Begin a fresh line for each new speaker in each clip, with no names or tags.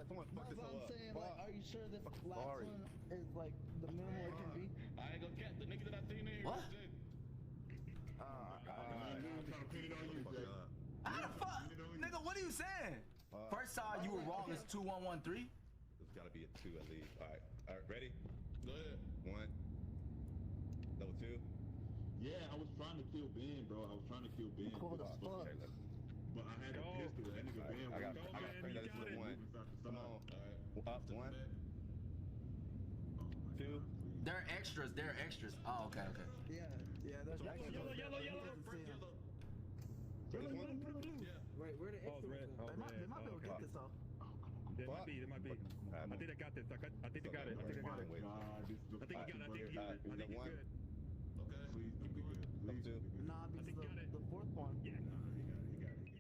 someone fuck this
I'm
hoe up.
saying, like, are you sure this last one is like the minimal it can be?
I ain't gonna get the niggas that I seen in here.
What?
Ah,
I'm trying to pin it on you, Jay.
How the fuck? Nigga, what are you saying? First time you were wrong is 2113.
It's gotta be a 2 at least. Alright, ready?
Go ahead.
1. Level 2.
Yeah, I was trying to kill Ben, bro. I was trying to kill Ben.
Cool as fuck.
Okay, look.
But I had a pistol. That nigga Ben
I got
was
to think that this is a 1. Come on. Up, 1. 2.
They're extras. They're extras. Oh, okay, okay.
Yeah, that's
Yellow.
Ready, 1.
Wait, where the extra ones at? They might be able to get this off.
There might be. I think I got this. I think I got it. I think I got it. I think you got it. I think you got it. I think you're good.
Okay.
Please don't be good. Please don't be good.
Nah, because the fourth one.
Yeah.
He got it.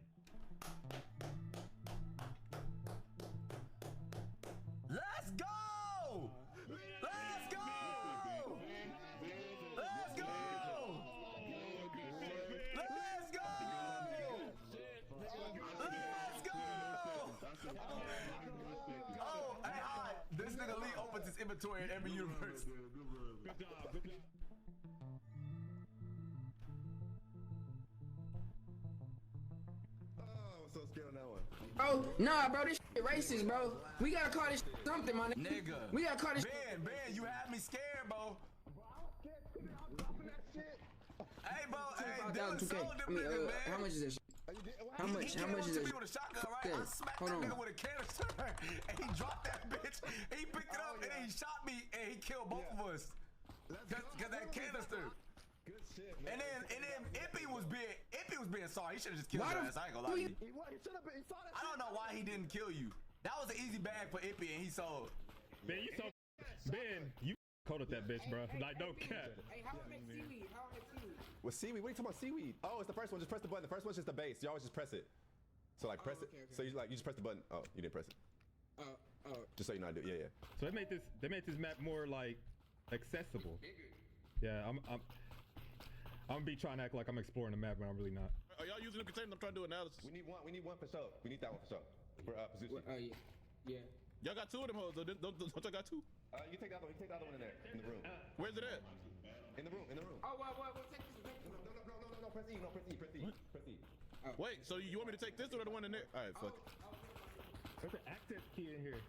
Let's go! Let's go! Let's go! Let's go! Let's go! Oh, hey, all right. This nigga Lee opens his inventory in every universe.
Good job. Good job.
Oh, I'm so scared on that one.
Bro, nah, bro, this shit racist, bro. We gotta call this shit something, my nigga.
Nigga.
We gotta call this.
Ben, you had me scared, bro. Hey, bro, hey, Dylan sold them niggas, man.
How much is this? How much is this?
He with a shotgun, right? I smacked that nigga with a canister, and he dropped that bitch. And he picked it up, and then he shot me, and he killed both of us. Cause that canister.
Good shit, man.
And then Ippy was being sorry. He should have just killed your ass. I ain't gonna lie to you.
He saw that.
I don't know why he didn't kill you. That was an easy bag for Ippy, and he sold.
Ben, you so you coated that bitch, bro. Like no cap.
Hey, how I make seaweed? How I make seaweed?
With seaweed? What are you talking about seaweed? Oh, it's the first one. Just press the button. The first one's just the base. You always just press it. So like press it.
okay.
So you just press the button. Oh, you didn't press it. Just so you know I do. Yeah.
So they made this map more like accessible. Yeah, I'm gonna be trying to act like I'm exploring the map, but I'm really not.
Are y'all using the container? I'm trying to do analysis.
We need one for sure. We need that one for sure. For position.
Yeah.
Y'all got 2 of them hoes. Don't y'all got 2?
You can take the other one. You can take the other one in there, in the room.
Where's it at?
In the room.
Oh, well, take this.
No. Press E. Press E.
Wait, so you want me to take this or the one in there? All right, fuck it.
There's an active key in here.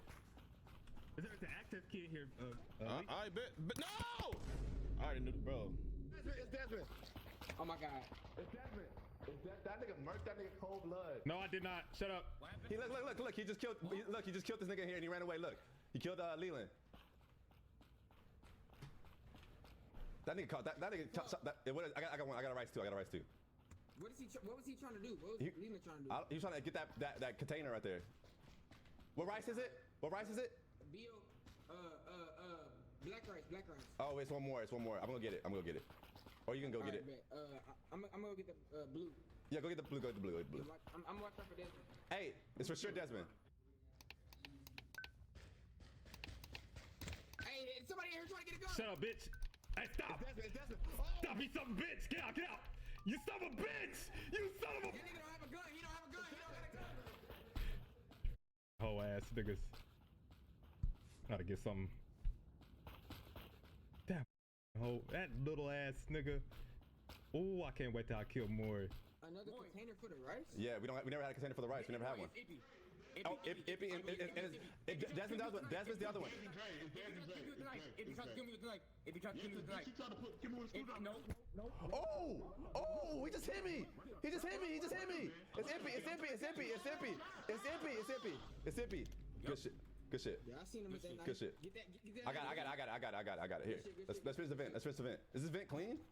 Is there an active key in here?
I bet. But no! I already knew, bro.
It's Desmond.
Oh my god.
It's Desmond. That nigga murked that nigga cold blood.
No, I did not. Shut up.
He look. He just killed. He just killed this nigga here and he ran away. Look, he killed Leland. That nigga caught that nigga. I got one. I got a rice too.
What was he trying to do? What was Leland trying to do?
He was trying to get that container right there. What rice is it?
Black rice.
Oh, it's one more. I'm gonna get it. Or you can go get it.
I'm gonna get the blue.
Yeah, go get the blue.
I'm gonna watch out for Desmond.
Hey, it's for sure Desmond.
Hey, somebody here trying to get a gun.
Shut up, bitch. Hey, stop.
It's Desmond. Oh.
Stop, you son of a bitch. Get out. You son of a bitch. You son of a.
That nigga don't have a gun. He don't have a gun.
Whole ass niggas. Gotta get something. Damn. Oh, that little ass nigga. Oh, I can't wait till I kill more.
Another container for the rice?
Yeah, we never had a container for the rice. We never had one. Oh, Ippy and Desmond's the other one.
If you try to kill me with the knife. If you try to kill me with the knife.
She tried to kill me with a screwdriver.
No.
Oh, he just hit me. It's Ippy. Good shit.
Yeah, I seen him with that knife.
Good shit.
Get that.
I got it. Here. Let's finish the vent. Is this vent clean?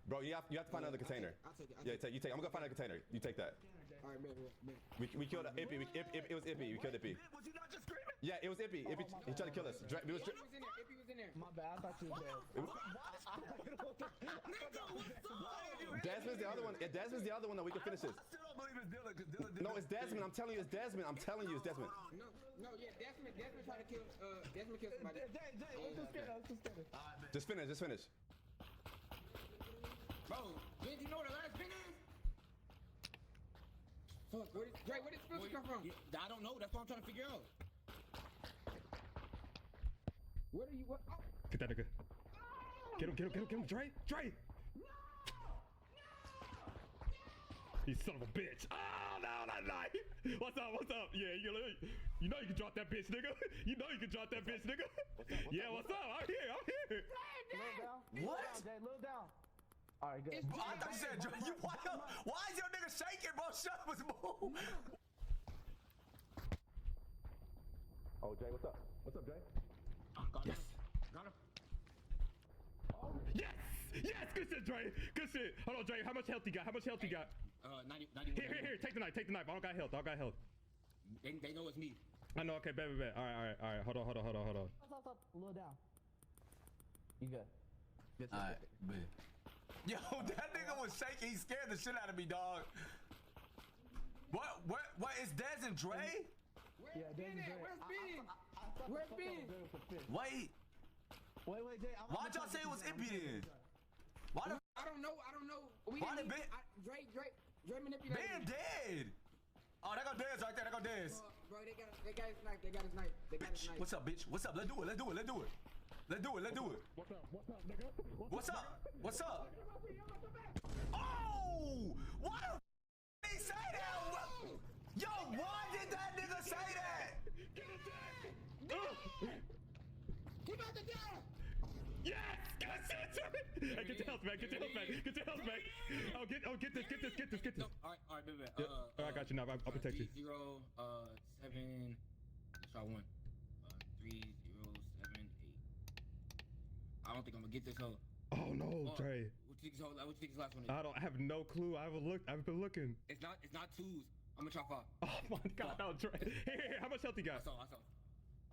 Bro, you have to find another container.
I'll take it.
You take. I'm gonna go find a container. You take that.
All right, man.
We killed Ippy. It was Ippy. We killed Ippy.
Was he not just screaming?
Yeah, it was Ippy. He tried to kill us.
If he was in there.
My bad. I thought you were dead.
Desmond's the other one. Desmond's the other one that we can finish this.
I still don't believe it's Dylan, because Dylan did
No, it's Desmond. I'm telling you, it's Desmond. It's Desmond.
No, yeah, Desmond tried to kill, Desmond killed somebody.
I'm too scared.
Just finish.
Bro, did you know where the last thing is? Fuck, where did Spills come from?
I don't know. That's what I'm trying to figure out.
Where do you? What? Oh.
Get that nigga. Get him, Dre. You son of a bitch. Oh, no, not nice. What's up? Yeah, you know you can drop that bitch, nigga. You know you can drop that bitch, nigga. Yeah, what's up? I'm here.
What?
Little down. All right, good.
I thought you said, why is your nigga shaking, bro? Shut up, move.
Oh, Jay, what's up? What's up, Jay?
Yes. Yes, good shit, Dre. Good shit. Hold on, Dre. How much health you got? 90. Here. Take the knife. I don't got health.
They know it's me.
I know. Okay, bet. All right. Hold on.
Stop. A little down. You good?
All right, man. Yo, that nigga was shaking. He scared the shit out of me, dog. What is Dez and Dre?
Yeah,
Where's Ben? Where's Ben?
Wait,
Jay.
why'd y'all say it was Ippy then? Why the
I don't know.
Why did Ben?
Dre manipulated.
Ben dead. Oh, there go Dez right there.
Bro, they got his knife.
What's up, bitch? What's up? Let's do it.
What's up, nigga?
What's up? Oh! Why the f did he say that? Yo, why did that nigga say that?
He about to die.
Yes! Hey, get your health back. Oh, get this.
No, all right, baby.
I got you now. I'll protect you.
0, 7. Let's try 1. 3, 0, 7, 8. I don't think I'm gonna get this hoe.
Oh no, Dre.
What you think this last one is?
I have no clue. I've been looking.
It's not 2s. I'm gonna try 5.
Oh my God, no, Dre. Here. How much health you got?
I saw.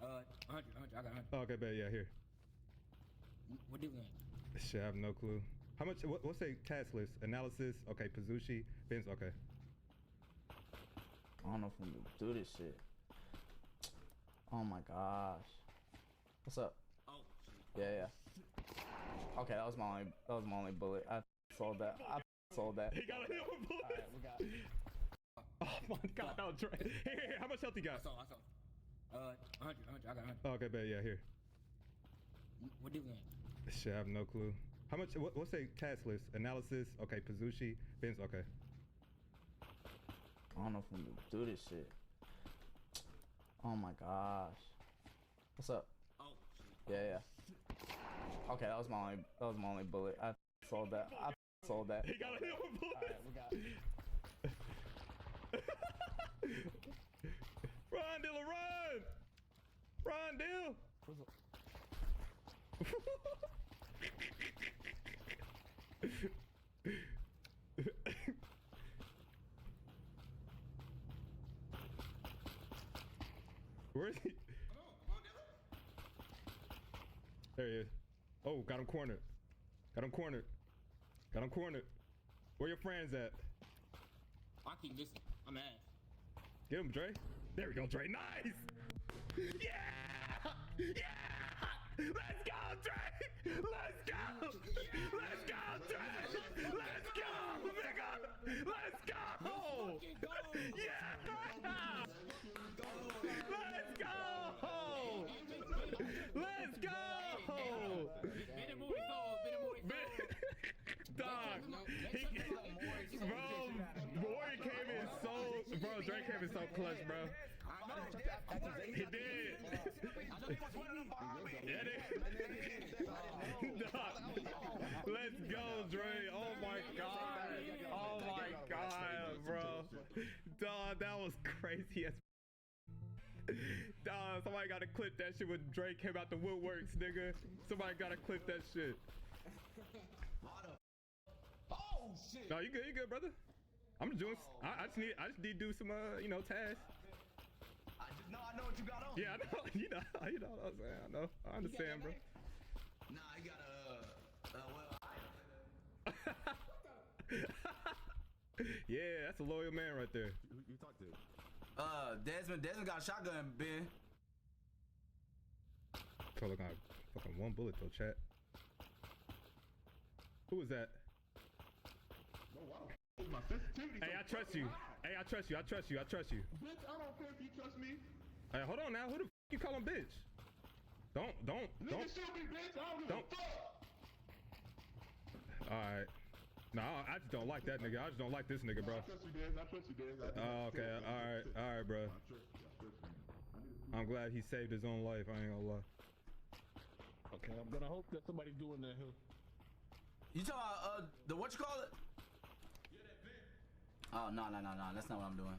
100. I got 100.
Oh, okay, bet. Yeah, here.
What do you want?
Shit, I have no clue. How much? What's a task list? Analysis. Okay, Pazushi. Vince. Okay.
I don't know if I'm gonna do this shit. Oh my gosh. What's up?
Oh.
Yeah. Okay, that was my only bullet. I sold that.
He got a hit with bullets.
Alright, we got it.
Oh my God, no, Dre. Here. How much health you got?
I saw. 100. I got 100.
Oh, okay, bet. Yeah, here.
What do you want?
Shit, I have no clue. How much? What's a task list? Analysis. Okay, Pazushi. Vince. Okay.
I don't know if I'm gonna do this shit. Oh my gosh. What's up?
Oh.
Yeah. Okay, that was my only bullet. I sold that.
He got a hit with bullets.
Alright, we got it.
Run, Dilla, run! Run, Dill! Where is he? There he is. Oh, got him cornered. Where your friends at?
I keep missing. I'm ass.
Get him, Dre. There we go, Dre. Nice! Yeah! Let's go, Dre! Let's go, Dre! Let's go, nigga! Let's go! Yeah! Let's go! Dog! Warrior came in so... Bro, Dre came in so clutch, bro. He did. Dog. Let's go, Dre. Oh my God, bro. Dog, that was crazy as Dog, somebody gotta clip that shit when Dre came out the woodworks, nigga. Somebody gotta clip that shit.
Oh shit!
No, you good, brother. I'm just doing. I just need to do some, tasks.
I know what you got on.
Yeah, I know. You know what I'm saying. I know. I understand, bro.
Nah, I got
Yeah, that's a loyal man right there.
Who you talk to?
Desmond got a shotgun, Ben.
Color got fucking one bullet though, chat. Who is that?
My sensitivity.
Hey, I trust you. I trust you.
Bitch, I don't care if you trust me.
Hey, hold on now. Who the f you calling bitch? Don't.
Nigga, shoot me, bitch. I don't give a
Don't.
fuck.
All right. No, I just don't like that nigga. I just don't like this nigga, bro.
I trust you, Dez. I trust you, Dez.
Oh, okay. All right, bro.
I trust you.
I'm glad he saved his own life. I ain't gonna lie.
Okay, I'm gonna hope that somebody's doing that here.
You talking about the what you call it? Oh no, that's not what I'm doing.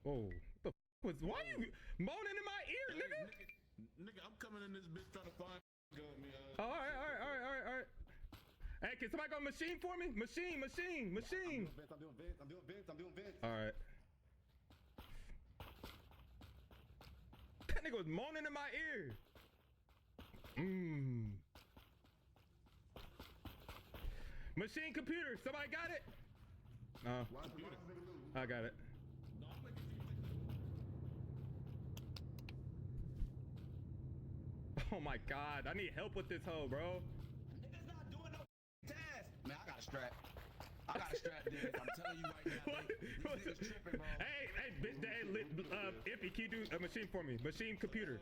Whoa. The f was why you moaning in my ear, nigga?
Nigga, I'm coming in this bitch trying to find gun, man.
All right. Hey, can somebody go machine for me? Machine.
I'm doing Vince.
All right. That nigga was moaning in my ear. Machine computer. Somebody got it? I got it. Oh my god, I need help with this hoe, bro.
Nigga's not doing no task. Man, I got a strap. I'm telling you right now, these niggas tripping, bro.
Hey, bitch, Ippy, can you do a machine for me? Machine computer,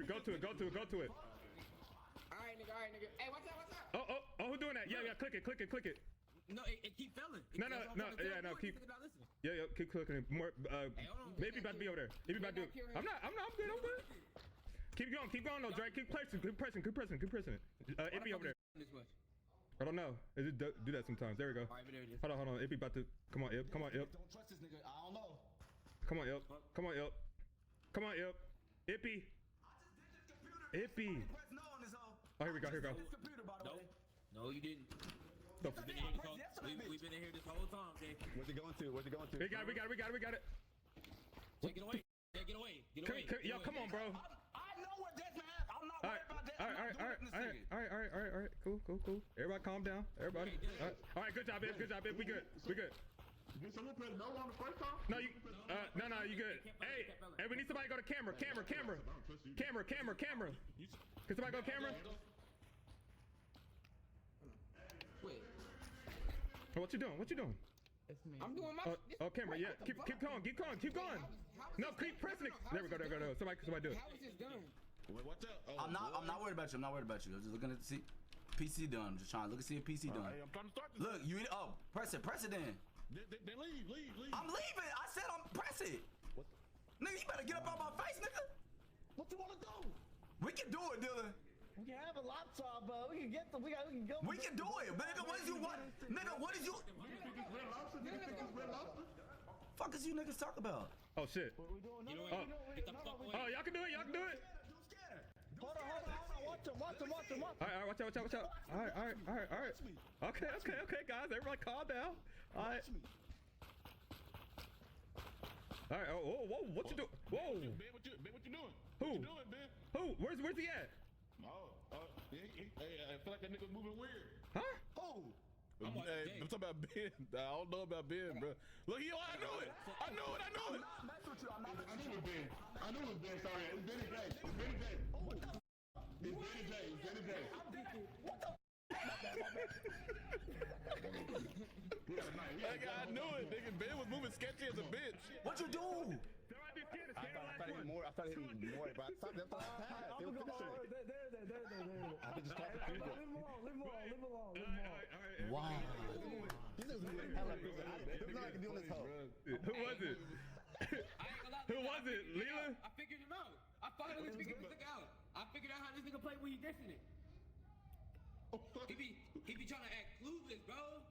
go to it.
All right, nigga. Hey, what's up?
Oh, who doing that? Yeah, click it.
No, it keep failing.
No, keep. Yeah, keep clicking it. More, maybe about to be over there. Maybe about to do it. I'm good. Keep going though, Drake. Keep pressing it. Ippy over there. I don't know. It just do that sometimes. There we go.
All right, there it is.
Hold on. Ippy about to. Come on, Ip.
Don't trust this nigga. I don't know.
Come on, Ip. Ippy. Ippy. Oh, here we go.
No, you didn't. We've been in here this whole time, Jay.
Where's it going to?
We got it.
Take it away. Get away.
Yo, come on, bro.
I know what Desmond has. I'm not worried about that.
All right. Cool. Everybody calm down. Everybody. All right, good job, Ip. We good.
Did someone press no on the first time?
No, you good. Hey, we need somebody to go to camera. Can somebody go camera?
Wait.
What you doing?
I'm doing my.
Oh, camera, yeah. Keep going. No, keep pressing it. There we go. Somebody do it.
How is this done?
Wait, watch out. Oh,
I'm not worried about you. I'm just looking at see PC done. I'm just trying to look and see if PC done.
Hey, I'm trying to start this.
Look, you press it then.
They leave.
I'm leaving. I said I'm press it.
What?
Nigga, you better get up out my face, nigga.
What you wanna do?
We can do it, Dylan.
We can have a laptop, but we can get the. We can go.
We can do it, nigga. What is you want? Nigga, what is you? Fuck is you niggas talk about?
Oh shit.
What are we doing? No,
Get the fuck away.
Oh, y'all can do it.
Hold on. Watch him.
All right, watch out. All right. Okay, guys, everybody calm down. All right. Oh, whoa, what you doing? Whoa.
Ben, what you doing?
Who?
What you doing, Ben?
Who? Where's he at?
Hey, I feel like that nigga's moving weird.
Huh?
Oh.
I'm like,
Hey,
dang.
I'm talking about Ben. I don't know about Ben, bro. Look, I knew it.
I knew it, Ben. I knew it was Ben. Sorry, it's Benny J. It's Benny J.
Nigga, I knew it, nigga. Ben was moving sketchy as a bitch.
What you do?
I thought hitting more, but I stopped that pass. They were finishing it. I could just toss it through them.
Leave him alone.
Wow.
These niggas moving hella quick. There's nothing I can do in this hole.
Who was it? Who was it? Leela?
I figured him out. I finally figured this nigga out. I figured out how this nigga play when he dissing it. He be trying to act clueless, bro.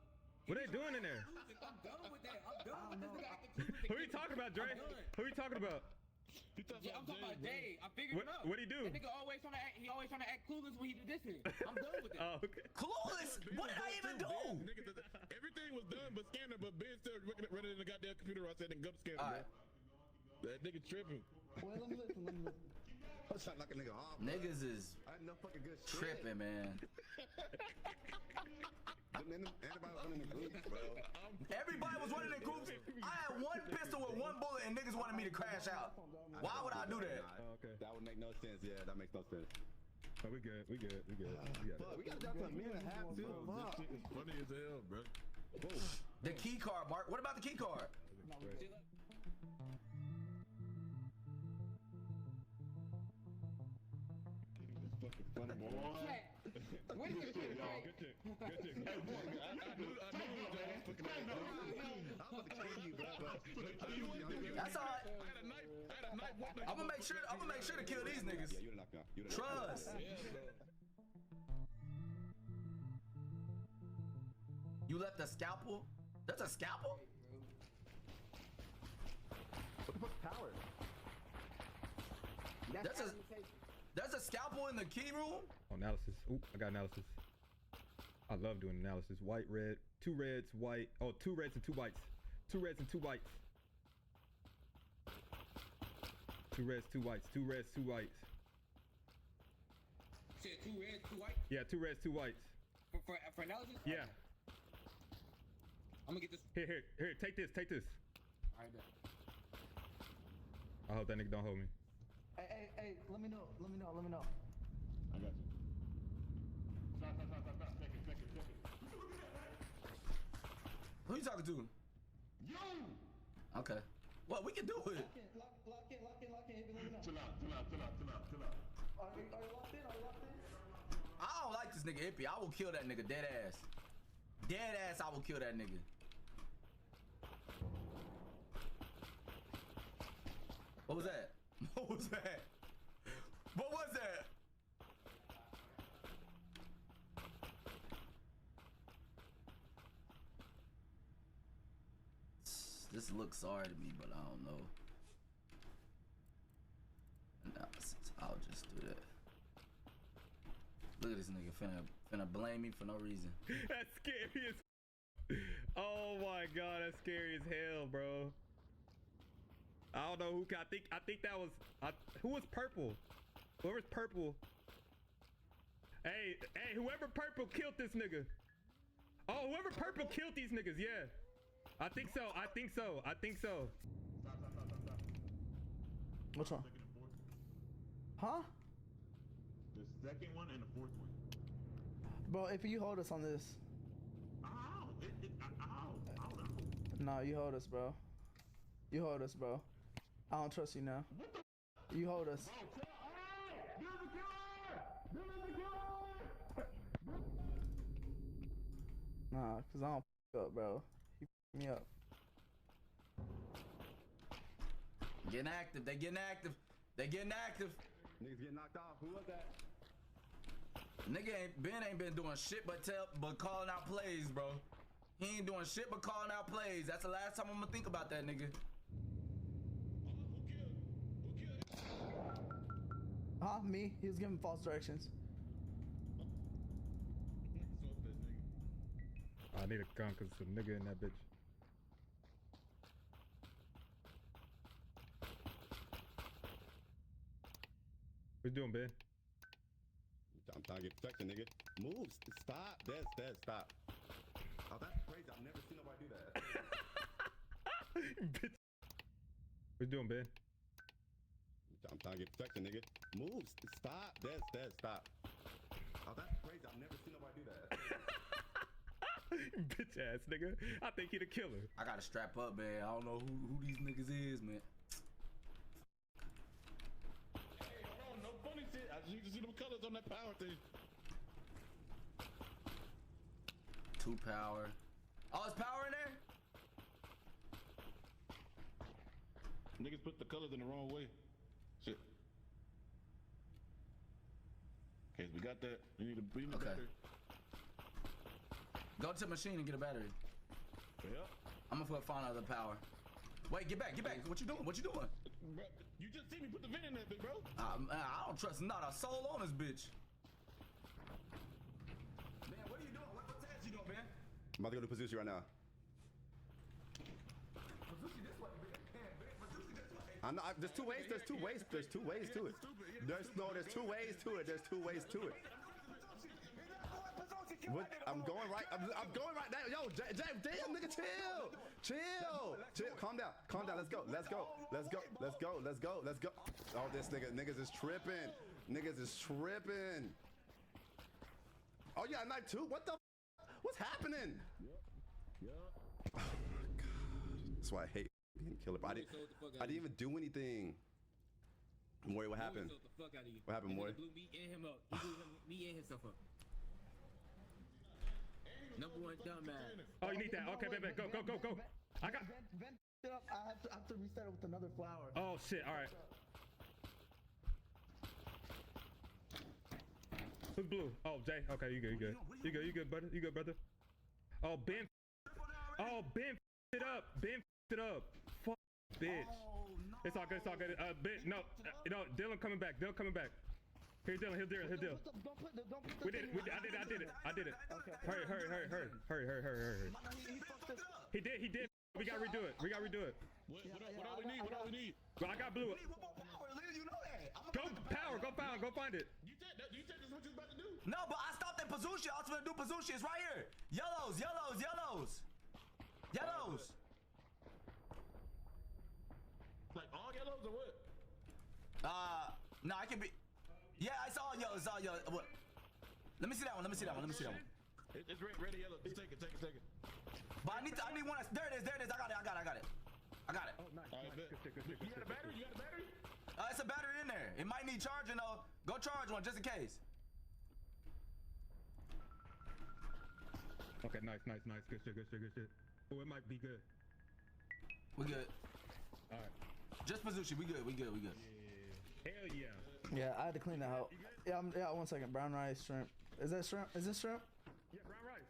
What they doing in there?
I'm done with that. I'm done with this nigga acting clueless.
Who you talking about, Dre? Who you talking about?
I'm talking about Jay. I figured him out.
What'd he do?
That nigga always trying to act clueless when he do dissing. I'm done with it.
Oh, okay.
Clueless? What did I even do?
Nigga, everything was done but scanner, but Ben still running in the goddamn computer. I said, and go to scanner,
All
bro.
right.
That nigga tripping.
Well, let me listen.
I'm trying to knock a nigga off.
Niggas is
I had no fucking good shit.
tripping, man.
Everybody was running in groups, bro.
Everybody was running in groups. I had one pistol with one bullet and niggas wanted me to crash out. Why would I do that?
Okay.
That would make no sense. Yeah, that makes no sense.
Oh, we good. We got
Fuck, we got down to a minute and a half, too.
This shit is funny as hell, bro.
The key card, Mark. What about the key card?
Funny boy.
What is
Good shit, y'all.
Good chick. Good chick.
I knew it was fucking
I'm about to kill you, bro.
That's all right.
I had a knife.
I'm gonna make sure to kill these niggas.
Yeah, you done knocked me out. You done knocked me out.
Trust. You left a scalpel? That's a scalpel?
What the fuck's power?
There's a scalpel in the key room?
Analysis. Oop, I got analysis. I love doing analysis. White, red, 2 reds, white. Oh, 2 reds and 2 whites. 2 reds and 2 whites. 2 reds, 2 whites. 2 reds, 2 whites.
Shit, 2 reds, 2 white.
Yeah, 2 reds, 2 whites.
For analysis?
Yeah.
I'm gonna get this.
Here. Take this.
Alright, bet.
I hope that nigga don't hold me.
Hey, let me know.
I got you. Stop. Second.
Who you talking to?
You!
Okay. Well, we can do it.
Lock in. Let me know.
Chill out.
Are you locked in?
I don't like this nigga Ippy. I will kill that nigga dead ass. Dead ass, I will kill that nigga. What was that? What was that? This looks sorry to me, but I don't know. Analysis. I'll just do that. Look at this nigga finna blame me for no reason.
That's scary as. Oh my god, that's scary as hell, bro. I don't know who. I think that was. Who was purple? Whoever's purple. Hey, whoever purple killed this nigga. Oh, whoever purple killed these niggas. Yeah, I think so.
Stop.
Which one?
Second and fourth.
Huh?
The second one and the fourth one.
Bro, if you hold us on this.
Ow! Ow!
No, you hold us, bro. I don't trust you now. You hold us. Nah, cause I don't up, bro. You me up.
Getting active. They getting active.
Niggas getting knocked off. Who was that?
Nigga ain't been doing shit but calling out plays, bro. He ain't doing shit but calling out plays. That's the last time I'm gonna think about that nigga.
Huh? Me? He was giving false directions.
I need a gun because there's a nigga in that bitch. What you doing, Ben?
I'm trying to get protection, nigga. Move. Stop. Dead. Stop. Oh, that's crazy. I've never seen nobody do that.
Bitch. What you doing, Ben?
I'm trying to get protection, nigga. Move. Stop. Dead. Stop. Oh, that's crazy. I've never seen nobody do that.
Bitch ass nigga. I think he the killer.
I gotta strap up, man. I don't know who these niggas is, man.
Hey, hold on, no funny shit. I just need to see them colors on that power thing.
2 power. Oh, it's power in there?
Niggas put the colors in the wrong way. Shit. Okay, we got that. We need a
Okay.
battery.
Go to the machine and get a battery.
Yeah.
I'm gonna find out the power. Wait, get back. What you doing?
Bro, you just see me put the vent in that bitch, bro.
I don't trust not a soul on this bitch. Man, what are you doing? What task you doing, man?
I'm about to go to Pazuzu right now.
Pazuzu this way, man. Pazuzu this way.
I'm not. There's two ways. There's two ways. There's two ways to it. There's two ways to it. There's two ways to it. What? I'm going right. I'm going right now. Yo, damn, nigga, chill. Calm down. Let's go. Oh, this niggas is tripping. Oh yeah, knife too. What the? What's happening? Oh my god. That's why I hate being a killer. I didn't even do anything. Maury, what happened? What happened, Maury?
Me and him up. Me and himself up. Number one dumbass.
Oh, you need that. Okay, baby, go. I got.
Vent it up. I have to reset it with another flower.
Oh shit! All right. Who's blue? Oh, Jay. Okay, you good, brother. You good, brother. Oh, Ben. Ben it up. Fuck, bitch.
Oh, no.
It's all good. Ben, no, Dylan coming back. Here, Dylan. He'll deal. We did it. I did it.
Okay.
Hurry. He did. We gotta redo it.
What all we need?
Well, I got blue. Go power. Go find it.
You said this is what you was about to do.
No, but I stopped at Pazushi. I was gonna do Pazushi. It's right here. Yellows.
Like all yellows or what?
No, I can be. Yeah, I saw yellow. What? Let me see that one.
It's red, yellow. Just take it.
But I need one. There it is. I got it.
Oh, nice.
All right,
Good shit.
You got a battery?
It's a battery in there. It might need charging though. Go charge one just in case.
Okay, nice. Good shit. Oh, it might be good.
We good.
All right.
Just Pazushi. We good.
Yeah. Hell yeah.
Yeah, I had to clean that out. Yeah, 1 second. Brown rice, shrimp. Is that shrimp? Is this shrimp?
Yeah, brown rice.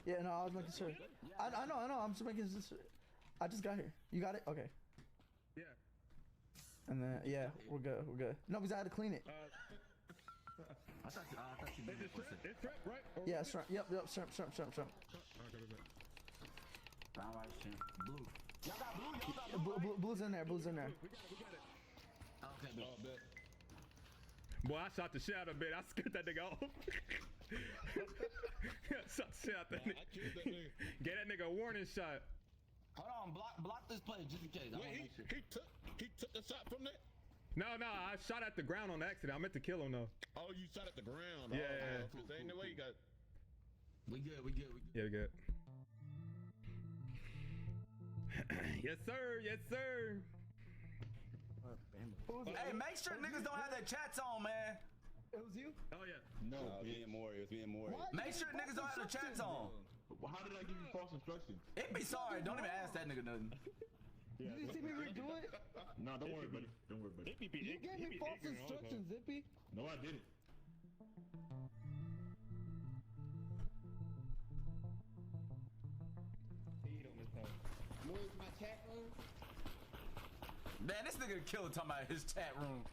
Yeah, no, I was making sure. I know. I'm just making sure. I just got here. You got it? Okay.
Yeah.
And then, yeah, we're good. No, because I had to clean it.
I thought you did it.
It's shrimp, right? Or
Yeah, shrimp. Yep, shrimp.
Okay.
Brown rice, shrimp. Blue. Y'all got blue?
Blue's in there.
We got it.
Okay,
Oh, bet.
Boy, I shot the shit out of it. I scared that nigga off. Shot the shit out that nigga.
I killed that nigga.
Get that nigga a warning shot.
Hold on, block this play just in case.
Wait, he took the shot from that?
No, I shot at the ground on accident. I meant to kill him though.
Oh, you shot at the ground.
Yeah.
Oh, there ain't no way you got.
We good.
Yeah, we good. Yes, sir.
Hey, make sure niggas don't have their chats on, man.
It was you?
Oh yeah.
No, it was me and Maury.
Make sure niggas don't have their chats on.
Well, how did I give you false instructions?
It be sorry. Don't even ask that nigga nothing.
You didn't see me redo it?
No, don't worry, buddy.
You gave me false instructions, Zippy.
No, I didn't.
Where's my chat room?
Man, this nigga the killer talking about his chat room.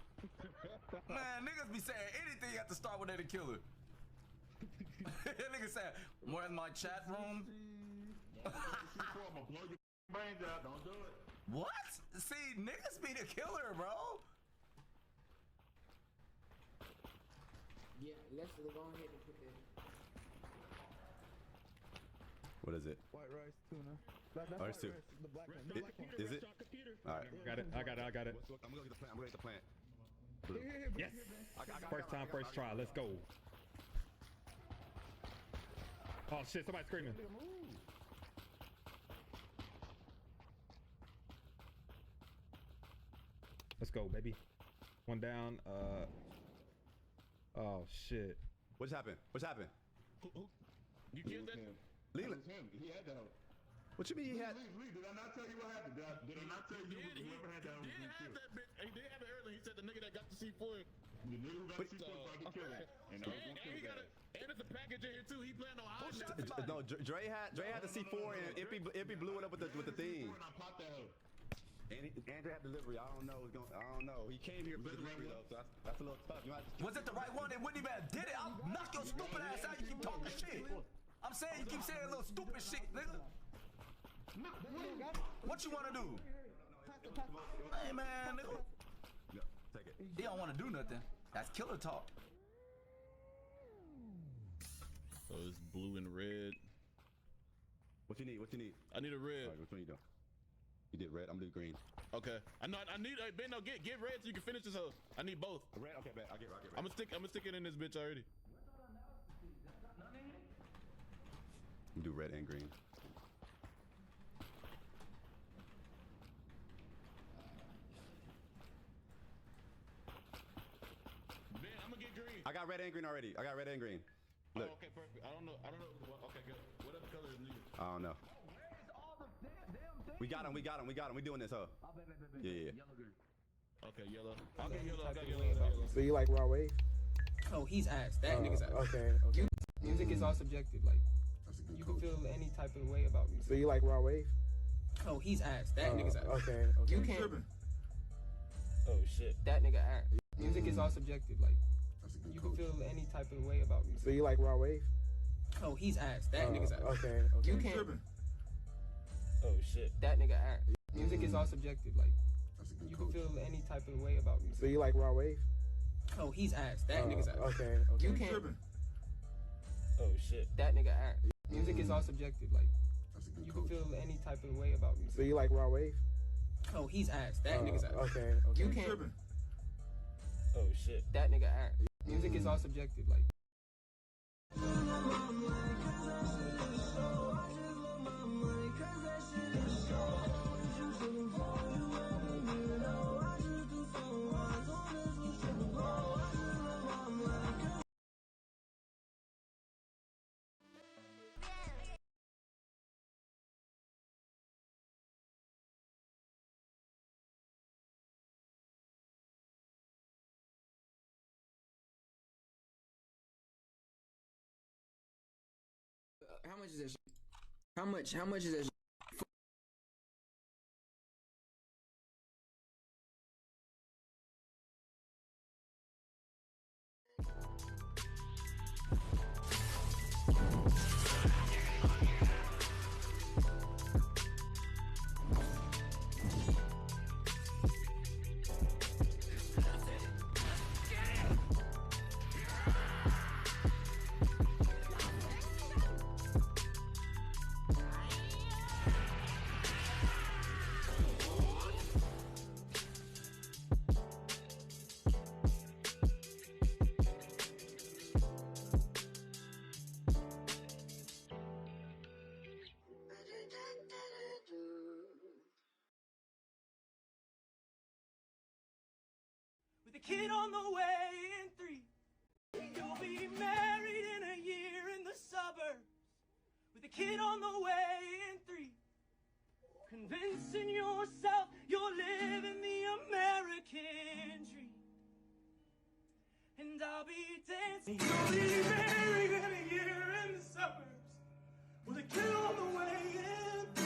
Man, niggas be saying anything at the start when they the killer. Nigga said, more in my chat room.
I'm gonna blow your brains out. Don't do it.
What? See, niggas be the killer, bro.
Yeah, let's go ahead and put that.
What is it?
White rice, tuna. That's
Oh,
white
it's two.
rice. The black one.
Is it? All right.
I got it.
I'm gonna get the plant.
Here,
Yes. First time, first try. Let's go. Oh shit! Somebody's screaming. Let's go, baby. One down. Oh shit.
What's happened?
Who? You killed that?
Leland.
It was him. He had the help.
What you mean he had?
Lee, did I not tell you what happened? Did I not tell you whoever had that was
He
being
did have
killed?
that bitch. He did have it earlier. He said the nigga that got the C4.
The nigga who got C4 tried to kill him. And I was gonna kill
he got
him.
and it's a package in here too. He planned on hiding that.
No, Dre had the C4 and Ippy blew it up with the thing.
And I popped that hoe.
And Andrew had delivery. I don't know. He came here for delivery though, so that's a little tough. You might have to
Was it the right one? They wouldn't even have did it. I'll knock your stupid ass out. You keep talking shit. I'm saying you keep saying little stupid shit, nigga. What you wanna do? Hey man, nigga.
Yeah, take it.
He don't want to do nothing. That's killer talk.
So it's blue and red.
What you need? What you need?
I need a red.
All right, which one you doing? You did red. I'm doing green.
Okay. I know. I need. Ben, no, get red so you can finish this hoe. I need both.
Red. Okay, bet. I'll get red.
I'm gonna stick it in this bitch already.
You do red and green.
Ben, I'm gonna get green.
I got red and green already. I got red and green. Look.
Oh, okay, perfect. I don't know. Okay, good. What other color is needed?
I don't know. We got him. We got him. We got him. We doing this, huh? Yeah.
Okay, yellow. I'll get yellow. I got yellow.
So you like raw wave?
Oh, he's ass. That nigga's ass.
Okay.
Music is all subjective. Like, you can feel any type of way about music.
So you like raw wave?
Oh, he's ass. That nigga's ass.
Okay.
You can't.
Oh shit.
That nigga ass. Music is all subjective. Like, you can feel any type of way about music.
So you like raw wave?
Oh, he's ass. That nigga's ass.
Okay.
You can't.
Oh shit.
That nigga ass. Music is all subjective. Like, you can feel any type of way about music.
So you like raw wave?
Oh, he's ass. That nigga's ass.
Okay.
You can't.
Oh shit.
That nigga ass. Music is all subjective. Like, you can feel any type of way about music.
So you like raw wave?
Oh, he's ass. That nigga's ass.
Okay.
You can't.
Oh shit.
That nigga ass. Music is all subjective. Like. How much is this? How much is this?
With a kid on the way in 3. You'll be married in a year in the suburbs. With a kid on the way in 3. Convincing yourself you're living the American dream. And I'll be dancing. You'll be married in a year in the suburbs. With a kid on the way in 3.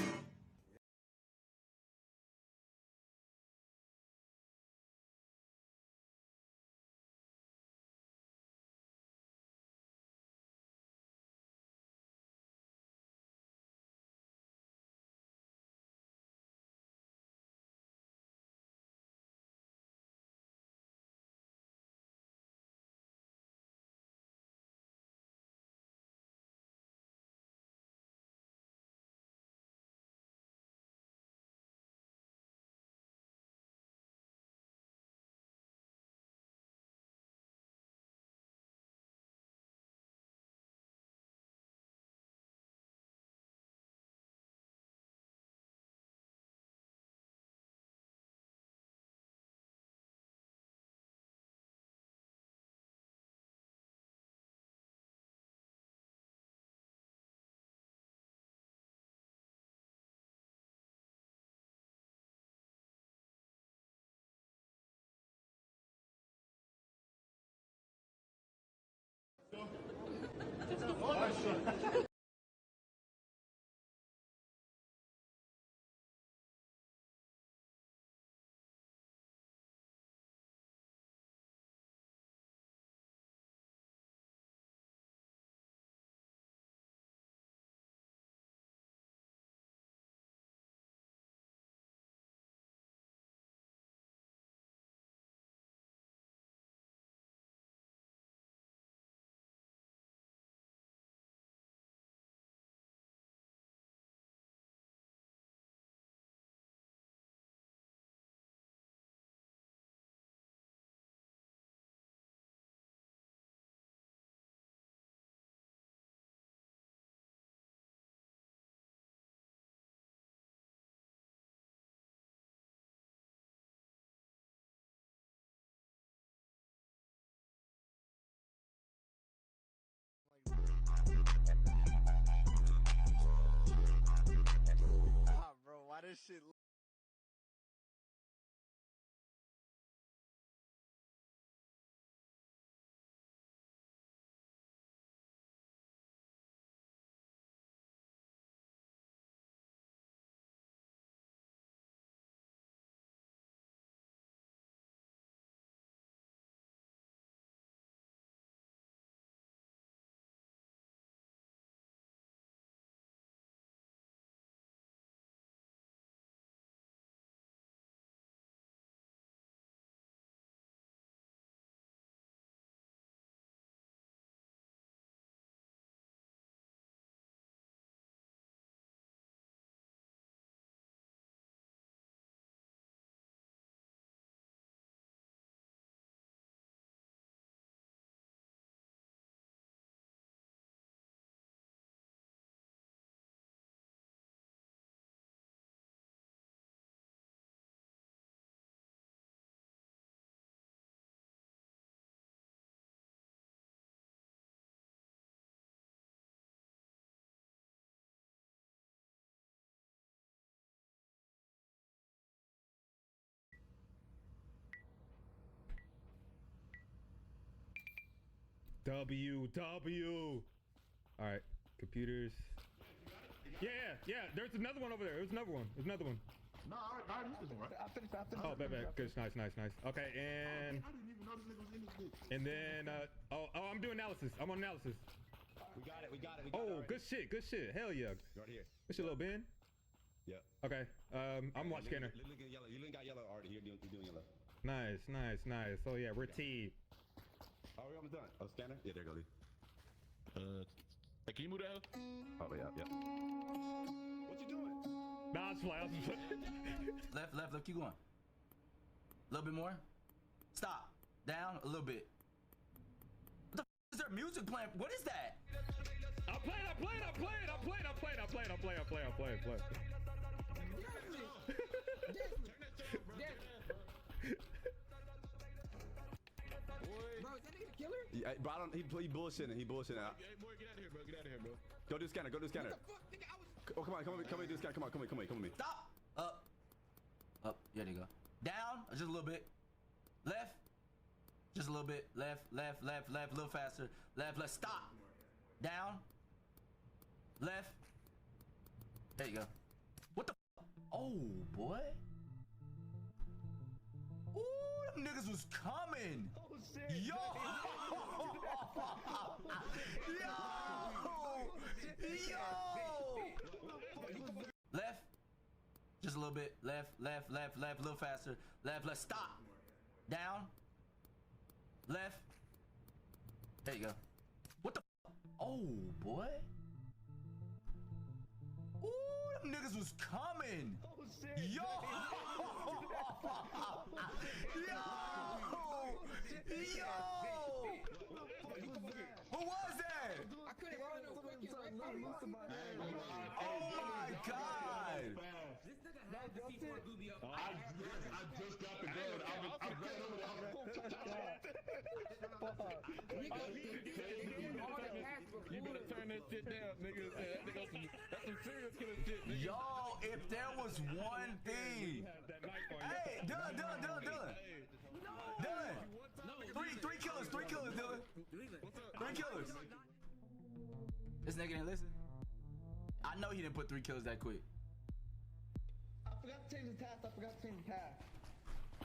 this shit.
W. All right, computers. Yeah. There's another one over there. There's another one.
No, I used this one, right? I finished.
Oh, bad. Good. Nice. Okay, and
I didn't even know this nigga was in this bitch.
and then I'm doing analysis. I'm on analysis.
We got it.
Oh, good shit. Hell yeah.
Right here.
What's your little Ben?
Yeah.
Okay. I'm watch scanner.
You look at yellow. You got yellow already. You're doing yellow.
Nice. Oh yeah, we're T.
Oh, we're almost done. Oh, scanner. Yeah, there you go.
Hey, can you move that?
Oh yeah. What you doing?
Nah, it's fly.
Left, keep going. A little bit more. Stop. Down a little bit. What the f is there music playing? What is that?
I'm playing.
Bro, is that nigga the killer?
Yeah, bro, he bullshitting. He bullshitting.
Hey, boy, get out of here, bro.
Go do scanner.
What the fuck, nigga? I was.
Oh, come on, do the scanner. Come on, come with me.
Stop. Up. Yeah, there you go. Down, just a little bit. Left, just a little bit. Left, a little faster. Left, stop. Down. Left. There you go. What the f? Oh, boy. Ooh, them niggas was coming.
Oh, shit.
Yo. Left. Just a little bit. Left, a little faster. Left, stop. Down. Left. There you go. What the f? Oh, boy. Ooh, them niggas was coming.
Oh, shit.
Yo. Who was that?
I couldn't run no fucking way.
Oh my God.
This nigga had the C4 Gooby up.
I just got the gun. I ran over there.
You better turn that shit down, nigga. That's some serious killer shit, nigga.
Yo, if there was one thing. Hey, Dylan. Three killers, Dylan. Three killers. This nigga didn't listen. I know he didn't put 3 killers that quick.
I forgot to change the task.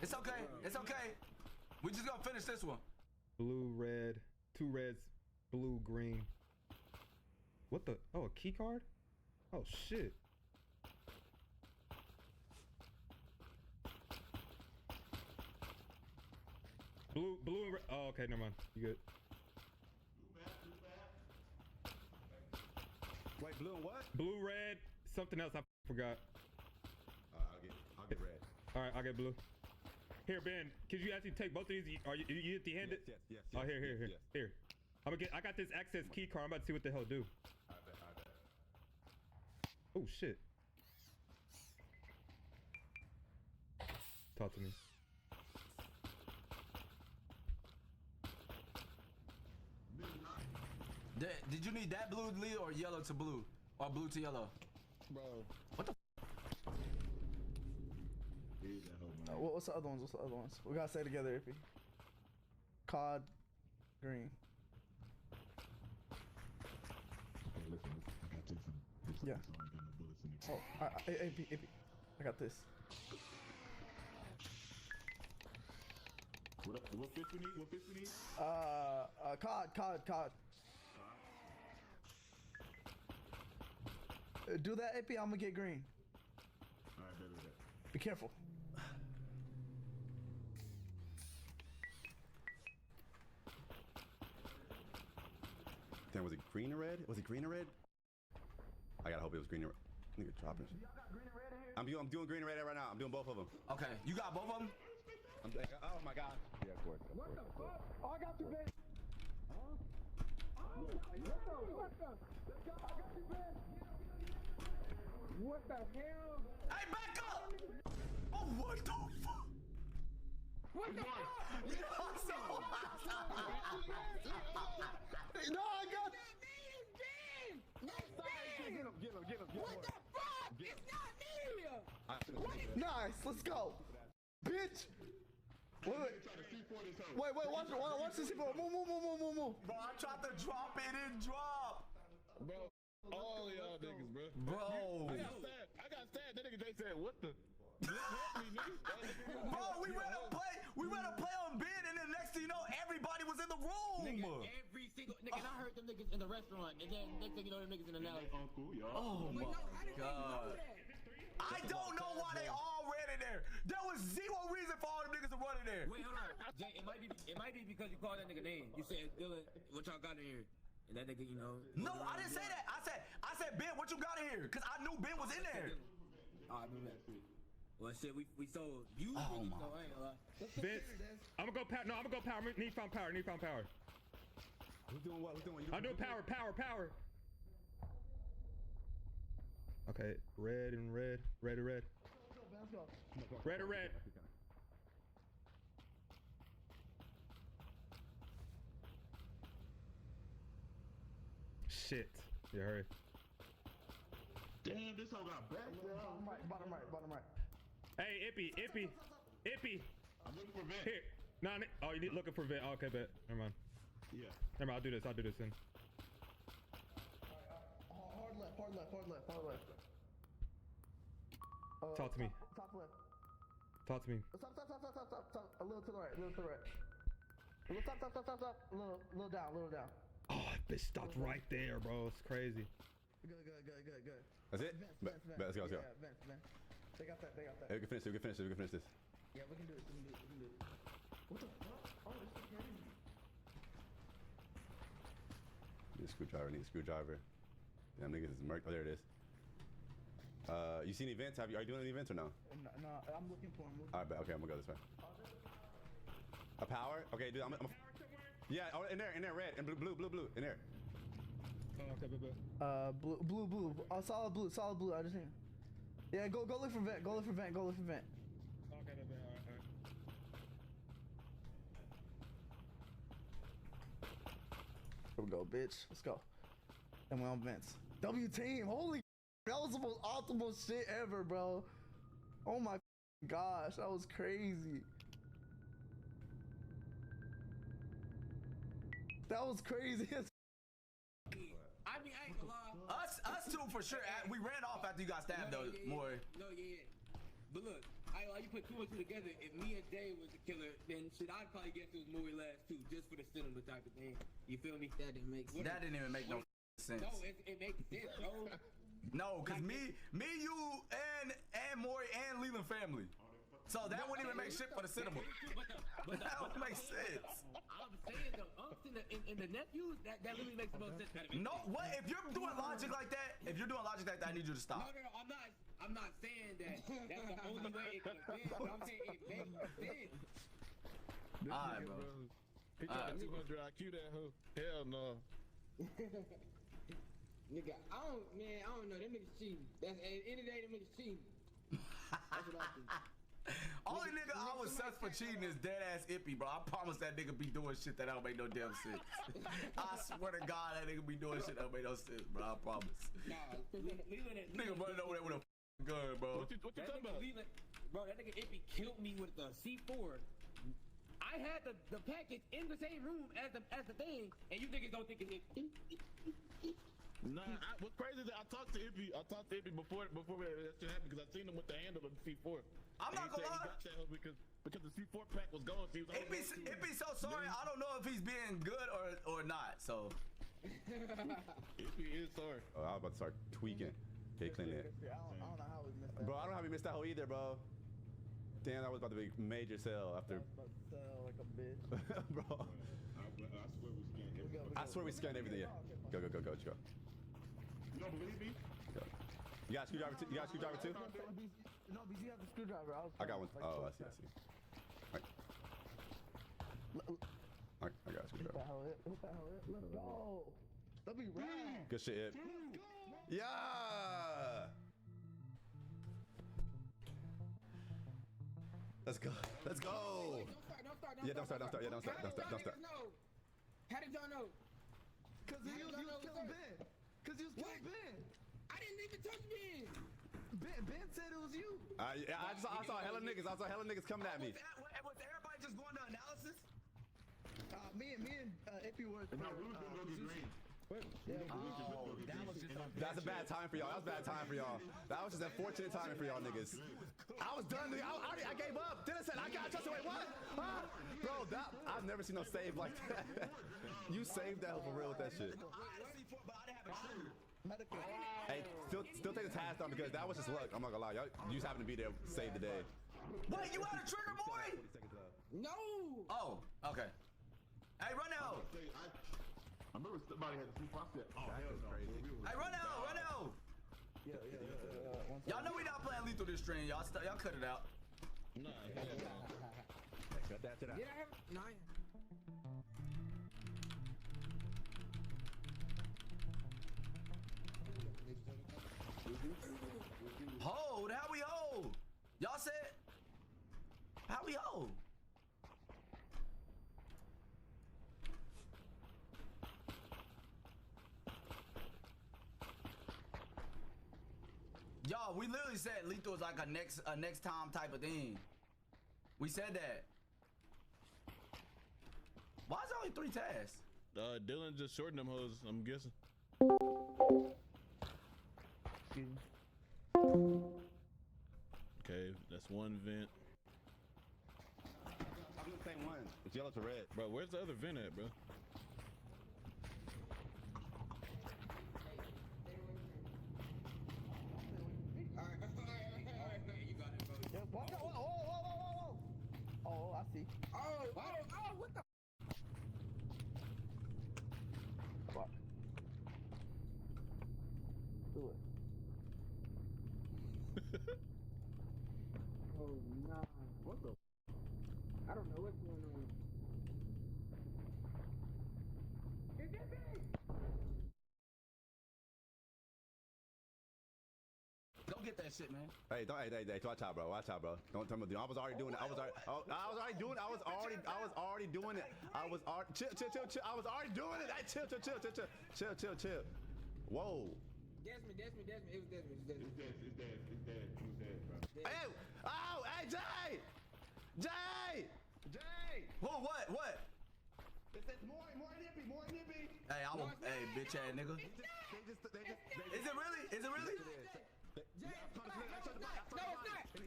It's okay. We just gonna finish this one.
Blue, red, 2 reds, blue, green. What the? Oh, a key card? Oh shit. Blue, and red. Oh, okay, never mind. You good?
Wait, blue and what?
Blue, red, something else I forgot.
I'll get red.
All right, I'll get blue. Here, Ben, could you actually take both of these? Are you empty-handed?
Yes.
Oh, here.
Yes.
Here. I got this access key card. I'm about to see what the hell do.
I bet.
Oh shit. Talk to me.
Did you need that blue to lead or yellow to blue? Or blue to yellow?
Bro.
What the f?
What's the other ones? What's the other ones? We gotta say together, Ippy. Cod, green. Yeah. Oh, AP. I got this.
What fish we need? What fish we need?
Cod. Do that, AP. I'm gonna get green.
Alright, better.
Be careful.
Damn, was it green or red? Was it green or red? I gotta hope it was green or red. Nigga dropping. I'm doing green and red right now. I'm doing both of them.
Okay, you got both of them?
Oh my god. Yeah, of course.
What the fuck? Oh, I got you, Ben. What the hell?
Hey, back up! Oh, what the fuck?
What the fuck?
No, I got.
Get him. What the fuck? It's not me.
Nice. Let's go, bitch. Wait. Watch this. Move.
Bro, I tried to drop it and drop.
Bro, all y'all niggas, bro.
Bro.
I got stabbed. That nigga Jay said, what the?
Bro, we ran a play on bid, and then next thing you know, everybody was in the room.
Nigga, every single nigga, and I heard them niggas in the restaurant, and then next thing you know, them niggas in the alley.
Oh my god. I don't know why they all ran in there. There was zero reason for all them niggas to run in there.
Wait, hold on. Jay, it might be because you called that nigga name. You said, Dylan, what y'all got in here? And that nigga, you know.
No, I didn't say that. I said, Ben, what you got in here? Because I knew Ben was in there.
Oh, I remember that shit. Well, shit, we sold. You
Oh
really
my.
so I ain't gonna lie.
Vince, I'm gonna go power. No, I'm gonna go power. Need found power.
Who's doing what?
I'm doing power. Okay, red and red. Red. Red or red. Shit. Yeah, hurry.
Damn, this all got back.
Bottom right.
Hey, Ippy.
I'm looking for Vent.
Here. No, oh, you need looking for Vent. Oh, okay, bet. Never mind.
Yeah.
Never mind, I'll do this then.
Hard left.
Talk to me.
Top left.
Talk to me.
Stop. A little to the right. A little stop. A little down.
Oh, bitch stopped right there, bro. It's crazy.
Good.
That's it?
Vents.
Let's go.
Yeah, vents. They got that.
Hey, we can finish this.
Yeah, we can do it. What the fuck? Oh, this is crazy.
Need a screwdriver. Damn, niggas is murk. Oh, there it is. You see any events? Are you doing any events or no?
No, I'm looking for him.
Alright, okay, I'm gonna go this way. A power? Okay, dude, I'm yeah, oh, in there, red, and blue, in there.
Oh, okay, bet.
Blue. Oh, solid blue. I just need. Yeah, go look for vent.
Okay, bet. Alright.
Here we go, bitch. Let's go. And we're on vents. W team. Holy, that was the most optimal shit ever, bro. Oh my gosh, that was crazy. That was crazy.
I mean, I ain't gonna lie.
Us two for sure. We ran off after you got stabbed though. More.
No, yeah. But look, you put two and two together. If me and Jay was the killer, then shit, I'd probably guess it was Louis last too, just for the cinema type of thing. You feel me? That didn't make sense.
That didn't even make no sense.
No, it makes sense, bro.
No, cause me, you, and Maury and Leland family. So that wouldn't even make shit for the cinema.
But
That would make sense.
I'm saying the unks and the nephews, that really makes the most sense.
No, what? If you're doing logic like that, I need you to stop.
No, I'm not saying that that's the only way it could have been, but I'm saying it makes sense.
Alright, bro.
He got 200 IQ that hoe. Hell no.
Nigga, I don't know. Them niggas cheating. That's at the end of the day, them niggas cheating. That's what I think.
Only nigga I was sus for cheating is dead ass Ippy, bro. I promise that nigga be doing shit that don't make no damn sense. I swear to God, that nigga be doing shit that don't make no sense, bro. I promise.
Nah, Leland
Nigga running over there with a gun, bro.
What you talking about?
bro, that nigga Ippy killed me with the C4. I had the package in the same room as the thing, and you niggas don't think it hit.
Nah, what's crazy is that I talked to Ippy before that shit happened because I seen him with the handle of the C4.
I'm not gonna lie.
He got that because the C4 pack was gone. So
Ippy's so sorry. I don't know if he's being good or not. So.
Ippy is sorry.
Oh, I was about to start tweaking. Okay, clean it.
I don't know how we missed that.
Bro, I don't know how we missed that hole either, bro. Damn, that was about to be a major sale after.
About to sell like a bitch.
Bro. I swear we scanned everything. Yeah. Go.
You don't believe me?
Go. You got a screwdriver too? You got a screwdriver too?
No, BZ has a screwdriver.
I got one. Oh, I see. Alright. I got a screwdriver.
What the hell? Let it go. That'd be rad.
Good shit, Ip. Yeah. Let's go. Let's go.
Wait, don't start.
Yeah, don't start. Yeah, don't start.
How did y'all know?
Cause you was killing Ben. Cause you was killing Ben.
I didn't even touch Ben.
Ben said it was you.
I saw hella niggas. I saw hella niggas coming at me.
Was everybody just going to analysis?
Me and Ippy were.
No, we was gonna go get green.
That's a bad time for y'all. That was a bad time for y'all. That was just unfortunate timing for y'all niggas. I was done. I gave up. Then I said, I got just wait. What? Bro, I've never seen no save like that. You saved that for real with that shit.
Medical.
Hey, still take the task down because that was just luck. I'm not gonna lie. Y'all, you just happened to be there, save the day.
Wait, you had a trigger, boy?
No.
Oh, okay. Hey, run out.
I remember somebody had the C4. I said, oh, hell no.
Hey, run out.
Yeah.
Y'all know we not playing lethal this stream. Y'all cut it out.
Nah,
Cut that shit out.
Did I have? No.
Hold, how we hold? Y'all said, how we hold? Y'all, we literally said lethal is like a next time type of thing. We said that. Why is there only 3 tasks?
Dylan just shortened them hoes, I'm guessing. Okay, that's one vent.
I'm doing the same one. It's yellow to red.
Bro, where's the other vent at, bro?
Whoa. Oh, I see.
Oh, what the?
What? Do it.
Oh, nah. What the? I don't know what's going on. Is that big?
Don't get that shit, man.
Hey, watch out, bro. Don't tell me. I was already doing it. I was already doing it. Chill. I was already doing it. Hey, chill. Whoa.
Desmond. It was Desmond.
It's dead, bro.
Hey, oh, hey, Jay.
Whoa, what?
It says more nippy.
Hey, hey, bitch ass nigga. Is it really?
No, it's not.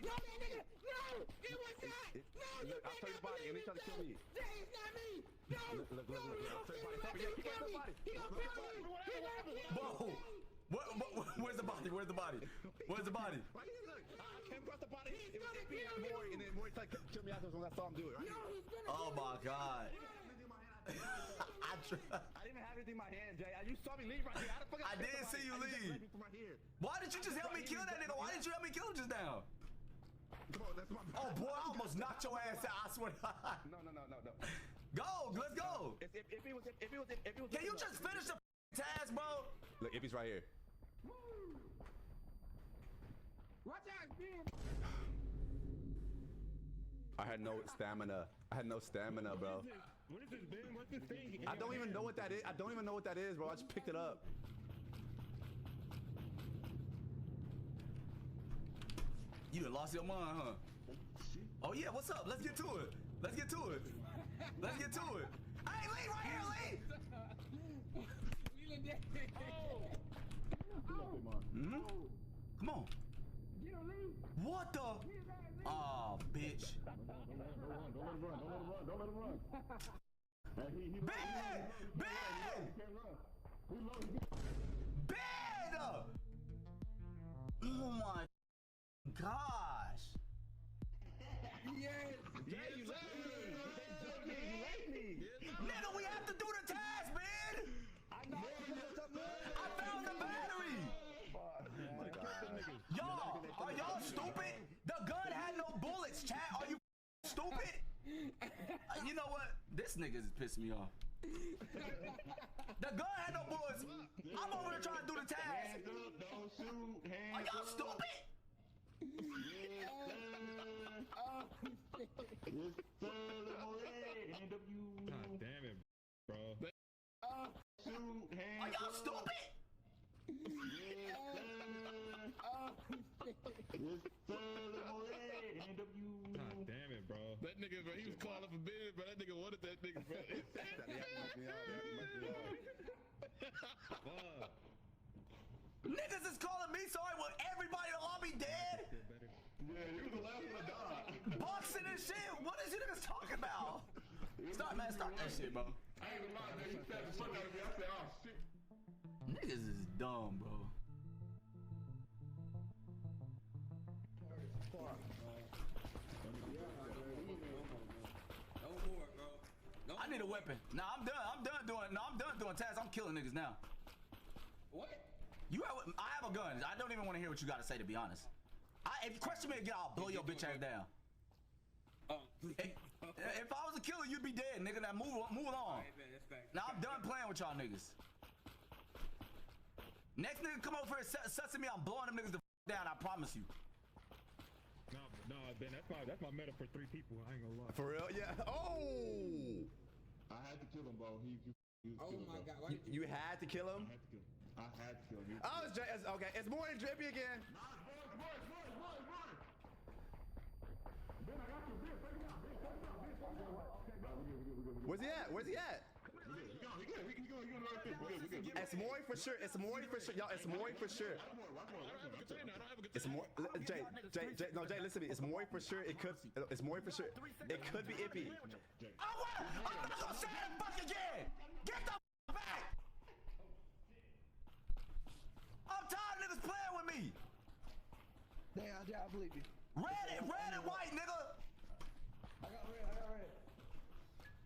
No, that nigga. No, it was not. No, you
I'll show you the body and he tried to kill me.
Jay, it's not me. No,
Look.
He gonna kill me.
Whoa. Where's the body?
Right here, look. I came across the body. It was nippy and Maury, and then Maury tried to kill me afterwards when I saw him do it, right?
No, he's gonna
Oh my god. I
didn't even have anything in my hand, Jay. You saw me leave right here.
I did see you leave. Why did you just help me kill that nigga? Why didn't you help me kill him just now?
Come on, that's my bad.
Oh boy, I almost knocked your ass out. I swear to God.
No.
Go, let's go.
If it was
Can you just finish the task, bro?
Look, Ippy's right here.
watch out, man.
I had no stamina, bro.
What is this, Ben? What's this thing?
I don't even know what that is. Bro. I just picked it up.
You done lost your mind, huh? Oh yeah, what's up? Let's get to it. Let's get to it. Let's get to it. Hey, Lee, right here, Lee. Come on. What the? Oh, bitch.
Don't let him run.
Ben! Oh my gosh.
Yes. Yeah, you like me.
Nigga, we have to do the task, man.
I know.
I found the battery. Y'all, are y'all stupid? The gun had no bullets, chat. Are you stupid? You know what? This nigga is pissing me off. The gun had no bullets. I'm over here trying to do the task.
Hands up, don't shoot. Hands
Are y'all stupid?
God damn it, bro.
Are y'all stupid?
God damn it, bro.
That nigga, bro, he was calling for business, but that nigga wanted that nigga, bro.
Niggas is calling me sorry when everybody in the lobby dead.
Yeah, you was the last one to die.
Boxing and shit. What is you niggas talking about? Stop, man. Stop that shit, bro.
I ain't gonna lie, man. You stabbed the fuck out of me. I said, oh shit.
Niggas is dumb, bro. I need a weapon. Nah, I'm done doing tasks. I'm killing niggas now.
What?
I have a gun. I don't even want to hear what you got to say, to be honest. If you question me again, I'll blow your bitch ass down. If I was a killer, you'd be dead, nigga. Now move along. Now I'm done playing with y'all niggas. Next nigga come over here and suss at me, I'm blowing them niggas the down. I promise you.
No, Ben, that's my meta for 3 people. I ain't gonna lie.
For real? Yeah. Oh!
I had to kill him, bro. He
Oh my God! Why did
You had to kill him?
I had to kill him.
Oh, okay. It's more than Drippy again. Where's he at? Where's he at? It's more for sure. It's more for sure. Y'all, it's more for sure. It's more. Jay, listen to me. It's more for sure. It's more for sure. It could be Ippy.
I'm not gonna say that fuck again. Get the back. I'm tired of niggas playing with me.
Yeah, I believe you.
Red and white, nigga.
I got red.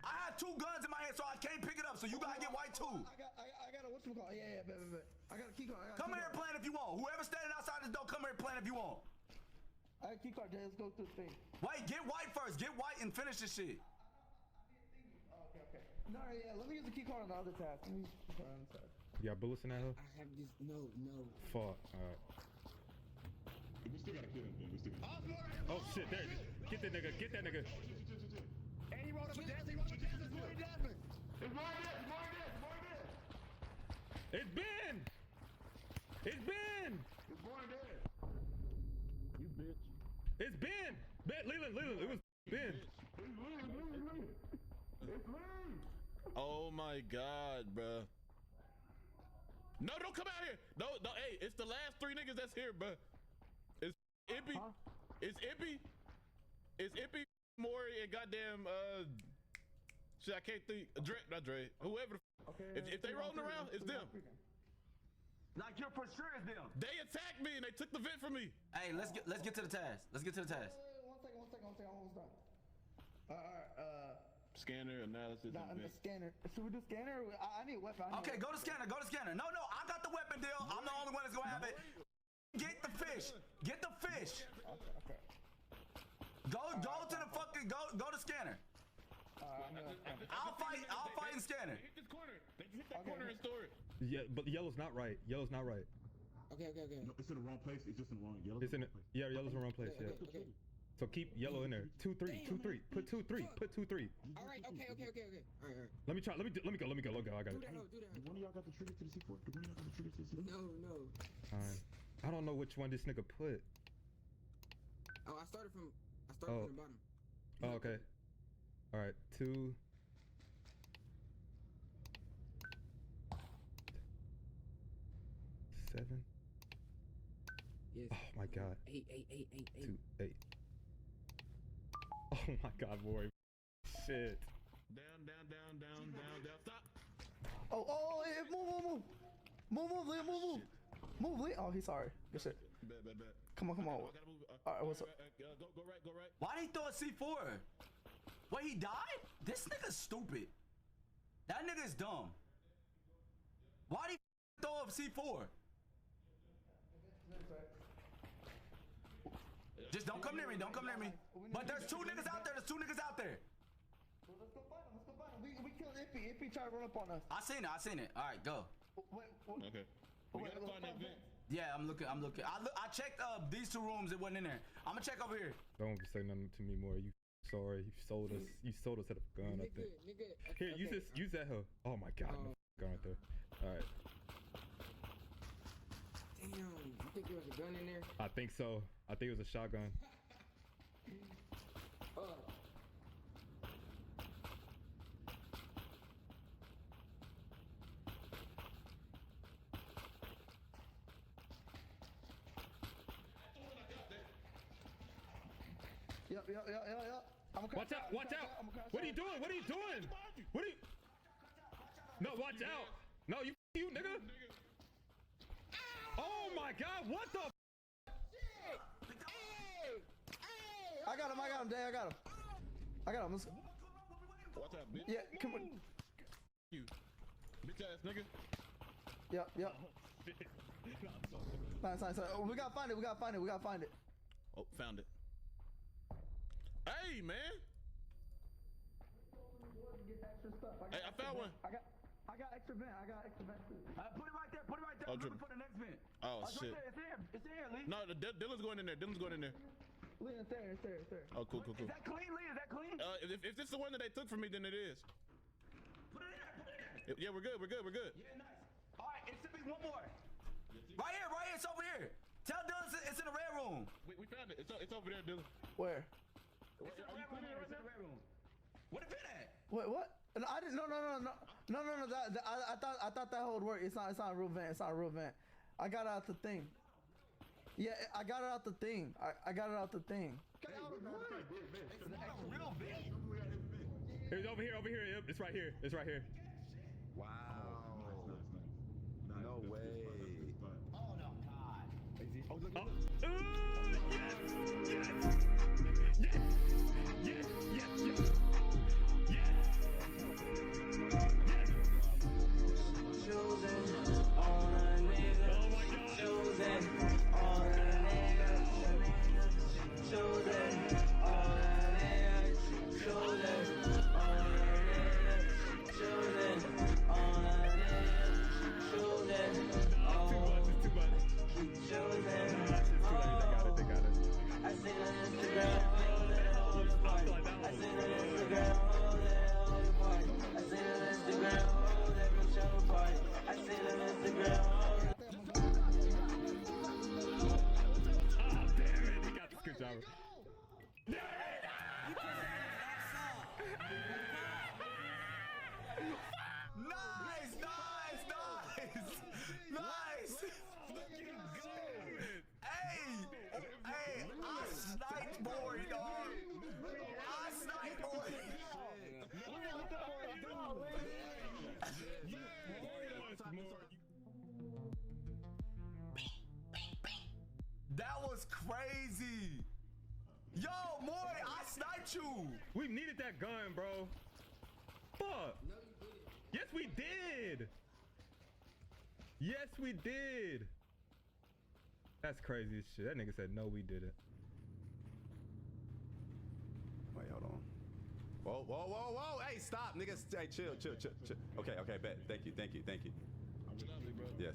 I had 2 guns in my hand, so I can't pick it up. So you gotta get white too.
I got a whatchamacallit. Yeah, bet. I got a key card.
Come here and plan if you want. Whoever's standing outside this door, come here and plan if you want.
I got a key card, Jay. Let's go through the thing.
Wait, get white first. Get white and finish this shit.
Okay. No, yeah. Let me use the key card on the other tab. Let me use the key card on the side.
You got bullets in that hoe?
I have this. No.
Fuck. Alright.
We still gotta kill him, man. We still gotta.
Oh shit, there it is. Get that nigga.
And he rolled up a dance. It's more dead.
It's more dead.
It's Ben!
It's more dead. You bitch.
It's Ben! Leland, it was Ben.
It's Lee.
Oh my God, bro. No, don't come out here. No, hey, it's the last 3 niggas that's here, bro. It's Ippy. It's Ippy, Maury, and goddamn, shit, I can't think. Not Dre. Whoever. If they rolling around, it's them.
Like you're for sure it's them.
They attacked me and they took the vent from me.
Hey, let's get to the task. Let's get to the task.
One second. I'm almost done. Alright,
Scanner, analysis,
the scanner. Should we do scanner? I need a weapon.
Okay, go to scanner. No, I got the weapon deal. I'm the only one that's gonna have it. Get the fish.
Okay.
Go to the fucking go to scanner. I'll fight and scanner.
Hit this corner. Hit that corner and store it.
Yeah, but yellow's not right.
Okay.
No, it's in the wrong place. It's just in the wrong. Yellow's
It's in it. Yeah, yellow's in the wrong place. Yeah.
Okay.
So keep yellow in there. 2, 3. Put 2, 3. Put 2, 3.
All right. Okay. All right.
Let me try. Let me go. I got
Do
it.
that.
One of y'all got the trigger to the C4.
No.
Fine. I don't know which one this nigga put.
Oh, I started from. I started from the bottom.
Oh, okay. All right, 2. Seven.
Yes.
Oh my God.
8.
2, 8. Oh my God, boy. Shit.
Down. Stop.
Oh, hey, move. Move, Liam. Move, Liam. Oh, he's sorry. Good shit.
Bet.
Come on. All right, what's up?
Go right.
Why did he throw a C4? Wait, he died? This nigga's stupid. That nigga's dumb. Why did he throw a C4? Just don't come near me. But there's 2 niggas out there.
Well, let's go find him. We killed Ippy. Ippy tried to run up on us.
I seen it. All right, go.
Wait.
Okay. We gotta find that vent.
Yeah, I'm looking. I checked these 2 rooms. It wasn't in there. I'm gonna check over here.
Don't say nothing to me more. You sorry. You sold us at a gun, I think.
Nigga.
Here, use that hoe. Oh my God, no gun right there. All right.
Damn, you think there was a gun in there?
I think so. I think it was a shotgun.
Yep.
Watch out! What are you doing? No, watch out! No, you nigga! Oh my God! What the?
I got him, Jay. I got him. Let's go.
Watch out, bitch.
Yeah, come on.
You. Bitch ass nigga.
Yep. Nice. Oh, we gotta find it.
Oh, found it. Hey, man. Hey, I found one.
I got extra vent. Too.
Put it right there.
Oh,
I'm looking for the next vent.
Oh,
It's
shit.
right there. It's in here, Lee.
No, Dylan's going in there.
Lee, it's there.
Oh, cool.
Is that clean, Lee? Is that clean?
If this is the one that they took from me, then it is.
Put it in there.
Yeah, we're good.
Yeah, nice. All right, it should be one more. Right here. It's over here. Tell Dylan it's in the red room.
We found it. It's over there, Dylan.
Where?
It's in the red room. It's in the red room. What the vent at?
Wait, what? No, I didn't. No. I thought that would work. It's not a real vent. I got it out the thing. Yeah, I got it out the thing. I got it out the thing.
It's not a real vent.
It's over here. It's right here.
Wow. No way.
Oh no, God. Nice. Hey, I sniped boy, dog. I sniped boy. That was crazy. Yo, Moy, I sniped you.
We needed that gun, bro. Fuck.
No, you didn't.
Yes, we did. Yes, we did. That's crazy as shit. That nigga said, no, we didn't.
Wait, hold on. Whoa. Hey, stop, niggas. Hey, chill. Okay, bet. Thank you. Yes.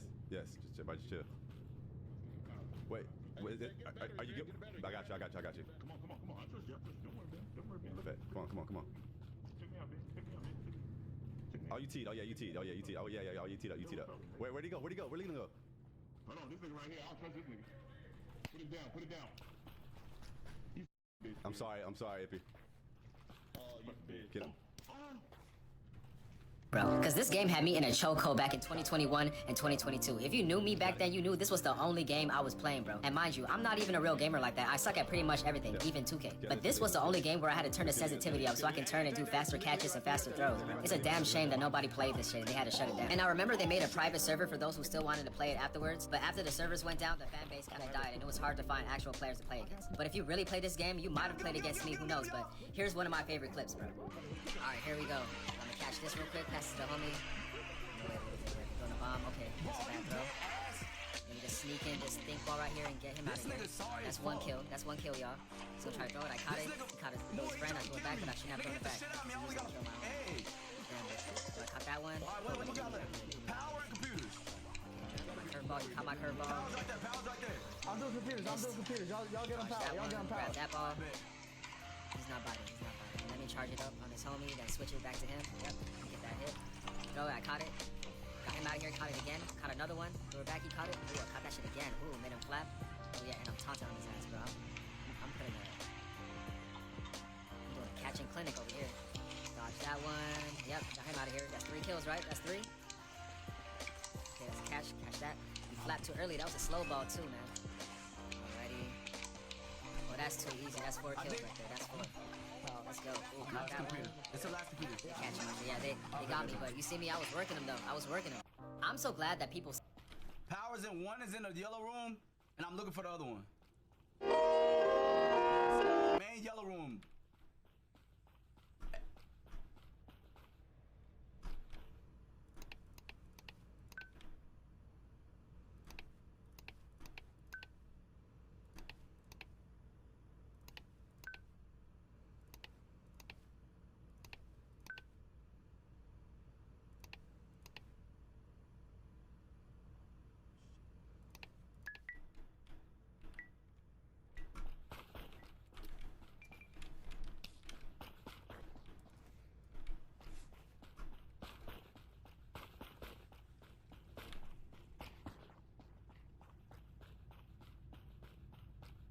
Just chill. Wait, is it? Are you good? I got you.
Come on. I trust you. Don't worry, man.
Bet. Come on. Oh, you teed. Oh, yeah, you teed. Oh, yeah, you teed. Oh, you teed up. Where'd he go? Where'd he gonna go?
Hold on, this nigga right here. I don't trust this nigga. Put it down.
I'm sorry, Ippy.
Oh, you bitch.
Get him.
Bro, because this game had me in a chokehold back in 2021 and 2022. If you knew me back then, you knew this was the only game I was playing, bro. And mind you, I'm not even a real gamer like that. I suck at pretty much everything, even 2K. But this was the only game where I had to turn the sensitivity up so I can turn and do faster catches and faster throws, bro. It's a damn shame that nobody played this shit. They had to shut it down. And I remember they made a private server for those who still wanted to play it afterwards. But after the servers went down, the fan base kind of died, and it was hard to find actual players to play against. But if you really play this game, you might have played against me, who knows. But here's one of my favorite clips, bro. All right, here we go. I'm gonna catch this real quick. Pass it to the homie. Throwing a bomb. Okay, that's a bad throw. You need to sneak in this stink ball right here and get him out of here. That's one kill. That's one kill, y'all. So try to throw it. I caught it. He caught his friend. I threw it back, but I shouldn't have thrown it back. So I caught that one.
Power and computers.
Curveball. You caught my curveball.
I'm doing computers. Y'all get on power. Y'all get on power.
Grab that ball. He's not biting. Let me charge it up on his homie, then switch it back to him. Yep. Get that hit. Throw it. I caught it. Got him out of here, caught it again. Caught another one. Threw it back, he caught it. Ooh, I caught that shit again. Ooh, made him flap. Oh yeah, and I'm taunting on his ass, bro. I'm putting a... I'm doing a catching clinic over here. Dodge that one. Yep, got him out of here. That's 3 kills, right? That's 3. Okay, that's a catch. Catch that. You flapped too early. That was a slow ball too, man. Alrighty. Oh, that's too easy. That's 4 kills right there. That's 4. Oh, let's go. Ooh, caught that one.
It's a last computer.
They catch him. Yeah, they got me, but you see me, I was working them though. I was working them. I'm so glad that people...
Power's in one is in the yellow room, and I'm looking for the other one. Main yellow room.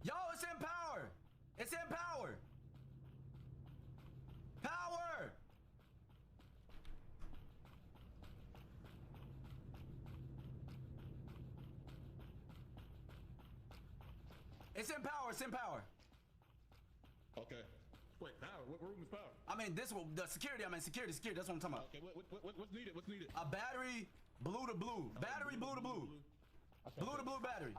Yo, it's in power. It's in power. Power. It's in power. It's in power.
Okay. Wait, power. What room is power?
I mean, this one, the security. I mean, security. That's what I'm talking about.
Okay, what's needed? What's needed?
A battery, blue to blue. Battery, blue to blue. Blue to blue battery.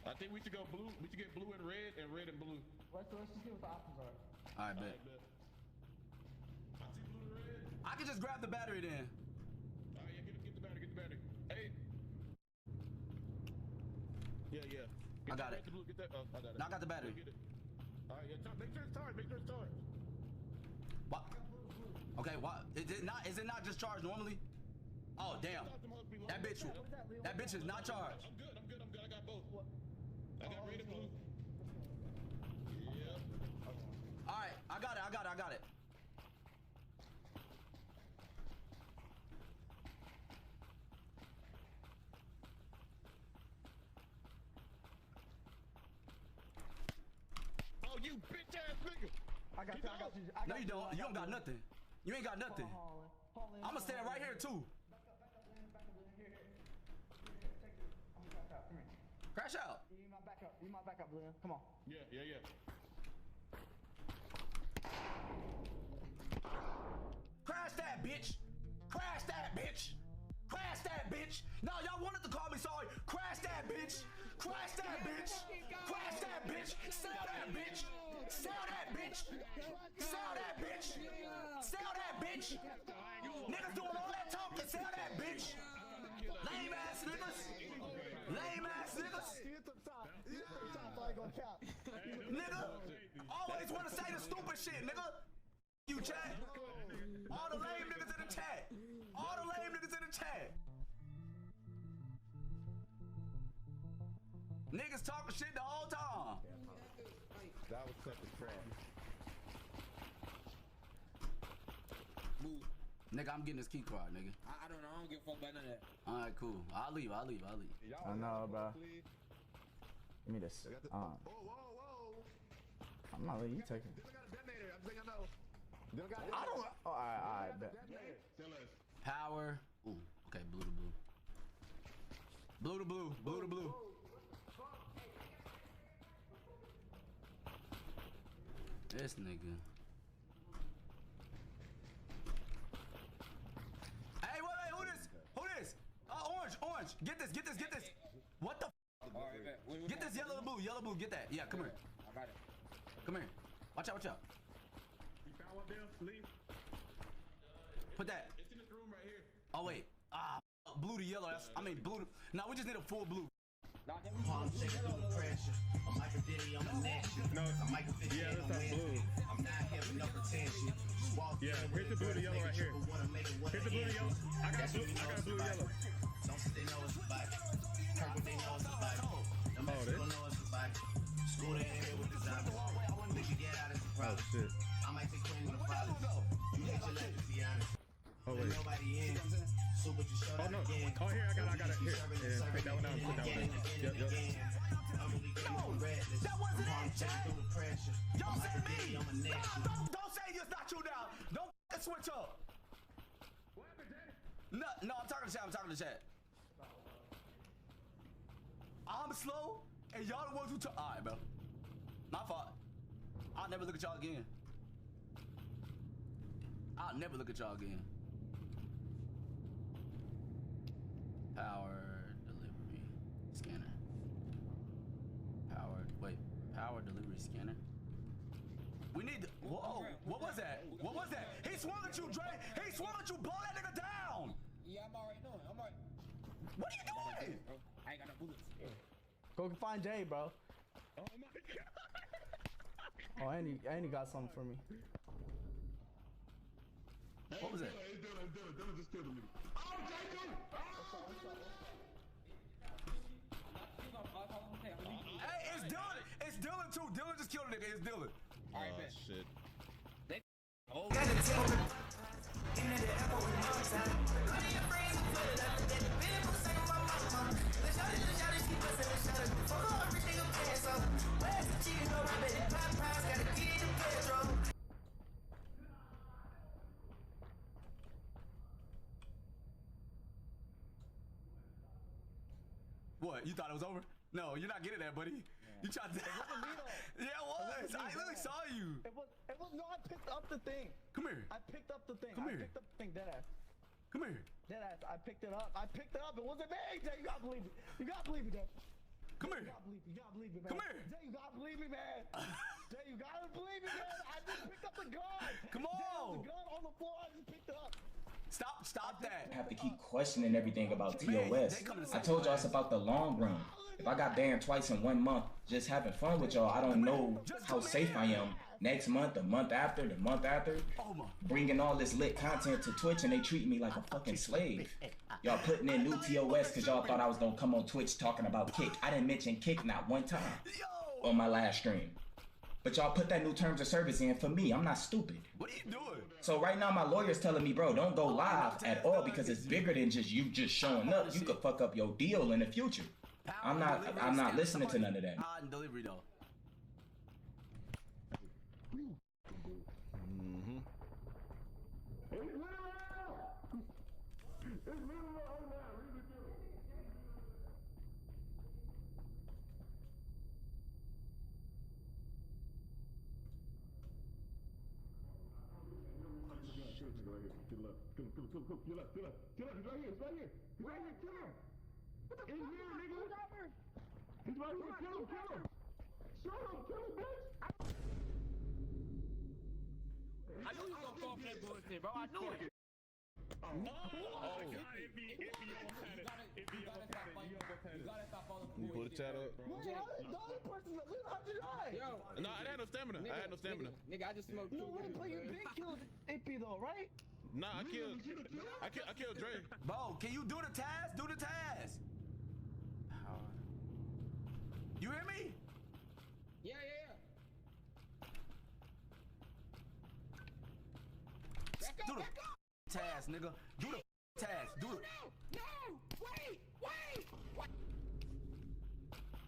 I think we should go blue. We should get blue and red and blue.
Let's just see what the options are.
All right, bet.
I see blue and red.
I can just grab the battery then.
All right, yeah, get the battery. Get the battery. Hey. Yeah.
I got it.
Blue. Get that. Oh, I got it.
Now I got the battery.
Get it. All right, yeah. Make sure it's charged. Make sure it's charged.
What? Okay, what? Is it not just charged normally? Oh damn. That bitch is not charged.
I'm good. I got both. I got red and blue. Yeah.
All right, I got it.
Oh, you bitch ass nigga.
I got you.
No, you don't. You don't got nothing. You ain't got nothing. I'm gonna stand right here too. Crash out.
You my backup, Lynn. Come on.
Yeah.
Crash that bitch. Crash that bitch. Crash that bitch. No, y'all wanted to call me sorry. Crash that bitch. Crash that bitch. Crash that bitch. Sell that bitch. Sell that bitch. Sell that bitch. Sell that bitch. Niggas doing all that talking. Sell that bitch. Lame ass niggas. Lame ass niggas. Nigga, always want to say the stupid shit, nigga. You chat. All the lame niggas in the chat. All the lame niggas in the chat. Niggas talking shit the whole time.
That was such a trap.
Move.
Nigga, I'm getting this key card, nigga.
I don't know. I don't give a fuck about none of that.
All right, cool. I'll leave.
I know, bro. Give me this.
Whoa, whoa, whoa.
I'm not letting you take it.
Dylan got a detonator. I think I know. Dylan got
I don't. Oh, alright, bet.
Power. Ooh, okay, blue to blue. Blue to blue. Blue to blue. This nigga. Hey, wait, who this? Who this? Orange. Get this. What the f? Get this yellow blue, get that. Yeah, come here.
I got it.
Come here. Watch out.
You found one there? Leave.
Put that.
It's in this room right here.
Oh, wait. Blue to yellow. Blue to... Now we just need a full blue.
No, yeah, that's not blue. Yeah, here's the blue to yellow right here. Here's the blue to yellow. I got blue yellow. Oh, this? Oh, shit. Oh, wait. Oh, no. Oh, here, I got it. Here. Yeah, take that one out and put that one in. Yep.
No, that wasn't it. Y'all said me. Don't say it's not you now. Don't switch up. No, I'm talking to chat. I'm slow, and y'all the ones who talk. All right, bro. My fault. I'll never look at y'all again. Power delivery scanner. Power delivery scanner. We need to, whoa, what was that? He swung at you, Dre. He swung at you, blow that nigga down.
Yeah, I'm already doing it.
What are you doing?
I ain't got no bullets.
Go find Jay, bro.
Oh my god.
Oh, and he got something for me.
What was that?
Dylan just killed me. Oh, Jacob!
Hey, it's Dylan. It's Dylan too. Dylan just killed a nigga. It's Dylan.
Oh shit.
What? You thought it was over? No, you're not getting that, buddy. Yeah. You tried to. Yeah, it was. I literally saw you.
It was. No, I picked up the thing.
Come here.
I picked up the thing.
Come here.
I picked up the thing. Deadass.
Come here.
Deadass. I picked it up. It wasn't me. Jay, you gotta believe me. You gotta believe me, Jay.
Come here.
You gotta believe me, man.
Come here.
Jay, you gotta believe me, man. Jay, you gotta believe me, man. I just picked up the gun.
Come on.
Jay, the gun on the floor. I just picked it up.
Stop that.
I have to keep questioning everything about TOS. I told y'all it's about the long run. If I got banned twice in 1 month, just having fun with y'all, I don't know how safe I am. Next month, the month after, bringing all this lit content to Twitch and they treat me like a fucking slave. Y'all putting in new TOS because y'all thought I was gonna come on Twitch talking about Kick. I didn't mention Kick not one time on my last stream. But y'all put that new terms of service in for me. I'm not stupid.
What are you doing?
So right now my lawyer's telling me, bro, don't go live at all because it's bigger than just you just showing up. You could fuck up your deal in the future. I'm not listening to none of that.
Hot and delivery though.
I knew you was gonna fall for that bullshit, bro. I knew it.
Oh
You gotta stop falling for
You pull the chat up.
The other person, how'd you die?
Yo.
No, I had no stamina.
Nigga, I just smoked two.
But you did kill AP though, right?
Nah, I killed Dre.
Bo, can you do the task? Do the task. You hear me?
Yeah.
Do the task, nigga. Do the task. Do it.
No! Wait!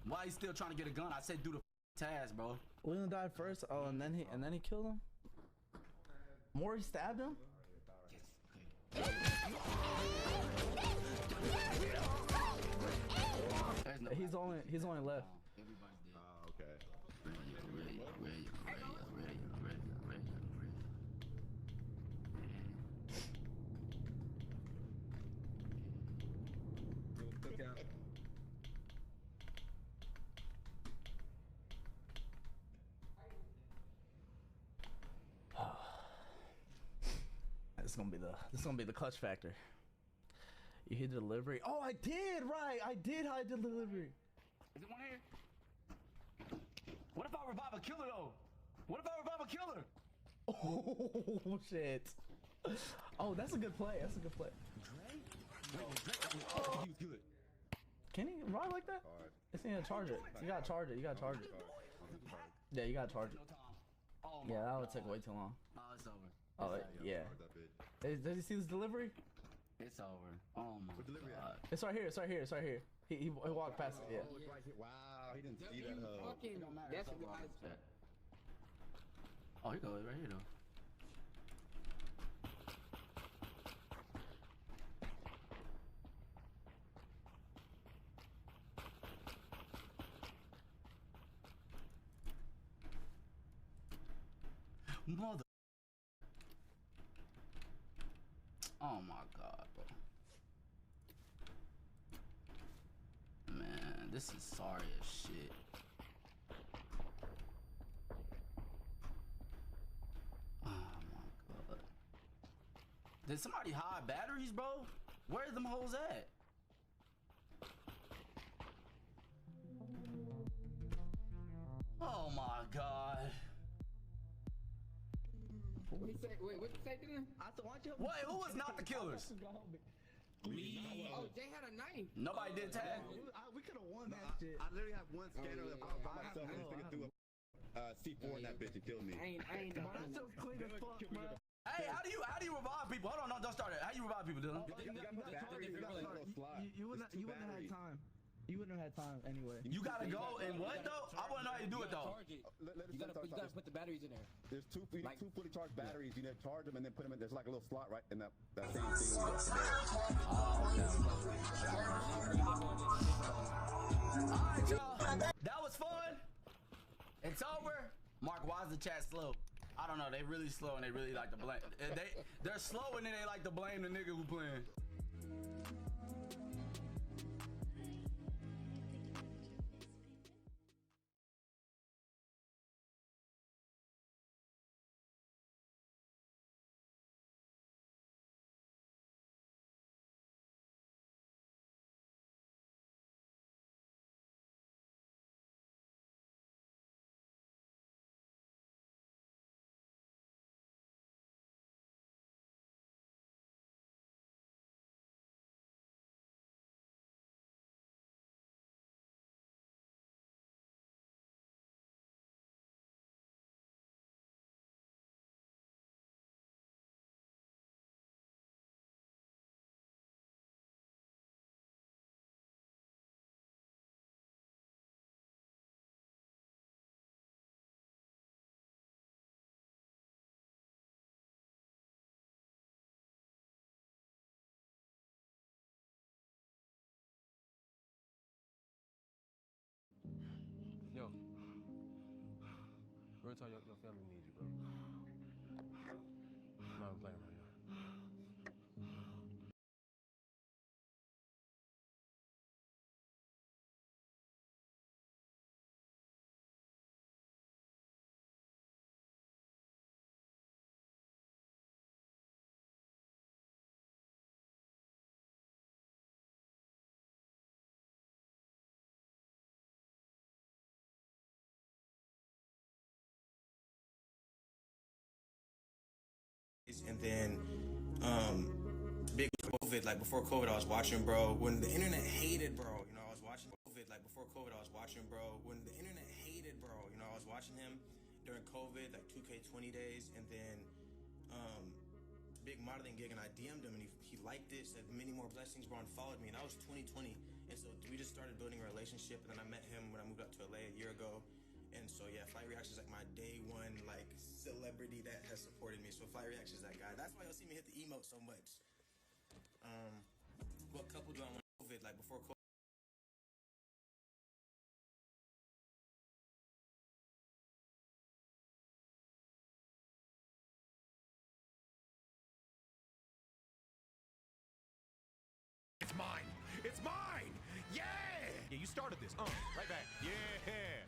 Why he still trying to get a gun? I said do the task, bro.
William died first. Oh, and then he killed him. Maury stabbed him. He's only left.
Okay.
This is gonna be the clutch factor. You hit delivery. Oh, I did right. I did hide delivery.
Is it one here? What if I revive a killer though? What if I revive a killer?
Oh shit. Oh, that's a good play. That's a good play.
Oh, he was good.
Can he ride like that? It's need to charge it. You gotta charge it. You gotta charge it. Yeah, you gotta charge it. Yeah, that would take way too long.
Oh, it's over.
Oh, yeah. Does he see this delivery?
It's over. Oh my god.
It's right here. It's right here. It's right here. He walked past it. Yeah.
Wow, he didn't see that hub.
That's what
Oh, here goes right here though. Mother. Oh my god, bro. Man, this is sorry as shit. Oh my god. Did somebody hide batteries, bro? Where are them hoes at? Oh my god.
What he say? Wait, what you say to them?
Wait, who was not the killers?
Me. Oh, Jay had a knife.
Nobody did tag.
We could have won that shit.
I literally have one scanner by myself and this nigga threw a C4 in that bitch and killed me.
I ain't know.
That's so clean as fuck, bro.
Hey, how do you revive people? Hold on, no, don't start it. How you revive people, Dylan?
You wouldn't have had time. You wouldn't have had time anyway.
You gotta go and what though? I wanna know how you do it though.
You gotta put the batteries in there.
There's two fully charged batteries. You need to charge them and then put them in. There's like a little slot right in that same thing.
Alright, y'all. That was fun. It's over. Mark, why is the chat slow? I don't know. They really slow and they really like to blame. They're slow and then they like to blame the nigga who playing.
Yo, real talk, your family needs you, bro. I'm not playing right now.
And then big COVID, like before COVID I was watching, bro, when the internet hated, bro, you know, I was watching COVID, like before COVID I was watching, bro, when the internet hated, bro, you know, I was watching him during COVID, like 2K20 days, and then big modeling gig, and I DM'd him and he liked it, said many more blessings, bro, and followed me, and that was 2020,
And so we just started building a relationship, and then I met him when I moved out to LA a year ago. And so yeah, Flight Reaction is like my day one like celebrity that has supported me. So Flight Reaction is that guy. That's why you'll see me hit the emote so much. What couple do I want COVID like before COVID?
It's mine. It's mine. Yeah. Yeah, you started this. Right back. Yeah.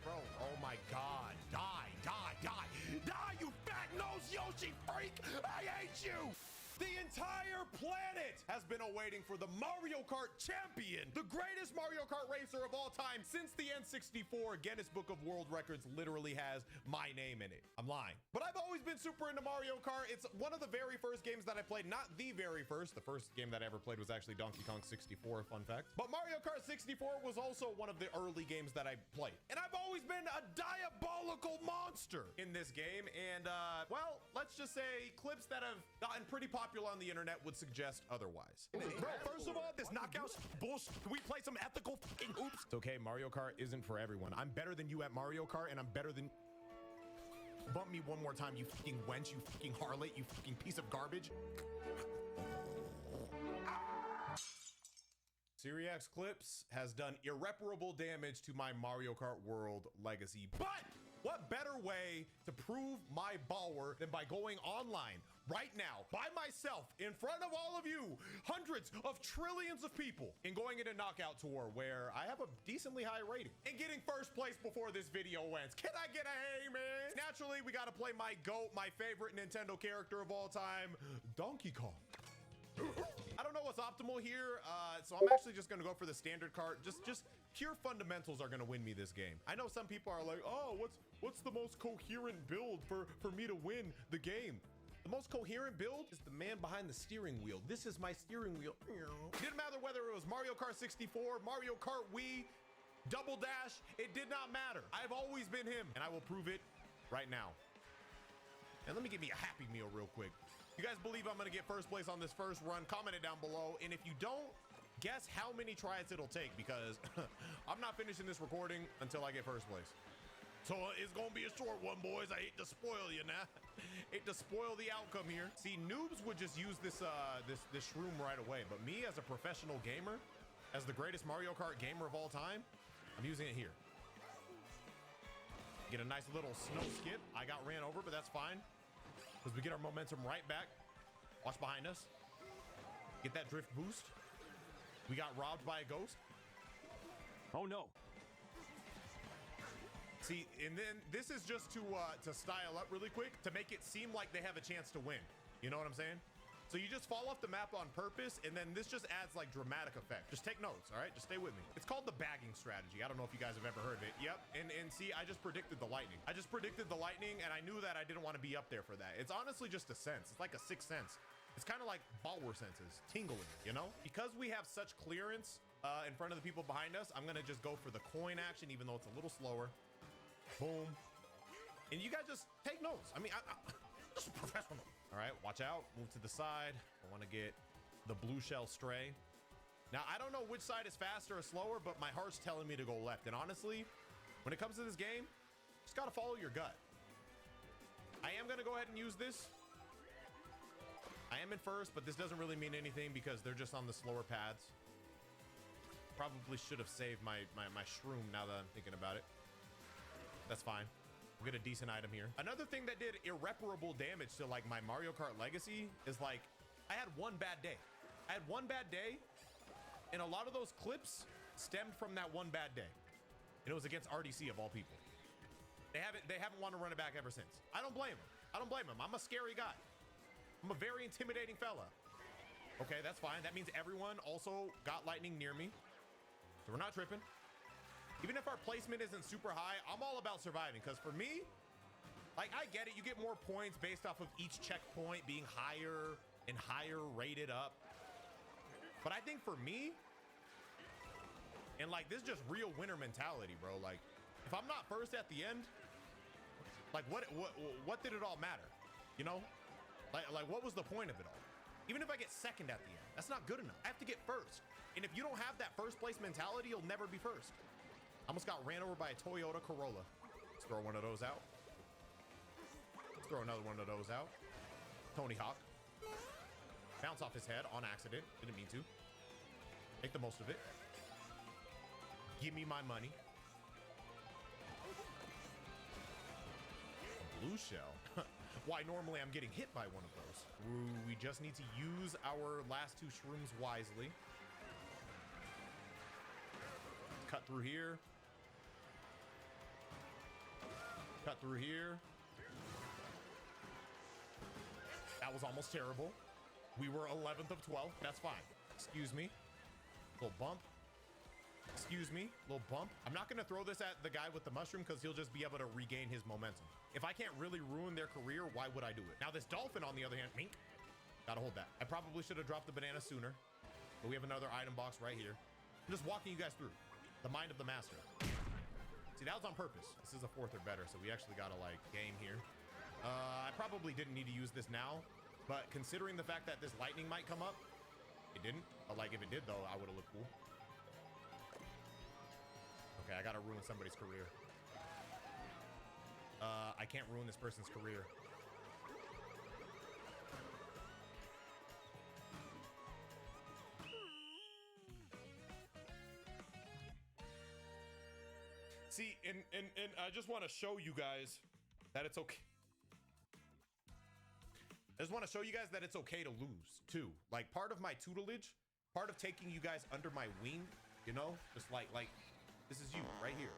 Bro, oh my God. Die, die, die. Die, you fat-nosed Yoshi freak. I hate you. The entire planet has been awaiting for the Mario Kart champion, the greatest Mario Kart racer of all time since the N64 Guinness Book of World Records literally has my name in it. I'm lying. But I've always been super into Mario Kart. It's one of the very first games that I played, not the very first. The first game that I ever played was actually Donkey Kong 64, fun fact. But Mario Kart 64 was also one of the early games that I played. And I've always been a diabolical monster in this game. And well, let's just say clips that have gotten pretty popular on the internet would suggest otherwise. Bro, first of all, this knockout bullshit. Can we play some ethical fucking hoops? It's okay, Mario Kart isn't for everyone. I'm better than you at Mario Kart, and I'm better than... Bump me one more time, you fucking wench, you fucking harlot, you fucking piece of garbage. Syriax Clips has done irreparable damage to my Mario Kart World legacy. But what better way to prove my power than by going online right now by myself in front of all of you, hundreds of trillions of people, and going into Knockout Tour where I have a decently high rating and getting first place before this video ends. Can I get a hey, man? Naturally, we got to play my GOAT, my favorite Nintendo character of all time, Donkey Kong. I don't know what's optimal here, so I'm actually just gonna go for the standard cart. Just pure fundamentals are gonna win me this game. I know some people are like, oh, what's the most coherent build for me to win the game? The most coherent build is the man behind the steering wheel. This is my steering wheel. It didn't matter whether it was Mario Kart 64, Mario Kart Wii, Double Dash, it did not matter. I've always been him, and I will prove it right now. And let me give me a Happy Meal real quick. You guys believe I'm gonna get first place on this first run? Comment it down below. And if you don't, guess how many tries it'll take, because I'm not finishing this recording until I get first place. So it's gonna be a short one, boys. I hate to spoil you now. Hate to spoil the outcome here. See, noobs would just use this shroom right away, but me as a professional gamer, as the greatest Mario Kart gamer of all time, I'm using it here. Get a nice little snow skip. I got ran over, but that's fine, because we get our momentum right back. Watch behind us. Get that drift boost. We got robbed by a ghost. Oh no. See, and then this is just to style up really quick to make it seem like they have a chance to win. You know what I'm saying? So you just fall off the map on purpose, and then this just adds like dramatic effect. Just take notes, all right? Just stay with me. It's called the bagging strategy. I don't know if you guys have ever heard of it. Yep, and see, I just predicted the lightning. I just predicted the lightning, and I knew that I didn't want to be up there for that. It's honestly just a sense. It's like a sixth sense. It's kind of like Balwer senses, tingling, you know? Because we have such clearance in front of the people behind us, I'm gonna just go for the coin action, even though it's a little slower. Boom. And you guys just take notes. I mean, I'm just professional. All right, watch out. Move to the side. I want to get the blue shell stray. Now, I don't know which side is faster or slower, but my heart's telling me to go left. And honestly, when it comes to this game, just got to follow your gut. I am going to go ahead and use this. I am in first, but this doesn't really mean anything because they're just on the slower pads. Probably should have saved my shroom now that I'm thinking about it. That's fine. We'll get a decent item here. Another thing that did irreparable damage to like my Mario Kart legacy is like, I had one bad day. I had one bad day, and a lot of those clips stemmed from that one bad day. And it was against RDC of all people. They haven't wanted to run it back ever since. I don't blame them. I don't blame them. I'm a scary guy. I'm a very intimidating fella. Okay, that's fine. That means everyone also got lightning near me. So we're not tripping. Even if our placement isn't super high, I'm all about surviving. Because for me, like, I get it. You get more points based off of each checkpoint being higher and higher rated up. But I think for me, and like, this is just real winner mentality, bro. Like, if I'm not first at the end, like, what did it all matter? You know? Like what was the point of it all? Even if I get second at the end, that's not good enough. I have to get first. And if you don't have that first place mentality, you'll never be first. Almost got ran over by a Toyota Corolla. Let's throw one of those out. Let's throw another one of those out. Tony Hawk. Bounce off his head on accident. Didn't mean to. Make the most of it. Give me my money. A blue shell. Why normally I'm getting hit by one of those. Ooh, we just need to use our last two shrooms wisely. Cut through here. Cut through here. That was almost terrible. We were 11th of 12. That's fine. Excuse me. Little bump. Excuse me. Little bump. I'm not going to throw this at the guy with the mushroom because he'll just be able to regain his momentum. If I can't really ruin their career, why would I do it? Now this dolphin, on the other hand, mink. Gotta hold that. I probably should have dropped the banana sooner, but we have another item box right here. I'm just walking you guys through the mind of the master. See, that was on purpose. This is a 4th or better, so we actually gotta like game here. I probably didn't need to use this now, but considering the fact that this lightning might come up, it didn't. But like if it did though, I would have looked cool. Okay, I gotta ruin somebody's career. I can't ruin this person's career. See, and I just want to show you guys that it's okay. I just want to show you guys that it's okay to lose too. Like part of my tutelage, part of taking you guys under my wing, you know, just like this is you right here.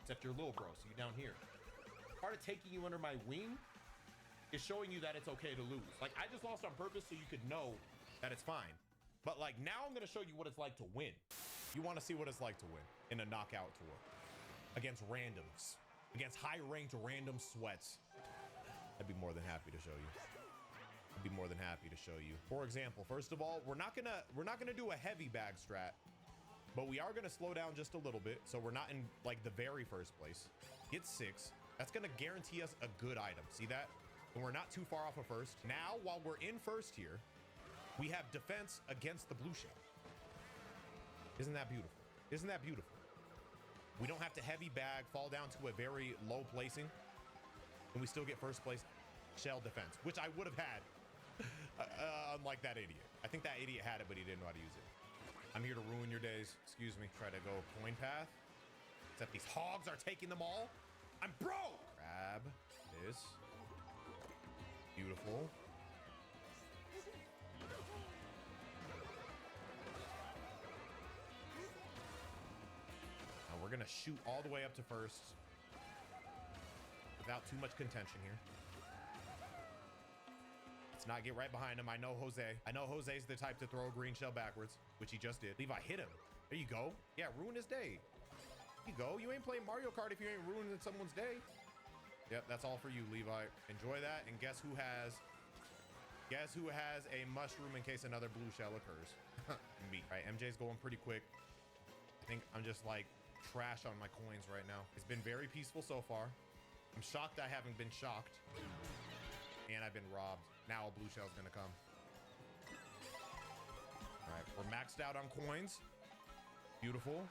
Except you're little bro, so you're down here. Part of taking you under my wing is showing you that it's okay to lose. Like I just lost on purpose so you could know that it's fine. But like now I'm gonna show you what it's like to win. You wanna see what it's like to win in a knockout tour. Against randoms. Against high-ranked random sweats. I'd be more than happy to show you. I'd be more than happy to show you. For example, first of all, we're not gonna do a heavy bag strat, but we are gonna slow down just a little bit, so we're not in like the very first place. Get 6. That's gonna guarantee us a good item. See that? And we're not too far off of first. Now, while we're in first here, we have defense against the blue shell. Isn't that beautiful? Isn't that beautiful? We don't have to heavy bag, fall down to a very low placing, and we still get first place shell defense, which I would have had, unlike that idiot. I think that idiot had it, but he didn't know how to use it. I'm here to ruin your days. Excuse me. Try to go coin path. Except these hogs are taking them all. I'm broke. Grab this. Beautiful. Now we're gonna shoot all the way up to first without too much contention here. Let's not get right behind him. I know Jose. I know Jose's the type to throw a green shell backwards, which he just did. Levi hit him. There you go. Yeah, ruin his day. There you go. You ain't playing Mario Kart if you ain't ruining someone's day. Yep, that's all for you, Levi. Enjoy that. And guess who has a mushroom in case another blue shell occurs? Me. All right, MJ's going pretty quick. I think I'm just like trash on my coins right now. It's been very peaceful so far. I'm shocked I haven't been shocked. And I've been robbed. Now a blue shell's gonna come. All right, we're maxed out on coins. Beautiful.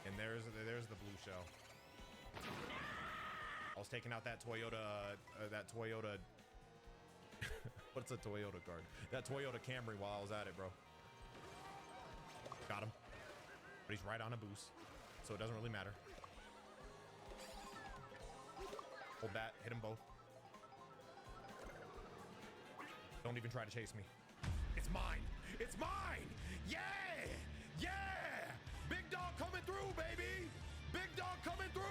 And there's the blue shell. I was taking out that Toyota, what's a Toyota card? That Toyota Camry while I was at it, bro. Got him. But he's right on a boost, so it doesn't really matter. Hold that, hit them both. Don't even try to chase me. It's mine. It's mine. Yeah. Yeah. Big dog coming through, baby. Big dog coming through.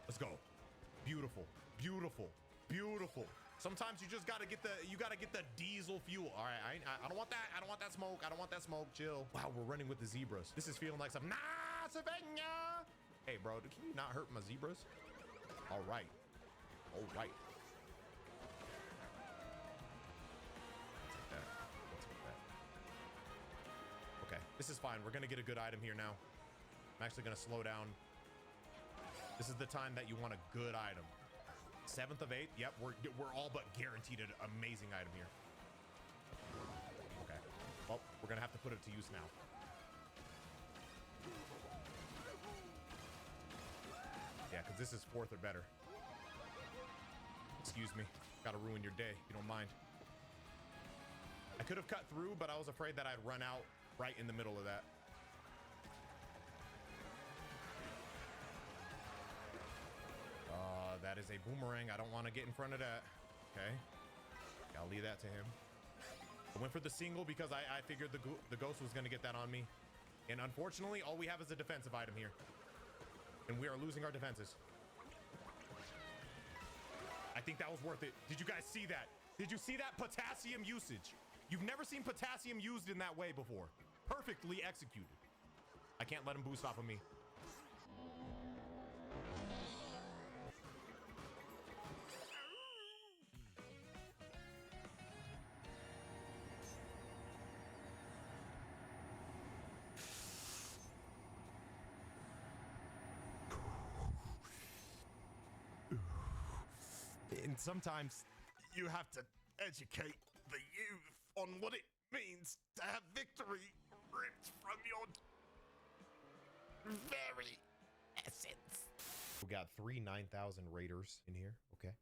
Let's go. Beautiful. Beautiful. Beautiful. Sometimes you just gotta get the diesel fuel. All right, I don't want that. I don't want that smoke. I don't want that smoke. Chill. Wow, we're running with the zebras. This is feeling like some Savannah. Hey, bro, can you not hurt my zebras? All right. All right. Okay, this is fine. We're gonna get a good item here now. I'm actually gonna slow down. This is the time that you want a good item. 7th of 8th. Yep, we're all but guaranteed an amazing item here. Okay. Well, we're gonna have to put it to use now. Yeah, because this is 4th or better. Excuse me. Gotta ruin your day, if you don't mind. I could have cut through, but I was afraid that I'd run out right in the middle of that. That is a boomerang. I don't want to get in front of that. Okay. I'll leave that to him. I went for the single because I figured the ghost was going to get that on me. And unfortunately, all we have is a defensive item here. And we are losing our defenses. I think that was worth it. Did you guys see that? Did you see that potassium usage? You've never seen potassium used in that way before. Perfectly executed. I can't let him boost off of me. And sometimes you have to educate the youth on what it means to have victory ripped from your very essence. We got 3 9,000 raiders in here. Okay.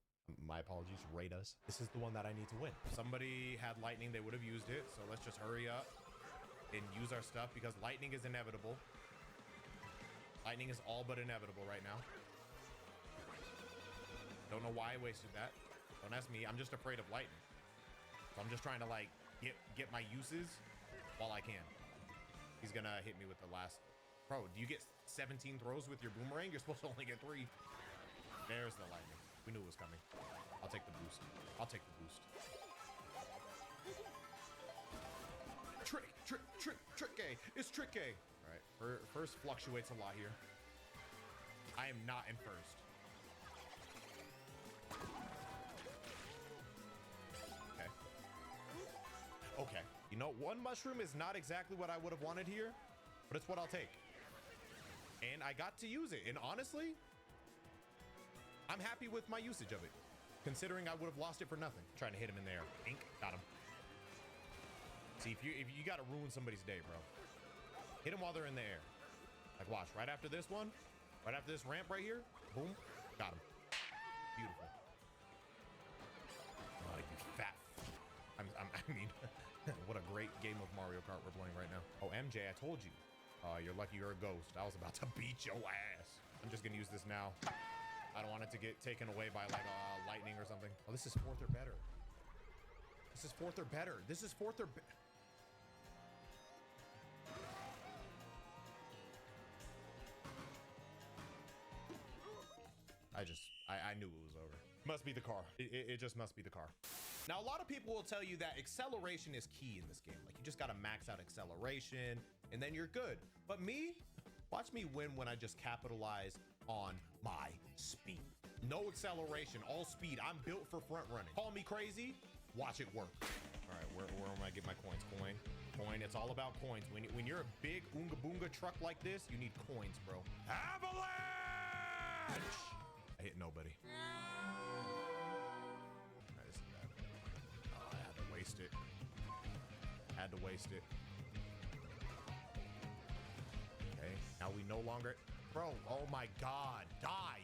My apologies, raiders. This is the one that I need to win. If somebody had lightning, they would have used it. So let's just hurry up and use our stuff because lightning is inevitable. Lightning is all but inevitable right now. Don't know why I wasted that. Don't ask me. I'm just afraid of lightning. So I'm just trying to like get my uses while I can. He's gonna hit me with the last. Bro, do you get 17 throws with your boomerang? You're supposed to only get 3. There's the lightning. We knew it was coming. I'll take the boost. I'll take the boost. Trick-A. It's Trick-A. All right. First fluctuates a lot here. I am not in first. Okay, you know, 1 mushroom is not exactly what I would have wanted here, but it's what I'll take. And I got to use it. And honestly, I'm happy with my usage of it, considering I would have lost it for nothing. Trying to hit him in there. Ink, got him. See, if you got to ruin somebody's day, bro. Hit them while they're in the air. Like, watch, right after this one, right after this ramp right here, boom, got him. Beautiful. Oh, you fat. I mean, what a great game of Mario Kart we're playing right now. Oh, MJ, I told you. You're lucky you're a ghost. I was about to beat your ass. I'm just gonna use this now. I don't want it to get taken away by like lightning or something. Oh, this is 4th or better. This is 4th or better. This is 4th or better. I knew it was over. Must be the car. It just must be the car. Now, a lot of people will tell you that acceleration is key in this game. Like, you just got to max out acceleration and then you're good. But me, watch me win when I just capitalize on my speed. No acceleration, all speed. I'm built for front running. Call me crazy, watch it work. All right, where am I get my coins? Coin, it's all about coins. When you're a big oonga boonga truck like this, you need coins, bro. Avalanche! I hit nobody. Had to waste it. Okay, now we no longer. Bro, oh my god. Die,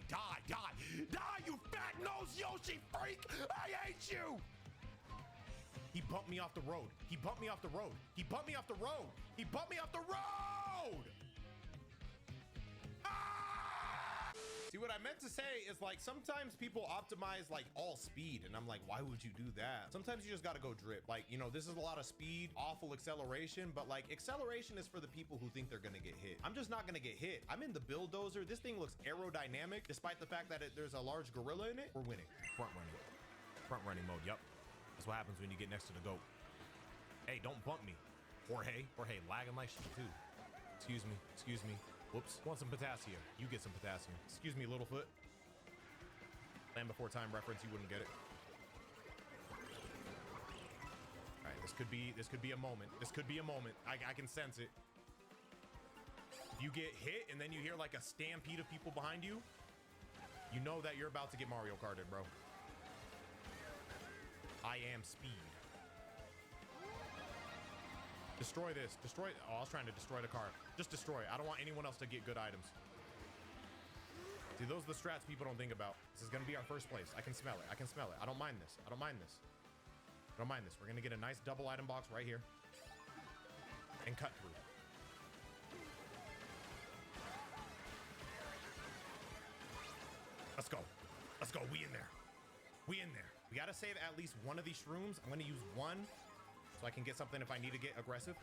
you fat nose Yoshi freak! I hate you! He bumped me off the road. He bumped me off the road. He bumped me off the road. He bumped me off the road! See, what I meant to say is like sometimes people optimize like all speed and I'm like, why would you do that? Sometimes you just got to go drip. Like, you know, this is a lot of speed, awful acceleration, but like acceleration is for the people who think they're going to get hit. I'm just not going to get hit. I'm in the bulldozer. This thing looks aerodynamic despite the fact that there's a large gorilla in it. We're winning. Front running mode. Yep. That's what happens when you get next to the goat. Hey, don't bump me. Jorge, lagging like shit too. Excuse me. Whoops. Want some potassium. You get some potassium. Excuse me, Littlefoot. Land Before Time reference, you wouldn't get it. All right, this could be a moment. This could be a moment. I can sense it. If you get hit and then you hear like a stampede of people behind you, You know that you're about to get Mario Karted, bro. I am speed. Destroy this. Destroy. Oh, I was trying to destroy the car. Just destroy it. I don't want anyone else to get good items. See, those are the strats people don't think about. This is going to be our first place. I can smell it. I can smell it. I don't mind this. I don't mind this. I don't mind this. We're going to get a nice double item box right here. And cut through. Let's go. Let's go. We in there. We in there. We got to save at least one of these shrooms. I'm going to use one so I can get something if I need to get aggressive.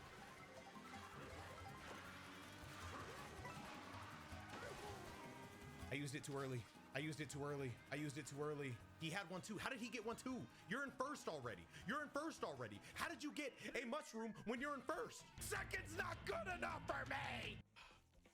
I used it too early. I used it too early. I used it too early. He had one too. How did he get one too? You're in first already. You're in first already. How did you get a mushroom when you're in first? Second's not good enough for me.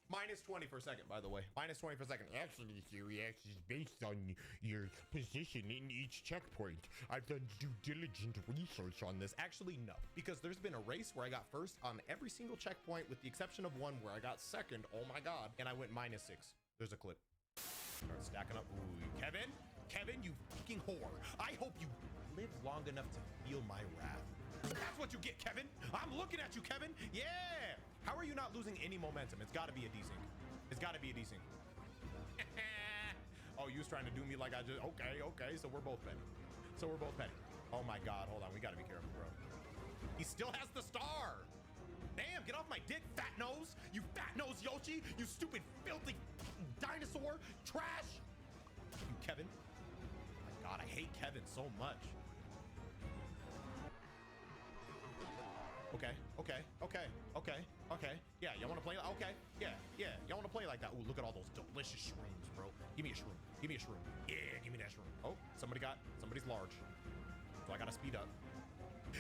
Minus 20 for a second, by the way. Minus 20 for a second.
Actually, this reaction is based on your position in each checkpoint. I've done due diligent research on this.
Actually, no. Because there's been a race where I got first on every single checkpoint with the exception of one where I got second. Oh my God. And I went minus 6. There's a clip. Start stacking up. Ooh, Kevin? Kevin, you fucking whore. I hope you live long enough to feel my wrath. That's what you get, Kevin. I'm looking at you, Kevin. Yeah. How are you not losing any momentum? It's got to be a desync. It's got to be a desync. Oh, you was trying to do me like I just... Okay. So we're both petty. Oh my God. Hold on. We got to be careful, bro. He still has the star. Damn, get off my dick, fat nose. You fat nose Yoshi. You stupid, filthy dinosaur. Trash. You, Kevin. Oh my God, I hate Kevin so much. Okay. Yeah, y'all want to play? Okay. Yeah. Y'all want to play like that? Ooh, look at all those delicious shrooms, bro. Give me a shroom. Yeah, give me that shroom. Oh, somebody's large. So I gotta speed up.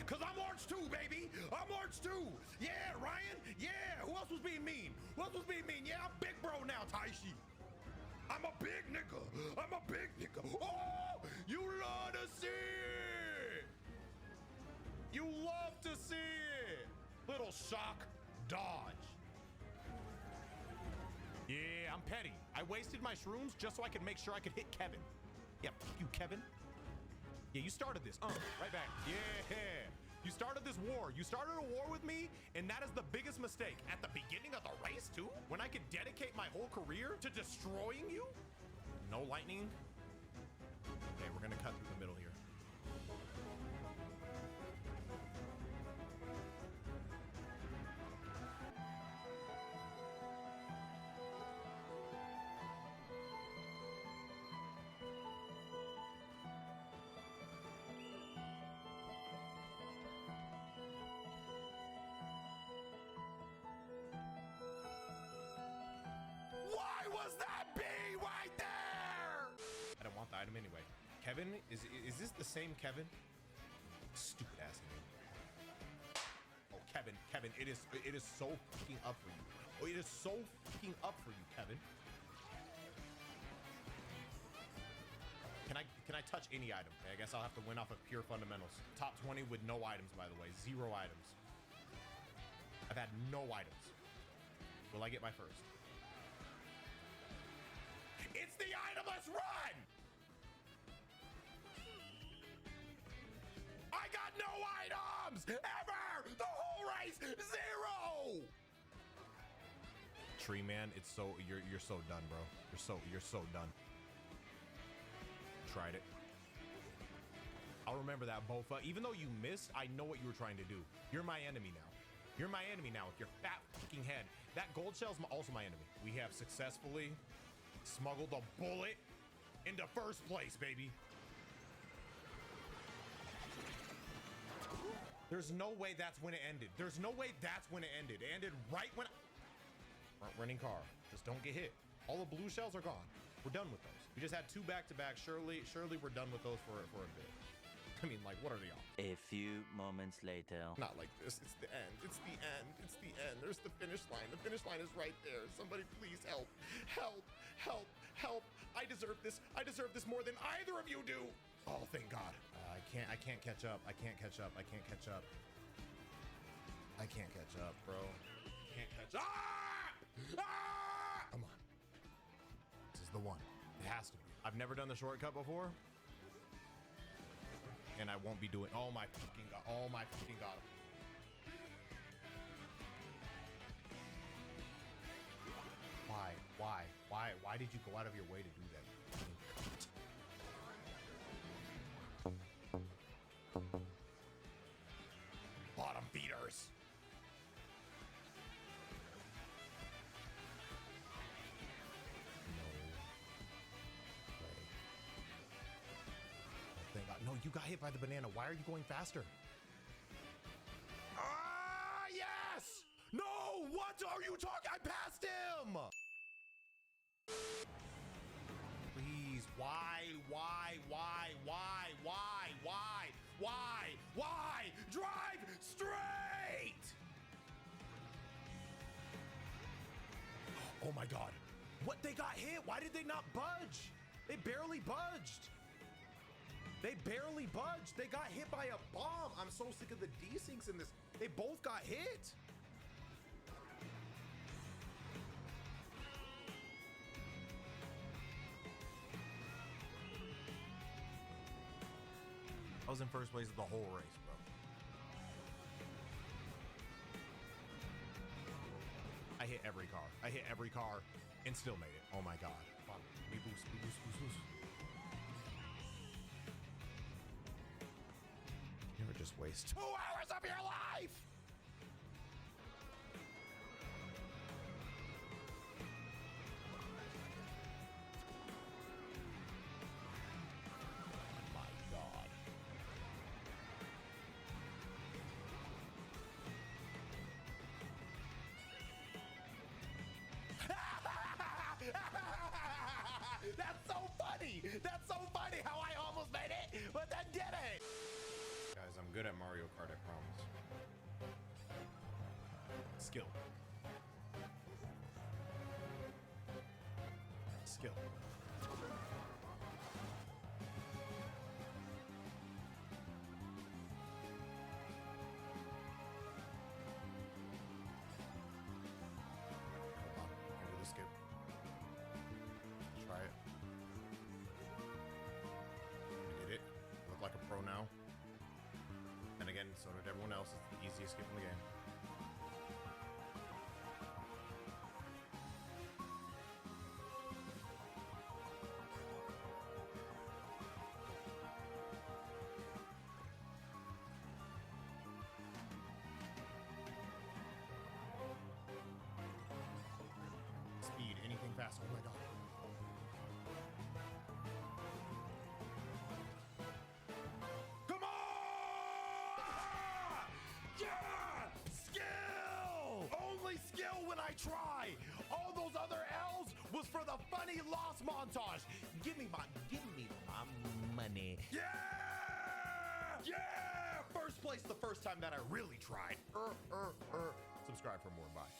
Cause I'm large too, baby. I'm large too. Yeah, Ryan. Yeah. Who else was being mean? Yeah, I'm big bro now, Taishi. I'm a big nigga. Oh, you love to see it. You love to see it. Little shock dodge. Yeah, I'm petty. I wasted my shrooms just so I could make sure I could hit Kevin. Yeah, fuck you, Kevin. Yeah, you started this. Right back. Yeah. You started this war. You started a war with me, and that is the biggest mistake. At the beginning of the race, too? When I could dedicate my whole career to destroying you? No lightning. Okay, we're gonna cut through the middle here. Why was that B right there? I don't want the item anyway. Kevin, is this the same Kevin? Stupid ass name. Oh, Kevin, it is so fucking up for you. Oh, it is so fucking up for you, Kevin. Can I touch any item? Okay, I guess I'll have to win off of pure fundamentals. Top 20 with no items, by the way. 0 items. I've had no items. Will I get my first? It's the itemless run! I got no items! Ever! The whole race! 0! Tree man, it's so you're so done, bro. You're so done. Tried it. I'll remember that, Bofa. Even though you missed, I know what you were trying to do. You're my enemy now. You're my enemy now with your fat fucking head. That gold shell's also my enemy. We have successfully smuggled a bullet into first place, baby. There's no way that's when it ended. There's no way that's when it ended. It ended right when front running car. Just don't get hit. All the blue shells are gone. We're done with those. We just had 2 back-to-back. Surely we're done with those for a bit. I mean, like, what are the odds?
A few moments later.
Not like this. It's the end. It's the end. It's the end. There's the finish line. The finish line is right there. Somebody please help. Help. Help. Help. I deserve this. I deserve this more than either of you do. Oh, thank God. I can't catch up. I can't catch up. I can't catch up. I can't catch up, bro. Can't catch up. Ah! Come on. This is the one. has to be. I've never done the shortcut before. And I won't be doing, oh my fucking god, oh my fucking god. Why did you go out of your way to do that? Bottom feeders. No, you got hit by the banana. Why are you going faster? Ah, yes! No, what are you talking? I passed him! Please, why? Drive straight! Oh my god. What? They got hit. Why did they not budge? They barely budged. They barely budged. They got hit by a bomb. I'm so sick of the desyncs in this. They both got hit. I was in first place the whole race, bro. I hit every car. And still made it. Oh my god. We boost. You ever just waste 2 hours of your life? My god. That's so funny how I almost made it, but then did it. Guys, I'm good at Mario Kart, I promise. Skill. Hold on, I can do the skip. Try it. I did it. Look like a pro now. And again, so did everyone else. It's the easiest skip in the game. Speed, anything fast. Oh my god. Come on! Yeah! Skill! Only skill when I try. All those other L's was for the funny loss montage. Give me my money. Yeah! Yeah! First place the first time that I really tried. Subscribe for more. Bye.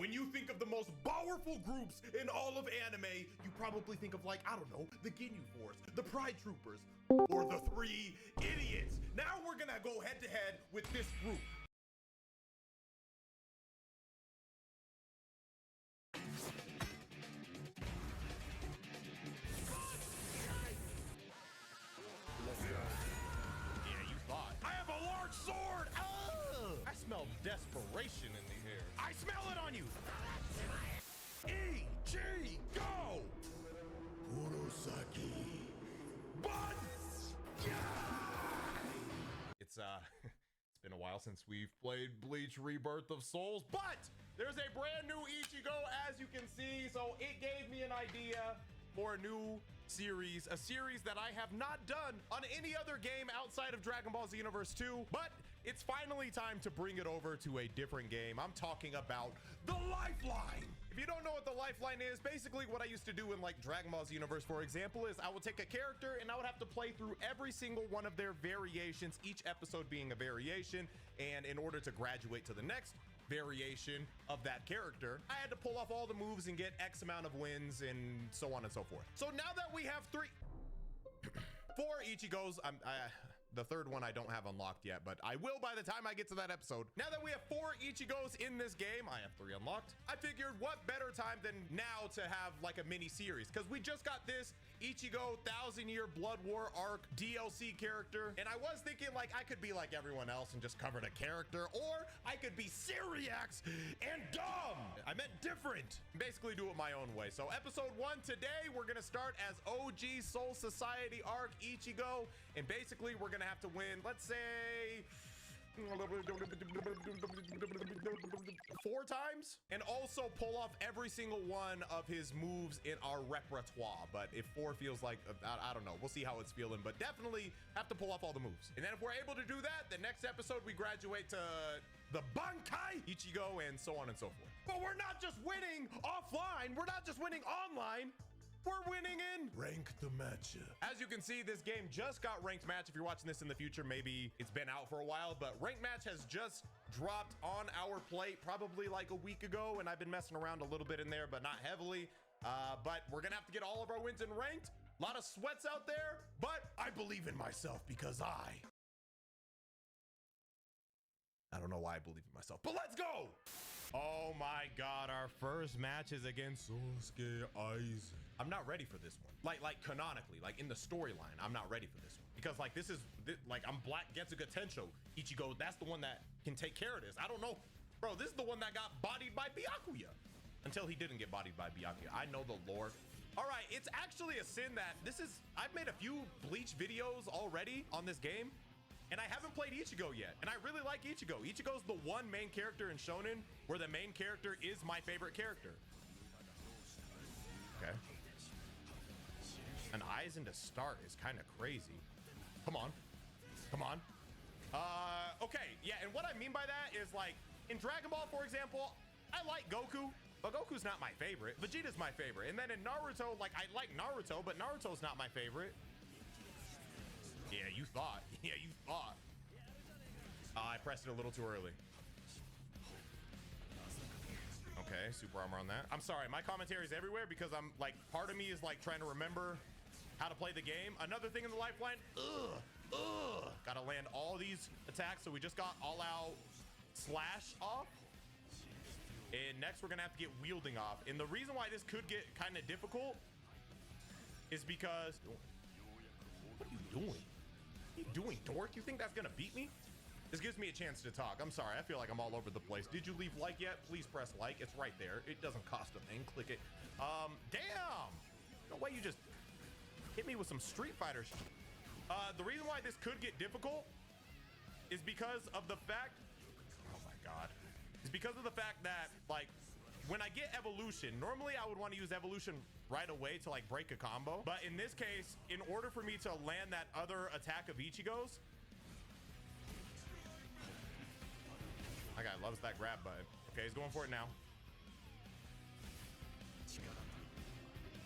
When you think of the most powerful groups in all of anime, you probably think of like, I don't know, the Ginyu Force, the Pride Troopers, or the Three Idiots. Now we're gonna go head to head with this group. Sword! Oh! I smell desperation in the air. I smell it on you! Ichigo! Kurosaki! Vods! Yeah! It's been a while since we've played Bleach Rebirth of Souls, but there's a brand new Ichigo, as you can see, so it gave me an idea for a new series, a series that I have not done on any other game outside of Dragon Ball Z Universe 2, but it's finally time to bring it over to a different game. I'm talking about the Lifeline. If you don't know what the Lifeline is, basically what I used to do in like Dragon Ball Z Universe, for example, is I would take a character and I would have to play through every single one of their variations, each episode being a variation, and in order to graduate to the next variation of that character, I had to pull off all the moves and get X amount of wins and so on and so forth. So now that we have four Ichigos, the third one I don't have unlocked yet, but I will by the time I get to that episode. Now that we have 4 Ichigos in this game, I have 3 unlocked. I figured what better time than now to have like a mini series, because we just got this Ichigo 1000-Year Blood War arc DLC character, and I was thinking like I could be like everyone else and just cover the character, or I could be Syriax and dumb. I meant different. Basically do it my own way. So episode 1 today, we're gonna start as OG Soul Society arc Ichigo, and basically we're gonna have to win, let's say 4 times, and also pull off every single one of his moves in our repertoire. But if 4 feels like, I don't know, we'll see how it's feeling, but definitely have to pull off all the moves. And then if we're able to do that, the next episode we graduate to the Bankai Ichigo and so on and so forth. But we're not just winning offline, we're not just winning online, we're winning in ranked match. As you can see, this game just got ranked match. If you're watching this in the future, maybe it's been out for a while, but ranked match has just dropped on our plate probably like a week ago, and I've been messing around a little bit in there, but not heavily. But we're gonna have to get all of our wins in ranked. A lot of sweats out there, but I believe in myself because I don't know why I believe in myself, but let's go. Oh my God, our first match is against Sasuke Aizen. I'm not ready for this one. Like canonically, like in the storyline, I'm not ready for this one. Because like like I'm Black 괊ᴇᴜ Ichigo, that's the one that can take care of this. I don't know. Bro, this is the one that got bodied by Byakuya. Until he didn't get bodied by Byakuya. I know the lore. All right, it's actually a sin that I've made a few Bleach videos already on this game, and I haven't played Ichigo yet, and I really like Ichigo. Ichigo's the one main character in Shonen where the main character is my favorite character. Okay. An Aizen to start is kind of crazy. Come on. Come on. Okay, yeah, and what I mean by that is like, in Dragon Ball, for example, I like Goku, but Goku's not my favorite. Vegeta's my favorite. And then in Naruto, like, I like Naruto, but Naruto's not my favorite. Yeah, you thought. Yeah, you thought. I pressed it a little too early. Okay, super armor on that. I'm sorry, my commentary is everywhere because I'm like, part of me is like trying to remember how to play the game. Another thing in the Lifeline, gotta land all these attacks. So we just got all out slash off. And next we're gonna have to get wielding off. And the reason why this could get kind of difficult is because, what are you doing? What are you doing, dork? You think that's gonna beat me? This gives me a chance to talk. I'm sorry, I feel like I'm all over the place. Did you leave like yet? Please press like, it's right there. It doesn't cost a thing, click it. Damn! No way you just hit me with some Street Fighter shit. The reason why this could get difficult is because of the fact, oh my God. It's because of the fact that like, when I get evolution, normally I would want to use evolution right away to like break a combo. But in this case, in order for me to land that other attack of Ichigo's, my guy loves that grab button. Okay, he's going for it now.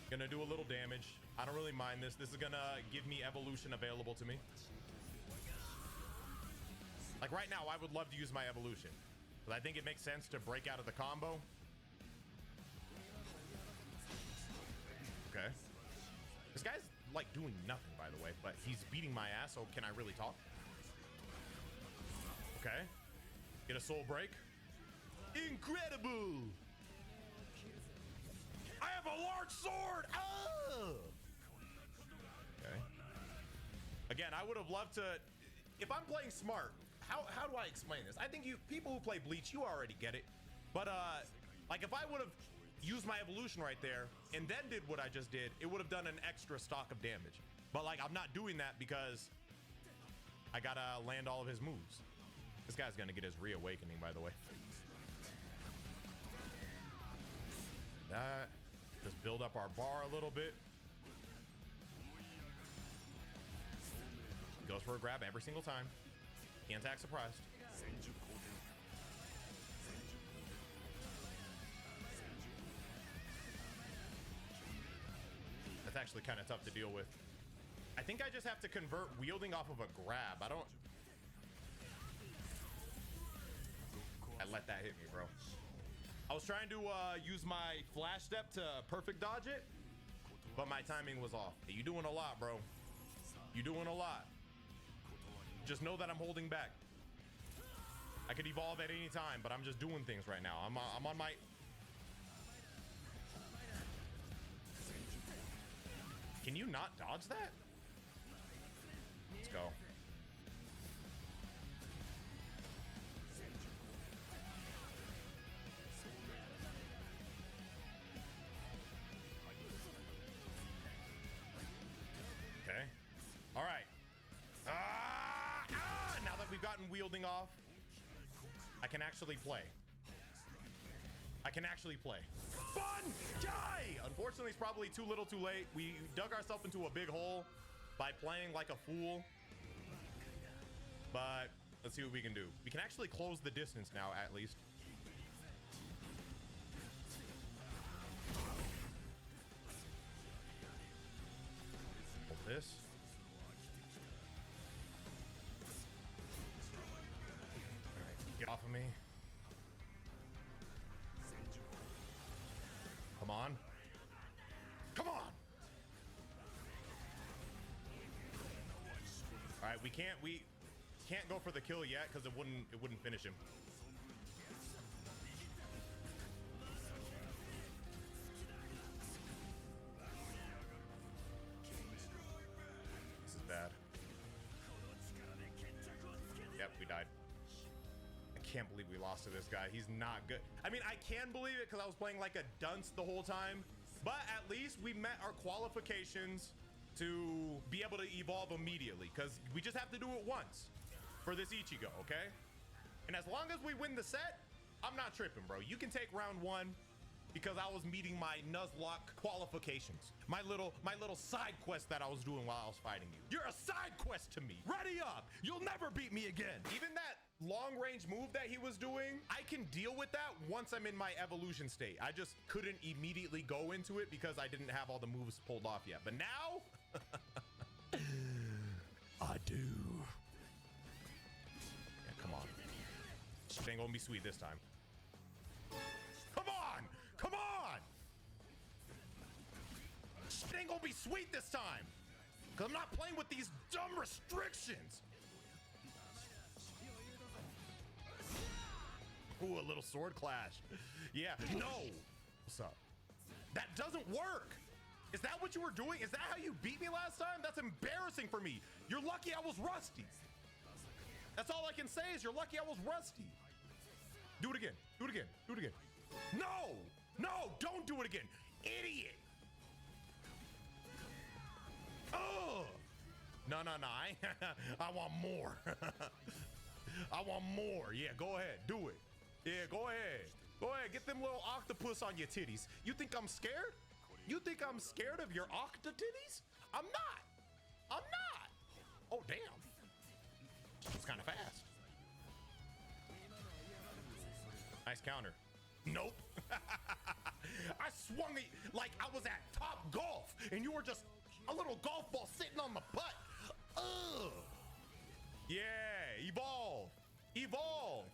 Gonna do a little damage. I don't really mind this. This is gonna give me evolution available to me. Like right now, I would love to use my evolution, but I think it makes sense to break out of the combo doing nothing, by the way, but he's beating my ass, so can I really talk? Okay. Get a soul break. Incredible! I have a large sword! Oh! Okay. Again, I would have loved to... If I'm playing smart, how do I explain this? I think you people who play Bleach, you already get it. But, like, if I would have used my evolution right there and then did what I just did, it would have done an extra stock of damage. But, like, I'm not doing that because I gotta land all of his moves. This guy's gonna get his reawakening, by the way. That. Just build up our bar a little bit. Goes for a grab every single time. Can't act surprised. That's actually kind of tough to deal with. I think I just have to convert wielding off of a grab. I let that hit me, bro. I was trying to use my flash step to perfect dodge it, but my timing was off. Hey, you doing a lot, bro. You doing a lot. Just know that I'm holding back. I could evolve at any time, but I'm just doing things right now. I'm on my... Can you not dodge that? Let's go. Okay. All right. Now that we've gotten wielding off, I can actually play. Fun guy! Unfortunately, it's probably too little too late. We dug ourselves into a big hole by playing like a fool. But let's see what we can do. We can actually close the distance now, at least. Hold this. All right, get off of me. Come on. Come on. All right, we can't go for the kill yet because it wouldn't finish him. This is bad. Yep, we died. I can't believe we lost to this guy. He's not good. I mean, I can believe it because I was playing like a dunce the whole time, but at least we met our qualifications to be able to evolve immediately, because we just have to do it once for this Ichigo, okay? And as long as we win the set, I'm not tripping, bro. You can take round one because I was meeting my Nuzlocke qualifications. My little side quest that I was doing while I was fighting you. You're a side quest to me. Ready up. You'll never beat me again. Even that long range move that he was doing, I can deal with that once I'm in my evolution state. I just couldn't immediately go into it because I didn't have all the moves pulled off yet. But now, I do. Yeah, come on. Shit ain't gonna be sweet this time. Come on! Come on! Shit ain't gonna be sweet this time. Cause I'm not playing with these dumb restrictions. Ooh, a little sword clash. Yeah, no. What's up? That doesn't work. Is that what you were doing? Is that how you beat me last time? That's embarrassing for me. You're lucky I was rusty. That's all I can say is you're lucky I was rusty. Do it again. Do it again. Do it again. No! No! Don't do it again. Idiot! Oh! No. I want more. I want more. Yeah, go ahead. Do it. Yeah, go ahead. Go ahead. Get them little octopus on your titties. You think I'm scared? You think I'm scared of your octa titties? I'm not. I'm not. Oh, damn. It's kind of fast. Nice counter. Nope. I swung it like I was at Top Golf and you were just a little golf ball sitting on the putt. Ugh. Yeah, evolve. Evolve.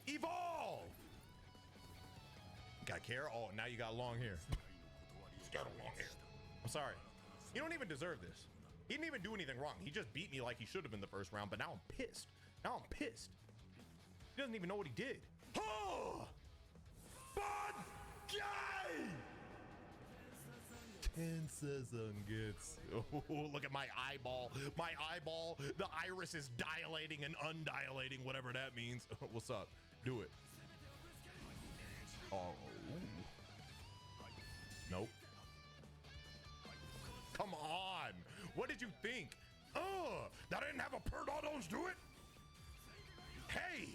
Evolve. Got care? Oh, now you got long hair. Got a long hair. I'm sorry. You don't even deserve this. He didn't even do anything wrong. He just beat me like he should have in the first round, but now I'm pissed. Now I'm pissed. He doesn't even know what he did. Oh! Oh, look at my eyeball. My eyeball. The iris is dilating and undilating, whatever that means. What's up? Do it. Oh. Nope. Come on. What did you think? That I didn't have a Perdon's do it? Hey.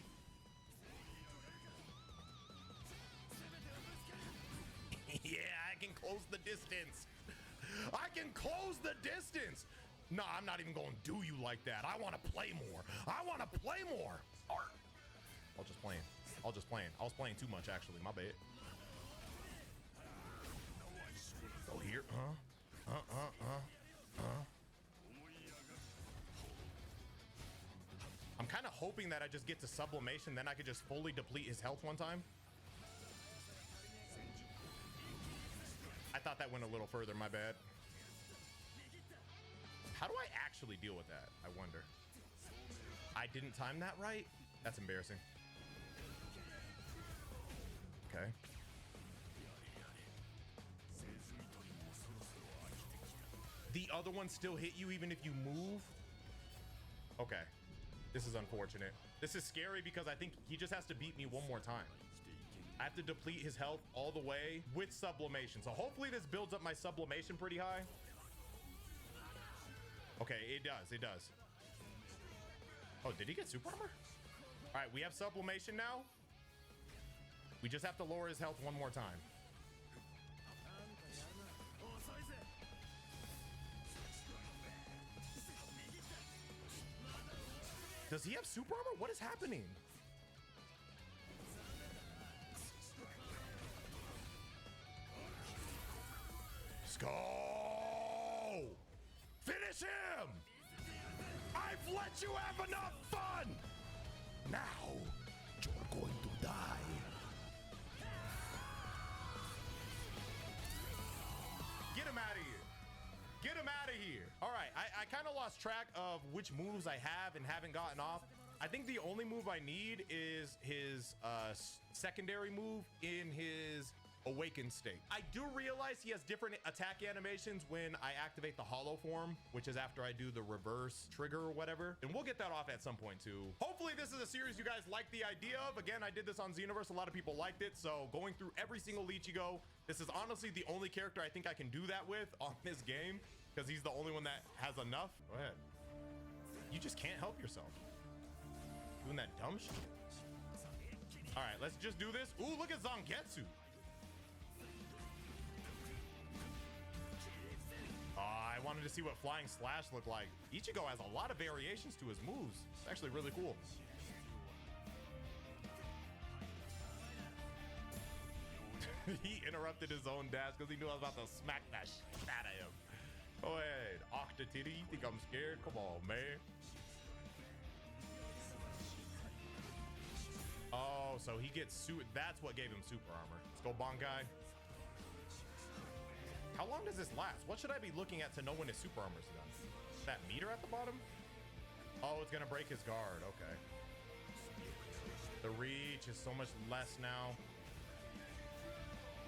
Yeah, I can close the distance. I can close the distance. No, I'm not even going to do you like that. I want to play more. I want to play more. I was just playing. I was playing too much, actually. My bad. Go here. I'm kind of hoping that I just get to sublimation, then I could just fully deplete his health one time. I thought that went a little further, my bad. How do I actually deal with that? I wonder. I didn't time that right? That's embarrassing. Okay. The other one still hit you even if you move? Okay. This is unfortunate. This is scary because I think he just has to beat me one more time. I have to deplete his health all the way with sublimation. So hopefully this builds up my sublimation pretty high. Okay, it does. It does. Oh, did he get super armor? All right, we have sublimation now. We just have to lower his health one more time. Does he have super armor? What is happening? Let's go! Finish him! I've let you have enough fun! Now, you're going to die. Get him out of here. Get him out of here. All right, I kind of lost track of which moves I have and haven't gotten off. I think the only move I need is his secondary move in his awakened state. I do realize he has different attack animations when I activate the hollow form, which is after I do the reverse trigger or whatever. And we'll get that off at some point too. Hopefully this is a series you guys like the idea of. Again, I did this on Xenoverse. A lot of people liked it. So going through every single ∞ this is honestly the only character I think I can do that with on this game because he's the only one that has enough. Go ahead. You just can't help yourself. Doing that dumb shit. All right, let's just do this. Ooh, look at Zangetsu. I wanted to see what Flying Slash looked like. Ichigo has a lot of variations to his moves. It's actually really cool. He interrupted his own dash because he knew I was about to smack that shit out of him. Go ahead, Octa Titty. You think I'm scared? Come on, man. Oh, so he gets that's what gave him super armor. Let's go, Bankai. How long does this last? What should I be looking at to know when his super armor's done? That meter at the bottom? Oh, it's gonna break his guard. Okay. The reach is so much less now.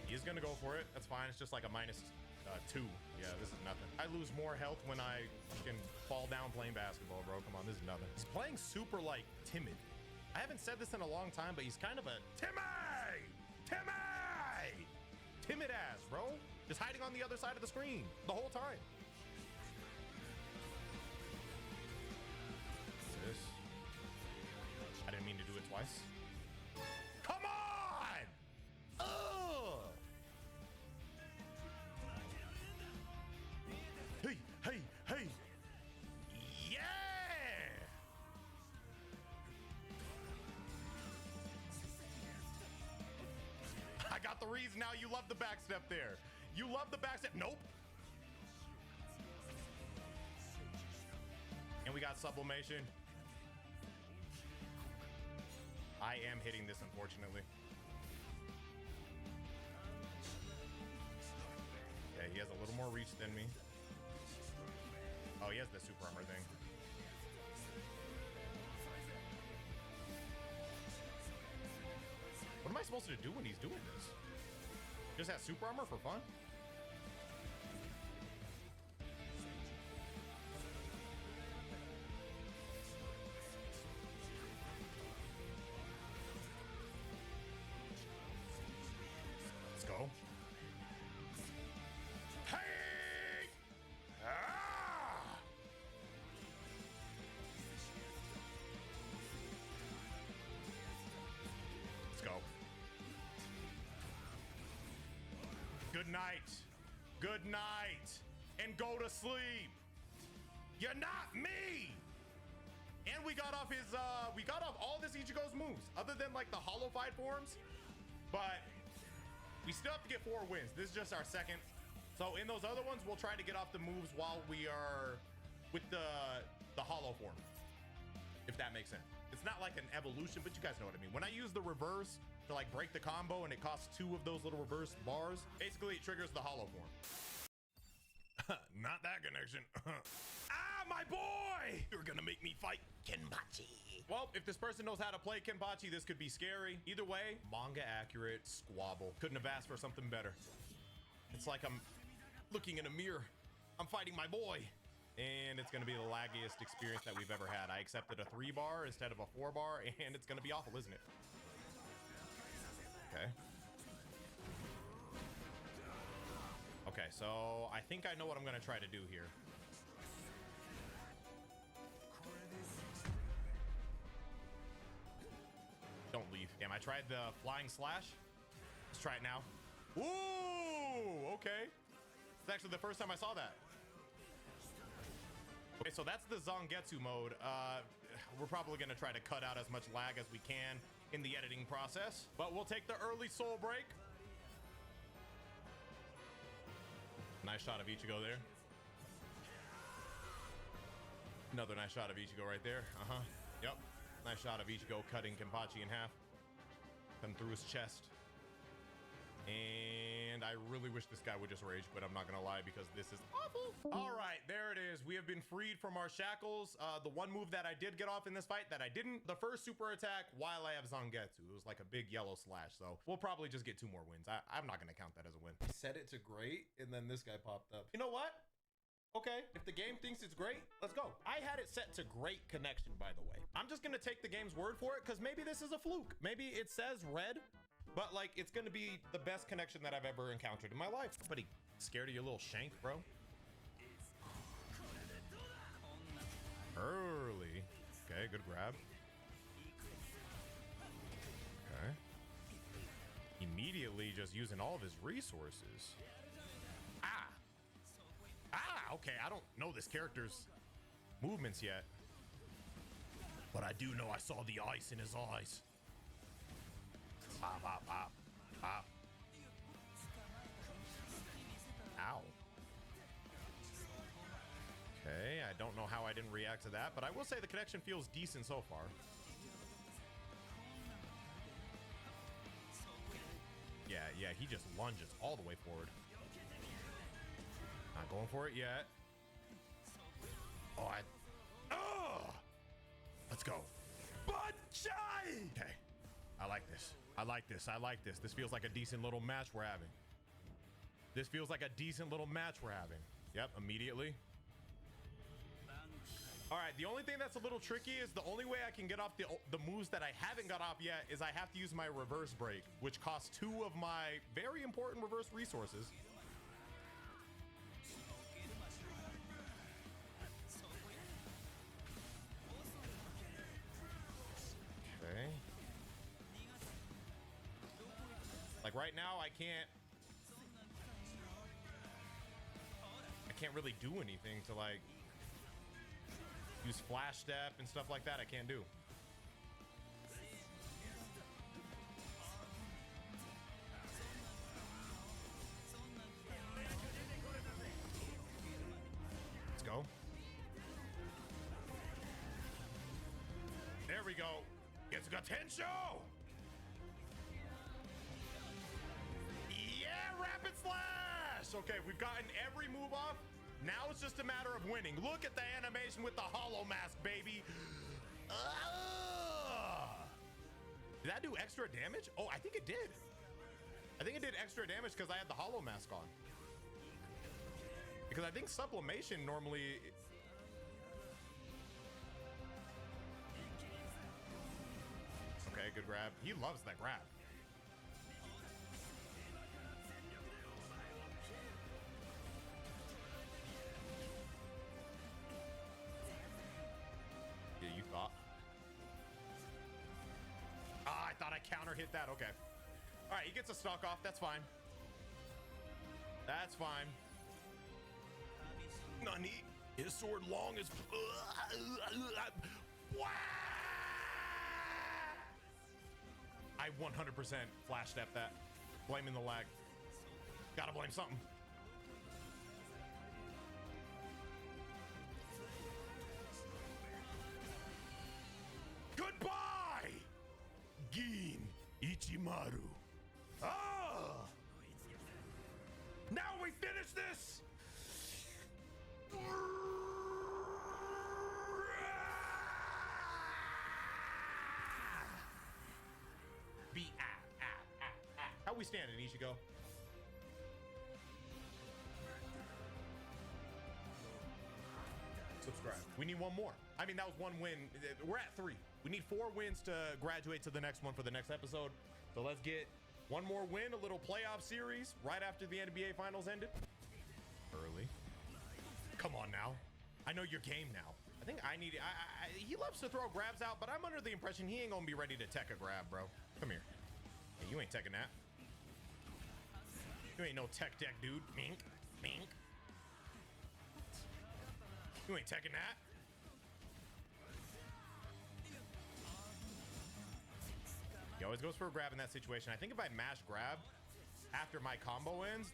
He's gonna go for it. That's fine. It's just like a -2. Yeah, this is nothing. I lose more health when I can fall down playing basketball, bro. Come on, this is nothing. He's playing super like timid. I haven't said this in a long time, but he's kind of a timid ass, bro. Just hiding on the other side of the screen the whole time. This. I didn't mean to do it twice. Come on! Ugh! Hey, hey, hey! Yeah! I got the reason now. You love the backstep there. You love the backstep. Nope. And we got sublimation. I am hitting this, unfortunately. Yeah, he has a little more reach than me. Oh, he has the super armor thing. What am I supposed to do when he's doing this? Just have super armor for fun? Let's go. Hey! Ah! Let's go. Good night. Good night. And go to sleep. You're not me. And we got off his, we got off all this Ichigo's moves, other than like the hollow fight forms. But we still have to get 4 wins. This is just our second. So in those other ones, we'll try to get off the moves while we are with the hollow form, if that makes sense. It's not like an evolution, but you guys know what I mean. When I use the reverse to like break the combo and it costs 2 of those little reverse bars, basically it triggers the hollow form. Not that connection. Ah, my boy! You're gonna make me fight Kenpachi. Well, if this person knows how to play Kenpachi, this could be scary. Either way, manga accurate squabble. Couldn't have asked for something better. It's like I'm looking in a mirror. I'm fighting my boy. And it's gonna be the laggiest experience that we've ever had. I accepted a 3-bar instead of a 4-bar, and it's gonna be awful, isn't it? Okay. Okay, so I think I know what I'm gonna try to do here. Don't leave. Damn, I tried the flying slash. Let's try it now. Ooh, okay. It's actually the first time I saw that. Okay, so that's the Zangetsu mode. We're probably gonna try to cut out as much lag as we can in the editing process, but we'll take the early soul break. Nice shot of Ichigo there. Another nice shot of Ichigo right there. Yep. Nice shot of Ichigo cutting Kenpachi in half. Come through his chest. And I really wish this guy would just rage, but I'm not gonna lie because this is awful. All right, there it is. We have been freed from our shackles. The one move that I did get off in this fight that I didn't, the first super attack while I have Zangetsu, it was like a big yellow slash. So we'll probably just get 2 more wins. I'm not gonna count that as a win. I set it to great, and then this guy popped up. You know what? Okay, if the game thinks it's great, let's go. I had it set to great connection, by the way. I'm just gonna take the game's word for it because maybe this is a fluke. Maybe it says red, but like it's gonna be the best connection that I've ever encountered in my life. Buddy, scared of your little shank, bro? Early. Okay, good grab. Okay. Immediately just using all of his resources. Okay, I don't know this character's movements yet, but I do know I saw the ice in his eyes. Pop, pop, pop, pop. Ow. Okay, I don't know how I didn't react to that, but I will say the connection feels decent so far. Yeah, he just lunges all the way forward. Not going for it yet. Let's go. Okay. I like this. I like this. I like this. This feels like a decent little match we're having. This feels like a decent little match we're having. Yep, immediately. All right, the only thing that's a little tricky is the only way I can get off the moves that I haven't got off yet is I have to use my reverse break, which costs 2 of my very important reverse resources. Okay. Like right now, I can't really do anything to like use flash step and stuff like that. I can't do. Let's go. There we go. Getsuga Tensho! Yeah, rapid slash! Okay, we've gotten every move off Now it's just a matter of winning. Look at the animation with the hollow mask, baby. Did that do extra damage? Oh, I think it did. I think it did extra damage because I had the hollow mask on. Because I think sublimation normally... Okay, good grab. He loves that grab. Yeah, you thought. Ah, I thought I counter hit that. Okay. All right, he gets a stock off. That's fine. That's fine. Nani, his sword long as... I 100% flash stepped that. Blaming the lag. Gotta blame something. Goodbye, Gin Ichimaru. Ah! Now we finish this! How we standing, Ichigo? Subscribe. We need one more. I mean, that was one win. We're at 3. We need 4 wins to graduate to the next one for the next episode. So let's get one more win, a little playoff series right after the NBA Finals ended. Early. Come on now. I know your game now. I think I need... he loves to throw grabs out, but I'm under the impression he ain't gonna be ready to tech a grab, bro. Come here. Hey, you ain't teching that. You ain't no tech deck, dude. Mink. Mink. You ain't teching that. He always goes for a grab in that situation. I think if I mash grab after my combo ends,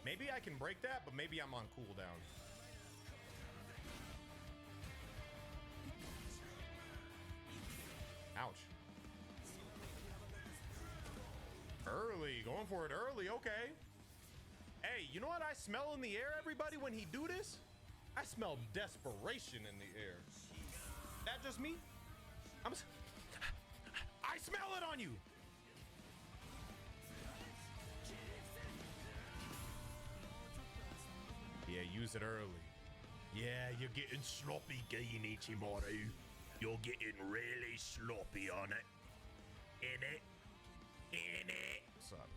maybe I can break that, but maybe I'm on cooldown. Ouch. Early, going for it early, okay. Hey, you know what I smell in the air, everybody, when he do this? I smell desperation in the air. That just me? I smell it on you. Yeah, use it early. Yeah, you're getting sloppy, Gin Ichimaru. You're getting really sloppy on it. In it. In it. What's up?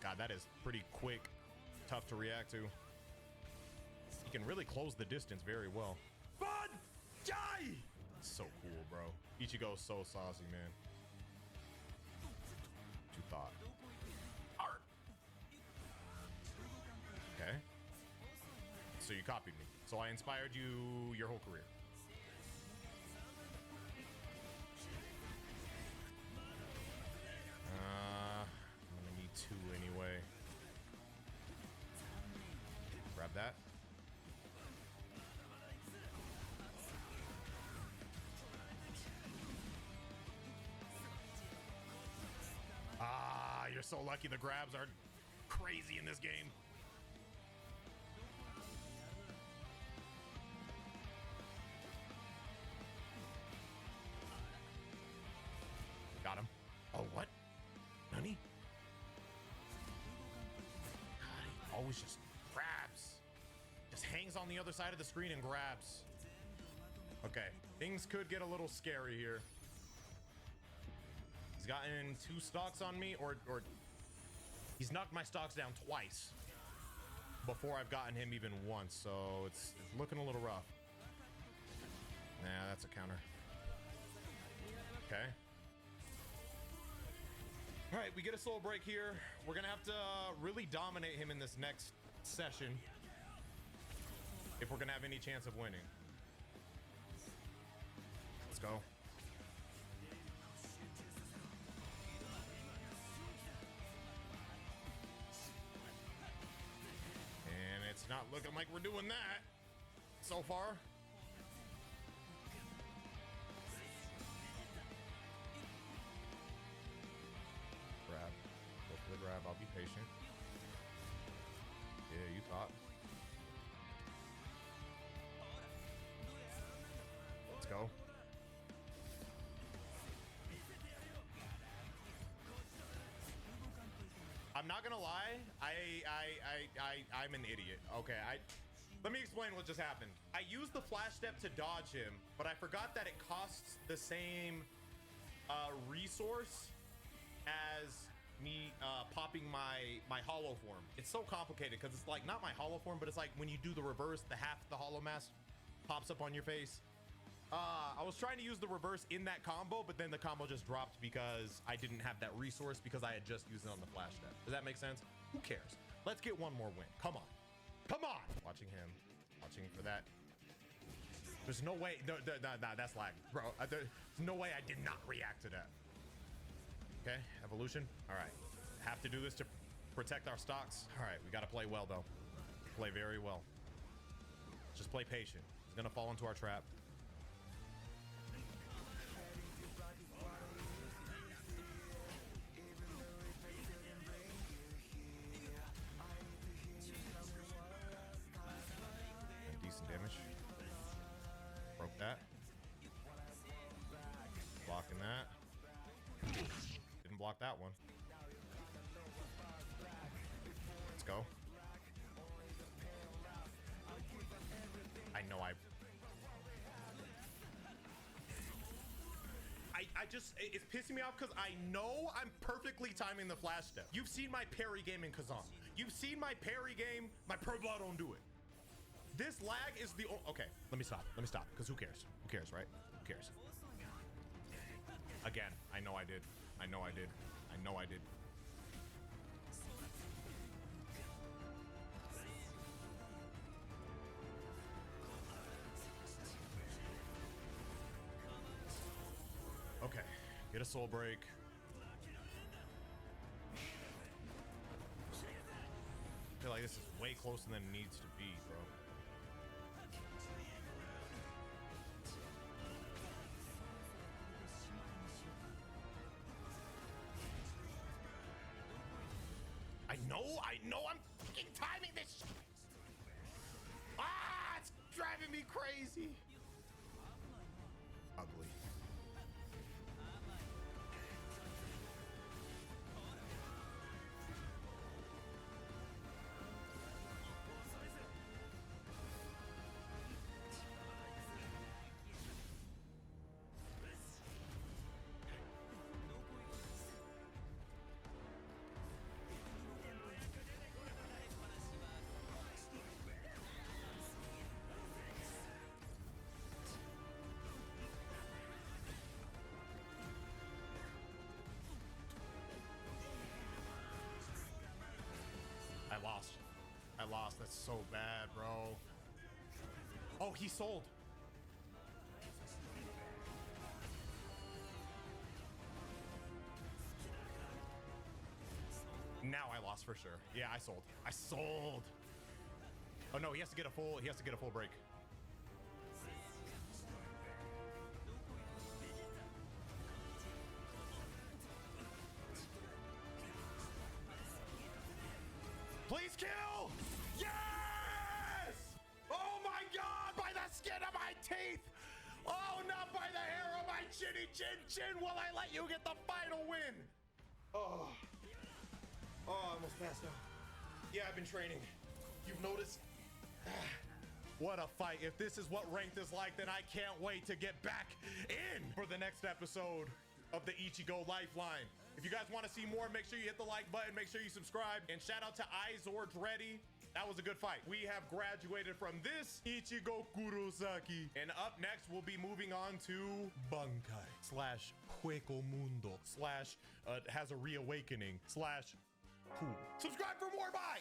God, that is pretty quick. Tough to react to. You can really close the distance very well. Bud! Jai! So cool, bro. Ichigo's so saucy, man. What you thought? Art. Okay. So you copied me. So I inspired you your whole career. I'm gonna need 2 anyway. Grab that. Ah, you're so lucky the grabs are crazy in this game. Got him. Oh, what? Nani? God, he always just grabs. Just hangs on the other side of the screen and grabs. Okay, things could get a little scary here. He's gotten 2 stocks on me, or he's knocked my stocks down twice before I've gotten him even once, so it's looking a little rough. Nah, that's a counter. Okay. All right, we get a soul break here. We're gonna have to really dominate him in this next session if we're gonna have any chance of winning. Let's go. And it's not looking like we're doing that so far. Grab. Go for the grab. I'll be patient. Yeah, you thought. I'm not gonna lie. I'm an idiot. Okay, let me explain what just happened. I used the flash step to dodge him, but I forgot that it costs the same resource as me popping my hollow form. It's so complicated because it's like not my hollow form, but it's like when you do the reverse, the half the hollow mask pops up on your face. I was trying to use the reverse in that combo, but then the combo just dropped because I didn't have that resource because I had just used it on the flash step. Does that make sense? Who cares? Let's get one more win. Come on. Come on. Watching him. Watching for that. There's no way. No, that's lag, bro. There's no way I did not react to that. Okay, evolution. All right. Have to do this to protect our stocks. All right, we got to play well, though. Play very well. Just play patient. He's going to fall into our trap. Decent damage. Broke that. Blocking that. Didn't block that one. Let's go. I know I just, it's pissing me off because I know I'm perfectly timing the flash step. You've seen my parry game in Kazan. You've seen my parry game. My pro bot don't do it. This lag is the, okay, let me stop, because who cares? Who cares, right? Who cares? Again, I know I did. I know I did. I know I did. Okay, get a soul break. I feel like this is way closer than it needs to be, bro. I know I'm fucking timing this shit. Ah, it's driving me crazy. Ugly. I lost. That's so bad, bro. Oh, he sold. Now I lost for sure. Yeah, I sold. I sold. Oh no, he has to get a full break. Please kill! Yes! Oh my God, by the skin of my teeth! Oh, not by the hair of my chinny chin will I let you get the final win! Oh, I almost passed out. Yeah, I've been training. You've noticed? What a fight. If this is what ranked is like, then I can't wait to get back in for the next episode of the Ichigo Lifeline. If you guys want to see more, make sure you hit the like button, make sure you subscribe, and shout out to ᴰᴜ. That was a good fight. We have graduated from this Ichigo Kurosaki. And up next, we'll be moving on to Bankai / Hueco Mundo / has a reawakening / cool. Subscribe for more. Bye.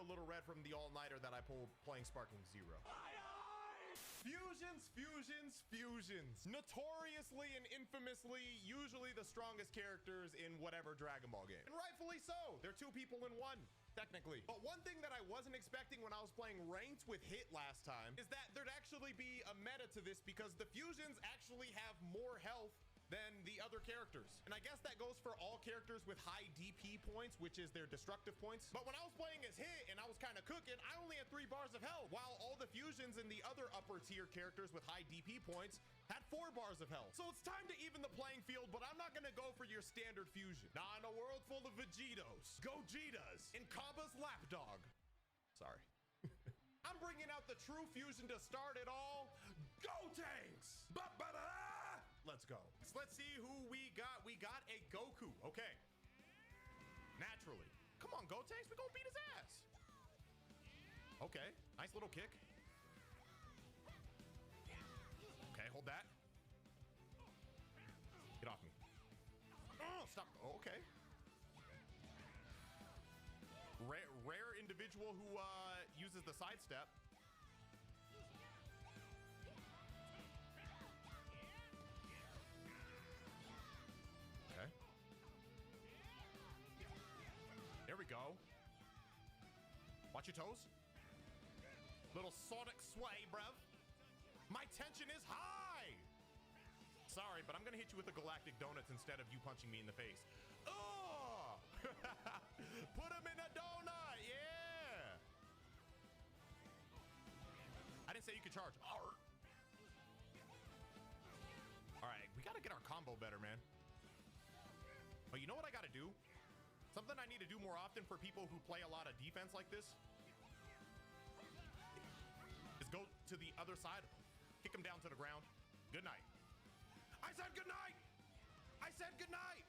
little red from the all-nighter that I pulled playing Sparking Zero. Fusions, fusions, fusions. Notoriously and infamously, usually the strongest characters in whatever Dragon Ball game. And rightfully so. They're two people in one, technically. But one thing that I wasn't expecting when I was playing ranked with Hit last time is that there'd actually be a meta to this because the fusions actually have more health than the other characters. And I guess that goes for all characters with high DP points, which is their destructive points. But when I was playing as Hit and I was kind of cooking, I only had 3 bars of health, while all the fusions and the other upper tier characters with high DP points had 4 bars of health. So it's time to even the playing field, but I'm not gonna go for your standard fusion. Nah, in a world full of Vegetos, Gogetas, and Kabba's lapdog. Sorry. I'm bringing out the true fusion to start it all. Gotenks! Ba-ba-da! Let's go. So let's see who we got. We got a Goku. Okay. Naturally. Come on, Gotenks. We're gonna beat his ass. Okay. Nice little kick. Okay, hold that. Get off me. Oh, stop. Oh, okay. Rare individual who uses the sidestep. Okay. There we go. Watch your toes. Little Sonic sway, bruv. My tension is high. Sorry, but I'm gonna hit you with the galactic donuts instead of you punching me in the face. Oh! Put him in a donut, yeah! I didn't say you could charge. All right, we gotta get our combo better, man. But you know what I gotta do? Something I need to do more often for people who play a lot of defense like this is go to the other side, kick him down to the ground. Good night. I said good night! I said good night!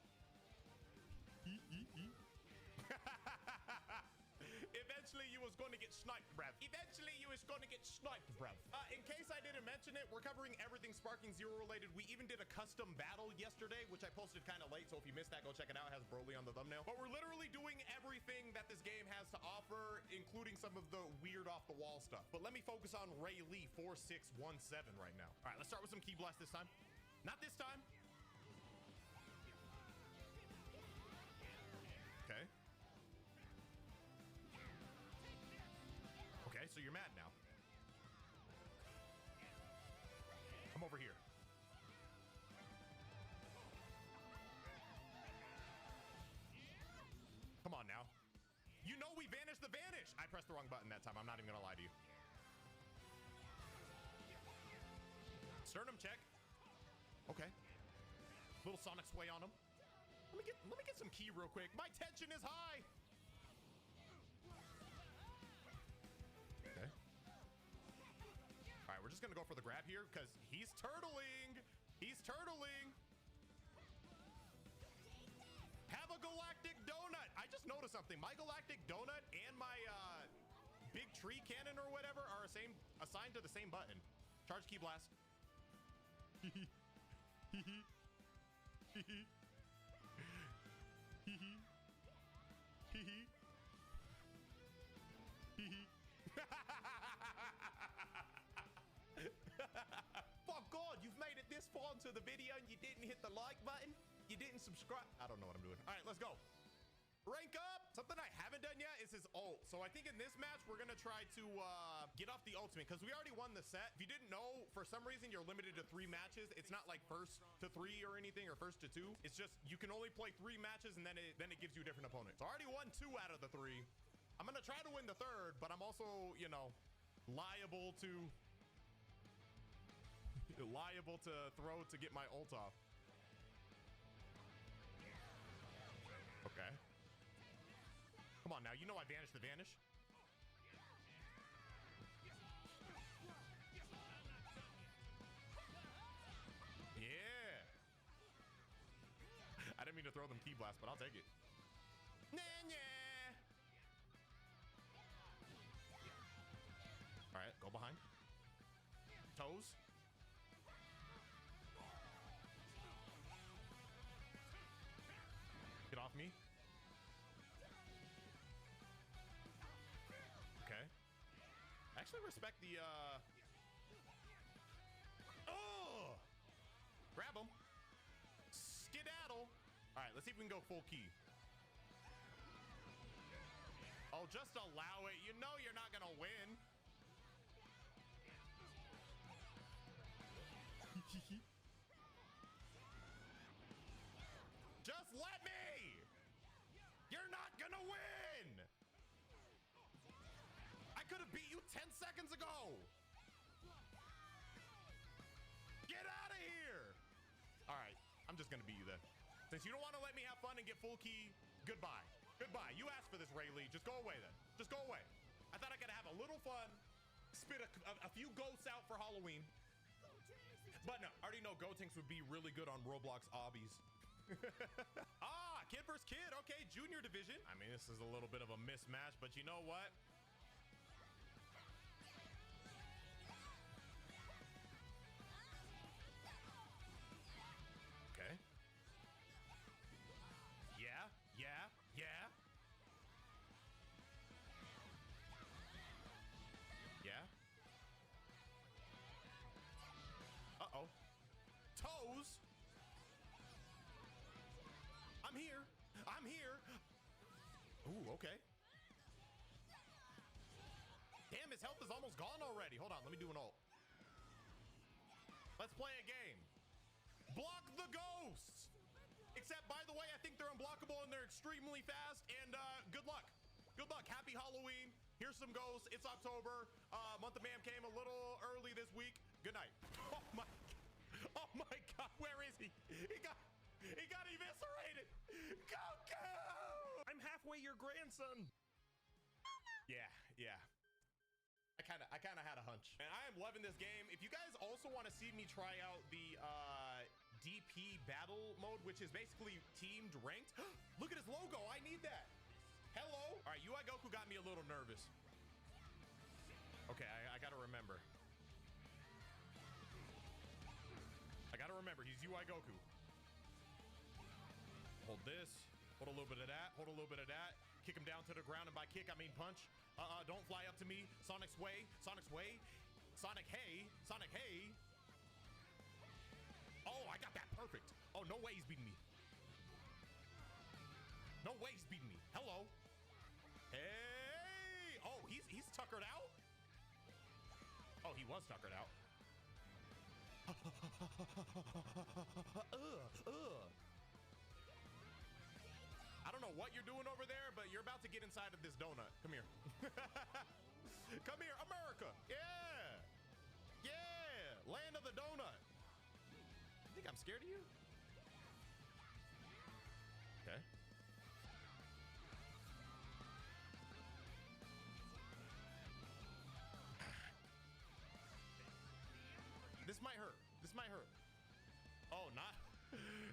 Eventually you was going to get sniped, bruv. Eventually you was going to get sniped, bruv. In case I didn't mention it, we're covering everything Sparking Zero related. We even did a custom battle yesterday, which I posted kind of late, so if you missed that, go check it out. It has Broly on the thumbnail. But we're literally doing everything that this game has to offer, including some of the weird off-the-wall stuff. But let me focus on Ray Lee 4617 right now. All right, let's start with some Ki Blast this time. Not this time. Okay. Okay, so you're mad now. Come over here. Come on now. You know we vanished the vanish. I pressed the wrong button that time. I'm not even gonna lie to you. Sternum check. Okay. Little Sonic sway on him. Let me get some Ki real quick. My tension is high. Okay. All right, we're just gonna go for the grab here because he's turtling. He's turtling. Have a galactic donut. I just noticed something. My galactic donut and my big tree cannon or whatever are assigned to the same button. Charge Ki Blast. Fuck God, you've made it this far into the video and you didn't hit the like button? You didn't subscribe? I don't know what I'm doing. All right, let's go. Rank up. Something I haven't done yet is his ult. So I think in this match, we're gonna try to get off the ultimate because we already won the set. If you didn't know, for some reason, you're limited to 3 matches. It's not like first to 3 or anything or first to 2. It's just, you can only play 3 matches and then it gives you a different opponent. So I already won 2 out of the 3. I'm gonna try to win the 3rd, but I'm also, you know, liable to throw to get my ult off. Okay. Come on now, you know I banished the vanish. Yeah. I didn't mean to throw them Ki Blast, but I'll take it. Nah, nah. All right, go behind. Toes. Get off me. actually respect the, oh! Grab him. Skedaddle. All right, let's see if we can go full key. Oh, just allow it. You know you're not gonna win. Just let me. You're not gonna win. I could have beat you 10 seconds ago. Get out of here. All right, I'm just gonna beat you then. Since you don't want to let me have fun and get full key, goodbye. Goodbye. You asked for this, Rayleigh. Just go away then. Just go away. I thought I could have a little fun, spit a few ghosts out for Halloween. But no, I already know Gotenks would be really good on Roblox obbies. Ah, kid versus kid. Okay, junior division. I mean, this is a little bit of a mismatch, but you know what? Okay. Yeah, yeah, yeah. Yeah. Uh-oh. Toes. I'm here. I'm here. Ooh, okay. Damn, his health is almost gone already. Hold on, let me do an ult. Let's play a game. Block the ghosts. Except, by the way, I think they're unblockable and they're extremely fast. And good luck. Good luck. Happy Halloween. Here's some ghosts. It's October. Month of Mam came a little early this week. Good night. Oh my. Oh my God. Where is he? He got eviscerated. Goku! I'm halfway your grandson. Yeah, yeah. I kind of had a hunch. And I am loving this game. If you guys also want to see me try out the DP battle mode, which is basically teamed ranked. Look at his logo. I need that. Hello. All right, UI Goku got me a little nervous. Okay, I got to remember. He's UI Goku. Hold this. Hold a little bit of that. Hold a little bit of that. Kick him down to the ground, and by kick, I mean punch. Don't fly up to me. Sonic's way. Sonic's way. Sonic, hey. Sonic, hey. Oh, I got that perfect. Oh, no way he's beating me. No way he's beating me. Hello. Hey. Oh, he's tuckered out. Oh, he was tuckered out. I don't know what you're doing over there, but you're about to get inside of this donut. Come here. Come here, America. Yeah. Yeah. Land of the donut. You think I'm scared of you? Okay. This might hurt. This might hurt. Oh, not.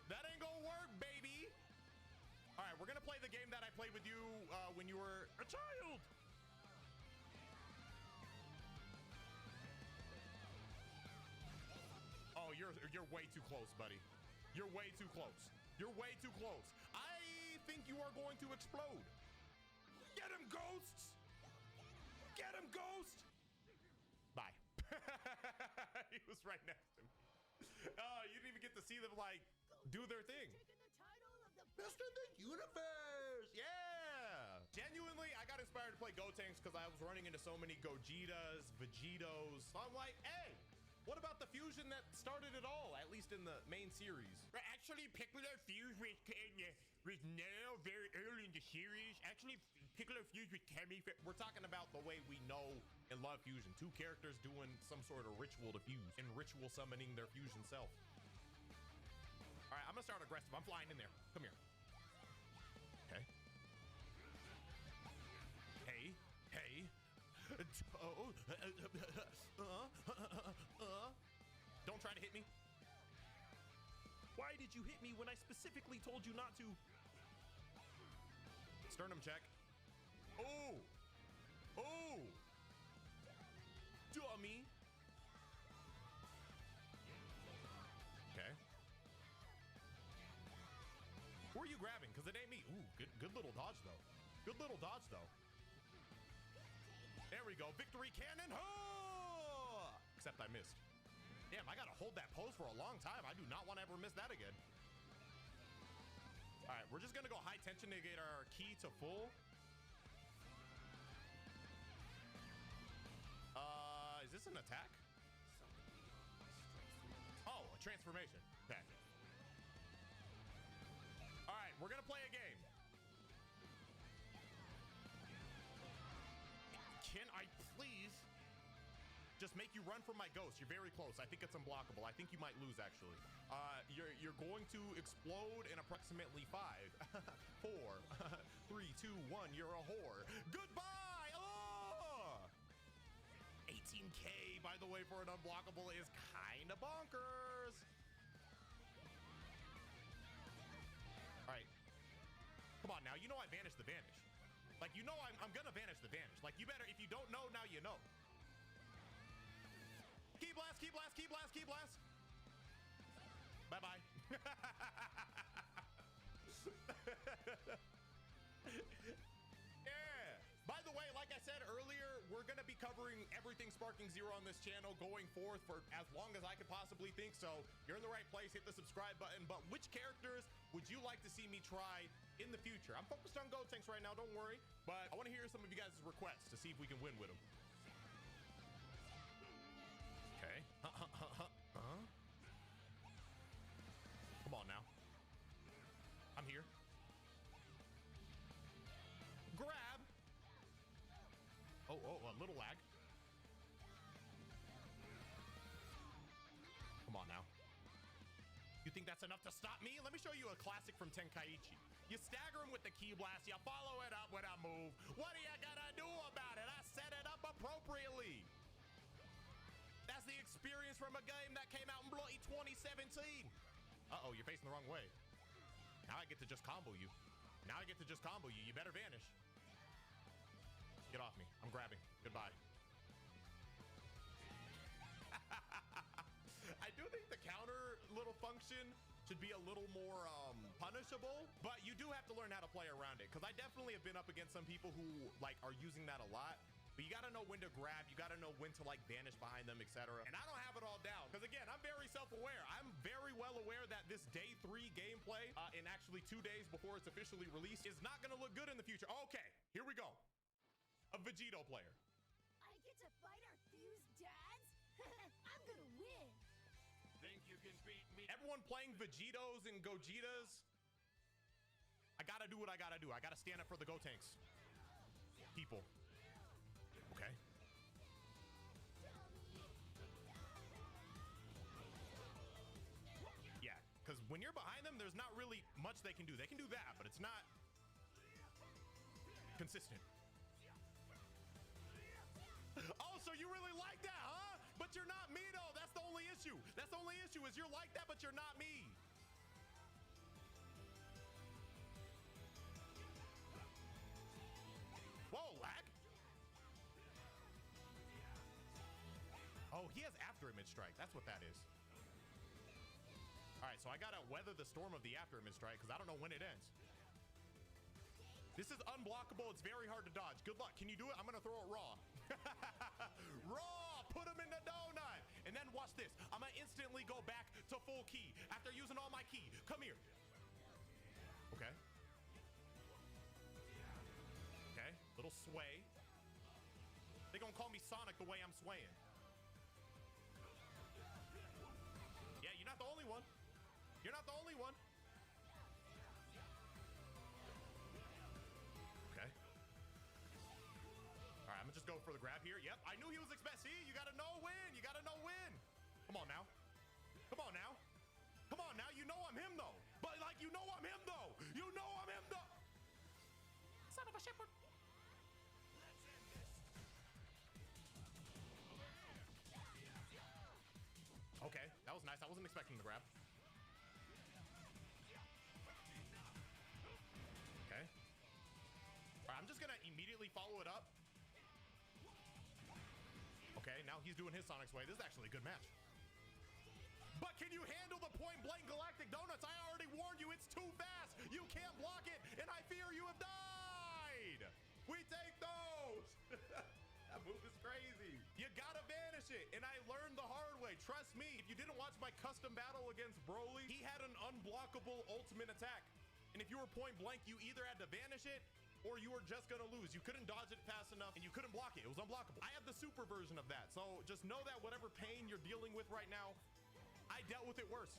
That ain't gonna work, baby. All right, we're gonna play the game that I played with you when you were a child. Oh, you're way too close, buddy. You're way too close. You're way too close. I think you are going to explode. Get him, ghosts. Get him, ghost. Bye. He was right next to me. Oh, you didn't even get to see them like do their thing. Best in the universe. Yeah. Genuinely, I got inspired to play Gotenks because I was running into so many Gogetas, Vegetos. So I'm like, hey, what about the fusion that started it all, at least in the main series? Actually, Piccolo fused with now very early in the series. Actually, Piccolo fused with Kami. We're talking about the way we know and love fusion. Two characters doing some sort of ritual to fuse and ritual summoning their fusion self. All right, I'm gonna start aggressive. I'm flying in there. Come here. Okay. Hey, hey. Don't try to hit me. Why did you hit me when I specifically told you not to? Sternum check. Oh. Oh. Dummy. Okay. Who are you grabbing? Because it ain't me. Ooh, good little dodge, though. Good little dodge, though. There we go. Victory cannon. Oh! Except I missed. Damn, I gotta hold that pose for a long time. I do not want to ever miss that again. All right, we're just gonna go high tension to get our key to full. Is this an attack? Oh, a transformation. Okay. All right, we're gonna play a game. Can I please just make you run from my ghost? You're very close. I think it's unblockable. I think you might lose, actually. You're going to explode in approximately 5, 4, 3, 2, 1. You're a whore. Goodbye. Oh! 18K, by the way, for an unblockable is kind of bonkers. All right. Come on now. You know I banished the vanish. Like, you know I'm gonna vanish the vanish. Like, you better, if you don't know, now you know. Key blast, key blast, key blast, key blast. Bye-bye. Yeah. By the way, like I said earlier, we're gonna be covering everything Sparking Zero on this channel going forth for as long as I could possibly think. So you're in the right place. Hit the subscribe button. But which characters would you like to see me try in the future? I'm focused on Gotenks right now, don't worry. But I want to hear some of you guys' requests to see if we can win with them. Okay. Come on now. I'm here. Grab. Oh, a little lag. Come on now. You think that's enough to stop me? Let me show you a classic from Tenkaichi. You stagger him with the key blast, you follow it up with a move. What do you gotta do about it? I set it up appropriately. That's the experience from a game that came out in bloody 2017. Uh-oh, you're facing the wrong way. Now I get to just combo you. Now I get to just combo you. You better vanish. Get off me. I'm grabbing. Goodbye. I do think the counter little function should be a little more punishable, but you do have to learn how to play around it, because I definitely have been up against some people who like are using that a lot. But you gotta know when to grab, you gotta know when to like vanish behind them, etc. And I don't have it all down, because again, I'm very self-aware. I'm very well aware that this day 3 gameplay in actually 2 days before it's officially released is not gonna look good in the future. Okay, here we go. A Vegito player.
I get to fight our fused dads? I'm gonna win.
Think you can beat me?
Everyone playing Vegitos and Gogetas. I gotta do what I gotta do. I gotta stand up for the Gotenks. People. Okay. Yeah, because when you're behind them, there's not really much they can do. They can do that, but it's not consistent. Oh, so you really like that, huh? But you're not me, though. That's the only issue. That's the only issue is you're like that, but you're not me. Whoa, lag. Oh, he has after image strike. That's what that is. All right, so I gotta weather the storm of the after image strike because I don't know when it ends. This is unblockable. It's very hard to dodge. Good luck. Can you do it? I'm gonna throw it raw. Raw. Put him in the donut. And then watch this. I'm gonna instantly go back to full key after using all my key. Come here. Okay. Okay. Little sway. They gonna call me Sonic the way I'm swaying. Yeah, you're not the only one. You're not the only one. Okay. All right, I'm gonna just go for the grab here. Yep, I knew he was expect. See, you gotta know when. You gotta know when. Come on now. Come on now. Come on now. You know I'm him though. But like, you know I'm him though. You know I'm him though. Son of a shepherd. Okay, that was nice. I wasn't expecting the grab. Okay. All right, I'm just gonna immediately follow it up. Okay, now he's doing his Sonic Sway. This is actually a good match. But can you handle the point blank galactic donuts? I already warned you, it's too fast. You can't block it, and I fear you have died. We take those. That move crazy. You gotta vanish it. And I learned the hard way. Trust me, if you didn't watch my custom battle against Broly, he had an unblockable ultimate attack. And if you were point blank, you either had to vanish it or you were just gonna lose. You couldn't dodge it fast enough and you couldn't block it. It was unblockable. I have the super version of that. So just know that whatever pain you're dealing with right now, I dealt with it worse.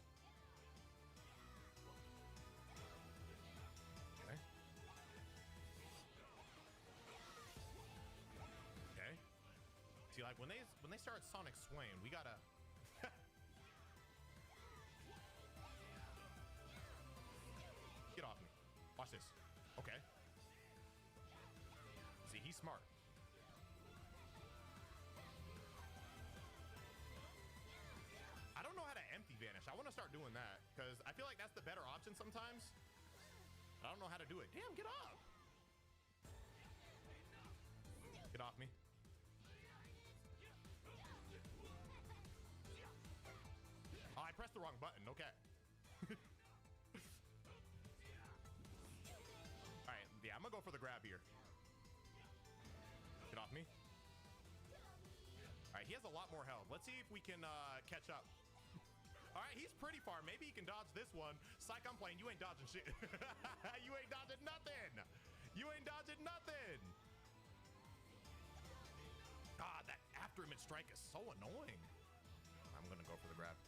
Okay. Okay. See, like when they start Sonic swaying, we gotta get off me. Watch this. Okay. See, he's smart. I don't know how to empty vanish. I want to start doing that because I feel like that's the better option sometimes. I don't know how to do it. Damn, get up. Get off me. Oh, I pressed the wrong button. Okay. All right. Yeah, I'm gonna go for the grab here. Get off me. All right, he has a lot more health. Let's see if we can catch up. All right, he's pretty far. Maybe he can dodge this one. Psych, I'm playing. You ain't dodging shit. You ain't dodging nothing. You ain't dodging nothing. God, that after image strike is so annoying. I'm gonna go for the grab.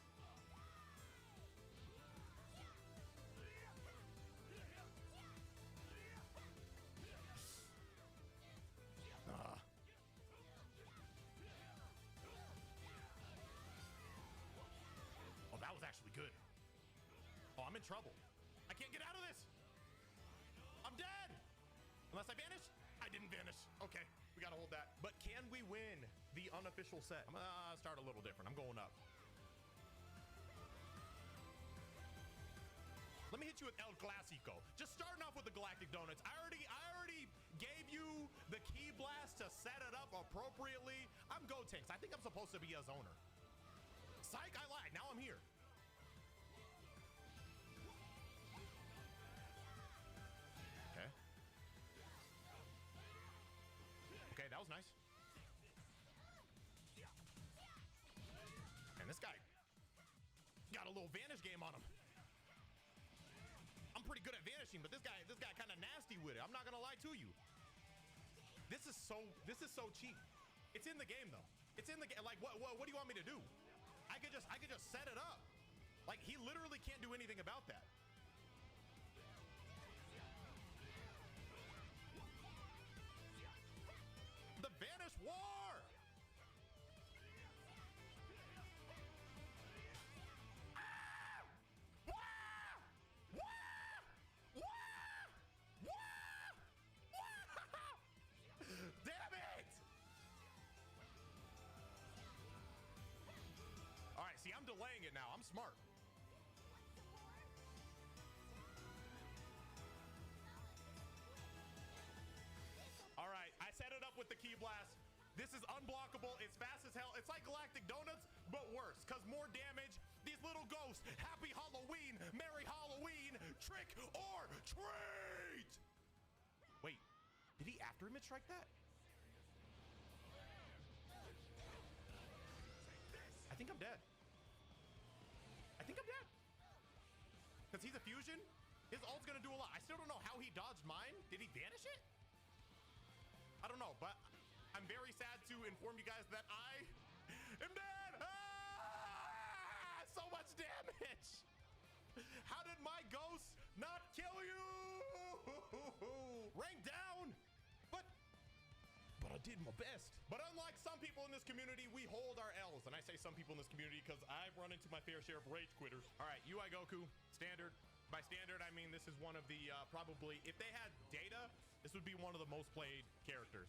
Oh, that was actually good. Oh, I'm in trouble. I can't get out of this. I'm dead. Unless I vanish. I didn't vanish. Okay, we gotta hold that. But can we win the unofficial set? I'm gonna start a little different. I'm going up. Let me hit you with El Clásico. Just starting off with the Galactic Donuts. I already gave you the key blast to set it up appropriately. I'm Gotenks. I think I'm supposed to be a zoner. Psych, I lied. Now I'm here. Okay. Okay, that was nice. And this guy got a little vanish game on him. I'm pretty good at vanishing, but this guy kind of nasty with it. I'm not gonna lie to you. This is so cheap. It's in the game though. It's in the game. Like what do you want me to do? I could just set it up. Like he literally can't do anything about that. The Vanish War. Damn it! All right, see, I'm delaying it now. I'm smart. All right, I set it up with the key blast. This is unblockable. It's fast as hell. It's like Galactic Donuts, but worse, because more damage. These little ghosts. Happy Halloween. Merry Halloween. Trick or treat. Wait, did he after image strike that? I think I'm dead. I think I'm dead. Because he's a fusion. His ult's going to do a lot. I still don't know how he dodged mine. Did he vanish it? I don't know, but I'm very sad to inform you guys that I am dead. Ah! So much damage. How did my ghost not kill you? Rank down. But I did my best. But unlike some people in this community, we hold our L's. And I say some people in this community because I've run into my fair share of rage quitters. All right, UI Goku, standard. By standard, I mean this is one of the probably, if they had data, this would be one of the most played characters.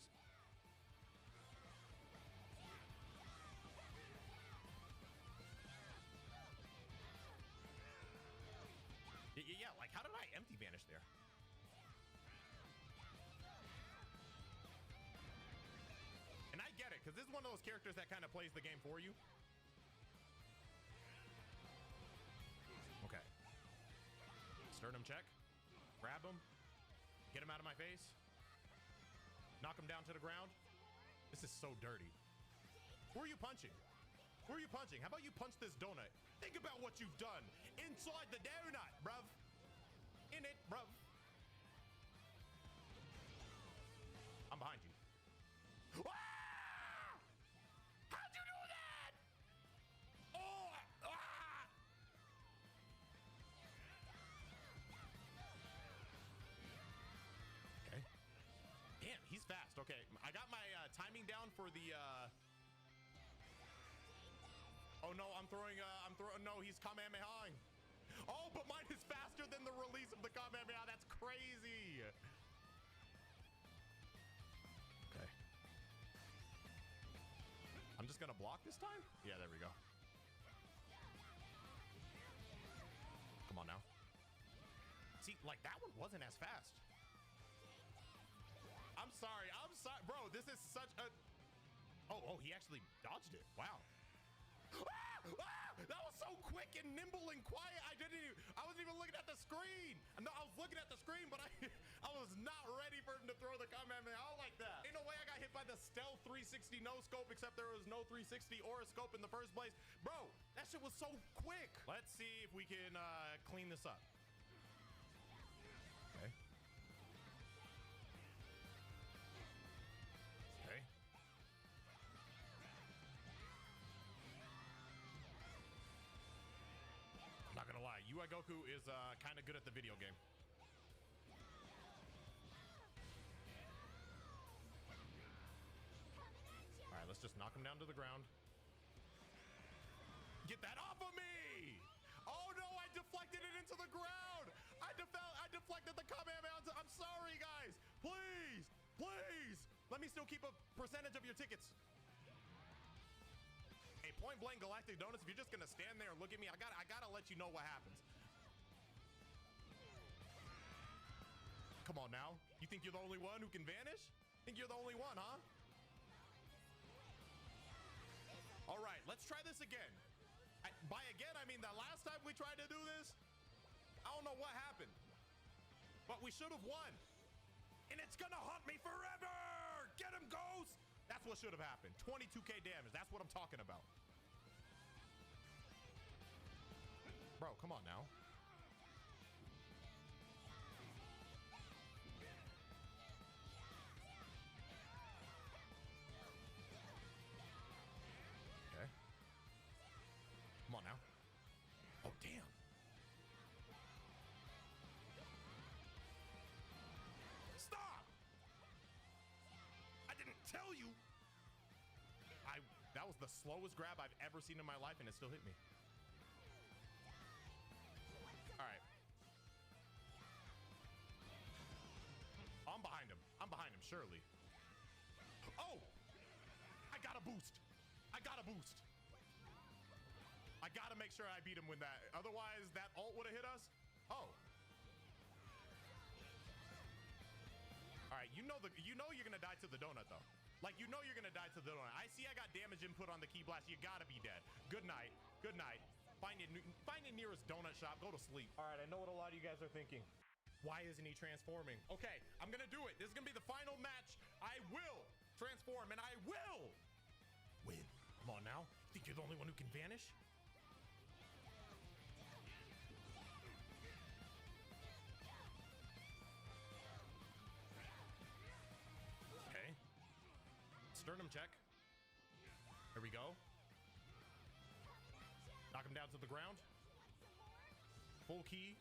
Yeah, like how did I empty vanish there? And I get it, because this is one of those characters that kind of plays the game for you. Okay. Sternum check. Grab him. Get him out of my face. Knock him down to the ground. This is so dirty. Who are you punching? Who are you punching? How about you punch this donut? Think about what you've done inside the donut, bruv. In it, bruv. I'm behind you. Ah! How'd you do that? Oh! Ah! Okay. Damn, he's fast. Okay, I got my timing down for the. Oh no, I'm throwing. No, he's Kamehameha. Oh, but mine is faster than the release of the Kamehameha. That's crazy. Okay. I'm just gonna block this time? Yeah, there we go. Come on now. See, like that one wasn't as fast. I'm sorry. Bro, this is such a... Oh, he actually dodged it. Wow. That was so quick and nimble and quiet. I wasn't even looking at the screen. No, I was looking at the screen, but I was not ready for him to throw the Kamehameha like that. Ain't no way I got hit by the stealth 360 no scope, except there was no 360 or a scope in the first place. Bro, that shit was so quick. Let's see if we can clean this up. Okay. Okay. I'm not gonna lie, 괚ᴜᴇᴜ is kind of good at the video game. All right, let's just knock him down to the ground. Get that off of me! Oh no, I deflected it into the ground! I deflected the Kamehameha. I'm sorry, guys. Please, please, let me still keep a percentage of your tickets. Hey, Point Blank Galactic Donuts, if you're just gonna stand there and look at me, I gotta let you know what happens. Come on now. You think you're the only one who can vanish? Think you're the only one, huh? All right, let's try this again. By again, I mean the last time we tried to do this, I don't know what happened, but we should have won. And it's gonna haunt me forever. Get him, Ghost. That's what should have happened. 22k damage. That's what I'm talking about. Bro, come on now. Okay. Come on now. Oh, damn. Stop! I didn't tell you. That was the slowest grab I've ever seen in my life, and it still hit me. All right. I'm behind him. I'm behind him, surely. Oh! I got a boost. I got a boost. I gotta make sure I beat him with that. Otherwise, that ult would have hit us. Oh. All right, you know you're gonna die to the donut though. Like, you know you're gonna die to the donut. I see I got damage input on the key blast. You gotta be dead. Good night. Good night. Find your nearest donut shop. Go to sleep. All right, I know what a lot of you guys are thinking. Why isn't he transforming? Okay, I'm gonna do it. This is gonna be the final match. I will transform, and I will win. Come on now. Think you're the only one who can vanish? Okay. Sternum check. Here we go. Knock him down to the ground. Full key.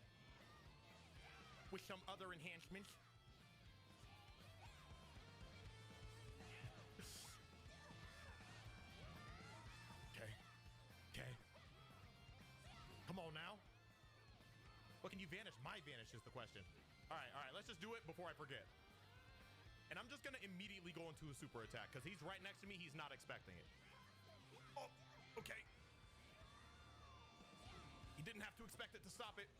With some other enhancements. Okay. Okay. Come on now. What can you vanish? My vanish is the question. All right, let's just do it before I forget. And I'm just gonna immediately go into a super attack because he's right next to me. He's not expecting it. Oh, okay. He didn't have to expect it to stop it.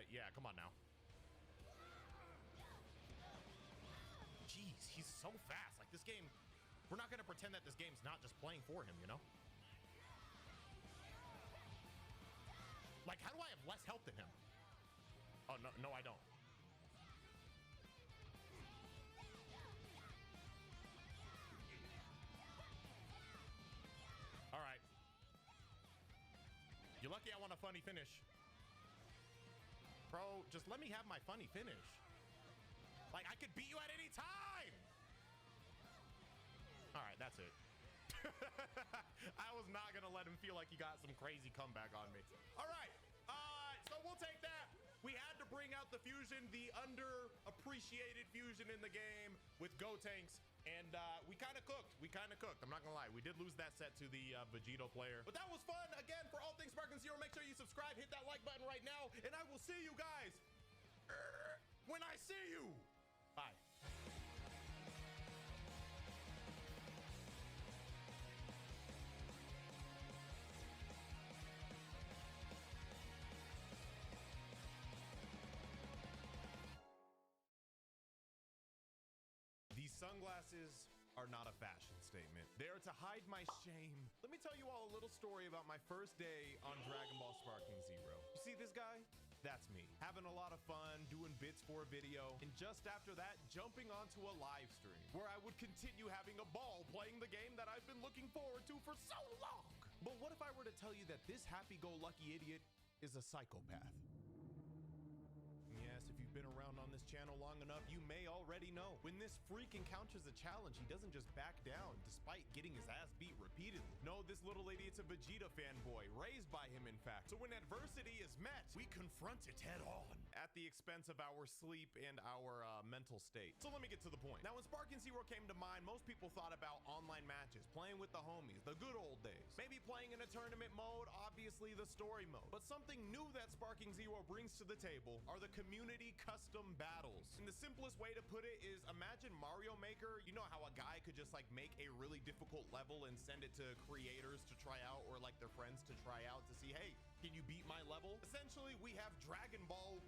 Yeah, come on now. Jeez, he's so fast. Like, this game, we're not gonna pretend that this game's not just playing for him, you know? Like, how do I have less health than him? Oh, no, I don't. Lucky I want a funny finish. Bro, just let me have my funny finish. Like, I could beat you at any time. All right, that's it. I was not gonna let him feel like he got some crazy comeback on me. All right, so we'll take that. We had to bring out the fusion, the underappreciated fusion in the game with Gotenks. And we kind of cooked. I'm not gonna lie. We did lose that set to the Vegito player. But that was fun. Again, for all things Sparking Zero, make sure you subscribe, hit that like button right now. And I will see you guys when I see you. Bye. These sunglasses are not a fashion statement. They're to hide my shame. Let me tell you all a little story about my first day on Dragon Ball Sparking Zero. You see this guy? That's me. Having a lot of fun, doing bits for a video, and just after that, jumping onto a live stream where I would continue having a ball playing the game that I've been looking forward to for so long. But what if I were to tell you that this happy-go-lucky idiot is a psychopath? Yes, if you've been around on this channel long enough, you may already know. When this freak encounters a challenge, he doesn't just back down, despite getting his ass beat repeatedly. No, this little idiot's a Vegeta fanboy, raised by him, in fact. So when adversity is met, we confront it head on, at the expense of our sleep and our mental state. So let me get to the point. Now, when Sparking Zero came to mind, most people thought about online matches, playing with the homies, the good old days. Maybe playing in a tournament mode, obviously the story mode. But something new that Sparking Zero brings to the table are the community custom battles. And the simplest way to put it is, imagine Mario Maker. You know how a guy could just like make a really difficult level and send it to creators to try out, or like their friends to try out to see, hey, can you beat my level? Essentially, we have Dragon Ball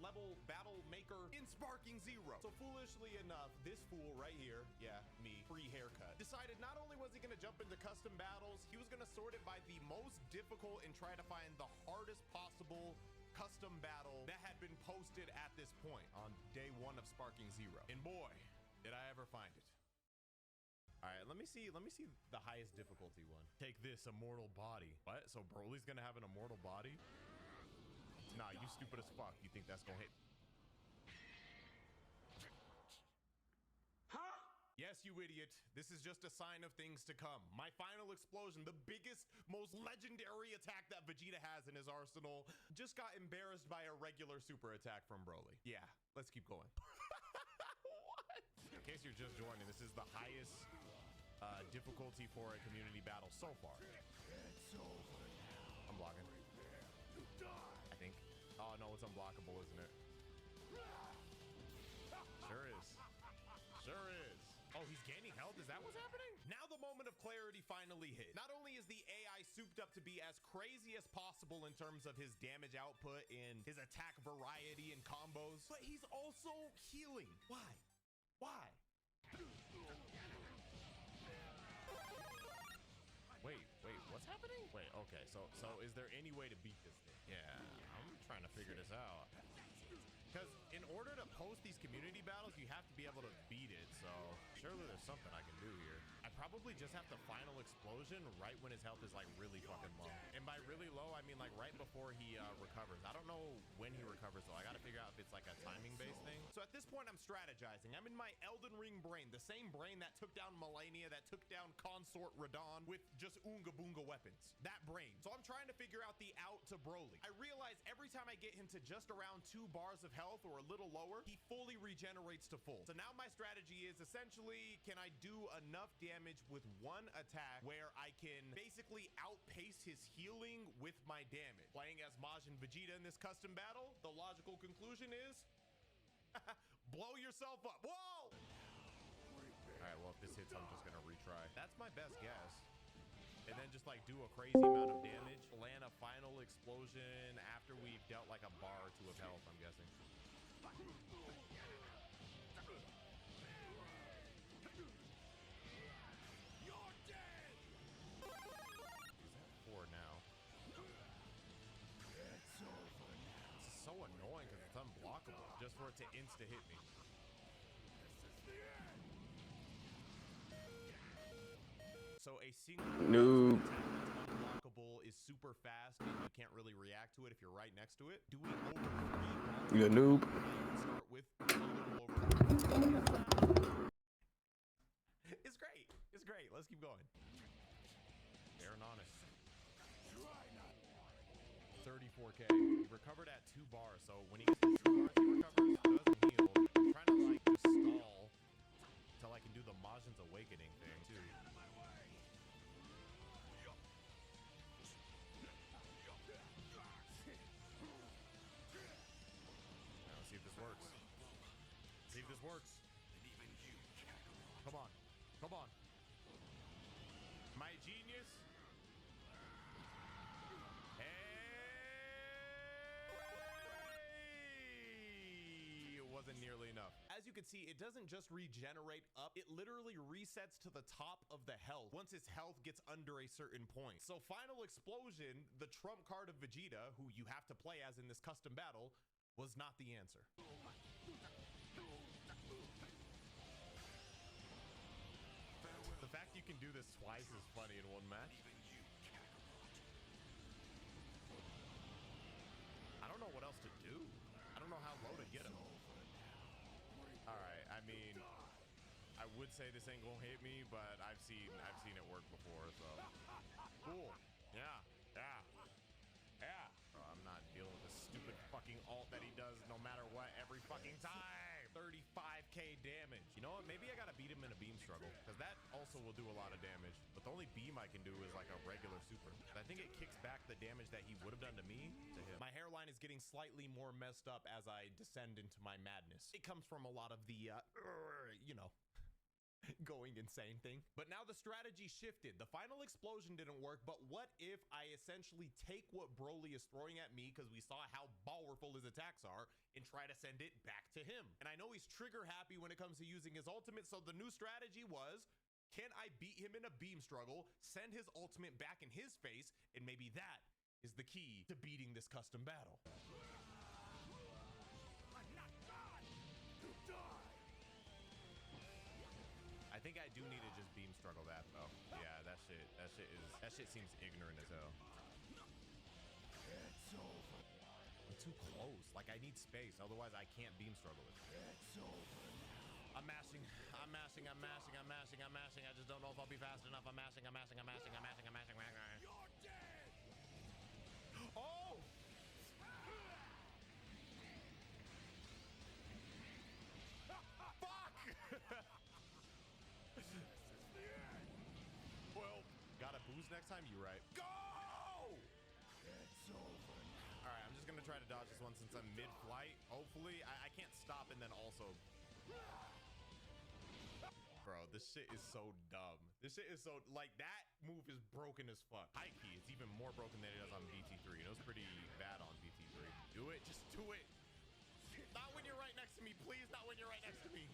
level battle maker in Sparking Zero. So foolishly enough, this fool right here, yeah, me, free haircut, decided not only was he gonna jump into custom battles, he was gonna sort it by the most difficult and try to find the hardest possible custom battle that had been posted at this point on day one of Sparking Zero. And boy, did I ever find it. All right, let me see the highest difficulty one. Take this, immortal body. What? So Broly's gonna have an immortal body? Nah, you stupid as fuck. You think that's gonna hit? Huh? Yes, you idiot. This is just a sign of things to come. My final explosion, the biggest, most legendary attack that Vegeta has in his arsenal, just got embarrassed by a regular super attack from Broly. Yeah, let's keep going. What? In case you're just joining, this is the highest difficulty for a community battle so far. I'm blocking. I think. Oh no, it's unblockable, isn't it? Sure is. Sure is. Oh, he's gaining health? Is that what's happening? Now the moment of clarity finally hit. Not only is the AI souped up to be as crazy as possible in terms of his damage output and his attack variety and combos, but he's also healing. Why? Why? Wait, what's happening? Wait, okay, so is there any way to beat this thing? Yeah, I'm trying to figure this out. Because in order to post these community battles, you have to be able to beat it. So surely there's something I can do here. I probably just have to final explosion right when his health is like really fucking low. And by really low, I mean like right before he recovers. I don't know when he recovers though. I got to figure out if it's like a timing based thing. So at this point, I'm strategizing. I'm in my Elden Ring brain, the same brain that took down Millennia, that took down Consort Radon with just Oonga Boonga weapons. That brain. So I'm trying to figure out the out to Broly. I realize every time I get him to just around 2 bars of health or a little lower, he fully regenerates to full. So now my strategy is essentially, can I do enough damage with one attack where I can basically outpace his healing with my damage? Playing as Majin Vegeta in this custom battle, the logical conclusion is blow yourself up. Whoa! All right, well, if this hits, I'm just gonna retry. That's my best guess. And then just like do a crazy amount of damage, land a final explosion after we've dealt like a bar or 2 of health, I'm guessing. You're dead! He's at 4 now. It's over now. This is so annoying because it's unblockable just for it to insta-hit me. This is the end! So a single noob attack that's unblockable is is super fast and you can't really react to it if you're right next to it. Doing over 3
You a noob?
start with a little over. It's great. It's great. Let's keep going. Aaron honest. 34K. He recovered at 2 bars, so when he gets the 2 bars, he recovers, doesn't heal. I'm trying to like just stall till I can do the 괊ᴇᴛ awakening thing too. Now let's see if this works. See if this works. Come on. Come on. My genius. Hey! It wasn't nearly enough. As you can see, it doesn't just regenerate up. It literally resets to the top of the health once its health gets under a certain point. So Final Explosion, the trump card of Vegeta, who you have to play as in this custom battle, was not the answer. The fact you can do this twice is funny in one match. I don't know what else to do. I don't know how low to get him. All right, I mean, I would say this ain't gonna hit me, but I've seen it work before, so cool. Yeah, yeah, yeah. Bro, I'm not dealing with this stupid fucking ult that he does no matter what every fucking time. 35k damage. You know what? Maybe I gotta beat him in a beam struggle, because that also will do a lot of damage. But the only beam I can do is like a regular super. I think it kicks back the damage that he would have done to me to him. My hairline is getting slightly more messed up as I descend into my madness. It comes from a lot of the, you know, going insane thing. But now the strategy shifted. The Final Explosion didn't work, but what if I essentially take what Broly is throwing at me, because we saw how powerful his attacks are, and try to send it back to him? And I know he's trigger happy when it comes to using his ultimate, so the new strategy was, can I beat him in a beam struggle, send his ultimate back in his face, and maybe that is the key to beating this custom battle. I think I do need to just beam struggle that though. Yeah, that shit seems ignorant as hell. I'm too close. Like I need space, otherwise I can't beam struggle it. I'm mashing. I just don't know if I'll be fast enough. I'm mashing. Oh! Fuck! Well, gotta boost next time, you right. Go! Alright, I'm just gonna try to dodge this one since I'm mid-flight. Hopefully, I can't stop and then also... Bro, this shit is so dumb. This shit is so... Like, that move is broken as fuck. High key, it's even more broken than it is on BT3. It was pretty bad on BT3. Do it, just do it. Not when you're right next to me, please. Not when you're right next to me.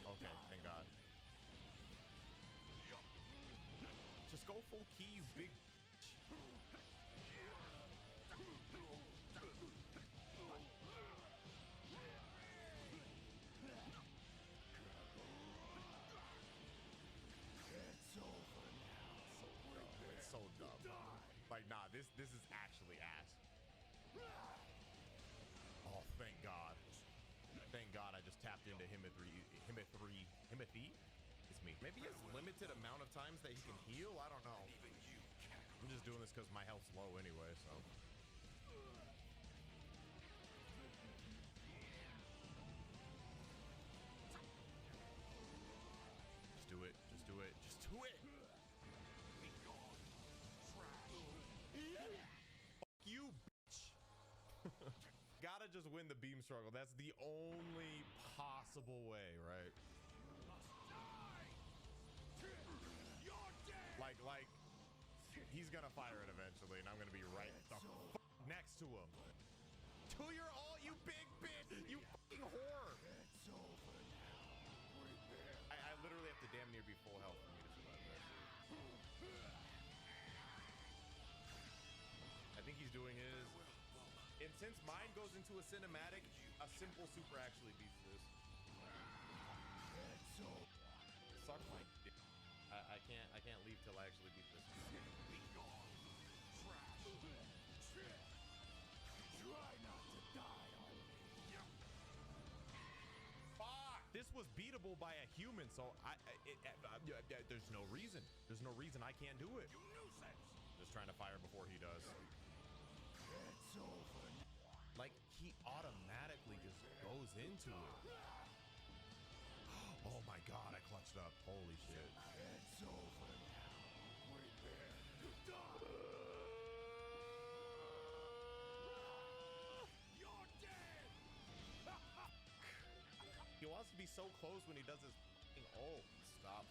Okay, thank God. Just go full key, you big... It's so dumb. Like, nah, this is actually ass. Oh, thank God. Thank God I just tapped into 괉ᴄⴜ It's me. Maybe he has limited amount of times that he can heal. I don't know. I'm just doing this because my health's low anyway, so. Just do it. Just do it. Just do it. Fuck you, bitch. Gotta just win the beam struggle. That's the only possible way, right? Like, he's gonna fire it eventually, and I'm gonna be right the fuck next to him. To your ult, you big bitch! You fucking whore! I literally have to damn near be full health for me to survive that shit. I think he's doing his... And since mine goes into a cinematic, a simple super actually beats this. Suck my dick. I can't leave till I actually beat this. this was beatable by a human, so there's no reason. There's no reason I can't do it. Just trying to fire before he does. Like, he automatically just goes into it. Oh my god, I clutched up. Holy shit. It's over now. You're dead. He wants to be so close when he does his f***ing ult. Stop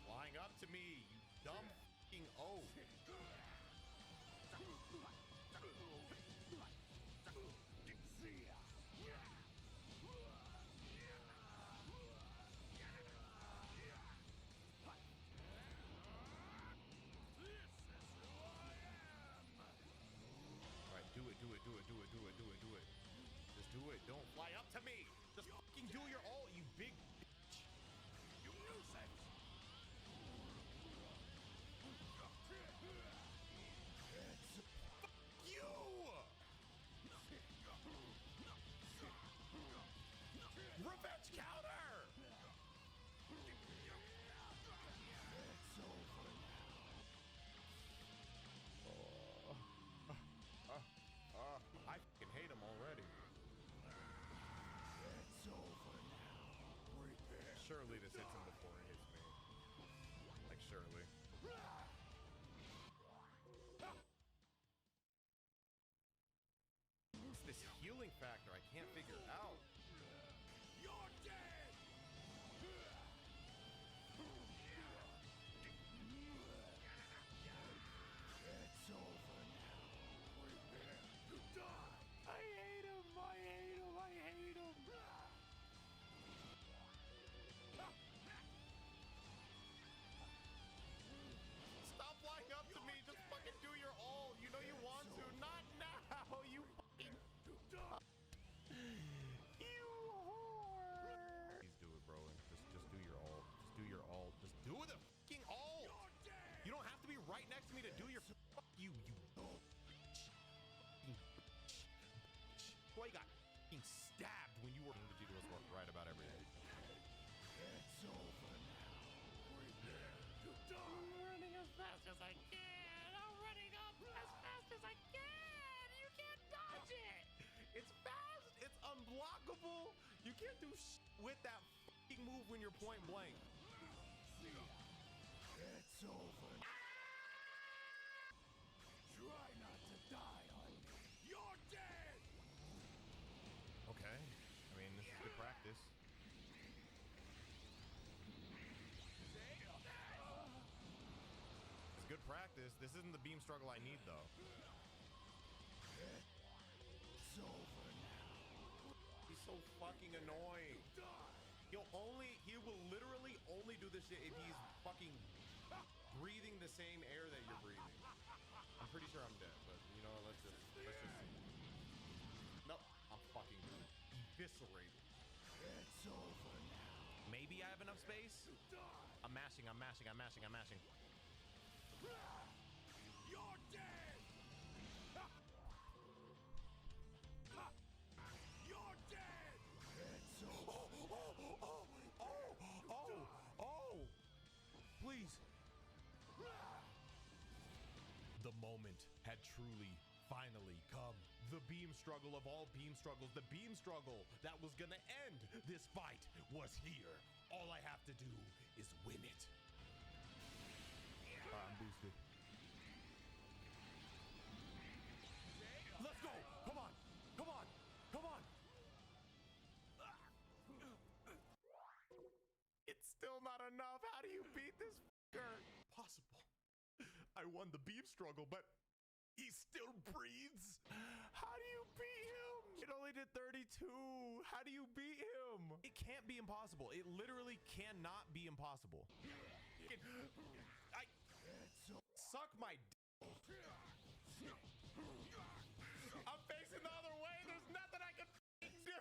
flying up to me, you dumb f***ing ult. Do it. Just do it. Don't fly up to me. Just fucking do your ult, you big bitch. You nuisance. Fuck you. Revenge counter. It's over now. I fucking hate him already. It's over now. Surely this hits him before it hits me. Like, surely. It's this healing factor I can't figure out. You're dead! It's over now. You die! I hate him! I hate him! I hate him! Stop flying up to me! Just fucking do your ult! You know you want to! Not now! You fucking... You whore! Please do it, bro. Just do your ult. Just do your ult. Just do the fucking ult! You don't have to be right next to me to do your... Fuck you, you... Boy, you got fucking stabbed when you were... The Vegeta was right about everything. It's over now. I'm running as fast as I can. I'm running up as fast as I can. You can't dodge it. It's fast. It's unblockable. You can't do shit with that fucking move when you're point blank. It's over. Try not to die on me. You're dead. Okay. I mean, this is good practice. It's good practice. This isn't the beam struggle I need, though. It's over now. He's so fucking annoying. He will literally only do this shit if he's fucking breathing the same air that you're breathing. I'm pretty sure I'm dead, but you know, let's just see. Nope, I'm fucking eviscerated. It's over now. Maybe I have enough space. I'm mashing. You're dead. You're dead. It's over. Oh! Please. The moment had truly, finally come. The beam struggle of all beam struggles. The beam struggle that was gonna end this fight was here. All I have to do is win it. I'm boosted. Let's go! Come on! It's still not enough. How do you beat this fucker? Possible. I won the beam struggle, but he still breathes. How do you beat him? It only did 32. How do you beat him? It can't be impossible. It literally cannot be impossible. I suck my d. I'm facing the other way. There's nothing I can do.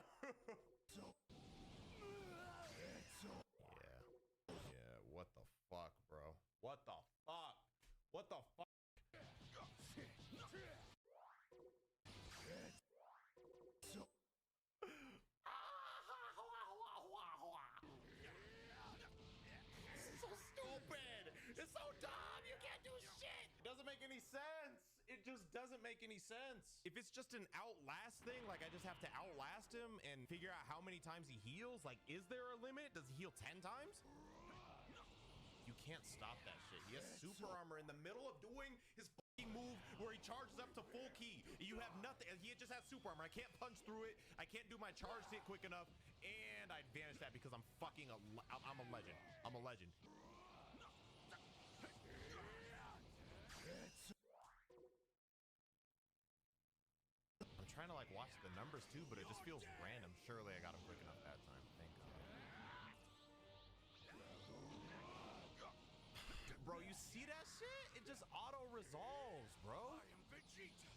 Yeah, what the fuck, bro? What the fuck? it just doesn't make any sense. If it's just an outlast thing, like I just have to outlast him and figure out how many times he heals, like is there a limit? Does he heal 10 times? You can't stop that shit. He has super armor in the middle of doing his fucking move where he charges up to full key. You have nothing. He just has super armor. I can't punch through it. I can't do my charge hit quick enough. And I advantage that because I'm fucking I'm a legend. I'm a legend. I'm trying to like watch the numbers too, but it just feels random. Surely I got him quick enough that time. Thank God. Bro, you see that shit? It just auto resolves, bro. I am Vegeta.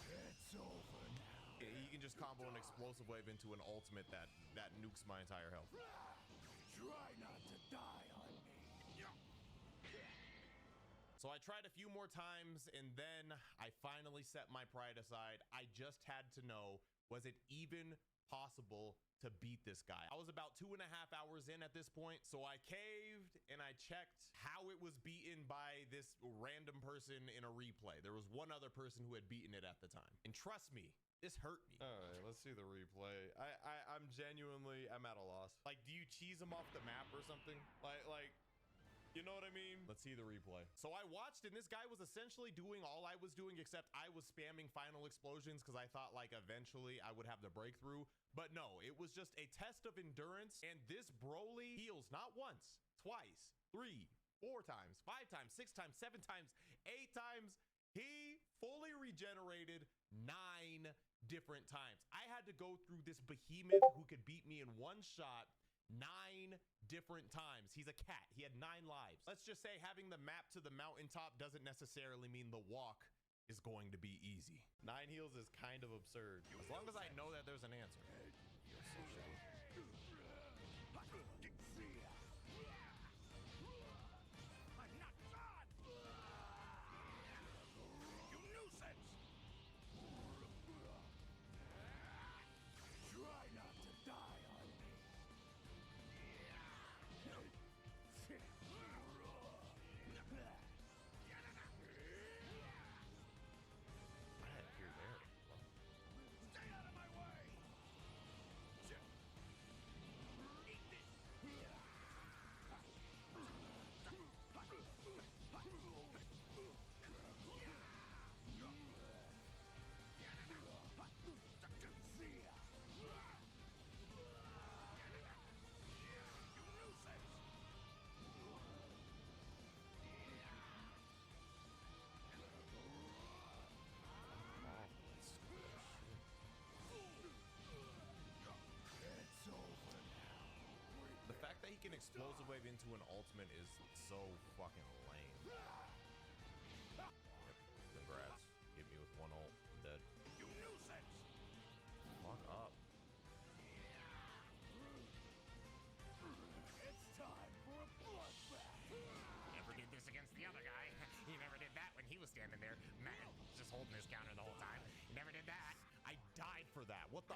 It's over now. Yeah, you can just combo an explosive wave into an ultimate that nukes my entire health. Try not to die on me. So I tried a few more times and then I finally set my pride aside. I just had to know, was it even possible to beat this guy? I was about 2.5 hours in at this point, so I caved and I checked how it was beaten by this random person in a replay. There was one other person who had beaten it at the time. And trust me, this hurt me. All right, let's see the replay. I'm genuinely, I'm at a loss. Like, do you cheese him off the map or something? Like, you know what I mean? Let's see the replay. So I watched and this guy was essentially doing all I was doing, except I was spamming final explosions because I thought like eventually I would have the breakthrough. But no, it was just a test of endurance. And this Broly heals not once, twice, 3, 4 times, 5 times, 6 times, 7 times, 8 times. He fully regenerated 9 different times. I had to go through this behemoth who could beat me in one shot 9 different times. He's a cat. He had 9 lives. Let's just say having the map to the mountaintop doesn't necessarily mean the walk is going to be easy. 9 heals is kind of absurd. As long as I know that there's an answer.
I'm not God! You nuisance! Try not to die on me.
I had fear there.
Stay out of my way! Eat this!
The fact that he can explosive wave into an ultimate is so fucking lame. Yep. Congrats. Hit me with 1 ult. I'm dead.
You nuisance!
Fuck up.
It's time for a bloodbath!
Never did this against the other guy. He never did that when he was standing there, mad, just holding his counter the whole time. He never did that.
I died for that. What the?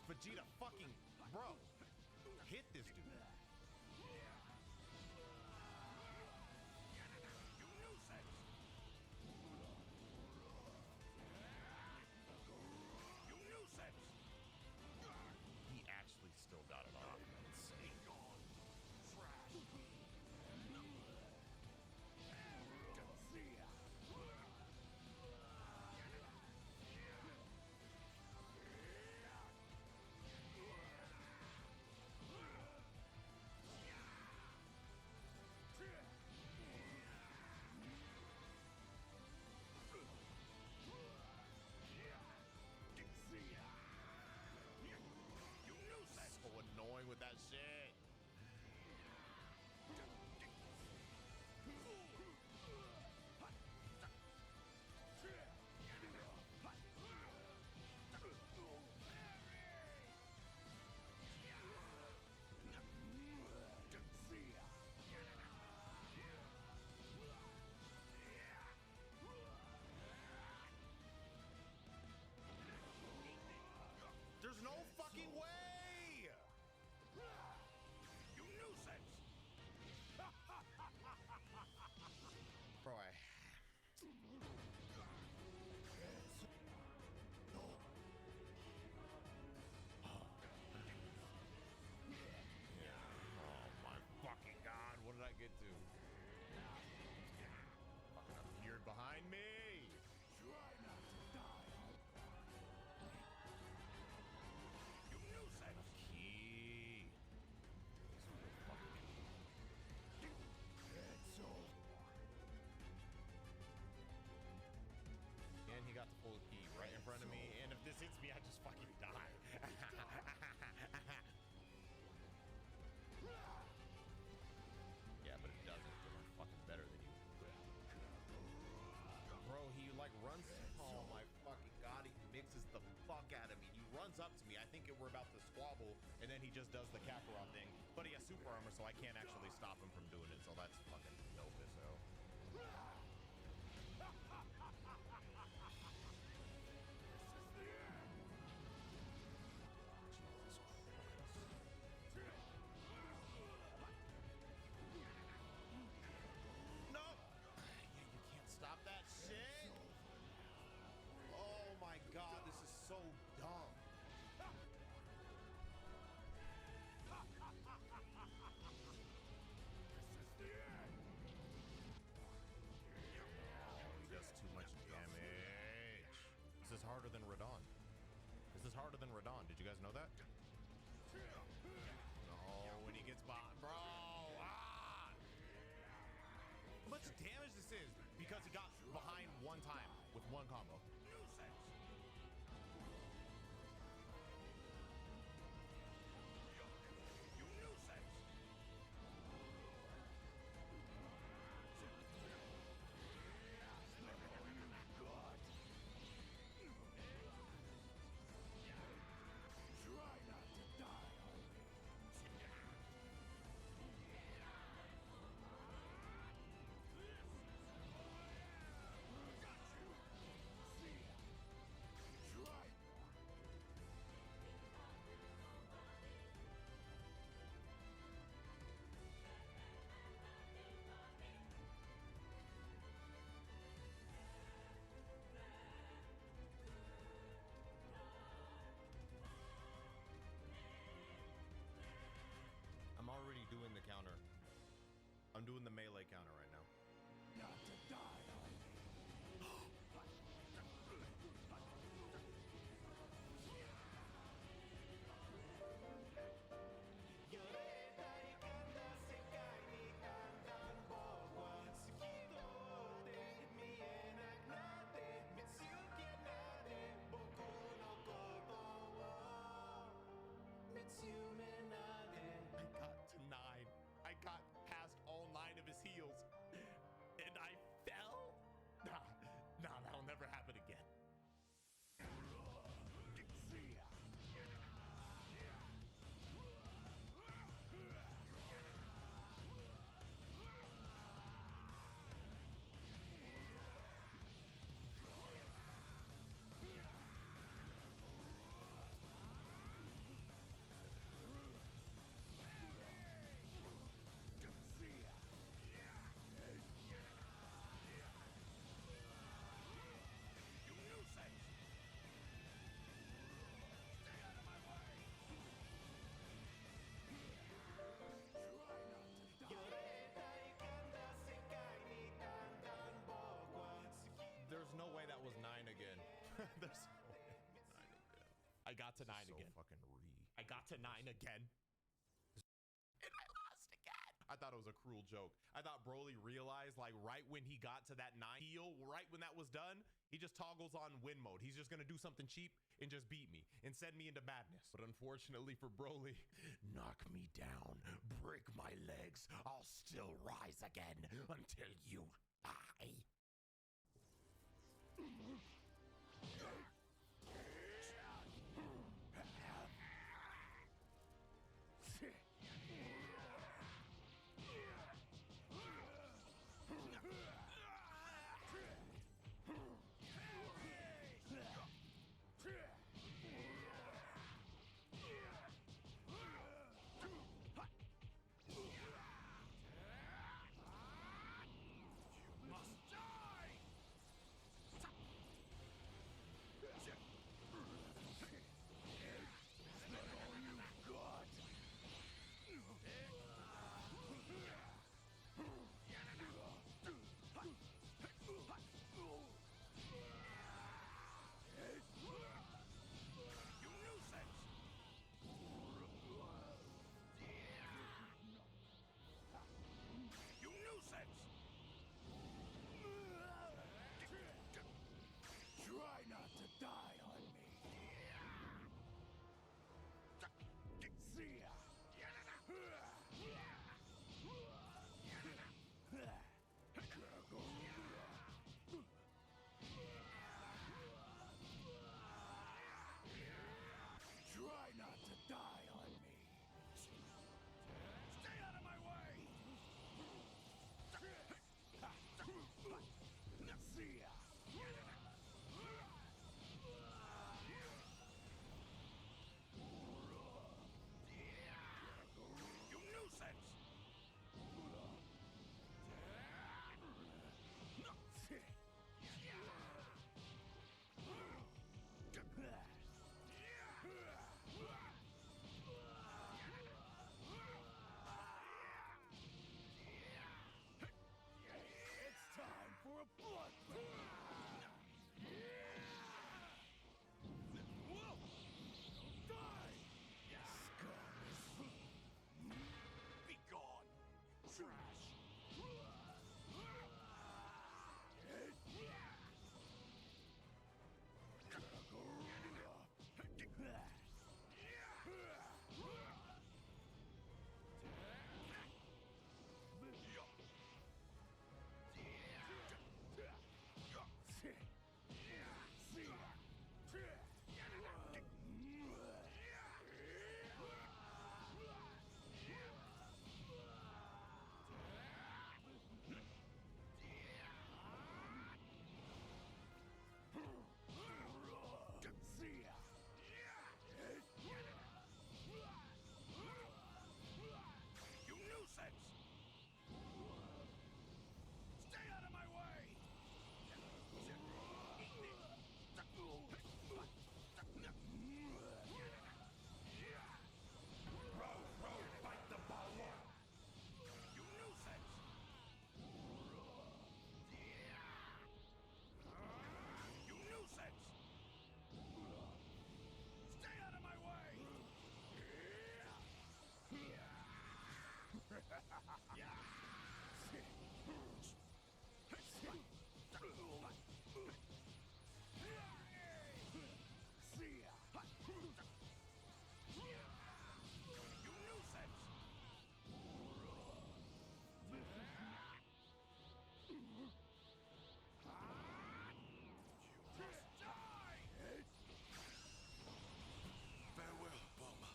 Vegeta fucking, bro, hit this dude. He actually still got it off. Insane. Bro, oh my fucking god, what did I get to? Fucking appeared behind me.
Try not to die. You knew that.
Key. And he got the full key right in front of me, and if this hits me, I just fucking die. Yeah, but it doesn't, because I'm fucking better than you. Bro, he like runs, oh my fucking god, he mixes the fuck out of me. He runs up to me, I think we're about to squabble, and then he just does the Kakarot thing, but he has super armor, so I can't actually stop him from doing it, so that's fucking dope as hell. No! Yeah, you can't stop that shit! Oh my god, this is so dumb. He does too much damage. This is harder than Radon. This is harder than Radon. Did you guys know that? No, when he gets bot, bro. Ah! How much damage this is because he got behind one time with one combo. I'm already doing the counter. I'm doing the melee counter right now.
Not to die on me.
I got to 9. I got past all 9 of his heals. And I fell? Nah, that'll never happen again. There's no way that was 9 again. There's no way that was 9 again. I got to 9 again. Fucking I got to 9 again. And I lost again. I thought it was a cruel joke. I thought Broly realized, like, right when he got to that 9 heal, right when that was done, he just toggles on win mode. He's just gonna do something cheap and just beat me and send me into madness. But unfortunately for Broly, knock me down, break my legs, I'll still rise again until you die.
Farewell, Bulma,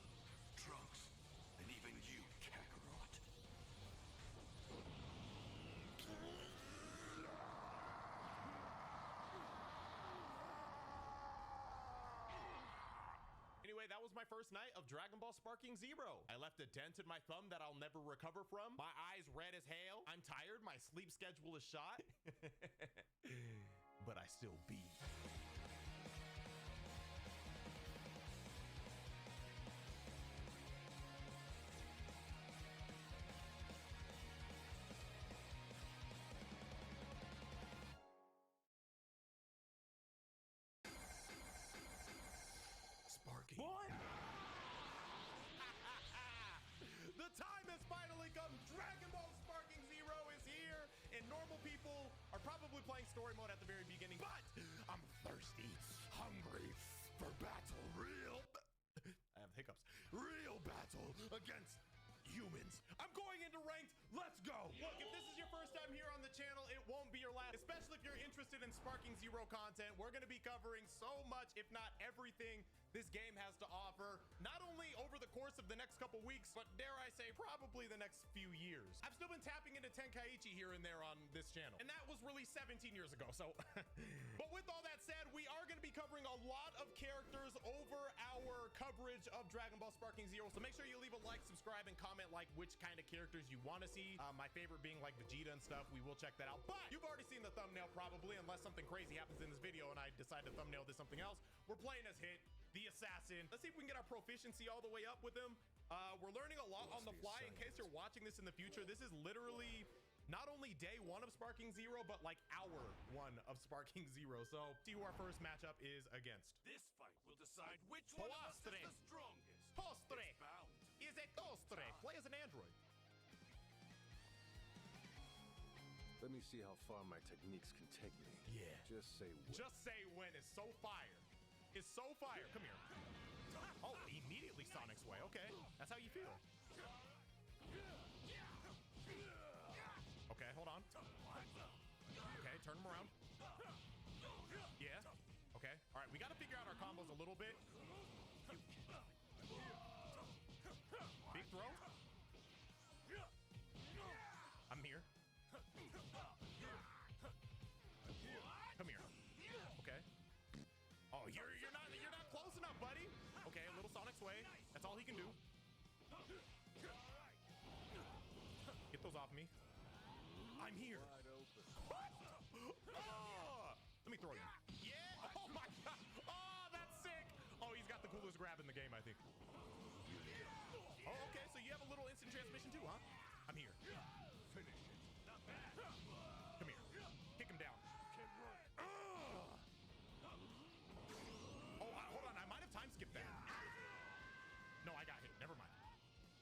Trunks, and even you, Kakarot.
Anyway, that was my first night of Dragon Ball Sparking Zero. I left a dent in my thumb that I'll never recover from. My eyes red as hell. I'm tired. My sleep schedule is shot. But I still beat. Sparking. What? The time has finally come. Dragon Ball Sparking Zero is here, and normal people are probably playing story mode at the very beginning, but I'm thirsty, hungry for battle. I have hiccups. Real battle against humans. I'm going into ranked. Let's go. Look, if this is your first time here on the channel, it won't be your last, especially if you're interested in Sparking Zero content. We're going to be covering so much, if not everything, this game has to offer, not only over the course of the next couple weeks, but dare I say, probably the next few years. I've still been tapping into Tenkaichi here and there on this channel, and that was released 17 years ago, so. But with all that said, we are going to be covering a lot of characters over our coverage of Dragon Ball Sparking Zero, so make sure you leave a like, subscribe, and comment like which kind of characters you want to see. My favorite being like Vegeta and stuff. We will check that out, but you've already seen the thumbnail probably, unless something crazy happens in this video and I decide to thumbnail this something else. We're playing as Hit, the assassin. Let's see if we can get our proficiency all the way up with him. We're learning a lot on the fly. In case you're watching this in the future, this is literally not only day one of Sparking Zero, but like hour one of Sparking Zero. So see who our first matchup is against.
This fight will decide which one of us is the strongest.
Postre
It's bound.
is a tostre. Play as an android.
Let me see how far my techniques can take me.
Yeah.
Just say when.
Just say when is so fire. Is so fire. Come here. Oh, immediately Sonic's way. Okay, that's how you feel. Okay, hold on. Okay, turn him around. Yeah. Okay. All right, we got to figure out our combos a little bit. Big throw. I'm here. Come here. Okay. Oh, you're not close enough, buddy. Okay, a little Sonic sway. That's all he can do. Get those off me. I'm here. Oh, let me throw you. Yeah. Oh my God. Oh, that's sick. Oh, he's got the coolest grab in the game, I think. Oh, okay. So you have a little instant transmission too, huh? I'm here.
Finish it. Not bad.
Come here. Kick him down. Oh, hold on. I might have time skipped that. No, I got hit. Never mind.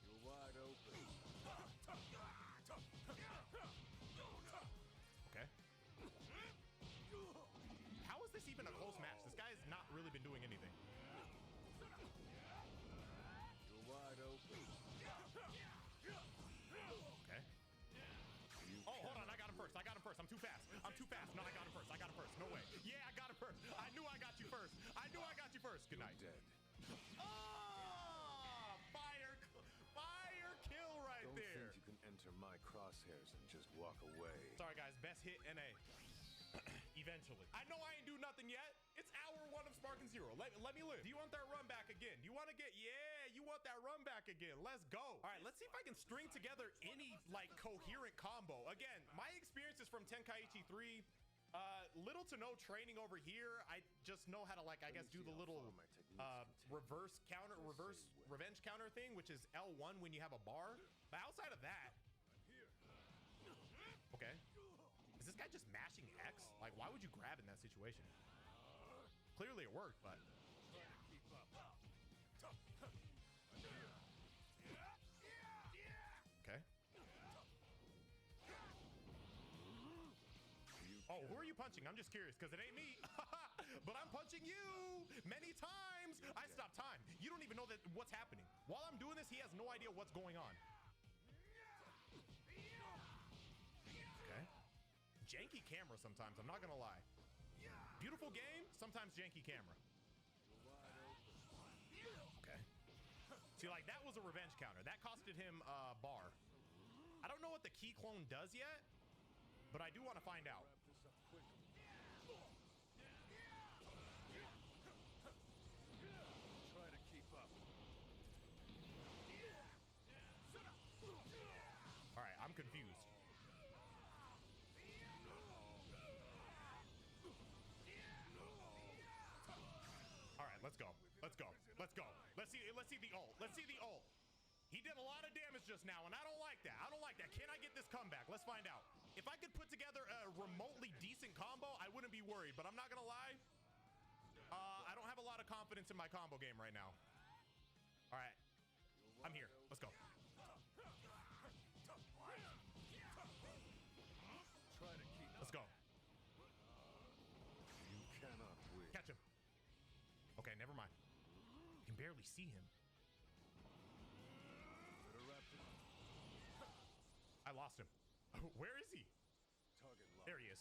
You're wide open.
Okay. How is this even a close match? This guy's not really been doing anything.
You're wide open.
Okay. Oh, hold on. I got him first. I got him first. I'm too fast. I'm too fast. No, I got him first. I got him first. No way. Yeah, I got him first. I knew I got you first. I knew I got you first. Good night.
Dead.
Oh, fire kill right
Don't
there.
think you can enter my crosshairs and just walk away.
Sorry, guys. Best hit NA. Eventually. I know I ain't do nothing yet. It's hour one of Sparking Zero. Let me live. Do you want that run back again? Do you want to get, yeah, you want that run back again. Let's go. All right, let's see if I can string together any like coherent combo. Again, my experience is from Tenkaichi 3. Little to no training over here. I just know how to like, I guess, do the little reverse revenge counter thing, which is L1 when you have a bar. But outside of that, okay. Is this guy just mashing X? Like, why would you grab in that situation? Clearly it worked, but. Okay. Oh, who are you punching? I'm just curious because it ain't me. But I'm punching you many times. I stopped time. You don't even know that what's happening. While I'm doing this, he has no idea what's going on. Okay. Janky camera sometimes, I'm not gonna lie. Beautiful game, sometimes janky camera. Okay. See, like that was a revenge counter. That costed him a bar. I don't know what the key clone does yet, but I do want to find out.
Try to keep up.
All right, I'm confused. All right, let's go. Let's go. Let's go. Let's see the ult. Let's see the ult. He did a lot of damage just now, and I don't like that. I don't like that. Can I get this comeback? Let's find out. If I could put together a remotely decent combo, I wouldn't be worried, but I'm not gonna lie. I don't have a lot of confidence in my combo game right now. All right, I'm here. Let's go. Let's go.
You cannot win.
Catch him. Okay, never mind. You can barely see him. I lost him. Where is he? There he is.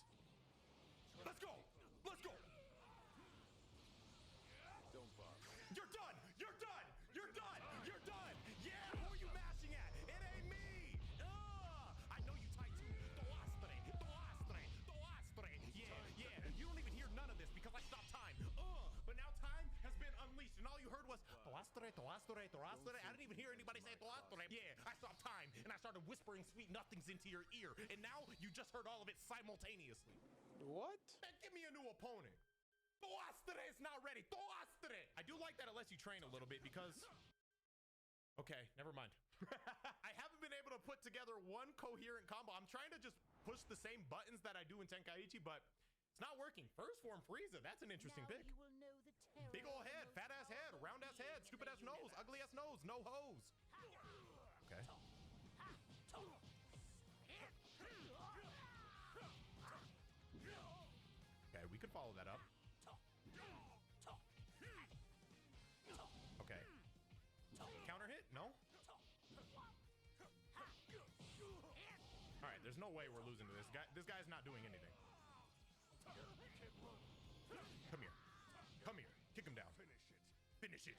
Let's go. Let's go.
Don't bother.
You're done. You're done. You're done. You're done. Yeah, who are you mashing at? It ain't me. I know you type too. Yeah, yeah. You don't even hear none of this because I stopped time. But now time has been unleashed, and all you heard was I didn't even hear anybody say Yeah, I stopped time, and I started whispering sweet nothings into your ear, and now you just heard all of it simultaneously.
What?
Man, give me a new opponent. is not ready. I do like that it lets you train a little bit because... Okay, never mind. I haven't been able to put together one coherent combo. I'm trying to just push the same buttons that I do in Tenkaichi, but it's not working. First form Frieza, that's an interesting pick. Big ol' head, fat ass head, round ass head, stupid ass nose, ugly ass nose, no hose. Okay. Okay, we could follow that up. Okay. Counter hit? No? Alright, there's no way we're losing to this guy. This guy's not doing anything. Come here. Come here. Kick him down. Finish it.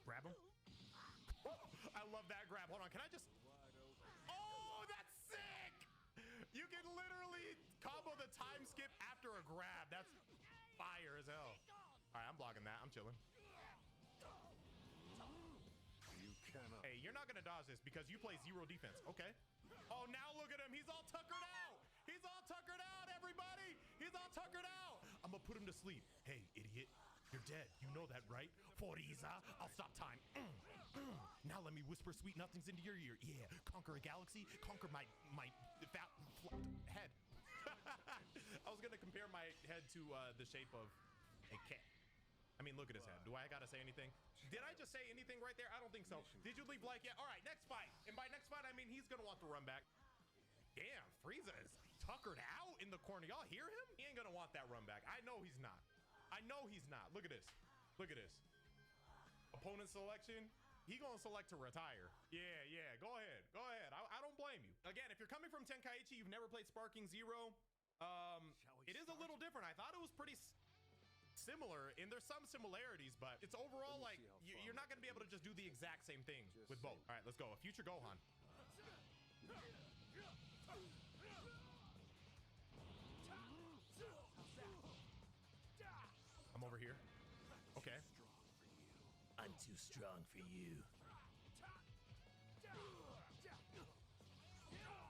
Grab him. Oh, I love that grab. Hold on, can I just... Oh, that's sick! You can literally combo the time skip after a grab. That's fire as hell. All right, I'm blocking that. I'm chilling.
You cannot.
Hey, you're not gonna dodge this because you play zero defense. Okay. Oh, now look at him. He's all tuckered out. He's all tuckered out, everybody. He's all tuckered out. I'm gonna put him to sleep. Hey, idiot. You're dead. You know that, right? Frieza, I'll stop time. Now let me whisper sweet nothings into your ear. Yeah, conquer a galaxy, conquer my fat head. I was gonna compare my head to the shape of a cat. I mean, look at his head. Do I gotta say anything? Did I just say anything right there? I don't think so. Did you leave like, yeah? All right, next fight. And by next fight, I mean he's gonna want to run back. Damn, Frieza is tuckered out in the corner. Y'all hear him? He ain't gonna want that run back. I know he's not. I know he's not. Look at this. Look at this. Opponent selection. He gonna select to retire. Yeah, yeah. Go ahead. Go ahead. I don't blame you. Again, if you're coming from Tenkaichi, you've never played Sparking Zero. It is a little different. I thought it was pretty similar, and there's some similarities, but it's overall like you're not gonna be able to just do the exact same thing with both. All right, let's go. A future Gohan. I'm over here. Okay. I'm too strong for you.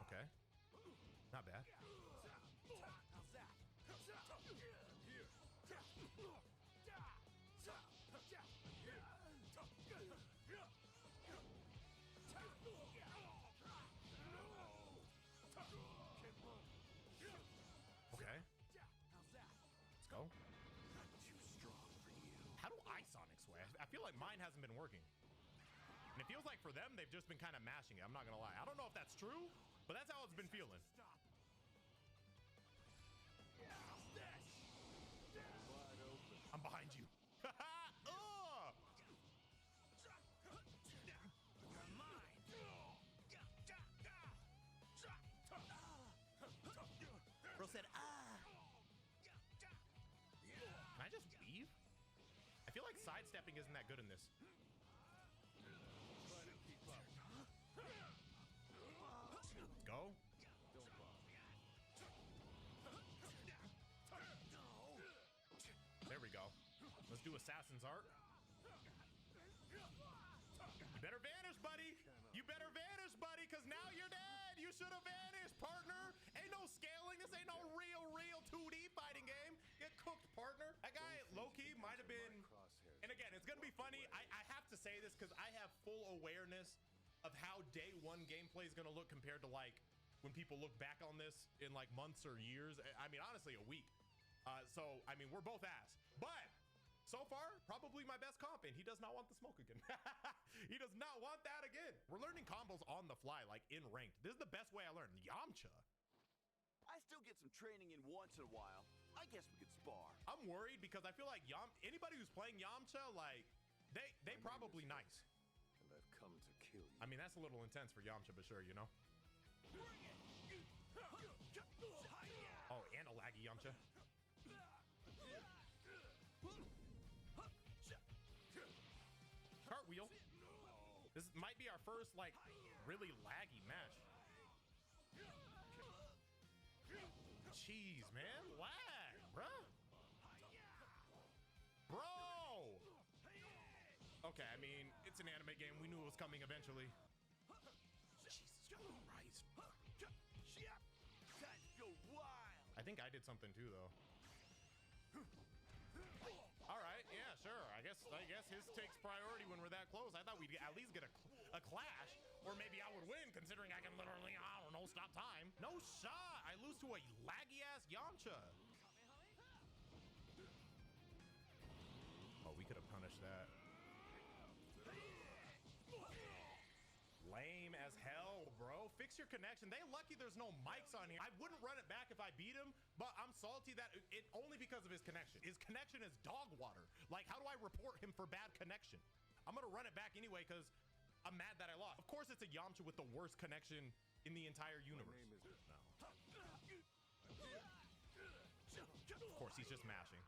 Okay. Not bad. Okay. Let's go. How do I-Sonic sway? I feel like mine hasn't been working. And it feels like for them, they've just been kind of mashing it. I'm not gonna lie. I don't know if that's true, But that's how it's been feeling. I'm behind you. Bro said, ah. Can I just leave? I feel like sidestepping isn't that good in this. Let's go. There we go. Let's do Assassin's Art. You better vanish, buddy. You better vanish, buddy, because now you're dead. You should have vanished, partner. Ain't no scaling. This ain't no real 2D fighting game. Get cooked, partner. That guy, low-key, might have been... And again, it's going to be funny. I have to say this because I have full awareness of how day one gameplay is going to look compared to, like, when people look back on this in, like, months or years. I mean, honestly, a week. So, I mean, we're both ass. But... so far, probably my best comp, and he does not want the smoke again. He does not want that again. We're learning combos on the fly, like in ranked. This is the best way I learned. Yamcha.
I still get some training in once in a while. I guess we could spar.
I'm worried because I feel like anybody who's playing Yamcha, like, they probably nice.
And I've come to kill you.
I mean, that's a little intense for Yamcha, but sure, you know? Oh, and a laggy Yamcha. Cartwheel. This might be our first, like, really laggy match. Jeez, man. Lag, bruh. Bro. Okay, I mean, it's an anime game. We knew it was coming eventually. Jesus Christ. I think I did something too, though. All right, yeah, sure. I guess his takes priority when we're that close. I thought we'd at least get a clash, or maybe I would win, considering I can literally, I don't know, stop time. No shot. I lose to a laggy ass Yamcha. Oh, we could have punished that. Lame as hell, bro. Fix your connection. They lucky there's no mics on here. I wouldn't run it back if I beat him, but I'm salty that it only because of his connection. His connection is dog water. Like, how do I report him for bad connection? I'm gonna run it back anyway because I'm mad that I lost. Of course, it's a Yamcha with the worst connection in the entire universe. No. Of course, he's just mashing.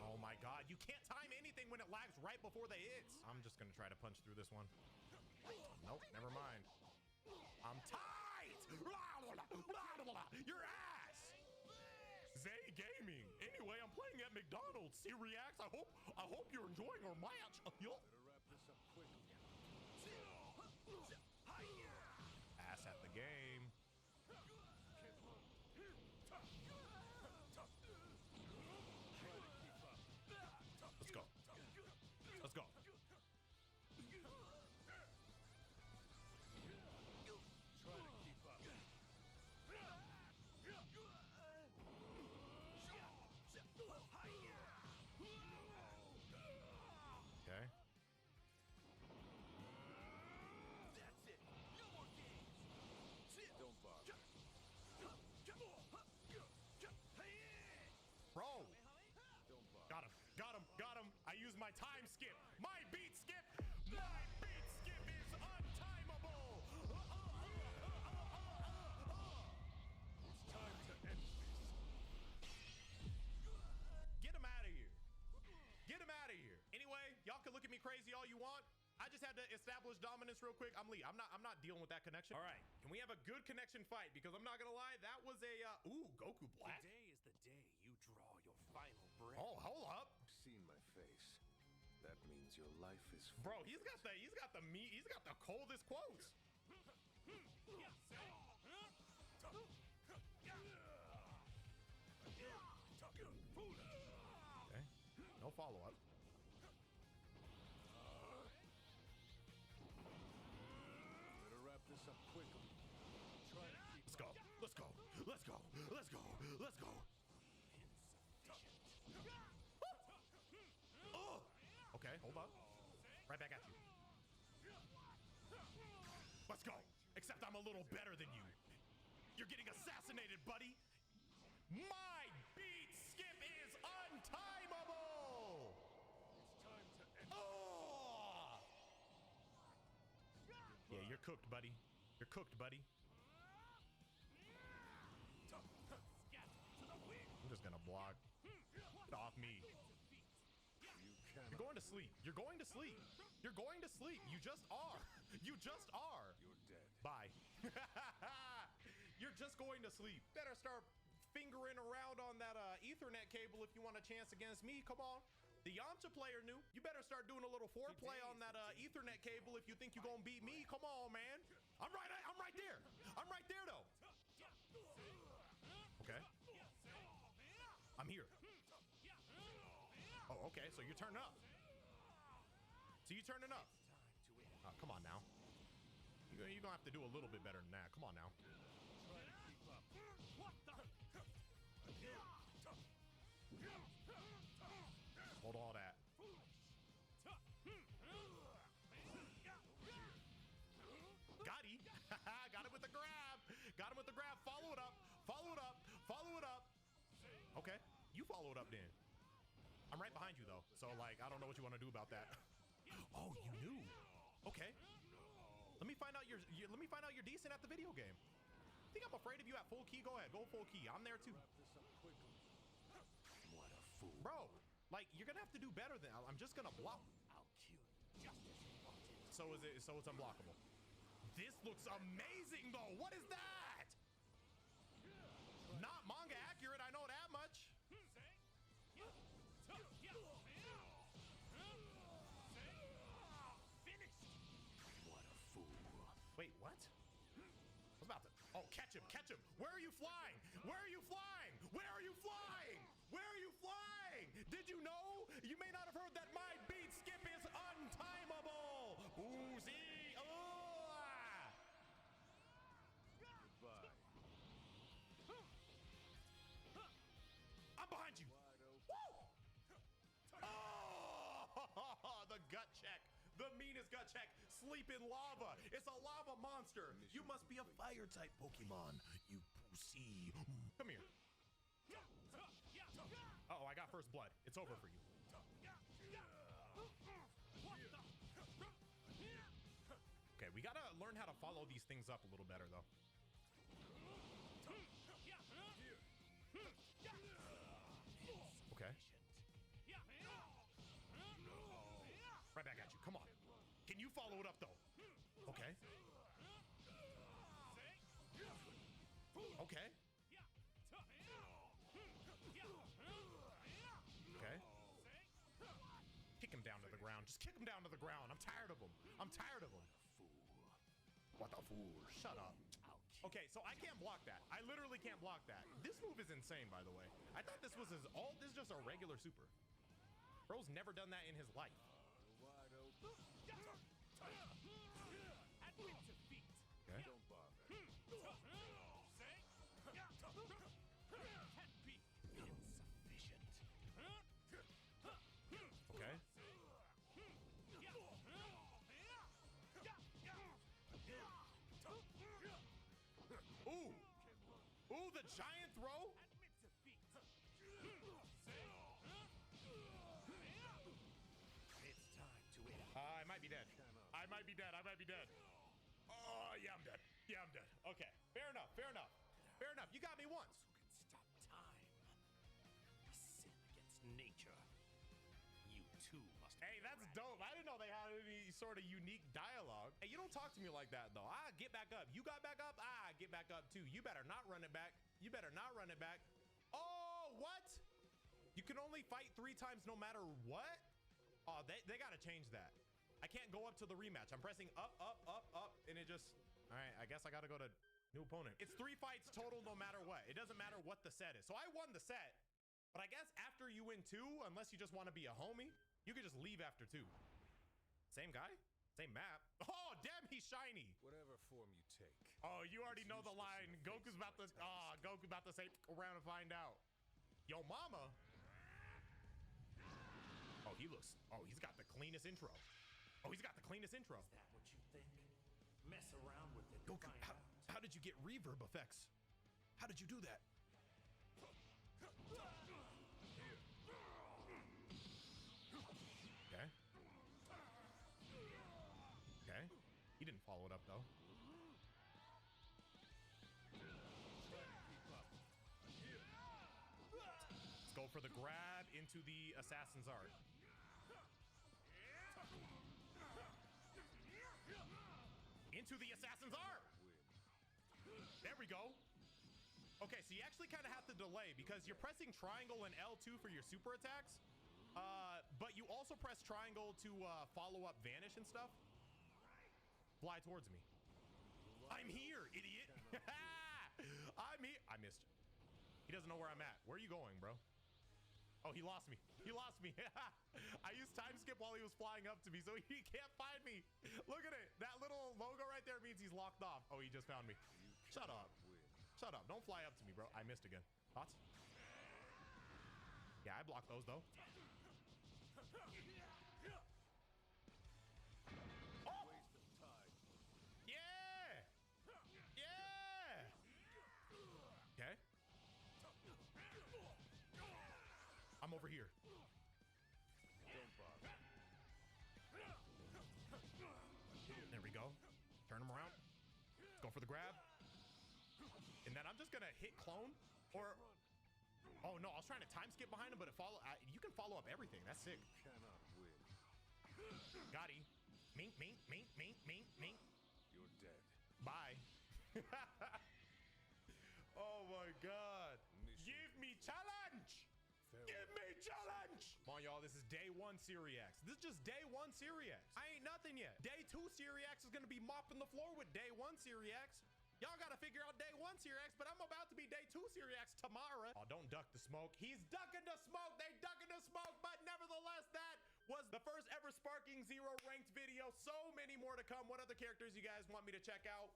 Oh my god, you can't time anything when it lags right before the hits. I'm just gonna try to punch through this one. Nope, never mind. I'm tight! Your ass! Zay Gaming. Anyway, I'm playing at McDonald's. See reacts. I hope you're enjoying our match. Yo. Ass at the game. Let's go. Let's go. Okay.
That's it. No more games. Don't bother.
Bro. Got him. Got him. Got him. I used my time skip. My beat skip. My beat skip is untimable.
It's time to end this.
Get him out of here. Get him out of here. Anyway, y'all can look at me crazy all you want. I just had to establish dominance real quick. I'm Lee. I'm not dealing with that connection. All right. Can we have a good connection fight? Because I'm not gonna lie, that was a ooh, Goku Black.
Today is the day you draw your final breath.
Oh, hold up.
You've seen my face. That means your life is
Bro, he's got the meat. He's got the coldest quotes. Okay. No follow-up.
Better wrap this up quickly. Try to keep
Let's go. Let's go. Let's go. Let's go. Let's go. Okay, hold up. Right back at you. Let's go. Except I'm a little better than you. You're getting assassinated, buddy. My beat skip is untimable.
It's time to end.
Oh! Yeah, you're cooked, buddy. You're cooked, buddy. I'm just gonna block. Get off me. You're going to sleep. You're going to sleep. You're going to sleep. You just are. You just are.
You're dead.
Bye. You're just going to sleep. Better start fingering around on that Ethernet cable if you want a chance against me. Come on. The Yamcha player knew. You better start doing a little foreplay on that Ethernet cable if you think you're gonna beat me. Come on, man. I'm right there. I'm right there though. Okay. I'm here. Oh, okay. So you're turning up. Oh, come on now. You're gonna have to do a little bit better than that. Come on now. Hold all that. Got him. Got him with the grab. Got him with the grab. Follow it up. Follow it up. Follow it up. Okay. You follow it up then. I'm right behind you though. So like, I don't know what you want to do about that. Oh, you knew. Okay. Let me find out you're decent at the video game. Think I'm afraid of you at full key? Go ahead. Go full key. I'm there too.
What a fool.
Bro, like you're gonna have to do better than I'm just gonna block.
I'll kill you just as you wanted.
So it's unblockable. This looks amazing though. What is that? Not manga accurate, I know that much.
What a fool.
Wait, what? I was about to. Oh, catch him, catch him. Where are you flying? Where are you flying? Where are you flying? Where are you flying? Did you know? You may not have heard that my beat skip is untimable. Ooh, see?
Goodbye.
I'm behind you. Woo! Oh, the gut check. The meanest gut check. Sleep in lava. It's a lava monster. You must be a fire type Pokemon. You pussy. Come here. Uh oh, I got first blood. It's over for you. Okay, we gotta learn how to follow these things up a little better though. Okay. Right back at you. Come on. Can you follow it up though? Okay. Okay. Okay. Kick him down to the ground. Just kick him down to the ground. I'm tired of him. I'm tired of him. What a fool. Shut up. Okay, so I can't block that. I literally can't block that. This move is insane, by the way. I thought this was this is just a regular super. Bro's never done that in his life.
Wide open.
Okay.
Don't bother.
Okay. Ooh. Ooh, the giant throw. I might be dead. I might be dead. I might be dead. Oh, yeah, I'm dead. Yeah, I'm dead. Okay. Fair enough. Fair enough. Fair enough. You got me once.
Stop time. A sin against nature. You too must.
Hey, that's dope. I didn't know they had any sort of unique dialogue. Hey, you don't talk to me like that, though. Get back up. You got back up? Get back up, too. You better not run it back. You better not run it back. Oh, what? You can only fight 3 times no matter what? Oh, they got to change that. I can't go up to the rematch. I'm pressing up, up, up, up, and it just... All right, I guess I got to go to new opponent. It's 3 fights total no matter what. It doesn't matter what the set is. So I won the set, but I guess after you win 2, unless you just want to be a homie, you could just leave after 2. Same guy? Same map. Oh, damn, he's shiny.
Whatever form you take.
Oh, you already know the line. Goku's about to... Goku's about to say around and find out. Yo, mama. Oh, he looks. Oh, he's got the cleanest intro. Oh, he's got the cleanest intro.
Is that what you think? Mess around with it.
Goku, how did you get reverb effects? How did you do that? Okay. Okay. He didn't follow it up though. Let's go for the grab into the assassin's art. Into the assassin's art. There we go. Okay, so you actually kind of have to delay because you're pressing triangle and L2 for your super attacks. But you also press triangle to follow up vanish and stuff. Fly towards me. I'm here, idiot. I'm here. I missed. He doesn't know where I'm at. Where are you going, bro? Oh, he lost me. He lost me. I used time skip while he was flying up to me, so he can't find me. Look at it. That little logo right there means he's locked off. Oh, he just found me. Shut up. Shut up. Don't fly up to me, bro. I missed again. Thoughts? Yeah, I blocked those, though. Oh! Yeah! Yeah! Okay. I'm over here. There we go. Turn him around. Go for the grab. And then I'm just gonna hit clone or... Oh no, I was trying to time skip behind him, but you can follow up everything. That's sick.
Cannot win.
Got him. Mink, mink, mink, mink, mink, mink.
You're dead.
Bye. Oh my god. Give me challenge. Give me challenge! Come on, y'all. This is day 1 Syriax. This is just day 1 Syriax. I ain't nothing yet. Day 2 Syriax is gonna be mopping the floor with day 1 Syriax. Y'all gotta figure out day 1 Syriax, but I'm about to be day 2 Syriax tomorrow. Oh, don't duck the smoke. He's ducking the smoke. They ducking the smoke, but nevertheless, that was the first ever Sparking Zero ranked video. So many more to come. What other characters you guys want me to check out?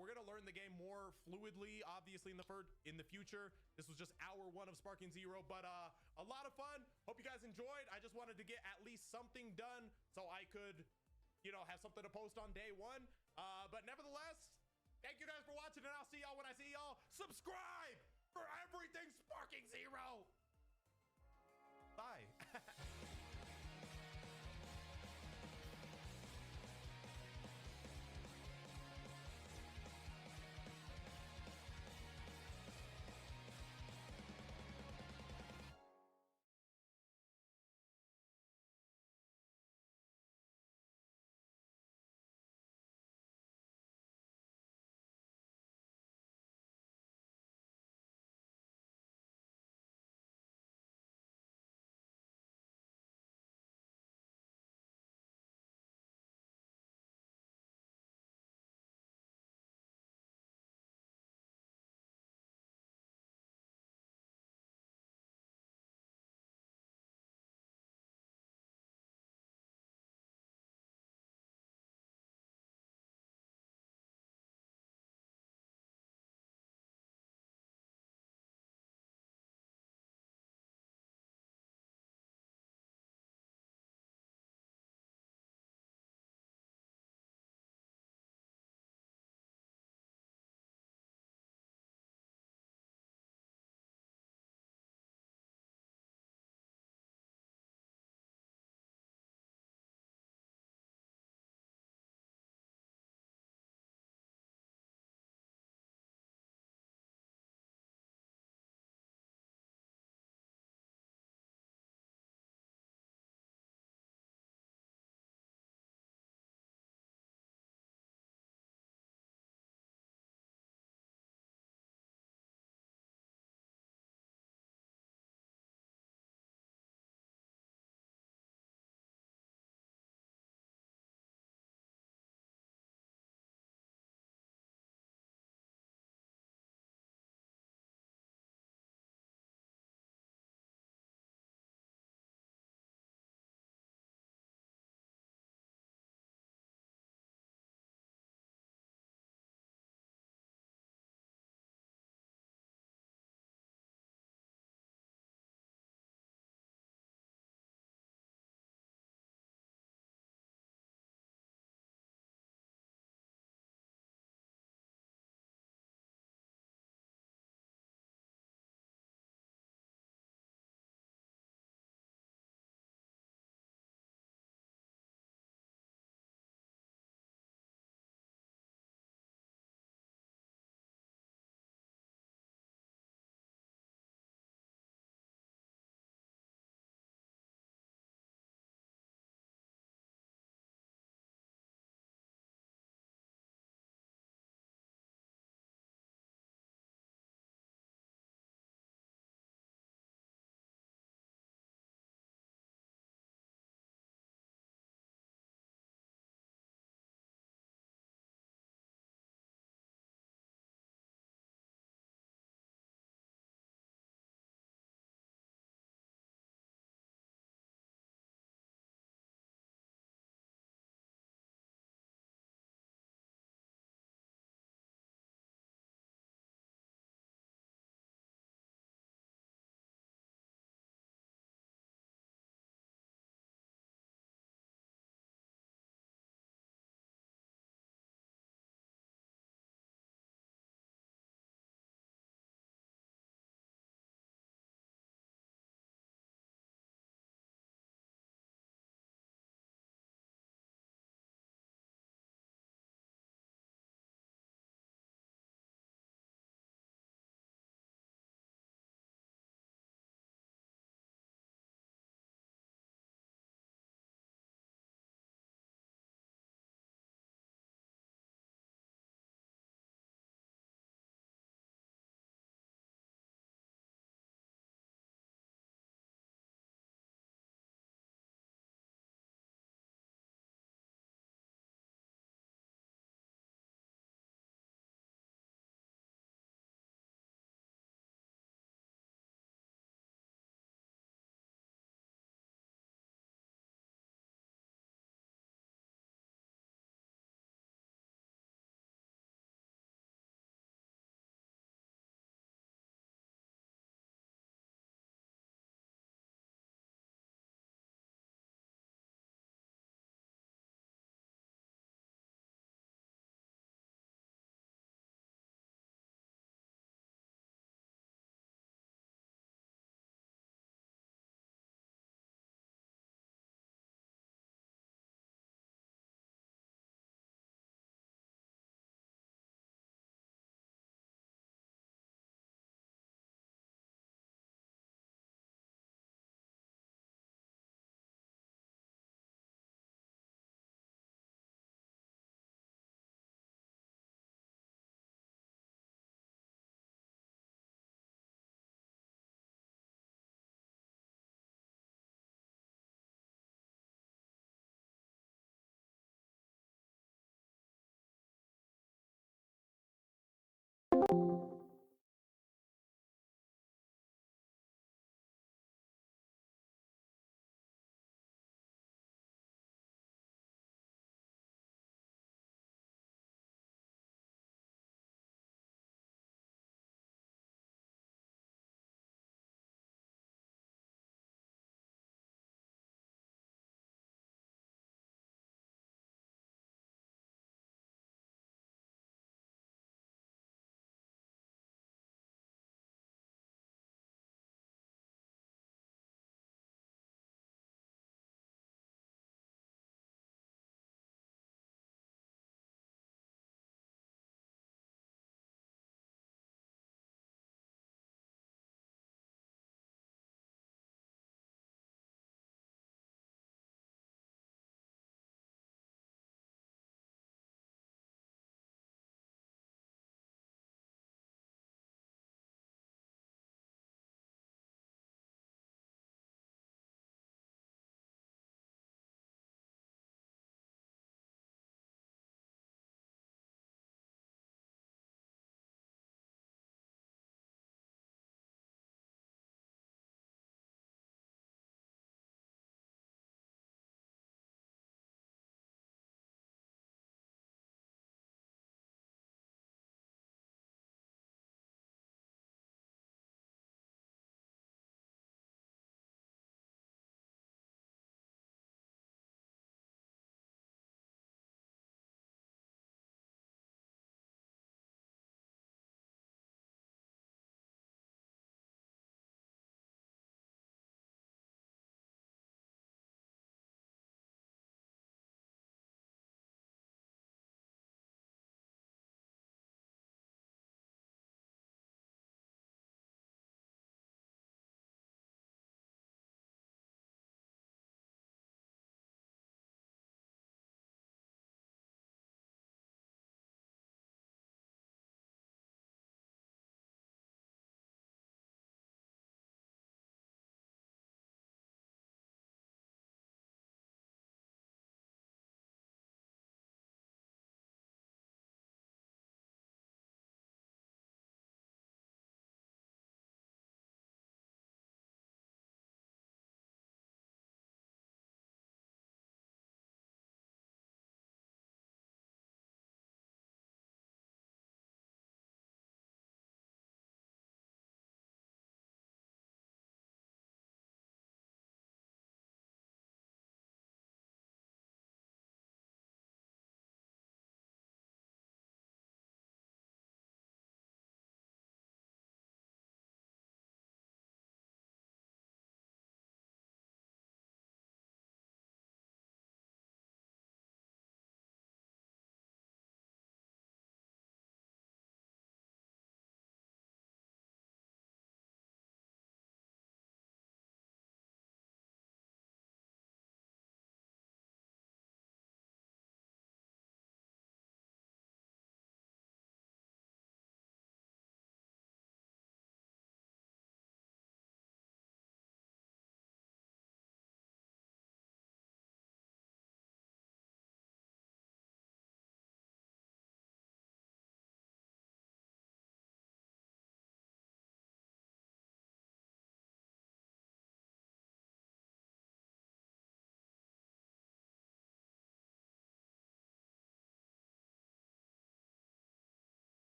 We're gonna learn the game more fluidly, obviously in the future. This was just hour 1 of Sparking Zero, but a lot of fun. Hope you guys enjoyed. I just wanted to get at least something done so I could, you know, have something to post on day 1. But nevertheless, thank you guys for watching, and I'll see y'all when I see y'all. Subscribe for everything Sparking Zero. Bye.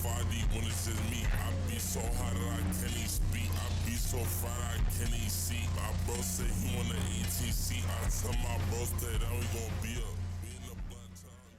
Far deep when it's just me. I be so hot that I can't even speak. I be so fried I can't even see. My bro said he want an 18C. I tell my bros that we gon' be up. Be in the blood time.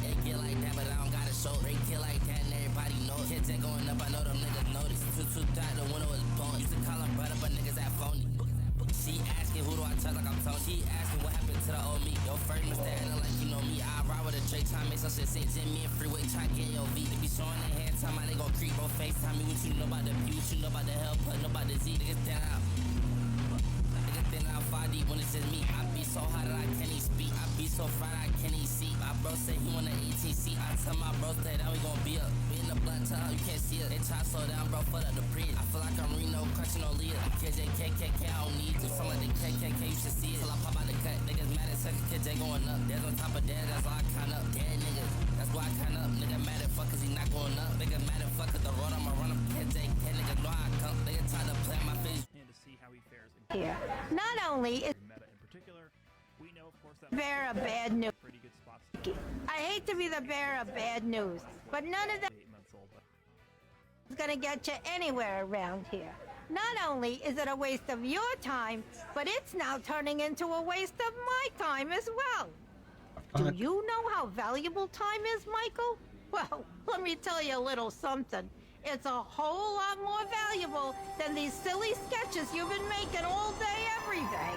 They get like that, but I don't gotta show. They get like that and everybody knows. Kids ain't going up, I know them niggas notice. Too tight, the window is blown. Used to call them brother, but niggas act phony. She asking who do I touch like I'm Tony. She asking what happened to the old me. Yo, first Mr. Anna like you know me. I ride with a Drake, try to make some shit St. Jimmy and freeway, try to get your V. They be showing their hand, time how they gon' creep. Bro, FaceTime me, what you know about the P, what you know about the hell, put know about the Z. Niggas down. Niggas thin out 5 deep when it's just me. I be so hot that I can't even speak. I be so fried I can't even see. My bro said he want an 18C. I tell my bro that we gon' be up. We in the blunt tub, you can't see it. They try to slow down, bro, fuck up the bridge. I feel like I'm Reno, crushing no leader. KJKKK, I don't need to. Some like the KKK, you should see it. Till I pop out the cut, niggas mad at second kid, they going up. There's on top of that, that's all I count up. Dead niggas, that's why I count up. Nigga mad at fuck cause he not going up. Nigga mad at fuck cause the road I'ma run up. KJK, nigga know I come. Nigga try to play my face.
And to see how he fares in
Here, not only is
meta in particular, we know of course that
bearer of bad news.
pretty good spots.
I hate to be the bearer of bad news, but none of that
8 months old, but
is gonna get you anywhere around here. Not only is it a waste of your time, but it's now turning into a waste of my time as well. Do you know how valuable time is, Michael? Well, let me tell you a little something. It's a whole lot more valuable than these silly sketches you've been making all day, every day.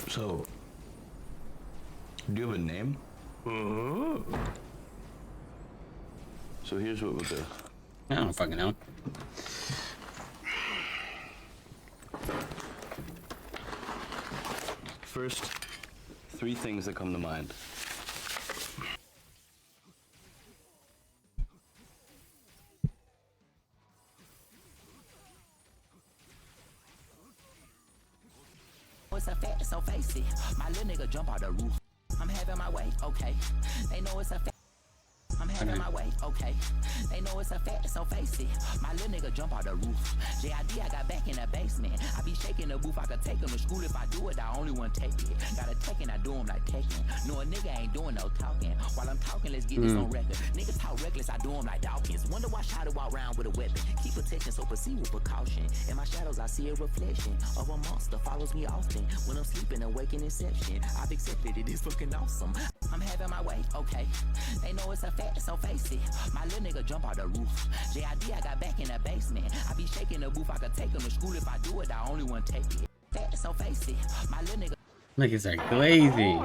So, do you have a name? So here's what we'll do.
I don't fucking know.
First, 3 things that come to mind.
It's a fact, so face it. My little nigga jump out the roof. I'm having my way, okay. They know it's a fact. I'm having my way, okay. They know it's a fact, so face it. My little nigga jump out the roof. JID, I got back in the basement. I be shaking the booth, I could take him to school. If I do it, I only want to take it. Gotta take it, I do him like taking. No, a nigga ain't doing no talking. While I'm talking, let's get this on record. Niggas talk reckless, I do him like Dawkins. Wonder why Shadow walk around with a weapon. Keep attention, so proceed with precaution. In my shadows, I see a reflection of a monster follows me often. When I'm sleeping, awake in inception. I've accepted it, it's fucking awesome. I'm having my way, okay. They know it's a fact, so face it. My little nigga jump out the roof. JID, I got back in the basement. I be shaking the booth, I could take him to school. If I do it, I only want to take it. Fact, so face it. My little nigga.
Niggas are glazing.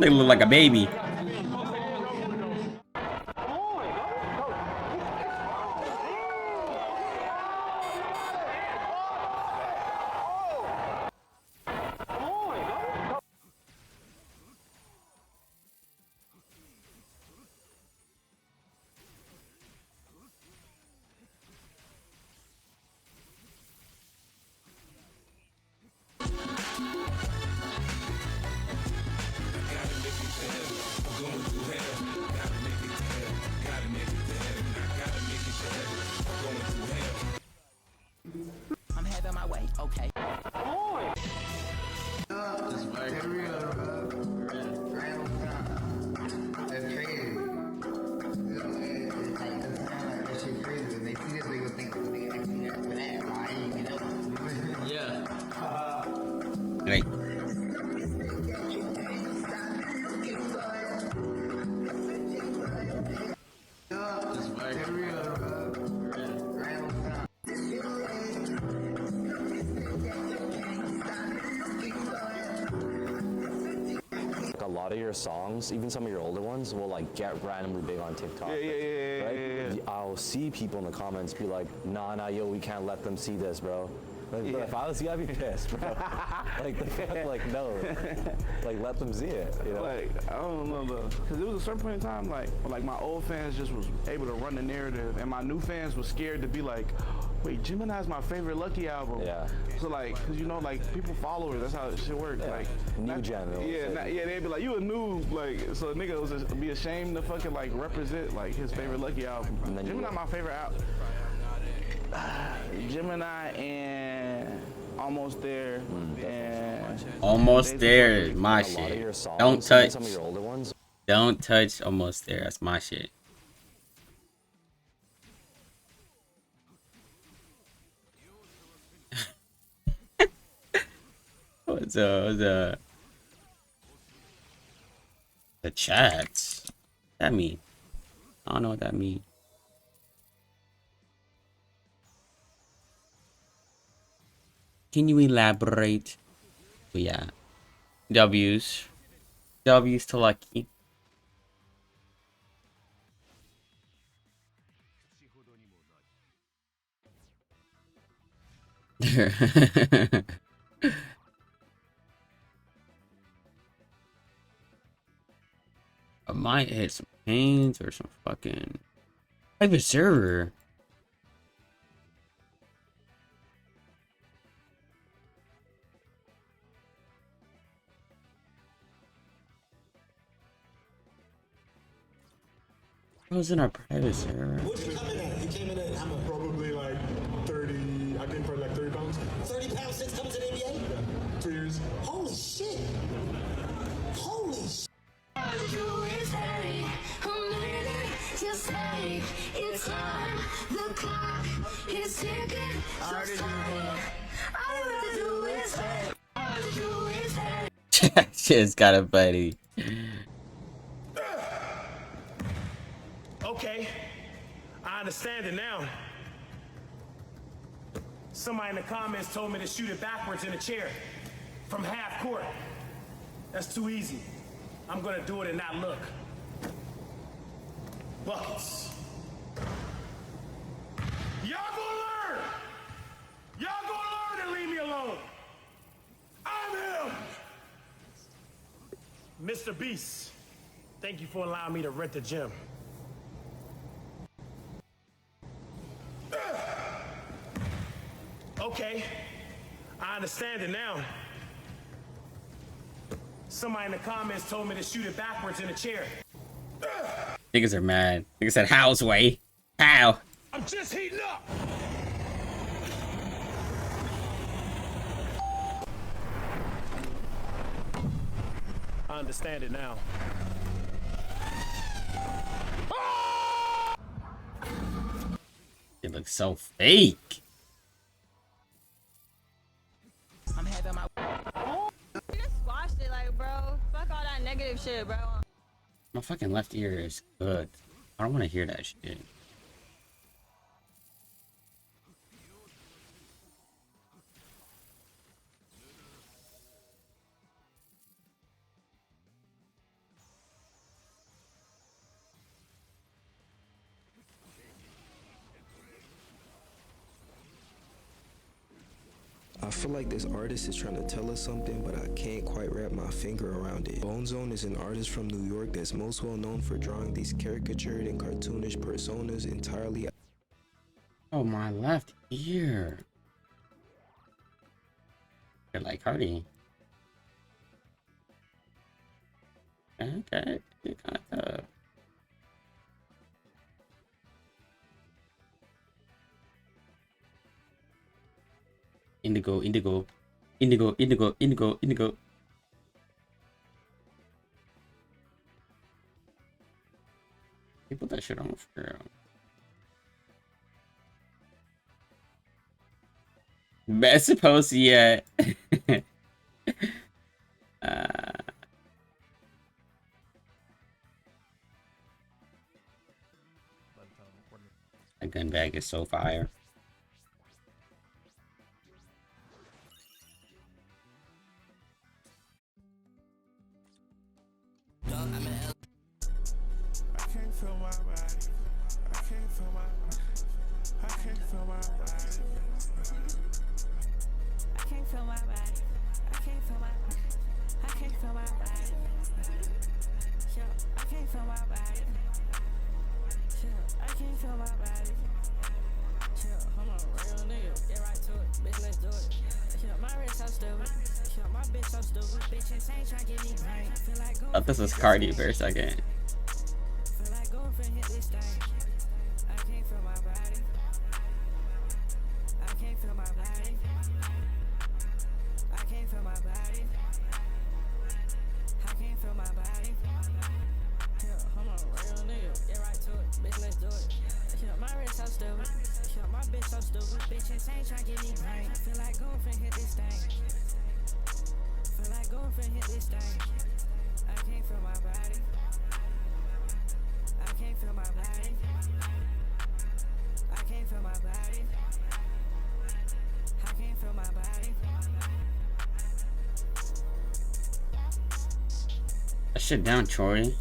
They look like a baby.
I'm having my way, okay.
Yeah. Right.
A lot of your songs, even some of your older ones, will like get randomly big on TikTok.
Yeah.
I'll see people in the comments be like, nah, yo, we can't let them see this, bro. Like, but if I was you, I'd be pissed, bro. Like, the fuck, like, no. Like, let them see it, you know?
Like, I don't know, though. Because it was a certain point in time, like my old fans just was able to run the narrative, and my new fans was scared to be like, wait, Gemini's my favorite Lucky album.
Yeah.
So, like, because, you know, like, people followers, that's how shit works.
Yeah.
Like,
New gen.
Yeah, they'd be like, you a noob. Like, so a nigga was just be ashamed to fucking, like, represent, like, his favorite Lucky album. Gemini my favorite album. Gemini and Almost There. And
Almost There is my shit. Don't touch. Don't touch Almost There. That's my shit. What's up? The chats. What that mean? I don't know what that mean. Can you elaborate? But yeah. W's to Lucky. I might hit some pains or some fucking private server. I was in our private server.
What'd you come in at? You came in at how much?
Probably like 30. I think probably like 30 pounds.
30 pounds since coming to the NBA?
Yeah. 2 years.
Holy shit. Holy shit.
It's time, the clock is ticking. All I do is
Shit's got a buddy.
Okay, I understand it now. Somebody in the comments told me to shoot it backwards in a chair from half court. That's too easy. I'm gonna do it and not look. Buckets. Y'all gonna learn. Y'all gonna learn and leave me alone. I'm him. Mr. Beast, thank you for allowing me to rent the gym. Okay, I understand it now. Somebody in the comments told me to shoot it backwards in a chair.
Niggas are mad. Niggas said, how's way? How?
I'm just heating up. I understand it now.
It looks so fake.
I'm having my. You just squashed it, like, bro. Fuck all that negative shit, bro.
My fucking left ear is good. I don't want to hear that shit.
I feel like this artist is trying to tell us something, but I can't quite wrap my finger around it. Bonezone is an artist from New York that's most well known for drawing these caricatured and cartoonish personas entirely.
Oh, my left ear. You're like Hardy. Okay, you're kind of tough. Indigo, indigo, indigo, indigo, indigo, indigo. You put that shit on for real. Best pose yet. A gun bag is so fire. I thought this was Cardi for a second. That shit down, Troy.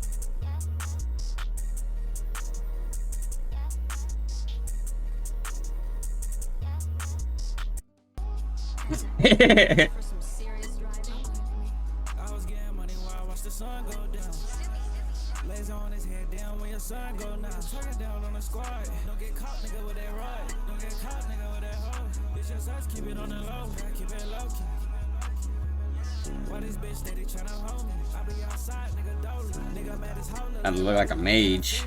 I look like a mage.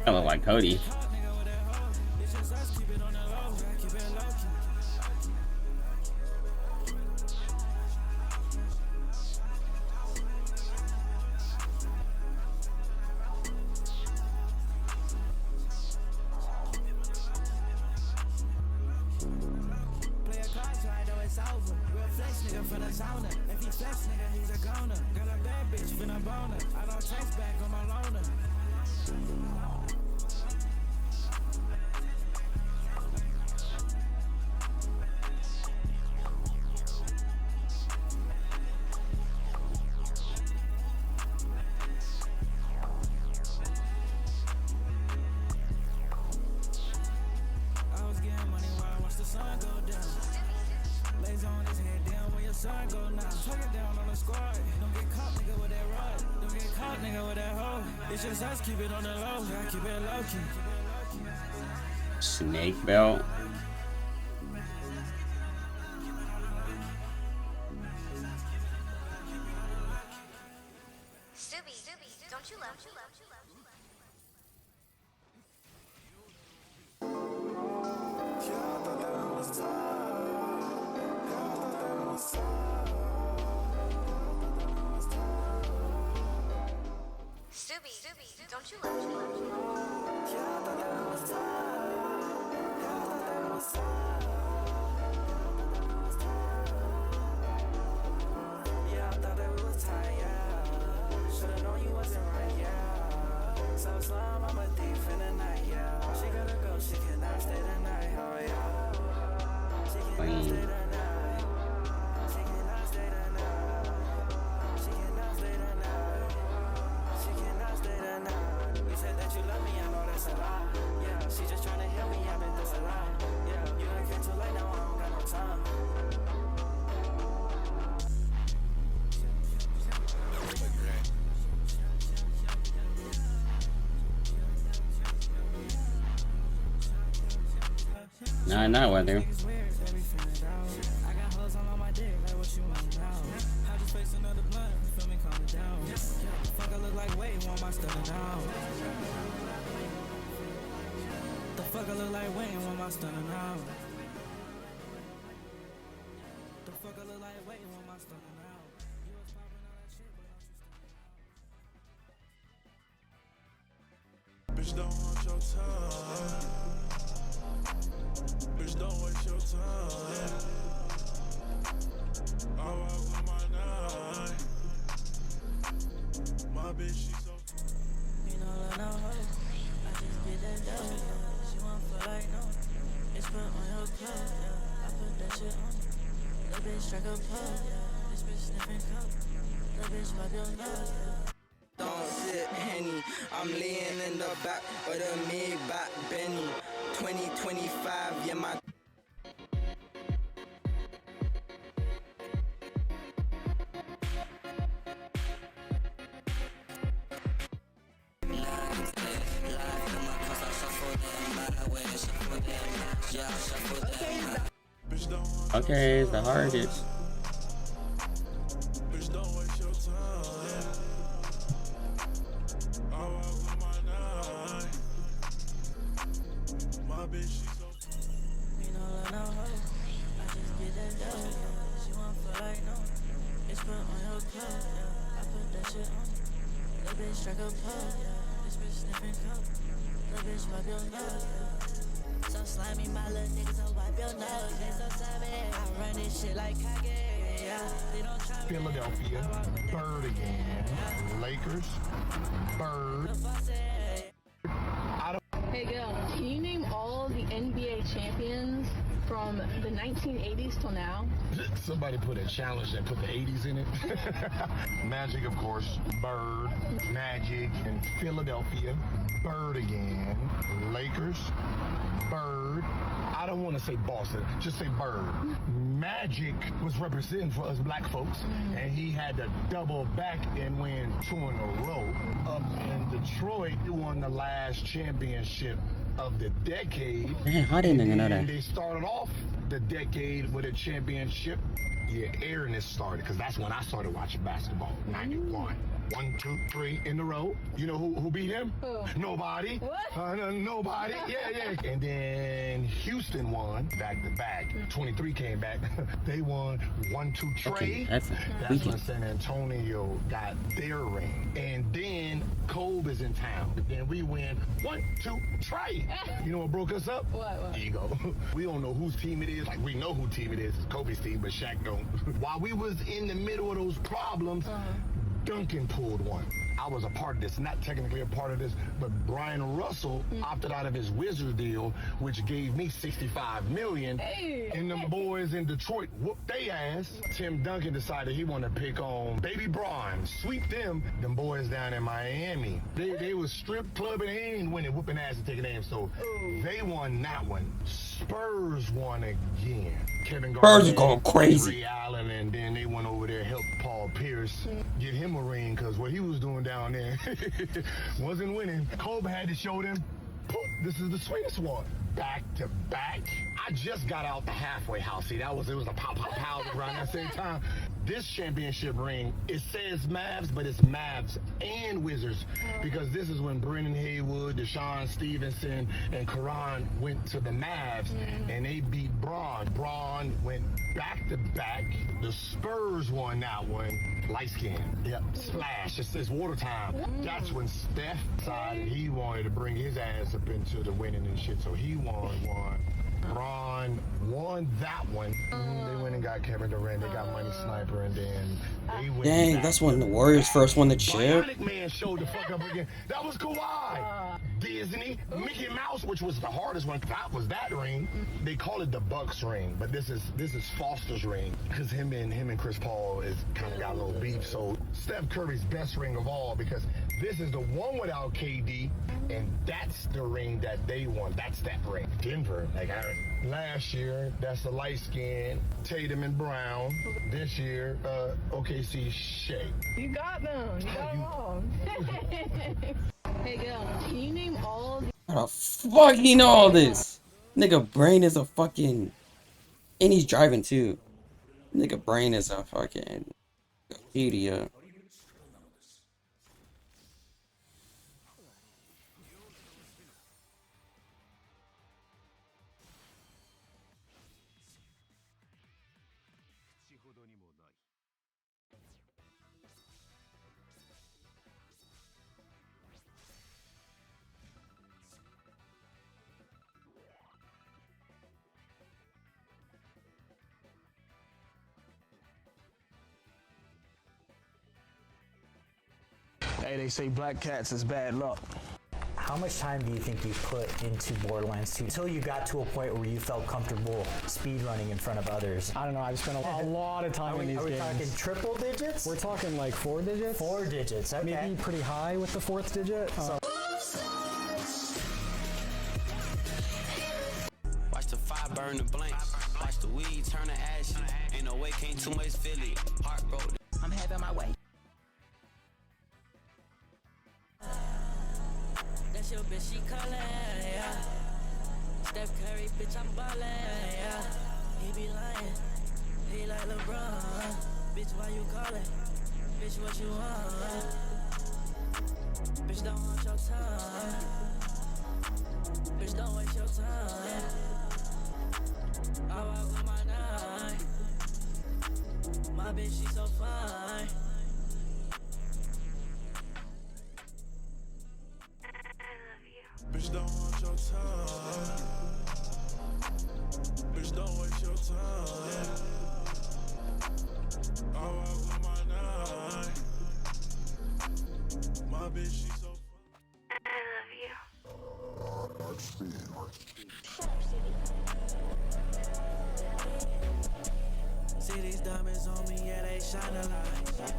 I look like Cody. Snake belt.
Don't you love? Don't you love?
Yeah, I thought that we was tired, yeah. Should've known you wasn't right, yeah. So slime, I'm a thief in the night, yeah. She gotta go, she cannot stay the night, oh yeah. She cannot stay the night. She cannot stay the night. She cannot stay the night. She cannot stay the night. You said that you love me, I know that's a lie. Yeah, she just tryna help me, I've been through a lot. Yeah, you done came too late, now I don't got no time.
Nah, not weather.
I got hoes all on my dick, like what you want now. I just face another blunt, feel me calm down. Fuck, I look like Wayne, want my stunner now. The fuck I look like Wayne, want my stunner now. The fuck I look like Wayne, want my stunner now. You was popping all that shit, but don't you
Bitch, don't want your time. Bitch, don't waste your time. I walk with my nine. My bitch, she so.
You know, love no hoe. I just get that dough, yeah. She won't feel like no. It's put on your clothes, yeah. I put that shit on. That bitch strike a pose, yeah. This bitch sniffing coke. That bitch wipe your nose, yeah. Don't sip Henny. I'm laying in the back with a Maybach Benny. 2025, yeah, my.
Okay, it's the hardest.
Bitch, don't waste your time. I walk with my nine. My bitch, she so.
You know, love no hoe. I just get that dough, yeah. She won't feel like no. It's put on your clothes, yeah. I put that shit on. That bitch strike a pose, yeah. This bitch sniffing coke. That bitch wipe your nose, yeah. So slimy, my little niggas, I'll wipe your nose. They so savage. I run this shit like 괶ᴇ, yeah. They don't try me.
Philadelphia, Bird again. Lakers, Bird.
Hey, Gil, can you name all of the NBA champions from the 1980s till now?
Somebody put a challenge that put the 80s in it. Magic, of course. Bird, Magic, and Philadelphia. Bird again. Lakers, Bird. I don't want to say Boston, just say Bird. Magic was representing for us black folks, and he had to double back and win 2 in a row. Up in Detroit, he won the last championship of the decade.
Man, I didn't even know that.
And they started off the decade with a championship. Yeah, airness started, because that's when I started watching basketball, 91. 1, 2, 3 in a row. You know who beat him?
Who?
Nobody.
What?
Nobody. Yeah. And then Houston won back to back. 23 came back. They won 1, 2 trade.
Okay, that's
when San Antonio got their ring. And then Kobe is in town. Then we win 1, 2 trade. You know what broke us up?
What?
Ego. We don't know whose team it is. Like, we know who team it is. It's Kobe's team, but Shaq don't. While we was in the middle of those problems, Duncan pulled one. I was a part of this, not technically a part of this, but Brian Russell opted out of his Wizards deal, which gave me $65 million.
Hey.
And them boys in Detroit whooped they ass. Tim Duncan decided he wanted to pick on Baby Braun, sweep them boys down in Miami. They was strip clubbing and winning, whooping ass and taking names. So they won that one. Spurs won again. Kevin Garnett,
Spurs going crazy.
Ray Allen, and then they went over there, helped Paul Pierce get him a ring, because what he was doing down there wasn't winning. Kobe had to show them, this is the sweetest one. back to back. I just got out the halfway house. See, it was a pow around that same time. This championship ring, it says Mavs, but it's Mavs and Wizards, because this is when Brennan Haywood, Deshaun Stevenson, and Karan went to the Mavs, and they beat Braun. Braun went back to back. The Spurs won that one. Light skin. Yep. Splash. It's water time. That's when Steph decided he wanted to bring his ass up into the winning and shit, so he won. Braun won that one. They went and got Kevin Durant. They got Money Sniper, and then they went.
Dang, that's when the Warriors first won the chip.
Bionic Man showed the fuck up again. That was Kawhi. Disney, Mickey Mouse, which was the hardest one. That was that ring. They call it the Bucks ring, but this is Foster's ring, because him and Chris Paul is kind of got a little beef. So Steph Curry's best ring of all, because this is the one without KD, and that's the ring that they won. That's that ring. Denver, like last year, that's the light skin Tatum and Brown. This year, OKC Shea.
You got them. You got them all. Hey, Gil, can you name all the...
How the fuck he know all this? Nigga brain is a fucking... And he's driving too. Nigga brain is a fucking... idiot.
Hey, they say black cats is bad luck.
How much time do you think you put into Borderlands 2 until you got to a point where you felt comfortable speedrunning in front of others?
I don't know, I've spent a lot of time in these games.
Are we talking triple digits?
We're talking like 4 digits.
4 digits, okay.
Maybe pretty high with the 4th digit.
Watch the fire burn the blanks. Watch the weed turn to ashes. Ain't no way, can't too much feel it. Heart broke. I'm having my way. That's your bitch, she callin', yeah. Steph Curry, bitch, I'm ballin', yeah. He be lying, he like LeBron. Bitch, why you callin'? Bitch, what you want? Bitch, don't want your time. Bitch, don't waste your time. I walk on my night. My bitch, she so fine.
Bitch, don't want your time. Bitch, don't waste your time. I walk on my night. My bitch, she so
See these diamonds on me, yeah, they shine a lot.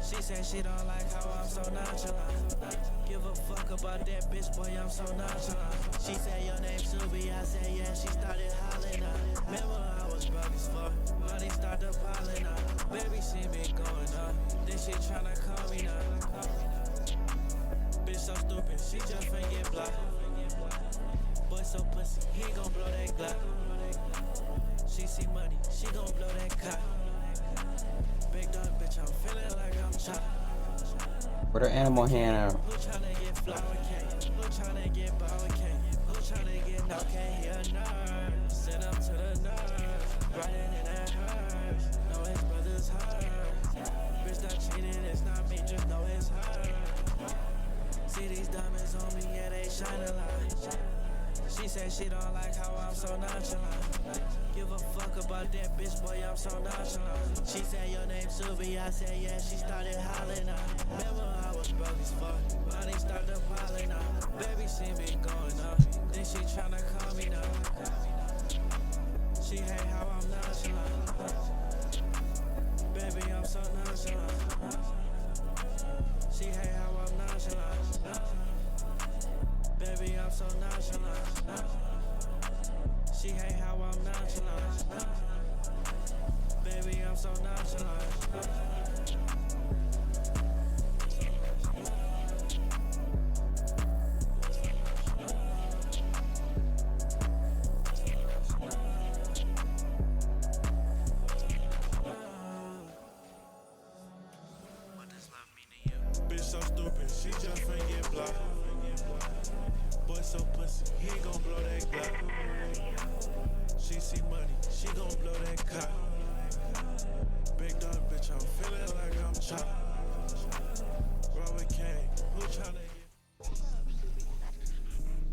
She said she don't like how I'm so nonchalant. Give a fuck about that bitch, boy, I'm so nonchalant. She said your name Subi, I said yeah, she started hollering out. Remember I was broke as fuck, money started piling up. Baby see me going up, then she tryna call me now. Bitch so stupid, she just finna get blocked. Boy so pussy, he gon' blow that Glock. She see money, she gon' blow that cock. Big dog bitch, I'm feeling like I'm chopped.
Put her animal hand out.
Who tryna get flower cake? Who tryna get bower cake? Who tryna get no cake? He a nerd. Send him to the nerd. Riding in that hearse. Know his brother's hurt. Bitch that cheated, it's not me, just know it's her. See these diamonds on me, yeah, they shine a lot. She said she don't like how I'm so nonchalant. Give a fuck about that bitch, boy, I'm so nonchalant. She said your name Subi, I said yeah, she started hollering out. Remember I was broke as fuck, money started piling up. Baby see me going up, then she tryna call me now. She hate how I'm nonchalant. Baby, I'm so nonchalant. She hate how I'm nonchalant. Baby, I'm so nonchalant. She hate how I'm nonchalant. Baby, I'm so nonchalant. stupid, she just finna get blocked. Boy so pussy, he ain't gon' blow that Glock. She see money, she gon' blow that cock. Big dog bitch, I'm feeling like I'm chopped. Robert Kane, who tryna get?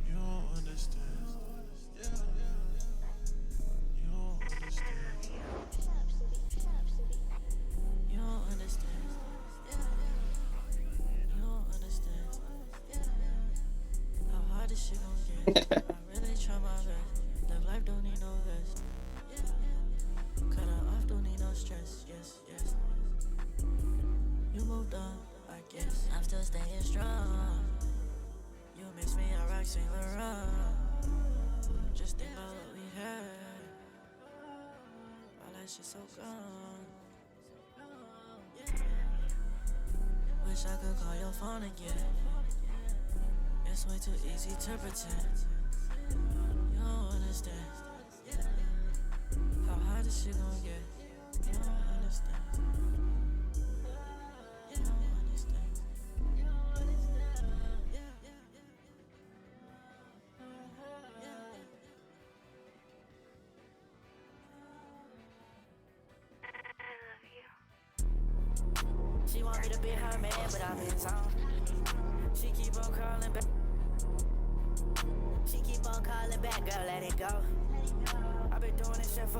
You don't understand. You don't understand.
You don't understand. You don't understand. How hard this shit gon' get. I really try my best. Live life don't need no vest. Cut her off, don't need no stress. Yes, yes. You moved on, I guess. I'm still staying strong. You miss me, I rock Saint Laurent. Just think about what we had. All that shit so gone. Wish I could call your phone again. It's way too easy to pretend. You don't understand how hard this shit gon' get. You don't understand. You don't understand. She want me to be her man, but I'm in zone. She keep on calling back. She keep on calling back, girl, let it go. I've been doing this shit for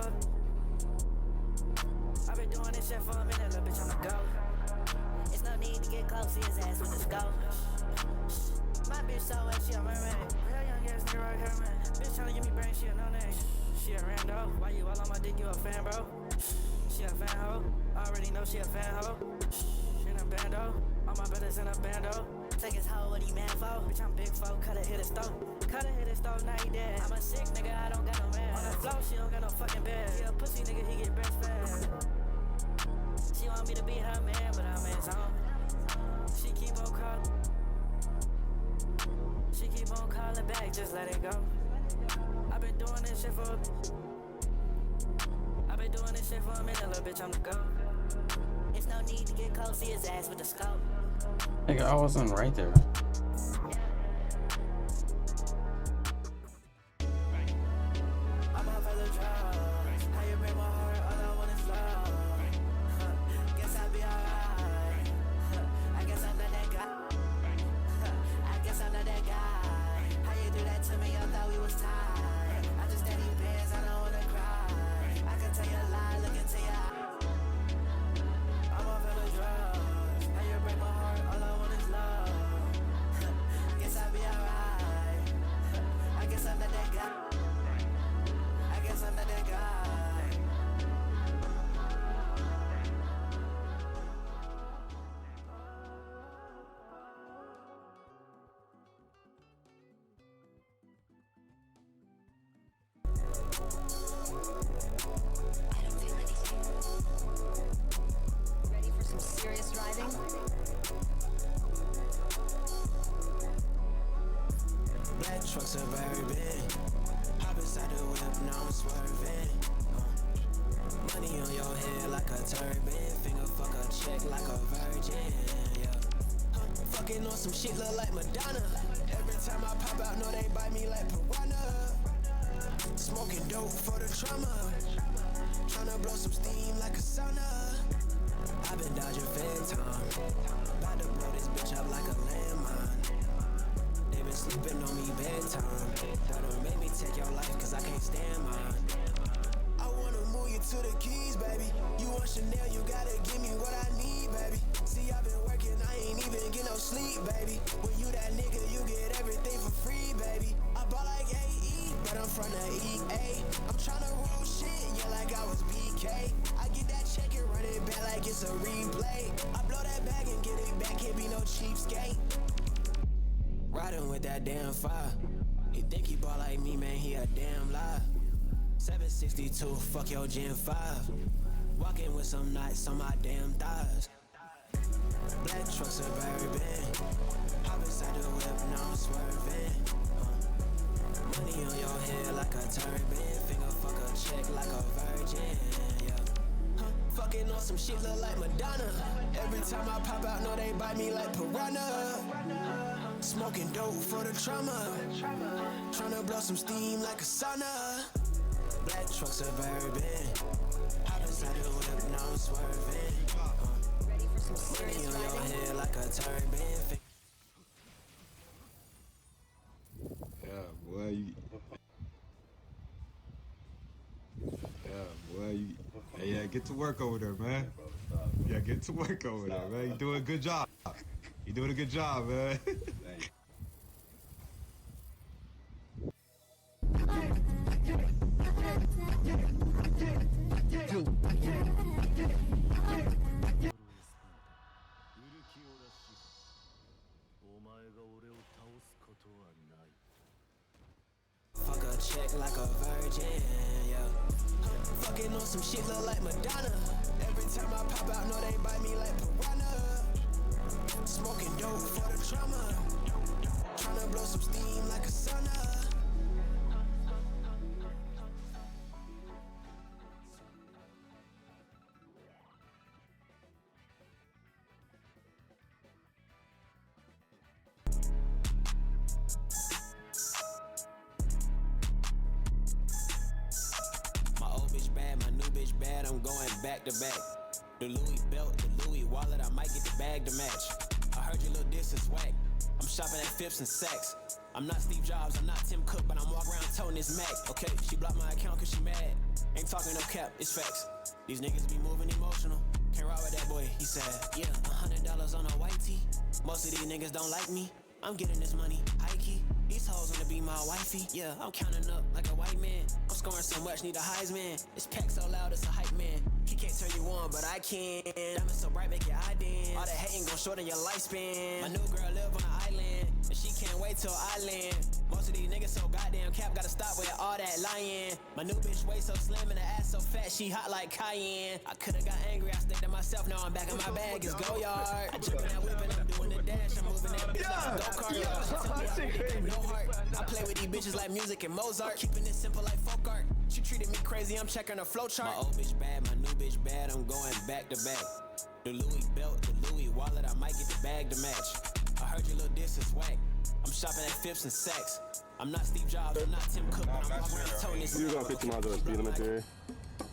a minute, little bitch, I'ma go. It's no need to get close, see his ass with the scope. My bitch so wet, she on my ring. Real young ass nigga right here, man. Bitch tryna give me brain, she a no name. She a rando, why you all on my dick, you a fan, bro? She a fan hoe, already know she a fan hoe. She in a bando, all my brothers in a bando. Take his hoe, what he mad for? Bitch, I'm big folk, cut her hit his stove. Cut her hit his stove, now he dead. I'm a sick nigga, I don't got no man. On the floor, she don't got no fucking bed. He a pussy nigga, he get breastfed. She want me to be her man, but I'm his own. She keep on calling. She keep on calling back, just let it go. I've been doing this shit for a minute, little bitch, I'm the go. It's no need to get close, see his ass with the scope.
Nigga, I wasn't right there.
Ready for some serious riding?
Black trucks are bourbon. Hop inside the whip, now I'm swerving. Money on your head like a turban. Finger fuck a check like a virgin. Yeah. Fucking on some shit look like Madonna. Every time I pop out, know they bite me like piranha. Smoking dope for the trauma. Tryna blow some steam like a sauna. I've been dodging phantom. About to blow this bitch up like a landmine. They been sleeping on me bedtime. That'll make me take your life cause I can't stand mine. I wanna move you to the keys, baby. You want Chanel, you gotta give me what I need, baby. See, I've been working, I ain't even get no sleep, baby. When you that nigga, you get everything for free, baby. I bought like AE, but I'm from the EA. I'm tryna roll shit, yeah, like I was BK. I get that check and run it back like it's a replay. I blow that bag and get it back, can't be no cheapskate. Riding with that damn fire. He think he bought like me, man, he a damn lie. 762, fuck your Gen 5. Walking with some knots on my damn thighs. Black trucks are bourbon. Hop inside the whip, now I'm swerving. Money on your head like a turban. Finger fuck a check like a virgin. Yeah. Fucking Fucking on some shit look like Madonna. Every time I pop out, know they bite me like piranha. Smoking dope for the trauma. Tryna blow some steam like a sauna. Black truck Suburban. Hop inside the whip, now I'm swerving. Money on your head like a turban.
Yeah, boy, you. Hey, yeah, get to work over there, man. Yeah, get to work over there, man. You doing a good job. You doing a good job, man.
Fuck a check like a virgin, yeah. Fucking on some shit look like Madonna. Every time I pop out, know they bite me like piranha. Smoking dope for the trauma. Tryna blow some steam like a sauna. Bad, I'm going back to back. The Louis belt, the Louis wallet, I might get the bag to match. I heard your little diss is whack. I'm shopping at Phipps and Saks. I'm not Steve Jobs, I'm not Tim Cook, but I'm walking around toting this Mac. Okay, she blocked my account cause she mad. Ain't talking no cap, it's facts. These niggas be moving emotional. Can't ride with that boy, he said. Yeah, $100 on a white tee. Most of these niggas don't like me. I'm getting this money, high key. These hoes wanna be my wifey. Yeah, I'm counting up like a white man. I'm scoring so much, need a Heisman. It's packed so loud, it's a hype man. He can't turn you on, but I can. Diamonds so bright, make your eye dance. All that hating gon' shorten your lifespan. My new girl live on an island, and she can't wait till I land. Most of these niggas so goddamn cap, gotta stop with all that lying. My new bitch waist so slim and her ass so fat, she hot like Cayenne. I coulda got angry, I stayed to myself, now I'm back in my bag, it's go yard. I jump in that whip and I'm doing the dash, I'm moving that bitch like a go-kart. No heart, I play with these bitches like music and Mozart. Keeping it simple like folk art. She treated me crazy, I'm checking her flow chart. My old bitch bad, my new bitch bad, I'm going back to back. The Louis belt, the Louis wallet, I might get the bag to match. I heard your little diss is whack. I'm shopping at Phipps and Saks. I'm not Steve Jobs, I'm not Tim Cook, but I'm walking around toting this.
You were going 50 miles over the speed limit there.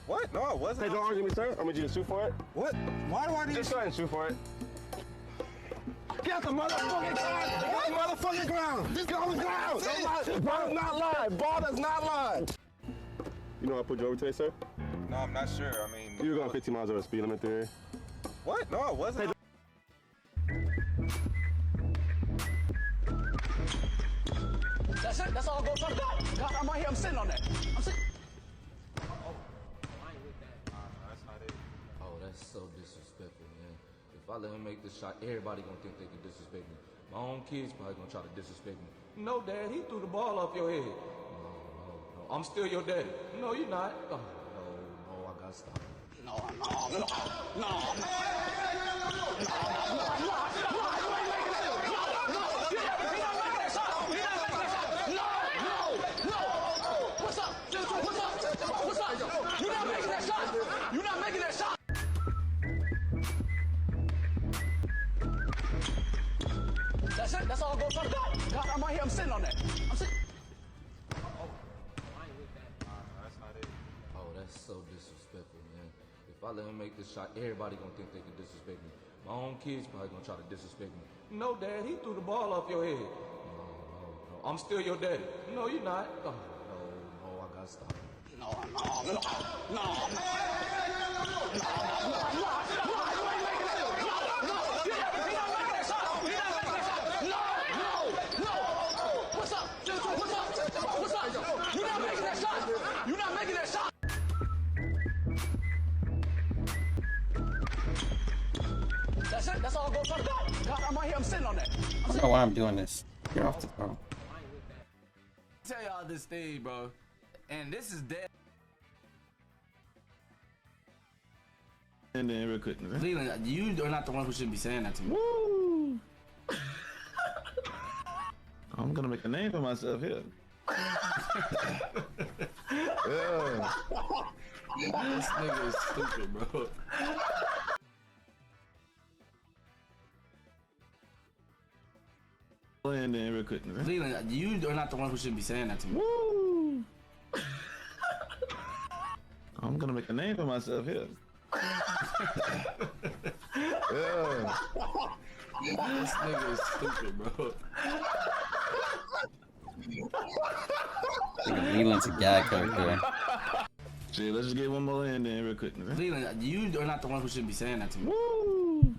What? No, I wasn't. Hey, don't argue with me, sir. I'm gonna need you to sue for it. What? Why do I need? Just go ahead and sue for it. Get out the motherfucking ground! Get out the motherfucking ground! Get on the ground! Don't lie! Ball does not lie! Ball does not lie! You know I pulled you over today, sir?
No, I'm not sure. I mean...
You were going 50 miles over the speed limit there.
What? No, I wasn't.
Hey,
that's it? That's all it goes on God? God, I'm right here. I'm sitting on that. I'm sitting...
Oh, that's so disrespectful, man. If I let him make this shot, everybody gonna think they can disrespect me. My own kids probably gonna try to disrespect me. No, Dad, he threw the ball off your head. No. I'm still your daddy. No, you're not. Oh, no, I gotta stop.
No. What's up? You're not making that shot. You're not making that shot. That's it? That's all it goes on God? God, I'm right here. I'm sitting on that. I'm sitting...
Oh, that's so disrespectful, man. If I let him make this shot, everybody gonna think they can disrespect me. My own kids probably gonna try to disrespect me. No, Dad, he threw the ball off your head. No. I'm still your daddy. No, you're not. Oh, no, I gotta stop.
No. What's up? You're not making that shot. You're not making that shot. That's it? That's all it goes on God? God, I'm right here. I'm sitting on that.
I don't know why I'm doing this. Get off the phone.
Tell y'all this thing, bro. And this is dead.
And then real quick, man.
Leland, you are not the one who should be saying that to me.
Woo! I'm gonna make a name for myself here. Yeah.
This nigga is stupid, bro.
And then real quick, man.
Leland, you are not the one who should be saying that to me.
Woo! I'm gonna make a name for myself here. Yeah.
This nigga is stupid, bro.
Leland's a gag character.
Shit, let's just get one more in then real quick, man.
Leland, you are not the one who should be saying that to me.
Woo!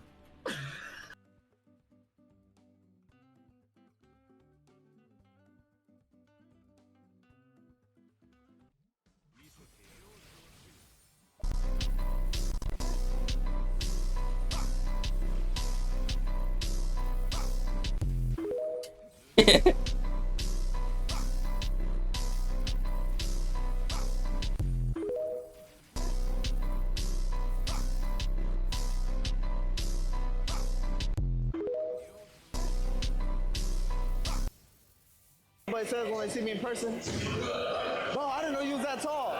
Everybody says when they see me in person, bro, I didn't know you was that tall.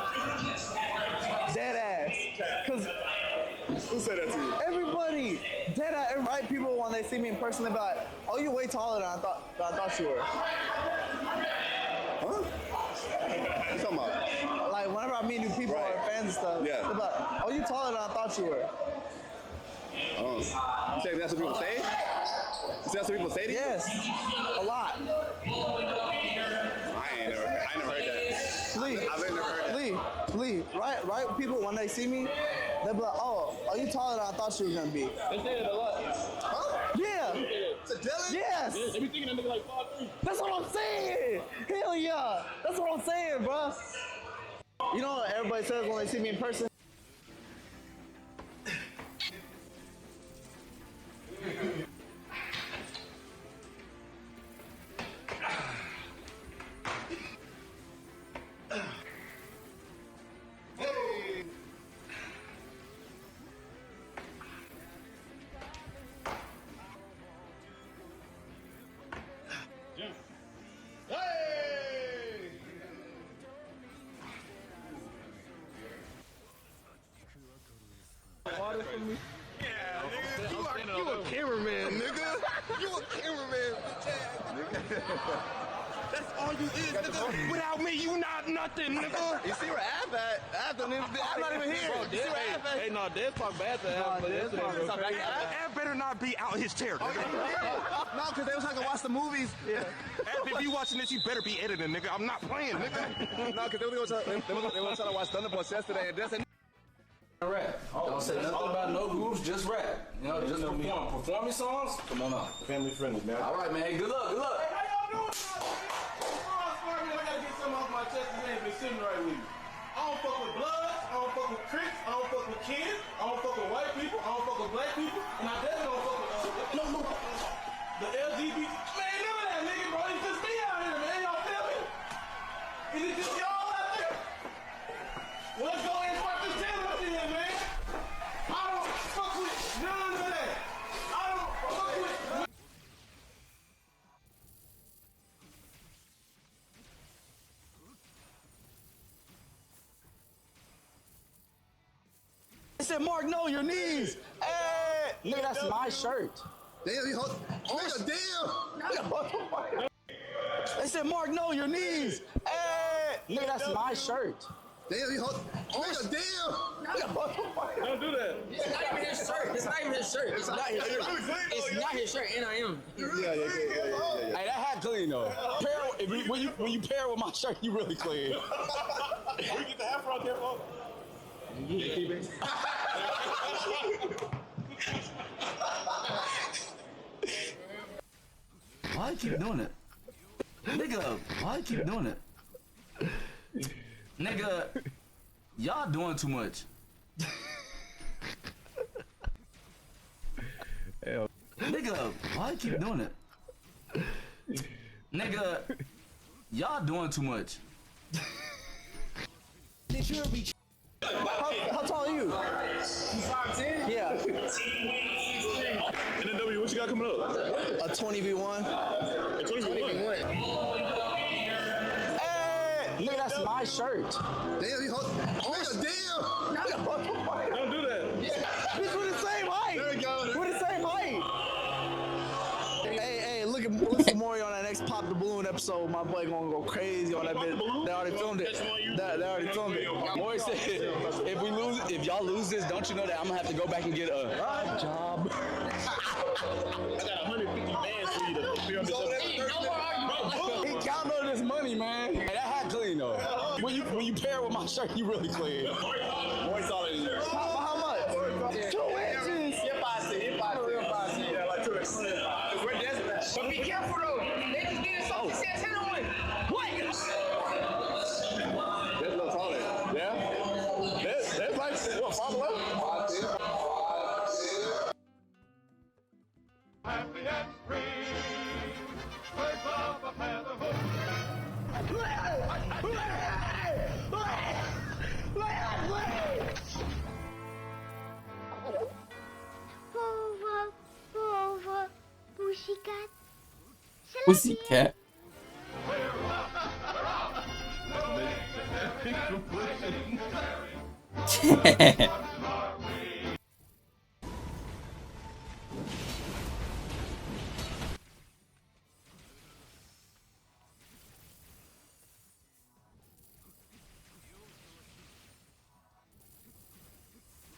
Dead ass. Cause
who said that to you?
Everybody, dead ass. Right? People when they see me in person, they be like, "Oh, you're way taller than I thought you were."
Huh? What you talking about?
Like whenever I meet new people or fans and stuff,
Yeah.
they be like, "Oh, you taller than I thought you were."
You say that's what people say? You say that's what people say to you?
Yes, a lot.
I ain't never heard that.
Lee,
I've never heard that.
Lee, right? People when they see me, they be like, "Oh, are you taller than I thought you were gonna be?"
They say that a lot.
Huh? Yeah.
To Dylan?
Yes.
Yeah, they be thinking that nigga like 5'3".
That's what I'm saying. Hell yeah. That's what I'm saying, bro. You know what everybody says when they see me in person?
Water for me? Yeah, nigga. You a cameraman, nigga. You a cameraman, bitch ass, nigga. That's all you is, nigga. Without me, you not nothing, nigga. You see where Ab at? I'm not even here. Bro, you see where Ab at? Hey, no, Dez talk bad to Ab. Ab better not be out his chair, nigga. No, because they was talking watch the movies. Yeah. Ab, if you watching this, you better be editing, nigga. I'm not playing, nigga. No, because they were trying to watch Thunderbolts yesterday, and that's
Rap. Don't say nothing about no groups, just rap. You know, just perform. Performing songs? Come on up.
Family friendly, man.
All right, man. Good luck. Good luck.
Hey, how y'all doing? I gotta get something off my chest. His ain't been sitting right with me. I don't fuck with Bloods. I don't fuck with Crips. I don't fuck with kids. I don't fuck with white people. I don't fuck with black people. And I definitely don't fuck with the LGBT. Man, none of that, nigga, bro. It's just me out here, man. Y'all feel me? Is it just y'all out there? Well, let's go and fuck this channel up here, man. I don't fuck with none of that. I don't fuck with.
They said, "Mark, no, your knees." Hey, nigga, that's my shirt.
Damn, he hold. Nigga, damn.
They said, "Mark, no, your knees." Hey, nigga, that's my shirt.
Damn, he hold. Nigga, damn.
Don't do that.
It's not even his shirt. It's not even his shirt. It's not his shirt. It's not his shirt, and I am.
Yeah.
Hey, that hat clean though. When you pair with my shirt, you really clean.
We get the half right there, folks. Keep it.
Why you keep doing it? Nigga, why you keep doing it? Nigga, y'all doing too much.
Hell.
Nigga, why you keep doing it? Nigga, y'all doing too much.
How tall are you?
5'10"?
Yeah.
And then W, what you got coming up?
A 20v1.
A 20v1.
Hey,
Nigga, that's my shirt.
Damn, he hold. Nigga, damn.
Don't do that.
Bitch, we're the same height.
There we go.
We're the same height. Hey, look at Maury on that next Pop the Balloon episode. My boy gonna go crazy on that bit. They already filmed it. They already filmed it.
Maury said, if y'all lose this, don't you know that I'm gonna have to go back and get a job?
I got 150 bands for you to film this.
He counting on his money, man. Hey, that hat clean though. When you pair it with my shirt, you really clean.
More solid in there.
How much? 2 inches.
Yeah, 5 cents. Yeah, like 2 inches. We're desperate.
But be careful though. They just getting something says hit on one. What?
That's a little taller. Yeah? That's like, what, 5'11"?
Happy and free. Birds of a feather hood.
Pussycat.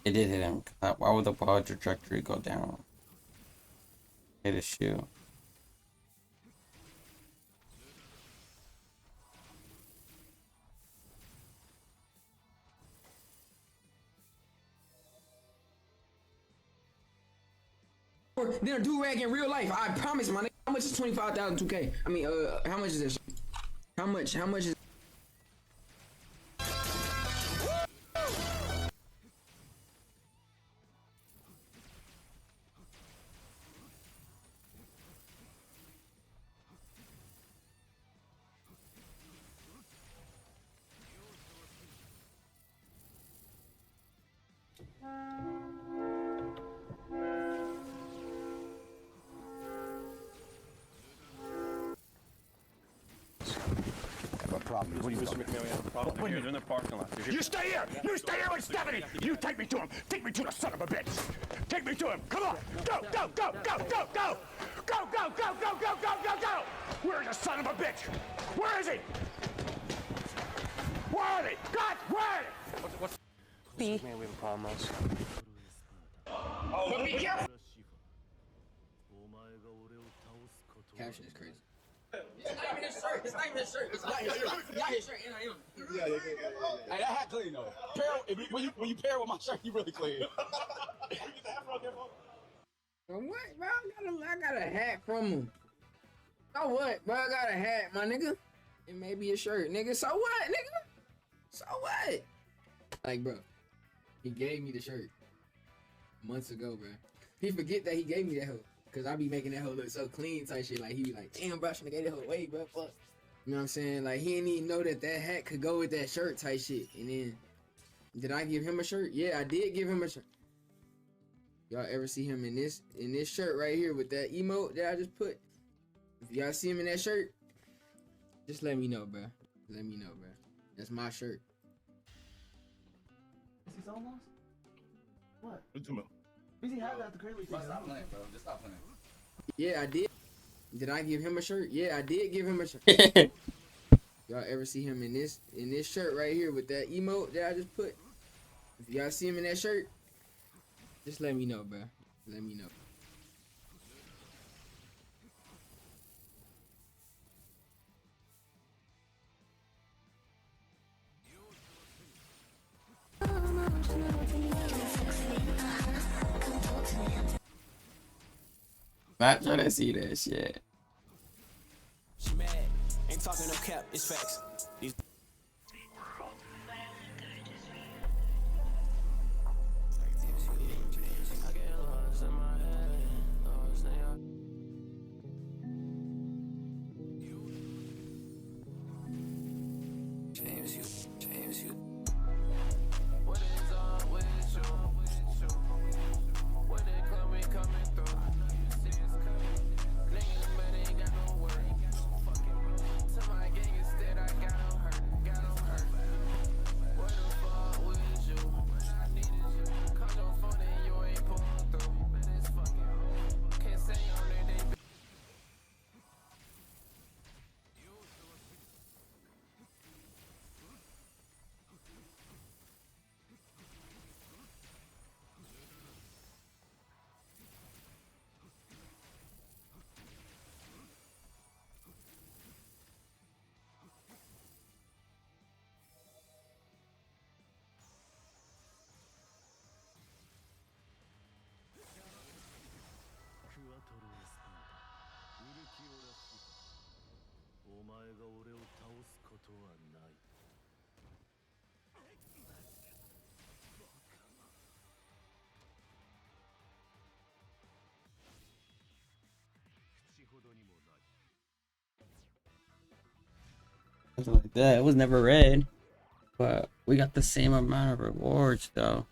It did hit him. Why would the ball trajectory go down? Hit his shoe.
Than a do-rag in real life. I promise, my nigga. How much is 25,000 2K? I mean, how much is this? How much is...
What do you Mr. McNeely have a problem? Here, they're in the parking lot.
You stay here! You stay here with Stephanie! You take me to him! Take me to the son of a bitch! Take me to him! Come on! Go! Go! Go! Go! Go! Go! Go! Go! Go! Go! Go! Go! Go! Go! Where's the son of a bitch? Where is he? Where are they? God, where are they?
What's man, we have a problem, else.
But be careful! Caption is crazy. It's not even his shirt. It's not even his shirt. It's not his shirt. Not his shirt.
Yeah. Hey, that hat clean though. When you pair it with my shirt, you really clean.
What, bro? I got a hat from him. So what, bro? I got a hat, my nigga. It may be a shirt, nigga. So what, nigga? So what? Like, bro, he gave me the shirt months ago, bro. He forget that he gave me that hoe. Cause I be making that hoe look so clean type shit. Like, he be like, damn, bro, I should've gave that hoe away, bro. Fuck. You know what I'm saying? Like, he didn't even know that that hat could go with that shirt type shit. And then, did I give him a shirt? Yeah, I did give him a shirt. Y'all ever see him in this shirt right here with that emote that I just put? If y'all see him in that shirt, just let me know, bro. Let me know, bro. That's my shirt.
Is he almost? What?
What's the
Busy had that the Curly thing.
Stop playing, bro. Just stop playing.
Yeah, I did. Did I give him a shirt? Yeah, I did give him a shirt. Y'all ever see him in this shirt right here with that emote that I just put? If y'all see him in that shirt, just let me know, bro. Let me know.
Not trying to see that shit.
She mad. Ain't talking no cap, it's facts. These
Something like that. It was never red, but we got the same amount of rewards though.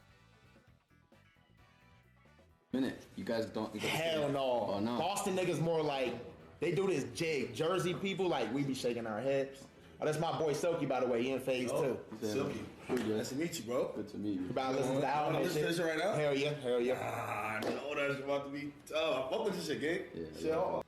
Minute, you guys don't.
Hell no.
Oh, no.
Boston niggas more like they do this jig. Jersey people like we be shaking our heads. Oh, that's my boy Silky, by the way. He in phase two.
Silky.
Nice to meet you, bro.
Good to meet you.
You about to listen to the album and shit?
Right now?
Hell yeah, hell yeah.
Ah, I know that's about to be tough. I fuck with this shit, gang.
Yeah.
No.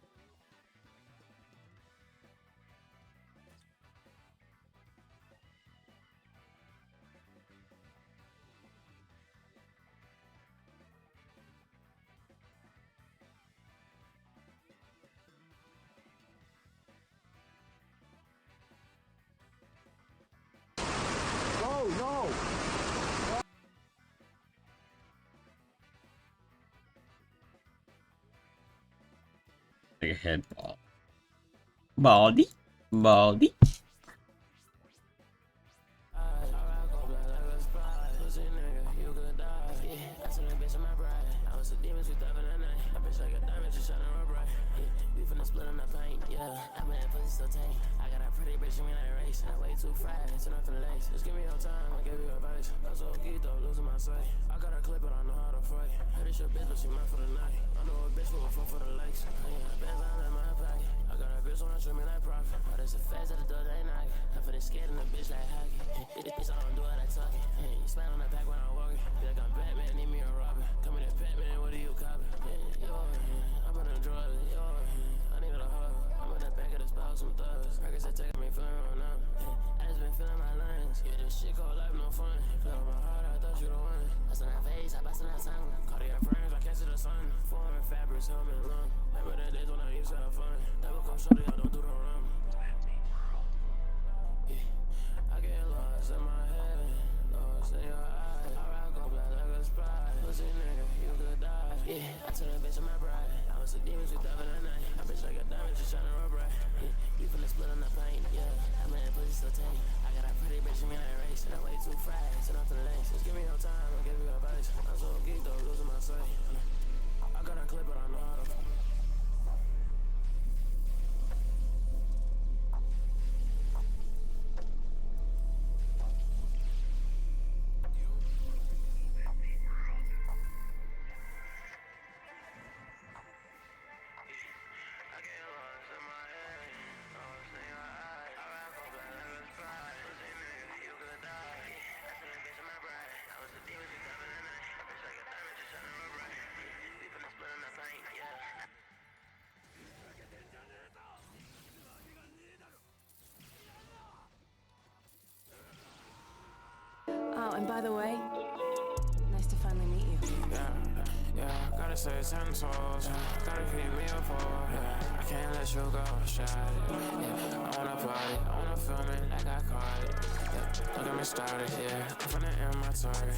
Like a head ball. Baldy. Baldy.
I got a pretty bitch in that race. I way too fast, enough for the lace. Just give me your time, I'll give you advice. I'm so Kirito, losing my sight. I got a clip, but I know how to fight. Heard it's your bitch, but she mine for the night. I know a bitch will fall for the likes. Yeah, bands out in my pocket. I got a bitch wanna treat me like profit. But it's a fast at the door, they knock it. I'm for the scared and the bitch like hockey. Bitch, I don't do it, I talk it. You smile on the pack when I walk it. Feel like I'm Batman, need me a Robin. Come in this Batman, what do you copy? I'm on a drug, I need a hug. I'm in the back of the spot, some thugs. Records that taking me feeling run up. I just been feeling my lungs. Yeah, this shit called life, no fun. Play with my heart, I thought you the one. I seen that face, I bustin' that sound. Cardiac frames, I can't see the sun. Foreign fabrics, helmet lung. Remember the days when I used to have fun. Never come shorty, I don't do the rum. Yeah, I get lost in my head, lost in your eyes. I rock on black like a sprite. Pussy nigga, you could die. Yeah, I turn a bitch in my bride. I was a demon, we dive in the night. I bitch like a diamond, she shining real bright. You finna split on the paint, yeah. I'm in that pussy so tame. I got a pretty bitch in me that race. And I way too fast, enough for the lace. Just give me your time, I'll give you advice. I'm so geeked up, losing my sight. I got a clip, but I know how to.
Oh, and by the way, nice to finally meet you.
Yeah, gotta say 10 souls, gotta keep me up for, I can't let you go, shot it, I wanna party, I wanna film it like I caught it, don't get me started, I'm finna end my target,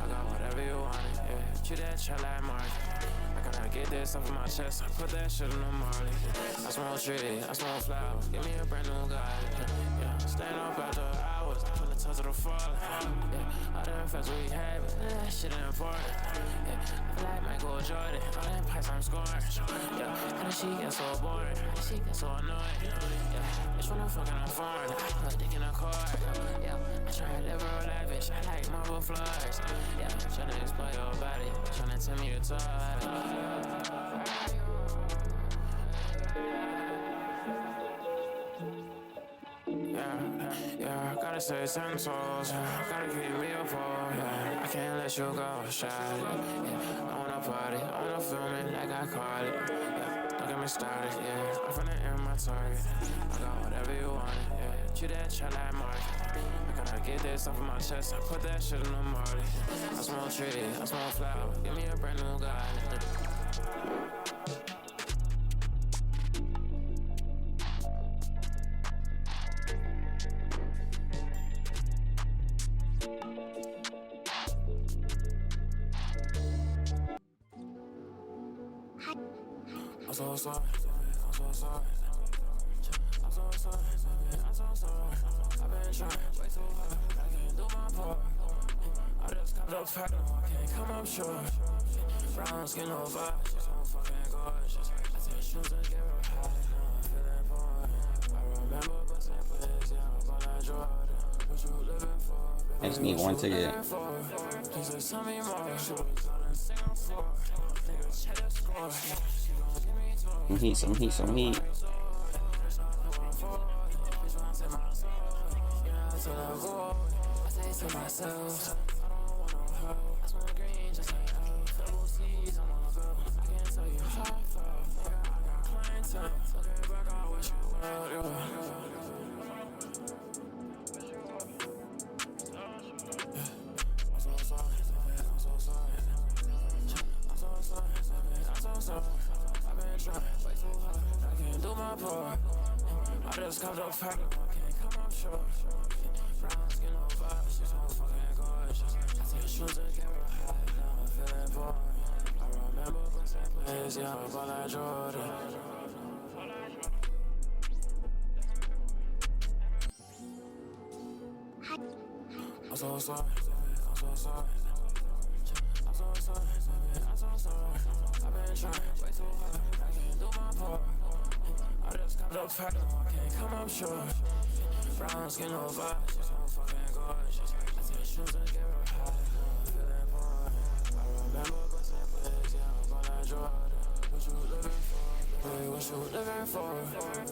I got whatever you wanted, treat that shit like Mark, I gotta get this off of my chest, I put that shit in the Marley, I smoke trees, I smoke flowers, give me a brand new guy, stand up after hours, I feel the touch of the fall, all the effects we have, that shit important, I feel like Michael Jordan, all them pipes I'm scoring, and she gets so boring, she gets so annoying, bitch when I'm fucking on foreign, I put dick in a car, I try to live real lavish, I like marble floors, tryna explore your body, tryna tell me to talk, yeah, gotta say 10 souls, gotta keep me up for, I can't let you go, shot it, I wanna party, I wanna film it like I caught it, don't get me started, I'm finna end my target, I got whatever you wanted, treat that shit like Mark, I gotta get this off of my chest, I put that shit in the Marley, I smoke trees, I smoke flowers, give me a brand new guy. I'm so sorry, I'm so sorry. I'm so sorry, I'm so sorry. I've been trying way too hard, I can't do my part. I just got the fact, I can't come up short. Brown skin, no vibe, she's so fucking gorgeous. I take shoes and get her high, now I'm feeling bored. I remember busting plays, yeah, I'm on that Jordan. What you living for?
I just need one ticket.
Please just tell me more. She was on Singapore. Niggas check the score. She gon' give me two.
Some heat, some heat, some heat.
I say to myself, I don't want no help. I smell green just like double C's on my belt. I can't tell you how I felt. I got clientele. Looking back, I wish you well, yeah. I'm so sorry, I'm so sorry. I'm so sorry, I'm so sorry. I've been trying way too hard, I can't do my part. I just got the fact, I can't come up short. Brown skin, no vibe, she's so fucking gorgeous. I take shoes and get her high, now I'm feeling bored. I remember busting plays, yeah, I'm on that Jordan. I'm so sorry, I'm so sorry. I'm so sorry, I'm so sorry. I've been trying way too hard, I can't do my part. I just got the fact, I can't come up short. Brown skin, no vibe, she's so fucking gorgeous. I take shoes and get her high, now I'm feeling bored. I remember busting plays, yeah, I'm on that Jordan. What you living for? Baby, what you living for?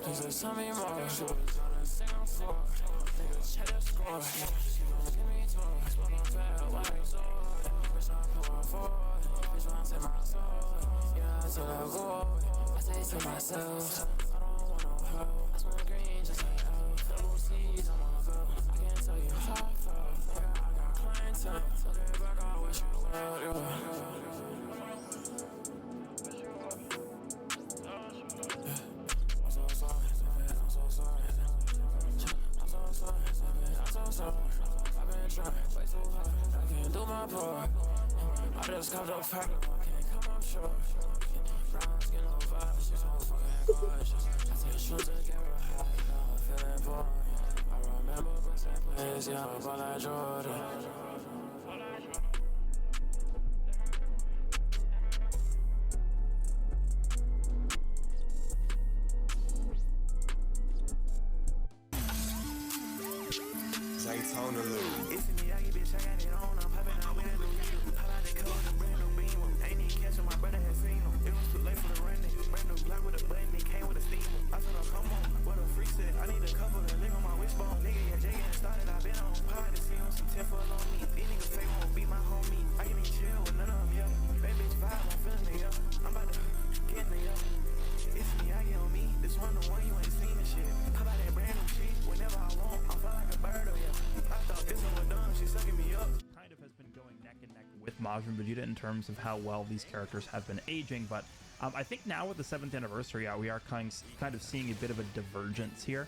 Please just tell me more. She was on Singapore. Niggas check the score. She gon' give me two. Smoke on fat, white soul. Bitch, I'm pouring forward. Bitch, I'm to my soul. Yeah, I tell her go. I say to myself, I don't want no help. I smell green just like double C's on my belt. I can't tell you how I felt. Nigga, I got clientele. Looking back, I wish you well, yeah. I'm so sorry, I'm so sorry. I'm so sorry, I'm so sorry. I've been trying way too hard, I can't do my part. I just got the fact, I can't come up short. Brown skin, no vibe, she's so fucking gorgeous. I take shoes and get her high, now I'm feeling bored. I remember busting plays, yeah, I'm on that Jordan.
Daytona Lou.
It's me, I get bitch, I got it on. I'm popping out with a new needle. Pop out the code, the brand new beam. Ain't even catching my brother had seen him. It was too late for the running. Brand new block with a button, it came with a steamer. I told her, come on, what a free set. I need a couple to lick on my wishbone. Nigga, yeah, Jay getting started. I been on pod to see him some 10 foot on me. These niggas fake won't be my homie. I can even chill with none of them, yeah. Bad bitch vibe, I'm feeling it, yeah. I'm about to get in the yeah. It's me, I get on me. This one, the one you ain't seen and shit. Pop out that brand new shit. Whenever I want, I'm fly like a bird, oh yeah. I thought this one was done, she sucking me up.
Kind of has been going neck and neck with Majin Vegeta in terms of how well these characters have been aging, but I think now with the 7th anniversary out, we are kind of seeing a bit of a divergence here.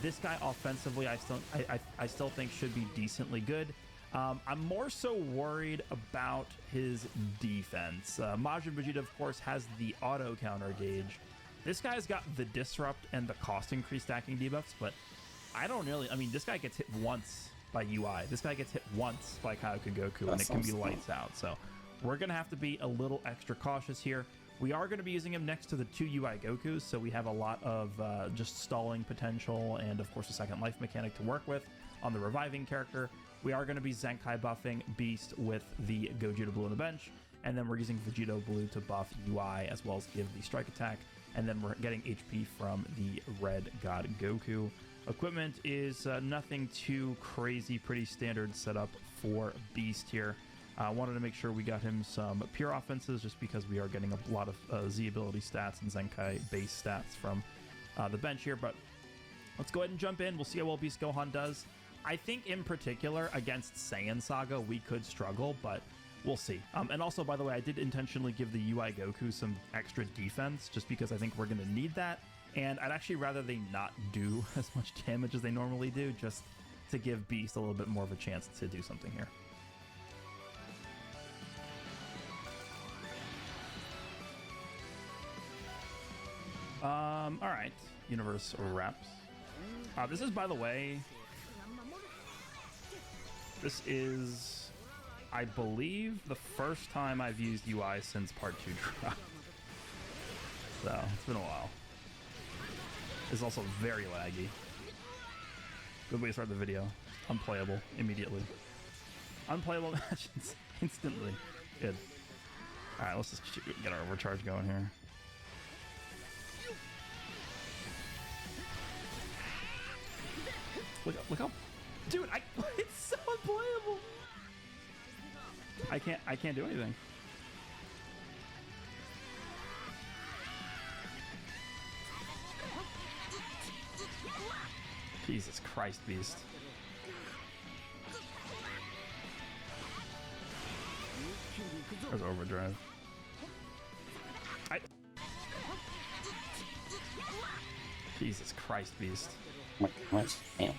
This guy offensively, I still think should be decently good. I'm more so worried about his defense. Majin Vegeta, of course, has the auto counter gauge. This guy's got the disrupt and the cost increase stacking debuffs, but I don't really. I mean, this guy gets hit once by UI. This guy gets hit once by 괊ᴇ and it can be lights out. So we're gonna have to be a little extra cautious here. We are going to be using him next to the 2 UI Gokus, so we have a lot of just stalling potential and, of course, a second life mechanic to work with on the reviving character. We are going to be Zenkai buffing Beast with the Gogeta Blue on the bench, and then we're using Vegito Blue to buff UI as well as give the strike attack, and then we're getting HP from the Red God Goku. Equipment is nothing too crazy, pretty standard setup for Beast here. I wanted to make sure we got him some pure offenses just because we are getting a lot of Z ability stats and Zenkai base stats from the bench here, but let's go ahead and jump in. We'll see how well Beast Gohan does. I think in particular against Saiyan Saga we could struggle, but we'll see. And also, by the way, I did intentionally give the UI Goku some extra defense just because I think we're going to need that, and I'd actually rather they not do as much damage as they normally do just to give Beast a little bit more of a chance to do something here. All right, universe reps. This is, by the way, this is, I believe, the first time I've used UI since part 2 dropped. So it's been a while. It's also very laggy. Good way to start the video. Unplayable immediately. Unplayable matches instantly. Good. All right, let's just get our overcharge going here. Look how, dude! It's so unplayable. I can't do anything. Jesus Christ, beast. There's overdrive. Jesus Christ, beast.
Oh my gosh, damn.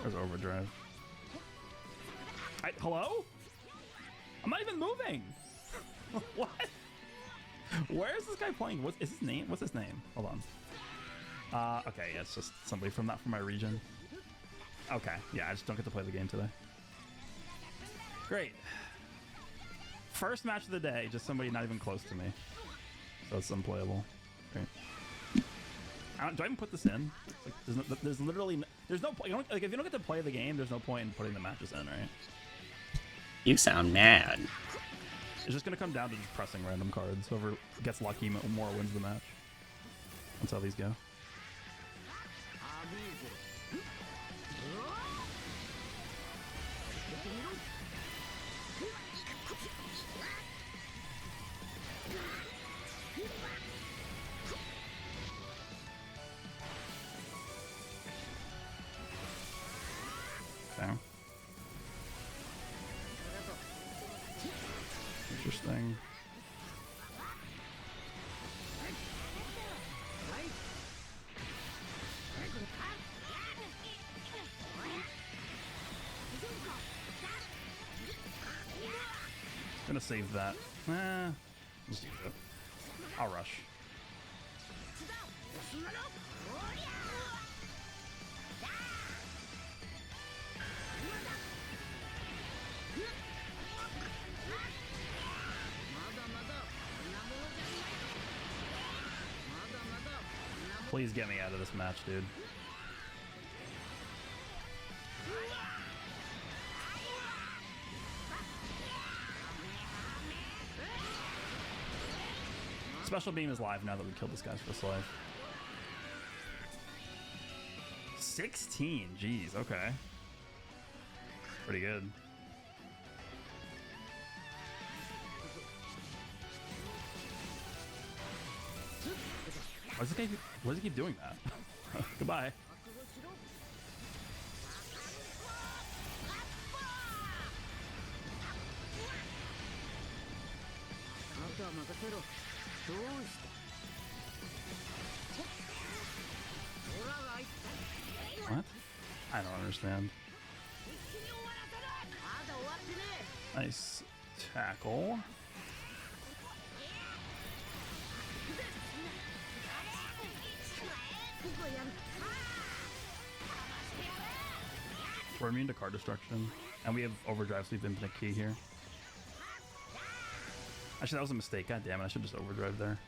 There's overdrive. Hello? I'm not even moving. What? Where is this guy playing? What is his name? What's his name? Hold on. Okay, yeah, it's just somebody from my region. Okay, yeah, I just don't get to play the game today. Great. First match of the day, just somebody not even close to me. So it's unplayable. Great. Do I even put this in? Like, there's literally there's no point. Like, if you don't get to play the game, there's no point in putting the matches in, right?
You sound mad.
It's just gonna come down to just pressing random cards. Whoever gets lucky more wins the match. That's how these go. Okay. Interesting. Gonna save that. Let's use it. I'll rush. Please get me out of this match, dude. Special beam is live now that we killed this guy's first life. 16, jeez, okay. Pretty good. Why does he keep doing that? Goodbye. What? I don't understand. Nice tackle. We're immune to card destruction, and we have overdrive, so we have infinite key here. Actually, that was a mistake. God damn it, I should just overdrive there.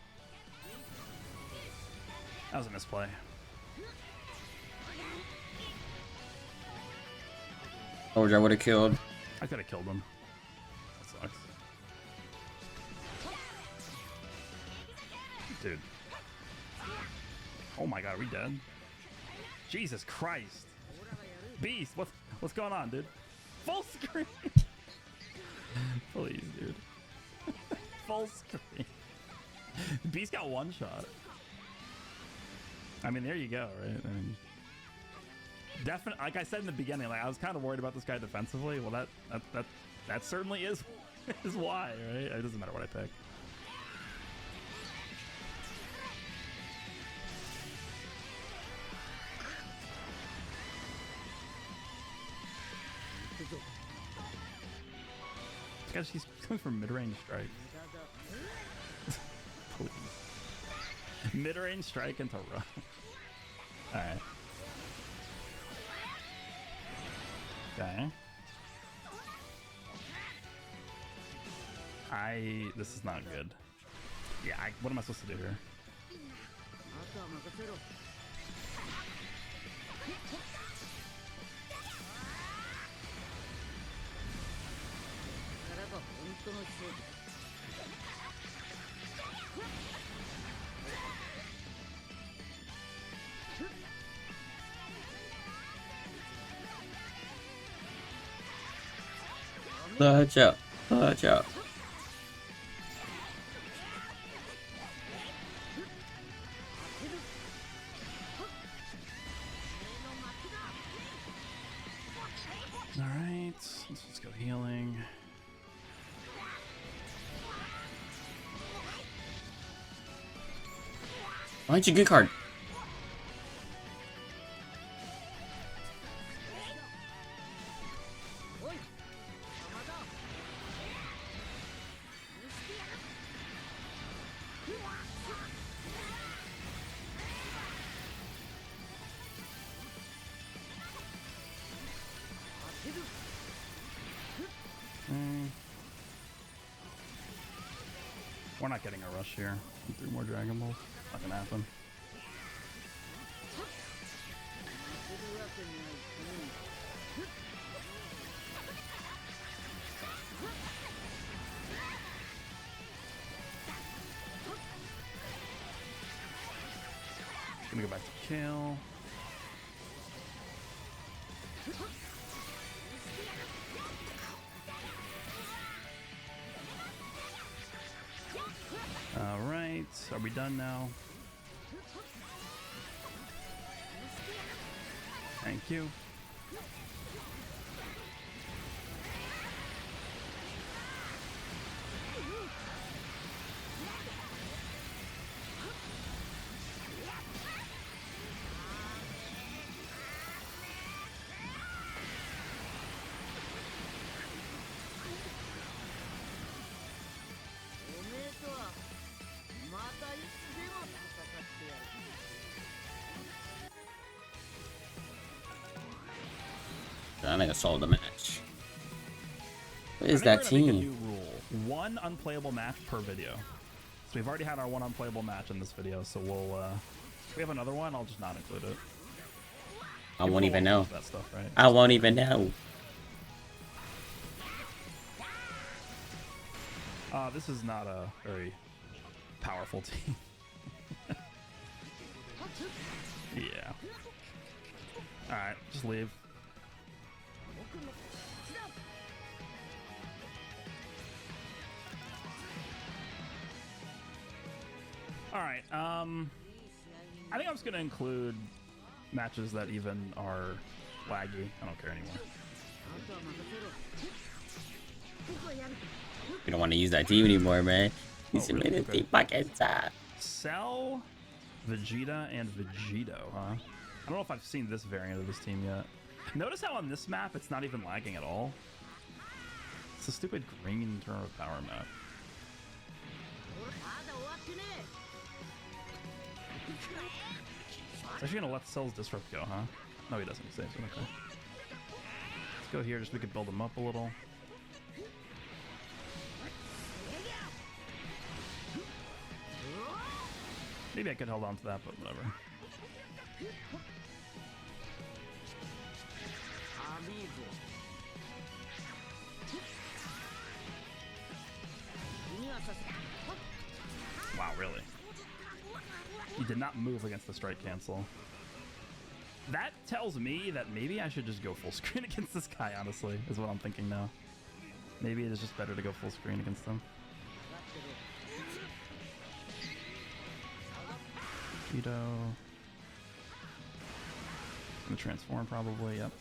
That was a misplay.
Overdrive would have killed.
I could have killed him. That sucks. Dude. Oh my god, are we dead? Jesus Christ. Beast, what's going on, dude? Full screen. Please, dude. Full screen. Beast got one shot. I mean, there you go, right? I mean, definitely, like I said in the beginning, like I was kind of worried about this guy defensively. Well, that certainly is why, right? It doesn't matter what I pick. This guy, he's coming from mid-range strikes. Please. Mid-range strike into run. Alright. Okay. This is not good. Yeah, what am I supposed to do here?
괱ᴜ. 괱ᴜ.
Alright, let's just go healing.
Why don't you good card?
We're not getting a rush here. 3 more Dragon Balls. Not gonna happen. Gonna go back to kill. Alright, are we done now? Thank you.
I think I solved the match. What is
I
that
think we're gonna
team?
make a new rule. 1 unplayable match per video. So we've already had our 1 unplayable match in this video, so we'll if we have another one, I'll just not include it.
I won't even know.
That stuff, right?
I won't even know.
This is not a very powerful team. Yeah. Alright, just leave. Alright, I think I'm just gonna include matches that even are laggy. I don't care anymore.
We don't want to use that team anymore, man. He's
really?
made
Okay.
it fucking time.
Cell, Vegeta, and Vegito, huh? I don't know if I've seen this variant of this team yet. Notice how on this map it's not even lagging at all. It's a stupid green turn of power map. It's actually gonna let Cell's Disrupt go, huh? No, he doesn't. He saves it. Okay. Let's go here just so we can build him up a little. Maybe I could hold on to that, but whatever. Wow, really? He did not move against the strike cancel. That tells me that maybe I should just go full screen against this guy, honestly, is what I'm thinking now. Maybe it is just better to go full screen against him. Kirito. Gonna transform probably, yep.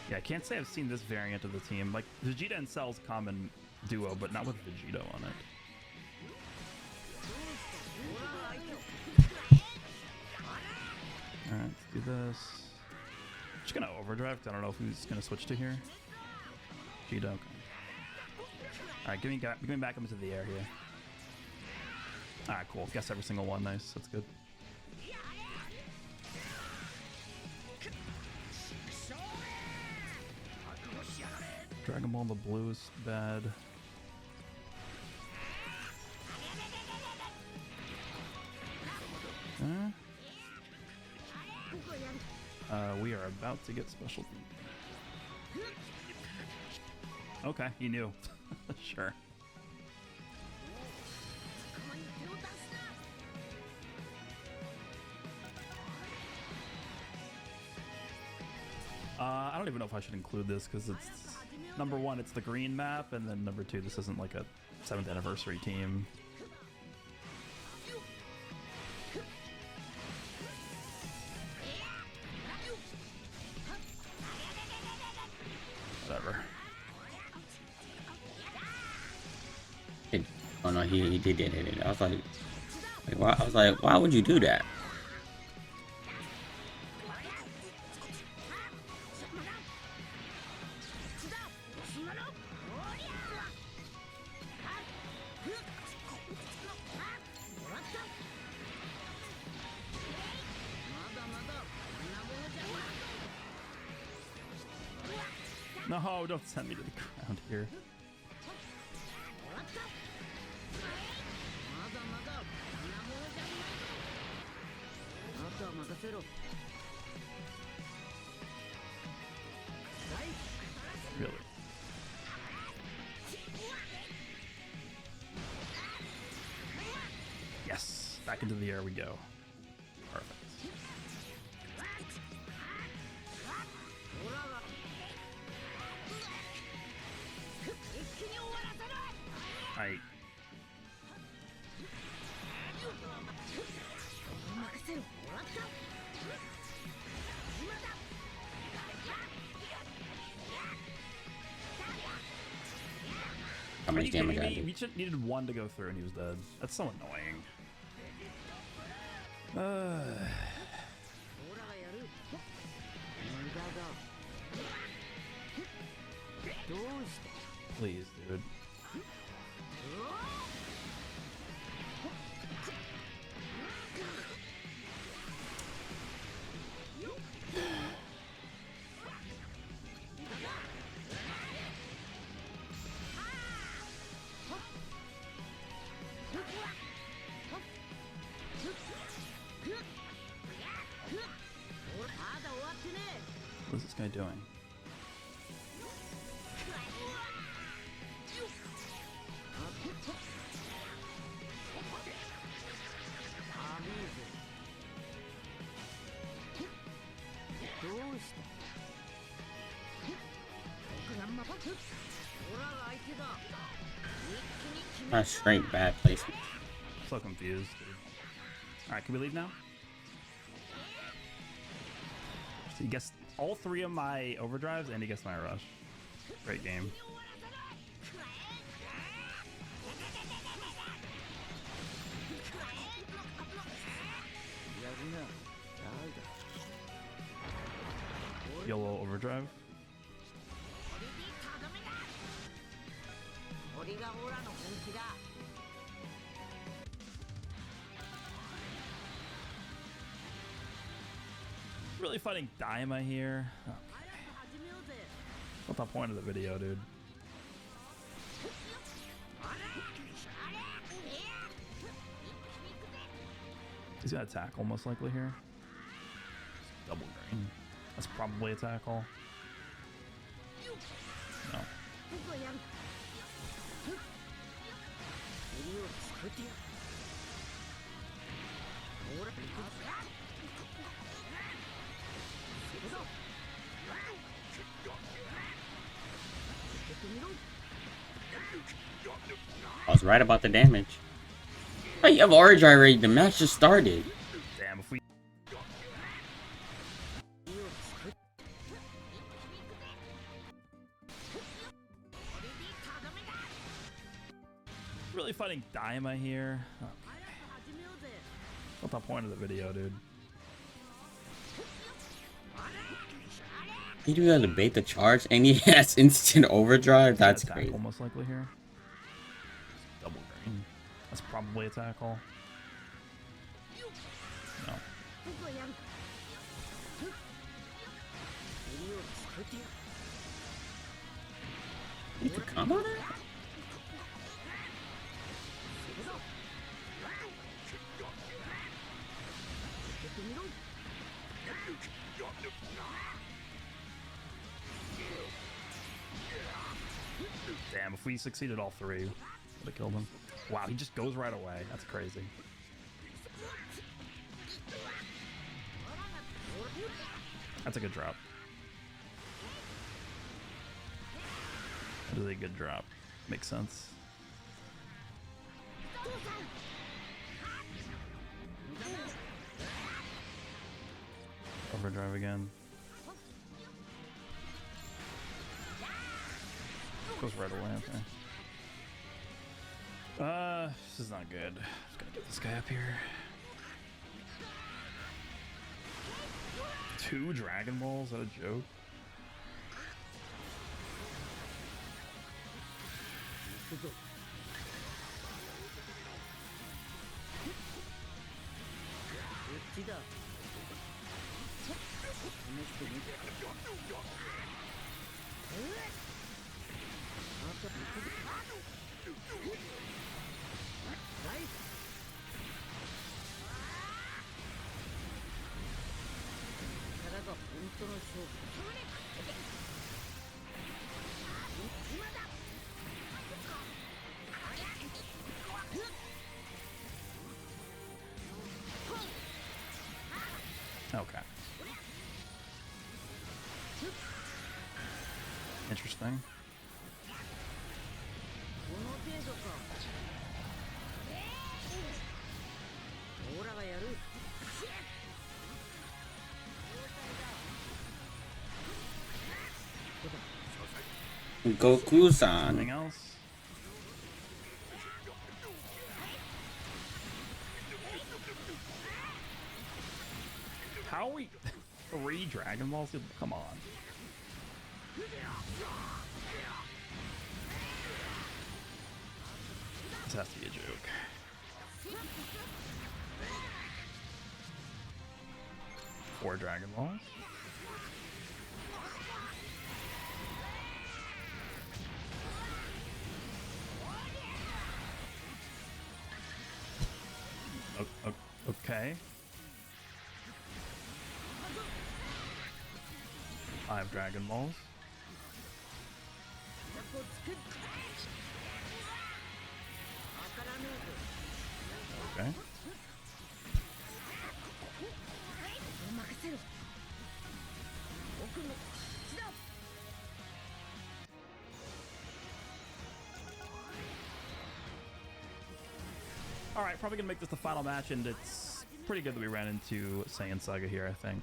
Yeah, I can't say I've seen this variant of the team. Like, Vegeta and Cell's common duo, but not with Vegito on it. Alright, let's do this. Just gonna overdrive, because I don't know who's gonna switch to here. Ġeedo, okay. Alright, give me back up into the air here. Alright, cool. Guess every single one. Nice. That's good. Dragon Ball the blue is bad. We are about to get special. Okay, he knew. Sure. I don't even know if I should include this because it's number one, it's the green map, and then number two, this isn't like a 7th anniversary team. Whatever.
Oh no, he did it. I was like why? I was like, why would you do that?
No, don't send me to the ground here. Really? Yes, back into the air we go. Perfect. Right.
How much damage I did?
We just needed one to go through and he was dead. That's so annoying. Please, dude. What is this guy doing?
That's straight bad placement.
So confused, dude. Alright, can we leave now? So you guessed all 3 of my overdrives and you guessed my rush. Great game. YOLO overdrive. Really fighting Daima here. Okay. What's the point of the video, dude? He's gonna tackle most likely here. Double green. That's probably a tackle. No.
I was right about the damage. Oh, you have overdrive already. The match just started.
Damn, if we really fighting Daima here. Okay. What's the point of the video, dude?
He do that to bait the charge, and he has instant overdrive. That's
Attack
crazy.
almost likely here. Double green. That's probably a tackle. No.
You could combo that?
Damn, if we succeeded all three, would have killed him. Wow, he just goes right away. That's crazy. That's a good drop. That is a good drop. Makes sense. Overdrive again. Goes right away, okay. This is not good. Just gonna get this guy up here. 2 Dragon Balls? Is that a joke? Okay. Interesting.
Goku-san.
Anything else? How are we 3 Dragon Balls? Come on. This has to be a joke. 4 Dragon Balls. Okay. 5 Dragon Balls. Okay. Alright, probably gonna make this the final match, and it's pretty good that we ran into Saiyan Saga here, I think.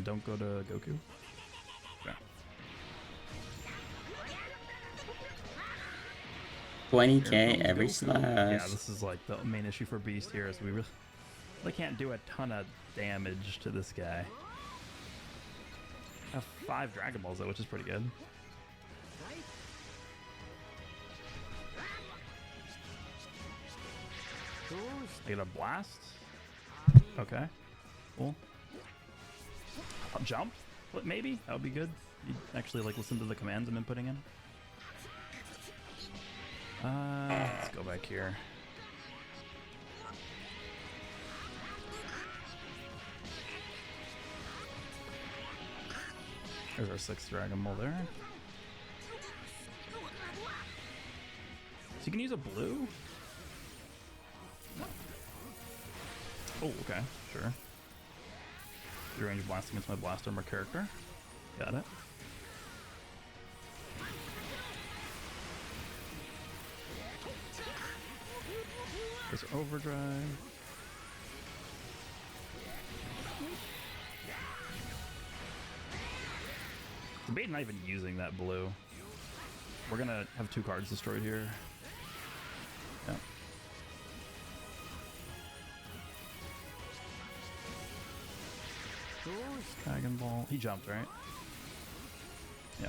Don't go to Goku. Okay.
20k every slash.
Yeah, this is like the main issue for Beast here, is we really can't do a ton of damage to this guy. I have 5 Dragon Balls though, which is pretty good. I get a blast. Okay, cool. I'll jump, maybe that would be good. You actually like listen to the commands I've been putting in. Let's go back here. There's our 6th Dragon Ball there. So you can use a blue? Oh, okay, sure. 3 range blast against my Blast Armor character. Got it. There's overdrive. Debate not even using that blue. We're gonna have 2 cards destroyed here. Yeah. Dragon Ball. He jumped, right? Yeah.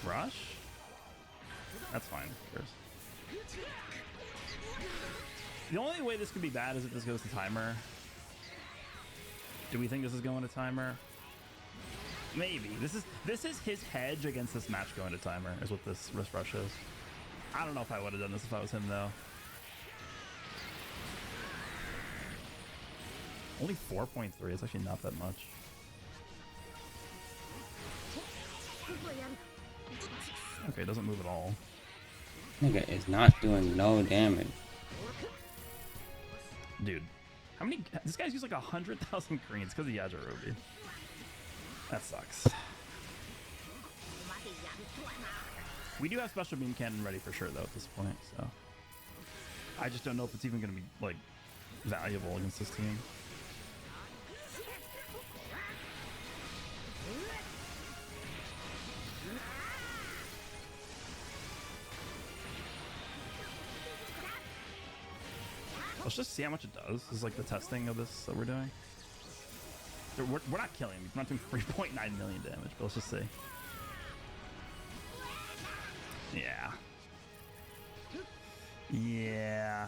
Rush? That's fine. Who cares? The only way this could be bad is if this goes to timer. Do we think this is going to timer? Maybe. This is his hedge against this match going to timer, is what this wrist rush is. I don't know if I would have done this if I was him, though. Only 4.3. It's actually not that much. Okay, it doesn't move at all.
Nigga is not doing no damage.
Dude, how many? This guy's used like 100,000 greens because of Yajirobe. That sucks. We do have special beam cannon ready for sure though at this point, so I just don't know if it's even going to be like valuable against this team. Let's just see how much it does. This is like the testing of this that we're doing. We're not killing him. We're not doing 3.9 million damage, but let's just see. Yeah. Yeah.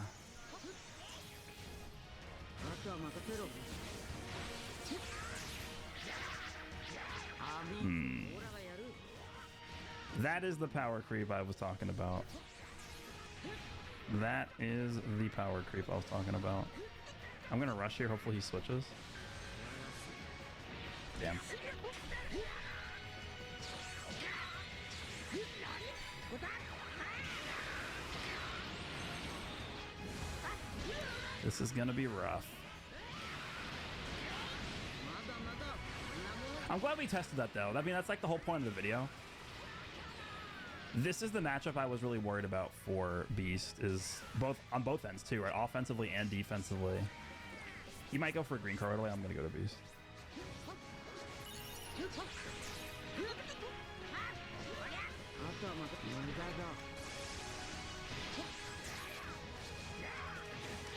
That is the power creep I was talking about. That is the power creep I was talking about. I'm gonna rush here. Hopefully he switches. Damn. This is gonna be rough. I'm glad we tested that though. I mean, that's like the whole point of the video. This is the matchup I was really worried about for Beast, is both on both ends too, right? Offensively and defensively. He might go for a green card right away. I'm gonna go to Beast.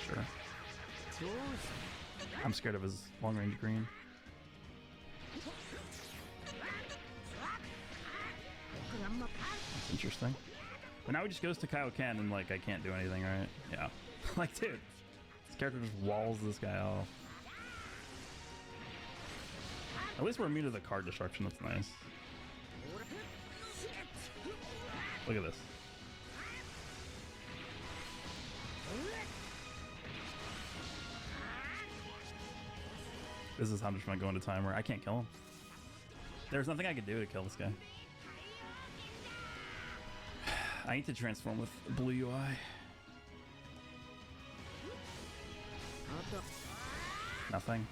Sure. I'm scared of his long range green. That's interesting. But now he just goes to Kaioken and like I can't do anything, right? Yeah. Like dude, this character just walls this guy off. At least we're immune to the card destruction, that's nice. Look at this. This is how much I'm going to timer. I can't kill him. There's nothing I can do to kill this guy. I need to transform with blue UI. Nothing.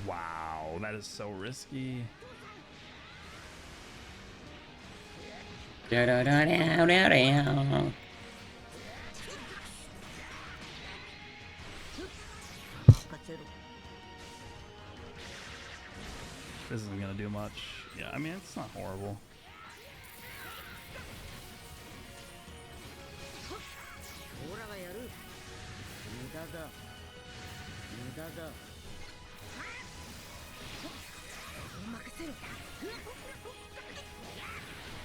Wow, that is so risky. This isn't gonna do much. Yeah, I mean, it's not horrible.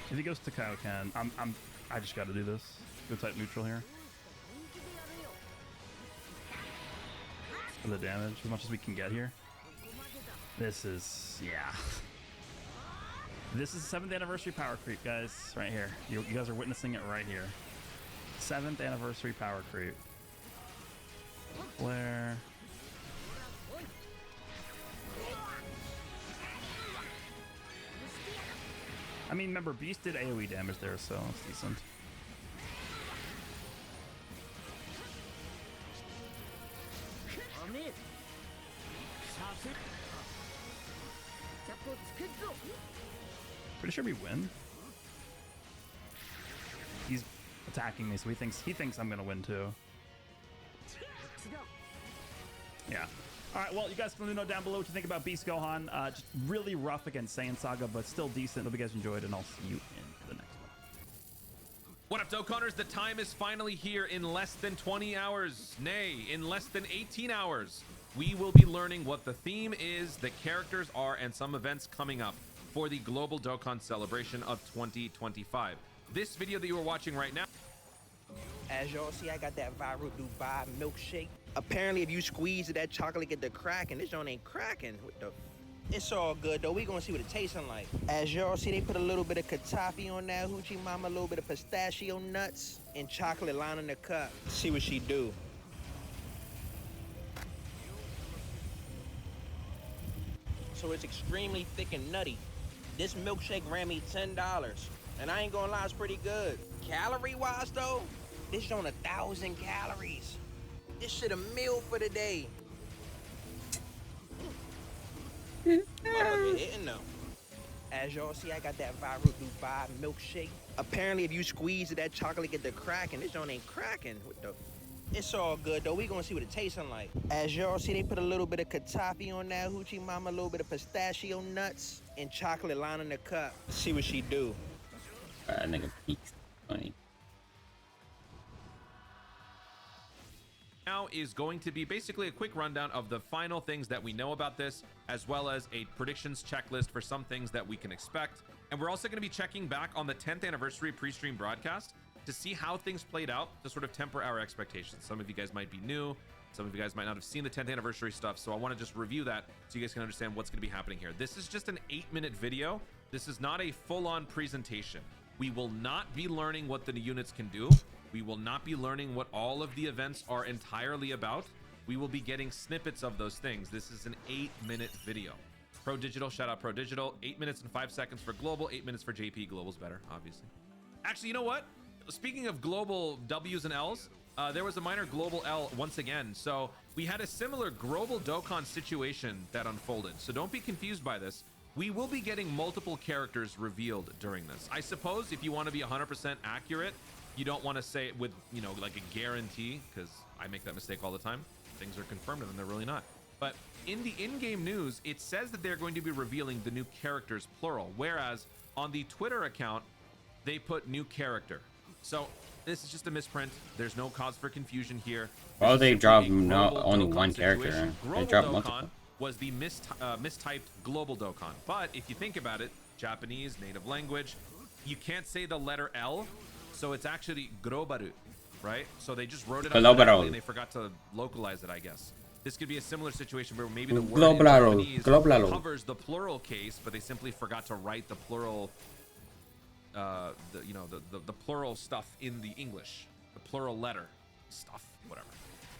If he goes to Kaioken, I just gotta do this. Go type neutral here. For the damage, as much as we can get here. This is, yeah. This is 7th anniversary power creep, guys, right here. You guys are witnessing it right here. 7th anniversary power creep. Flare. I mean, remember, Beast did AoE damage there, so it's decent. Pretty sure we win. He's attacking me, so he thinks I'm gonna win too. Yeah. All right, well, you guys can let me know down below what you think about Beast Gohan. Just really rough against Saiyan Saga, but still decent. Hope you guys enjoyed, and I'll see you in the next one.
What up, ꞉ᴜᴘers? The time is finally here. In less than 20 hours, nay, in less than 18 hours, we will be learning what the theme is, the characters are, and some events coming up for the Global Dokkan Celebration of 2025. This video that you are watching right now.
As y'all see, I got that viral Dubai milkshake. Apparently, if you squeeze it, that chocolate get to cracking. This joint ain't cracking. What the? It's all good, though. We gonna see what it tasting like. As y'all see, they put a little bit of 괶 on that hoochie mama, a little bit of pistachio nuts, and chocolate lining the cup. See what she do. So it's extremely thick and nutty. This milkshake ran me $10, and I ain't gonna lie, it's pretty good. Calorie-wise, though, this is on 1,000 calories. This shit a meal for the day. Motherfucker hitting though. As y'all see, I got that viral Dubai milkshake. Apparently, if you squeeze it, that chocolate get to cracking. This joint ain't cracking. What the? It's all good though. We gonna see what it tasting like. As y'all see, they put a little bit of 괶 on that hoochie mama, a little bit of pistachio nuts, and chocolate lining the cup. See what she do.
That nigga peaks. Funny.
Now is going to be basically a quick rundown of the final things that we know about this, as well as a predictions checklist for some things that we can expect. And we're also going to be checking back on the 10th anniversary pre-stream broadcast to see how things played out, to sort of temper our expectations. Some of you guys might be new, some of you guys might not have seen the 10th anniversary stuff, so I want to just review that so you guys can understand what's going to be happening here. This is just an 8-minute video. This is not a full-on presentation. We will not be learning what the units can do. We will not be learning what all of the events are entirely about. We will be getting snippets of those things. This is an 8-minute video. Pro Digital, shout out Pro Digital. 8 minutes and 5 seconds for Global, 8 minutes for JP. Global's better, obviously. Actually, you know what? Speaking of global W's and L's, there was a minor global L once again. So we had a similar global Dokkan situation that unfolded. So don't be confused by this. We will be getting multiple characters revealed during this. I suppose if you want to be 100% accurate, you don't want to say it with, you know, like a guarantee, because I make that mistake all the time. Things are confirmed and then they're really not. But in the in-game news, it says that they're going to be revealing the new characters, plural. Whereas on the Twitter account, they put new character. So this is just a misprint. There's no cause for confusion here.
Well, they dropped not only one character. They dropped multiple.
Was the mistyped global Dokkan. But if you think about it, Japanese, native language, you can't say the letter L. So it's actually Grobaru, right? So they just wrote it out and they forgot to localize it, I guess. This could be a similar situation where maybe the word in Japanese covers the plural case, but they simply forgot to write the plural, the plural stuff in the English, the plural letter stuff, whatever.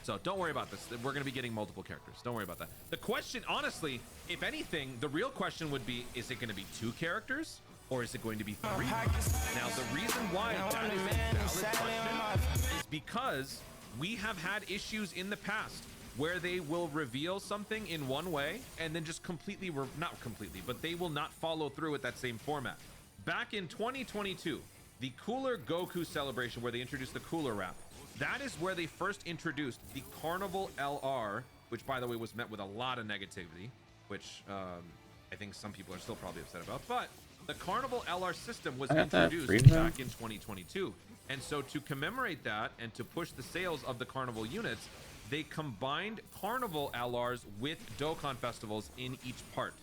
So don't worry about this. We're going to be getting multiple characters. Don't worry about that. The question, honestly, if anything, the real question would be, is it going to be 2 characters? Or is it going to be 3? Now, the reason why that is a valid question is because we have had issues in the past where they will reveal something in one way and then just completely, not completely, but they will not follow through with that same format. Back in 2022, the Cooler Goku celebration where they introduced the Cooler Wrap, that is where they first introduced the Carnival LR, which, by the way, was met with a lot of negativity, which I think some people are still probably upset about, but the Carnival LR system was introduced back in 2022. And so to commemorate that and to push the sales of the Carnival units, they combined Carnival LRs with Dokkan festivals in each part.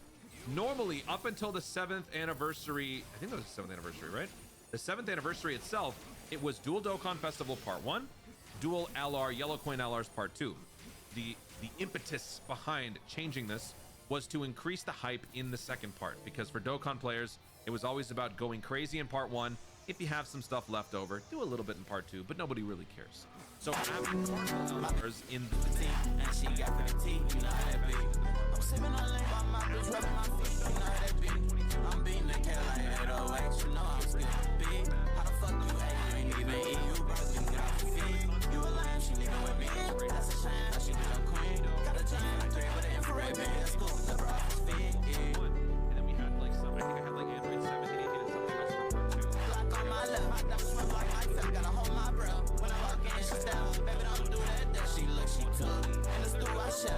Normally, up until the 7th anniversary, I think that was the 7th anniversary, right? The 7th anniversary itself, it was Dual Dokkan Festival Part 1, Dual LR Yellow Coin LRs Part 2. The impetus behind changing this was to increase the hype in the second part, because for Dokkan players, it was always about going crazy in Part 1. If you have some stuff left over, do a little bit in Part 2, but nobody really cares. So having Carnival in the team, and she got that tea, you know how that be. I'm sipping on lane by my bitch, rubbing my feet, you know how that be. I'm beating the cat like 808, you know I'm still big. How the fuck you act, you ain't even eat, you broke, you get off your feet. You a lion, she leaving with me. That's a shame, now she did a queen. Got a giant like 3 with an infrared beam. That's cool, the bra is big. And then we had like some, I think I had like Android 17, 18, and something else for Part 2. Block on my left, I never swim like I felt, gotta hold my breath. When I walk in, she's down, baby, don't do that. She look, she took. In the stool, I share.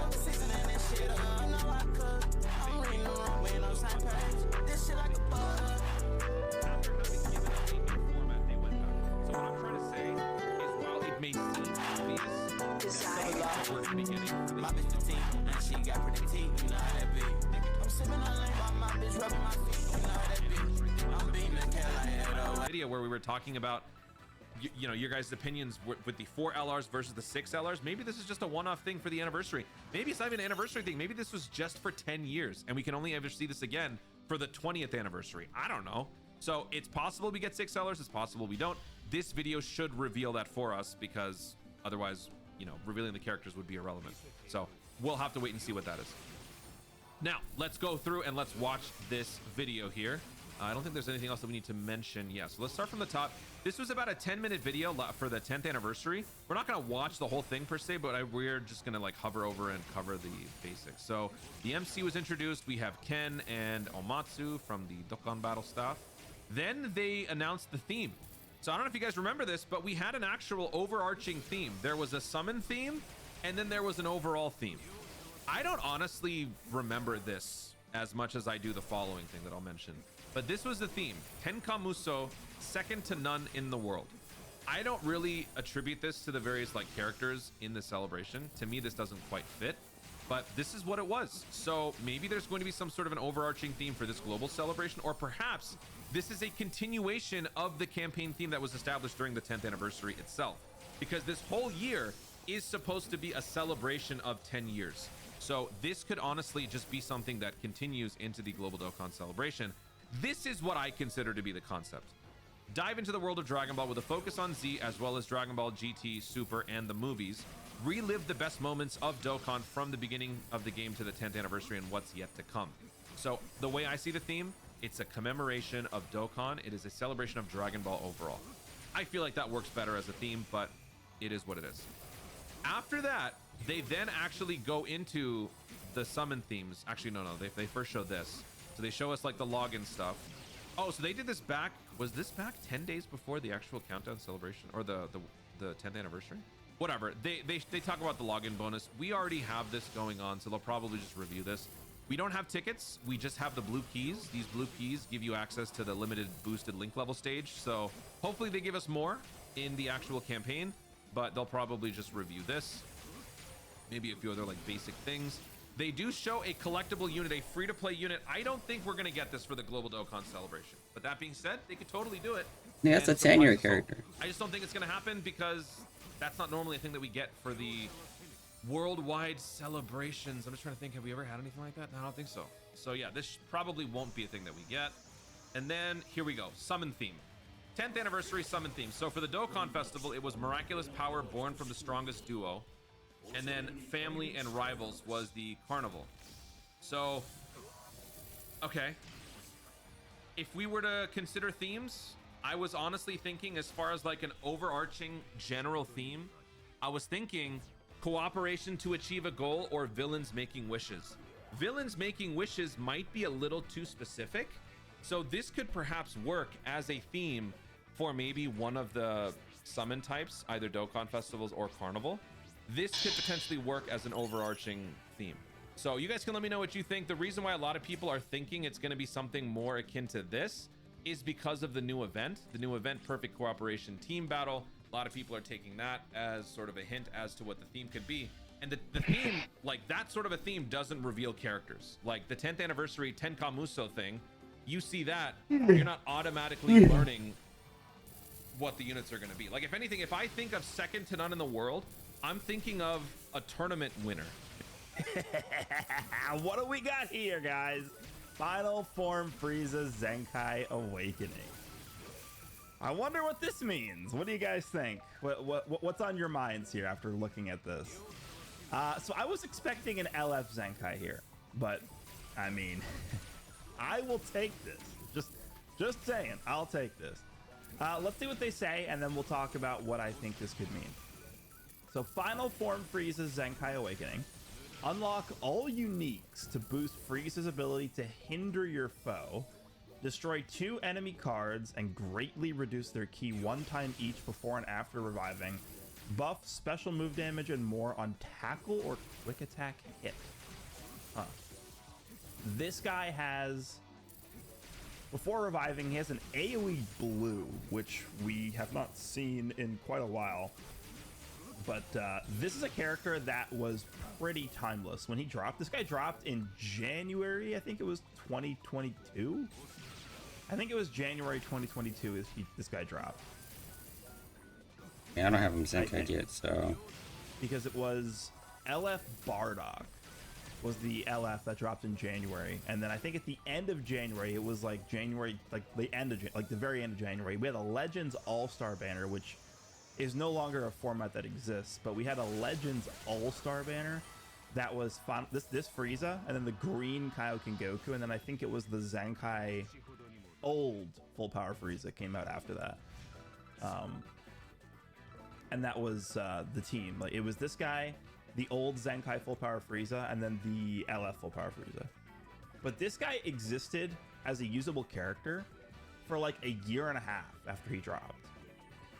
Video where we were talking about you know, your guys' opinions with the 4 LRs versus the 6 LRs. Maybe this is just a one-off thing for the anniversary. Maybe it's not even an anniversary thing. Maybe this was just for 10 years and we can only ever see this again for the 20th anniversary. I don't know. So it's possible we get 6 LRs. It's possible we don't. This video should reveal that for us, because otherwise, you know, revealing the characters would be irrelevant. So we'll have to wait and see what that is. Now, let's go through and let's watch this video here. I don't think there's anything else that we need to mention. Yeah, so let's start from the top. This was about a 10-minute video for the 10th anniversary. We're not going to watch the whole thing per se, but we're just going to like hover over and cover the basics. So the MC was introduced. We have Ken and Omatsu from the Dokkan Battle staff. Then they announced the theme. So I don't know if you guys remember this, but we had an actual overarching theme. There was a summon theme, and then there was an overall theme. I don't honestly remember this as much as I do the following thing that I'll mention. But this was the theme, Tenkamuso, second to none in the world. I don't really attribute this to the various like characters in the celebration. To me, this doesn't quite fit, but this is what it was. So maybe there's going to be some sort of an overarching theme for this global celebration, or perhaps this is a continuation of the campaign theme that was established during the 10th anniversary itself, because this whole year is supposed to be a celebration of 10 years. So this could honestly just be something that continues into the Global Dokkan celebration. This is what I consider to be the concept. Dive into the world of Dragon Ball with a focus on Z, as well as Dragon Ball GT, Super, and the movies. Relive the best moments of Dokkan from the beginning of the game to the 10th anniversary and what's yet to come. So the way I see the theme, it's a commemoration of Dokkan. It is a celebration of Dragon Ball overall. I feel like that works better as a theme, but it is what it is. After that, they then actually go into the summon themes. Actually, no, they first show this. So they show us like the login stuff. Oh, so they did this back. Was this back 10 days before the actual countdown celebration, or the 10th anniversary? Whatever. They talk about the login bonus. We already have this going on, so they'll probably just review this. We don't have tickets. We just have the blue keys. These blue keys give you access to the limited boosted link level stage. So hopefully they give us more in the actual campaign, but they'll probably just review this. Maybe a few other like basic things. They do show a collectible unit, a free-to-play unit. I don't think we're going to get this for the Global Dokkan celebration. But that being said, they could totally do it.
Yeah, that's a 10-year character.
I just don't think it's going to happen, because that's not normally a thing that we get for the worldwide celebrations. I'm just trying to think, have we ever had anything like that? No, I don't think so. So yeah, this probably won't be a thing that we get. And then here we go, summon theme. 10th anniversary summon theme. So for the Dokkan Festival, it was miraculous power born from the strongest duo. And then family and rivals was the carnival. So, okay. If we were to consider themes, I was honestly thinking, as far as like an overarching general theme, I was thinking cooperation to achieve a goal, or villains making wishes. Villains making wishes might be a little too specific. So this could perhaps work as a theme for maybe one of the summon types, either Dokkan Festivals or Carnival. This could potentially work as an overarching theme. So you guys can let me know what you think. The reason why a lot of people are thinking it's going to be something more akin to this is because of the new event. The new event, Perfect Cooperation Team Battle. A lot of people are taking that as sort of a hint as to what the theme could be. And the theme, like that sort of a theme, doesn't reveal characters. Like the 10th anniversary Tenkamuso thing, you see that, you're not automatically learning what the units are going to be. Like if anything, if I think of second to none in the world, I'm thinking of a tournament winner.
What do we got here, guys? Final Form Frieza Zenkai Awakening. I wonder what this means. What do you guys think? What's on your minds here after looking at this? So I was expecting an LF Zenkai here, but I mean, I will take this. Just saying, I'll take this. Let's see what they say, and then we'll talk about what I think this could mean. So Final Form Frieza Zenkai Awakening. Unlock all uniques to boost Frieza's ability to hinder your foe. Destroy 2 enemy cards and greatly reduce their ki 1 time each before and after reviving. Buff special move damage and more on tackle or quick attack hit. Huh. This guy has, before reviving, he has an AoE blue, which we have not seen in quite a while. But this is a character that was pretty timeless when he dropped. This guy dropped in January, I think it was 2022. I think it was January 2022 this guy dropped.
Yeah, I don't have him Zenkai yet, so.
Because it was LF Bardock was the LF that dropped in January, and then I think at the end of January, it was like January, like the very end of January, we had a Legends All-Star banner, which is no longer a format that exists, but we had a Legends All-Star banner that was fun. This Frieza, and then the green Kaioken Goku, and then I think it was the Zenkai old full power Frieza came out after that. And that was the team. Like, it was this guy, the old Zenkai full power Frieza, and then the LF full power Frieza. But this guy existed as a usable character for like a year and a half after he dropped.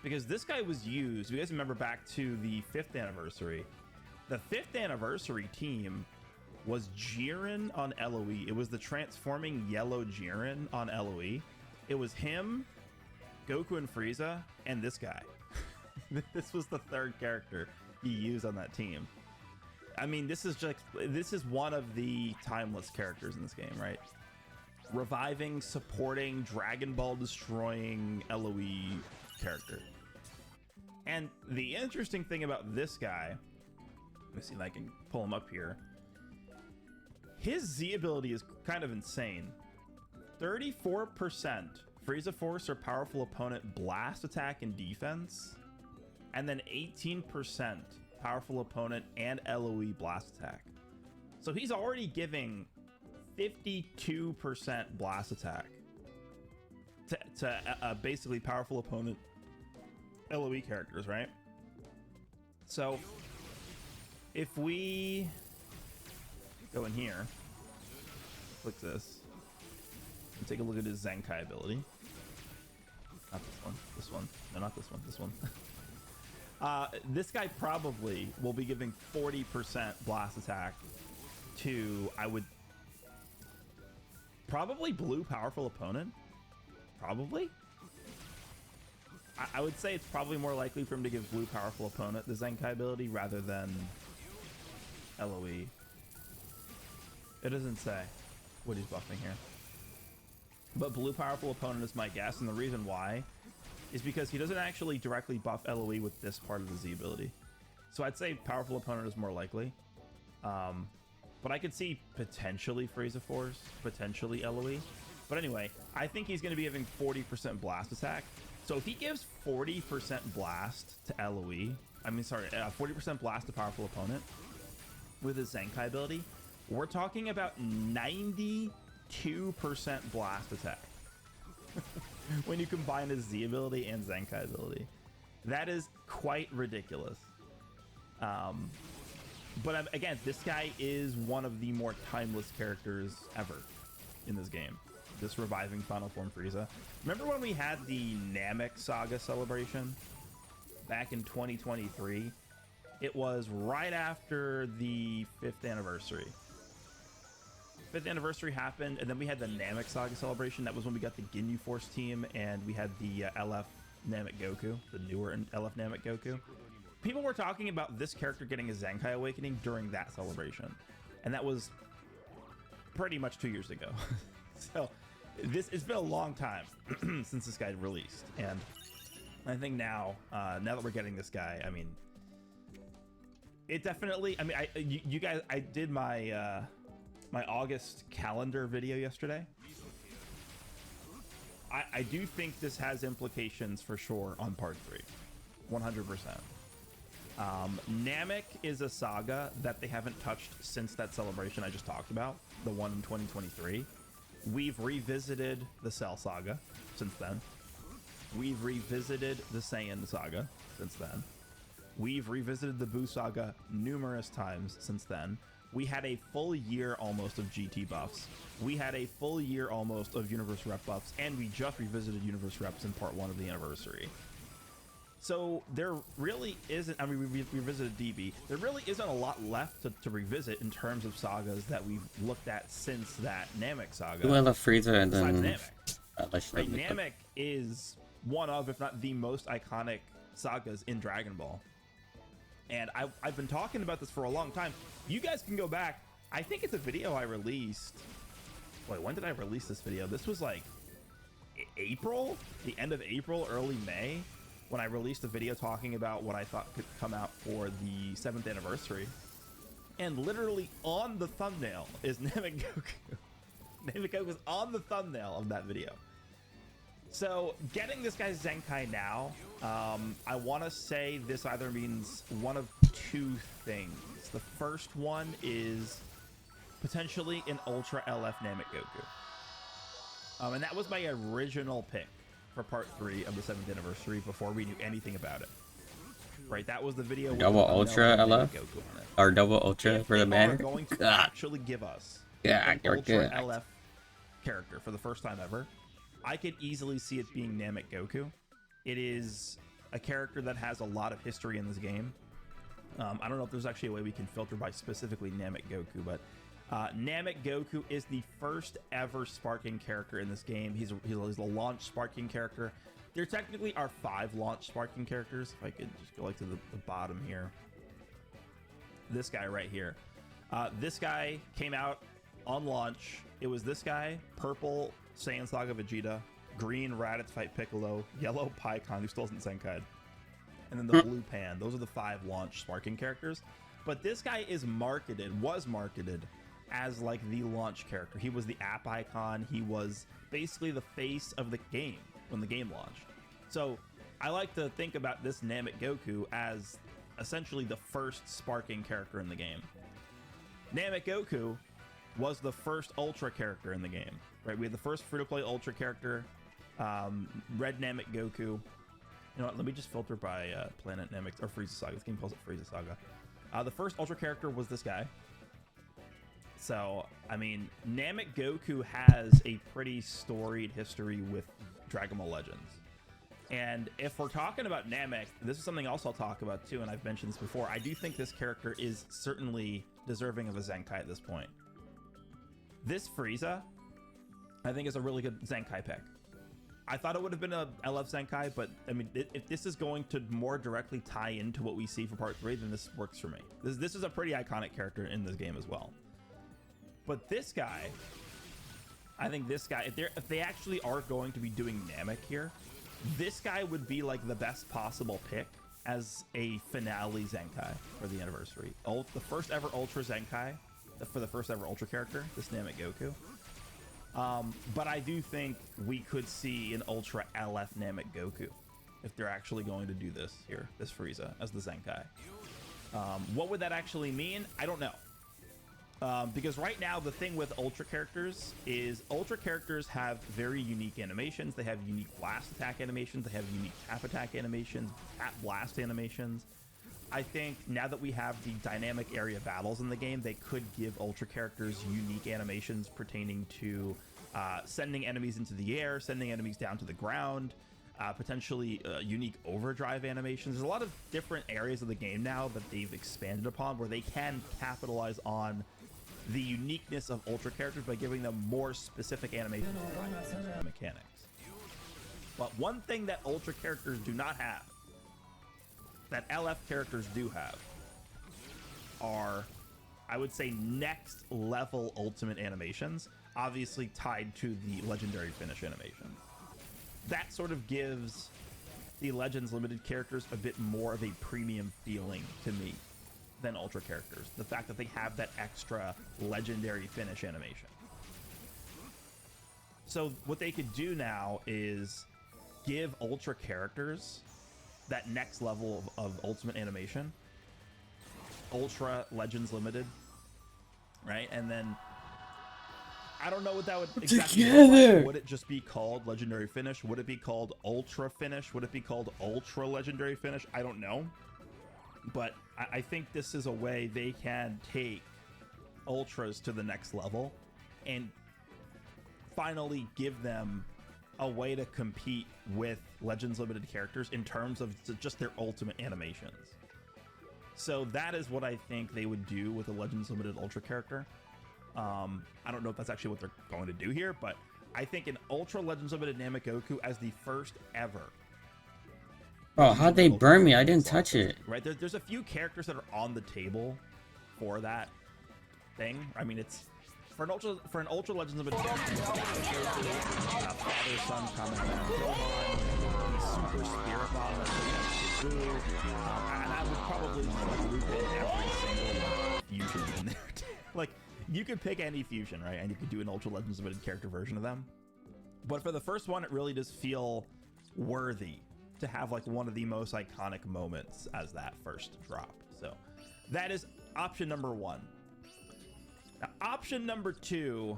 Because this guy was used, you guys remember back to the 5th anniversary. The 5th anniversary team was Jiren on LOE. It was the transforming yellow Jiren on LOE. It was him, Goku and Frieza, and this guy. This was the 3rd character he used on that team. I mean, this is one of the timeless characters in this game, right? Reviving, supporting, Dragon Ball destroying LOE character. And the interesting thing about this guy, let me see if I can pull him up here. His Z ability is kind of insane. 34% Frieza Force or powerful opponent blast attack and defense, and then 18% powerful opponent and LOE blast attack. So he's already giving 52% blast attack to basically powerful opponent LOE characters, right? So if we go in here, click this, and take a look at his Zenkai ability. Not this one, no, not this one, this one. This guy probably will be giving 40% blast attack to, probably blue powerful opponent. Probably. I would say it's probably more likely for him to give blue powerful opponent the Zenkai ability rather than LOE. It doesn't say what he's buffing here. But blue powerful opponent is my guess, and the reason why is because he doesn't actually directly buff LOE with this part of the Z ability. So I'd say powerful opponent is more likely. But I could see potentially Frieza Force, potentially LOE. But anyway, I think he's going to be giving 40% blast attack. So if he gives 40% blast to LOE, 40% blast to powerful opponent with his Zenkai ability, we're talking about 92% blast attack. When you combine his Z ability and Zenkai ability. That is quite ridiculous. But again, this guy is one of the more timeless characters ever in this game. This reviving Final Form Frieza. Remember when we had the Namek Saga celebration back in 2023? It was right after the 5th anniversary. 5th anniversary happened, and then we had the Namek Saga celebration. That was when we got the Ginyu Force team, and we had the LF Namek Goku, the newer LF Namek Goku. People were talking about this character getting a Zenkai Awakening during that celebration, and that was pretty much 2 years ago. So it's been a long time since this guy released, and I think now that we're getting this guy, I mean, it definitely, I mean, you guys, I did my my August calendar video yesterday. I do think this has implications for sure on part 3, 100%. Namek is a saga that they haven't touched since that celebration I just talked about, the one in 2023. We've revisited the Cell saga since then. We've revisited the Saiyan saga since then. We've revisited the Buu saga numerous times since then. We had a full year almost of GT buffs. We had a full year almost of Universe Rep buffs, and we just revisited Universe Reps in part 1 of the anniversary. So there really isn't, I mean, we revisited DB. There really isn't a lot left to revisit in terms of sagas that we've looked at since that Namek saga.
Well, I love Frieza and then
Namek. Right, Namek is one of, if not the most iconic sagas in Dragon Ball. And I've been talking about this for a long time. You guys can go back. I think it's a video I released. Wait, when did I release this video? This was like April, the end of April, early May, when I released a video talking about what I thought could come out for the 7th anniversary. And literally on the thumbnail is 괄ᴏⴇ 괄ᴏⴇ is on the thumbnail of that video. So getting this guy's Zenkai now, I want to say this either means one of two things. The first one is potentially an Ultra LF 괄ᴏⴇ. And that was my original pick for part 3 of the 7th anniversary before we knew anything about it. Right, that was the video.
Double Ultra LF or double Ultra for the man.
Going to actually give us an Ultra LF character for the first time ever. I could easily see it being 괄ᴏⴇ. It is a character that has a lot of history in this game. I don't know if there's actually a way we can filter by specifically 괄ᴏⴇ, but 괄ᴏⴇ is the first ever Sparking character in this game. He's a launch Sparking character. There technically are 5 launch Sparking characters. If I could just go like to the bottom here. This guy right here. This guy came out on launch. It was this guy, purple Saiyan Saga Vegeta, green Raditz Fight Piccolo, yellow Pikkon, who still isn't Zenkai, and then the blue Pan. Those are the 5 launch Sparking characters. But this guy was marketed as like the launch character. He was the app icon. He was basically the face of the game when the game launched. So I like to think about this 괄ᴏⴇ as essentially the first Sparking character in the game. 괄ᴏⴇ was the first Ultra character in the game, right? We had the first free-to-play Ultra character, Red 괄ᴏⴇ. You know what? Let me just filter by Planet Namek or Frieza Saga. This game calls it Frieza Saga. The first Ultra character was this guy. So, I mean, 괄ᴏⴇ has a pretty storied history with Dragon Ball Legends. And if we're talking about Namek, this is something else I'll talk about too, and I've mentioned this before. I do think this character is certainly deserving of a Zenkai at this point. This Frieza, I think, is a really good Zenkai pick. I thought it would have been a LF Zenkai, but I mean, if this is going to more directly tie into what we see for part 3, then this works for me. This is a pretty iconic character in this game as well. But this guy, I think this guy, if they actually are going to be doing Namek here, this guy would be like the best possible pick as a finale Zenkai for the anniversary. The first ever Ultra Zenkai for the first ever Ultra character, this 괄ᴏⴇ. But I do think we could see an Ultra LF 괄ᴏⴇ if they're actually going to do this here, this Frieza as the Zenkai. What would that actually mean? I don't know. Because right now the thing with Ultra characters is Ultra characters have very unique animations. They have unique blast attack animations. They have unique tap attack animations, tap blast animations. I think now that we have the dynamic area battles in the game, they could give Ultra characters unique animations pertaining to sending enemies into the air, sending enemies down to the ground, potentially unique overdrive animations. There's a lot of different areas of the game now that they've expanded upon where they can capitalize on the uniqueness of Ultra characters by giving them more specific animation mechanics. But one thing that Ultra characters do not have, that LF characters do have, are, I would say, next level ultimate animations, obviously tied to the legendary finish animation. That sort of gives the Legends Limited characters a bit more of a premium feeling to me than Ultra characters. The fact that they have that extra legendary finish animation. So what they could do now is give Ultra characters that next level of ultimate animation, Ultra Legends Limited, right? And then I don't know what that would exactly look like. Would it just be called Legendary Finish? Would it be called Ultra Finish? Would it be called Ultra Legendary Finish? I don't know. But I think this is a way they can take Ultras to the next level and finally give them a way to compete with Legends Limited characters in terms of just their ultimate animations. So that is what I think they would do with a Legends Limited Ultra character. I don't know if that's actually what they're going to do here, but I think an Ultra Legends Limited 괄ᴏⴇ as the first ever
Oh, how'd they burn me? I didn't touch it.
Right, there's a few characters that are on the table for that thing. I mean, it's for an Ultra Legends Limited character. Father Son comment on Gohan, the Super Spirit Bomb that's and I would probably like loop in every single fusion in there. Like, you could pick any fusion, right? And you could do an Ultra Legends Limited character version of them. But for the first one, it really does feel worthy to have like one of the most iconic moments as that first drop. So that is option number one. Now, option number two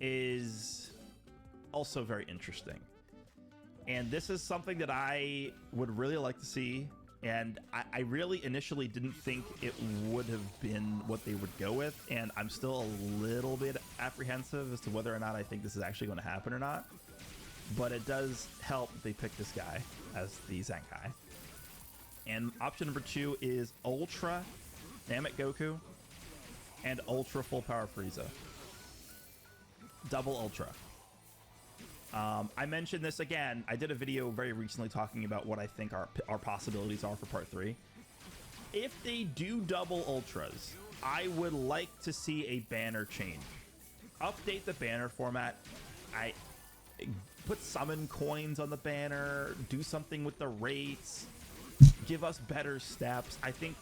is also very interesting. And this is something that I would really like to see. And I really initially didn't think it would have been what they would go with. And I'm still a little bit apprehensive as to whether or not I think this is actually going to happen or not. But it does help they pick this guy as the Zenkai. And option number two is Ultra Namek Goku and Ultra Full Power Frieza. Double Ultra. I mentioned this again. I did a video very recently talking about what I think our possibilities are for part 3. If they do double Ultras, I would like to see a banner change. Update the banner format. I put summon coins on the banner, do something with the rates, give us better steps. I think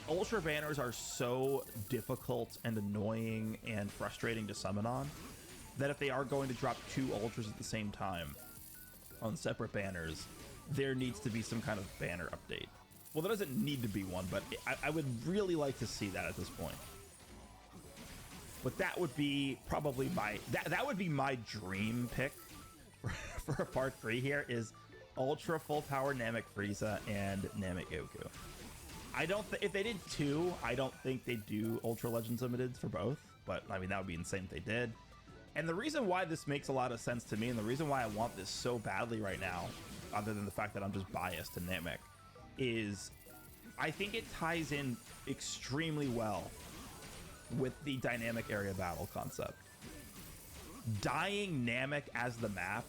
Ultra banners are so difficult and annoying and frustrating to summon on that if they are going to drop 2 Ultras at the same time on separate banners, there needs to be some kind of banner update. Well, there doesn't need to be one, but I would really like to see that at this point. But that would be probably that would be my dream pick for part 3 here is Ultra Full Power Namek Frieza and Namek Goku. I don't if they did 2, I don't think they'd do Ultra Legends Limited for both, but I mean that would be insane if they did. And the reason why this makes a lot of sense to me, and the reason why I want this so badly right now, other than the fact that I'm just biased to Namek, is I think it ties in extremely well with the dynamic area battle concept. Dyeing Namek as the map,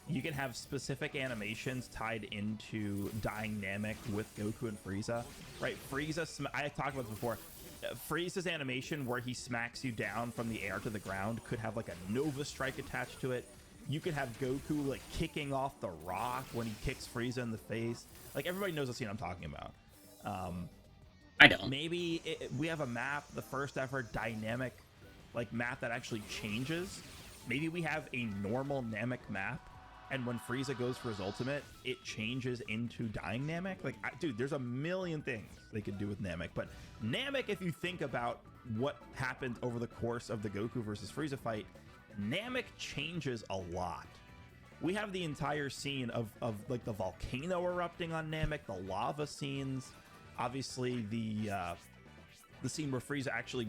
you can have specific animations tied into dyeing Namek with Goku and Frieza, right? Frieza, I talked about this before. Frieza's animation where he smacks you down from the air to the ground could have like a Nova Strike attached to it. You could have Goku like kicking off the rock when he kicks Frieza in the face. Like everybody knows the scene I'm talking about.
I don't.
Maybe we have a map, the first ever dynamic like map that actually changes. Maybe we have a normal Namek map, and when Frieza goes for his ultimate, it changes into dying Namek. Like, dude, there's a million things they could do with Namek. But Namek, if you think about what happened over the course of the Goku versus Frieza fight, Namek changes a lot. We have the entire scene of like the volcano erupting on Namek, the lava scenes, obviously the scene where Frieza actually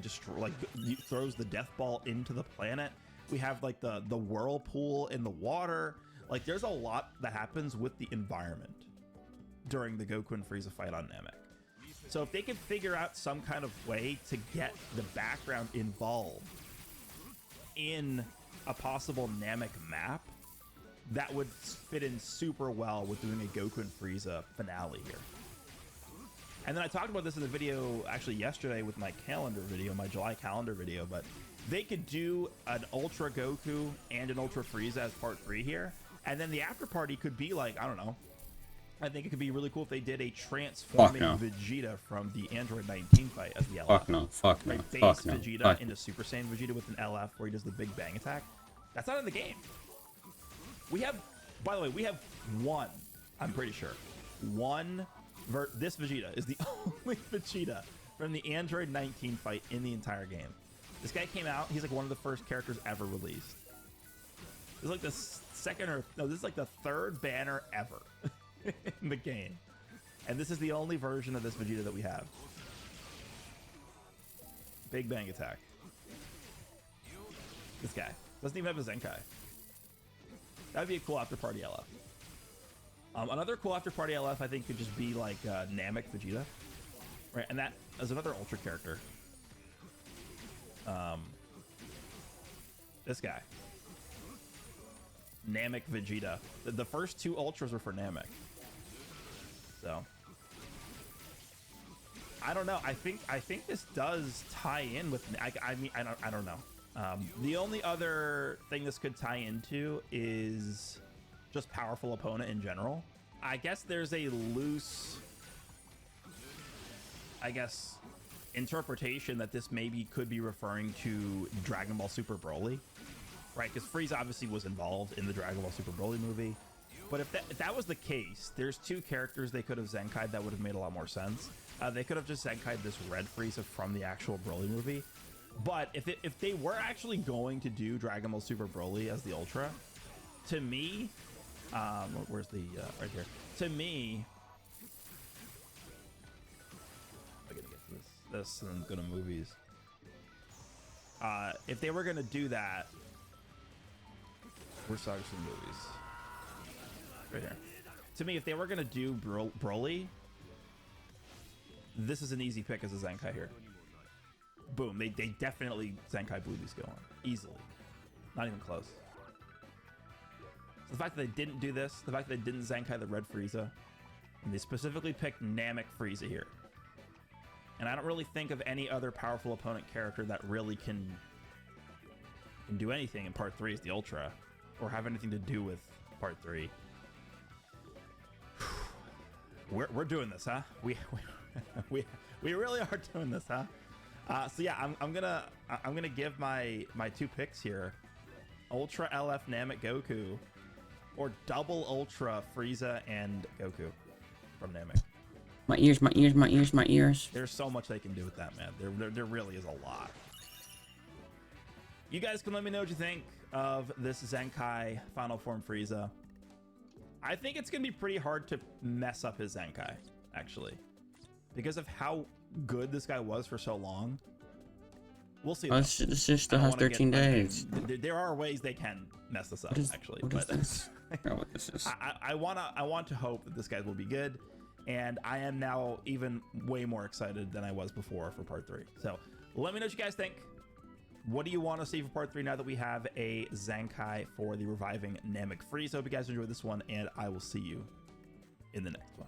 throws the death ball into the planet. We have like the whirlpool in the water. Like there's a lot that happens with the environment during the Goku and Frieza fight on Namek. So if they could figure out some kind of way to get the background involved in a possible Namek map, that would fit in super well with doing a Goku and Frieza finale here. And then I talked about this in the video actually yesterday with my calendar video, my July calendar video, but they could do an Ultra Goku and an Ultra Frieza as part 3 here. And then the after party could be like, I don't know. I think it could be really cool if they did a transforming Vegeta from the Android 19 fight as the LF.
Fuck no.
Base
Fuck no.
Vegeta into Super Saiyan Vegeta with an LF where he does the big bang attack. That's not in the game. We have, by the way, we have one, I'm pretty sure, this Vegeta is the only Vegeta from the Android 19 fight in the entire game. This guy came out, he's like one of the first characters ever released. This is like the this is like the 3rd banner ever in the game. And this is the only version of this Vegeta that we have. Big bang attack. This guy doesn't even have a Zenkai. That would be a cool after party LF. Another cool after party LF I think could just be like Namek Vegeta, right? And that is another Ultra character. This guy, Namek Vegeta. The first 2 Ultras were for Namek. So I don't know. I think this does tie in with. I mean, I don't know. The only other thing this could tie into is just powerful opponent in general. I guess there's a loose, interpretation that this maybe could be referring to Dragon Ball Super Broly, right? Because Frieza obviously was involved in the Dragon Ball Super Broly movie. But if that was the case, there's two characters they could have Zenkai'd that would have made a lot more sense. They could have just Zenkai'd this red Frieza from the actual Broly movie. But if they were actually going to do Dragon Ball Super Broly as the Ultra, to me, where's the right here? To me, I gotta get this and go to movies. If they were gonna do that, where's the movies? Right here. To me, if they were gonna do Broly, this is an easy pick as a Zenkai here. Boom, they definitely Zenkai Boobies going easily, not even close. So the fact that they didn't do this, the fact that they didn't Zenkai the red Frieza, and they specifically picked Namek Frieza here, and I don't really think of any other powerful opponent character that really can do anything in Part 3 as the Ultra, or have anything to do with Part 3. We're doing this, huh? We really are doing this, huh? So yeah, I'm gonna give my two picks here: Ultra LF Namek Goku, or Double Ultra Frieza and Goku from Namek.
My ears, my ears, my ears, my ears.
There's so much they can do with that, man. There really is a lot. You guys can let me know what you think of this Zenkai Final Form Frieza. I think it's gonna be pretty hard to mess up his Zenkai, actually, because of how good this guy was for so long. We'll see.
This just still has 13 days.
There are ways they can mess this up, actually.
What
But
is this? I don't know what this is.
I want to hope that this guy will be good, and I am now even way more excited than I was before for Part 3. So let me know what you guys think. What do you want to see for Part 3 now that we have a Zenkai for the reviving Namek Frieza? Hope you guys enjoyed this one, and I will see you in the next one.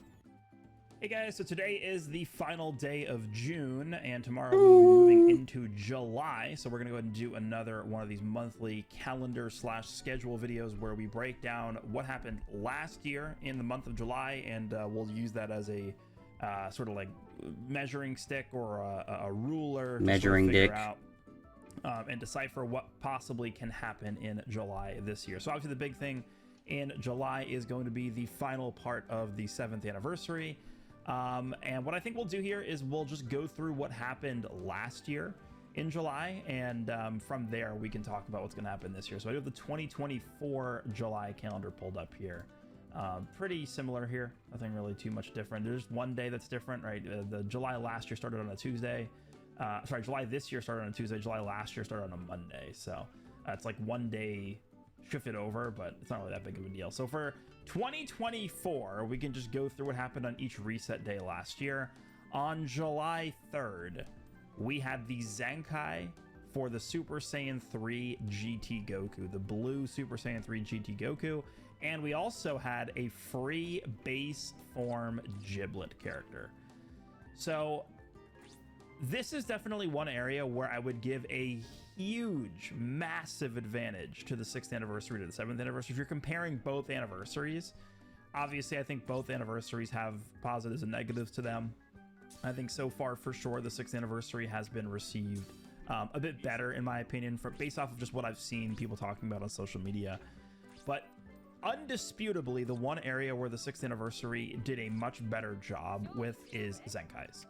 Hey guys, so today is the final day of June, and tomorrow we'll be moving into July. So we're going to go ahead and do another one of these monthly calendar/schedule videos where we break down what happened last year in the month of July, and we'll use that as a sort of like measuring stick or a ruler.
Measuring
to sort of
dick.
out, and decipher what possibly can happen in July this year. So obviously the big thing in July is going to be the final part of the 7th anniversary. And what I think we'll do here is we'll just go through what happened last year in July, and from there we can talk about what's going to happen this year. So I do have the 2024 July calendar pulled up here. Pretty similar here, nothing really too much different. There's one day that's different, right? The July last year started on a Tuesday. Sorry, July this year started on a Tuesday. July last year started on a Monday. So it's like one day shifted over, but it's not really that big of a deal. So for 2024, we can just go through what happened on each reset day last year. On July 3rd, we had the Zenkai for the Super Saiyan 3 GT Goku, the blue Super Saiyan 3 GT Goku, and we also had a free base form Giblet character. So this is definitely one area where I would give a huge, massive advantage to the 6th anniversary to the 7th anniversary. If you're comparing both anniversaries, obviously I think both anniversaries have positives and negatives to them. I think so far, for sure, the 6th anniversary has been received a bit better, in my opinion, based off of just what I've seen people talking about on social media. But undisputably, the one area where the 6th anniversary did a much better job with is Zenkais.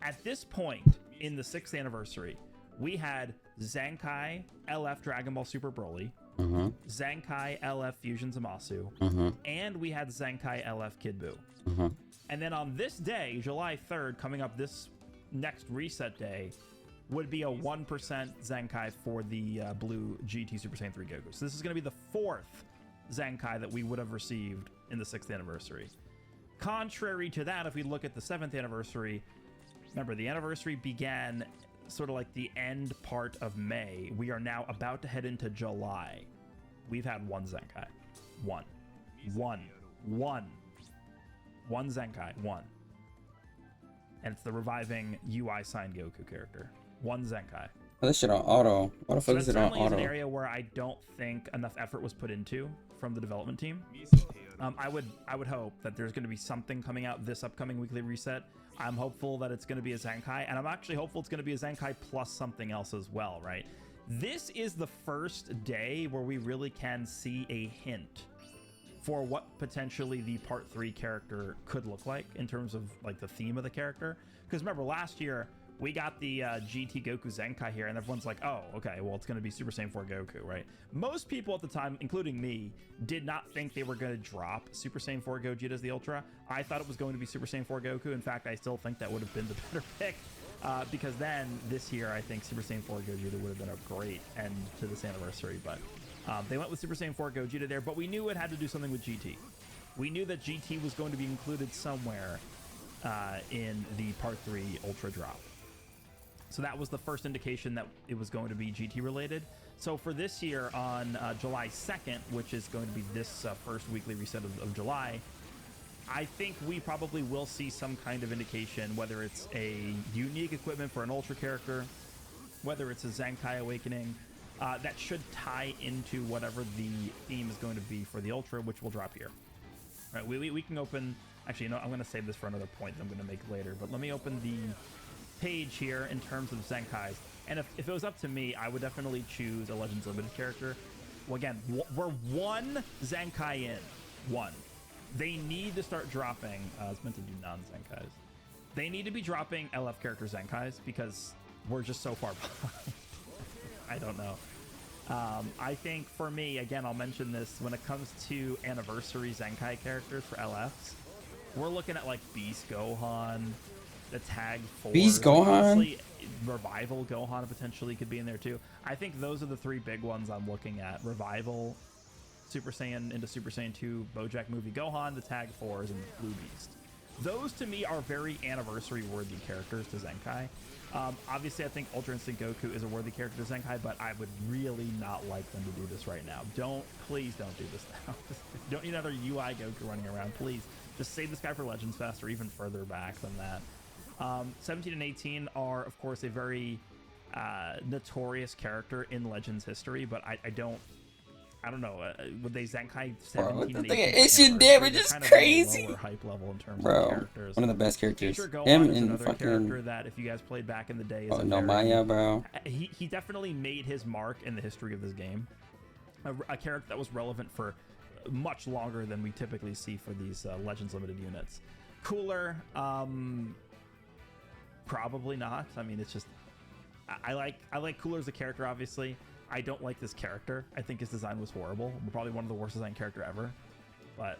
At this point in the 6th anniversary, we had Zenkai LF Dragon Ball Super Broly, Zenkai LF Fusion Zamasu, and we had Zenkai LF Kid Buu. And then on this day, July 3rd, coming up this next reset day, would be a 1% Zenkai for the blue GT Super Saiyan 3 Goku. So this is going to be the 4th Zenkai that we would have received in the 6th anniversary. Contrary to that, if we look at the 7th anniversary, remember, the anniversary began sort of like the end part of May. We are now about to head into July. We've had one Zenkai. One One Zenkai, one. And it's the reviving UI signed Goku character. One Zenkai.
Oh, this shit on auto. Why the fuck is it on
Certainly is an
auto?
area where I don't think enough effort was put into from the development team. I would hope that there's going to be something coming out this upcoming weekly reset. I'm hopeful that it's going to be a Zenkai, and I'm actually hopeful it's going to be a Zenkai plus something else as well, right? This is the first day where we really can see a hint for what potentially the part 3 character could look like in terms of like the theme of the character. Because remember, last year we got the GT Goku Zenkai here, and everyone's like, oh, okay, well, it's going to be Super Saiyan 4 Goku, right? Most people at the time, including me, did not think they were going to drop Super Saiyan 4 Gogeta as the Ultra. I thought it was going to be Super Saiyan 4 Goku. In fact, I still think that would have been the better pick, because then this year, I think Super Saiyan 4 Gogeta would have been a great end to this anniversary, but they went with Super Saiyan 4 Gogeta there, but we knew it had to do something with GT. We knew that GT was going to be included somewhere in the Part 3 Ultra drop. So that was the first indication that it was going to be GT related. So for this year on July 2nd, which is going to be this first weekly reset of July, I think we probably will see some kind of indication, whether it's a unique equipment for an Ultra character, whether it's a Zenkai Awakening, that should tie into whatever the theme is going to be for the Ultra, which will drop here. Right, we can open... Actually, you know, I'm going to save this for another point that I'm going to make later, but let me open the page here in terms of Zenkais. And if it was up to me, I would definitely choose a Legends Limited character. Well, again, we're one Zenkai in. One. They need to start dropping... it's meant to do non-Zenkais. They need to be dropping LF character Zenkais because we're just so far behind. I don't know. I think for me, again, I'll mention this, when it comes to anniversary Zenkai characters for LFs, we're looking at like Beast Gohan, the Tag Force.
Beast Gohan?
Honestly, Revival Gohan potentially could be in there too. I think those are the three big ones I'm looking at. Revival, Super Saiyan into Super Saiyan 2, BoJack Movie Gohan, the Tag Force, and Blue Beast. Those to me are very anniversary worthy characters to Zenkai. Obviously, I think Ultra Instinct Goku is a worthy character to Zenkai, but I would really not like them to do this right now. Please don't do this now. Don't need another UI Goku running around, please. Just save this guy for Legends Fest or even further back than that. 17 and 18 are, of course, a very notorious character in Legends history, but I don't know. Would they Zenkai 17 and 18?
Instant damage is
kind of
crazy.
Lower hype level in terms
Bro,
of characters.
one of the best characters.
Future Gohan
Him
is
and
another
fucking...
character that, if you guys played back in the day, is
no Maya, bro.
He definitely made his mark in the history of this game. A character that was relevant for much longer than we typically see for these Legends Limited units. Cooler, probably not. I mean, it's just I like Cooler as a character, obviously. I don't like this character. I think his design was horrible. Probably one of the worst designed character ever. But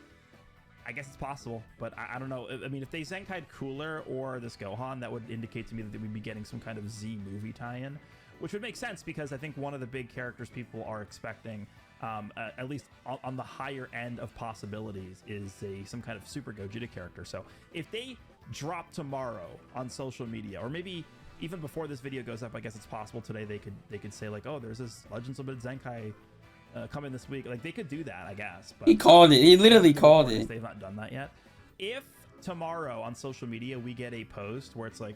I guess it's possible. But I don't know. I mean, if they Zenkai'd Cooler or this Gohan, that would indicate to me that we'd be getting some kind of Z movie tie-in, which would make sense because I think one of the big characters people are expecting, at least on the higher end of possibilities, is some kind of Super Gogeta character. So if they drop tomorrow on social media, or maybe even before this video goes up, I guess it's possible today they could say like, oh, there's this Legends Limited Zenkai coming this week. Like, they could do that, I guess. But
he called it. He literally called it.
They've not done that yet. If tomorrow on social media we get a post where it's like,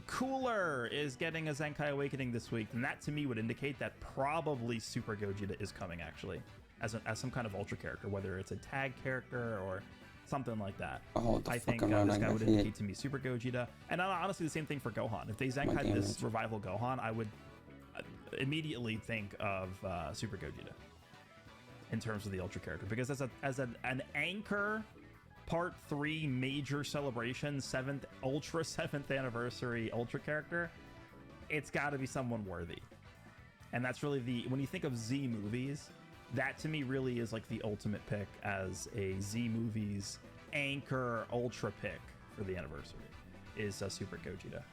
Cooler is getting a Zenkai Awakening this week, then that to me would indicate that probably Super Gogeta is coming, actually, as some kind of Ultra character, whether it's a tag character or something like that.
Oh,
I think this guy would indicate to me Super Gogeta. And honestly, the same thing for Gohan. If they Zenkai this Revival Gohan, I would immediately think of Super Gogeta in terms of the Ultra character, because as an anchor Part 3 major celebration, 7th anniversary Ultra character, it's got to be someone worthy. And that's really when you think of Z movies, that to me really is like the ultimate pick as a Z movies anchor Ultra pick for the anniversary is Super Gogeta.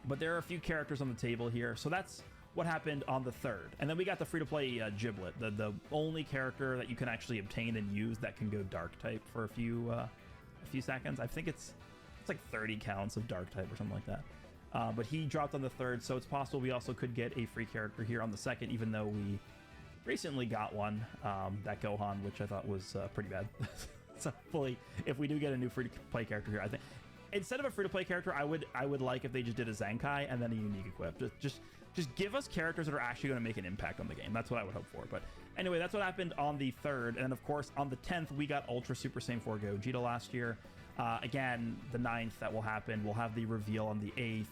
But there are a few characters on the table here, so that's what happened on the 3rd. And then we got the free-to-play Giblet, the only character that you can actually obtain and use that can go Dark type for a few seconds. I think it's like 30 counts of Dark type or something like that. But he dropped on the 3rd, so it's possible we also could get a free character here on the 2nd, even though we recently got one, that Gohan, which I thought was pretty bad. So hopefully, if we do get a new free-to-play character here, I think instead of a free-to-play character, I would like if they just did a Zenkai and then a unique equip. Just give us characters that are actually going to make an impact on the game. That's what I would hope for. But anyway, that's what happened on the 3rd. And then, of course, on the 10th, we got Ultra Super Saiyan 4 Gogeta last year. Again, the 9th, that will happen. We'll have the reveal on the 8th.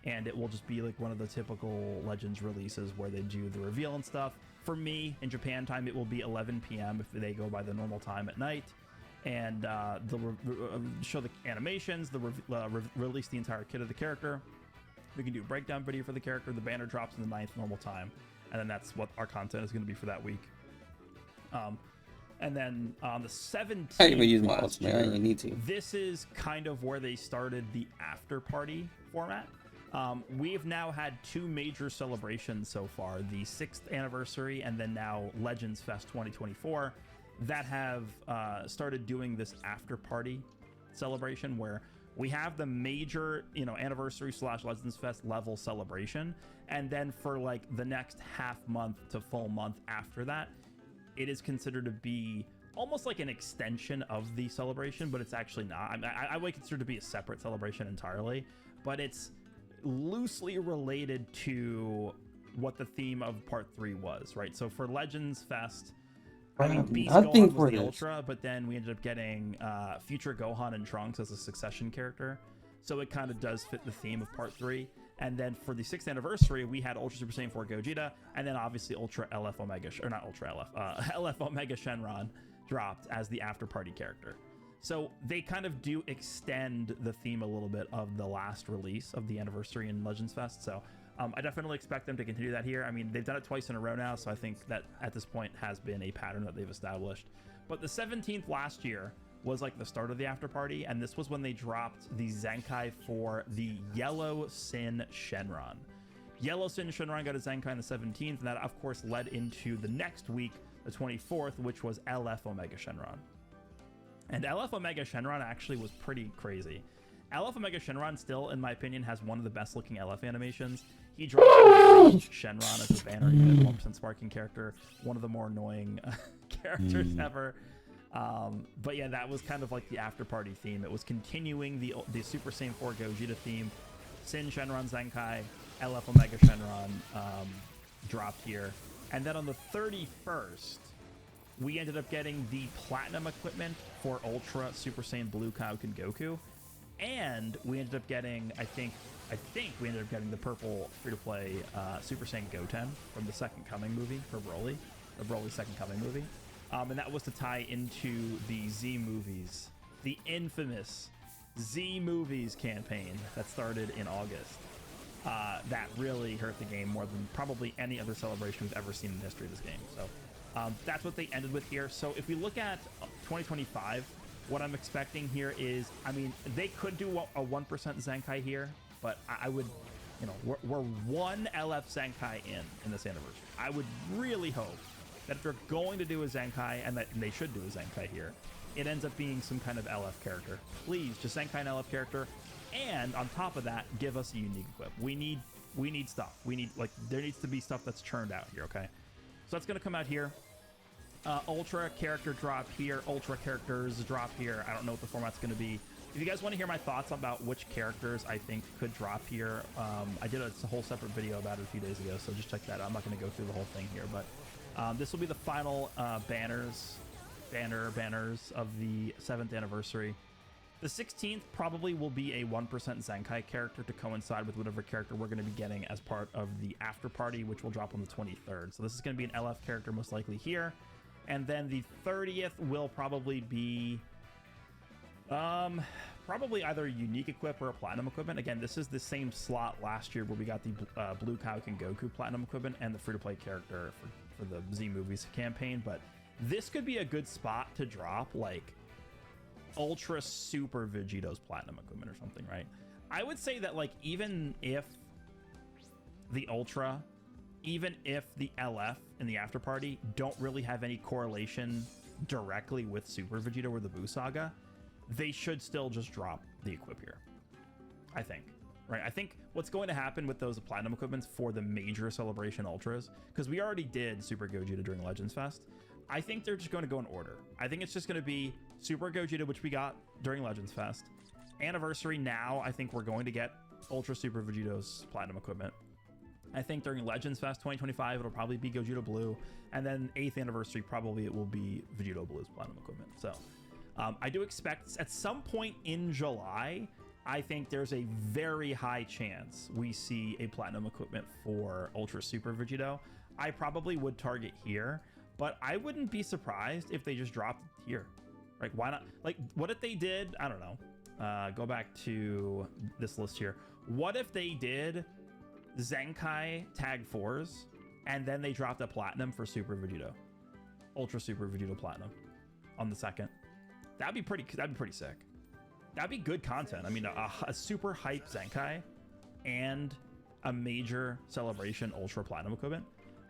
And it will just be like one of the typical Legends releases where they do the reveal and stuff. For me, in Japan time, it will be 11 p.m. if they go by the normal time at night. And they'll show the animations, release the entire kit of the character. We can do a breakdown video for the character. The banner drops in the 9th normal time. And then that's what our content is going to be for that week. And then on the 17th,
I even use my ultimate. You need to.
This is kind of where they started the after party format. We've now had 2 major celebrations so far, the 6th anniversary and then now Legends Fest 2024, that have started doing this after party celebration where we have the major, anniversary / Legends Fest level celebration. And then for like the next half month to full month after that, it is considered to be almost like an extension of the celebration, but it's actually not. I would consider it to be a separate celebration entirely, but it's loosely related to what the theme of part 3 was, right? So for Legends Fest, Beast Gohan was the Ultra, but then we ended up getting future Gohan and Trunks as a succession character. So it kind of does fit the theme of part 3. And then for the 6th anniversary, we had Ultra Super Saiyan 4 Gogeta, and then obviously Ultra LF Omega, or not Ultra LF, LF Omega Shenron dropped as the after party character. So they kind of do extend the theme a little bit of the last release of the anniversary in Legends Fest. So I definitely expect them to continue that here. I mean, they've done it twice in a row now, so I think that at this point has been a pattern that they've established. But the 17th last year was like the start of the after party, and this was when they dropped the Zenkai for the Yellow Sin Shenron. Yellow Sin Shenron got a Zenkai on the 17th, and that of course led into the next week, the 24th, which was LF Omega Shenron. And LF Omega Shenron actually was pretty crazy. LF Omega Shenron still, in my opinion, has one of the best looking LF animations. He dropped Shenron as a banner, 1% sparking character, one of the more annoying characters ever. But yeah, that was kind of like the after party theme. It was continuing the Super Saiyan 4 Gogeta theme. Sin Shenron Zenkai, LF Omega Shenron dropped here. And then on the 31st, we ended up getting the platinum equipment for Ultra Super Saiyan Blue Kaioken Goku. And we ended up getting, I think we ended up getting the purple free-to-play Super Saiyan Goten from the Second Coming movie for Broly, the Broly Second Coming movie. And that was to tie into the Z movies, the infamous Z movies campaign that started in August. That really hurt the game more than probably any other celebration we've ever seen in the history of this game. So that's what they ended with here. So if we look at 2025, what I'm expecting here is, I mean, they could do a 1% Zenkai here, but I would, we're one LF Zenkai in this anniversary. I would really hope that if they're going to do a Zenkai, and they should do a Zenkai here, it ends up being some kind of LF character. Please, just Zenkai an LF character, and on top of that, give us a unique equip. We need stuff. There needs to be stuff that's churned out here, okay? So that's gonna come out here. Ultra character drop here, Ultra characters drop here. I don't know what the format's gonna be. If you guys want to hear my thoughts about which characters I think could drop here, I did a whole separate video about it a few days ago, so just check that out. I'm not gonna go through the whole thing here, but this will be the final banners of the 7th anniversary. The 16th probably will be a 1% Zenkai character to coincide with whatever character we're going to be getting as part of the after party, which will drop on the 23rd. So this is going to be an LF character most likely here. And then the 30th will probably be probably either a unique equip or a platinum equipment. Again, this is the same slot last year where we got the Blue Kaioken Goku platinum equipment and the free-to-play character for the Z movies campaign. But this could be a good spot to drop like Ultra Super Vegeto's platinum equipment or something, right? I would say that like even if the Ultra, even if the LF in the after party don't really have any correlation directly with Super Vegeta or the Buu Saga, they should still just drop the equip here, I think, right? I think what's going to happen with those platinum equipments for the major celebration Ultras, because we already did Super Gogeta during Legends Fest, I think they're just going to go in order. I think it's just going to be Super Gogeta, which we got during Legends Fest. Anniversary, now I think we're going to get Ultra Super Vegito's Platinum equipment. I think during Legends Fest 2025, it'll probably be Gogeta Blue. And then 8th anniversary, probably it will be Vegito Blue's Platinum equipment. So I do expect at some point in July, I think there's a very high chance we see a Platinum equipment for Ultra Super Vegito. I probably would target here, but I wouldn't be surprised if they just dropped it here. Like, why not? Like, what if they did? I don't know. Go back to this list here. What if they did Zenkai Tag 4s and then they dropped a Platinum for Super Vegito, Ultra Super Vegito Platinum on the 2nd? That'd be pretty sick. That'd be good content. I mean, a super hype Zenkai and a major celebration Ultra Platinum equipment.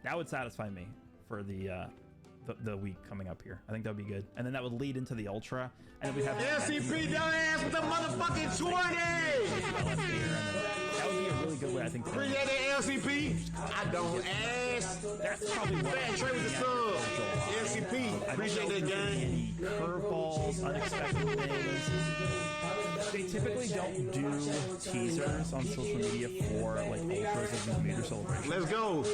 That would satisfy me for the week coming up here. I think that would be good. And then that would lead into the Ultra. And then we'd have
LCP don't ask with the motherfucking 20!
That would be a really good way, I think.
Appreciate that, LCP. I don't ask.
That's probably what
Fat Trey with the sub. LCP. Appreciate that, gang.
Curveballs, unexpected things. They typically don't do teasers on social media for like ultras of these major celebrations.
Let's go.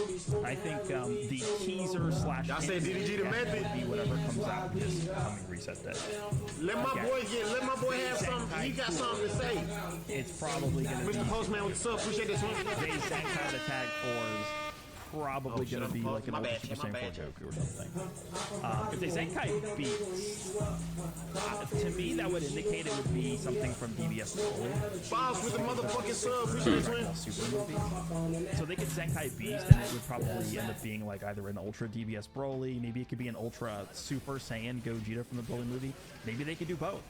I think the teaser slash
y'all say DDG the method
would be whatever comes out this coming reset day.
Let my boy have something. He got something to say.
It's probably gonna be
Mr. Postman with the sub. Appreciate this one.
They Zenkai the Tag 4s. Probably gonna be like an Ultra Super Saiyan 4 Goku or something. If they Zenkai beats, to me that would indicate it would be something from DBS Broly.
Boss with the motherfucking sub. Appreciate this one.
Super movie. So they could Zenkai Beast, and it would probably end up being like either an Ultra DBS Broly, maybe it could be an Ultra Super Saiyan Gogeta from the Broly movie. Maybe they could do both.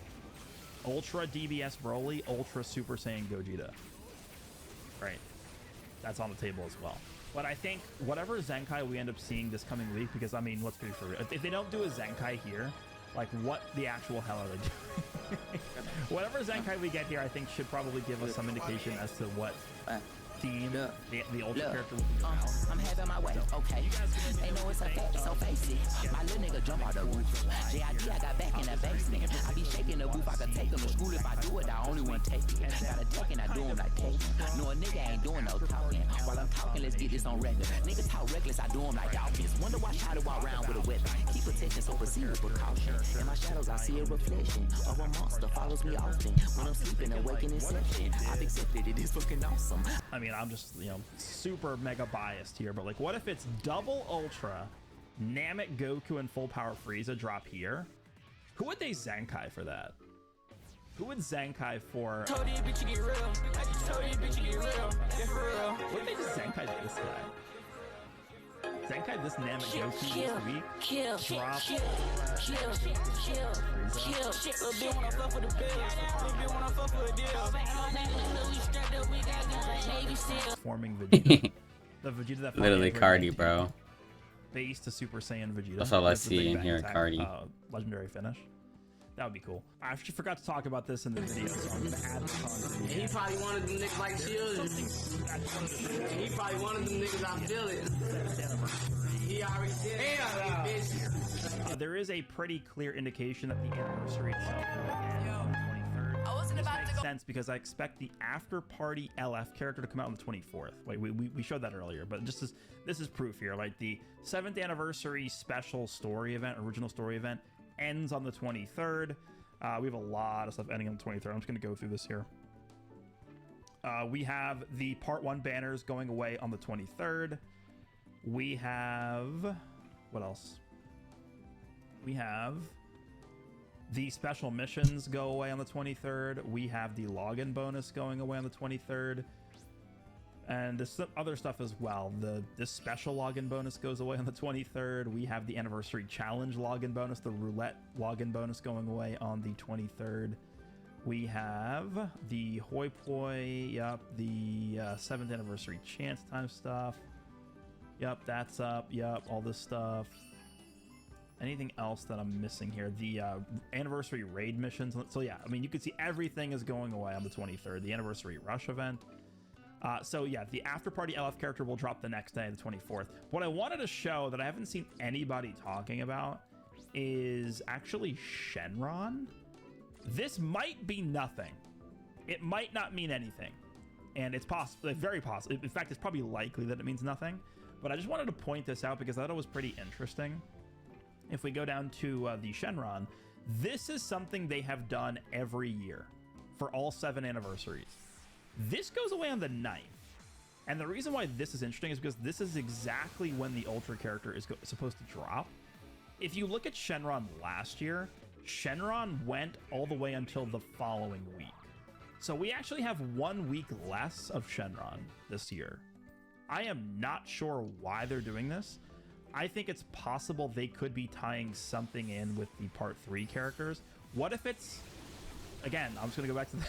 Ultra DBS Broly, Ultra Super Saiyan Gogeta. Right. That's on the table as well. But I think whatever Zenkai we end up seeing this coming week, because I mean, let's be for real. If they don't do a Zenkai here, like what the actual hell are they doing? Whatever Zenkai we get here, I think should probably give us some indication as to what theme the Ultra character will be around.
I'm having my way, okay. They know it's a fact, so face it. My little nigga jump out the roof. JID, I got back in the basement. I be shaking the booth, I could take him to school if I do it. I only want to take it. Got a deck and I do him like taking. No, a nigga ain't doing no talking. While I'm talking, let's get this on record. Niggas talk reckless, I do him like Dawkins. Wonder why Shadow walk around with a weapon. Keep attention, so proceed with precaution. In my shadows, I see a reflection of a monster follows me often. When I'm sleeping, awake in inception. I've accepted it, it's fucking awesome.
I mean, I'm just, you know, super mega biased here, but like, what if it's double Ultra, Namek, Goku, and full power Frieza drop here? Who would they Zenkai for that? Who would Zenkai for?
Told you, bitch, you get real. I just told you, bitch, you get real. Yeah, for real.
What if they just Zenkai this guy? Zenkai this Namek Goku this week? Drop.
Kill. Little bit when I fuck with the bill. Little bit when I fuck with a deal.
Forming Vegeta. The Vegeta that
Literally Cardi, bro.
Base to Super Saiyan Vegeta.
That's all I see in here, Cardi.
Legendary finish. That would be cool. I actually forgot to talk about this in the video, so I'm gonna add this on.
He probably wanted them niggas like children. He probably wanted them niggas, I feel it. He already said it.
There is a pretty clear indication that the anniversary itself will end on the 23rd. This makes sense because I expect the after party LF character to come out on the 24th. Wait, we showed that earlier, but just this is proof here. Like the 7th anniversary special story event, original story event, ends on the 23rd. We have a lot of stuff ending on the 23rd. I'm just going to go through this here. We have the part 1 banners going away on the 23rd. We have, what else? We have the special missions go away on the 23rd. We have the login bonus going away on the 23rd. And this other stuff as well. This special login bonus goes away on the 23rd. We have the anniversary challenge login bonus, the roulette login bonus going away on the 23rd. We have the hoi poi, yep, the 7th anniversary chance time stuff. Yep, that's up, yep, all this stuff. Anything else that I'm missing here? The anniversary raid missions. So yeah, I mean, you can see everything is going away on the 23rd. The anniversary rush event. So yeah, the after party LF character will drop the next day, the 24th. What I wanted to show that I haven't seen anybody talking about is actually Shenron. This might be nothing. It might not mean anything. And it's possible, very possible. In fact, it's probably likely that it means nothing. But I just wanted to point this out because I thought it was pretty interesting. If we go down to the Shenron, this is something they have done every year for all 7 anniversaries. This goes away on the 9th. And the reason why this is interesting is because this is exactly when the Ultra character is supposed to drop. If you look at Shenron last year, Shenron went all the way until the following week. So we actually have 1 week less of Shenron this year. I am not sure why they're doing this. I think it's possible they could be tying something in with the Part 3 characters. What if it's, again, I'm just gonna go back to the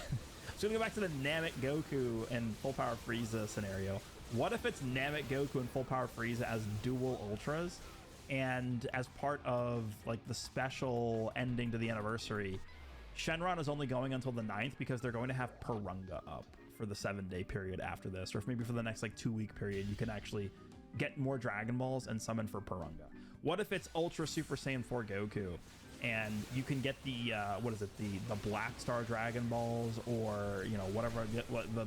the Namek Goku and Full Power Frieza scenario. What if it's Namek Goku and Full Power Frieza as dual Ultras, and as part of like the special ending to the anniversary, Shenron is only going until the 9th because they're going to have Purunga up for the 7-day period after this, or if maybe for the next like 2-week period, you can actually get more Dragon Balls and summon for Purunga. What if it's Ultra Super Saiyan 4 Goku, and you can get the what is it, the Black Star Dragon Balls, or you know, whatever,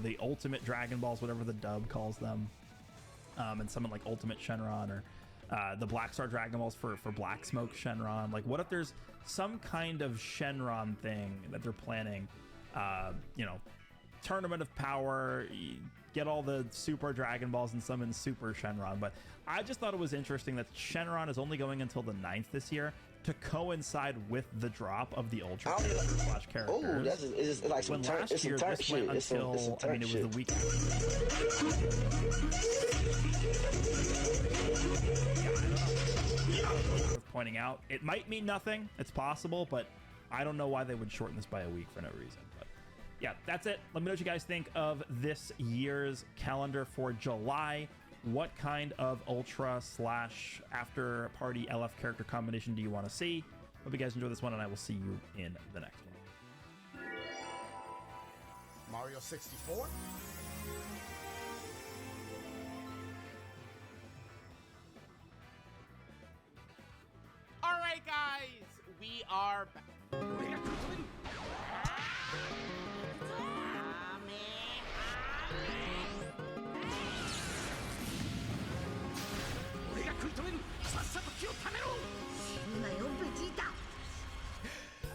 the Ultimate Dragon Balls, whatever the dub calls them, and summon like Ultimate Shenron, or the Black Star Dragon Balls for Black Smoke Shenron. Like, what if there's some kind of Shenron thing that they're planning? You know, Tournament of Power, get all the Super Dragon Balls and summon Super Shenron. But I just thought it was interesting that Shenron is only going until the 9th this year, to coincide with the drop of the Ultra Flash characters.
Oh, it's like some
last year this went until, I mean, it was the week pointing out, it might mean nothing. It's possible, but I don't know why they would shorten this by a week for no reason. But yeah, that's it. Let me know what you guys think of this year's calendar for July. What kind of Ultra / after party LF character combination do you want to see? Hope you guys enjoy this one, and I will see you in the next one.
Mario 64?
All right, guys, we are back.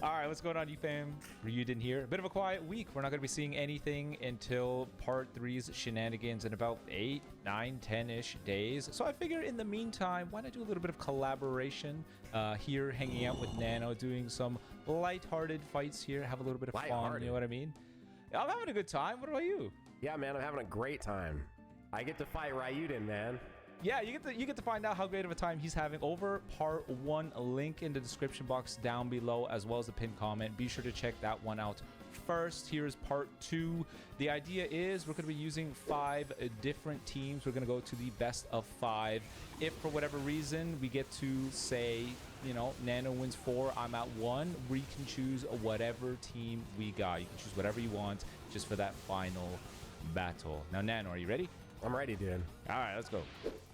All right, what's going on, you fam? Ryuden here. A bit of a quiet week. We're not going to be seeing anything until Part 3's shenanigans in about 8, 9, 10-ish days. So I figure in the meantime, why not do a little bit of collaboration here, hanging out with Nano, doing some lighthearted fights here, have a little bit of fun, you know what I mean? I'm having a good time. What about you?
Yeah, man, I'm having a great time. I get to fight Ryuden, man.
Yeah, you get to find out how great of a time he's having over Part 1. Link in the description box down below, as well as the pinned comment. Be sure to check that one out first. Here's Part 2. The idea is we're going to be using 5 different teams. We're going to go to the best of 5. If for whatever reason we get to, say, you know, Nano wins 4, I'm at 1, we can choose whatever team we got. You can choose whatever you want just for that final battle. Now, Nano, are you ready?
I'm ready, dude.
All right, let's go.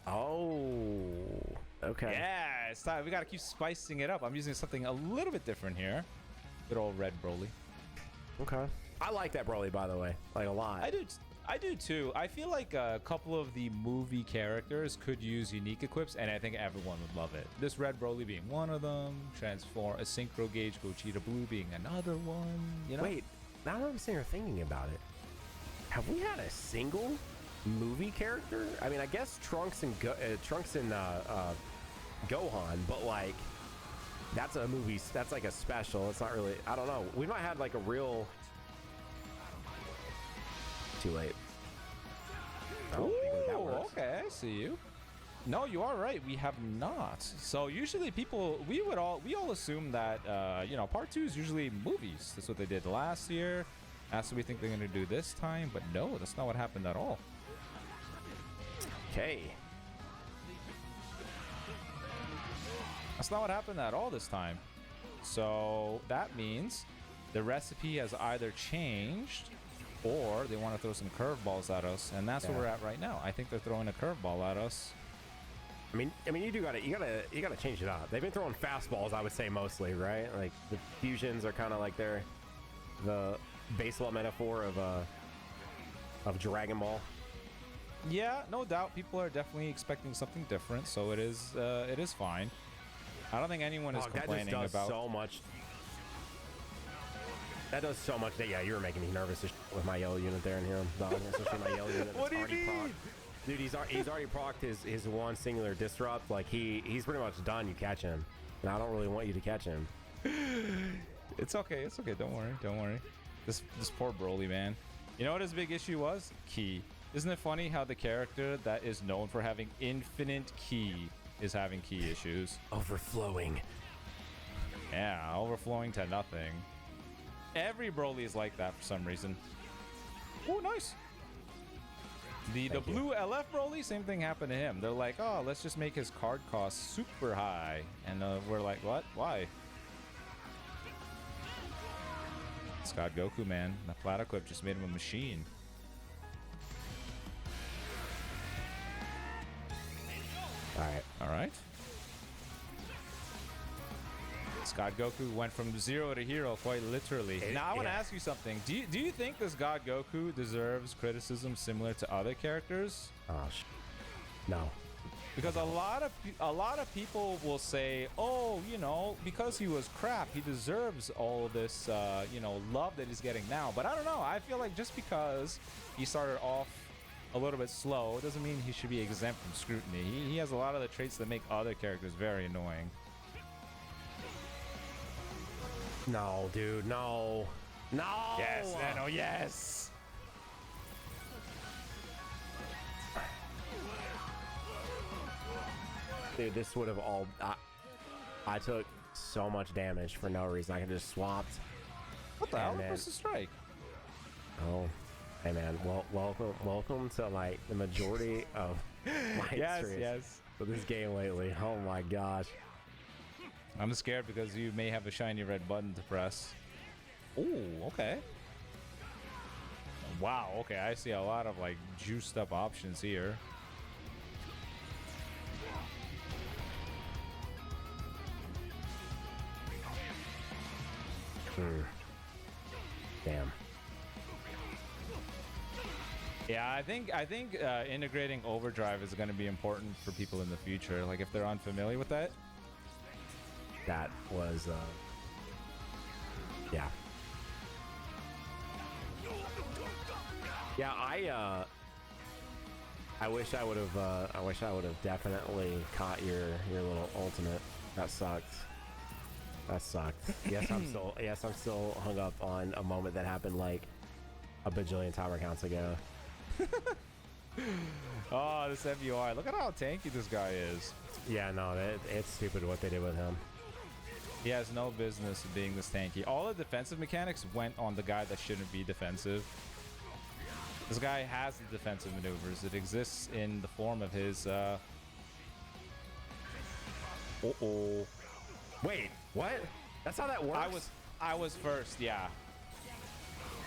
Oh, okay.
Yeah, it's time. We got to keep spicing it up. I'm using something a little bit different here. Good old red Broly.
Okay. I like that Broly, by the way, like a lot.
I do too. I feel like a couple of the movie characters could use unique equips, and I think everyone would love it. This red Broly being one of them. Transform a Synchro Gauge Gogeta Blue being another one. You know?
Wait, now that I'm sitting here thinking about it, have we had a single movie character? I mean, I guess Trunks and Gohan, but like that's a movie. That's like a special. It's not really. I don't know. We might have like a real. Too late.
Oh, okay. I see you. No, you are right. We have not. So usually we all assume that you know, Part 2 is usually movies. That's what they did last year. That's what we think they're going to do this time. But no, that's not what happened at all.
Okay.
That's not what happened at all this time. So that means the recipe has either changed or they want to throw some curveballs at us. And that's where we're at right now. I think they're throwing a curveball at us.
I mean, you gotta change it up. They've been throwing fastballs, I would say, mostly, right? Like the fusions are kind of like the base level metaphor of Dragon Ball.
Yeah, no doubt. People are definitely expecting something different, so it is fine. I don't think anyone is complaining
that just does
about
so much. That does so much. Yeah, you were making me nervous with my yellow unit there in here, especially my yellow unit.
What do you mean?
Dude, he's already procced his one singular disrupt. Like he's pretty much done. You catch him, and I don't really want you to catch him.
It's okay. It's okay. Don't worry. This poor Broly, man. You know what his big issue was? Ki. Isn't it funny how the character that is known for having infinite ki is having ki issues?
Overflowing.
Yeah, overflowing to nothing. Every Broly is like that for some reason. Oh, nice. The blue LF Broly, same thing happened to him. They're like, oh, let's just make his card cost super high. And we're like, what? Why? Scott Goku, man. That flat equip just made him a machine. All right. God Goku went from zero to hero quite literally. Now I want to ask you something. Do you think this God Goku deserves criticism similar to other characters?
No.
Because a lot of people will say, oh, you know, because he was crap, he deserves all this, you know, love that he's getting now. But I don't know. I feel like just because he started off a little bit slow doesn't mean he should be exempt from scrutiny. He has a lot of the traits that make other characters very annoying.
No, dude, no.
Yes, Nano, yes.
Dude, this would have all... I took so much damage for no reason. I could just swapped.
What the hell? What's the strike?
Oh, hey man. Well, welcome to like the majority of my experience with this game lately. Oh my gosh.
I'm scared because you may have a shiny red button to press. Ooh, okay. Wow, okay, I see a lot of like juiced up options here.
Damn.
Yeah, I think integrating overdrive is going to be important for people in the future. Like if they're unfamiliar with that.
That was yeah. I wish I would have definitely caught your little ultimate. That sucked. Yes, I'm still hung up on a moment that happened like a bajillion timer counts ago.
Oh, this MUI. Look at how tanky this guy is.
Yeah, no, it's stupid what they did with him.
He has no business being this tanky. All the defensive mechanics went on the guy that shouldn't be defensive. This guy has the defensive maneuvers. It exists in the form of his
Wait, what? That's how that works?
I was first, yeah.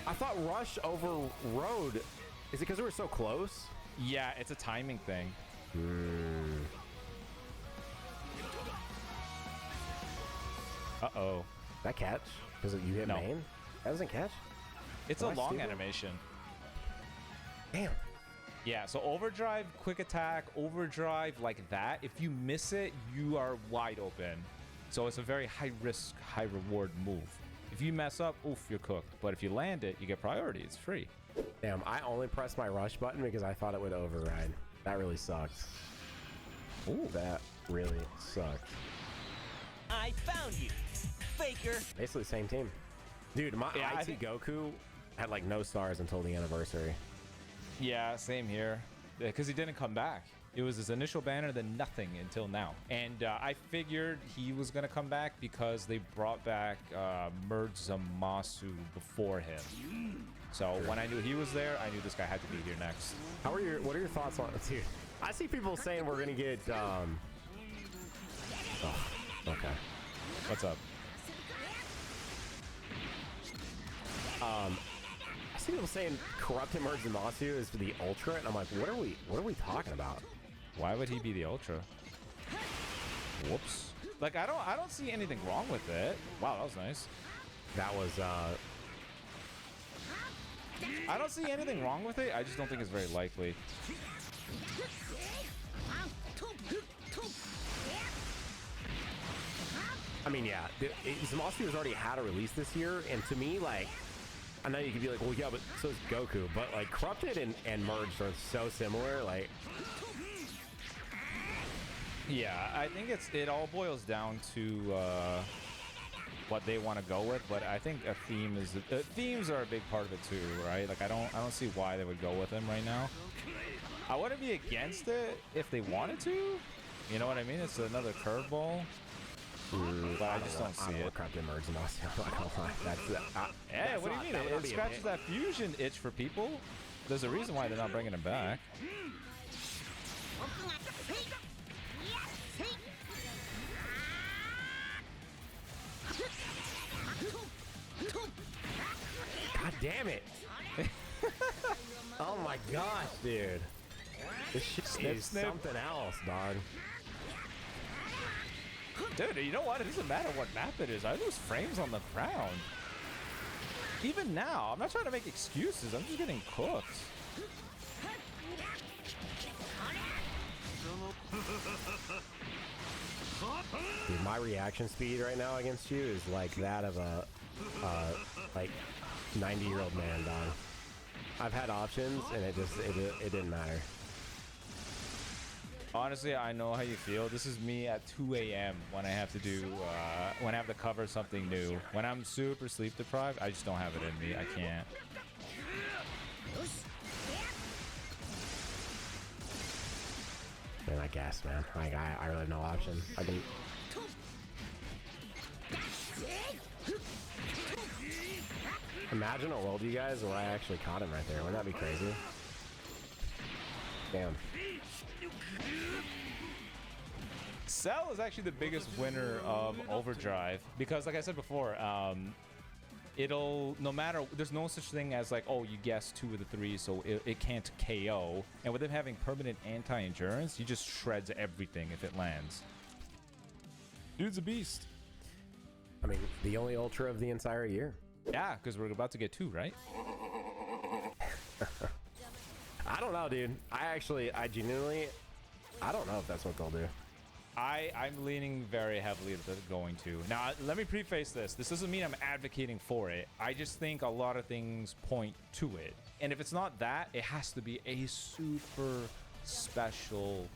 I thought Rush overrode. Is it because we were so close?
Yeah, it's a timing thing. Uh-oh.
That catch? Because you hit main? That doesn't catch?
It's a long animation.
Damn.
Yeah, so overdrive, quick attack, overdrive like that. If you miss it, you are wide open. So it's a very high risk, high reward move. If you mess up, oof, you're cooked. But if you land it, you get priority. It's free.
Damn, I only pressed my rush button because I thought it would override. That really sucked. Ooh, that really sucked.
I found you, faker.
Basically the same team. Dude, my IT Goku had like no stars until the anniversary.
Yeah, same here. Because he didn't come back. It was his initial banner, then nothing until now. And I figured he was going to come back because they brought back ∞ before him. So when I knew he was there, I knew this guy had to be here next.
What are your thoughts on it, dude? I see people saying we're going to get... Oh, okay.
What's up?
I see people saying corrupted ∞ is for the Ultra, and I'm like, what are we talking about?
Why would he be the Ultra? Whoops. Like I don't see anything wrong with it. Wow, that was nice.
That was
I don't see anything wrong with it. I just don't think it's very likely.
I mean, yeah, Zamasu has already had a release this year, and to me, like, I know you could be like, well, yeah, but so is Goku, but like Corrupted and Merged are so similar, like.
Yeah, I think it all boils down to what they want to go with, but I think a theme is themes are a big part of it too, right? Like I don't see why they would go with them right now. I wouldn't be against it if they wanted to. You know what I mean? It's another curveball. But I just don't see it.
Corrupted Merged and Austin, I'm not gonna lie.
Hey, what do you mean? It scratches that fusion itch for people. There's a reason why they're not bringing it back.
God damn it. Oh my gosh, dude. This shit is something else, dog.
Dude, you know what? It doesn't matter what map it is. I lose frames on the ground. Even now, I'm not trying to make excuses. I'm just getting cooked.
Dude, my reaction speed right now against you is like that of a like 90-year-old man, dog. I've had options and it didn't matter.
Honestly, I know how you feel. This is me at 2 a.m. when I have to do when I have to cover something new. When I'm super sleep deprived, I just don't have it in me. I can't.
Man, I guess, man. Like I really have no option. I can. Imagine a world, you guys, where I actually caught him right there. Wouldn't that be crazy? Damn.
Cell is actually the biggest winner of Overdrive because, like I said before, it'll no matter. There's no such thing as like, oh, you guessed 2 of the 3, so it can't KO. And with them having permanent anti-endurance, he just shreds everything if it lands. Dude's a beast.
I mean, the only ultra of the entire year.
Yeah, because we're about to get 2, right?
I don't know, dude. I genuinely, I don't know if that's what they'll do.
I'm leaning very heavily that they're going to. Now, let me preface this. This doesn't mean I'm advocating for it. I just think a lot of things point to it. And if it's not that, it has to be a super special,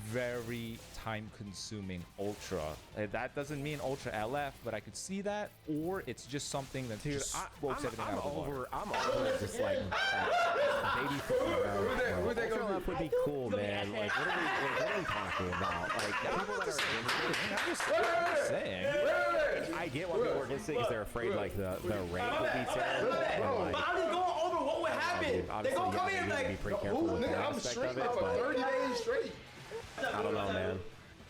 very time-consuming ultra. That doesn't mean ultra LF, but I could see that. Or it's just something that just smokes everything out of the water.
I'm over just like baby football. Ultra LF would be cool, man. Like, what are we talking about? Like, people that are I'm just saying. I get why people are against it because they're afraid like the rate would be terrible.
Bro, I'm just going over what would happen. They gonna come in like, nigga, I'm straight for 30 days straight.
I don't know, man.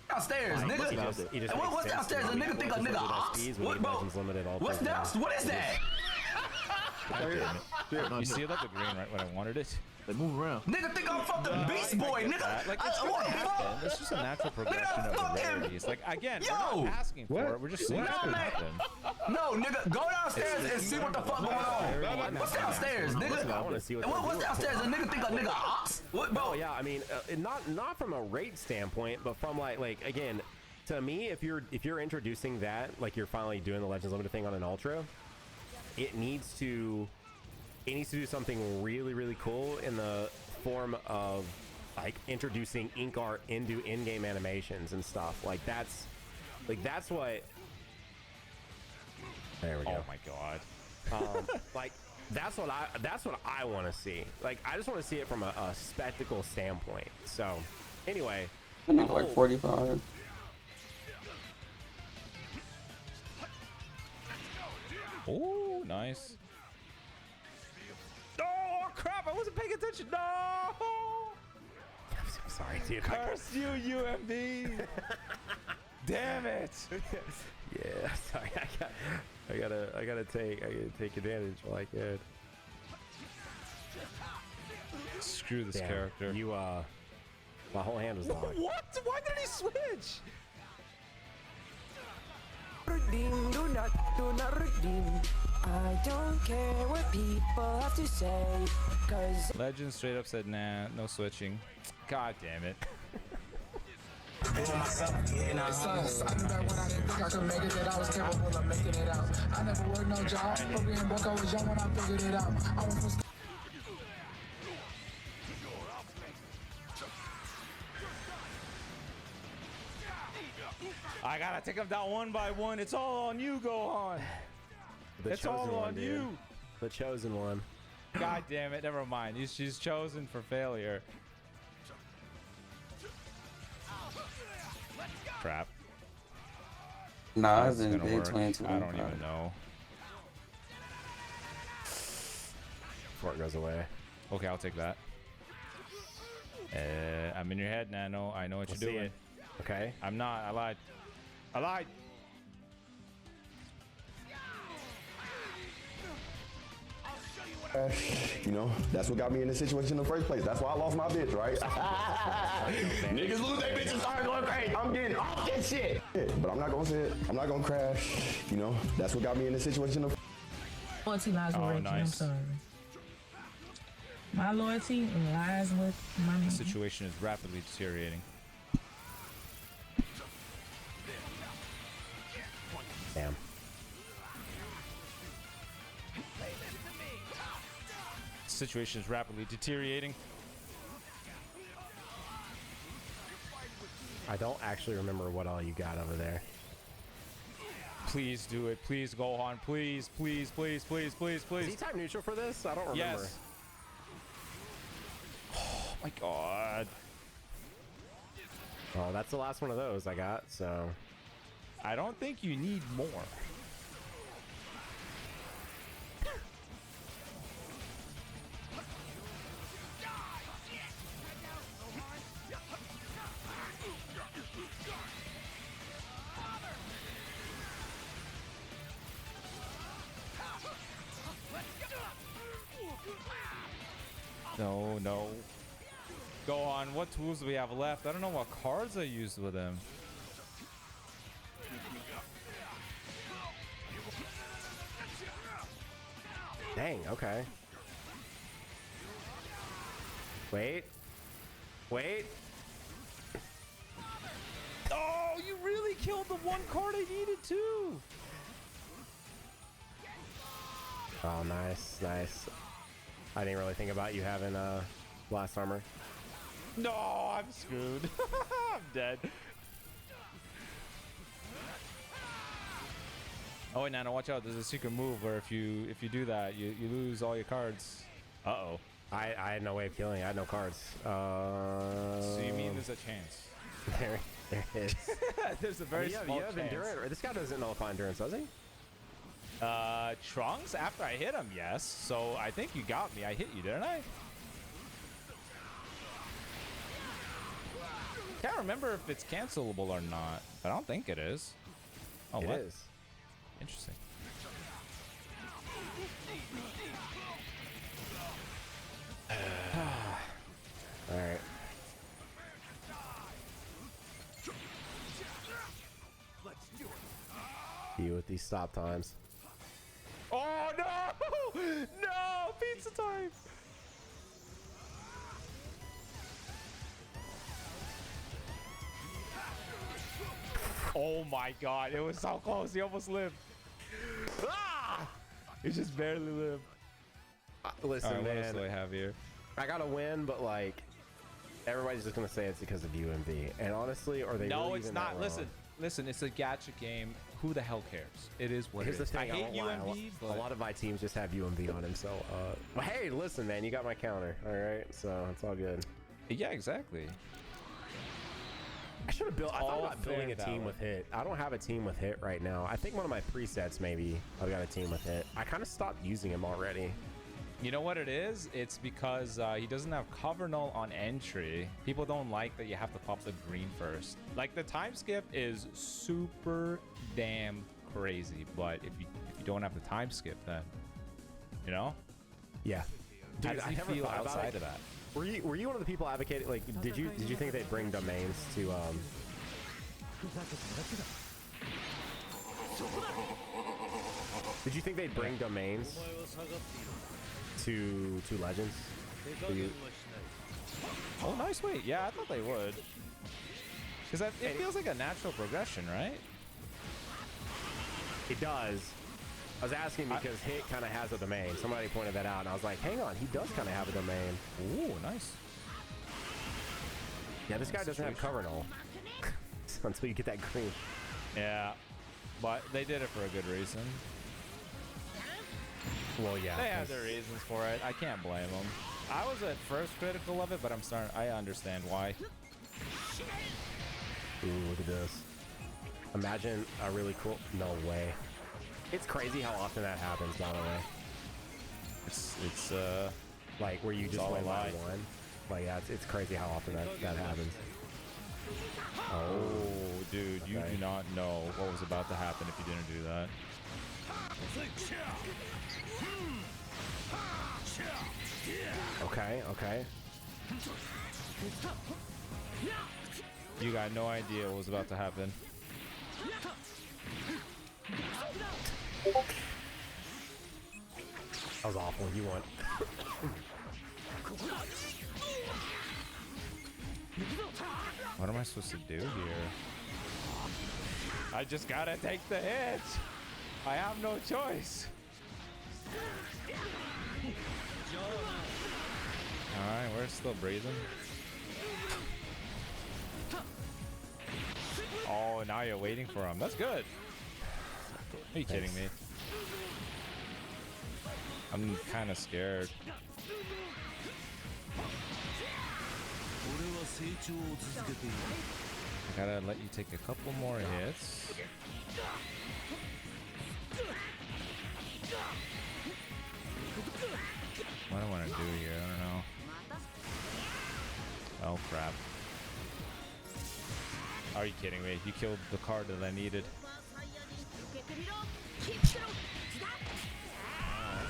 Downstairs, nigga. What's downstairs? A nigga think a nigga ox? What, bro? What's downstairs? What is that?
You see it up the green right when I wanted it?
They move around. Nigga think I'm fucking Beast Boy, nigga.
Like, it's gonna happen. It's just a natural progression of the rarities. Like, again, we're not asking for it. We're just saying it's gonna happen.
No, nigga, go downstairs and see what the fuck going on. What's downstairs, nigga?
I want to see
what's downstairs? A nigga think a nigga ox? What, bro?
Oh yeah, I mean, not from a rate standpoint, but from like again, to me, if you're introducing that, like you're finally doing the Legends Limited thing on an Ultra, it needs to do something really, really cool in the form of like introducing ink art into in-game animations and stuff. Like that's what. There we go.
Oh my god.
Like that's what I want to see. Like I just want to see it from a spectacle standpoint. So anyway,
like 45.
Oh, nice. Oh crap! I wasn't paying attention. No.
I'm sorry, dude.
Curse you, UMB. Damn it.
Yeah, sorry. I gotta take advantage while I can.
Screw this character.
My whole hand was locked.
What? Why did he switch?
redeem, do not redeem. I don't care what people have to say, cause
Legend straight up said, nah, no switching. God damn it.
I knew that when I didn't think I could make it, that I was capable of making it out. I never worked no job, but being broke, I was young when I figured it out. I went from
I gotta take him down one by one. It's all on you, Gohan. It's all on you.
The chosen one.
God damn it. Never mind. She's chosen for failure. Crap.
Nah, it's in
gonna
big
work.
2020.
I don't even know.
Before it goes away.
Okay, I'll take that. I'm in your head, Nano. I know what
We'll
you're
see
doing.
it. Okay.
I'm not. I lied. I lied.
You know, that's what got me in this situation in the first place. That's why I lost my bitch, right? Niggas lose their bitches, start going crazy. I'm getting off this shit. But I'm not gonna say it. I'm not gonna crash. You know, that's what got me in this situation.
Loyalty lies with Reggie. I'm sorry. My loyalty lies with my
The
man.
situation is rapidly deteriorating.
Damn.
Situation is rapidly deteriorating.
I don't actually remember what all you got over there.
Please do it. Please, Gohan. Please, please, please, please, please, please.
Is he type neutral for this? I don't remember.
Yes. Oh my god.
Well, that's the last one of those I got, so.
I don't think you need more. No, no. Go on. What tools do we have left? I don't know what cards I used with him.
Dang, okay. Wait. Wait.
Oh, you really killed the one card I needed too.
Oh, nice, nice. I didn't really think about you having blast armor.
No, I'm screwed. I'm dead. Oh wait, Nano, watch out. There's a secret move where if you do that, you lose all your cards. Uh-oh.
I had no way of killing. I had no cards.
So you mean there's a chance?
There is.
There's a very small
you have
chance.
endurance. This guy doesn't nullify endurance, does he?
Trunks, after I hit him, yes. So I think you got me. I hit you, didn't I? Can't remember if it's cancelable or not. I don't think it is. Oh,
it
what?
is.
Interesting.
All right. You with these stop times.
Oh no! No! Pizza time! Oh my god, it was so close. He almost lived. Ah! He just barely lived.
Listen,
right,
man.
what else do I have here?
I got to win, but like, everybody's just gonna say it's because of UMV. And honestly, are they?
No,
really
it's
even
not.
that
Listen,
wrong?
listen. It's a gacha game. Who the hell cares? It is what
Here's
it
the
is.
thing.
I hate
won't lie,
UMV,
a
but
lot of my teams just have UMV on him. So, well, hey, listen, man, you got my counter. All right, so it's all good.
Yeah, exactly.
I should have built. I thought
all
about building a
fair
team
valid.
with hit. I don't have a team with hit right now. I think one of my presets maybe I've got a team with hit. I kind of stopped using him already.
You know what it is? It's because he doesn't have cover null on entry. People don't like that you have to pop the green first. Like the time skip is super damn crazy, but if you don't have the time skip, then you know.
Yeah.
How
Dude,
does
I
he
never
feel
thought about
outside
it.
of that?
Were you one of the people advocating? Like, did you think they'd bring domains to Did you think they'd bring domains to Legends?
Oh, nice. Wait, yeah, I thought they would. Because it feels like a natural progression, right?
It does. I was asking because Hit kind of has a domain. Somebody pointed that out, and I was like, hang on, he does kind of have a domain.
Ooh, nice.
Yeah, this guy doesn't have cover null until you get that green.
Yeah, but they did it for a good reason.
Well, yeah.
They have their reasons for it. I can't blame them. I was at first critical of it, but I understand why.
Ooh, look at this. Imagine a really cool... No way. It's crazy how often that happens, by the way.
It's
like where you just win by one. Like, yeah, it's crazy how often that happens.
Oh, dude, you do not know what was about to happen if you didn't do that.
Okay, okay.
You got no idea what was about to happen.
That was awful. You won.
What am I supposed to do here? I just gotta take the hit. I have no choice. Alright, we're still breathing. Oh, now you're waiting for him. That's good. Are you kidding me? I'm kind of scared. I gotta let you take a couple more hits. What do I want to do here? I don't know. Oh crap. Are you kidding me? You killed the card that I needed.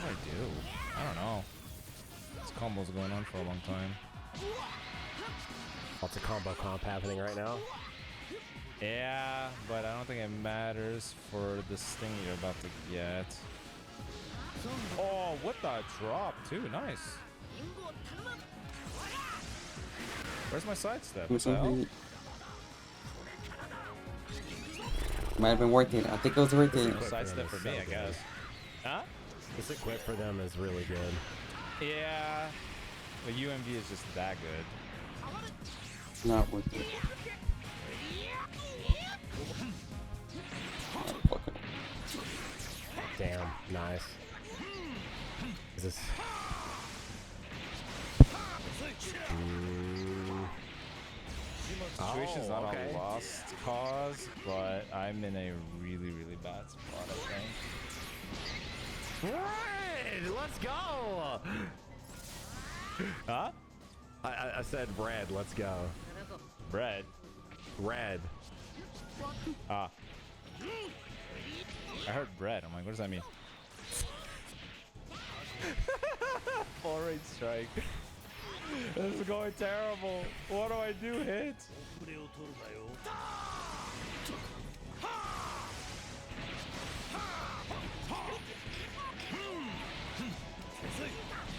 What do? I don't know. This combo's going on for a long time.
Lots of combo comp happening right now.
Yeah, but I don't think it matters for this thing you're about to get. Oh, what the drop too? Nice. Where's my sidestep? What the hell?
Might have been worth it. I think it was worth it.
Sidestep for me, I guess. Huh?
This equip for them is really good.
Yeah, but UMV is just that good.
Not worth it.
Damn, nice. Is this?
Situation's not a lost cause, but I'm in a really, really bad spot, I think.
Red, let's go!
Huh?
I said red, let's go.
Bread?
Red.
Ah. I heard bread. I'm like, what does that mean? Full rate strike. This is going terrible. What do I do? Hit?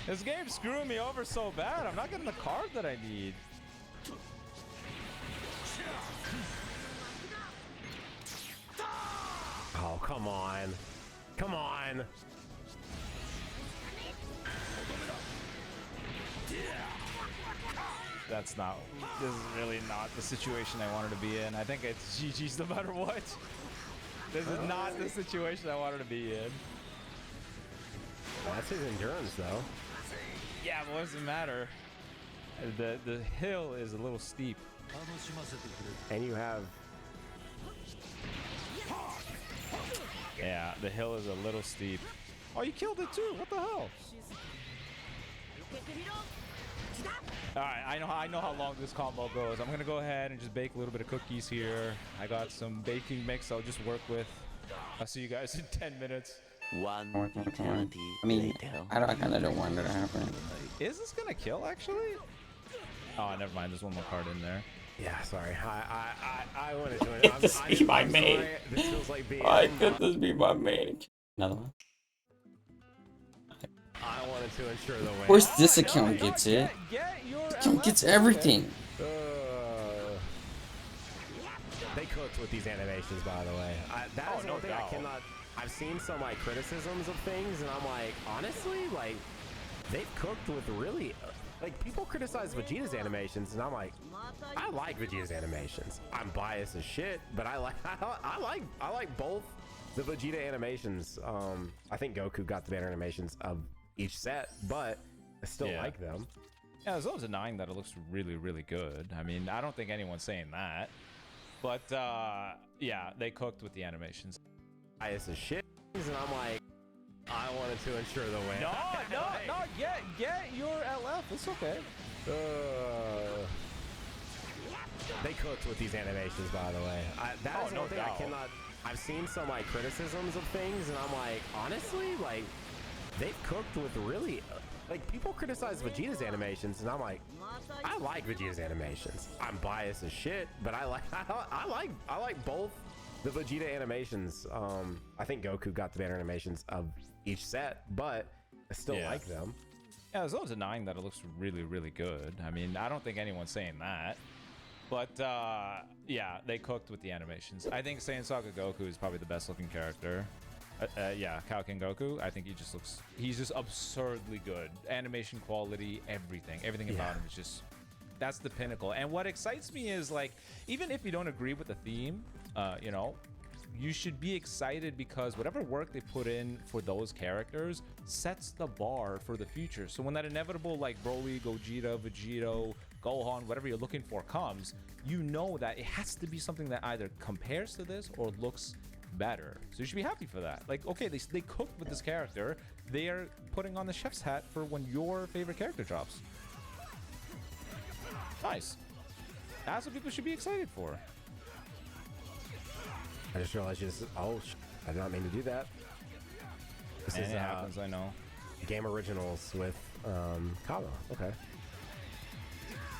This game's screwing me over so bad. I'm not getting the card that I need.
Oh, come on. Come on.
This is really not the situation I wanted to be in. I think it's GG's no matter what. This is not the situation I wanted to be in.
Well, that's his endurance, though.
Yeah, but what does it matter? The hill is a little steep.
And you have...
Yeah, the hill is a little steep. Oh, you killed it too. What the hell? Alright, I know how long this combo goes. I'm gonna go ahead and just bake a little bit of cookies here. I got some baking mix I'll just work with. I'll see you guys in 10 minutes.
One eternity. I mean, I kind of don't want it to happen.
Is this gonna kill actually? Oh, never mind. There's one more card in there.
Yeah, sorry. I wanted to.
Could this be my main?
This feels like being.
Why could this be my main? Another one.
I wanted to ensure the win.
Of course, this account gets it. This account gets everything.
They cooked with these animations, by the way. That is one thing I cannot. I've seen some like criticisms of things, and I'm like, honestly, like they've cooked with really. Like people criticize Vegeta's animations, and I'm like, I like Vegeta's animations. I'm biased as shit, but I like both the Vegeta animations. I think Goku got the better animations of each set, but I still like them.
Yeah, as well as denying that it looks really, really good. I mean, I don't think anyone's saying that, but yeah, they cooked with the animations.
Biased as shit, and I'm like, I wanted to ensure the win.
No, get your LF. It's okay.
They cooked with these animations, by the way. That is one thing I cannot. I've seen some like criticisms of things, and I'm like, honestly, like they've cooked with really. Like people criticize Vegeta's animations, and I'm like, I like Vegeta's animations. I'm biased as shit, but I like both the Vegeta animations. I think Goku got the better animations of each set, but I still like them.
Yeah, as well as denying that it looks really, really good. I mean, I don't think anyone's saying that, but yeah, they cooked with the animations. I think Saiyan Saga Goku is probably the best looking character. Yeah, Kaioken Goku. I think he's just absurdly good. Animation quality, everything about him is just, that's the pinnacle. And what excites me is like, even if you don't agree with the theme, you know, you should be excited because whatever work they put in for those characters sets the bar for the future. So when that inevitable like Broly, Gogeta, Vegito, Gohan, whatever you're looking for comes, you know that it has to be something that either compares to this or looks better. So you should be happy for that. Like, okay, they cooked with this character. They are putting on the chef's hat for when your favorite character drops. Nice. That's what people should be excited for.
I just realized you just. Oh, I did not mean to do that. This
and
is
it happens, I know.
Game Originals with Kava. Okay.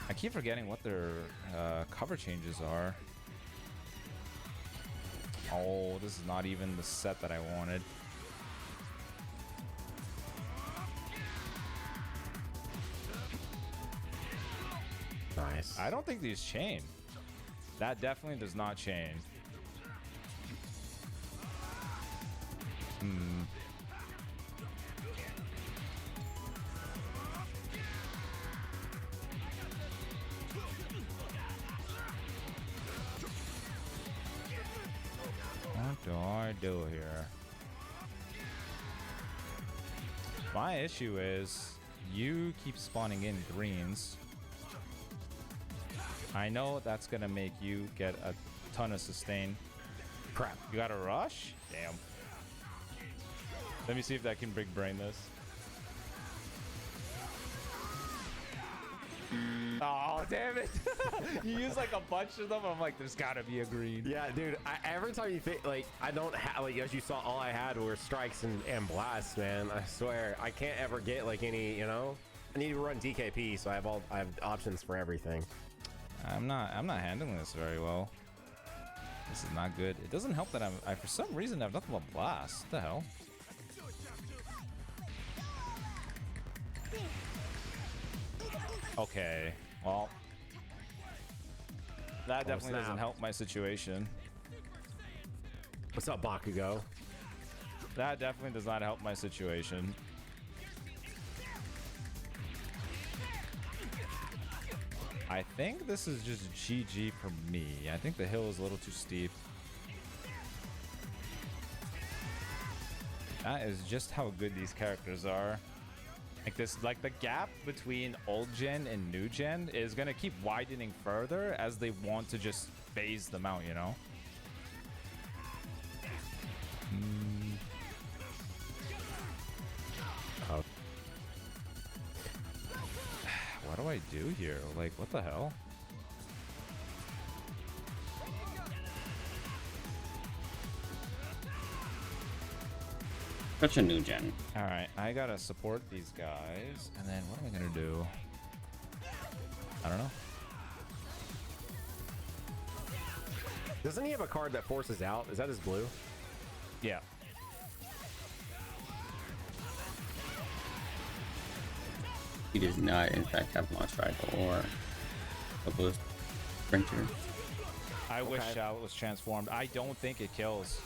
I keep forgetting what their cover changes are. Oh, this is not even the set that I wanted.
Nice.
I don't think these chain. That definitely does not chain. What do I do here? My issue is you keep spawning in greens. I know that's gonna make you get a ton of sustain. Crap. You got a rush? Damn. Let me see if that can big brain this. Oh, damn it. You use like a bunch of them. I'm like, there's gotta be a green.
Yeah, dude. Every time you think, like, I don't have, like, as you saw, all I had were strikes and blasts, man. I swear. I can't ever get, like, any, you know? I need to run DKP, so I have options for everything.
I'm not handling this very well. This is not good. It doesn't help that I for some reason have nothing but blast. What the hell? Okay, well, that definitely doesn't help my situation.
What's up, Bakugo?
That definitely does not help my situation. I think this is just GG for me. I think the hill is a little too steep. That is just how good these characters are. Like this, like the gap between old gen and new gen is gonna keep widening further as they want to just phase them out, you know?
Oh.
What do I do here? Like, what the hell?
Such a new gen.
All right, I gotta support these guys, and then what am I gonna do? I don't know.
Doesn't he have a card that forces out? Is that his blue?
Yeah.
He does not, in fact, have launch rifle or a boost sprinter.
I wish Shallot was transformed. I don't think it kills.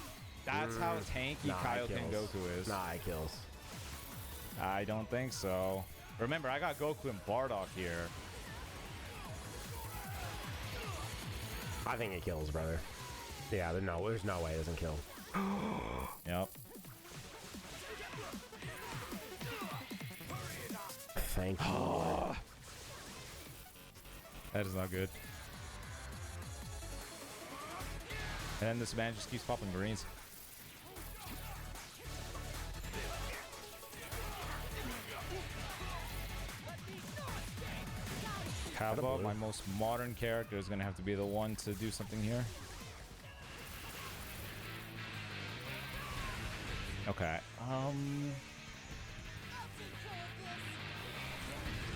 That's how tanky Kaioken Goku is.
Nah, it kills.
I don't think so. Remember, I got Goku and Bardock here.
I think it kills, brother. Yeah, there's no way it doesn't kill.
Yep.
Thank you. Lord.
That is not good. And then this man just keeps popping greens. Kappa, my most modern character, is going to have to be the one to do something here. Okay.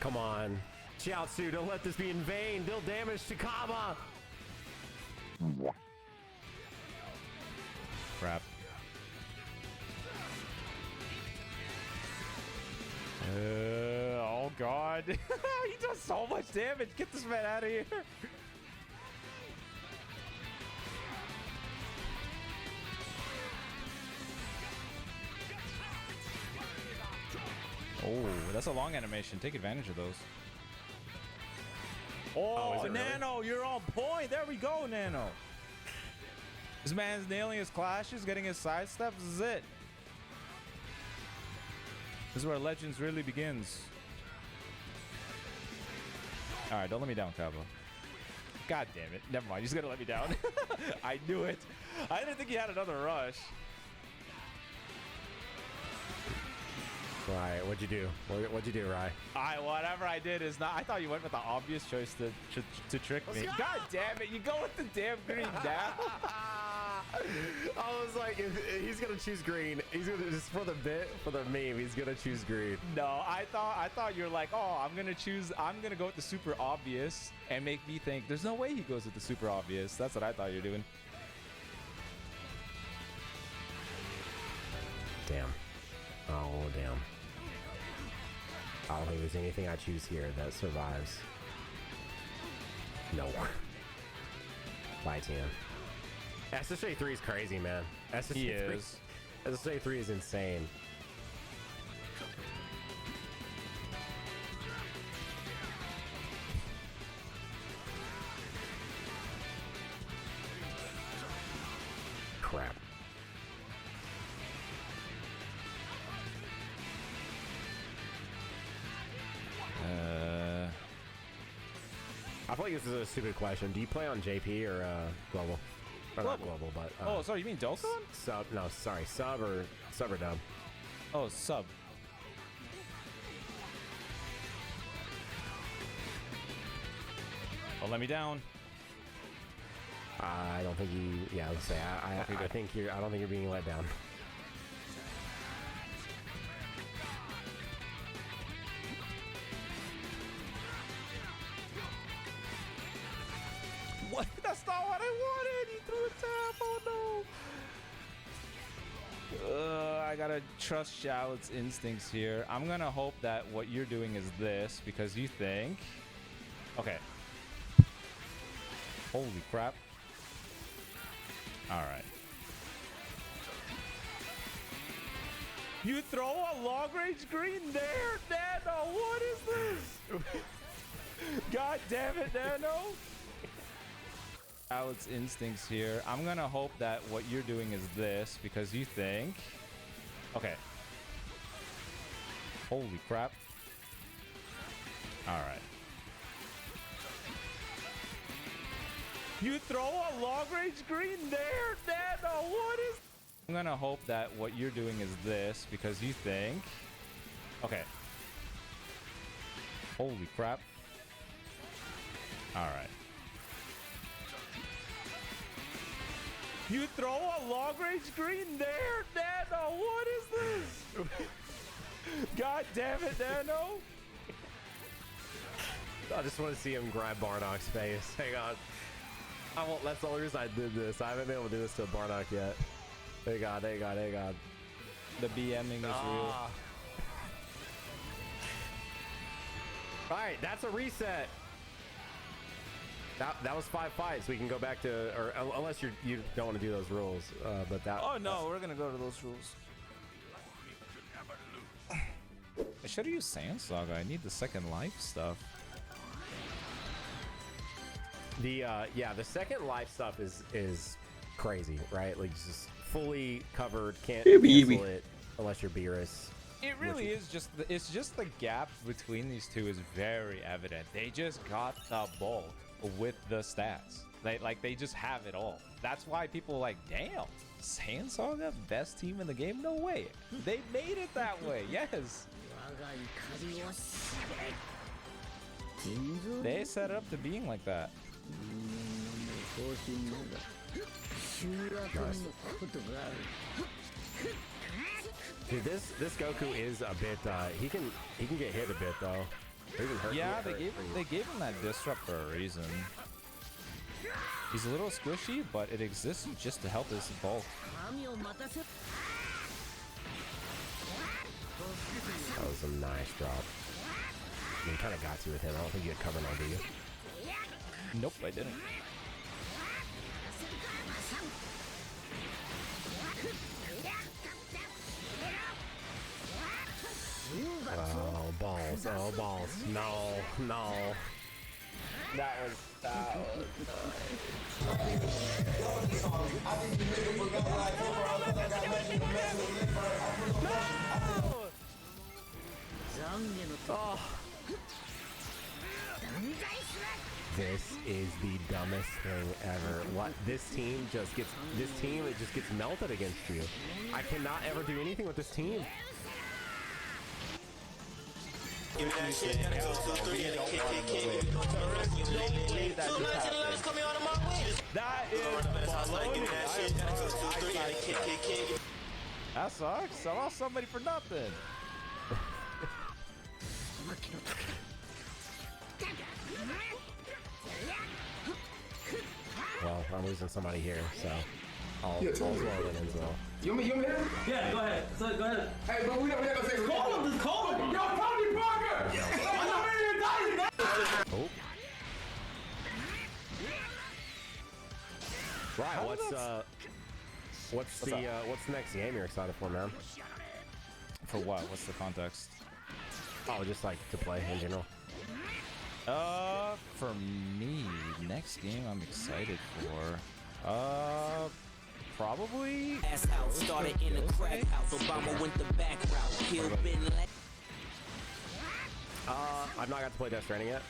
Come on. Chiaotzu, don't let this be in vain. Deal damage to Kama.
Crap. Oh god. He does so much damage. Get this man out of here. Oh, that's a long animation. Take advantage of those. Oh, Nano, you're on point. There we go, Nano. This man's nailing his clashes, getting his sidesteps. This is it. This is where Legends really begins. All right, don't let me down, Cabo. God damn it. Never mind. He's going to let me down. I knew it. I didn't think he had another rush.
Right, what'd you do? What'd you do, Rai?
Whatever I did is not. I thought you went with the obvious choice to trick me. God damn it! You go with the damn green down.
I was like, if he's gonna choose green. He's gonna just for the bit, for the meme. He's gonna choose green.
No, I thought you're like, oh, I'm gonna go with the super obvious and make me think there's no way he goes with the super obvious. That's what I thought you're doing.
Damn. Oh damn. I don't think there's anything I choose here that survives. No. Bye, Tian. SSJ 3 is crazy, man. SSJ 3 is insane. Crap. I feel like this is a stupid question. Do you play on JP or global? Or not global, but
oh, sorry, you mean Dokkan?
Sub? No, sorry, sub or dub.
Oh, sub. Don't let me down.
I don't think you. Yeah, let's say I think you're. I don't think you're being let down.
What? That's not what I wanted. He threw a tap. Oh no. I gotta trust Shallot's instincts here. I'm gonna hope that what you're doing is this because you think. Okay. Holy crap. All right. You throw a long range green there, Nano. What is this? God damn it, Nano. Shallot's instincts here. I'm gonna hope that what you're doing is this because you think. Okay. Holy crap. All right. You throw a long range green there, Nano. What is? I'm gonna hope that what you're doing is this because you think. Okay. Holy crap. All right. You throw a long range green there, Nano. What is this? God damn it, Nano.
I just want to see him grab Bardock's face. Hang on. That's the only reason I did this. I haven't been able to do this to Bardock yet. Thank God.
The BMing is real.
Alright, that's a reset. That was 5 fights. We can go back to, or unless you don't want to do those rules, but that.
Oh no, we're gonna go to those rules. I should have used Sand Saga. I need the second life stuff.
The second life stuff is crazy, right? Like just fully covered, can't cancel it unless you're Beerus.
It really is just it's just the gap between these two is very evident. They just got the bulk with the stats. They just have it all. That's why people are like, damn, Sand Saga, best team in the game? No way. They made it that way. Yes. They set it up to being like that.
Nice. Dude, this Goku is a bit. He can get hit a bit though.
Yeah, they gave him that disrupt for a reason. He's a little squishy, but it exists just to help his bulk.
That was a nice drop. You kind of got to with him. I don't think you had cover on, do you?
Nope, I didn't.
Oh, balls. Oh, balls. No.
That was
Oh. This is the dumbest thing ever. What? This team just gets melted against you. I cannot ever do anything with this team.
Give me that shit, gotta go to 3 and a kick.
That is baloney. That sucks. I lost somebody for nothing.
Well, I'm losing somebody here, so I'll as well then as well.
You want me to?
Yeah, go ahead. So go ahead.
Hey, but we're not gonna say
call him. Just call him.
Yo, Tony Parker!
Oh. Right, what's the next game you're excited for, man?
For what? What's the context?
Oh, just like to play in general.
For me, next game I'm excited for. Probably.
Started in a crack house. Obama went the back route. Killed Ben.
I've not got to play Death Stranding yet,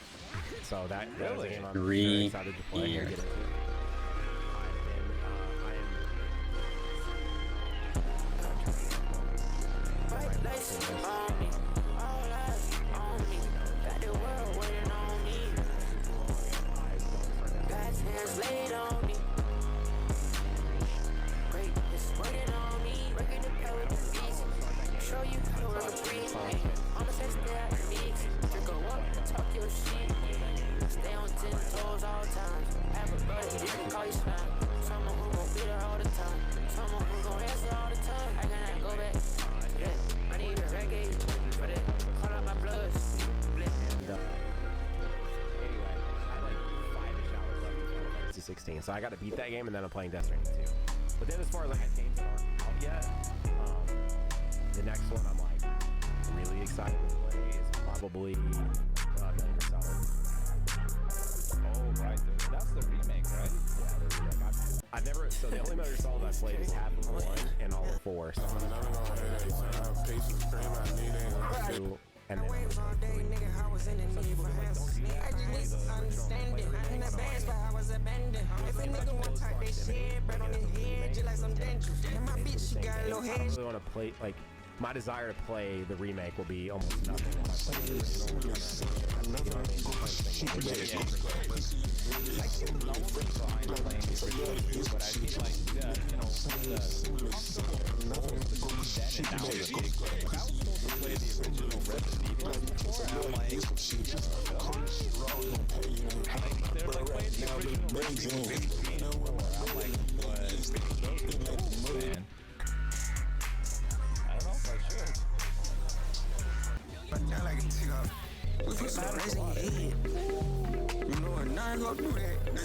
so that is a game I'm
Three
very excited to play.
years.
And get into. So I got to beat that game, and then I'm playing Death Stranding 2. But then as far as like games that aren't out yet, the next one I'm like really excited to play is probably Metal Gear Solid.
Oh right, that's the remake, right?
Yeah, the remake. I've never. So the only Metal Gear Solid I've played is half of 1 and all of 4. So and then I really want to play, like, my desire to play the remake will be almost nothing.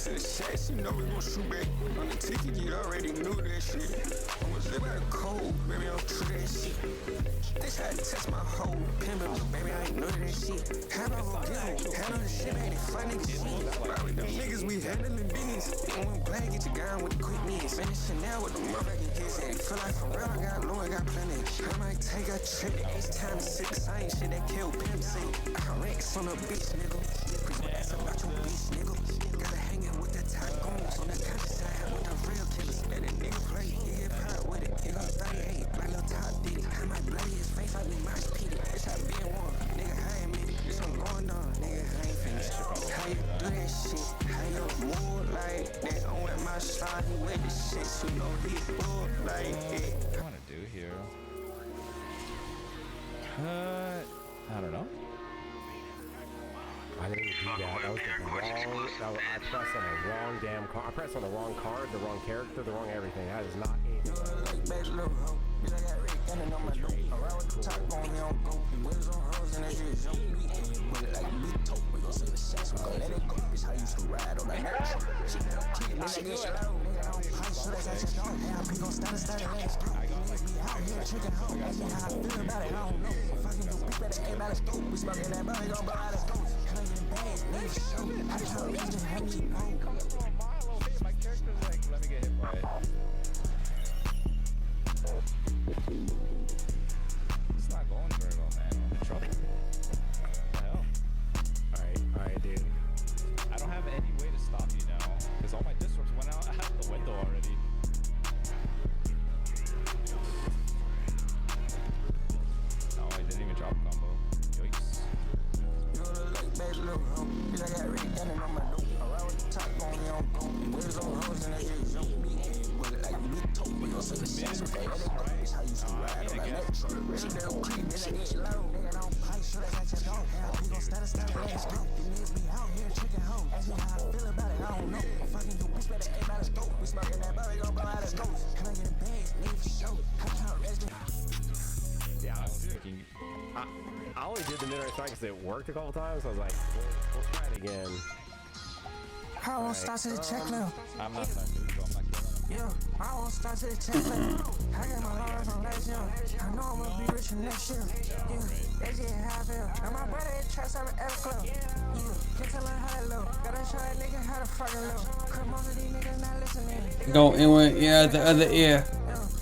Rest in the shots, you know we gon' shoot back. On the ticket, you already knew that shit. I was living out cold, baby, I don't true that shit. They tried to test my whole pimple, baby, I ain't know that shit. How about go get home? Handle the shit, man, they fly niggas shit. Right with them niggas, we handling business. They won't play, get your gun with the quickness. Finish Chanel with the motherfucking kids. Feel like for real, I got low, I got plenty. I might take a trip, it's time to sip the same shit that killed Pimp C. I ranks on a bitch, nigga. Ask about your bitch, nigga. Gotta hang it with the top goons on the countryside with the real killers. Let a nigga play, he get proud with it. He gon' 38, my little top did it. I might bloody his face like we might pit it. Bitch, I been one, nigga, I ain't admit it. Bitch, I'm going down, nigga, I ain't finished. How you do that shit? How you move like that? On with my slide, he with the shit, you know he bull like that.
What do I want to do here? I don't know.
I didn't do that. That was the wrong. I pressed on the wrong damn card. I pressed on the wrong card, the wrong character, the wrong everything. That is not
My character's like, let me get hit by it. It's not going very well, man. I'm in trouble. What the hell?
Alright, dude.
I don't have any way to stop you now, because all my disrupts went out the window already. No, I didn't even drop a combo. Yikes.
Yeah, I was thinking. I only did the mid-range strike because it worked a couple times. So I was like, we'll try it again.
I won't start to the check now.
I'm not that dude, so I'm not killing him.
Yeah, I won't start to the check now. I got my lawyer from last year. I know I'm gonna be rich next year. Yeah, that's just how I feel. And my brother is trash out of F Club. Yeah, can't tell her how to low. Gotta show that nigga how to fucking low. Cause most of these niggas not listening.
Go in one ear, the other ear.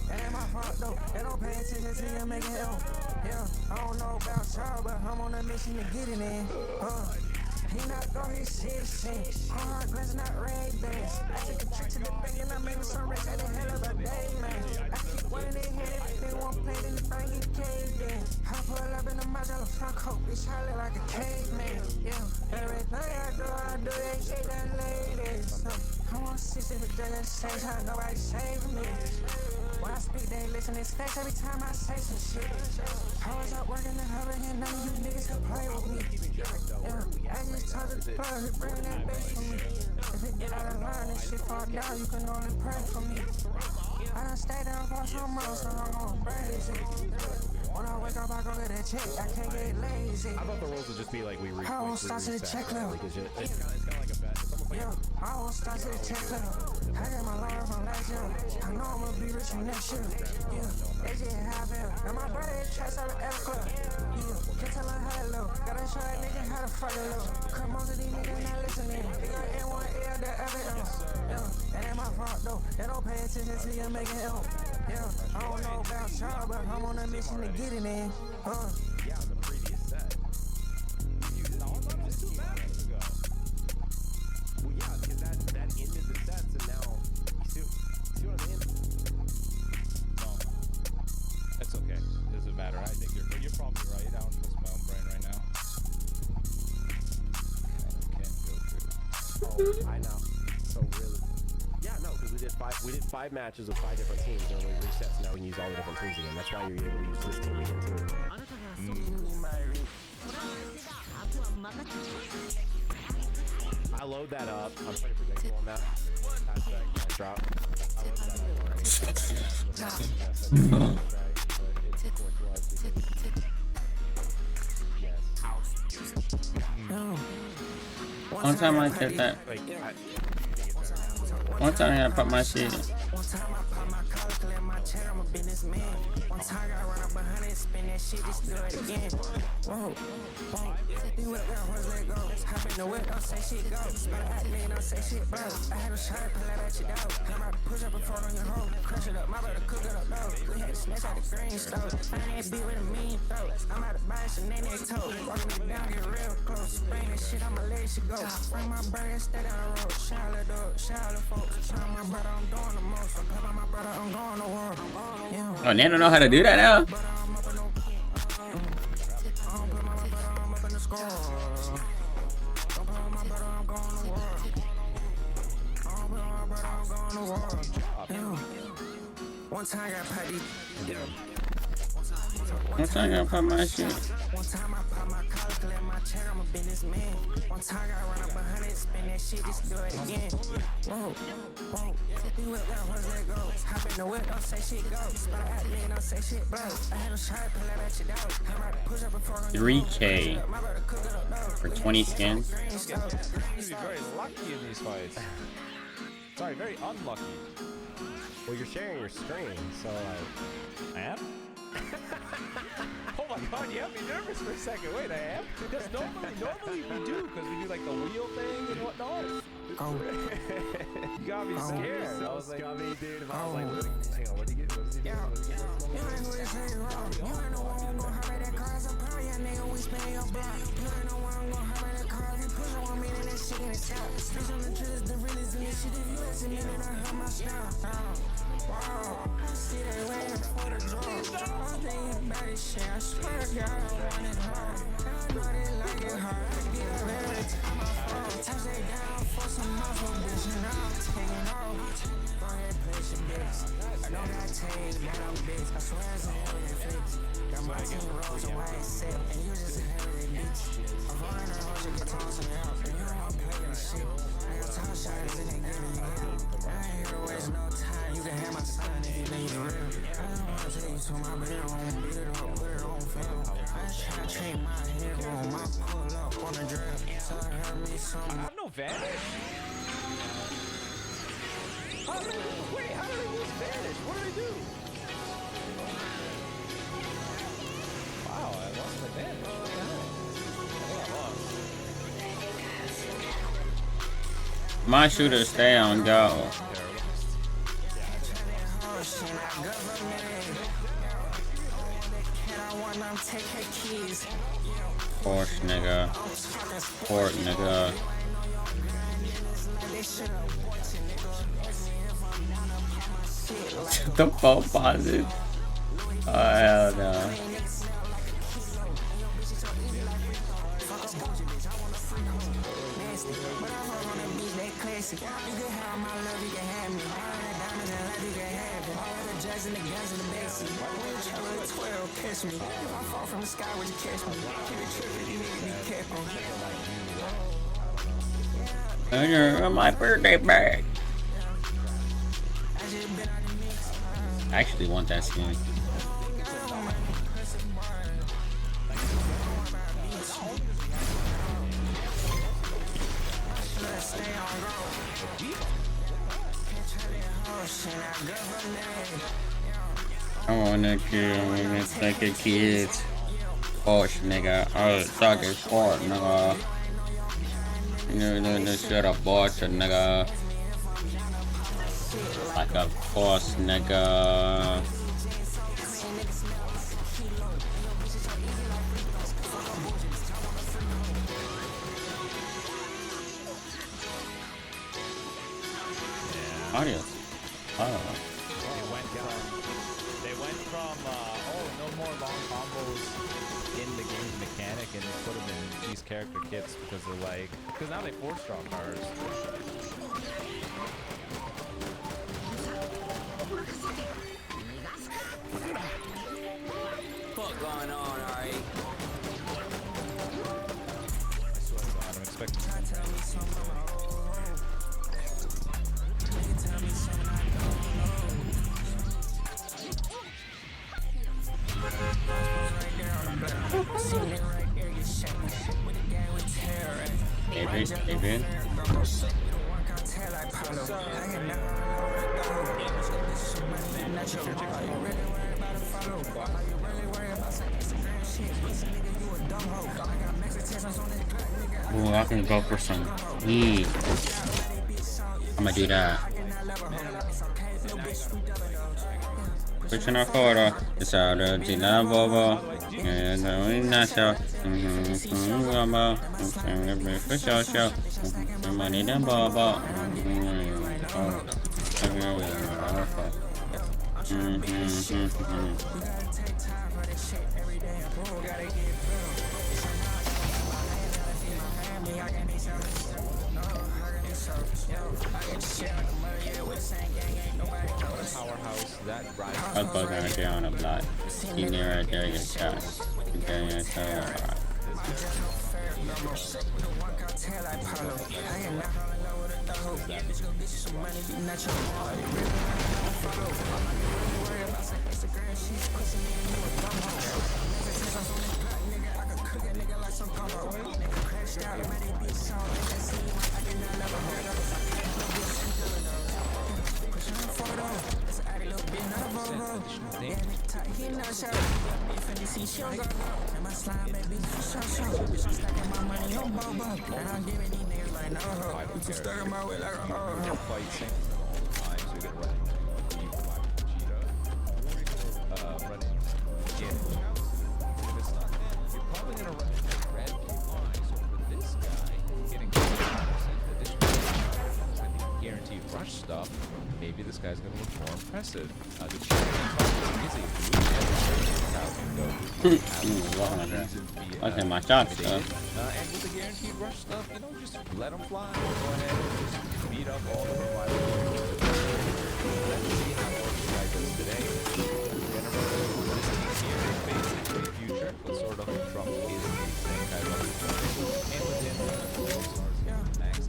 That ain't my fault though. They don't pay attention to you making help. Yeah, I don't know about y'all, but I'm on a mission to get it in. He not going his shit. Hard glass, not red bands. I took a trip to the bank and I made me some rich at the hell of a day, man. I keep winning their head. They won't play, then the bank get caved in. I pull up in the module front coat. Bitch, I look like a caveman. Yeah, everything I do, they shake that ladies. I want to see if they're the same time nobody save me. When I speak, they listen to face every time I say some shit. I was up working the hub and none of you niggas can play with me. Yeah, I just told the plug, he bring that bass for me. If it get out of line and shit fall down, you can only pray for me. I done stay down for some months, so I'm gonna bring this shit. When I wake up, I go get that check, I can't get lazy.
I thought the rules would just be like we reset.
I won't start to the check level.
It's kind of like a bet.
Yeah, I won't start to the check level. I got my lawyer from last year. I know I'm gonna be rich next year. Yeah, that's just how I feel. And my brother is trash out of F Club. Yeah, can't tell her how to low. Gotta show that nigga how to fucking low. Cause most of these niggas not listening. They got in one ear, the other ear. Yeah, that ain't my fault though. They don't pay attention to you making help. Yeah, I don't know about y'all, but I'm on a mission to get it in.
Yeah, on the previous set. Just 2 matches ago. Well, yeah, because that ended the sets, and now you see what I mean?
No, it's okay. Doesn't matter. I think you're probably right. I don't trust my own brain right now. Can't go through.
I know. So really, yeah, no, because we did 5 matches with 5 different teams, and we reset. So now we can use all the different teams again. That's why you're able to use this team again too. I load that up. I'm pretty predictable on that. Hashtag drop. I load that up.
One time I kept that.
Like,
One time I gotta pop my shit.
One time I pop my collar, collect my check, I'm a businessman. One time I run up 100, spin that shit, just do it again. Whoa, whoa. You whip that horse, let go. Hop in the whip, don't say shit, go. Spot out, man, don't say shit, bro. I had a shot, pull out at your dog. I'm about to push up and fall on your hoe. Crush it up, my brother cook it up, though. We had to snatch out the green stove. I ain't beat with a mean throat. I'm about to buy some nene toe. Walking me down, get real close. Bring that shit on my legs, she go. Bring my brother and stay down the road. Shout dog, shout folks. Tell my brother I'm doing the most. I'm put on my brother, I'm going to war.
Oh, Nano know how to do that now?
One time I got party.
One time I gotta pop my shit.
One time I pop my collar, collect my check, I'm a businessman. One time I run up 100, spin that shit, just do it again. Whoa, whoa. You whip that horse, let go. Hop in the whip, don't say shit, go. Spot out, man, don't say shit, bro. I had a shot, pull out at your dog. I'm about to push up and fall on your
3K for 20 skins.
You're gonna be very lucky in these fights. Sorry, very unlucky.
Well, you're sharing your screen, so like...
I am? Oh my god, you have me nervous for a second. Wait, I am? Because normally we do, because we do like the wheel thing and whatnot. You got me scared. I was like,
Scummy, dude. If I was like, hang on, what do you get? What does he do?
You ain't no one gon' holler that cars up on ya, nigga. We spin your block. You ain't no one gon' holler that cars. You push on me and that shit in the shop. Switch on the drillers, the realest in this shit. If you listen, then I hurt my style. Wow, see they waiting for the drop. All day about this shit. I swear to God, I want it hard. I know they like it hard. I get up every time I fall. Touch they down for some muscle, bitch, and I'm taking off. Go ahead, place your bitch. I know that take that I'm bitch. I swear it's a hell of a fix. Got my team rolls and white set, and you just a hell of a bitch. I'm running a horse, you get tossed in the house, and you don't want to play with shit. I got top shotters and they giving you hell. I ain't here to waste no time. You can have my son if you think you're real. I don't want to take you to my bedroom, beat it up, put it on film. I try to train my hero, my pull up on the drill. So I heard me some.
I have no vanish? Wait, how did I lose vanish? What did I do? Wow, I lost my vanish. What the hell? I think I lost.
My shooter stay on go. Porsche nigga. Port nigga. The ball positive. Oh hell no.
You can have my love, you can have me. All the diamonds and life, you can have it. All the jazz and the guns and the bassy. When you travel at 12, catch me. If I fall from the sky, would you catch me? Keep it tripping, you need to be careful.
My birthday bag. I actually want that skin. I wanna kill nigga kids. Porsche nigga. Oh, suck it, sport nigga. You shut up, Porsche nigga. Like a boss nigga. Audio. Oh.
They went from no more long combos in the game's mechanic, and they put them in these character kits because they're like, because now they force draw cards.
Fuck going on, alright?
I swear to God, I'm expecting
Adrian? Ooh, I can go for some heat. I'm gonna do that. Pushing our photo. It's out of the Bobo. And going nacho. For show. The money than Bobo.
Powerhouse that rides.
I'm bugging right there on the block. Keep me right there, get shot. Okay, so alright.
Guaranteed rush stuff. Maybe this guy's gonna look more impressive.
Okay, my shots though.
And with the guaranteed rush stuff, you know, just let them fly. Go ahead and just beat up all the providers. Let's see how this guy does today. This team here is basically future, but sort of Trump is the same kind of and with him, max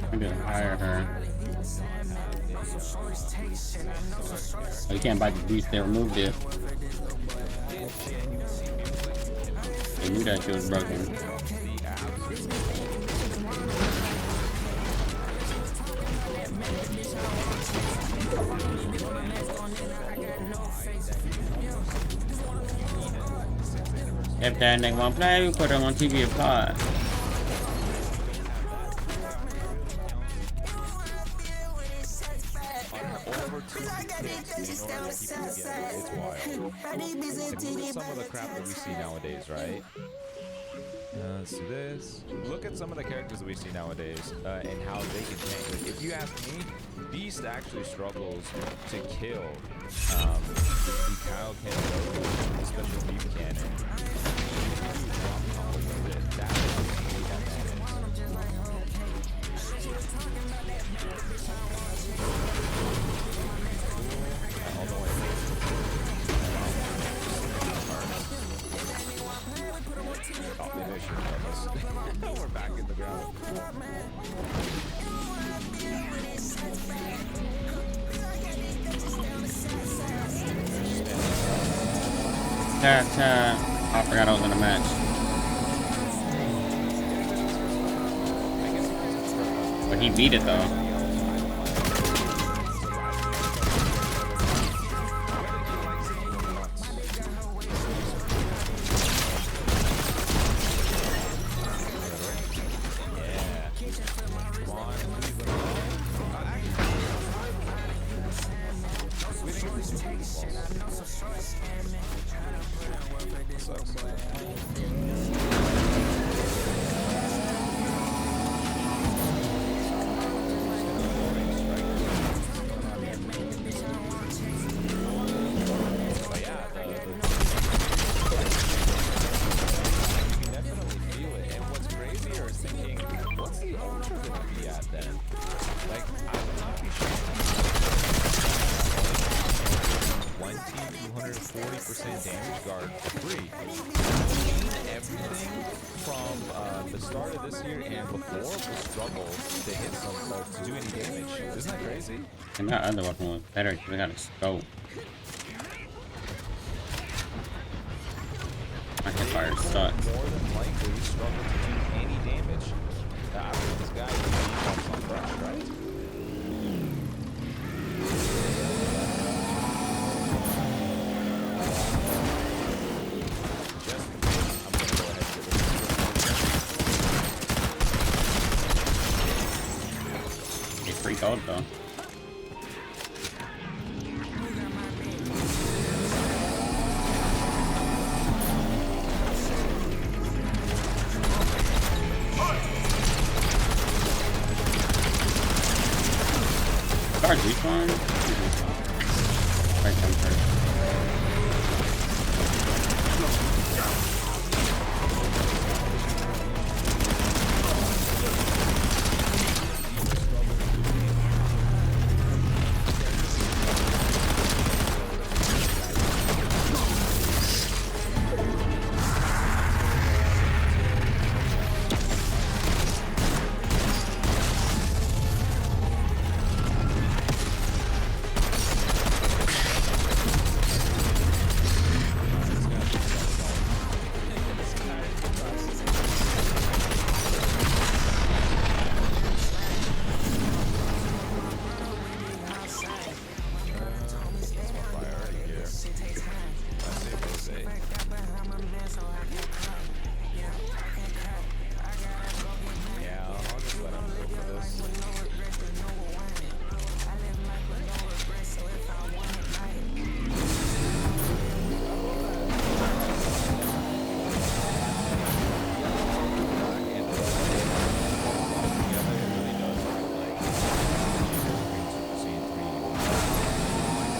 I'm gonna hire her. Oh, you can't buy the boost, they removed it. They knew that shit was broken. If that nigga wanna play, we put him on TV apart.
Some of the crap that we see nowadays, right? Let's do this. Look at some of the characters that we see nowadays and how they can change. Like, if you ask me, Beast actually struggles to kill the 괁ᴇᴄ, especially Beef Cannon. We're back in the ground.
I forgot I was in a match. But he beat it though.
guard for free. We've seen everything from the start of this year and before will struggle to hit some to do any damage. Isn't that crazy?
And that other weapon was better because I got a scope. My hipfire sucks.
More than likely struggle to do any damage after this guy pops on brush, right?
It's pretty cold though. Guard respawn? Right, come first.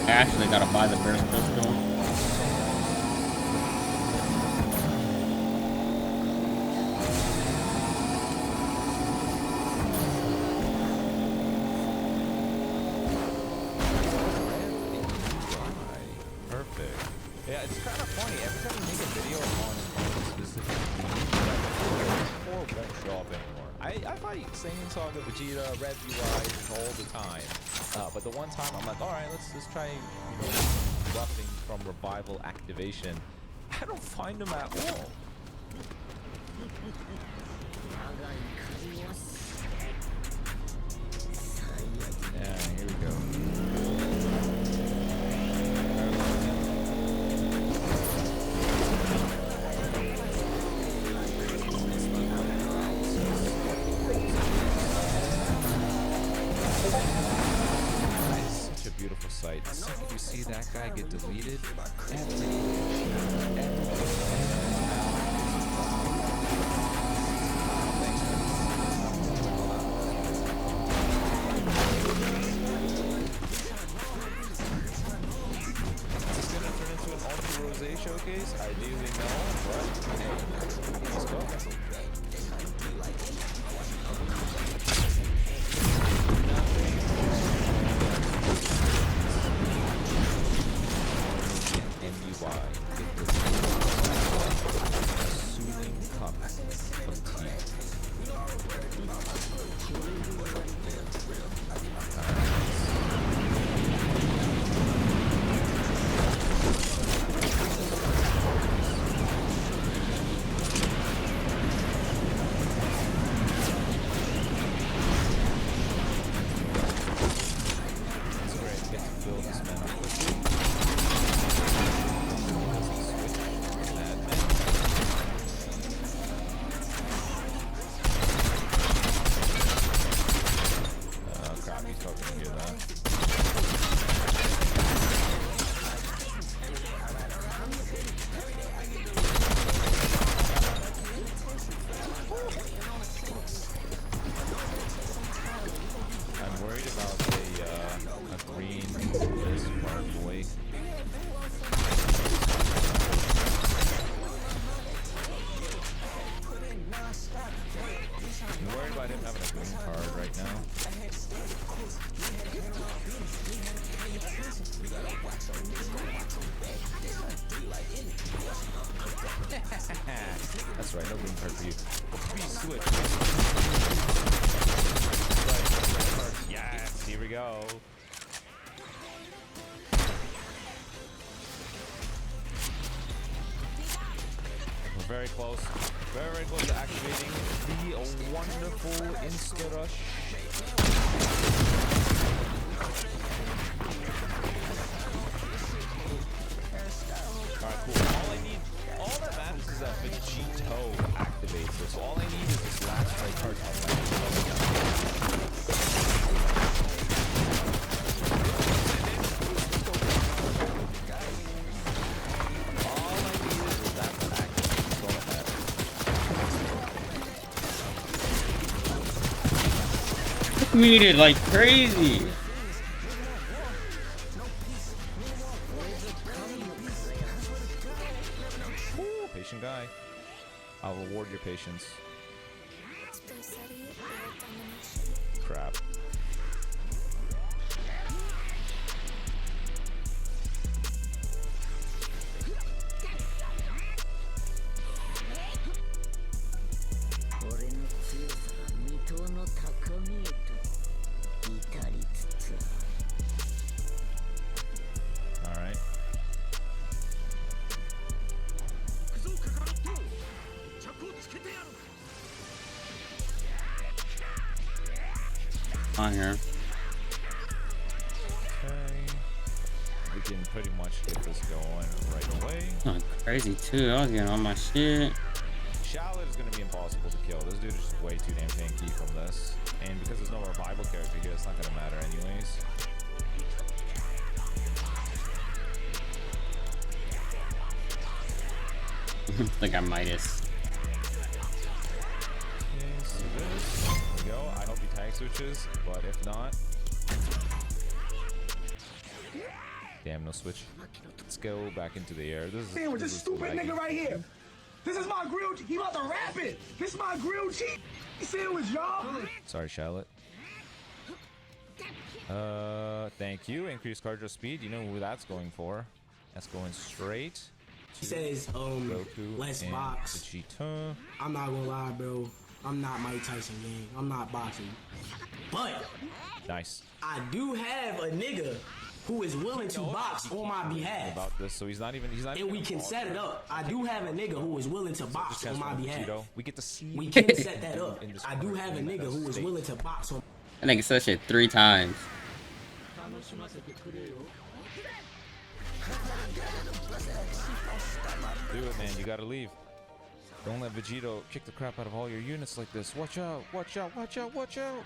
I actually gotta buy the burst pistol.
Perfect. Yeah, it's kind of funny. Every time you make a video on a specific theme, or won't show up anymore. I fight Saiyan Saga, Vegeta, Red UI all the time. But the one time I'm like, all right, let's try, you know, buffing from revival activation. I don't find them at all. Yeah, here we go. Beautiful sight. The second you see that guy get deleted, Is this gonna turn into an Ultra Rosé showcase? Ideally no, but hey, let's go. That's right, no green card for you. Please switch. Yes, here we go. We're very close. Very, very close to activating the wonderful insta-rush. Alright, cool. All that matters is that Vegito activates it. So all I need is this last right card.
Muted like crazy.
Ooh, patient guy. I'll reward your patience. Crap. Alright.
On here.
Okay. We can pretty much get this going right away.
Oh, crazy too. I was getting all my shit.
Charlotte is going to be impossible to kill. This dude is just way too damn tanky from this. And because there's no revival character here, it's not going to matter anyways.
Like I Midas.
Okay, so this. There we go. I hope he tag switches, but if not. Damn, no switch. Let's go back into the air. This is
this stupid nigga right here. This is my grilled. He about to wrap it. This is my grilled cheese sandwich, y'all.
Sorry, Charlotte. Thank you. Increased cardio speed. You know who that's going for. That's going straight.
He says,
Goku
let's
and
box.
Vegeta.
I'm not gonna lie, bro. I'm not Mike Tyson, gang. I'm not boxing. But
Nice.
I do have a nigga who is willing to box on my behalf.
About this, so he's not even.
And we can set it up. I do have a nigga who is willing to box on my behalf.
Vegito. We get to see.
We can set that up. I do have a nigga who is willing to box on.
That nigga said shit 3 times.
Do it, man. You gotta leave. Don't let Vegito kick the crap out of all your units like this. Watch out! Watch out! Watch out! Watch out!